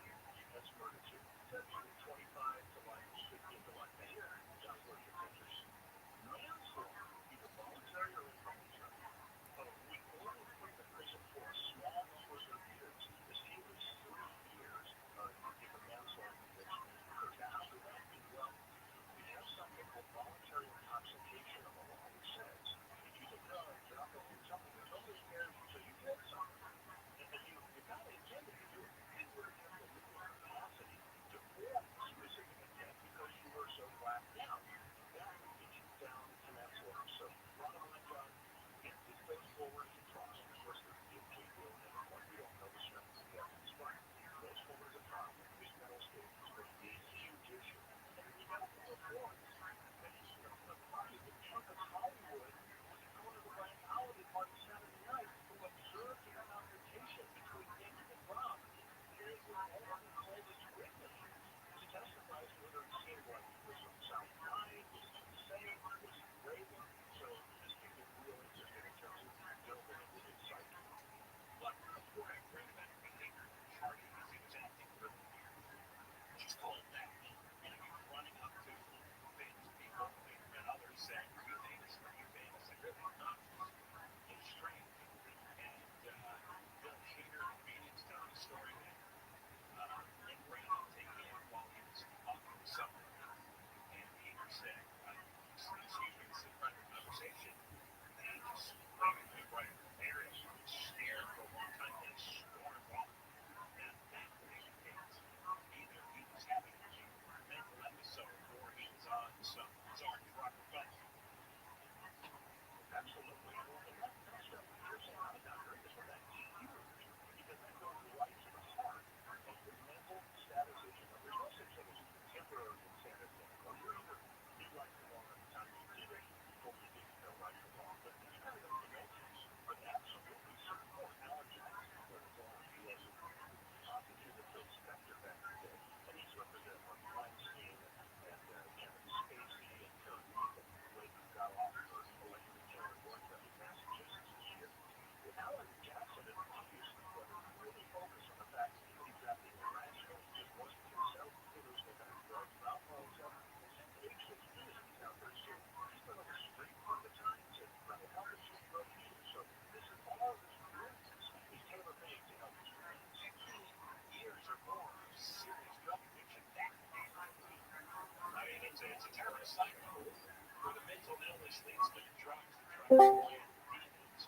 athletes, but the drugs can plant demons,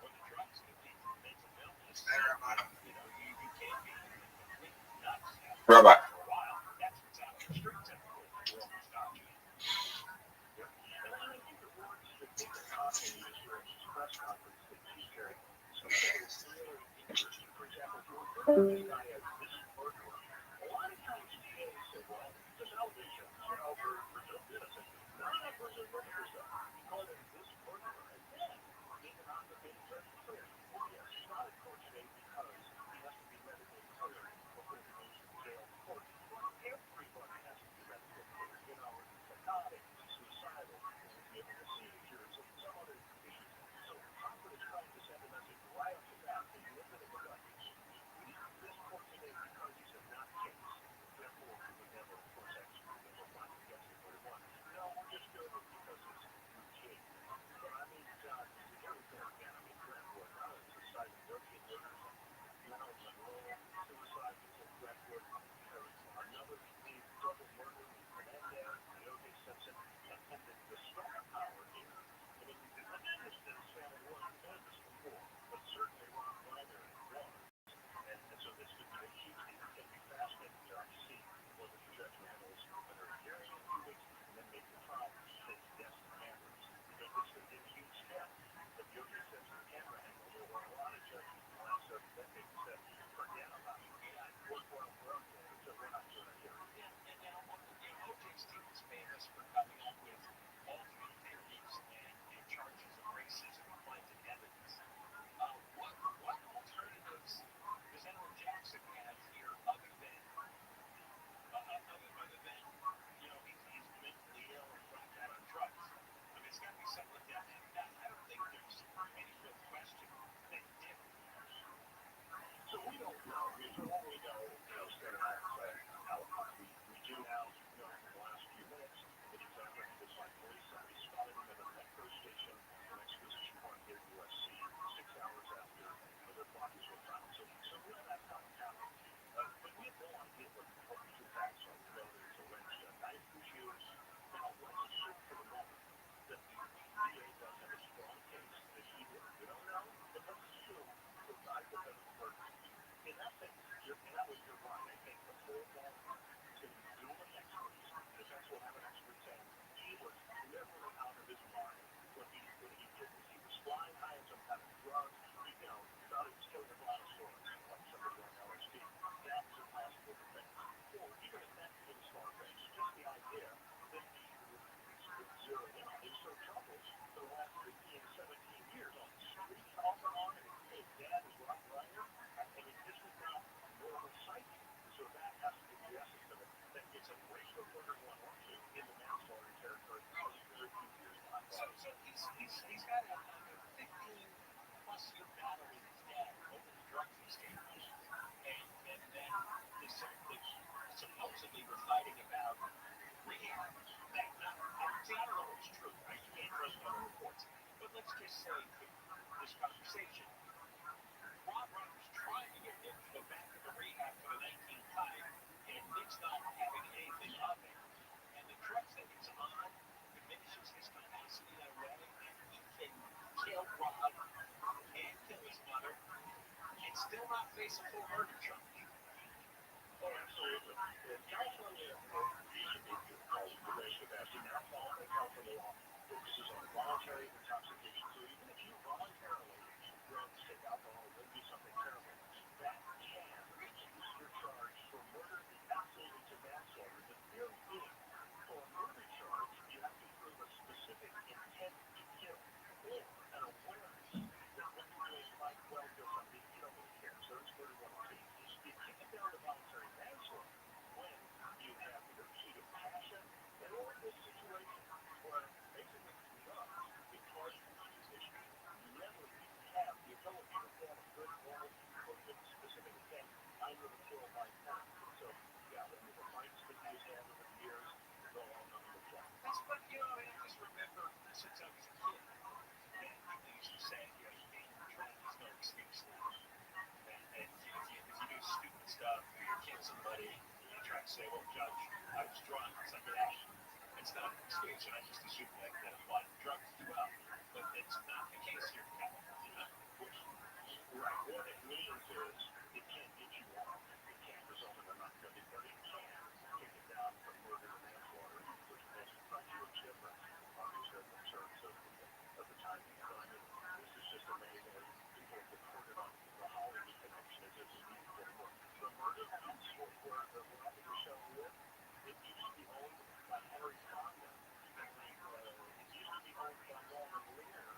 or the drugs can lead to mental illness. You know, you can't be complete nuts Rabbi. for a while. That's what's out on the streets everywhere. The world is not you. And I think the words should take a copy of this press conference that she's carrying. Something that is really interesting. For example, this guy has this murderer. A lot of times DAs say, well, this television, you know, for no innocent. Not enough person murder stuff. Because this murderer, and then even on the big very clear. Oh, yes, he's not in court today because he has to be medically cleared before he goes to jail to court. Well, everybody has to be medically cleared. You know, psychotic, suicidal, you know, seizures, and some other issues. So Harvard is trying to send a message right off the bat that you look at the records. We have this court today because he's a not case. Therefore, we would never force action. We never find against him for one. No, we're just doing it because it's routine. But I mean, John, here we go again. I mean, Brentwood, not only suicide, 13 murders. You know, Monroe, suicide in Brentwood. There's another double murder in Menendez, the O.J. Simpson, and the star power here. I mean, the Aniston's family wasn't famous before, but certainly Ron Primary was. And so this could be a huge thing. It's going to be fascinating to see what the judge handles whether a hearing in 2 weeks and then make the trial sits yes cameras. Because this could be a huge step. But the O.J. Simpson camera angle, there were a lot of judges in the last 7 decades said, forget about it. Worthwhile for us, so we're not doing a hearing. And now, O.J.'s team is famous for coming up with alternate theories and charges of racism and planted evidence. What alternatives does Alan Jackson have here other than you know, he's mentally ill and blacked out on drugs? I mean, it's got to be something like that. And I don't think there's any real question that he did. So we don't know. For all we know, you know, State of Iowa, we do now know in the last few minutes that he's apprehended by police. Somebody spotted him at a metro station next to his Q1 here at USC 6 hours after their bodies were found. So we know that's how it happened. But we have no idea what the true facts are. We know that it's alleged knife was used. Now, let's assume for the moment that the DA does have a strong case that he did. We don't know, but let's assume for hypothetical purposes. In essence, and that was your line, I think the whole ballroom is going to be dueling experts. The defense will have an expert saying he was literally out of his mind when he did this. He was flying high on some kind of drug. He, you know, thought he was killing a brontosaurus, like somebody on LSD. That is a possible defense. Or even if that is a strong case, just the idea that he was zeroed in on his troubles for the last 15 to 17 years on the streets, off and on, and his dad is Rob Reiner. I mean, this was not normal psyche. So that has to be the essence of it. That it's a racial murder one or two in the manslaughter territory. There's very few years behind. So he's got a 15-plus year battle with his dad over the drugs he's taking. And then supposedly we're fighting about rehab. See, I don't know what's true. Right? You can't trust other reports. But let's just say this conversation. Rob Reiner's trying to get Nick to go back into rehab for the 19th time, and Nick's not having anything of it. And the drugs that he's on diminishes his capacity in a way that he can kill Rob and kill his mother and still not face a full murder charge. Oh, absolutely. California should be calls for racial capacity. Now, California law focuses on voluntary intoxication. So even if you voluntarily drugs, take alcohol, or do something terrible, that can reduce your charge for murder absolutely to manslaughter. The theory being, for a murder charge, you have to prove a specific intent to kill or an awareness that what you're doing might well kill somebody you don't really care. So it's murder one or two. You kick it down to voluntary manslaughter when you have the pursuit of passion and or this situation where basically drugs, because of these issues, never have the ability to form a good moral or good specific intent. I'm going to kill my parent. So, yeah, the fights that he's had over the years go on nothing but fun. That's what, you know, I just remember since I was a kid. And people used to say, you know, being drunk is no excuse now. And if you do stupid stuff, you kill somebody, you try to say, well, Judge, I was drunk. It's like, yeah. And it's not an expansion. I just assume that applies to drugs as well. But it's not the case here in California, which, right, what it means is it can't get you off. It can't result in a not guilty verdict. It can't kick it down from murder to manslaughter, which makes it much different, obviously, in terms of the timing of it. This is just amazing. People have been putting on the Hollywood connection as if we need to get more. The murder house where the Veronica show lived, it used to be owned by Harry Fonda. And it used to be owned by Walter Lear.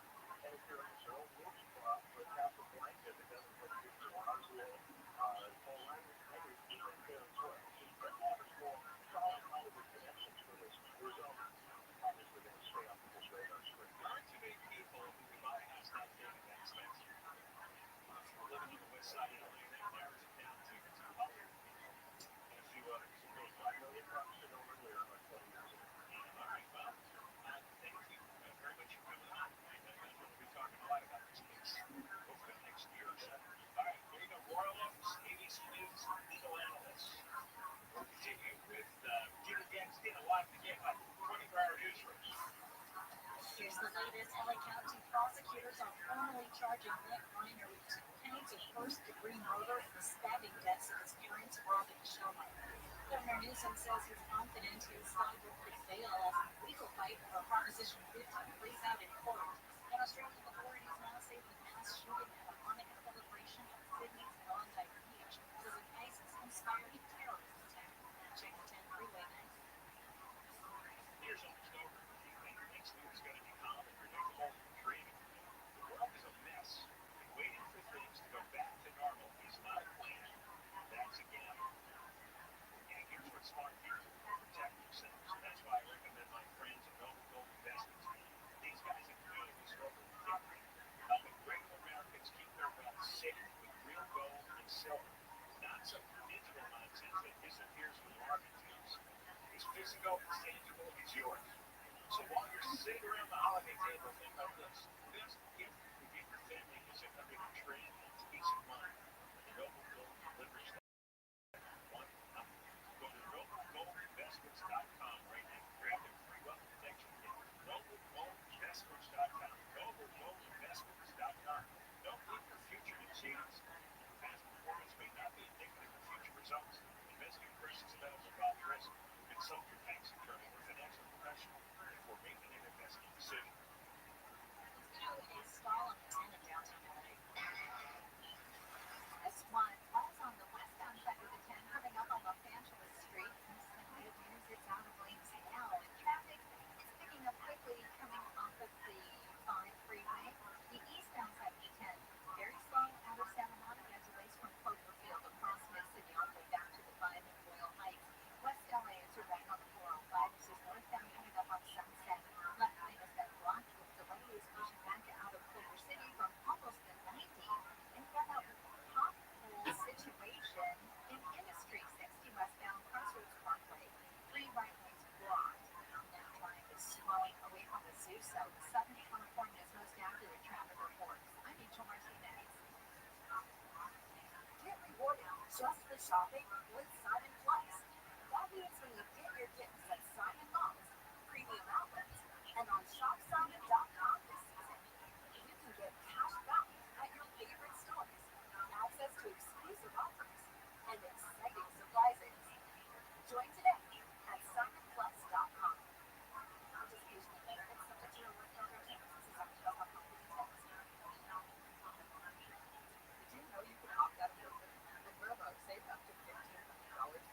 And if you're in this old movie plot with Casablanca that doesn't look good for Roswell, Paul Henry, he went there as well. So you got to have more solid Hollywood connections for this. Result, obviously, going to stay off people's radar screen. There aren't too many people who can buy a house not being that expensive. We're living on the west side of LA, that narrows it down to Hollywood. And if you go 5 million bucks to over there about 20 years ago. All right, well, thank you very much for coming on. We'll be talking a lot about this case over the next year or so. All right, there you go. Royal Oaks, ABC News legal analyst. We'll continue with Gina Gansden, a lot to get on 24-hour newsrooms. Here's the latest. LA County prosecutors are formally charging Nick Reiner with 2 counts of first-degree murder and the stabbing deaths of his parents, Rob and Michelle Reiner. Governor Newsom says he's confident his side will prevail as the legal fight for Proposition 15 plays out in court. And Australian authorities now say the mass shooting at a Hanukkah celebration at Sydney's Bondi Beach was an ISIS-inspired terrorist attack. Check the 10 freeway next. Year's almost over. You think next year is going to be calm and predictable and dreaming. The world is a mess, and waiting for things to go back to normal is not a plan. That's a gamble. And here's what smart people do to protect themselves. And that's why I recommend my friends at Noble Gold Investments. These guys have created this local theory, helping regular Americans keep their wealth safe with real gold and silver, not some digital nonsense that disappears when the market moves. It's physical, it's tangible, it's yours. So while you're sitting around the holiday table, think about this. The best gift you can give your family is a trade and peace of mind. Noble Gold delivers that. One, go to noblegoldinvestments.com right now. Grab their free wealth protection kit. Noblegoldinvestments.com. Noblegoldinvestments.com. Don't leave your future to chance. Past performance may not be indicative of future results. Investing in precious metals involves risk. Consult your tax attorney or financial professional before making an investment decision. A stall on the 10 in downtown LA. This one falls on the westbound side of the 10 coming up on Los Angeles Street. Some good news, it's out of lanes now. Traffic is picking up quickly coming off of the 5 freeway. The eastbound side of the 10, very slow out of Santa Monica, delays from Cloverfield across Mid-City all the way back to the 5 in Royal Heights. West LA is back on the 405. This is northbound coming up on Sunset. Left lane has been blocked with delays pushing back out of Culver City from almost the 90. And we have that pothole situation in Industry 60 westbound Crossroads Parkway. 3 right lanes blocked. Now traffic is slowing away from the zoo. So Southern California's most accurate traffic reports. I'm Rachel Martinez. Get rewarded just for shopping with Simon Plus. That means when you get your gifts at Simon Malls, premium outlets, and on shopsimon.com this season, you can get cash back at your favorite stores, access to exclusive offers, and exciting surprises. Join today at simonplus.com. Participation in benefits subject to your work program terms. This is up to details. Did you know you can opt out of your Robo, save up to $1,500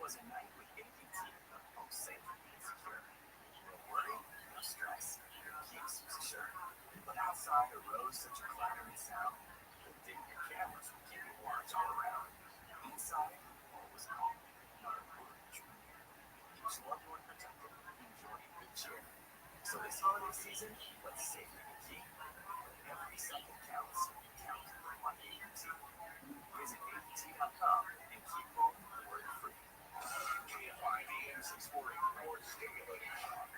was a night with ADT, the most safe and secure. No worry, no stress. Your keys was assured. But outside arose such a clattering sound that your cameras were keeping watch all around. Inside, all was calm. Not a word was repeated. Each loved one protected, enjoying good cheer. So this holiday season, let's savor the key. Every second counts. Count on ADT. Visit ADT.com and keep home worry-free. KFI AM 640, more stimulating talk.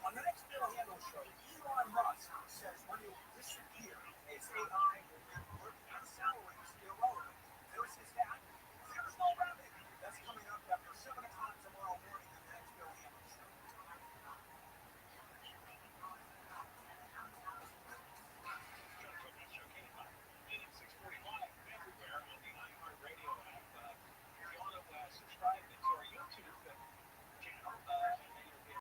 On the next Bill Handel show, Elon Musk says money will disappear as AI will make work and salaries irrelevant. There's his hat. There's no rabbit. That's coming up after 7 o'clock tomorrow morning on the next Bill Handel show. Subscribe to our YouTube channel, and then you'll get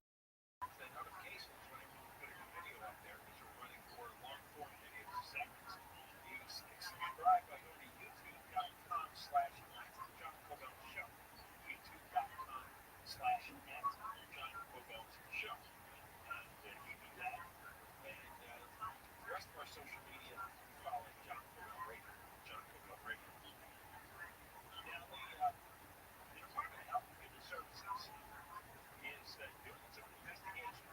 the notifications whenever we put a new video up there, because we're running for long-form video segments. You subscribe by going to youtube.com/John Cobell Show. youtube.com/John Cobell Show. And you do that, and the rest of our social media, you follow John Cobell Radio. John Cobell Radio. Now, the Department of Health and Human Services is doing some investigation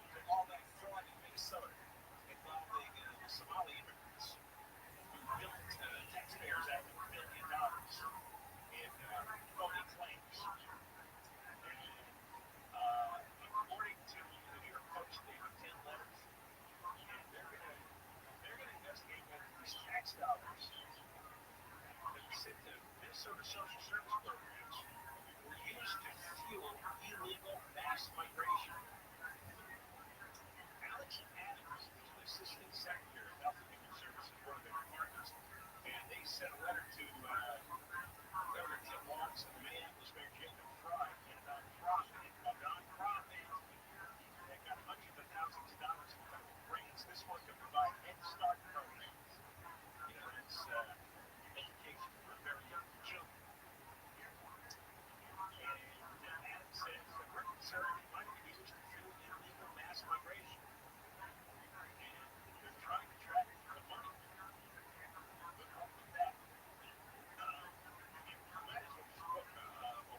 into all that fraud in Minnesota involving the Somali immigrants who billed taxpayers out of $1 million in phony claims. And according to the New York Post, they have 10 letters, and they're gonna investigate whether these tax dollars that were sent to Minnesota social service programs were used to fuel illegal mass migration. Alex Adams is the Assistant Secretary of Health and Human Services, one of their departments, and they sent a letter to Governor Tim Walz and the Minneapolis Mayor Jacob Fry and a nonprofit that got hundreds of thousands of dollars in federal grants. This one to provide Head Start programs. You know, it's education for very young children. And Adams says that we're concerned it might be used to fuel illegal mass migration. And they're trying to track the money. Good luck with that. You might as well just book a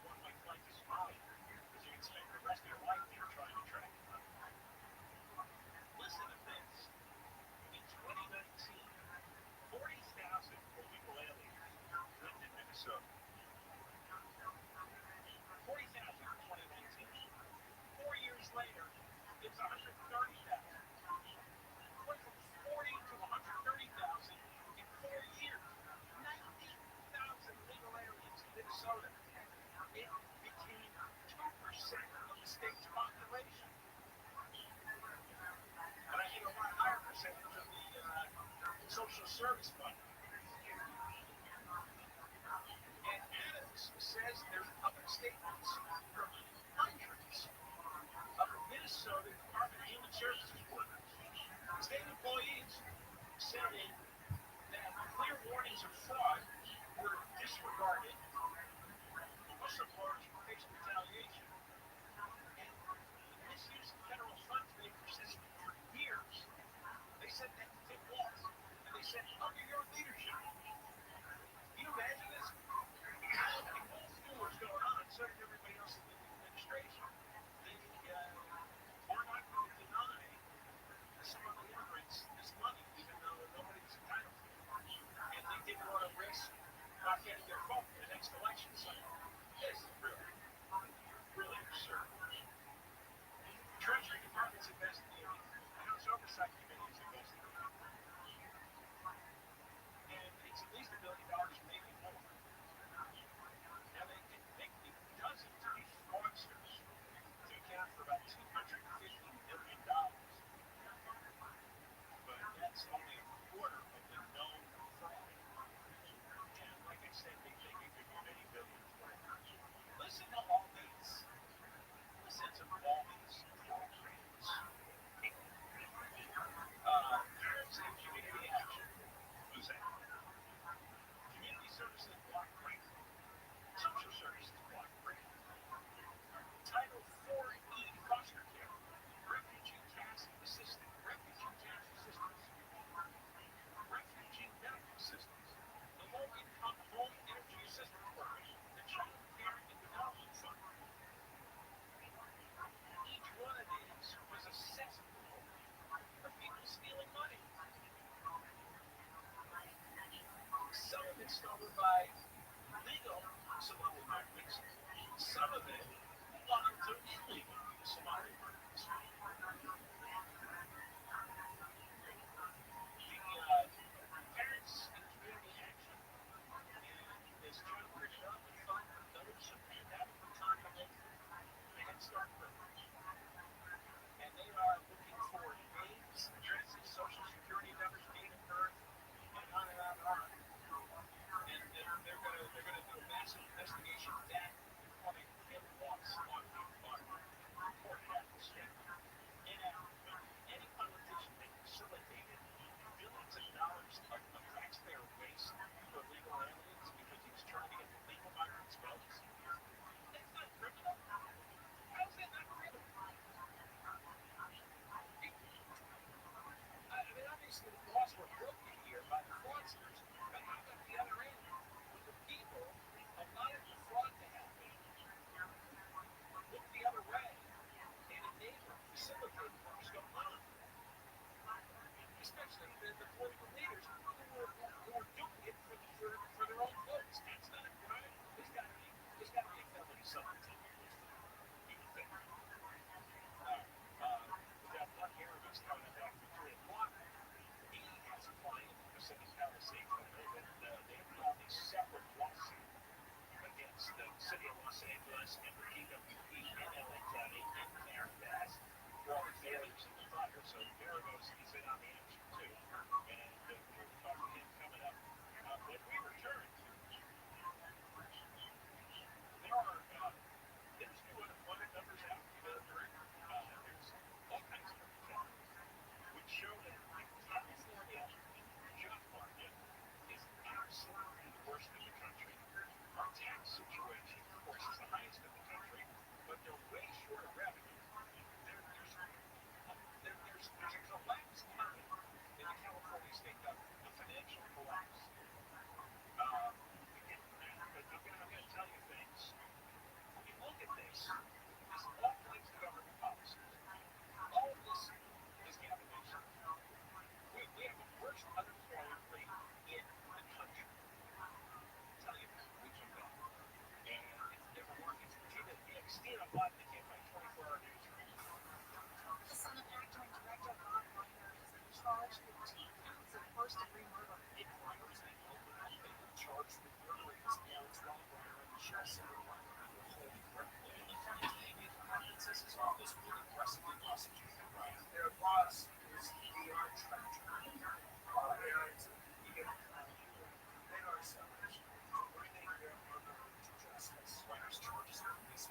one-way flight to Somalia, because you can spend the rest of your life there trying to track the money. Listen to this. In 2019, 40,000 illegal aliens lived in Minnesota. 40,000 in 2019. 4 years later, it's 130,000. Went from 40 to 130,000 in 4 years. 90,000 illegal aliens in Minnesota. It became 2% of the state's population. And I think a lot higher percentage of the social service fund. And Adams says there's other statements from hundreds of Minnesota Department of Human Services workers, state employees, saying that clear warnings of fraud were disregarded. Whistleblowers faced retaliation. And the misuse of federal funds may persist for years. They said that to Tim Walz. And they said, under your leadership. Can you imagine this? If Walz knew what was going on, so did everybody else in the administration. We're not going to deny some of the immigrants this money, even though nobody was entitled to it. And they didn't want to risk not getting their vote in the next election cycle. This is really absurd. The Treasury Department's investigating. The House Oversight Committee is investigating. And it's at least $1 billion, maybe more. Now, they convicted dozens of these fraudsters to account for about $250 million. But that's only a quarter of the known fraud. And like I said, they think it could be many billions more.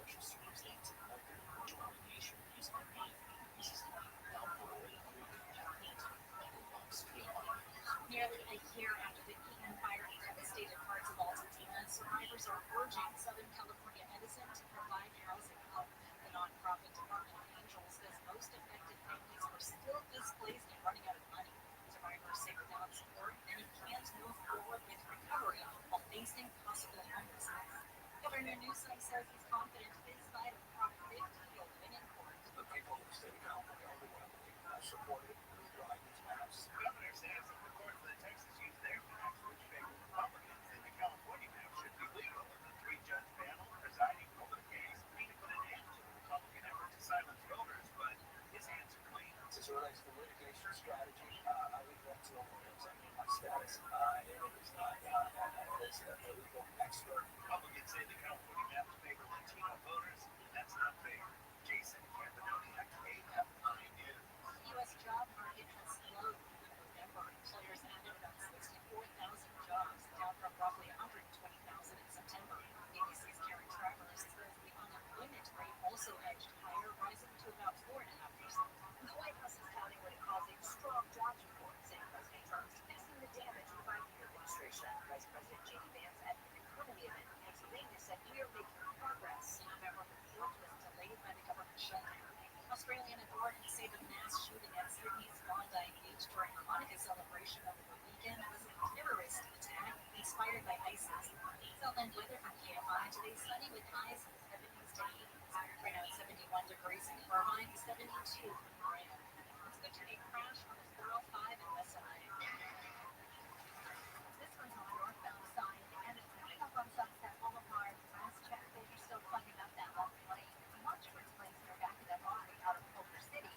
special circumstance and multi-branch combination using a beam. This is without parole, Nearly a year after the Eaton fire devastated parts of Altadena, survivors are urging Southern California Edison to provide housing help. The nonprofit Department of Angels says most affected families are still displaced and running out of money. Survivors say without support, many can't move forward with recovery while facing possible homelessness. Governor Newsom says he's confident his side of Prop 50 will win in court. The people of the state of California overwhelmingly supported the Biden's maps. The governor says if the courts of Texas use their maps, which favor Republicans, then the California map should be legal. The three-judge panel presiding over the case may put an end to the Republican effort to silence voters, but his hands are clean. As it relates to litigation strategy, I leave that to my status. And it is not as a legal expert. Republicans say the California maps favor Latino voters. That's not fair. Jason Campanoni, KFI News. The U.S. job market has slowed in November. Employers added about 64,000 jobs, down from roughly 120,000 in September. ABC's Karen Travers says the unemployment rate also edged higher, rising to about 4.5%. The White House is touting what it calls a strong jobs report, saying President Trump is fixing the damage of the Biden administration. Vice President J.D. Vance at an economy event in Pennsylvania said we are making progress. The November report was delayed by the government shutdown. Australian authorities say the mass shooting at Sydney's Bondi Beach during a Hanukkah celebration over the weekend was a terrorist attack inspired by ISIS. Southern weather from KFI today sunny with highs in the 70s to 80s. Right now it's 71 degrees in Irvine, 72 in Marin. It's good to a crash on the 405 in West LA. This one's on the northbound side, and it's coming up on Sunset Boulevard. Last check, they are still plugging up that left lane. Much for its place in the back of that highway out of Culver City,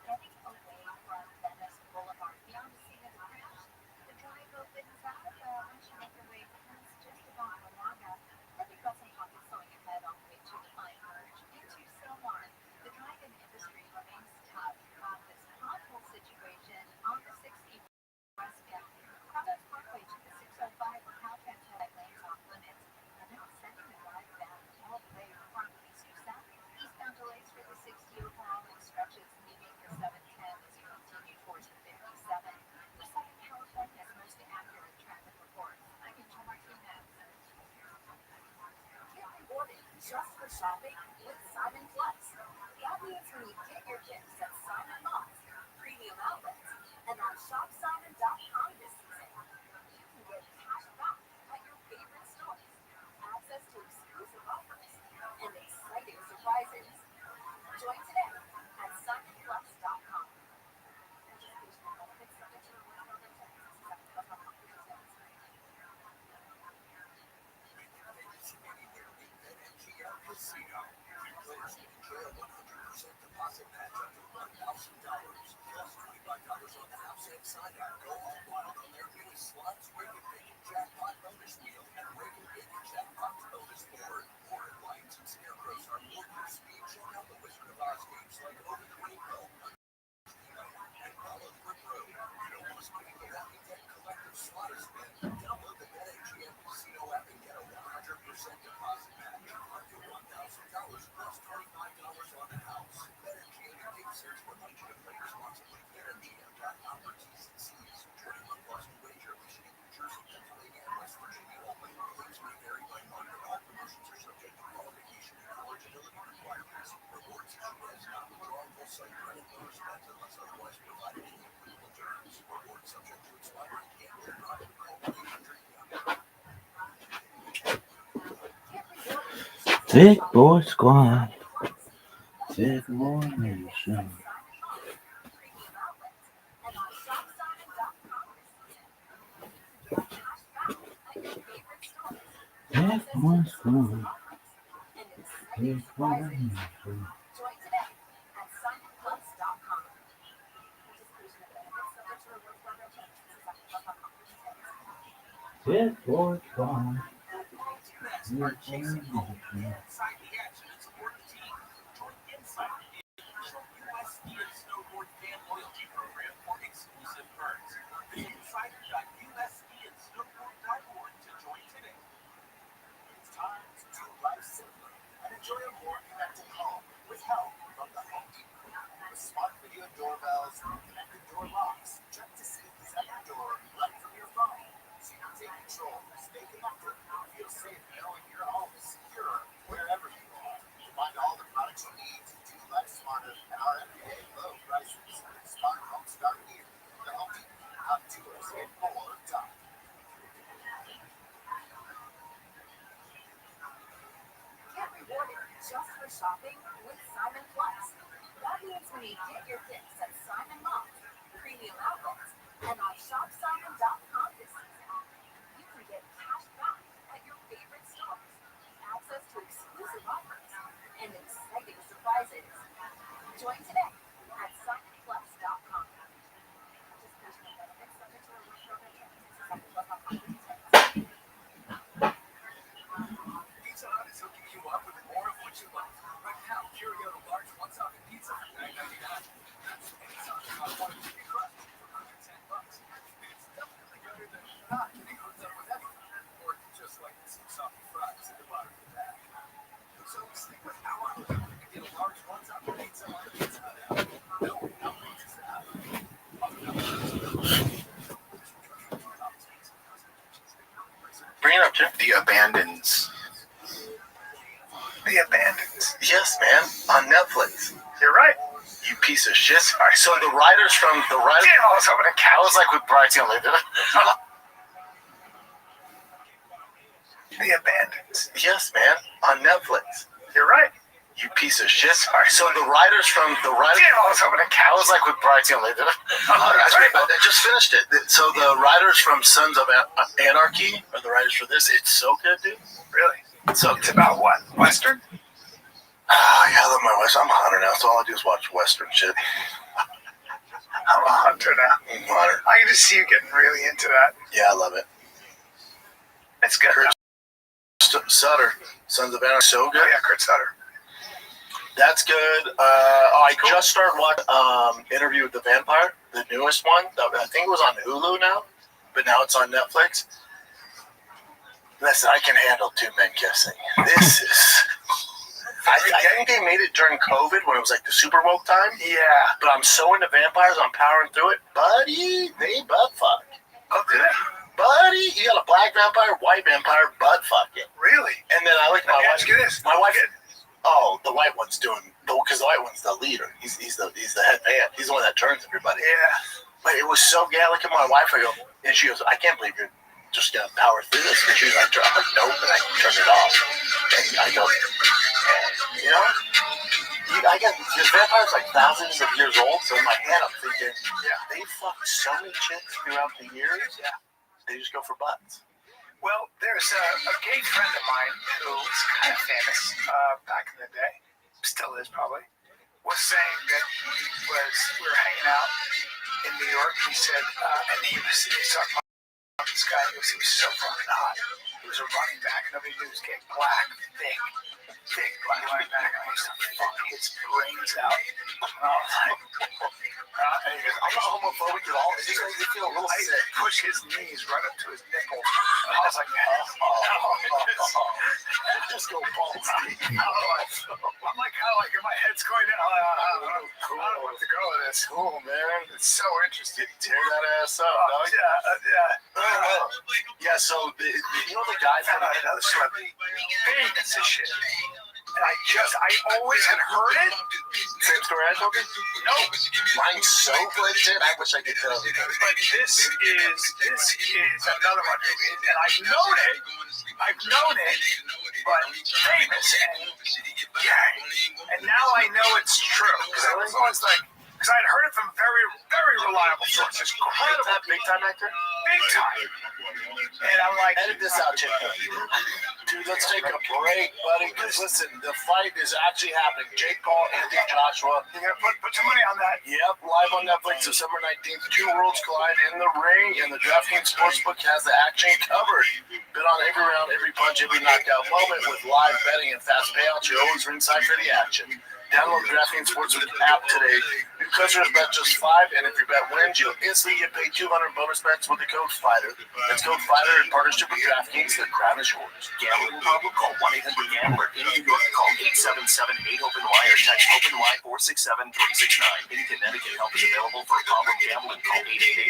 heading away from Venice Boulevard. Beyond the scene of the crash, the drive opens up once you make your way past just about Malaga. Then you've got some pockets going ahead all the way to the Pine Merge into Silmar. The drive-in industry remains tough on this pothole situation on the 60 westbound. Providence Parkway to the 605 for Caltrans had lanes off limits, and they're extending the drive back all the way from Susa. Eastbound delays for the 60 overall in stretches leaving the 710 as you continue towards the 57. For Southern California's most accurate traffic report, I'm Angel Martinez. Get rewarded just for shopping with Simon Plus. That means when you get your gifts at Simon Malls, premium outlets, and on ShopSimon.com this season, you can get cash back at your favorite stores, access to exclusive offers, and exciting surprises. Join today at SimonPlus.com. Casino. Players can enjoy a 100% deposit match up to $1,000, plus $25 on the house and sign up. Go all wild on their new slots, Rated Bacon Jackpot Bonus Wheel, and Rated Bacon Jackpot Bonus Board. More lights and scarecrows are more your speed. Check out the Wizard of Oz games like Over the Rainbow and Follow the Road. You don't want to spend the Walking Dead collective slaughter spin? Download the BetMGM Casino app and get a 100% deposit match up to $1,000 plus $25 on the house. BetMGM and Game Search for money to play responsibly. BetMGM.com for T's and C's. 21 plus to wager. Michigan, New Jersey, Pennsylvania, and West Virginia only. Games may vary by market. All promotions are subject to qualification and eligibility requirements. Rewards issued as non-withdrawable site credit or spent unless otherwise provided in applicable terms. Rewards subject to expiring. Gambling not involved. 800. Big Boy Squad. Big Boy Nation. Big Boy Squad. Big Boy Nation. Join today at SimonPlus.com. Big Boy Squad. Next, are chasing home inside the action and support the team. Join inside the official U.S. Ski and Snowboard fan loyalty program for exclusive perks. Visit insider.usskiandsnowboard.org to join today. It's time to do life simpler and enjoy a more control. Stay connected. Feel safe knowing your home is secure wherever you are. Find all the products you need to do life smarter at our everyday low prices. Smart Home Start here. The Home Depot. Out tours in more time. Get rewarded just for shopping with Simon Plus. That means when you get your gifts at Simon Malls, premium outlets, and on ShopSimon.com this season, you can get cash back at your favorite stores, access to exclusive offers, and exciting surprises. Join today at SimonPlus.com. Participation and benefits subject to a program terms. SimonPlus.com for details. Pizza Hut is hooking you up with more of what you love. Right now, Kyoto large one-topping pizza for $9.99. That's anytime on one of the crust for under $10. It's definitely better than not getting hooked up with everything, or just like some soft fries at the bottom of the bag. So stick with our hook and get a large one-topping pizza on the Pizza Hut app. No outrageous app. Bring it up, Jim. The Abandons. The Abandons. Yes, man. On Netflix. You're right. You piece of shit. Sorry. So the writers from the writers. Damn, I was hoping to catch. I was like with Brighton later. The Abandons. Yes, man. On Netflix. You're right. You piece of shit. Sorry. So the writers from the writers. Damn, I was hoping to catch. I was like with Brighton later. I just finished it. So the writers from Sons of Anarchy are the writers for this. It's so good, dude. Really? So it's about what? Western? Yeah, I love my Western. I'm a hunter now, so all I do is watch Western shit. I'm a hunter now. Hunter. I can just see you getting really into that. Yeah, I love it. It's good. Kurt Sutter, Sons of Anarchy, so good. Oh, yeah, Kurt Sutter. That's good. I just started watching Interview with the Vampire, the newest one. I think it was on Hulu now, but now it's on Netflix. Listen, I can handle two men kissing. This is... I think they made it during COVID when it was like the super woke time. Yeah. But I'm so into vampires, I'm powering through it. Buddy, they butt fuck. Oh, do they? Buddy, you got a black vampire, white vampire, butt fucking. Really? And then I like my wife. Ask you this. My wife. Oh, the white one's doing because the white one's the leader. He's the head man. He's the one that turns everybody. Yeah. But it was so gay. I look at my wife. I go, and she goes, I can't believe you're just gonna power through this. And she's like, I'm like, nope, and I turn it off. And I go, you know, I got this vampire's like thousands of years old. So in my head, I'm thinking, yeah, they fucked so many chicks throughout the years. Yeah, they just go for butts. Well, there's a gay friend of mine who was kind of famous back in the day, still is probably, was saying that we were hanging out in New York. He said, and he was talking about this guy. He was so fucking hot. He was a running back. Nobody knew he was gay. Black, thick black running back. And I used to fuck his brains out. And I was like, and he goes, I'm not homophobic at all. It just makes me feel a little sick. Push his knees right up to his nipples. And I was like, just go balls deep. I'm like, how, like, my head's going down. I don't know where to go with this. Cool, man. It's so interesting. Tear that ass up, dog. Yeah. Yeah, so, you know the guy from another celebrity? Famous as shit. And I always had heard it. Same story I told you? No. Mine's so legit. I wish I could tell you. But this is another one. And I've known it, but famous and gay. And now I know it's true. Because I was always like, because I'd heard it from very, very reliable sources. Incredible. Big time actor? Big time. And I'm like, edit this out, Chip. Dude, let's take a break, buddy. Because listen, the fight is actually happening. Jake Paul, Anthony Joshua. You're gonna put some money on that. Yep, live on Netflix, December 19th. Two worlds collide in the ring, and the DraftKings Sportsbook has the action covered. Bet on every round, every punch, every knockout moment with live betting and fast payouts. You're always ringside for the action. Download the DraftKings Sportsbook app today. New customers bet just $5, and if your bet wins, you'll instantly get paid $200 bonus bets with the code FIGHTER. That's code FIGHTER in partnership with DraftKings. The crown is yours. Gambling problem? Call 1-800-GAMBLER. In New York, call 877-8-OPEN-Y or text OPEN-Y 467-369. In Connecticut, help is available for problem gambling. Call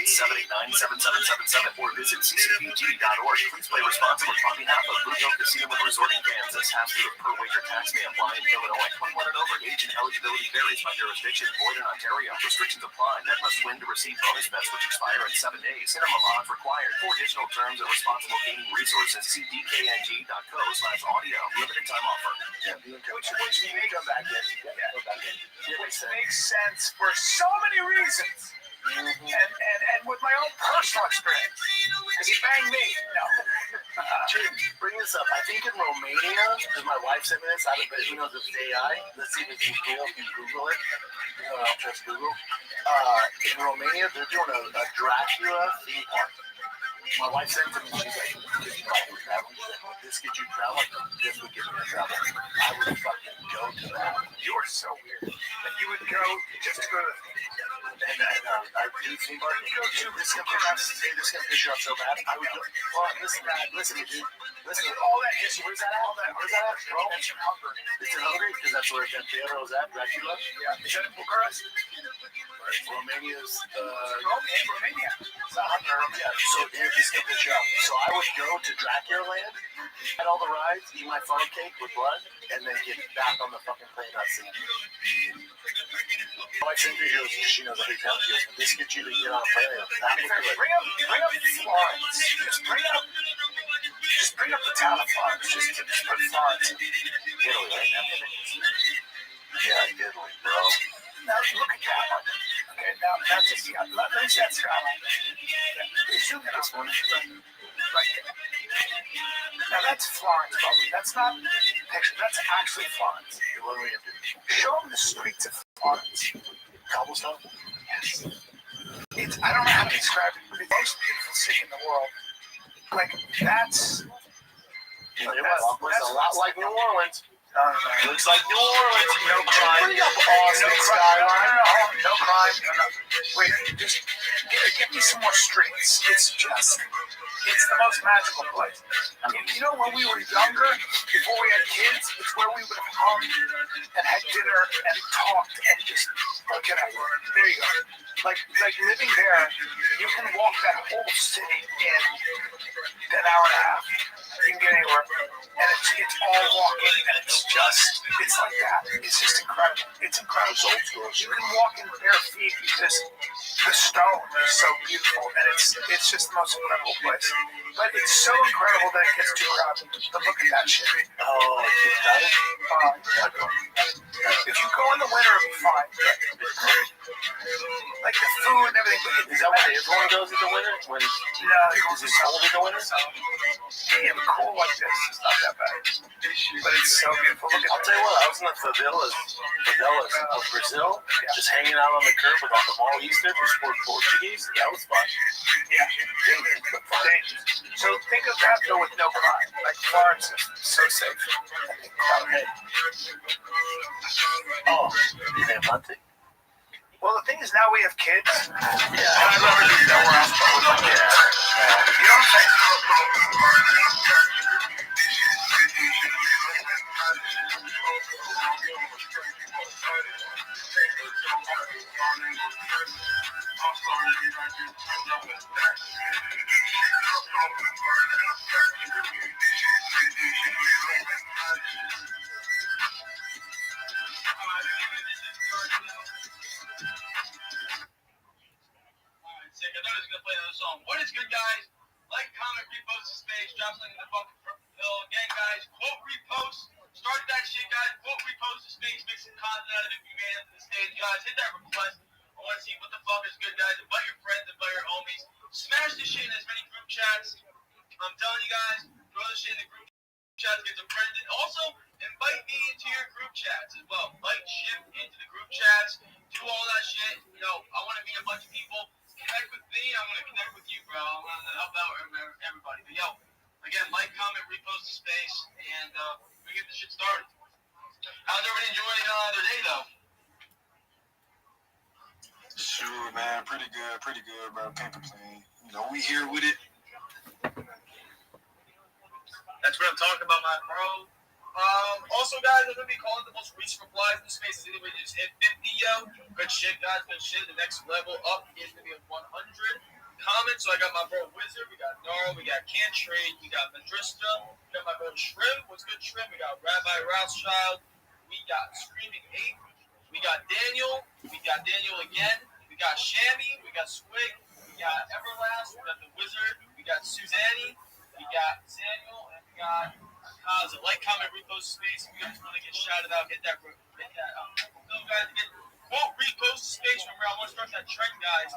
888-789-7777 or visit ccpg.org. Please play responsibly on behalf of Blue Hill Casino and Resort in Kansas. Half-year per wager tax may apply in Illinois. 21 and over. Age and eligibility varies by jurisdiction. Void in Ontario. Restrictions apply. Bet must win to receive bonus bets which expire in 7 days. Minimum odds required. For additional terms and responsible gaming resources, see dkng.co/audio. Limited time offer. Which makes sense for so many reasons. And with my own personal experience. Because he banged me. No. Bring this up. I think in Romania, because my wife sent me this, I bet who knows if it's AI. Let's see if it's Google. If you Google it. I don't trust Google. In Romania, they're doing a Dracula theme park. My wife sent it to me. She's like, "This get you travel? This would get me a travel. I would fucking go to that." You are so weird. And you would go just to go to and I do theme park. This can piss you off so bad. I would go. Well, listen, dude. Listen. All that history. Where's that at? Where's that at, bro? That's in Hungary. It's in Hungary because that's where Vampiro's at. Dracula. Yeah. Is that in Bucharest? Romania's. Romania. It's not Hungary. Yeah. So here, this can piss you off. So I would go to Dracula Land, at all the rides, eat my funnel cake with blood, and then get back on the fucking plane not seeing you. My wife sent videos because she knows every town she is. This gets you to get on a plane. Bring up Florence. Just bring up the town of Florence. Just put Florence in Italy, right? Yeah, Italy, bro. Now look at that one. Okay, now just let me see that skyline. Zoom in this one. Right there. Now that's Florence, probably. That's not a picture. That's actually Florence. What are we gonna do? Show them the streets of Florence. Cobblestone? Yes. I don't know how to describe it, but it's the most beautiful city in the world. Like, that's... It looks a lot like New Orleans. Looks like New Orleans. No crime. Bring up Austin skyline. No crime. Wait, just give me some more streets. It's the most magical place. You know, when we were younger, before we had kids, it's where we would have hung and had dinner and talked and just look at it. There you go. Like living there, you can walk that whole city in an hour and a half. You can get anywhere, and it's all walking, and it's like that. It's just incredible. It's incredible. Old school. You can walk in bare feet because the stone is so beautiful, and it's just the most incredible place. But it's so incredible that it gets too crowded. But look at that shit. Oh, it's crowded? If you go in the winter, it'll be fine. Like the food and everything. Is that why everyone goes in the winter? Is it cold in the winter? Yeah, but cool like this. It's not that bad. But it's so beautiful. I'll tell you what, I was in the favelas of Brazil, just hanging out on the curb with all the Maoistas who spoke Portuguese. That was fun. Yeah. So think of that though with no crime. Like Florence is so safe. Oh, Diamante? Well, the thing is now we have kids. Yeah. And I'd rather be nowhere else but with my kids. You know what I'm saying? What is good, guys? Like, comment, repost the space, drop something in the fucking hill. Again, guys, quote repost. Start that shit, guys. Quote repost the space, make some content out of it if you made it to the stage, guys. Hit that request. I want to see what the fuck is good, guys. Invite your friends, invite your homies. Smash this shit in as many group chats. I'm telling you guys, throw this shit in the group chats, get some friends. And also, invite me into your group chats as well. Invite Ship into the group chats. Do all that shit. You know, I want to meet a bunch of people. Connect with me, I'm going to connect with you, bro. I'm going to help out everybody. But yo, again, like, comment, repost the space, and we get this shit started. How's everybody enjoying their day, though? man. Pretty good, bro. Can't complain. You know, we here with it. That's what I'm talking about, my bro. Also, guys, I'm going to be calling the most recent replies in the spaces anyway. Just hit 50, yo. Good shit, guys. Good shit. The next level up is going to be a 100 comments. So I got my bro Wizard. We got Nara. We got Can't Trade. We got Madrista. We got my bro Shrimp. What's good, Shrimp? We got Rabbi Rothschild. We got Screaming Ape. We got Daniel. We got Daniel again. We got Shammy. We got Swig. We got Everlast. We got the Wizard. We got Suzanne. We got Samuel. And we got Kaza. Like, comment, repost space. If you guys want to get shouted out, hit that. Guys, quote repost space. Remember, I want to start that trend, guys.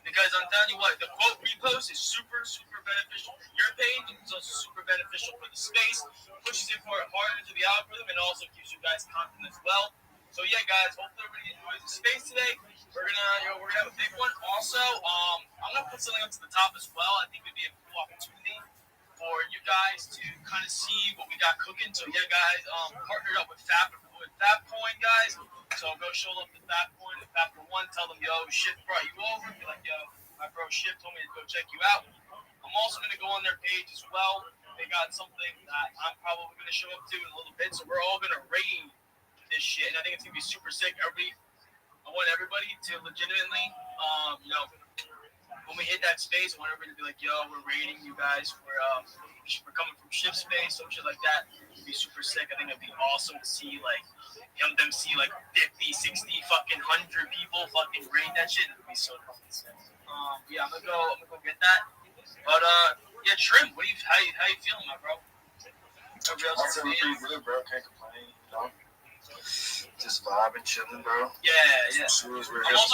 Because I'm telling you what, the quote repost is super beneficial for your page. It's also super beneficial for the space. Pushes it harder into the algorithm and also gives you guys content as well. So yeah, guys, hopefully everybody enjoys the space today. We're gonna have a big one. Also, I'm gonna put something up to the top as well. I think it'd be a cool opportunity for you guys to kind of see what we got cooking. So yeah, guys, partnered up with Fabcoin, guys. So go show them the Fabcoin and Fab for one. Tell them, yo, Shift brought you over. Be like, yo, my bro Shift told me to go check you out. I'm also gonna go on their page as well. They got something that I'm probably gonna show up to in a little bit. So we're all gonna raid this shit, and I think it's gonna be super sick. I want everybody to legitimately, when we hit that space, I want everybody to be like, yo, we're raiding you guys. We're coming from Shift Space, some shit like that. It'd be super sick. I think it'd be awesome to see them see 50, 60, fucking 100 people fucking raid that shit. It'd be so fucking sick. Yeah, I'm gonna go get that. But yeah, Trim, how you feeling, my bro? I'm feeling pretty good, bro. Can't complain, you know. Just vibing, chilling, bro. Yeah. I'm also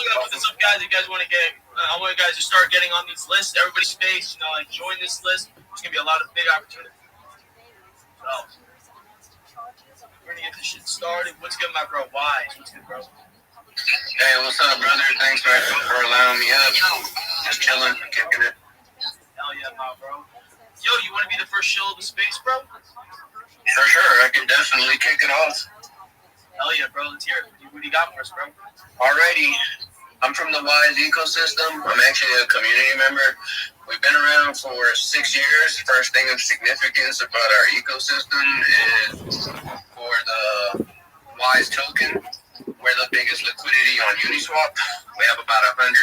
gonna put this up, guys. If you guys want to get, I want you guys to start getting on these lists. Everybody's space, join this list. There's gonna be a lot of big opportunities. So we're gonna get this shit started. What's good, my bro? Wise. What's good, bro? Hey, what's up, brother? Thanks for allowing me up. Just chilling, kicking it. Hell yeah, my bro. Yo, you want to be the first shill of the space, bro? For sure, I can definitely kick it off. Hell yeah, bro. Let's hear it. What do you got for us, bro? Alrighty. I'm from the Wise ecosystem. I'm actually a community member. We've been around for 6 years. First thing of significance about our ecosystem is for the Wise token. We're the biggest liquidity on Uniswap. We have about $170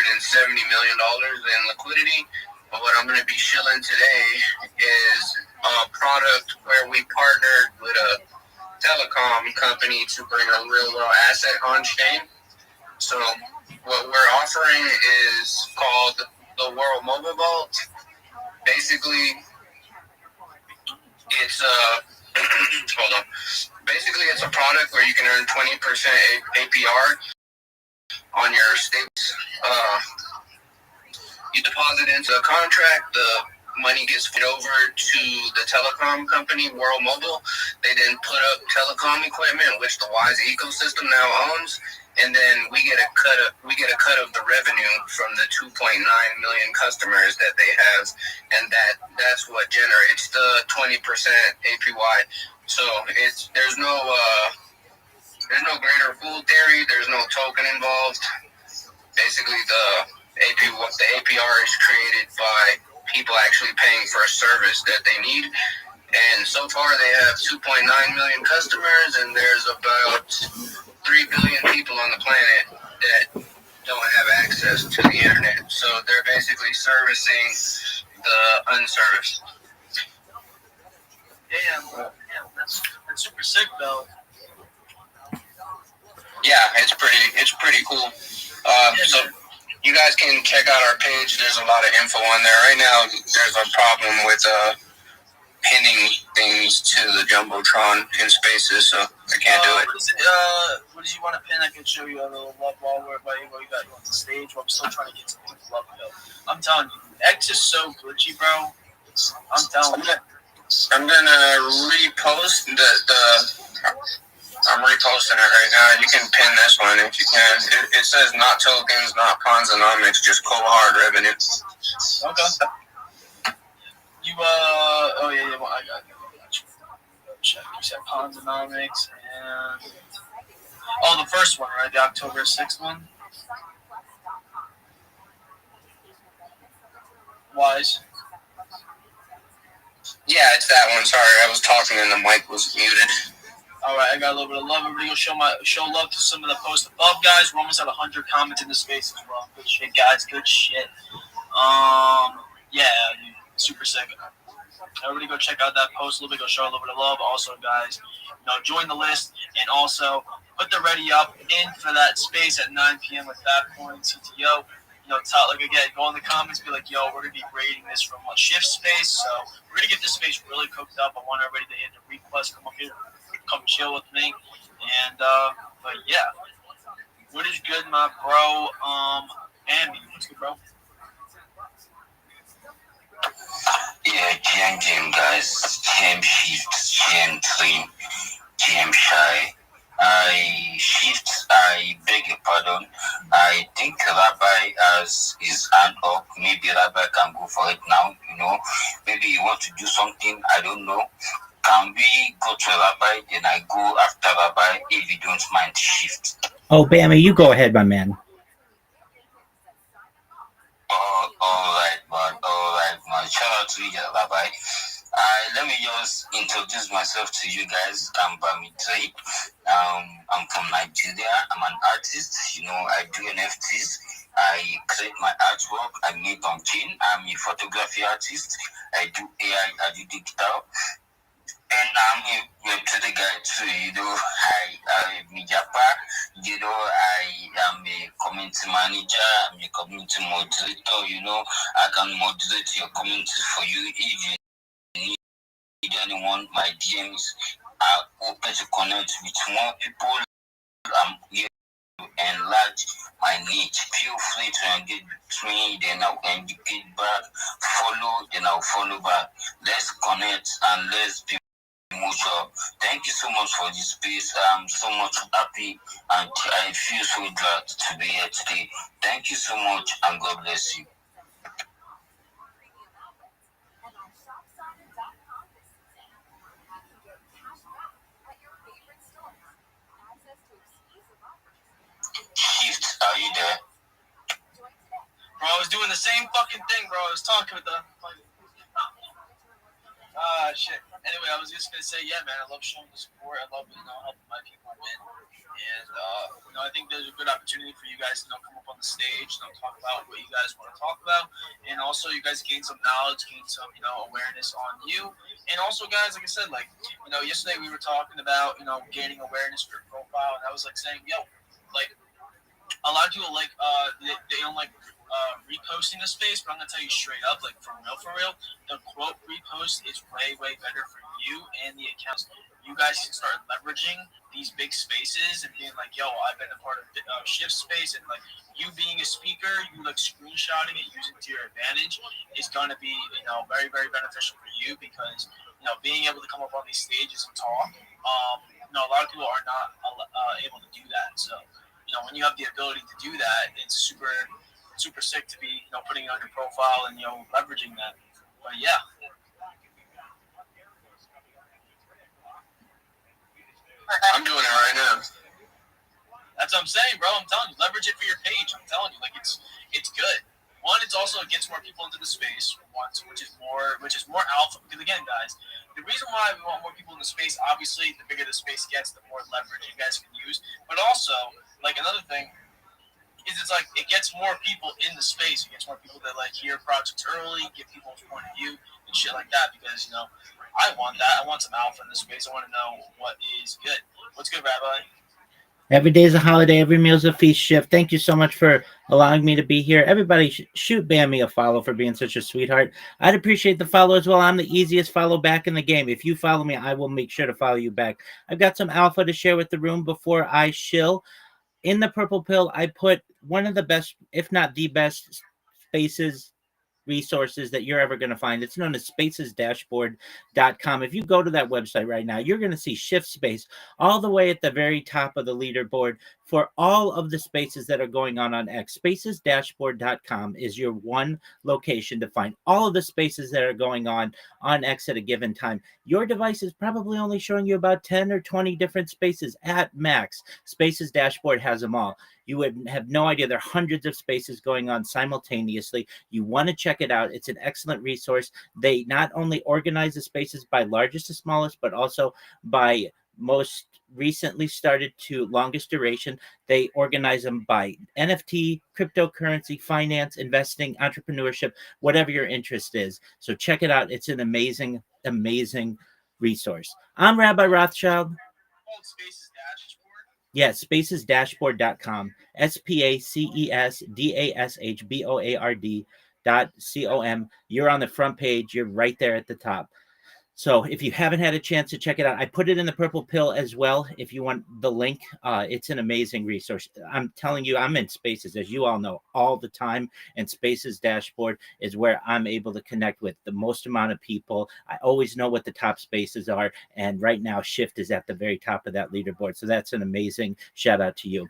million in liquidity. But what I'm going to be shilling today is a product where we partnered with a telecom company to bring a real world asset on chain. So what we're offering is called the World Mobile Vault. Basically, it's it's a product where you can earn 20% APR on your stakes. You deposit into a contract, the money gets fed over to the telecom company, World Mobile. They then put up telecom equipment, which the Wise ecosystem now owns, and then we get a cut of the revenue from the 2.9 million customers that they have, and that's what generates the 20% APY. So there's no greater fool theory. There's no token involved. Basically, the APR is created by people actually paying for a service that they need. And so far, they have 2.9 million customers, and there's about 3 billion people on the planet that don't have access to the internet. So they're basically servicing the unserviced. Damn, that's super sick, though. Yeah, it's pretty cool. So you guys can check out our page. There's a lot of info on there. Right now, there's a problem with pinning things to the Jumbotron in Spaces, so I can't do it. What did you want to pin? I can show you a little love while you got you on the stage. I'm still trying to get some love, though. I'm telling you, X is so glitchy, bro. I'm telling you. I'm gonna repost I'm reposting it right now. You can pin this one if you can. It says not tokens, not Ponzonomics, just cold hard revenue. Okay. You oh yeah, well, I got you. Check. You said Ponzonomics and the first one, right? The October 6th one. wise? Yeah, it's that one. Sorry, I was talking and the mic was muted. All right, I got a little bit of love. Everybody go show love to some of the posts above, guys. We're almost at 100 comments in the space as well. Good shit, guys. Good shit. Yeah, dude, super sick. Everybody go check out that post a little bit. Go show a little bit of love. Also, guys, join the list and also put the ready up in for that space at 9 p.m. with that point CTO. Again, go in the comments, be like, yo, we're gonna be rating this from a shift space. So we're gonna get this space really cooked up. I want everybody to hit the request, come up here, come chill with me, and but yeah, what is good, my bro? Andy, what's good, bro? Yeah, GM guys, GM shift, GM clean, GM shy. I beg your pardon. I think Rabbi has his hand up. Maybe Rabbi can go for it now, Maybe you want to do something, I don't know. Can we go to Rabbi, then I go after Rabbi, if you don't mind shift? Oh, Bammy, you go ahead, my man. All right, man. Shout out to you, Rabbi. Let me just introduce myself to you guys. I'm Bami Dre. I'm from Nigeria. I'm an artist. I do NFTs. I create my artwork. I make on chain. I'm a photography artist. I do AI. I do digital. And I'm a Web3 guy too. I'm a Japa. I am a community manager. I'm a community moderator. I can moderate your community for you if you need anyone. My DMs are open to connect with more people. I'm here to enlarge my niche. Feel free to engage with me, then I'll engage back. Follow, then I'll follow back. Let's connect and let's be mutual. Thank you so much for this space. I'm so much happy and I feel so glad to be here today. Thank you so much and God bless you. Shift, are you there? Bro, I was doing the same fucking thing, bro. I was talking with the... shit. Anyway, I was just gonna say, yeah, man, I love showing the support. I love, helping my people win. And, I think there's a good opportunity for you guys to, come up on the stage, talk about what you guys want to talk about. And also, you guys gain some knowledge, gain some, awareness on you. And also, guys, like I said, yesterday we were talking about, gaining awareness for your profile. And I was, saying, yo, a lot of people they don't like reposting the space, but I'm gonna tell you straight up, for real, the quote repost is way better for you and the accounts. You guys can start leveraging these big spaces and being like, yo, I've been a part of Shift Space, and you being a speaker, you screenshotting it, using it to your advantage is gonna be very beneficial for you, because being able to come up on these stages and talk, a lot of people are not able to do that. So when you have the ability to do that, it's super sick to be, putting it on your profile and, leveraging that. But yeah. I'm doing it right now. That's what I'm saying, bro. I'm telling you, leverage it for your page. I'm telling you, it's good. One, it gets more people into the space, which is more alpha. Because again, guys, the reason why we want more people in the space, obviously, the bigger the space gets, the more leverage you guys can use. But also, another thing is it gets more people in the space. It gets more people that hear projects early, get people's point of view and shit like that. Because I want that. I want some alpha in the space. I want to know what is good. What's good, Rabbi? Every day is a holiday. Every meal is a feast, Shift. Thank you so much for allowing me to be here. Everybody, shoot Bammy a follow for being such a sweetheart. I'd appreciate the follow as well. I'm the easiest follow back in the game. If you follow me, I will make sure to follow you back. I've got some alpha to share with the room before I shill. In the purple pill, I put one of the best, if not the best, spaces resources that you're ever going to find. It's known as spacesdashboard.com. If you go to that website right now, you're going to see Shift Space all the way at the very top of the leaderboard for all of the spaces that are going on X. Spacesdashboard.com is your one location to find all of the spaces that are going on X at a given time. Your device is probably only showing you about 10 or 20 different spaces at max. Spaces Dashboard has them all. You would have no idea. There are hundreds of spaces going on simultaneously. You want to check it out. It's an excellent resource. They not only organize the spaces by largest to smallest, but also by most recently started to longest duration. They organize them by NFT, cryptocurrency, finance, investing, entrepreneurship, whatever your interest is. So check it out. It's an amazing, amazing resource. I'm Rabbi Rothschild. Yes, spacesdashboard.com. spacesdashboard.com. You're on the front page. You're right there at the top. So if you haven't had a chance to check it out, I put it in the purple pill as well. If you want the link, it's an amazing resource. I'm telling you, I'm in Spaces, as you all know, all the time. And Spaces Dashboard is where I'm able to connect with the most amount of people. I always know what the top spaces are. And right now, Shift is at the very top of that leaderboard. So that's an amazing shout out to you.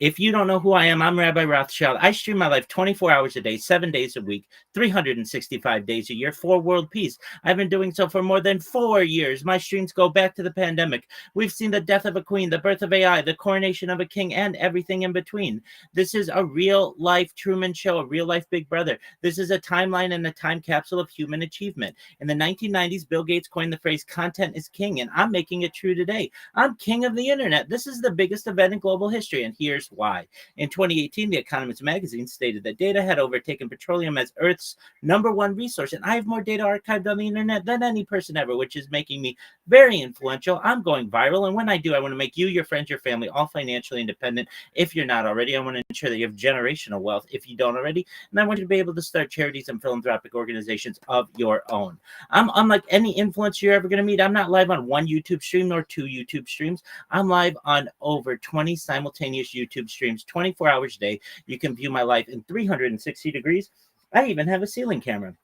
If you don't know who I am, I'm Rabbi Rothschild. I stream my life 24 hours a day, 7 days a week, 365 days a year for world peace. I've been doing so for more than 4 years. My streams go back to the pandemic. We've seen the death of a queen, the birth of AI, the coronation of a king, and everything in between. This is a real life Truman Show, a real life Big Brother. This is a timeline and a time capsule of human achievement. In the 1990s, Bill Gates coined the phrase content is king, and I'm making it true today. I'm king of the internet. This is the biggest event in global history, and here's why. In 2018, The Economist magazine stated that data had overtaken petroleum as Earth's #1 resource, and I have more data archived on the internet than any person ever, which is making me very influential. I'm going viral, and when I do, I want to make you, your friends, your family all financially independent. If you're not already, I want to ensure that you have generational wealth if you don't already, and I want you to be able to start charities and philanthropic organizations of your own. I'm unlike any influencer you're ever going to meet. I'm not live on one YouTube stream nor 2 YouTube streams. I'm live on over 20 simultaneous YouTube streams 24 hours a day. You can view my life in 360 degrees. I even have a ceiling camera.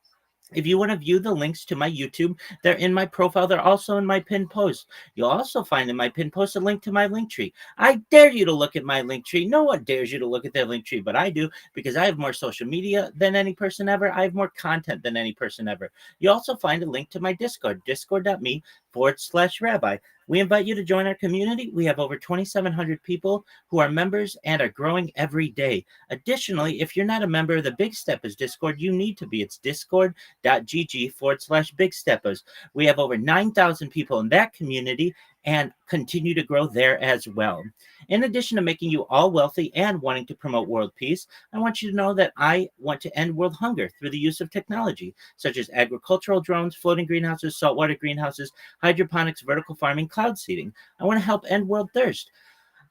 If you want to view the links to my YouTube, they're in my profile. They're also in my pinned post. You'll also find in my pinned post a link to my link tree. I dare you to look at my link tree. No one dares you to look at their link tree, but I do, because I have more social media than any person ever. I have more content than any person ever. You also find a link to my Discord, discord.me/rabbi. We invite you to join our community. We have over 2,700 people who are members and are growing every day. Additionally, if you're not a member of the Big Steppers Discord, you need to be. It's discord.gg/Big Steppers. We have over 9,000 people in that community and continue to grow there as well. In addition to making you all wealthy and wanting to promote world peace, I want you to know that I want to end world hunger through the use of technology, such as agricultural drones, floating greenhouses, saltwater greenhouses, hydroponics, vertical farming, cloud seeding. I want to help end world thirst.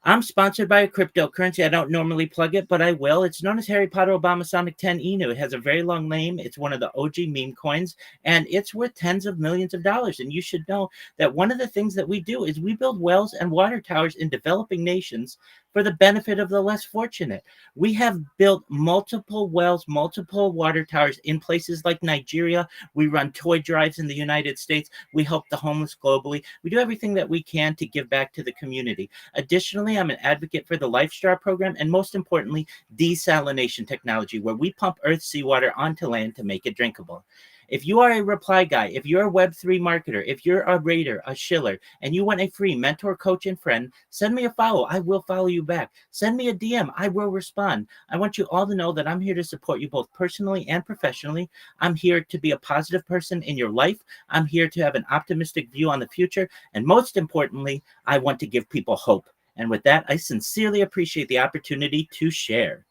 I'm sponsored by a cryptocurrency. I don't normally plug it, but I will. It's known as Harry Potter Obama Sonic 10 Inu. It has a very long name. It's one of the OG meme coins, and it's worth tens of millions of dollars. And you should know that one of the things that we do is we build wells and water towers in developing nations for the benefit of the less fortunate. We have built multiple wells, multiple water towers in places like Nigeria. We run toy drives in the United States. We help the homeless globally. We do everything that we can to give back to the community. Additionally, I'm an advocate for the LifeStar program, and most importantly, desalination technology, where we pump Earth's seawater onto land to make it drinkable. If you are a reply guy, if you're a Web3 marketer, if you're a raider, a shiller, and you want a free mentor, coach, and friend, send me a follow. I will follow you back. Send me a DM. I will respond. I want you all to know that I'm here to support you both personally and professionally. I'm here to be a positive person in your life. I'm here to have an optimistic view on the future. And most importantly, I want to give people hope. And with that, I sincerely appreciate the opportunity to share.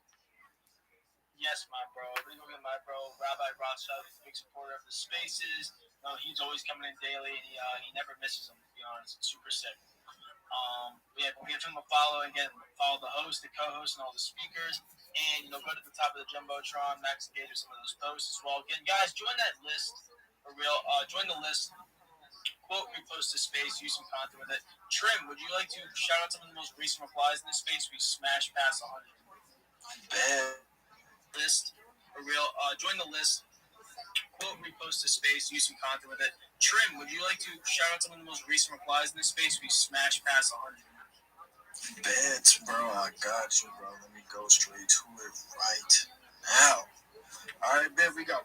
Yes, my bro. My bro, Rabbi Rothschild, is a big supporter of the spaces. He's always coming in daily, and he never misses them, to be honest. It's super sick. We'll give him a follow. Again, follow the host, the co-host, and all the speakers. And, go to the top of the Jumbotron, max engage with some of those posts as well. Again, guys, join that list for real. Join the list. Quote, repost to space, use some content with it. Trim, would you like to shout out some of the most recent replies in this space? We smashed past 100. List for real. Join the list. Quote, repost to space, use some content with it. Trim, would you like to shout out some of the most recent replies in this space? We smashed past 100. Bet, bro. I got you, bro. Let me go straight to it right now. All right, bet. We got,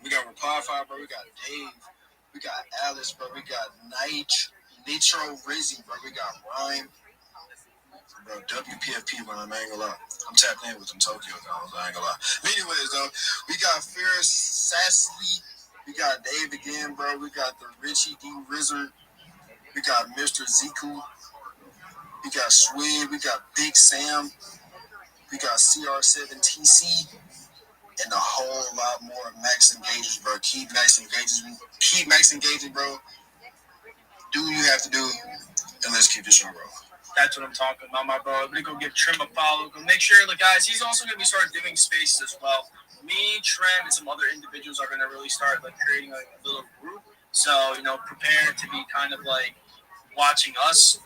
we got Reply 5, bro. We got Dave. We got Alice, bro. We got Nitro Rizzy, bro. We got Rhyme. Bro, WPFP, bro. I ain't gonna lie. I'm tapped in with them Tokyo guys. I ain't gonna lie. But anyways, though, we got Ferris Sassly. We got Dave again, bro. We got the Richie D. Rizzard. We got Mr. Ziku. We got Swig. We got Big Sam. We got CR7TC. And a whole lot more max engagers, bro. Keep max engaging, bro. Do what you have to do, and let's keep this show, bro. That's what I'm talking about, my bro. I'm gonna go give Trim a follow. Go make sure, like, guys, he's also gonna be starting doing spaces as well. Me, Trim, and some other individuals are gonna really start like creating like a little group. So prepare to be kind of like watching us.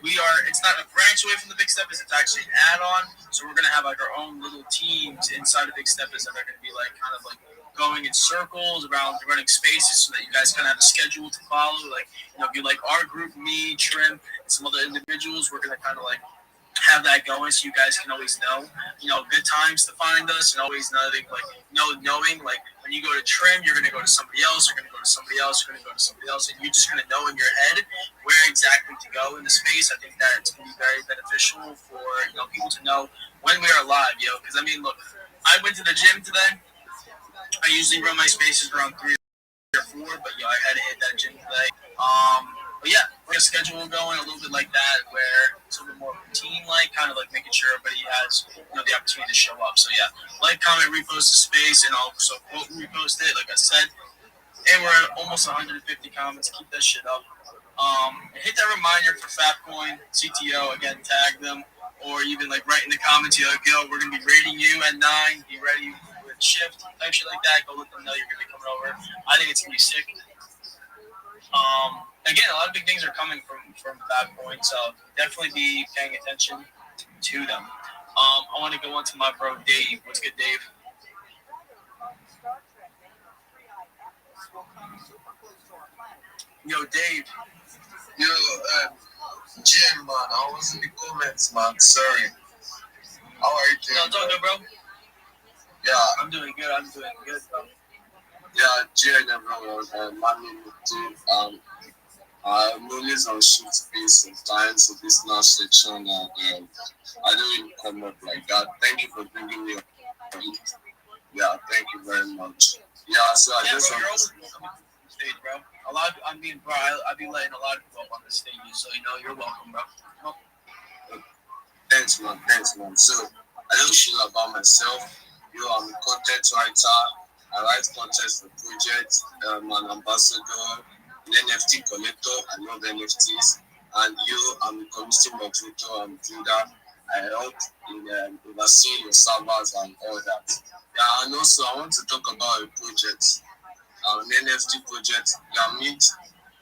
It's not a branch away from the Big Steppers, it's actually an add-on. So we're going to have like our own little teams inside of Big Steppers that are going to be like kind of like going in circles around running spaces so that you guys kind of have a schedule to follow. Like, if you like our group, me, Trim, and some other individuals, we're going to kind of like have that going so you guys can always know, good times to find us, and always knowing like when you go to Trim, you're going to go to somebody else, you're going to go to somebody else, you're going to go to somebody else, and you're just going to know in your head where exactly to go in the space. I think that it's going to be very beneficial for people to know when we are live, because I mean, look, I went to the gym today. I usually run my spaces around 3 or 4, but I had to hit that gym today. But yeah, we're gonna schedule going a little bit like that, where it's a little bit more routine-like, kind of like making sure everybody has the opportunity to show up. So yeah, like, comment, repost the space, and also quote repost it, like I said. And we're at almost 150 comments. Keep that shit up. Hit that reminder for Fatcoin, CTO, again, tag them, or even like write in the comments, we're gonna be rating you at 9. Be ready with shift, type shit like that. Go let them know you're gonna be coming over. I think it's gonna be sick. Again, a lot of big things are coming from that point, so definitely be paying attention to them. I want to go on to my bro Dave. What's good, Dave? Yo, Dave. Yo, Jim, man, I was in the comments, man. Sorry. How are you doing? No, it's all good, bro. Yeah. I'm doing good, bro. Yeah, Jim, everyone. My name is Dave. I'm always on shoot space sometimes, so this last section, and I don't even come up like that. Thank you for bringing me up. Yeah, thank you very much. Yeah, so I just want to stage, bro. I be letting a lot of people up on the stage, so you're welcome, bro. Thanks, man. So I don't feel about myself. I'm a content writer. I write content for projects. I'm an ambassador, an NFT collector. I love NFTs. And I'm a community moderator and builder. I help in overseeing your servers and all that. Yeah, and also I want to talk about a project, an NFT project. Yeah, Mint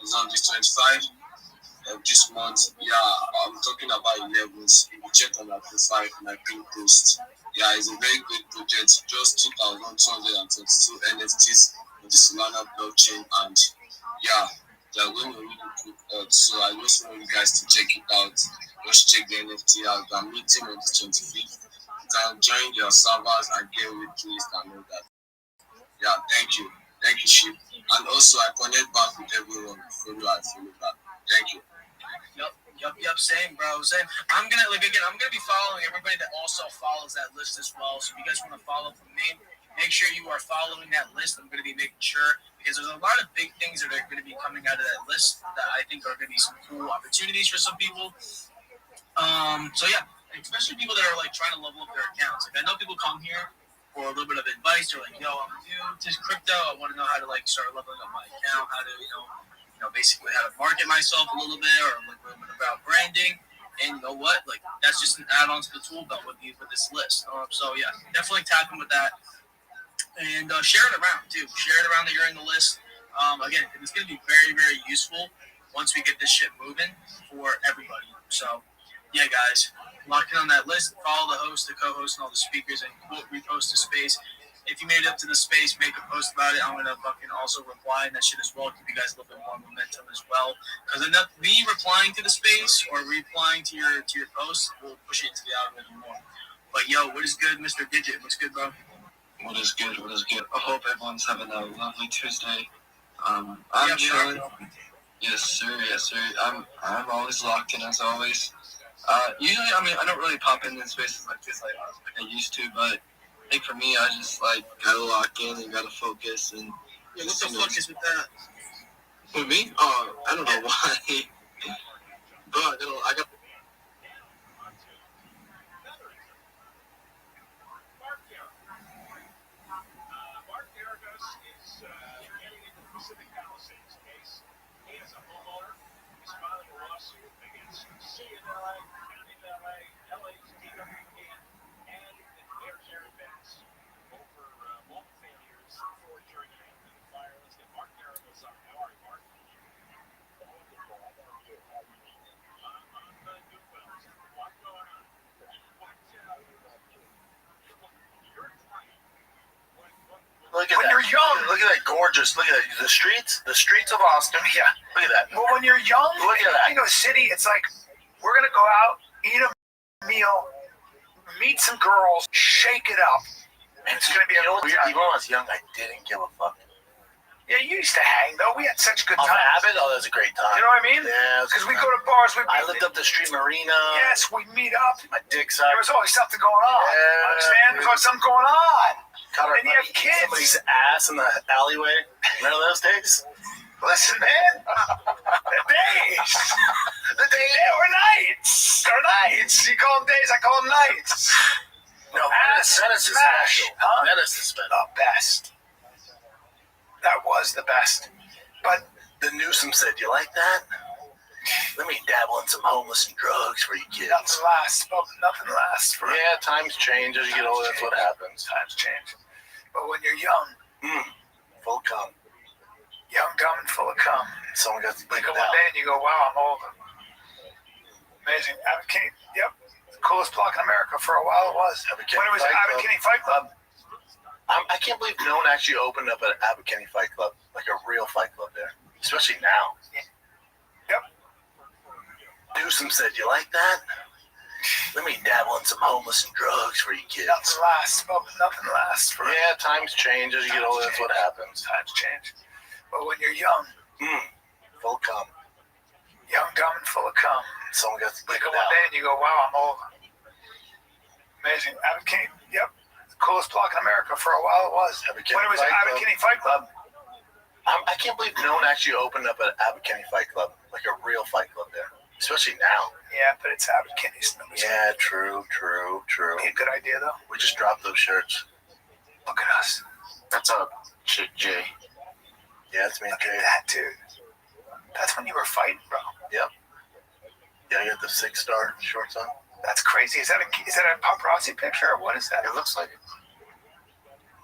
is on the 25th of this month. Yeah, I'm talking about 11s. If you check on my profile, my pin post. Yeah, it's a very great project. Just 2,222 NFTs on the Solana blockchain, and yeah, they're going to really cook out. So I just want you guys to check it out. Just check the NFT out. I'm meeting on the 25th. You can join their servers and get replaced and all that. Yeah, thank you, Sheep. And also I connect back with everyone. Follow back. Thank you. Yep, same, bro, same. I'm gonna be following everybody that also follows that list as well. So if you guys want to follow from me, make sure you are following that list. I'm gonna be making sure, because there's a lot of big things that are gonna be coming out of that list that I think are gonna be some cool opportunities for some people. So yeah, especially people that are like trying to level up their accounts. Like, I know people come here for a little bit of advice. They're like, I'm new to crypto. I want to know how to like start leveling up my account, how to basically how to market myself a little bit, or like a little bit about branding. And you know what? Like, that's just an add-on to the tool belt with this list. So yeah, definitely tap in with that, and share it around too. Share it around that you're in the list. Again, it's going to be very, very useful once we get this shit moving for everybody. So yeah, guys, lock in on that list. Follow the host, the co-host, and all the speakers, and quote repost the space. if you made it up to the space, make a post about it. I'm gonna fucking also reply in that shit as well. Give you guys a little bit more momentum as well. Because enough me replying to the space or replying to your post will push it to the algorithm more. But yo, what is good, Mr. Digit? What's good, bro? What is good? What is good? I hope everyone's having a lovely Tuesday. I'm chilling. Yes, sir. Yes, sir. I'm always locked in as always. Usually, I mean, I don't really pop in spaces like this like I used to, but I think for me, I just like gotta lock in and gotta focus and. Yeah, what the fuck is with that? With me? I don't know why. But I got. Mark Garagos is getting into the Pacific Palisades case. He is a homeowner. He's filing a lawsuit against City of LA, County of LA, LA's DWP, and the air events over multiple failures for during and after the fire. Let's get Mark Garagos on. How are you, Mark? Wonderful. How about you? How are you doing? I'm doing well. What's going on? You're trying. Look at when that. you're young. Look at that gorgeous. Look at that. The streets of Austin. Yeah. Look at that. Well, when you're young, Look at that. you know, city, it's like, we're going to go out, eat a meal, meet some girls, shake it up. And it's going to be a good time. Even when I was young, I didn't give a fuck. Yeah, you used to hang, though. We had such good Off times. Abbott? Oh, that was a great time. You know what I mean? Yeah. Because we go to bars. I lived up the street marina. Yes, we meet up. My dick sucked. There was always something going on. Yeah, Understand? There's always something going on. And you have kids. Somebody's ass in the alleyway. Remember those days? Listen, man. The days. They were nights. They're nights. You call them days, I call them nights. No, Ass Venice is smash. special. Huh? Venice is special. The best. That was the best. But the Newsom said, "You like that? Let me dabble in some homeless and drugs for you kids." Nothing lasts. Nothing lasts forever. Yeah, times change as you get older. That's what happens. Times change. But when you're young, full of cum. Young, dumb, and full of cum. Someone got to wake up one day and you go, "Wow, I'm old." Amazing. Abbott Kinney. Yep. The coolest block in America for a while. It was. When it was Abbott Kinney Fight Club. I can't believe no one actually opened up an Abbott Kinney Fight Club, like a real fight club there, especially now. Yep. Newsom said, "You like that? Let me dabble in some homeless and drugs for you kids." Nothing lasts. Nothing lasts forever. Yeah, times change as you get older. That's what happens. Times change. But when you're young, full of cum. Young, dumb, and full of cum. Someone got to wake up one day and you go, "Wow, I'm old." Amazing. Abbott Kinney. Yep. Coolest block in America for a while. It was. When it was Abbott Kinney Fight Club. I can't believe no one actually opened up an Abbott Kinney Fight Club, like a real fight club there, especially now. Yeah, but it's Abbott Kinney's. Yeah, true. Be a good idea, though. We just dropped those shirts. Look at us. That's up, Chick J. Yeah, it's me and Jay. Look at that, dude. That's when you were fighting, bro. Yep. Yeah, you got the 6-star shorts on. That's crazy. Is that a paparazzi picture or what is that? It looks like it.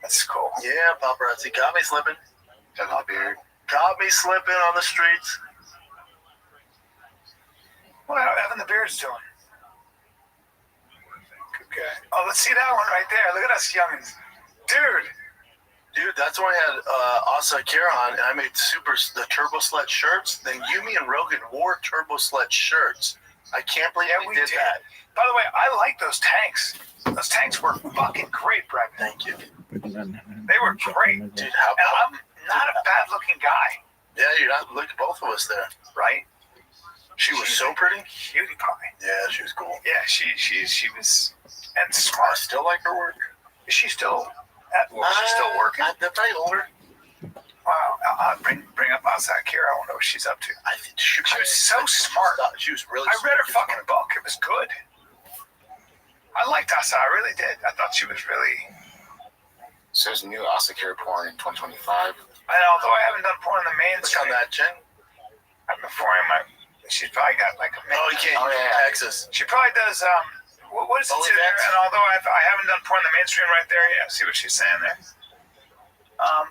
That's cool. Yeah, paparazzi got me slipping. Got my beard. Got me slipping on the streets. What are Evan the Beard's doing? Good guy. Oh, let's see that one right there. Look at us youngins. Dude, that's when I had Asa Akira on, and I made the Turbo Sledge shirts. Then Yumi and Rogan wore Turbo Sledge shirts. I can't believe we did that. By the way, I like those tanks. Those tanks were fucking great, Brett. Thank you. They were great. Dude, and I'm not a bad-looking guy. Yeah, you're not. Look at both of us there. Right? She was so pretty. Cutie pie. Yeah, she was cool. Yeah, she was, and smart. I still like her work. Is she still still working? They're probably older. Wow. Bring up Asa Akira. I wonder what she's up to. I think she was so smart. She was really I read her fucking book. It was good. I liked Asa. I really did. I thought she was really... Says new Asa Akira porn in 2025. And although I haven't done porn in the mainstream... Look on that, Jen. I've been pouring my... She's probably got like a... you can't. Oh, yeah. Texas. She probably does... what is it to there? And although I haven't done porn in the mainstream right there, yeah, see what she's saying there?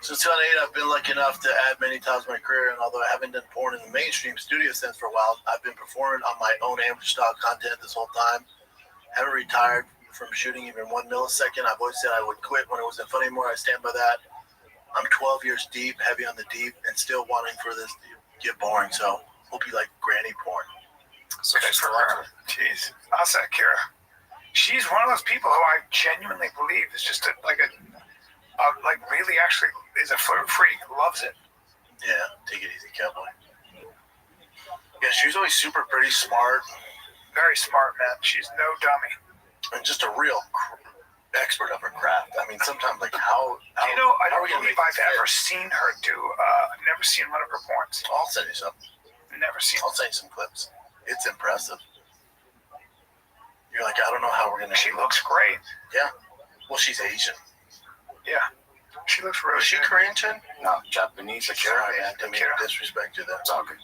Since 2008, I've been lucky enough to add many times in my career, and although I haven't done porn in the mainstream studio sense for a while, I've been performing on my own amateur style content this whole time. Haven't retired from shooting even 1 millisecond. I've always said I would quit when it wasn't fun anymore. I stand by that. I'm 12 years deep, heavy on the deep, and still wanting for this to get boring. So we'll be like granny porn. So good for her. Jeez. I'll say Kira. She's one of those people who I genuinely believe is just like really actually is a freak, loves it. Yeah, take it easy, cowboy. Yeah, she's always super pretty, smart. Very smart, man. She's no dummy. And just a real expert of her craft. I mean, sometimes like how you know, I don't believe I've ever seen her do. I've never seen one of her porns. I'll send you some. Never seen. I'll send you some clips. It's impressive. You're like, I don't know how we're gonna. She looks great. Yeah. Well, she's Asian. Yeah. She looks really. Is she Korean? No, Japanese. Akira, man. I mean, disrespect you there. It's all good.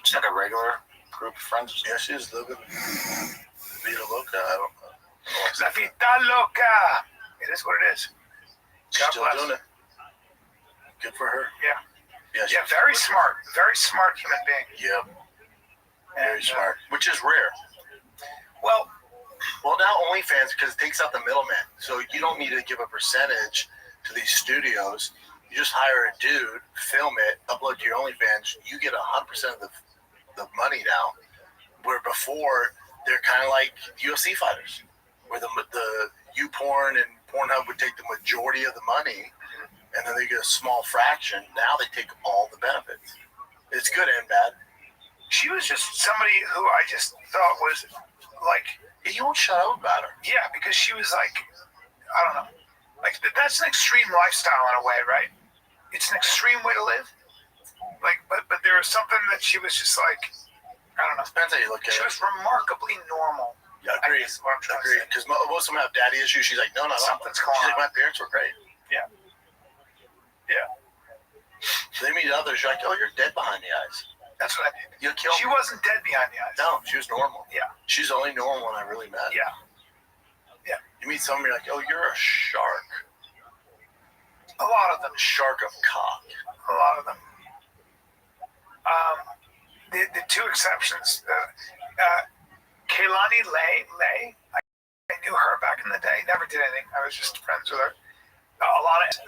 Just like a regular group of friends. Yeah, she's living. Vida loca. I don't know. La vida loca. It is what it is. She's still doing it. Good for her. Yeah. Yeah, very smart. Very smart human being. Yep. Very smart. Which is rare. Well, now OnlyFans, because it takes out the middleman. So you don't need to give a percentage to these studios. You just hire a dude, film it, upload to your OnlyFans. You get 100% of the money now. Where before, they're kind of like UFC fighters. Where the YouPorn and Pornhub would take the majority of the money, and then they get a small fraction. Now they take all the benefits. It's good and bad. She was just somebody who I just thought was like, you won't shut up about her. Yeah, because she was like, I don't know, like that's an extreme lifestyle in a way, right? It's an extreme way to live. Like, but there was something that she was just like, I don't know. Depends how you look at it. She was remarkably normal. Yeah, I agree. Because most of them have daddy issues. She's like, no, something's She's going on. like, my parents were great. Yeah. Yeah. They meet others. You're like, oh, you're dead behind the eyes. That's what I did. You killed. She wasn't dead behind the eyes. No, she was normal. Yeah. She's the only normal one I really met. Yeah. Yeah. You meet somebody like, oh, you're a shark. A lot of them. Shark of cock. A lot of them. The two exceptions. Kaylani Lay. I knew her back in the day. Never did anything. I was just friends with her. A lot of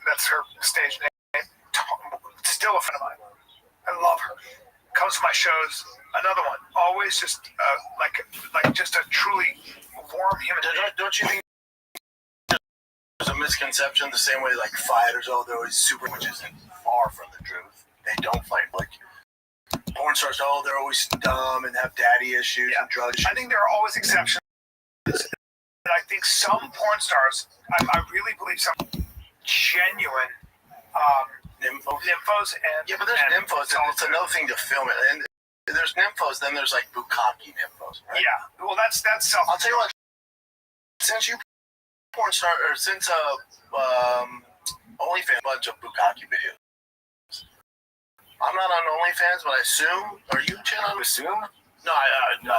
that's her stage name. Still a friend of mine. I love her. Comes to my shows. Another one. Always just like just a truly warm human. Don't you think there's a misconception the same way like fighters, oh, they're always super, which isn't far from the truth. They don't fight like porn stars. Oh, they're always dumb and have daddy issues and drug issues. I think there are always exceptions. And I think some porn stars, I really believe some genuine nymphos and yeah, but there's nymphos, and it's another thing to film it. And there's nymphos, then there's like bukkake nymphos, right? Yeah, well, that's self. I'll tell you what. Since you porn star, or since OnlyFans, a bunch of bukkake videos. I'm not on OnlyFans, but I assume. Are you channel? Assume? No, no.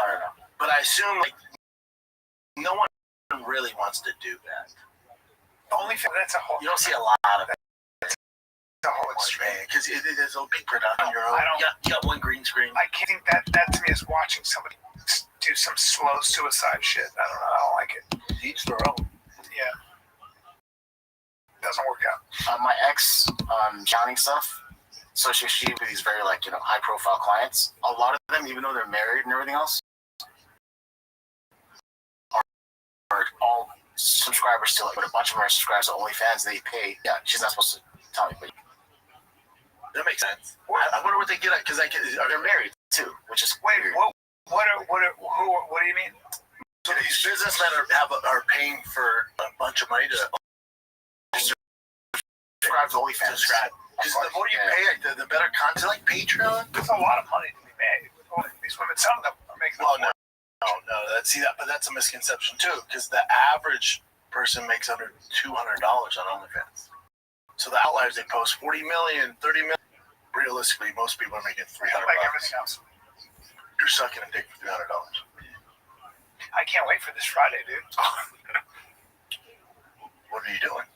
But I assume like no one really wants to do that. OnlyFans, that's a whole. You don't see a lot of it. The whole extreme, because it is a big production. You got one green screen. I can't think that to me is watching somebody do some slow suicide shit. I don't know. I don't like it. Each their own. Yeah. Doesn't work out. My ex counting stuff. So she with these very high profile clients. A lot of them, even though they're married and everything else, are all subscribers to but a bunch of them are subscribers to OnlyFans. They pay. Yeah, she's not supposed to tell me, but that makes sense. I wonder what they get at because they're married too, which is weird. What do you mean? So these businessmen are paying for a bunch of money to subscribe to OnlyFans. Because the more you pay, the better content. Like Patreon, there's a lot of money to be made. These women, some of them are making. Well, no. But that's a misconception too. Because the average person makes under $200 on OnlyFans. So the outliers, they post 40 million, 30 million. Realistically, most people are making $300. Like everything else. You're sucking a dick for $300. I can't wait for this Friday, dude. What are you doing?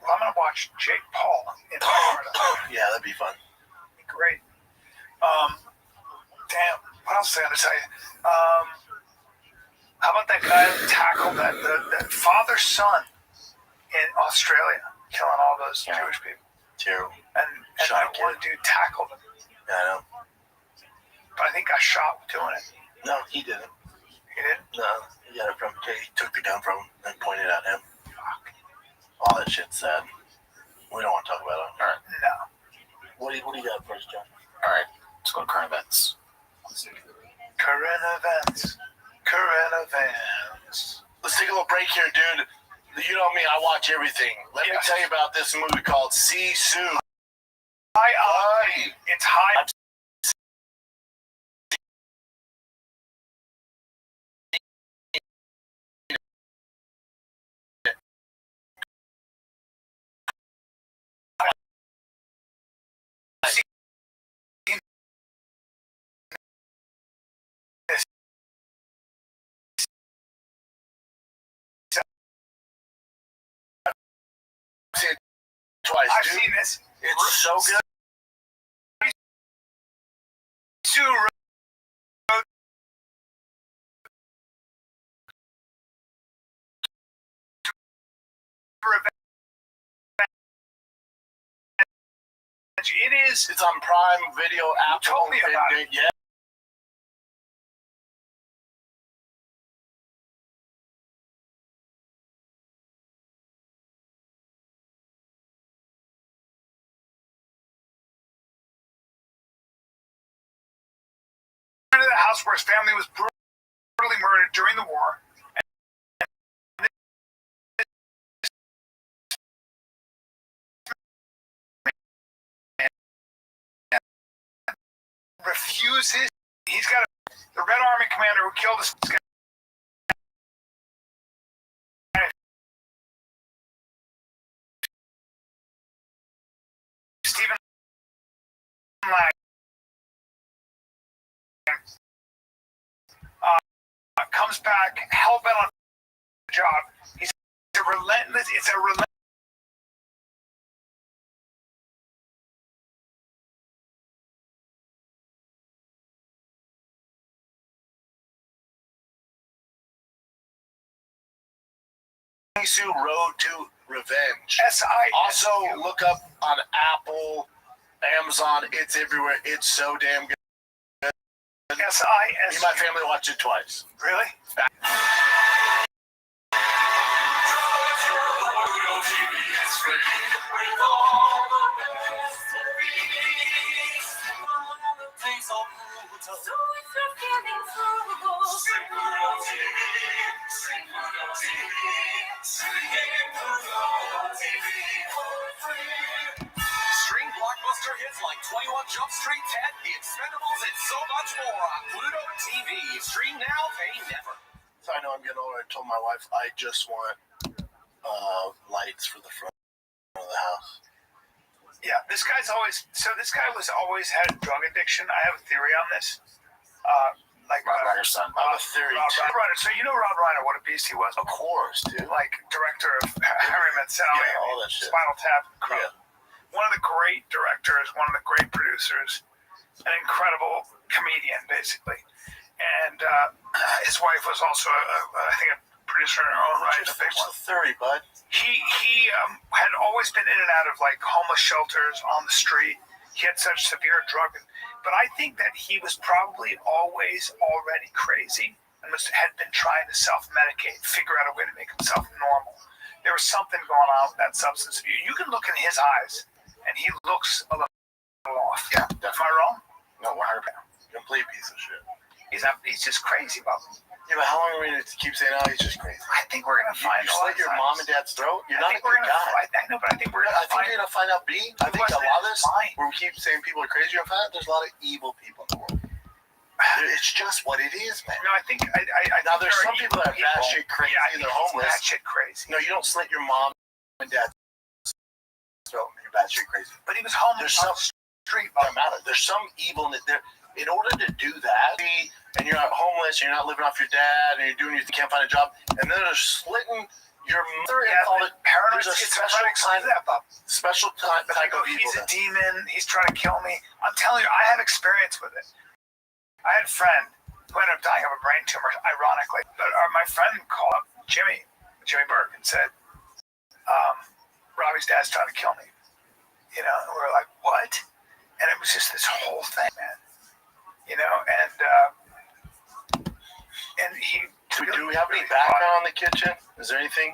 Well, I'm gonna watch Jake Paul in Florida. Yeah, that'd be fun. Great. Damn. What else was I gonna tell you? How about that guy who tackled that father-son in Australia, killing all those Jewish people? Terrible. And that one dude tackled him. Yeah, I know. But I think got shot doing it. No, he didn't. He didn't? No, he took the gun from him and pointed at him. Fuck. All that shit's sad. We don't want to talk about it. All right. No. What do you got first, John? All right, let's go to current events. Current events. Let's take a little break here, dude. You know me, I watch everything. Let me tell you about this movie called Sisu. It's high. Twice, I've dude. seen this. It's so good. It is. It's on Prime Video. Apple. Told me about it. Yeah. To the house where his family was brutally murdered during the war. Refuses. He's got the Red Army commander who killed this guy. Stephen Lang. Comes back, hell-bent on the job. It's a relentless. Sisu Road to Revenge. Also, look up on Apple, Amazon. It's everywhere. It's so damn good. S-I-S. Me and my family watched it twice. Really? Stream blockbuster hits like 21 Jump Street, Ted, The Expendables, and so much more on Pluto TV. Stream now, pay never. So I know I'm getting older. I told my wife I just want lights for the front of the house. Yeah, this guy was always had a drug addiction. I have a theory on this. Rob Reiner's son. I have a theory too. Rob Reiner. So you know Rob Reiner, what a beast he was. Of course, dude. Like director of Harry Met Sally, all that shit. Spinal Tap. Yeah. One of the great directors, one of the great producers, an incredible comedian, basically. And his wife was also, I think, a producer in her own right. A big one. Theory, bud. He had always been in and out of like homeless shelters on the street. He had such severe drug, but I think that he was probably always already crazy and had been trying to self-medicate, figure out a way to make himself normal. There was something going on with that substance abuse. You can look in his eyes, and he looks a little off. Yeah, Am I wrong? No, 100%. Complete piece of shit. He's just crazy about it. Yeah, but how long are we going to keep saying, oh, he's just crazy? I think we're going to find out. You slit your mom and dad's throat? You're not a good guy. I know, but I think we're going to find you're going to find out, B. I think a lot of this, where we keep saying people are crazy, you're going to find out there's a lot of evil people in the world. It's just what it is, man. No, I think now, there's some people that are batshit crazy and they're homeless. Batshit crazy. No, you don't slit your mom and dad's throat and you're batshit crazy. But he was homeless on the street. Doesn't matter. There's some evil in it there. In order to do that, and you're not homeless, and you're not living off your dad, and you're doing you can't find a job, and then they're slitting your mother and call it paranoid. There's a special type of evil. He's a demon. He's trying to kill me. I'm telling you, I have experience with it. I had a friend who ended up dying of a brain tumor, ironically. But my friend called up Jimmy Burke, and said, Robbie's dad's trying to kill me. You know, and we were like, what? And it was just this whole thing, man. You know, and he. Do we have any background on the kitchen? Is there anything?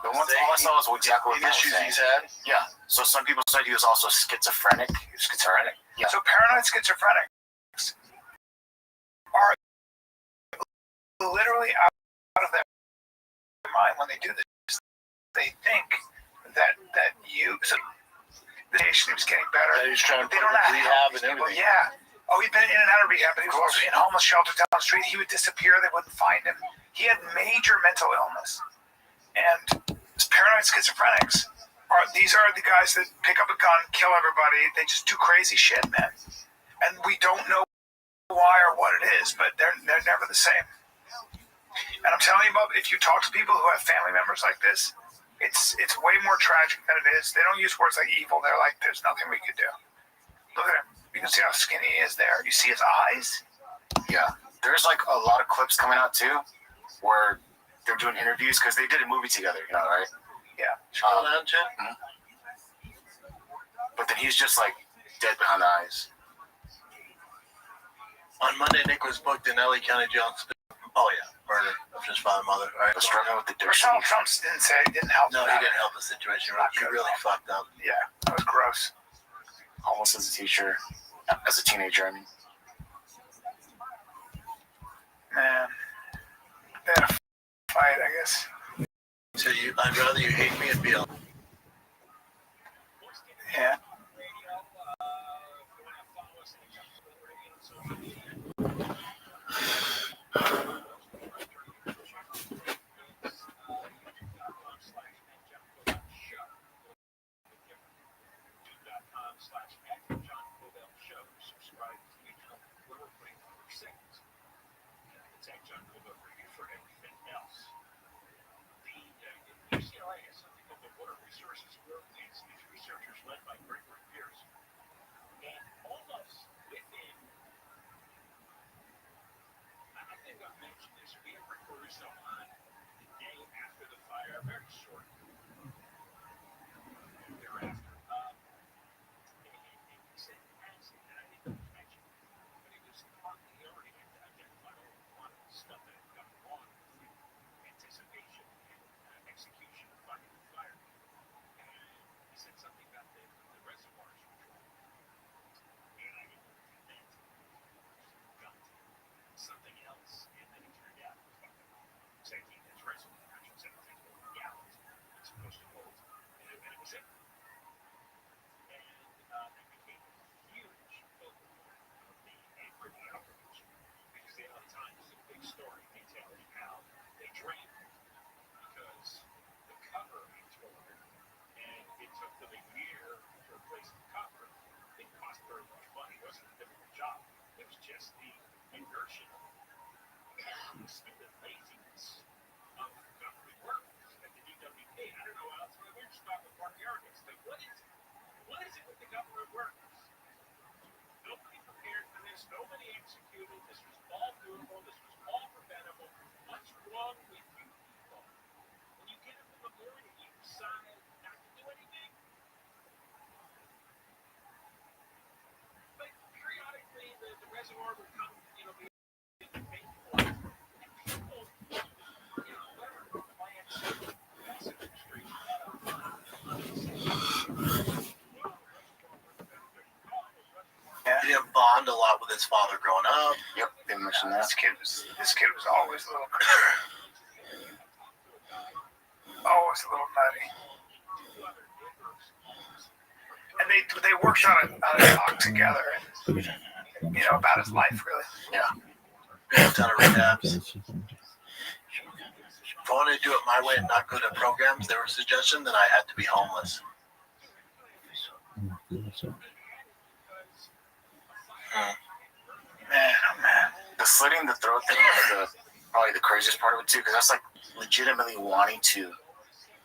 The one thing I saw was exactly what the issues he's had. Yeah. So some people said he was also schizophrenic. Schizophrenic. Yeah. So paranoid schizophrenics are literally out of their mind when they do this. They think that you. So the patient was getting better. He was trying to they don't have rehab and everything. Yeah. Oh, he'd been in and out of rehab, but he was also in homeless shelters down the street. He would disappear. They wouldn't find him. He had major mental illness. And paranoid schizophrenics these are the guys that pick up a gun, kill everybody. They just do crazy shit, man. And we don't know why or what it is, but they're never the same. And I'm telling you, Bob, if you talk to people who have family members like this, it's way more tragic than it is. They don't use words like evil. They're like, there's nothing we could do. Look at him. You can see how skinny he is there. You see his eyes? Yeah. There's like a lot of clips coming out too where they're doing interviews because they did a movie together, you know, right? Yeah. But then he's just like dead behind the eyes. On Monday, Nick was booked in LA County Jail. Oh yeah, murder of his father and mother. All right. Struggling with the Donald Trump didn't help. No, he didn't help the situation. He really fucked up. Yeah, that was gross. Almost as a teacher, as a teenager, I mean. Man, they had a fight, I guess. So I'd rather you hate me and be alone. Yeah. He didn't bond a lot with his father growing up. Yep, they mentioned that. This kid was always a little crazy. Always a little nutty. And they worked on a talk together, and, you know, about his life, really. Yeah. A ton of rehabs. If I wanted to do it my way and not go to programs, they were suggesting that I had to be homeless. Man. The slitting the throat thing is probably the craziest part of it too, because that's like legitimately wanting to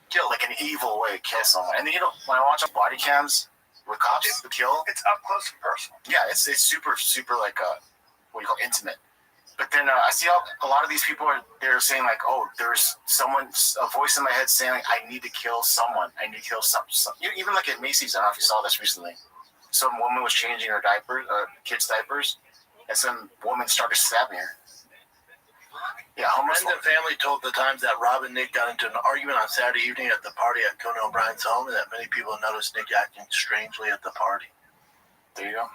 kill, like an evil way to kill someone. And then, you know, when I watch body cams with cops kill, it's up close and personal. Yeah, it's super like what do you call intimate. But then I see a lot of these people they're saying like, oh, there's a voice in my head saying like, I need to kill someone. I need to kill some. Even like at Macy's, I don't know if you saw this recently. Some woman was changing her diapers, kids' diapers, and some woman started stabbing her. Yeah, Friends and family told the Times that Rob and Nick got into an argument on Saturday evening at the party at Conan O'Brien's home, and that many people noticed Nick acting strangely at the party. There you go.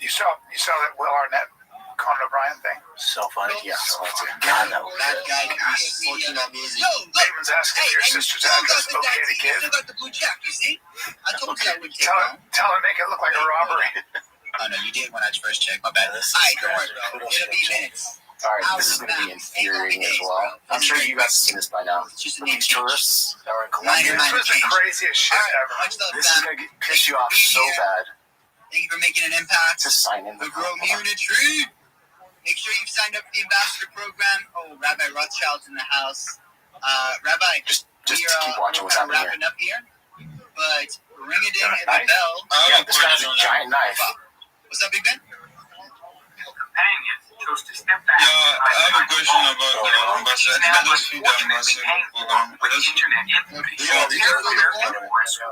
You saw that Will Arnett, Conan O'Brien thing? So funny. Yeah. So God, that guy was fortunate that music. Damon's asking if your sister's address is okay to give. got the blue check, you see? I told you that would take long. Tell her make it look like a robbery. Oh, no, you did when I first checked. My bad. All right, don't worry, bro. It'll be minutes. All right, this is going to be infuriating as well. I'm sure you guys have seen this by now. With these tourists that are in Colombia. This was the craziest shit ever. This is going to piss you off so bad. Thank you for making an impact. To sign in the community. Make sure you've signed up for the ambassador program. Oh, Rabbi Rothschild's in the house. Rabbi, just keep watching what's kind of happening wrapping up here. But ring-a-ding at the bell. Yeah, this guy has a giant knife. What's up, Big Ben? Companion chose to step back. Yeah, I have a question about the ambassador. I think I just feel the ambassador program. With the internet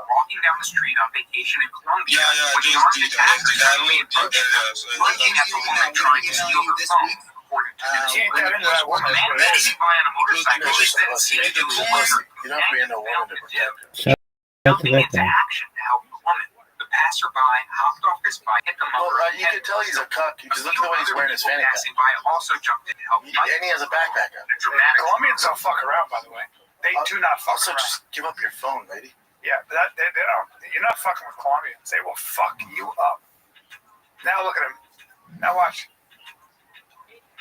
walking down the street on vacation in Colombia. Yeah, I just did. I downloaded the area. So looking at the woman trying to steal her phone. According to the She ain't that into that woman. man riding by on a motorcycle that seemed to lose her. You don't have to be into a woman to protect her. Jumping into action to help the woman. The passerby hopped off his bike, hit the Well, motor. you can tell he's a cuck. You just look at the way he's wearing his fanny pack. Passing by also jumped in to help. And he has a backpack on. Colombians don't fuck around, by the way. They do not fuck Also, around. just give up your phone, lady. Yeah, but they don't. You're not fucking with Colombians. They will fuck you up. Now look at him. Now watch.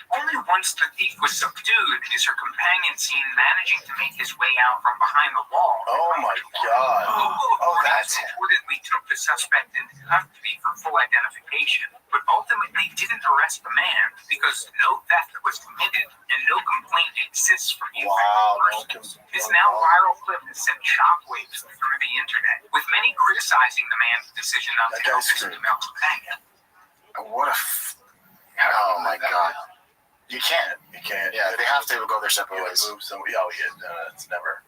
Only once the thief was subdued is her companion seen managing to make his way out from behind the wall. Oh my god. Oh, that's him. Reportedly took the suspect into custody for full identification, but ultimately didn't arrest the man because no theft was committed and no complaint exists from the affected person. This now viral clip has sent shockwaves through the internet, with many criticizing the man's decision not to help his female companion. What a... Oh my god. You can't. You can't. Yeah, they have to go their separate ways. Move somebody. Oh, yeah, no, it's never.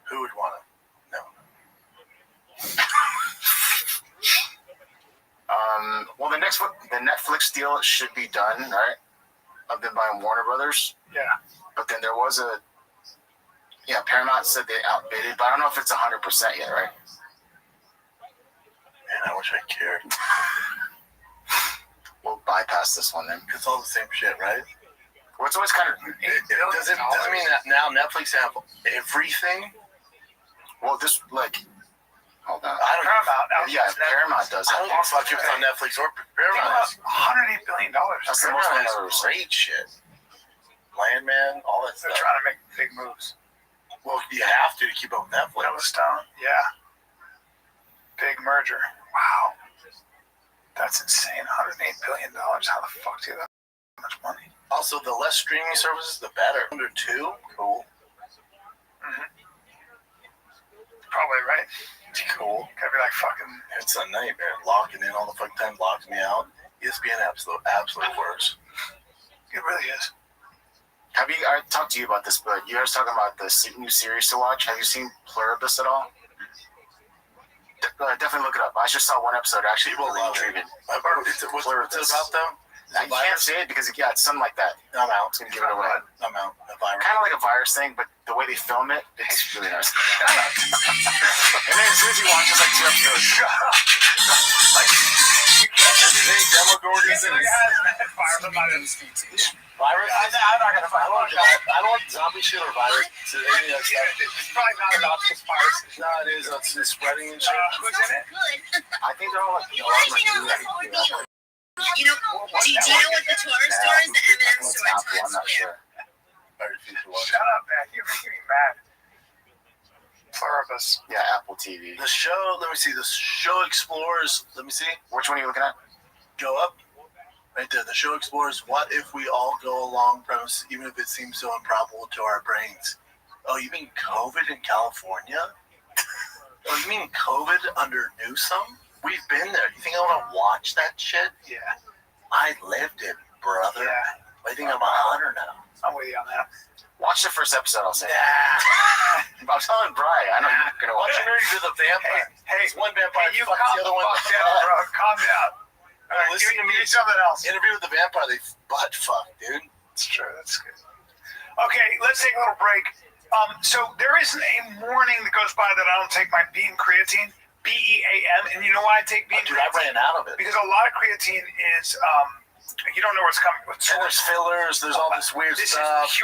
Who would want to? No. Well, the Netflix deal should be done, right? Of them buying Warner Brothers. Yeah. But then there was Paramount said they outbidded, but I don't know if it's 100% yet, right? Man, I wish I cared. We'll bypass this one then. It's all the same shit, right? Well, it's always kind of... Doesn't mean that now Netflix have everything? Well, this, like... Hold on. I don't Paramount. Yeah, Paramount does I don't give a fuck if it's on Netflix or Paramount. $108 billion. That's the most money I've ever seen. Great shit. Landman, all that They're stuff. trying to make big moves. Well, you have to keep up with Netflix. Yellowstone. Yeah. Big merger. Wow. That's insane. $108 billion. How the fuck do you have that much money? Also, the less streaming services, the better. Under 2, cool. Mm-hmm. Probably right. Cool. Gotta be like fucking. It's a nightmare. Locking in all the fucking time, locks me out. ESPN absolute worse. It really is. I talked to you about this, but you guys talking about the new series to watch. Have you seen Pluribus at all? Definitely look it up. I just saw one episode. Actually, really intriguing. What's it about, though? I can't say it because it's something like that. I'm out. It's gonna give it away. I'm out. A virus. Kind of like a virus thing, but the way they film it, it's really nice. And then as soon as you watch, it's like 2 episodes. Like, you can't just say Demogorgons and virus. I'm not in the virus. I'm not gonna find. I don't want zombie shit or virus. It's probably not about this virus. No, it is. It's spreading and shit. Who's in it? I think they're all like. You know, do you know what the tourist store is? The M&M store in Times Square. I refuse to watch. Shut up, man. You're making me mad. Pluribus. Yeah, Apple TV. The show, let me see. The show explores. Let me see. Which one are you looking at? Go up. Right there. The show explores what if we all go along premise, even if it seems so improbable to our brains. Oh, you mean COVID in California? Oh, you mean COVID under Newsom? We've been there. You think I want to watch that shit? Yeah. I lived it, brother. Yeah. I think I'm a hunter now. I'm with you on that. Watch the first episode, I'll say. Yeah. I'm telling Brian, I know you're not going to watch it. Watch the vampire. Hey, one vampire you fucks calm the other one. Fuck down, bro. Calm down. All right, Listen to me. give me something else. Interview with the vampire, they butt fuck, dude. It's true. That's good. Okay, let's take a little break. So there isn't a morning that goes by that I don't take my Beam creatine, BEAM, and you know why I take Beam Dude, I creatine? ran out of it. Because a lot of creatine is, you don't know what's coming. And there's fillers, there's all this weird This stuff. is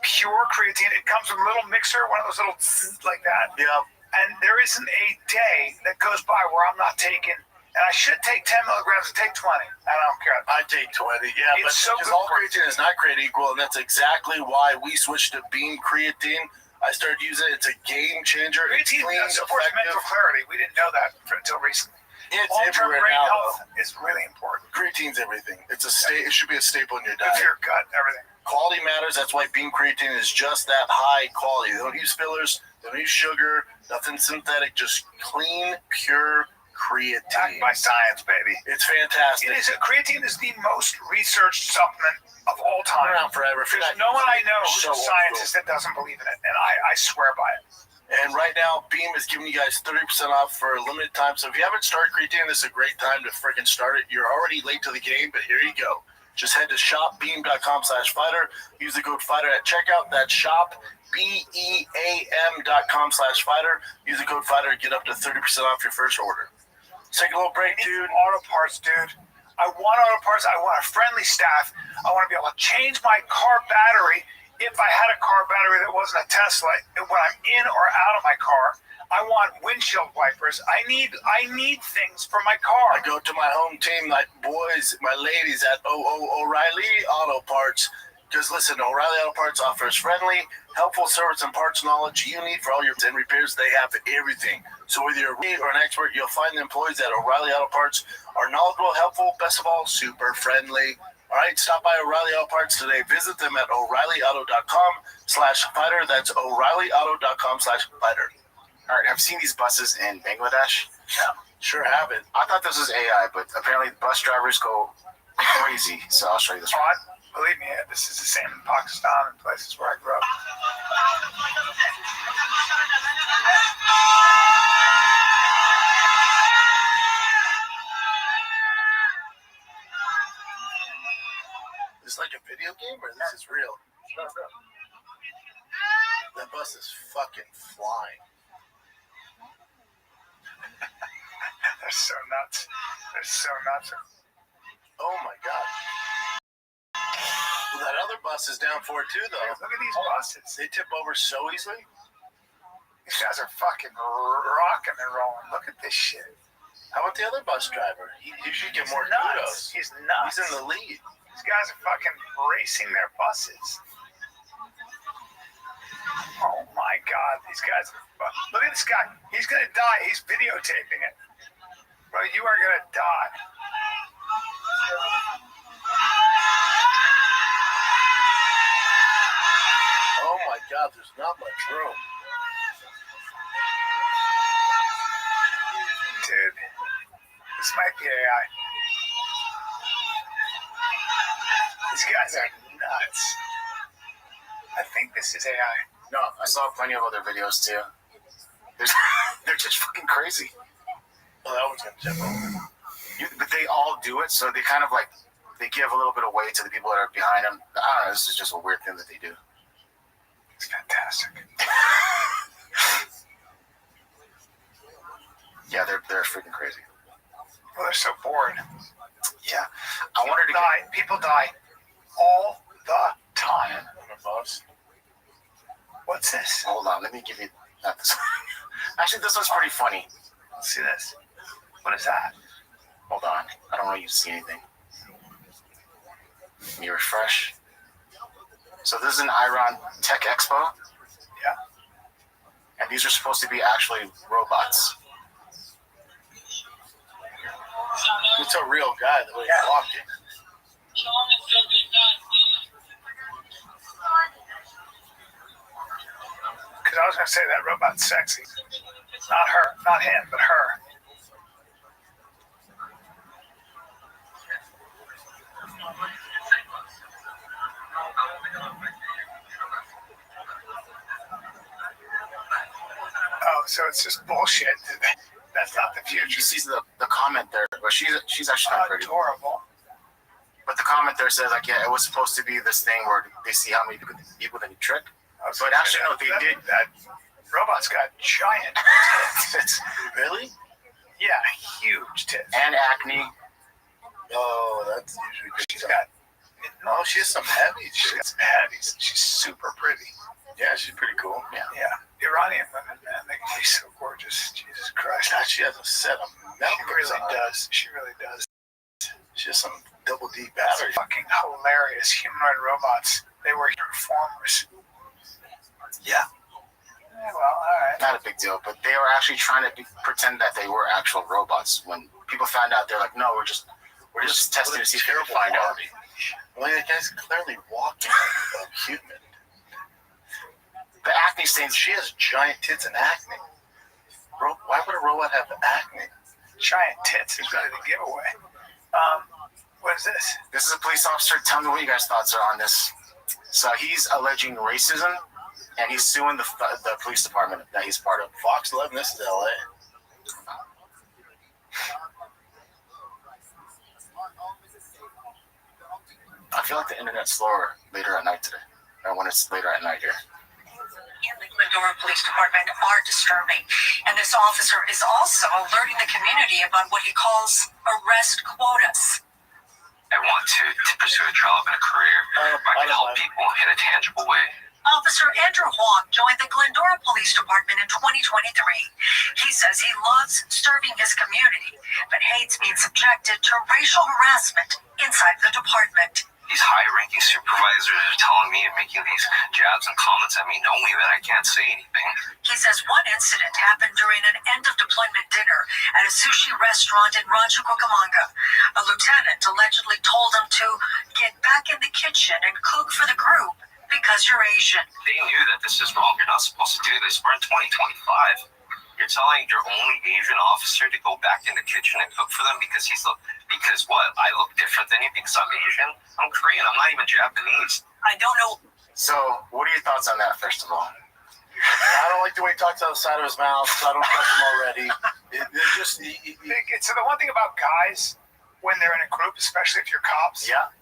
pure creatine. It comes with a little mixer, one of those little zzz like that. Yeah. And there isn't a day that goes by where I'm not taking, and I should take 10 milligrams and take 20. I don't care. I take 20, yeah, but It's so because good all for creatine is not created equal, and that's exactly why we switched to Beam creatine. I started using it. It's a game changer. It's Creatine clean, supports mental effective. clarity. We didn't know that until recently. It's Long-term everywhere brain now, health is really important. Creatine's everything. It's a it should be a staple in your Good diet. for your gut, everything. Quality matters. That's why Beam creatine is just that high quality. They don't use fillers. They don't use sugar. Nothing synthetic. Just clean, pure creatine. Backed by science, baby. It's fantastic. Creatine is the most researched supplement of all time. Around forever. There's no one I know who's So a scientist that doesn't believe in it, and I swear by it. And right now, Beam is giving you guys 30% off for a limited time. So if you haven't started creatine, this is a great time to freaking start it. You're already late to the game, but here you go. Just head to shopbeam.com/fighter. Use the code fighter at checkout. That's shop BEAM.com/fighter. Use the code fighter to get up to 30% off your first order. Let's take a little break, dude. Auto parts, dude. I want auto parts. I want a friendly staff. I want to be able to change my car battery if I had a car battery that wasn't a Tesla when I'm in or out of my car. I want windshield wipers. I need things for my car. I go to my home team, my boys, my ladies at O'Reilly Auto Parts. Because listen, O'Reilly Auto Parts offers friendly, helpful service and parts knowledge you need for all your and repairs. They have everything. So whether you're a lead or an expert, you'll find the employees at O'Reilly Auto Parts are knowledgeable, helpful, best of all, super friendly. All right, stop by O'Reilly Auto Parts today. Visit them at O'ReillyAuto.com/fighter. That's O'ReillyAuto.com/fighter. All right, I've seen these buses in Bangladesh. Yeah, sure have it. I thought this was AI, but apparently bus drivers go crazy. So I'll show you this one. Believe me, this is the same in Pakistan and places where I grew up. Is this like a video game or this is real? That bus is fucking flying. They're so nuts. They're so nuts. Oh my god. Well, that other bus is down for it too, though. Look at these buses. They tip over so easily. These guys are fucking rocking and rolling. Look at this shit. How about the other bus driver? He should get more nuts. kudos. He's nuts. He's in the lead. These guys are fucking racing their buses. Oh my god, these guys are look at this guy. He's gonna die. He's videotaping it. Bro, you are gonna die. Oh my god, there's not much room. Dude, this might be AI. These guys are nuts. I think this is AI. No, I saw plenty of other videos too. They're just fucking crazy. Oh, that one's gonna tip over. But they all do it, so they kind of like they give a little bit of weight to the people that are behind them. I don't know. This is just a weird thing that they do. It's fantastic. Yeah, they're freaking crazy. Well, they're so bored. Yeah, I wanted to People die all the time. What's this? Hold on, let me give you not this. Actually, this one's pretty funny. Let's see this. What is that? Hold on, I don't know if you see anything. Let me refresh. So this is an Iran Tech Expo. Yeah. And these are supposed to be actually robots. It's a real guy the way he's walking. Because I was going to say that robot's sexy. Not her, not him, but her. So it's just bullshit. That's not the future. You see the comment there, but she's actually not pretty. Adorable. But the comment there says like, yeah, it was supposed to be this thing where they see how many people that you trick. But actually, no, they did. That robot's got giant tits. Really? Yeah, huge tits. And acne. Oh, that's usually good. She's got. Oh, she has some heavy. She's got some heavies. She's super pretty. Yeah, she's pretty cool. Yeah. Yeah. Iranian women, man, they can be so gorgeous. Jesus Christ. God, she has a set of She really does. She really does. She has some double D battery. Fucking hilarious humanoid robots. They were performers. Yeah. Yeah, well, all right. Not a big deal, but they were actually trying to pretend that they were actual robots. When people found out, they're like, no, we're just testing to see if they can find out. Well, that guy's clearly walking like a human. The acne stains. She has giant tits and acne. Why would a robot have acne? Giant tits is really the giveaway. What is this? This is a police officer. Tell me what you guys' thoughts are on this. So he's alleging racism, and he's suing the police department that he's part of. Fox 11, this is LA. I feel like the internet's slower later at night today, or when it's later at night here. In the Glendora Police Department are disturbing, and this officer is also alerting the community about what he calls arrest quotas. I want to pursue a job and a career where I can help people in a tangible way. Officer Andrew Huang joined the Glendora Police Department in 2023. He says he loves serving his community, but hates being subjected to racial harassment inside the department. These high-ranking supervisors are telling me and making these jabs and comments at me, knowing that I can't say anything. He says one incident happened during an end-of-deployment dinner at a sushi restaurant in Rancho Cucamonga. A lieutenant allegedly told him to get back in the kitchen and cook for the group because you're Asian. They knew that this is wrong. You're not supposed to do this. We're in 2025. You're telling your only Asian officer to go back in the kitchen and cook for them because because what? I look different than you because I'm Asian? I'm Korean. I'm not even Japanese. I don't know. So, what are your thoughts on that, first of all? I don't like the way he talks out the side of his mouth, so I don't trust him already. So the one thing about guys, when they're in a group, especially if you're cops, yeah.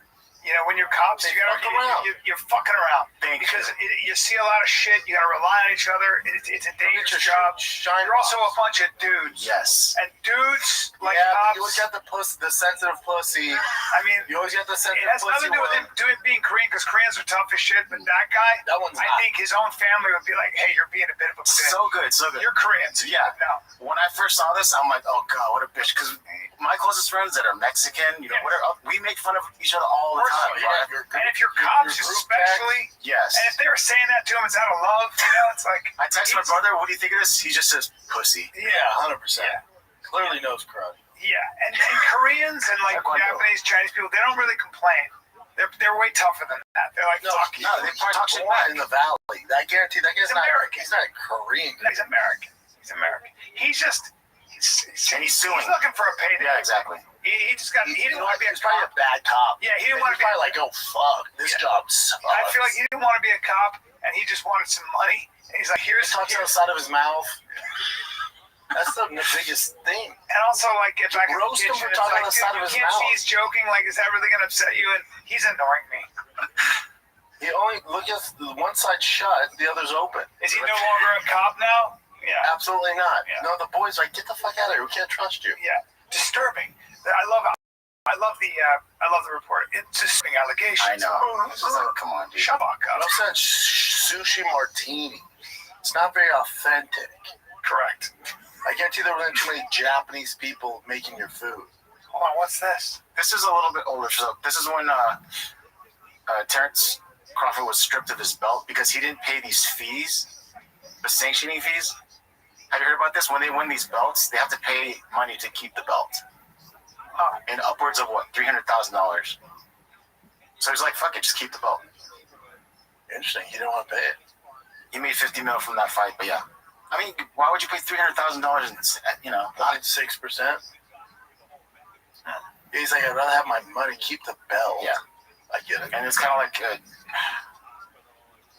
You know, when you're cops, you're fucking around. Because you see a lot of shit. You got to rely on each other. It's a dangerous job. You're also a bunch of dudes. Yes. And dudes like cops. But you always got the sensitive pussy. I mean, you always got the sensitive pussy. It has nothing to do with him being Korean, because Koreans are tough as shit. But that guy, I think his own family would be like, hey, you're being a bit of a bitch. So good. You're Korean. So yeah. When I first saw this, I'm like, oh, God, what a bitch. Because my closest friends that are Mexican, whatever, we make fun of each other all the time. And if you're cops, especially, yes. And if they were saying that to him, it's out of love, it's like. I text my brother, what do you think of this? He just says, pussy. Yeah, 100%. Yeah. Clearly knows karate. Yeah, and Koreans and like Japanese, Chinese people, they don't really complain. They're way tougher than that. They're like, fuck you. No, they talk shit back in the valley. I guarantee that guy's American. He's not Korean. No, he's American. He's just. And he's suing. He's looking for a payday. Yeah, exactly. He just got. He didn't want to be a cop. Probably a bad cop. Yeah, he didn't want to be like, oh fuck, this job sucks. I feel like he didn't want to be a cop, and he just wanted some money. And he's like, here's. He talks on the side of his mouth. That's the biggest thing. And also, like, get back in the kitchen. Roast him for talking on the side of his mouth. See he's joking. Like, is that really gonna upset you? And he's annoying me. He only look at the one side shut, the other's open. Is he no longer a cop now? Yeah. Absolutely not. Yeah. No, the boys like, get the fuck out of here. We can't trust you. Yeah. Disturbing. I love the report. It's disturbing allegations. I know. It's just like, come on, dude. Shut up. I'm saying sushi martini. It's not very authentic. Correct. I guarantee there weren't too many Japanese people making your food. Hold on, what's this? This is a little bit older. So this is when Terrence Crawford was stripped of his belt because he didn't pay these fees, the sanctioning fees. Have you heard about this? When they win these belts, they have to pay money to keep the belt. And upwards of what? $300,000. So he's like, fuck it, just keep the belt. Interesting. He didn't want to pay it. He made $50 million from that fight, but yeah. I mean, why would you pay $300,000 in, Not 6%? He's like, I'd rather have my money, keep the belt. Yeah. I get it. And it's kind of like, I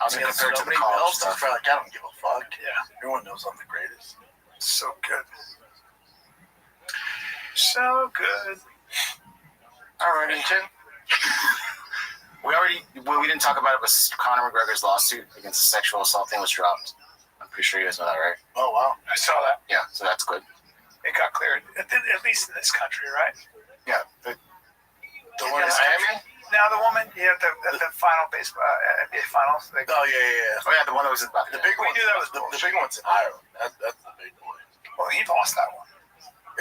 was going to compare it to the college stuff. Like, I don't give a fuck. Yeah. Everyone knows I'm the greatest. So good. So good. Alrighty, Tim. We didn't talk about it, but Conor McGregor's lawsuit against the sexual assault thing was dropped. I'm pretty sure you guys know that, right? Oh, wow. I saw that. Yeah, so that's good. It got cleared, at least in this country, right? Yeah. The one in Miami? Now the woman, the final baseball NBA finals. Oh yeah. Oh yeah, the one that was in the big one. We knew that was the big one's in Ireland. That's the big one. Well, he lost that one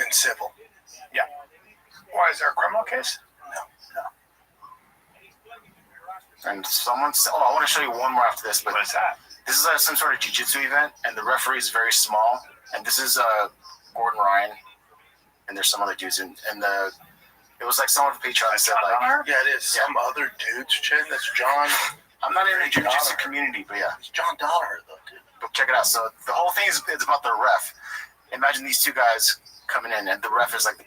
in civil. Yeah. Why is there a criminal case? No. And someone said, I want to show you one more after this. But what is that? This is some sort of jiu-jitsu event, and the referee is very small. And this is Gordon Ryan, and there's some other dudes, and it was like someone from Patreon said, like, yeah, it is. Some other dudes, Chin. That's John. I'm not in the jiu-jitsu community, but yeah, it's John Dollar though, dude. But check it out. So the whole thing is about the ref. Imagine these two guys coming in, and the ref is like,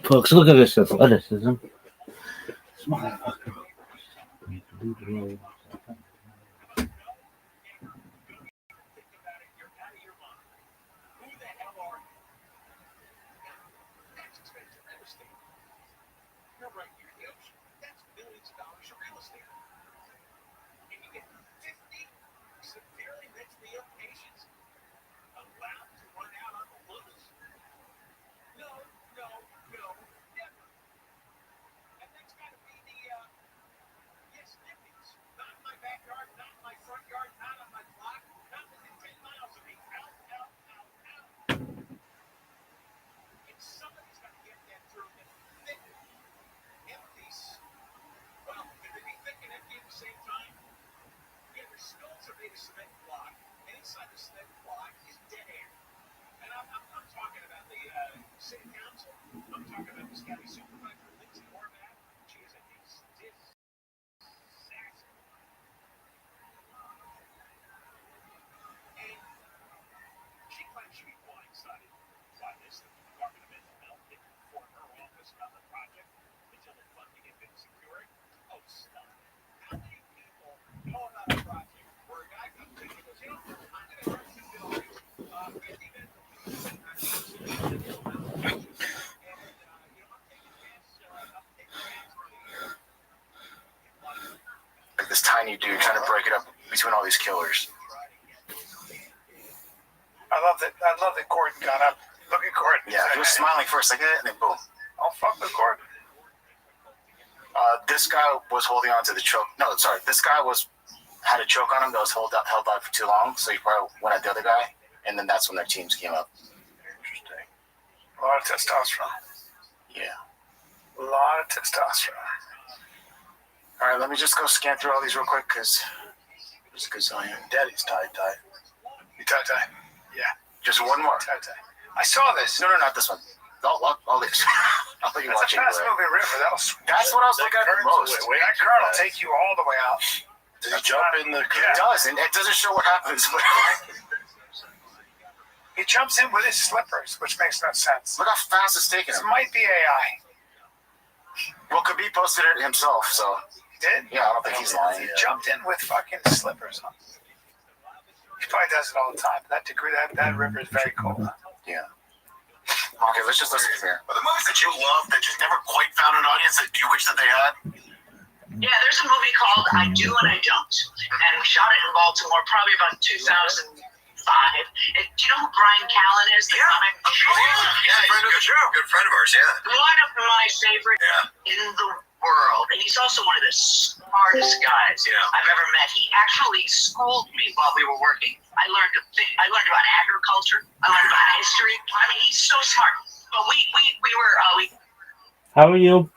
folks, look at this athleticism. You're right near the ocean. That's millions of dollars of real estate. And you get 50 severely mentally ill patients allowed to run out on the loose. No, never. And that's got to be the, yes, Nippy's. Not in my backyard, not in my front yard, not on my block, not within 10 miles of me. Out. And somebody's got to get that through them. Empties. Well, could they be thick and empty at the same time? Yeah, their skulls are made of cement block, and inside the cement block is dead air. And I'm talking about the city council. I'm talking about this county supervisor, Lindsay Horvath. She is a disaster. And she claims she was blindsided by this. The Department of Mental Health didn't inform her office about the project until the funding had been secured. Oh, stop. How many people know about a project where a guy comes in and goes, I'm going to run 2 buildings, 50 bedrooms, and I'm taking gas for the year. like this tiny dude trying to break it up between all these killers. I love that Gordon got up. Look at Gordon. Yeah, he was smiling first, like, and then boom. Oh, fuck with Gordon. This guy was holding on to the choke. No, sorry. This guy had a choke on him that was held out for too long, so he probably went at the other guy, and then that's when their teams came up. Interesting. A lot of testosterone. Yeah. A lot of testosterone. All right, let me just go scan through all these real quick, because there's a good zillion. Daddy's tie. You tie. Yeah. Just one more. Tie. I saw this. No, not this one. I'll leave. I'll let you watch it. That's a fast-moving river. That's what I was looking at the most. That current will take you all the way out. Does he jump in the current? It does, and it doesn't show what happens. He jumps in with his slippers, which makes no sense. Look how fast it's taking him. This might be AI. Well, Khabib posted it himself, so. He did? Yeah, I don't think he's lying. He jumped in with fucking slippers on. He probably does it all the time. That river is very cold. Yeah. Okay, let's just listen here. Are the movies that you love that just never quite found an audience that you wish that they had? Yeah, there's a movie called I Do and I Don't. And we shot it in Baltimore probably about 2005. Do you know who Brian Callen is? The comic? Yeah, friend of the show. Good friend of ours, yeah. One of my favorite in the world. And he's also one of the smartest guys I've ever met. He actually schooled me while we were working. I learned about agriculture. I learned about history. I mean, he's so smart. But we were How are you?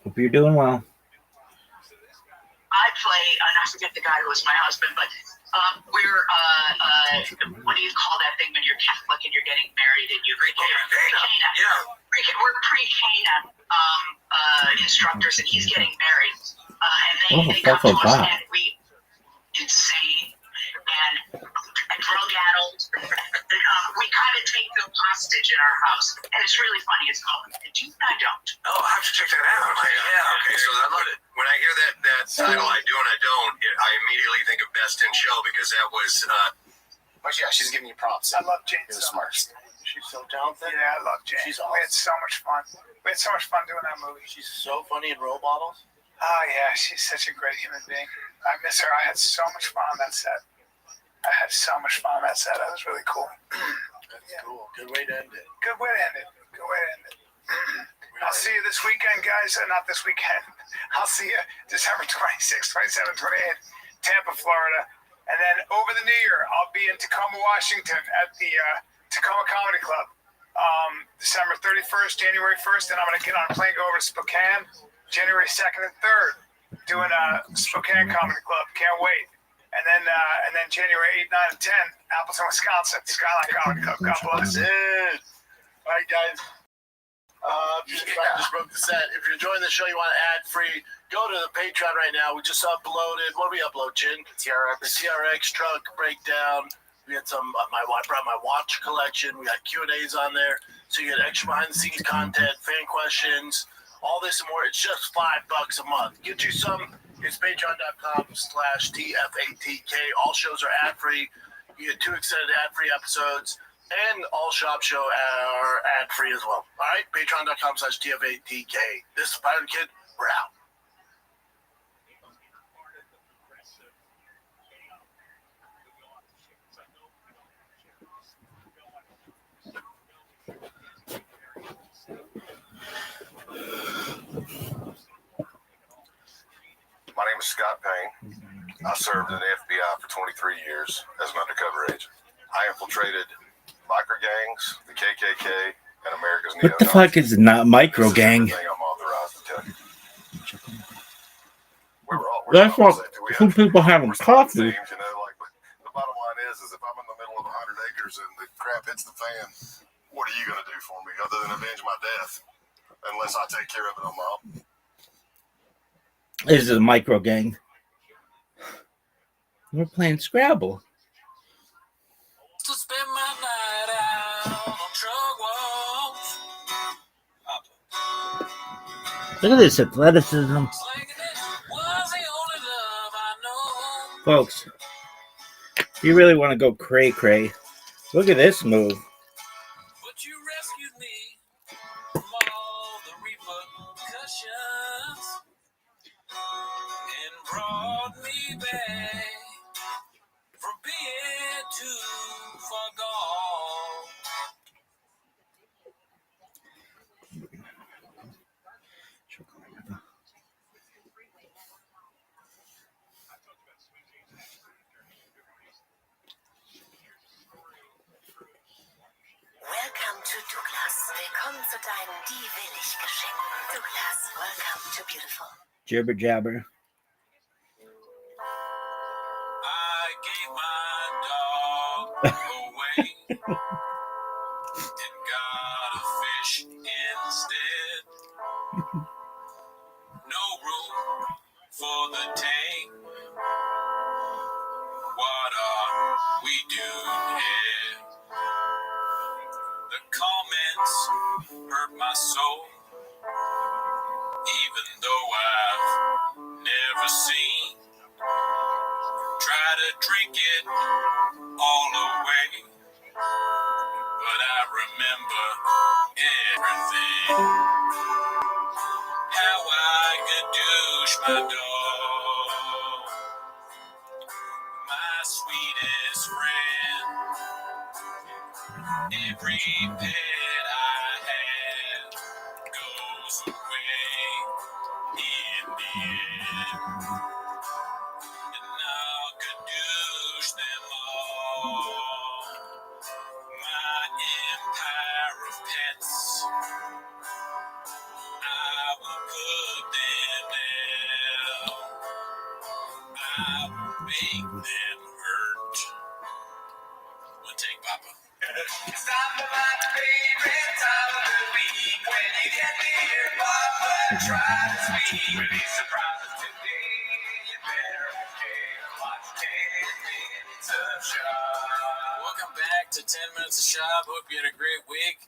Hope you're doing well. I play, and I forget the guy who was my husband, but we're, what do you call that thing when you're Catholic and you're getting married and you're pre-Cana? Yeah. We're pre-Cana instructors, and he's getting married. And they come to us, and we insane and drug-addled. We kind of take them hostage in our house, and it's really funny. It's called I Don't. Oh, I have to check that out. Okay, so I love it. When I hear that title, I do and I don't, I immediately think of Best in Show because that was. But yeah, she's giving you props. I love Jane You're the so much. smartest. She's so talented. Yeah, I love Jane. She's We awesome. had so much fun. We had so much fun doing that movie. She's so funny in role models. Oh yeah, she's such a great human being. I miss her. I had so much fun on that set. That was really cool. That's cool. Good way to end it. Good way to end it. I'll see you this weekend, guys. Not this weekend. I'll see you December 26th, 27th, 28th, Tampa, Florida. And then over the New Year, I'll be in Tacoma, Washington at the Tacoma Comedy Club. December 31st, January 1st, and I'm going to get on a plane, go over to Spokane, January 2nd and 3rd, doing Spokane Comedy Club. Can't wait. And then January 8, 9, and 10, Appleton, Wisconsin, Skyline Comedy Club. God bless. All right, guys. Just broke the set. If you're enjoying the show, you want ad-free, go to the Patreon right now. We just uploaded. What did we upload, Chin? TRX. The TRX truck breakdown. We had some. I brought my watch collection. We got Q&As on there, so you get extra behind-the-scenes content, fan questions, all this and more. It's just $5 a month. Get you some. It's patreon.com/TFATK. All shows are ad-free. You get 2 extended ad-free episodes. And all shop show are ad-free as well. All right? Patreon.com/TFATK. This is Byron Kid. We're out. My name is Scott Payne. I served in the FBI for 23 years as an undercover agent. I infiltrated biker gangs, the KKK, and America's neo-Nazis. What the fuck is not micro gang? Everything I'm authorized to tell you. That's what two people having coffee. You know, like, but the bottom line is if I'm in the middle of 100 acres and the crap hits the fan, what are you going to do for me other than avenge my death? Unless I take care of it on my own. This is a micro gang. We're playing Scrabble. To spend my night out on drug walks. Look at this athleticism. Folks, if you really want to go cray-cray, look at this move. But you rescued me from all the repercussions and brought me back from being too far gone. Welcome to Douglas. Willkommen zu deinen Die will ich Geschenken. Douglas, welcome to beautiful. Jibber jabber. I gave my dog away and got a fish instead. No room for the tank. What are we doing here? The comments hurt my soul, even though I've never seen. Try to drink it all away, but I remember everything. How I could douche my dog, my sweetest friend. Every pet I have goes away in the end, and I'll douche them all. My empire of pets, I will put them down. I will make them hurt. One take, Papa. It's time for my favorite time of the week. When you get to hear Papa try to speak. Release surprises today. You better okay to watch 10 minutes of shop. Welcome back to 10 Minutes of Shop. Hope you had a great week.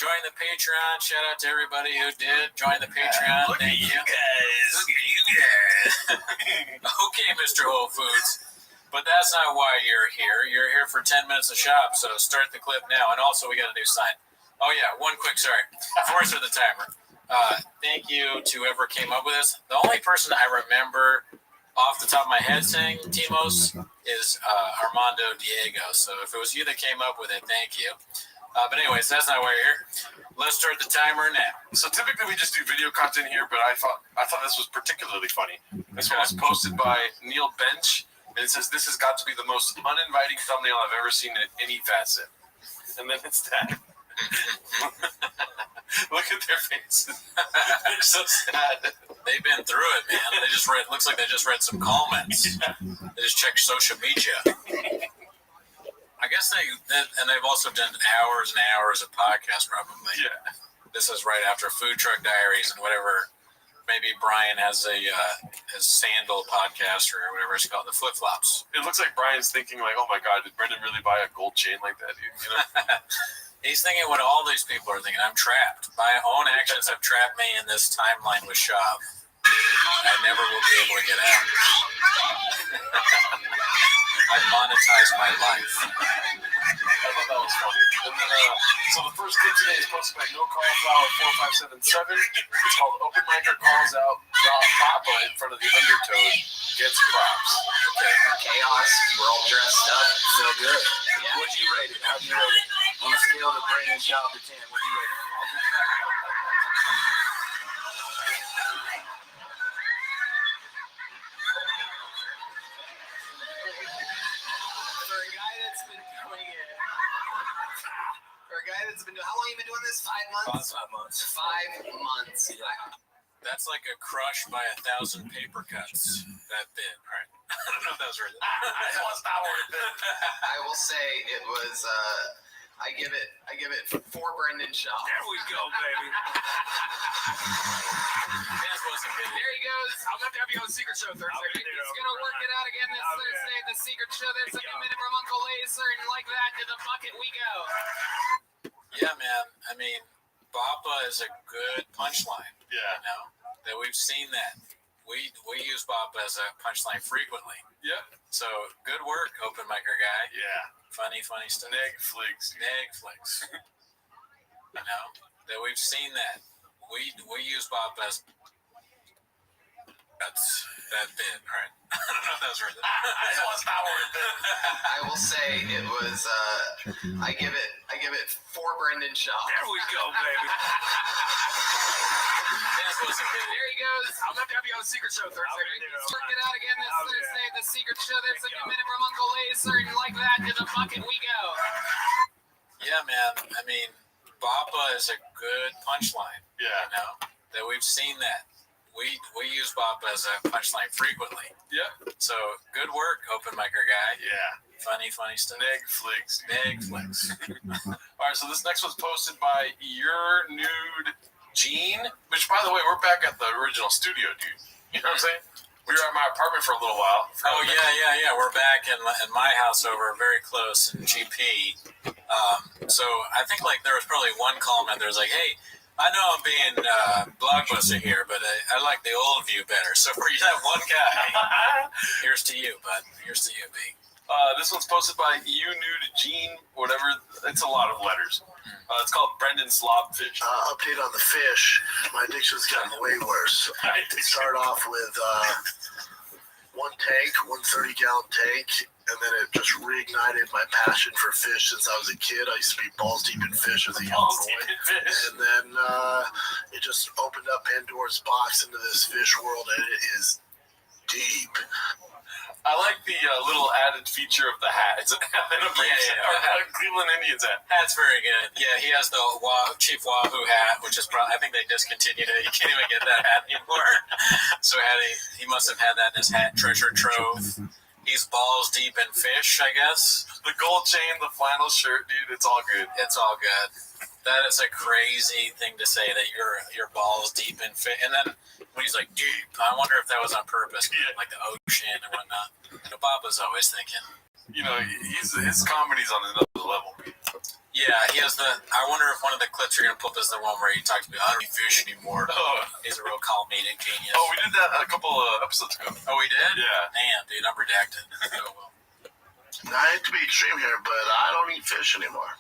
Join the Patreon. Shout out to everybody who did join the Patreon. Thank you guys. Look at you guys. Okay, Mr. Whole Foods. But that's not why you're here. You're here for 10 minutes of shop, so start the clip now. And also, we got a new sign. Oh, yeah, before I start the timer. Thank you to whoever came up with this. The only person I remember off the top of my head saying Timos is Armando Diego. So if it was you that came up with it, thank you. But anyways, that's not why you're here. Let's start the timer now. So typically we just do video content here, but I thought this was particularly funny. This one was posted by Neil Bench, and it says, "This has got to be the most uninviting thumbnail I've ever seen in any facet." And then it's that. Look at their faces. They're so sad. They've been through it, man. They just read. Looks like they just read some comments. Yeah. They just checked social media. I guess they've also done hours and hours of podcasts, probably. Yeah. This is right after Food Truck Diaries and whatever. Maybe Brian has his sandal podcast or whatever it's called, the flip flops. It looks like Brian's thinking like, "Oh my God, did Brendan really buy a gold chain like that, dude?" You know? He's thinking what all these people are thinking. I'm trapped. My own actions have trapped me in this timeline with Shop. I never will be able to get out. I monetized my life. I thought that was funny. And then, so the first clip today is posted by No Cauliflower 4577. It's called "Open Micer Calls Out Papa in front of the Undertoad Gets Props." Okay. Chaos. We're all dressed up. So good. Yeah. What'd you rate it? How'd you rate it? On a scale of Brandon Shaw to 10, what'd you rate it? For a guy that's been doing it, how long have you been doing this? 5 months? 5 months. 5 months. Yeah. That's like a crush by 1,000 paper cuts. That bit. All right. I don't know if that was worth it. It was not worth it. I will say it was. I give it 4 Brendan Shaw. There we go, baby. There he goes. I'm going to have you on Secret Show Thursday. He's going to work it out again this Thursday at the Secret Show. There's a minute from Uncle Laser, and like that, to the bucket we go. Yeah, man. I mean, Bappa is a good punchline. Yeah. You know? That we've seen that. We use Bappa as a punchline frequently. Yep. So, good work, open micer guy. Yeah. Funny stuff. Negflix. You know? That we've seen that. We use Bappa as... That's that bit. All right. I don't know if that was worth it. It was not worth it. I will say it was. I give it 4 Brendan Shaw. There we go, baby. There he goes. I'm going to have you on Secret Show Thursday. He's working it out again this Thursday at the Secret Show. There's a minute from Uncle Laser, and like that, to the bucket we go. Yeah, man. I mean, Bappa is a good punchline. Yeah. You know? That we've seen that. We use Bappa as a punchline frequently. Yep. So, good work, open micer guy. Yeah. Funny stuff. Negflix. All right, so this next one's posted by Your Nude Gene, which, by the way, we're back at the original studio, dude. You know what I'm saying? We were at my apartment for a little while. Oh, yeah. We're back in my house over very close in GP. So I think like there was probably one comment. There's like, hey, I know I'm being Blockbuster here, but I like the old view better. So for that one guy, here's to you, bud. Here's to you, B. This one's posted by You Nude Gene, whatever. It's a lot of letters. It's called Brendan's Lobfish. Update on the fish. My addiction's gotten way worse. Start off with one tank, 130-gallon tank, and then it just reignited my passion for fish since I was a kid. I used to be balls deep in fish as a young boy. And then it just opened up Pandora's box into this fish world, and it is deep. I like the little added feature of the hat. It's a Cleveland Indians hat. That's very good. Yeah, he has the Chief Wahoo hat, which is probably, I think they discontinued it. You can't even get that hat anymore. So he must have had that in his hat treasure trove. He's balls deep in fish, I guess. The gold chain, the flannel shirt, dude, it's all good. It's all good. That is a crazy thing to say, that your balls deep in fish. And then when he's like, deep, I wonder if that was on purpose, like the ocean and whatnot. Bob was always thinking. You know, his comedy's on another level. Yeah, he has the. I wonder if one of the clips you're gonna put is the one where he talks about I don't eat fish anymore. Oh. He's a real comedic genius. Oh, we did that a couple episodes ago. Oh, we did? Yeah. Damn, dude, I'm redacted. Oh, well. I hate to be extreme here, but I don't eat fish anymore.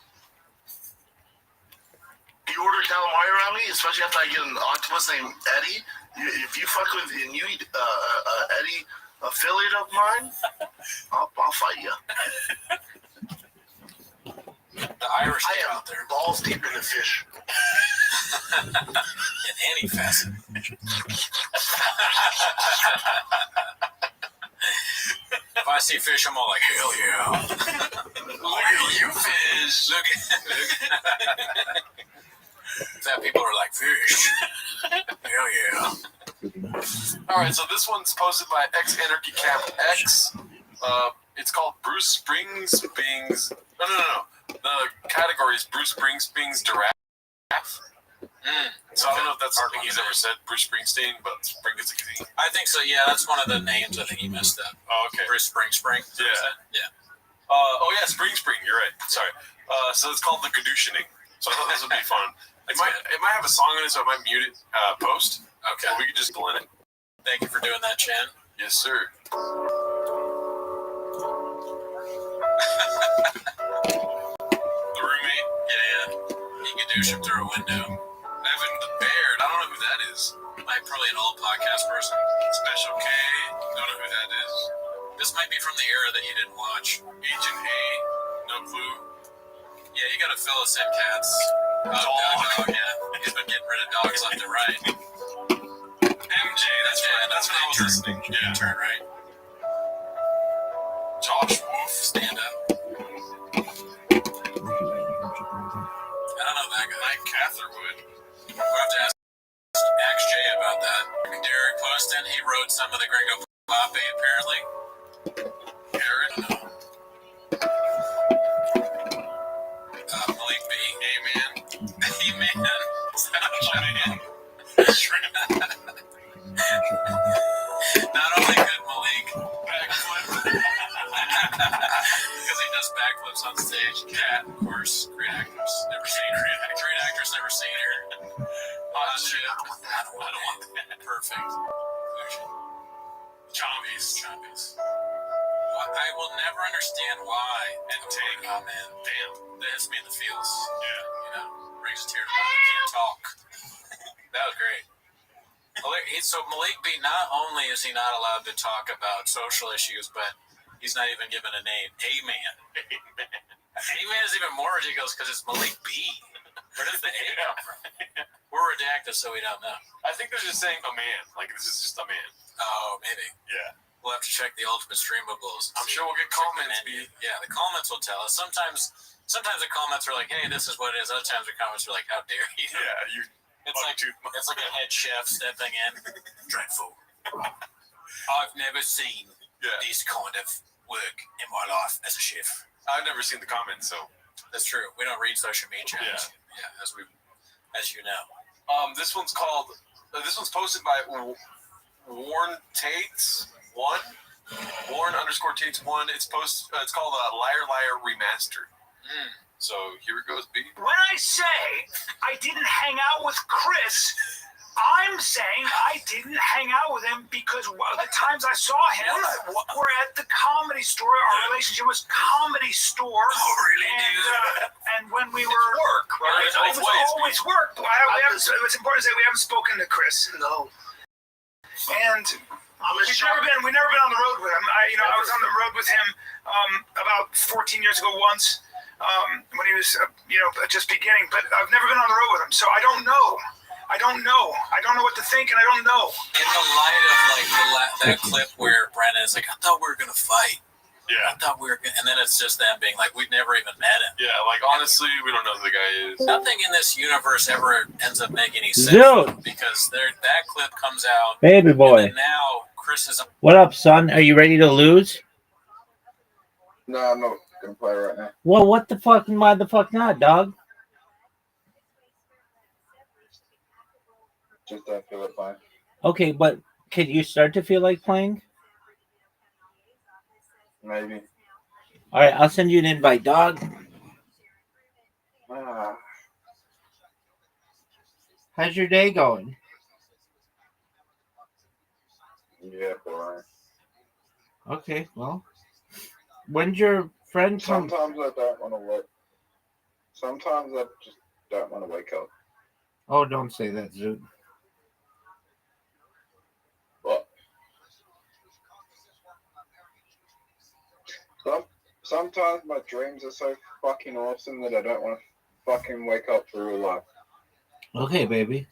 You order calamari around me, especially after I get an octopus named Eddie. If you fuck with and you eat Eddie affiliate of mine, I'll fight you. The Irish I am out there. balls deep in the fish. In any facet. If I see fish, I'm all like, hell yeah. Look at you, fish. Look at that people are like, fish. Hell yeah. All right, so this one's posted by X Anarchy Camp X. It's called Bruce Springsteen's. No. The category is Bruce Springsteen's Giraffe. So I don't know if that's something he's ever said, Bruce Springsteen, but Springsteen. I think so, yeah. That's one of the names. I think he messed up. Oh, okay. Bruce Spring. Yeah. Yeah. Spring. You're right. Sorry. So it's called The Gadushining. So I thought this would be fun. It might have a song in it, so I might mute it post. Okay. But we could just blend it. Thank you for doing that, Chan. Yes, sir. The roommate. Yeah. You can douche him through a window. Evan the Baird. I don't know who that is. Probably an old podcast person. Special K. Don't know who that is. This might be from the era that you didn't watch. Agent A. No clue. Yeah, you gotta fill us in, cats. Dog, yeah. He's been getting rid of dogs left and right. MJ. That's when I was listening. Yeah. Turn right. Josh Wolf. Stand up. I don't know that guy. Mike Catherwood. We'll have to ask Axe J about that. Derek Poston, he wrote some of the Gringo Pape, apparently. Aaron, no. Malik B. Amen. Amen. Amen. Shrimp. Not only good Malik, backflip. Because he does backflips on stage. Cat, of course. Great actress. Never seen her. Great actress, never seen her. Hot shit. I don't want that. Perfect. Chompies. I will never understand why. And take. Oh man, damn. That hits me in the feels. Yeah. You know, brings a tear to my eye. I can't talk. That was great. So Malik B, not only is he not allowed to talk about social issues, but he's not even given a name. Amen. Amen is even more ridiculous because it's Malik B. Where does the A come from? We're redacted, so we don't know. I think they're just saying a man. Like, this is just a man. Oh, maybe. Yeah. We'll have to check the Ultimate Streamables. I'm sure we'll get comments. Yeah, the comments will tell us. Sometimes the comments are like, hey, this is what it is. Other times the comments are like, how dare you? Yeah, you. It's like a head chef stepping in. Dreadful. I've never seen this kind of work in my life as a chef. I've never seen the comments, so that's true. We don't read social media. Yeah, as you know. This one's posted by Warren Tates 1. Warren _Tates 1. It's called Liar Liar Remastered. So here it goes, B. When I say I didn't hang out with Chris, I'm saying I didn't hang out with him because the times I saw him were at the Comedy Store. Our relationship was Comedy Store. Oh, really, dude? And when we were work, right? It was always work. It's important to say we haven't spoken to Chris. No. And we've never been on the road with him. I was on the road with him about 14 years ago once. When he was, just beginning, but I've never been on the road with him, so I don't know. I don't know what to think, and I don't know. In the light of that clip where Brennan is like, I thought we were gonna fight. Yeah. I thought we were gonna, and then it's just them being like, we've never even met him. Yeah, like honestly, we don't know who the guy is. Nothing in this universe ever ends up making any sense because that clip comes out. Baby boy. And now Chris is. What up, son? Are you ready to lose? No, I'm not gonna play right now. Well, what the fuck? Why the fuck not, dog? Just don't feel it playing. Okay, but can you start to feel like playing? Maybe. All right, I'll send you an invite, dog. How's your day going? Yeah, boy. Okay, well, when's your friend come? Sometimes I don't want to wake. Sometimes I just don't want to wake up. Oh, don't say that, Zoot. But sometimes my dreams are so fucking awesome that I don't want to fucking wake up for real life. Okay, baby.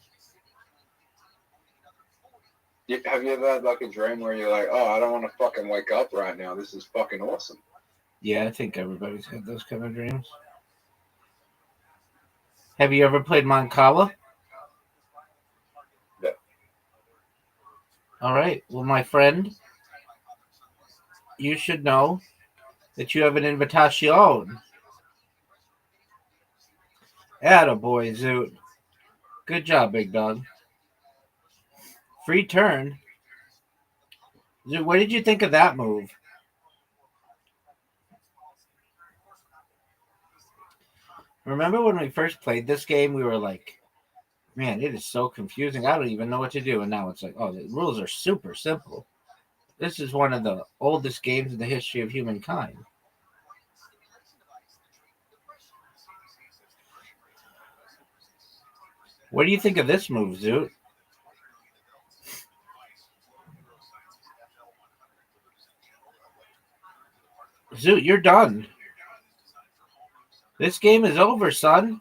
Have you ever had like a dream where you're like, oh, I don't want to fucking wake up right now. This is fucking awesome. Yeah, I think everybody's had those kind of dreams. Have you ever played Mancala? Yeah. All right. Well, my friend, you should know that you have an invitation. Attaboy, Zoot. Good job, big dog. Free turn. Zoot, what did you think of that move? Remember when we first played this game, we were like, man, it is so confusing. I don't even know what to do. And now it's like, oh, the rules are super simple. This is one of the oldest games in the history of humankind. What do you think of this move, Zoot? Zoot, you're done. This game is over, son.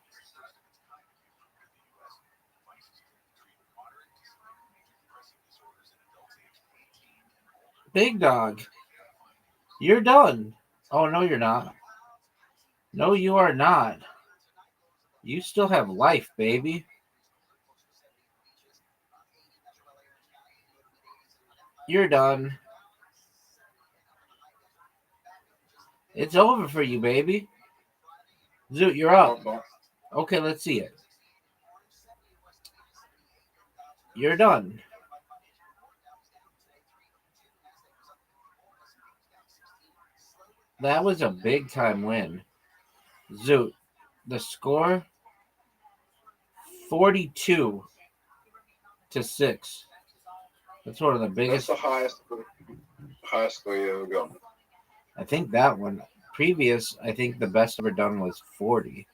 Big dog. You're done. Oh, no, you're not. No, you are not. You still have life, baby. You're done. It's over for you, baby. Zoot, you're up. Okay, let's see it. You're done. That was a big time win. Zoot, the score 42-6. That's one of the biggest. That's the highest score you ever got. I think that one. Previous, I think the best ever done was 40.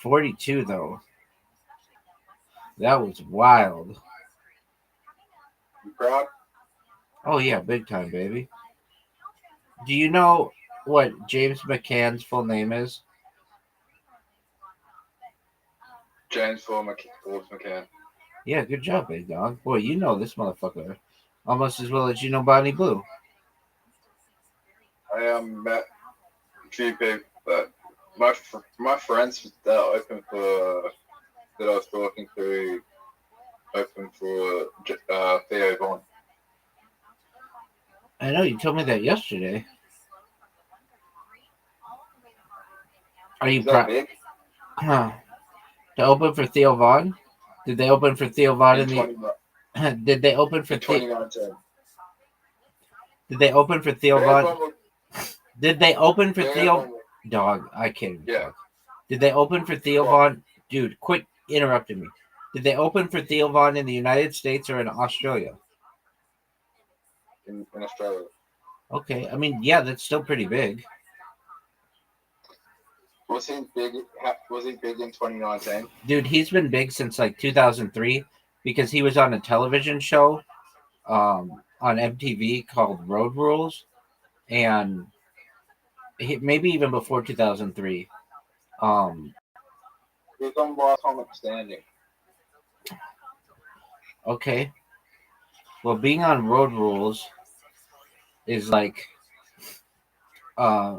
42, though. That was wild. You proud? Oh, yeah, big time, baby. Do you know what James McCann's full name is? James Forbes McCann. Yeah, good job, big dog. Boy, you know this motherfucker almost as well as you know Bonnie Blue. I met a few people, but my friends that are open for that I was talking to open for Theo Vaughn. I know you told me that yesterday. Are you proud? Huh. To open for Theo Vaughn? Did they open for Theo Vaughn in the? Did they open for 2019? Did they open for Theo Vaughn? Did they open for Theo? Dog, I can't. Yeah. Did they open for Theo Vaughn? Dude, quit interrupting me. Did they open for Theo Vaughn in the United States or in Australia? In Australia. Okay, I mean, yeah, that's still pretty big. Was he big? Was he big in 2019? Dude, he's been big since like 2003 because he was on a television show on MTV called Road Rules, and maybe even before 2003. He's on Last Comic Standing. Okay. Well, being on Road Rules is like a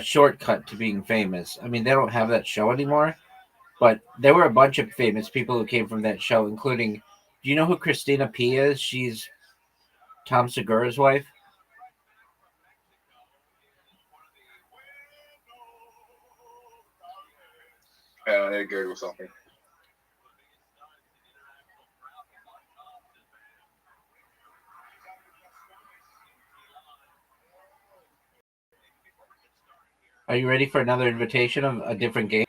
shortcut to being famous. I mean, they don't have that show anymore, but there were a bunch of famous people who came from that show, including, do you know who Christina P is? She's Tom Segura's wife. I need to Google something. Are you ready for another invitation of a different game?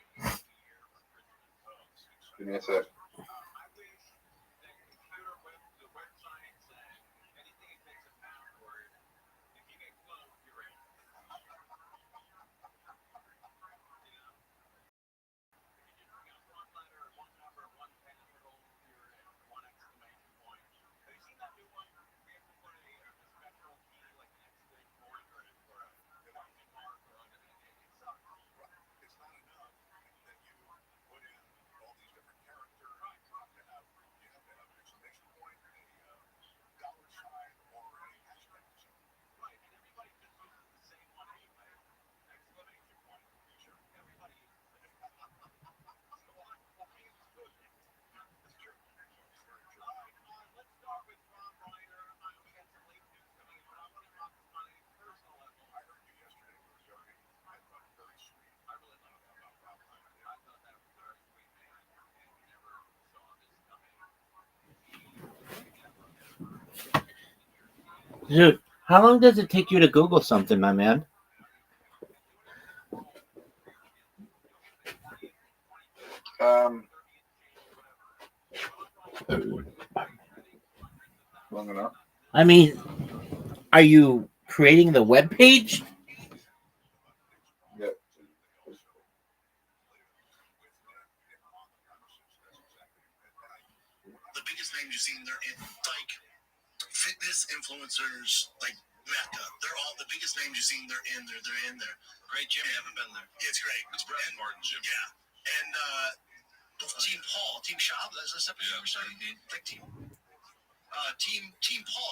Dude, how long does it take you to Google something, my man? Long enough. I mean, are you creating the web page? Yeah. The biggest names you've seen, they're in, like fitness influencers, like Mecca. They're all the biggest names you've seen. They're in there. They're in there. Great gym. I haven't been there. It's great. It's Brett and Martin gym. Yeah, and Team Paul, Team Shab. That's a separate team. Like Team Paul.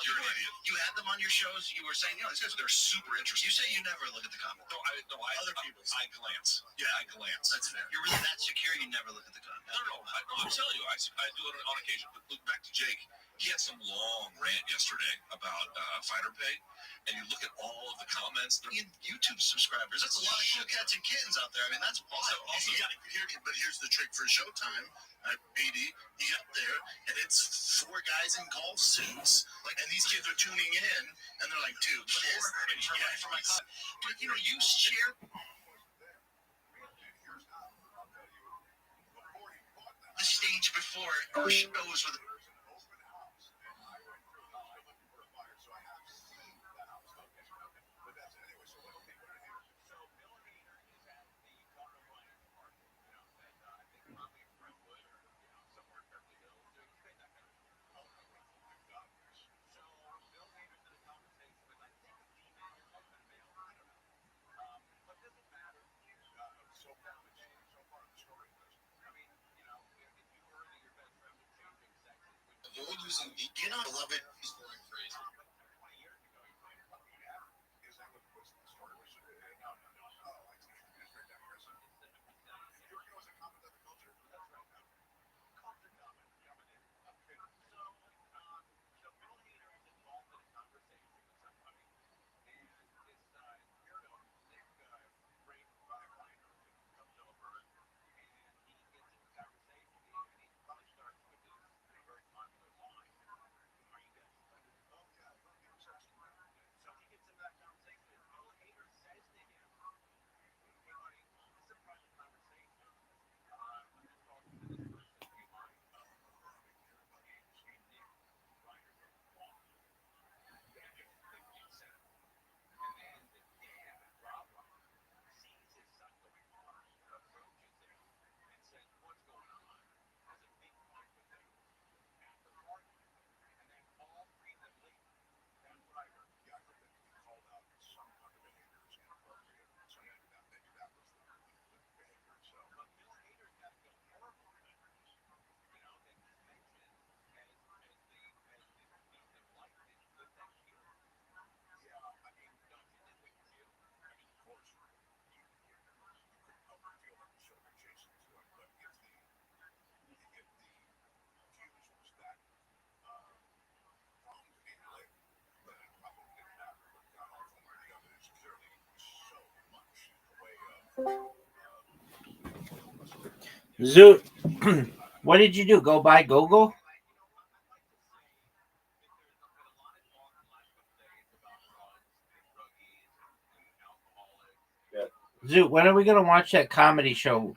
You had them on your shows. You were saying, these guys, they're super interesting. You say you never look at the comments. No, other people. I glance. Yeah, I glance. That's fair. You're really that secure. You never look at the comments. No. I'm telling you, I do it on occasion. But look back to Jake. He had some long rant yesterday about fighter pay, and you look at all of the comments. They're in YouTube subscribers. That's a lot of cool cats and kittens out there. I mean, that's also but here's the trick for Showtime. AD, you get there, and it's 4 guys in golf suits, and these kids are tuning in, and they're like, "Dude, what is that?" For my class. But you share the stage before our shows with. You know, I love it. He's going crazy. Zoot, what did you do? Go buy Google? Yeah. Zoot, when are we going to watch that comedy show?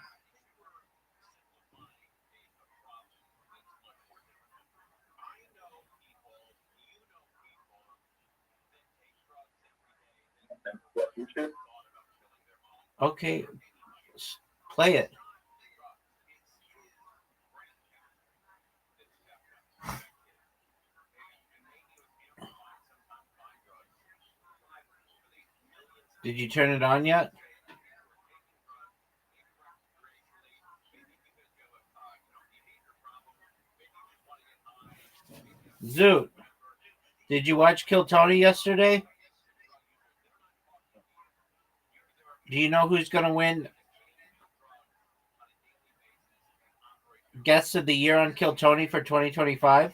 YouTube? Okay, play it. Did you turn it on yet? Zoot, did you watch Kill Tony yesterday? Do you know who's going to win Guest of the Year on Kill Tony for 2025?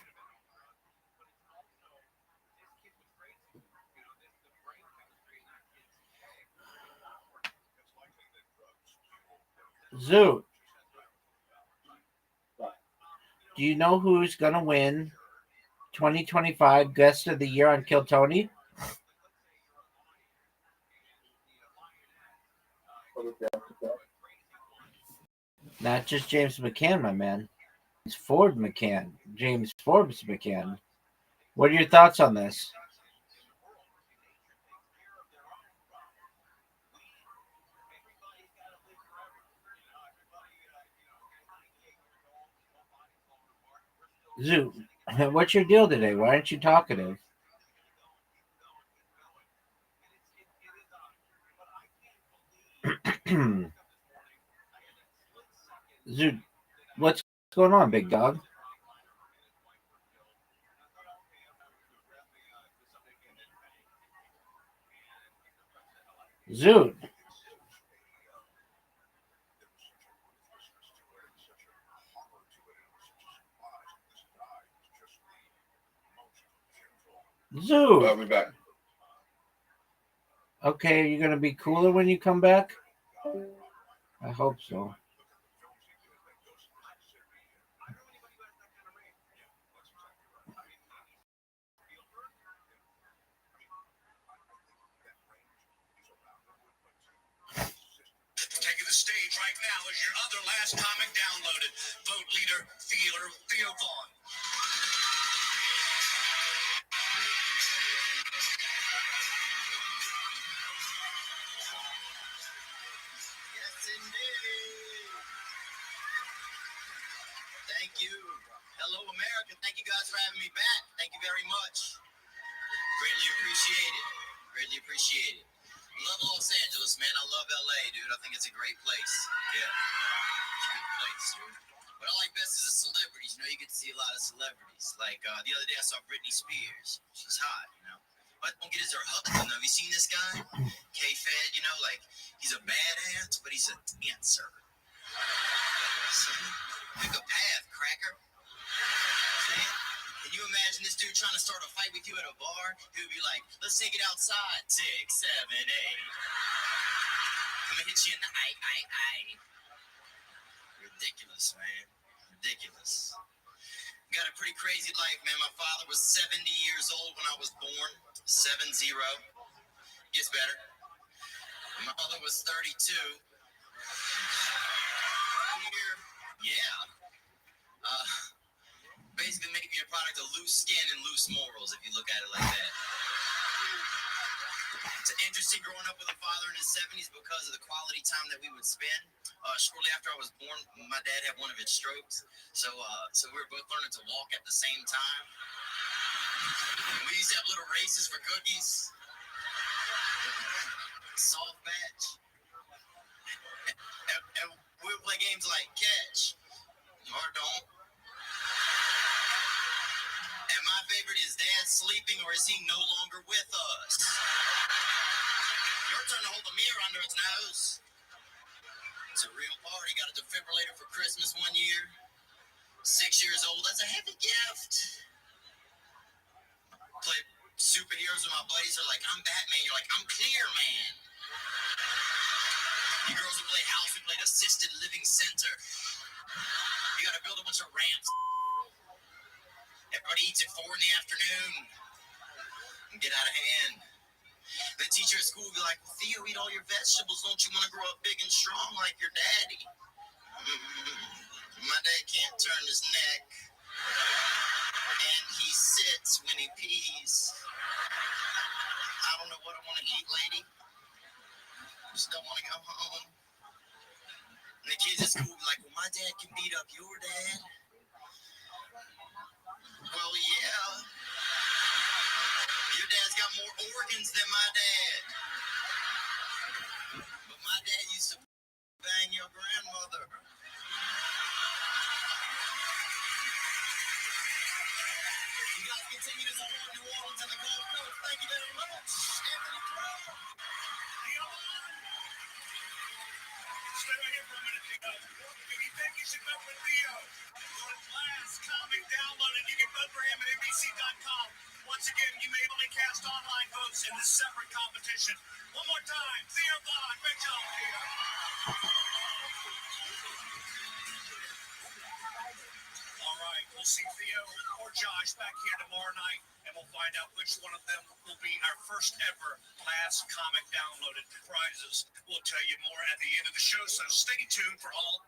Zoot, do you know who's going to win 2025 Guest of the Year on Kill Tony? Not just James McCann, my man. It's Ford McCann. James Forbes McCann. What are your thoughts on this? Zoo, what's your deal today? Why aren't you talkative? Zoo, what's going on, big dog? Zoot. Zoot. I'll be back. Okay, are you going to be cooler when you come back? I hope so. Taking the stage right now is your other last comic downloaded. Vote leader, Theo Vaughn. Yes, indeed. Thank you. Hello, America. Thank you guys for having me back. Thank you very much. Greatly appreciate it. Greatly appreciate it. Love Los Angeles, man. I love LA, dude. I think it's a great place. Yeah. It's a good place, dude. What I like best is the celebrities. You know, you get to see a lot of celebrities. Like the other day I saw Britney Spears. She's hot, you know. What I don't get is her husband. Have you seen this guy? K-Fed, you know, like he's a badass, but he's a dancer. See? Pick a path, cracker. See? Can you imagine this dude trying to start a fight with you at a bar? He would be like, let's take it outside. 6, 7, 8. I'm gonna hit you in the eye. Ridiculous, man. Ridiculous. Got a pretty crazy life, man. My father was 70 years old when I was born. 70. Gets better. My mother was 32. Yeah. Basically make me a product of loose skin and loose morals, if you look at it like that. It's interesting growing up with a father in his 70s because of the quality time that we would spend. Shortly after I was born, my dad had one of his strokes. So we were both learning to walk at the same time. We used to have little races for cookies. Soft batch. And we would play games like catch or don't. And my favorite is Dad sleeping or is he no longer with us? Your turn to hold the mirror under its nose. It's a real party. Got a defibrillator for Christmas one year. 6 years old. That's a heavy gift. Play superheroes with my buddies. Are like, I'm Batman. You're like, I'm Clear Man. You girls who play house, we played assisted living center. You got to build a bunch of ramps. Everybody eats at 4 in the afternoon and get out of hand. The teacher at school will be like, Theo, eat all your vegetables. Don't you want to grow up big and strong like your daddy? My dad can't turn his neck. And he sits when he pees. I don't know what I want to eat, lady. Just don't want to go home. And the kids at school will be like, well, my dad can beat up your dad. Well, yeah. Your dad's got more organs than my dad. But my dad used to bang your grandmother. You guys continue to support New Orleans and the Gulf Coast. Thank you very much. Anthony Crow. Stay right here for a minute, Theo. If you think you should vote for Theo, your last comic downloaded, you can vote for him at NBC.com. Once again, you may only cast online votes in this separate competition. One more time, Theo Vaughn. Great job, Theo. All right, we'll see Theo or Josh back here tomorrow night and we'll find out which one of them will be our first ever last comic downloaded. Prizes. We'll tell you more at the end of the show, so stay tuned for all.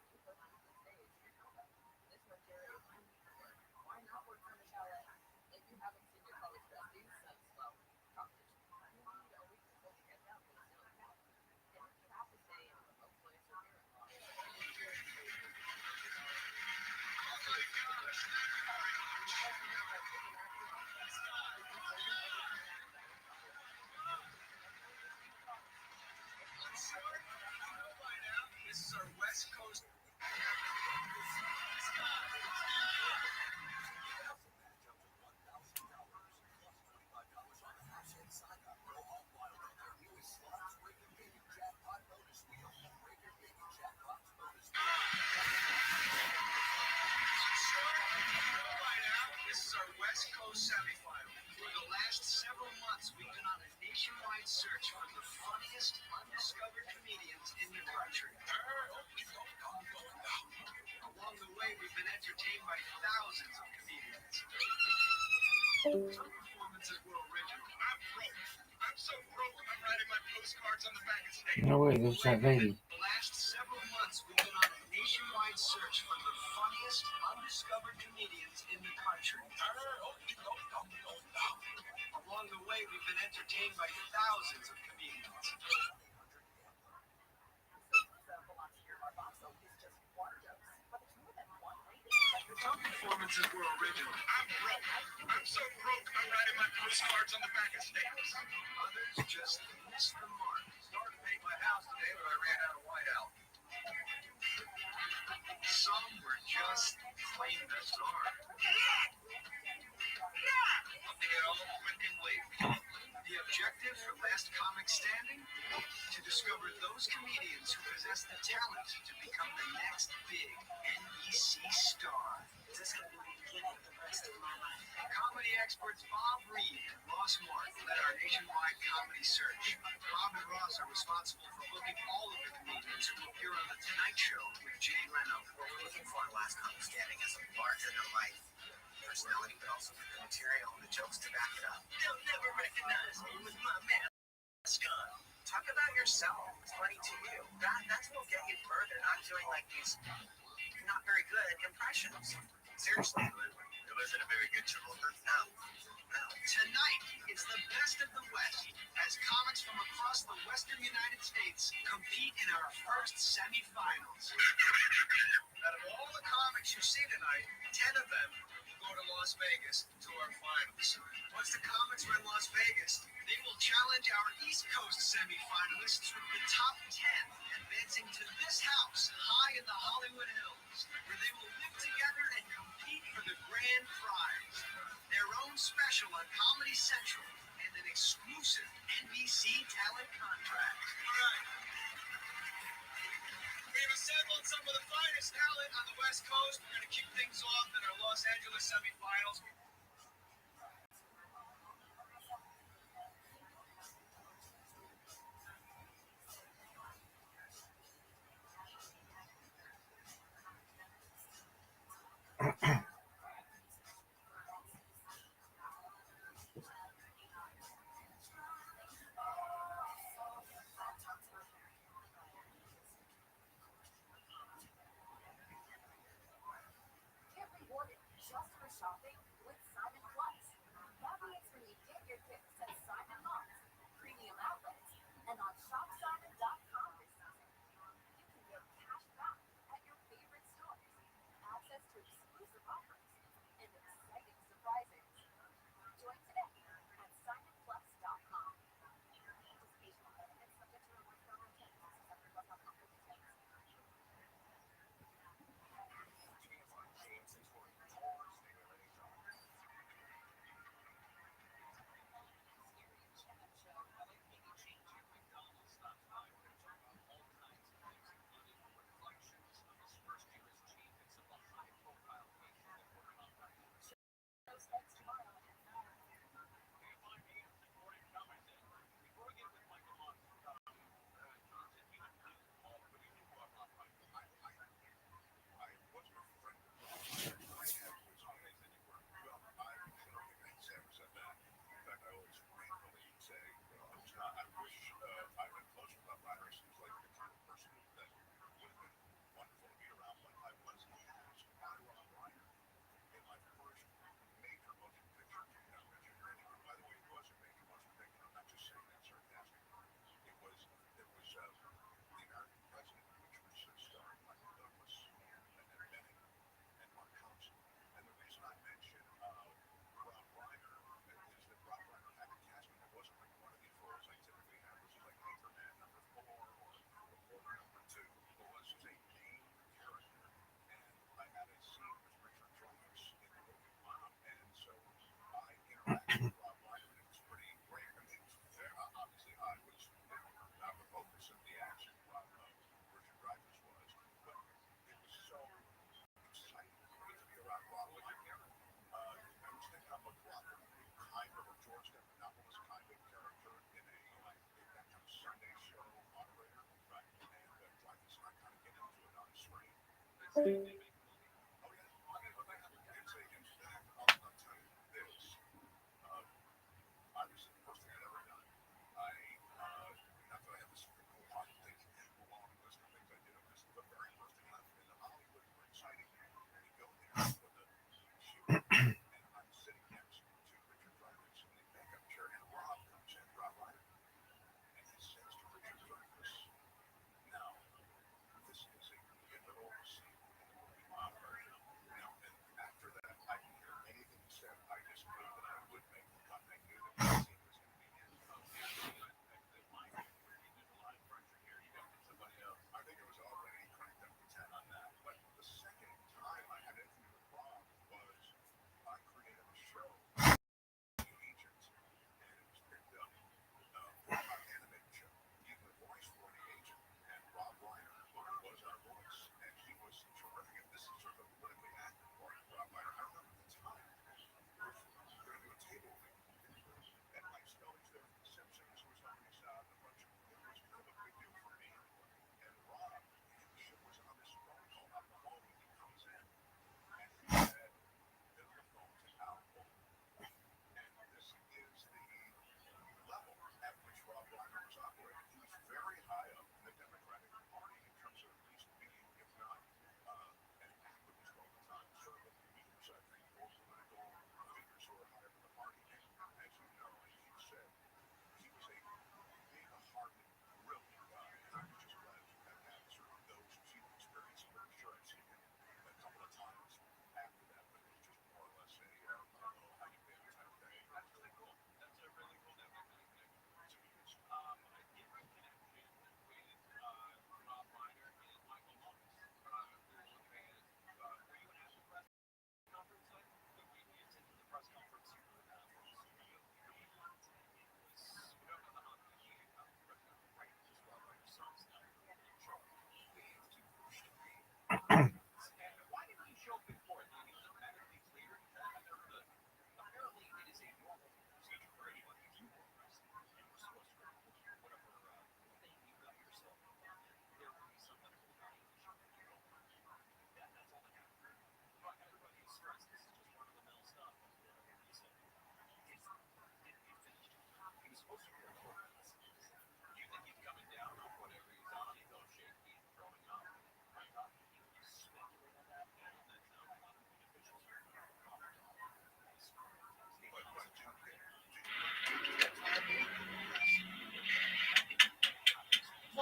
This is our West Coast. This is our West Coast semifinal. For the last several months, we've been on a nationwide search for the funniest undiscovered comedians in the country. Along the way, we've been entertained by thousands of comedians. Some performances were original. I'm broke. I'm so broke, I'm writing my postcards on the back of stage. No way, there's that lady. The last several months, we've been on a nationwide search for the funniest undiscovered comedians in the country. Along the way, we've been entertained by thousands of comedians. Some performances were original. I'm broke. I'm so broke, I'm writing my postcards on the back of stamps. Others just missed the mark. Started to paint my house today, but I ran out of whiteout. Some were just plain bizarre. The objective for Last Comic Standing? To discover those comedians who possess the talent to become the next big NBC star. This could be the beginning of the rest of my life. Comedy experts Bob Reed and Ross Mark led our nationwide comedy search. Bob and Ross are responsible for booking all of the comedians who appear on The Tonight Show with Jay Leno. What we're looking for in Last Comic Standing is a larger-than-life personality, but also the material and the jokes to back it up. They'll never recognize me with my mask on. Talk about yourself. It's funny to you. That's what will get you further, not doing like these not very good impressions. Seriously, it wasn't a very good Travolta. No. Tonight, it's the best of the West as comics from across the Western United States compete in our first semifinals. Out of all the comics you see tonight, 10 of them will go to Las Vegas to our finals. Once the comics are in Las Vegas, they will challenge our East Coast semifinalists with the top 10, advancing to this house high in the Hollywood Hills, where they will live together and compete for the grand prize, their own special on Comedy Central, and an exclusive NBC talent contract. All right. We've assembled some of the finest talent on the West Coast. We're going to kick things off in our Los Angeles semifinals. Get rewarded just for shopping? Why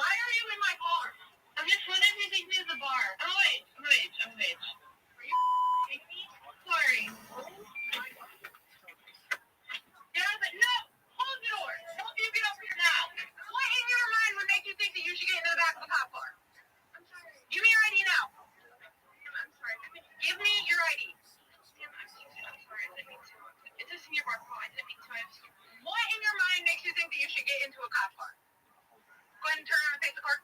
are you in my car? I'm just wondering if you take me to the bar. Oh wait. Are you kidding me? Sorry. Yeah, but no! Hold the door! Don't you get over here now! What in your mind would make you think that you should get into the back of the cop car? I'm sorry. Give me your ID now. I'm sorry. Give me your ID. I'm sorry. I didn't mean to. It's just in your bar. I didn't mean to. What in your mind makes you think that you should get into a cop car? Go ahead and turn around and face the car.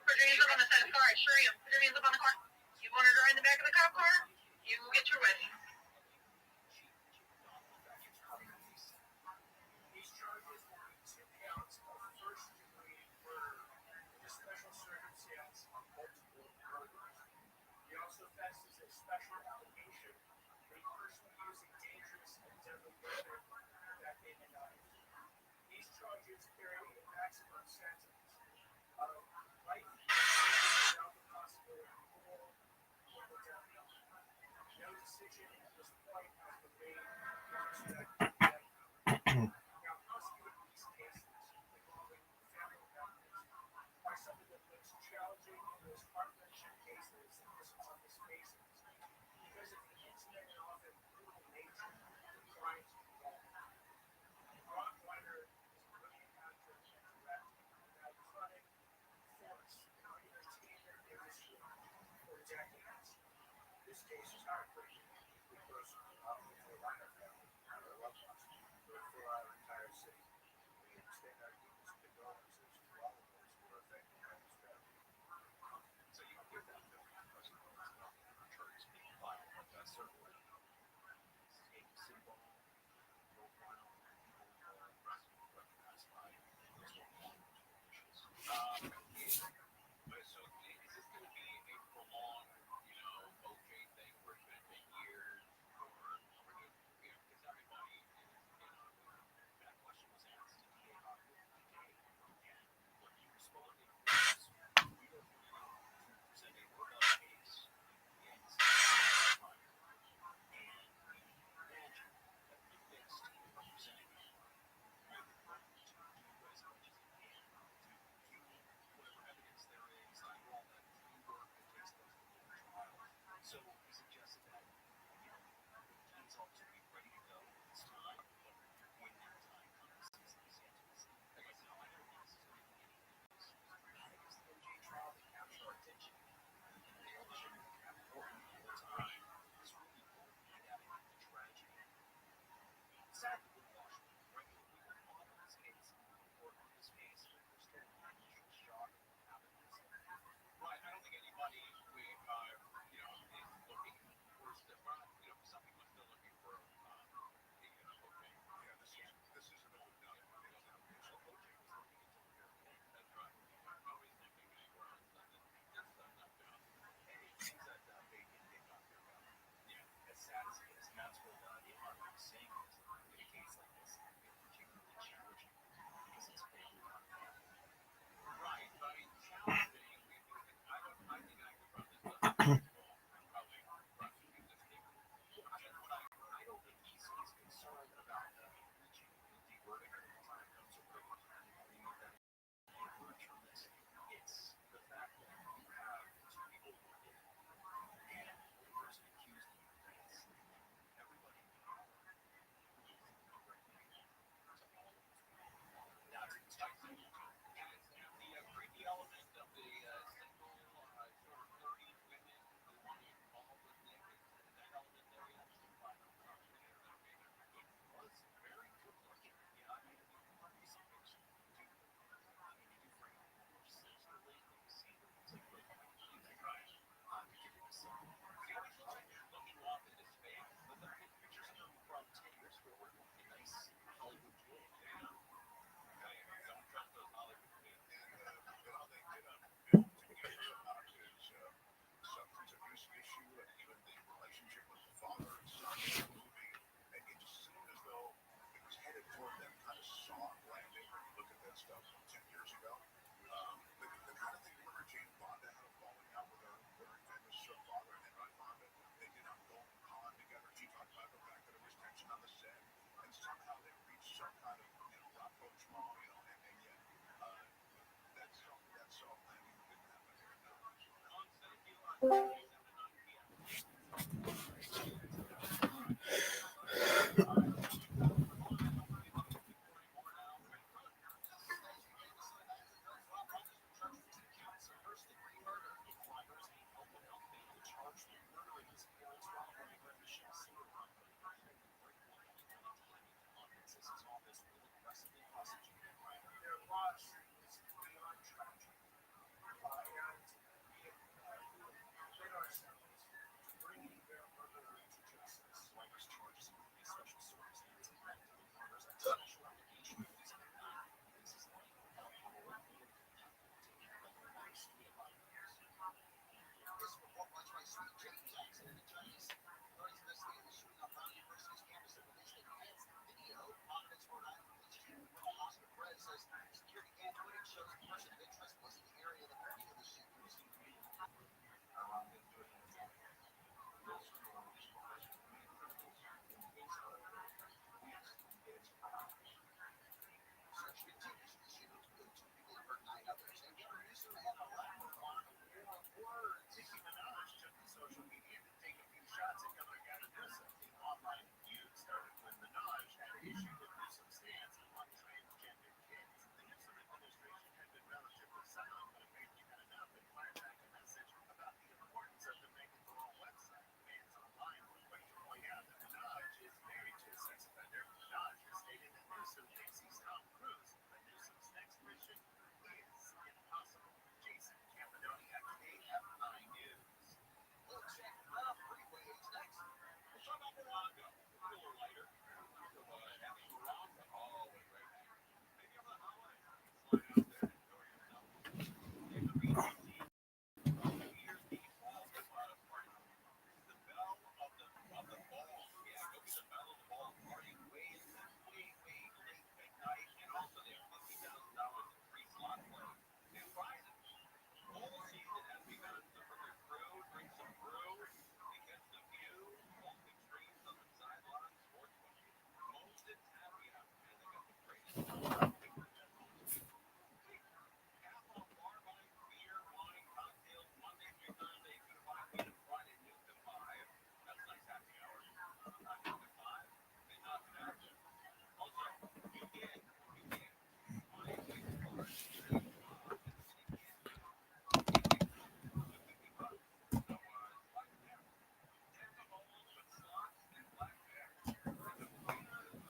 Put your hands up on the side of the car. I assure you. Put your hands up on the car. You want to drive in the back of the cop car? You get your way. These charges were 2 counts of first-degree murder in a special circumstance of multiple murders. He also faces a special allegation that he personally used a dangerous and deadly weapon that day and night. These charges carry a maximum sentence of life without the possibility of parole or the death penalty. No decision at this point has been made with respect to the death penalty. Now, prosecuting these cases involving family members are some of the most challenging and most heart-wrenching cases that this office faces because of the intimate and often brutal nature of the crimes involved. Rottweiler is a brilliant actor and director that cunning force and entertainment industry for decades. This case is heartbreaking.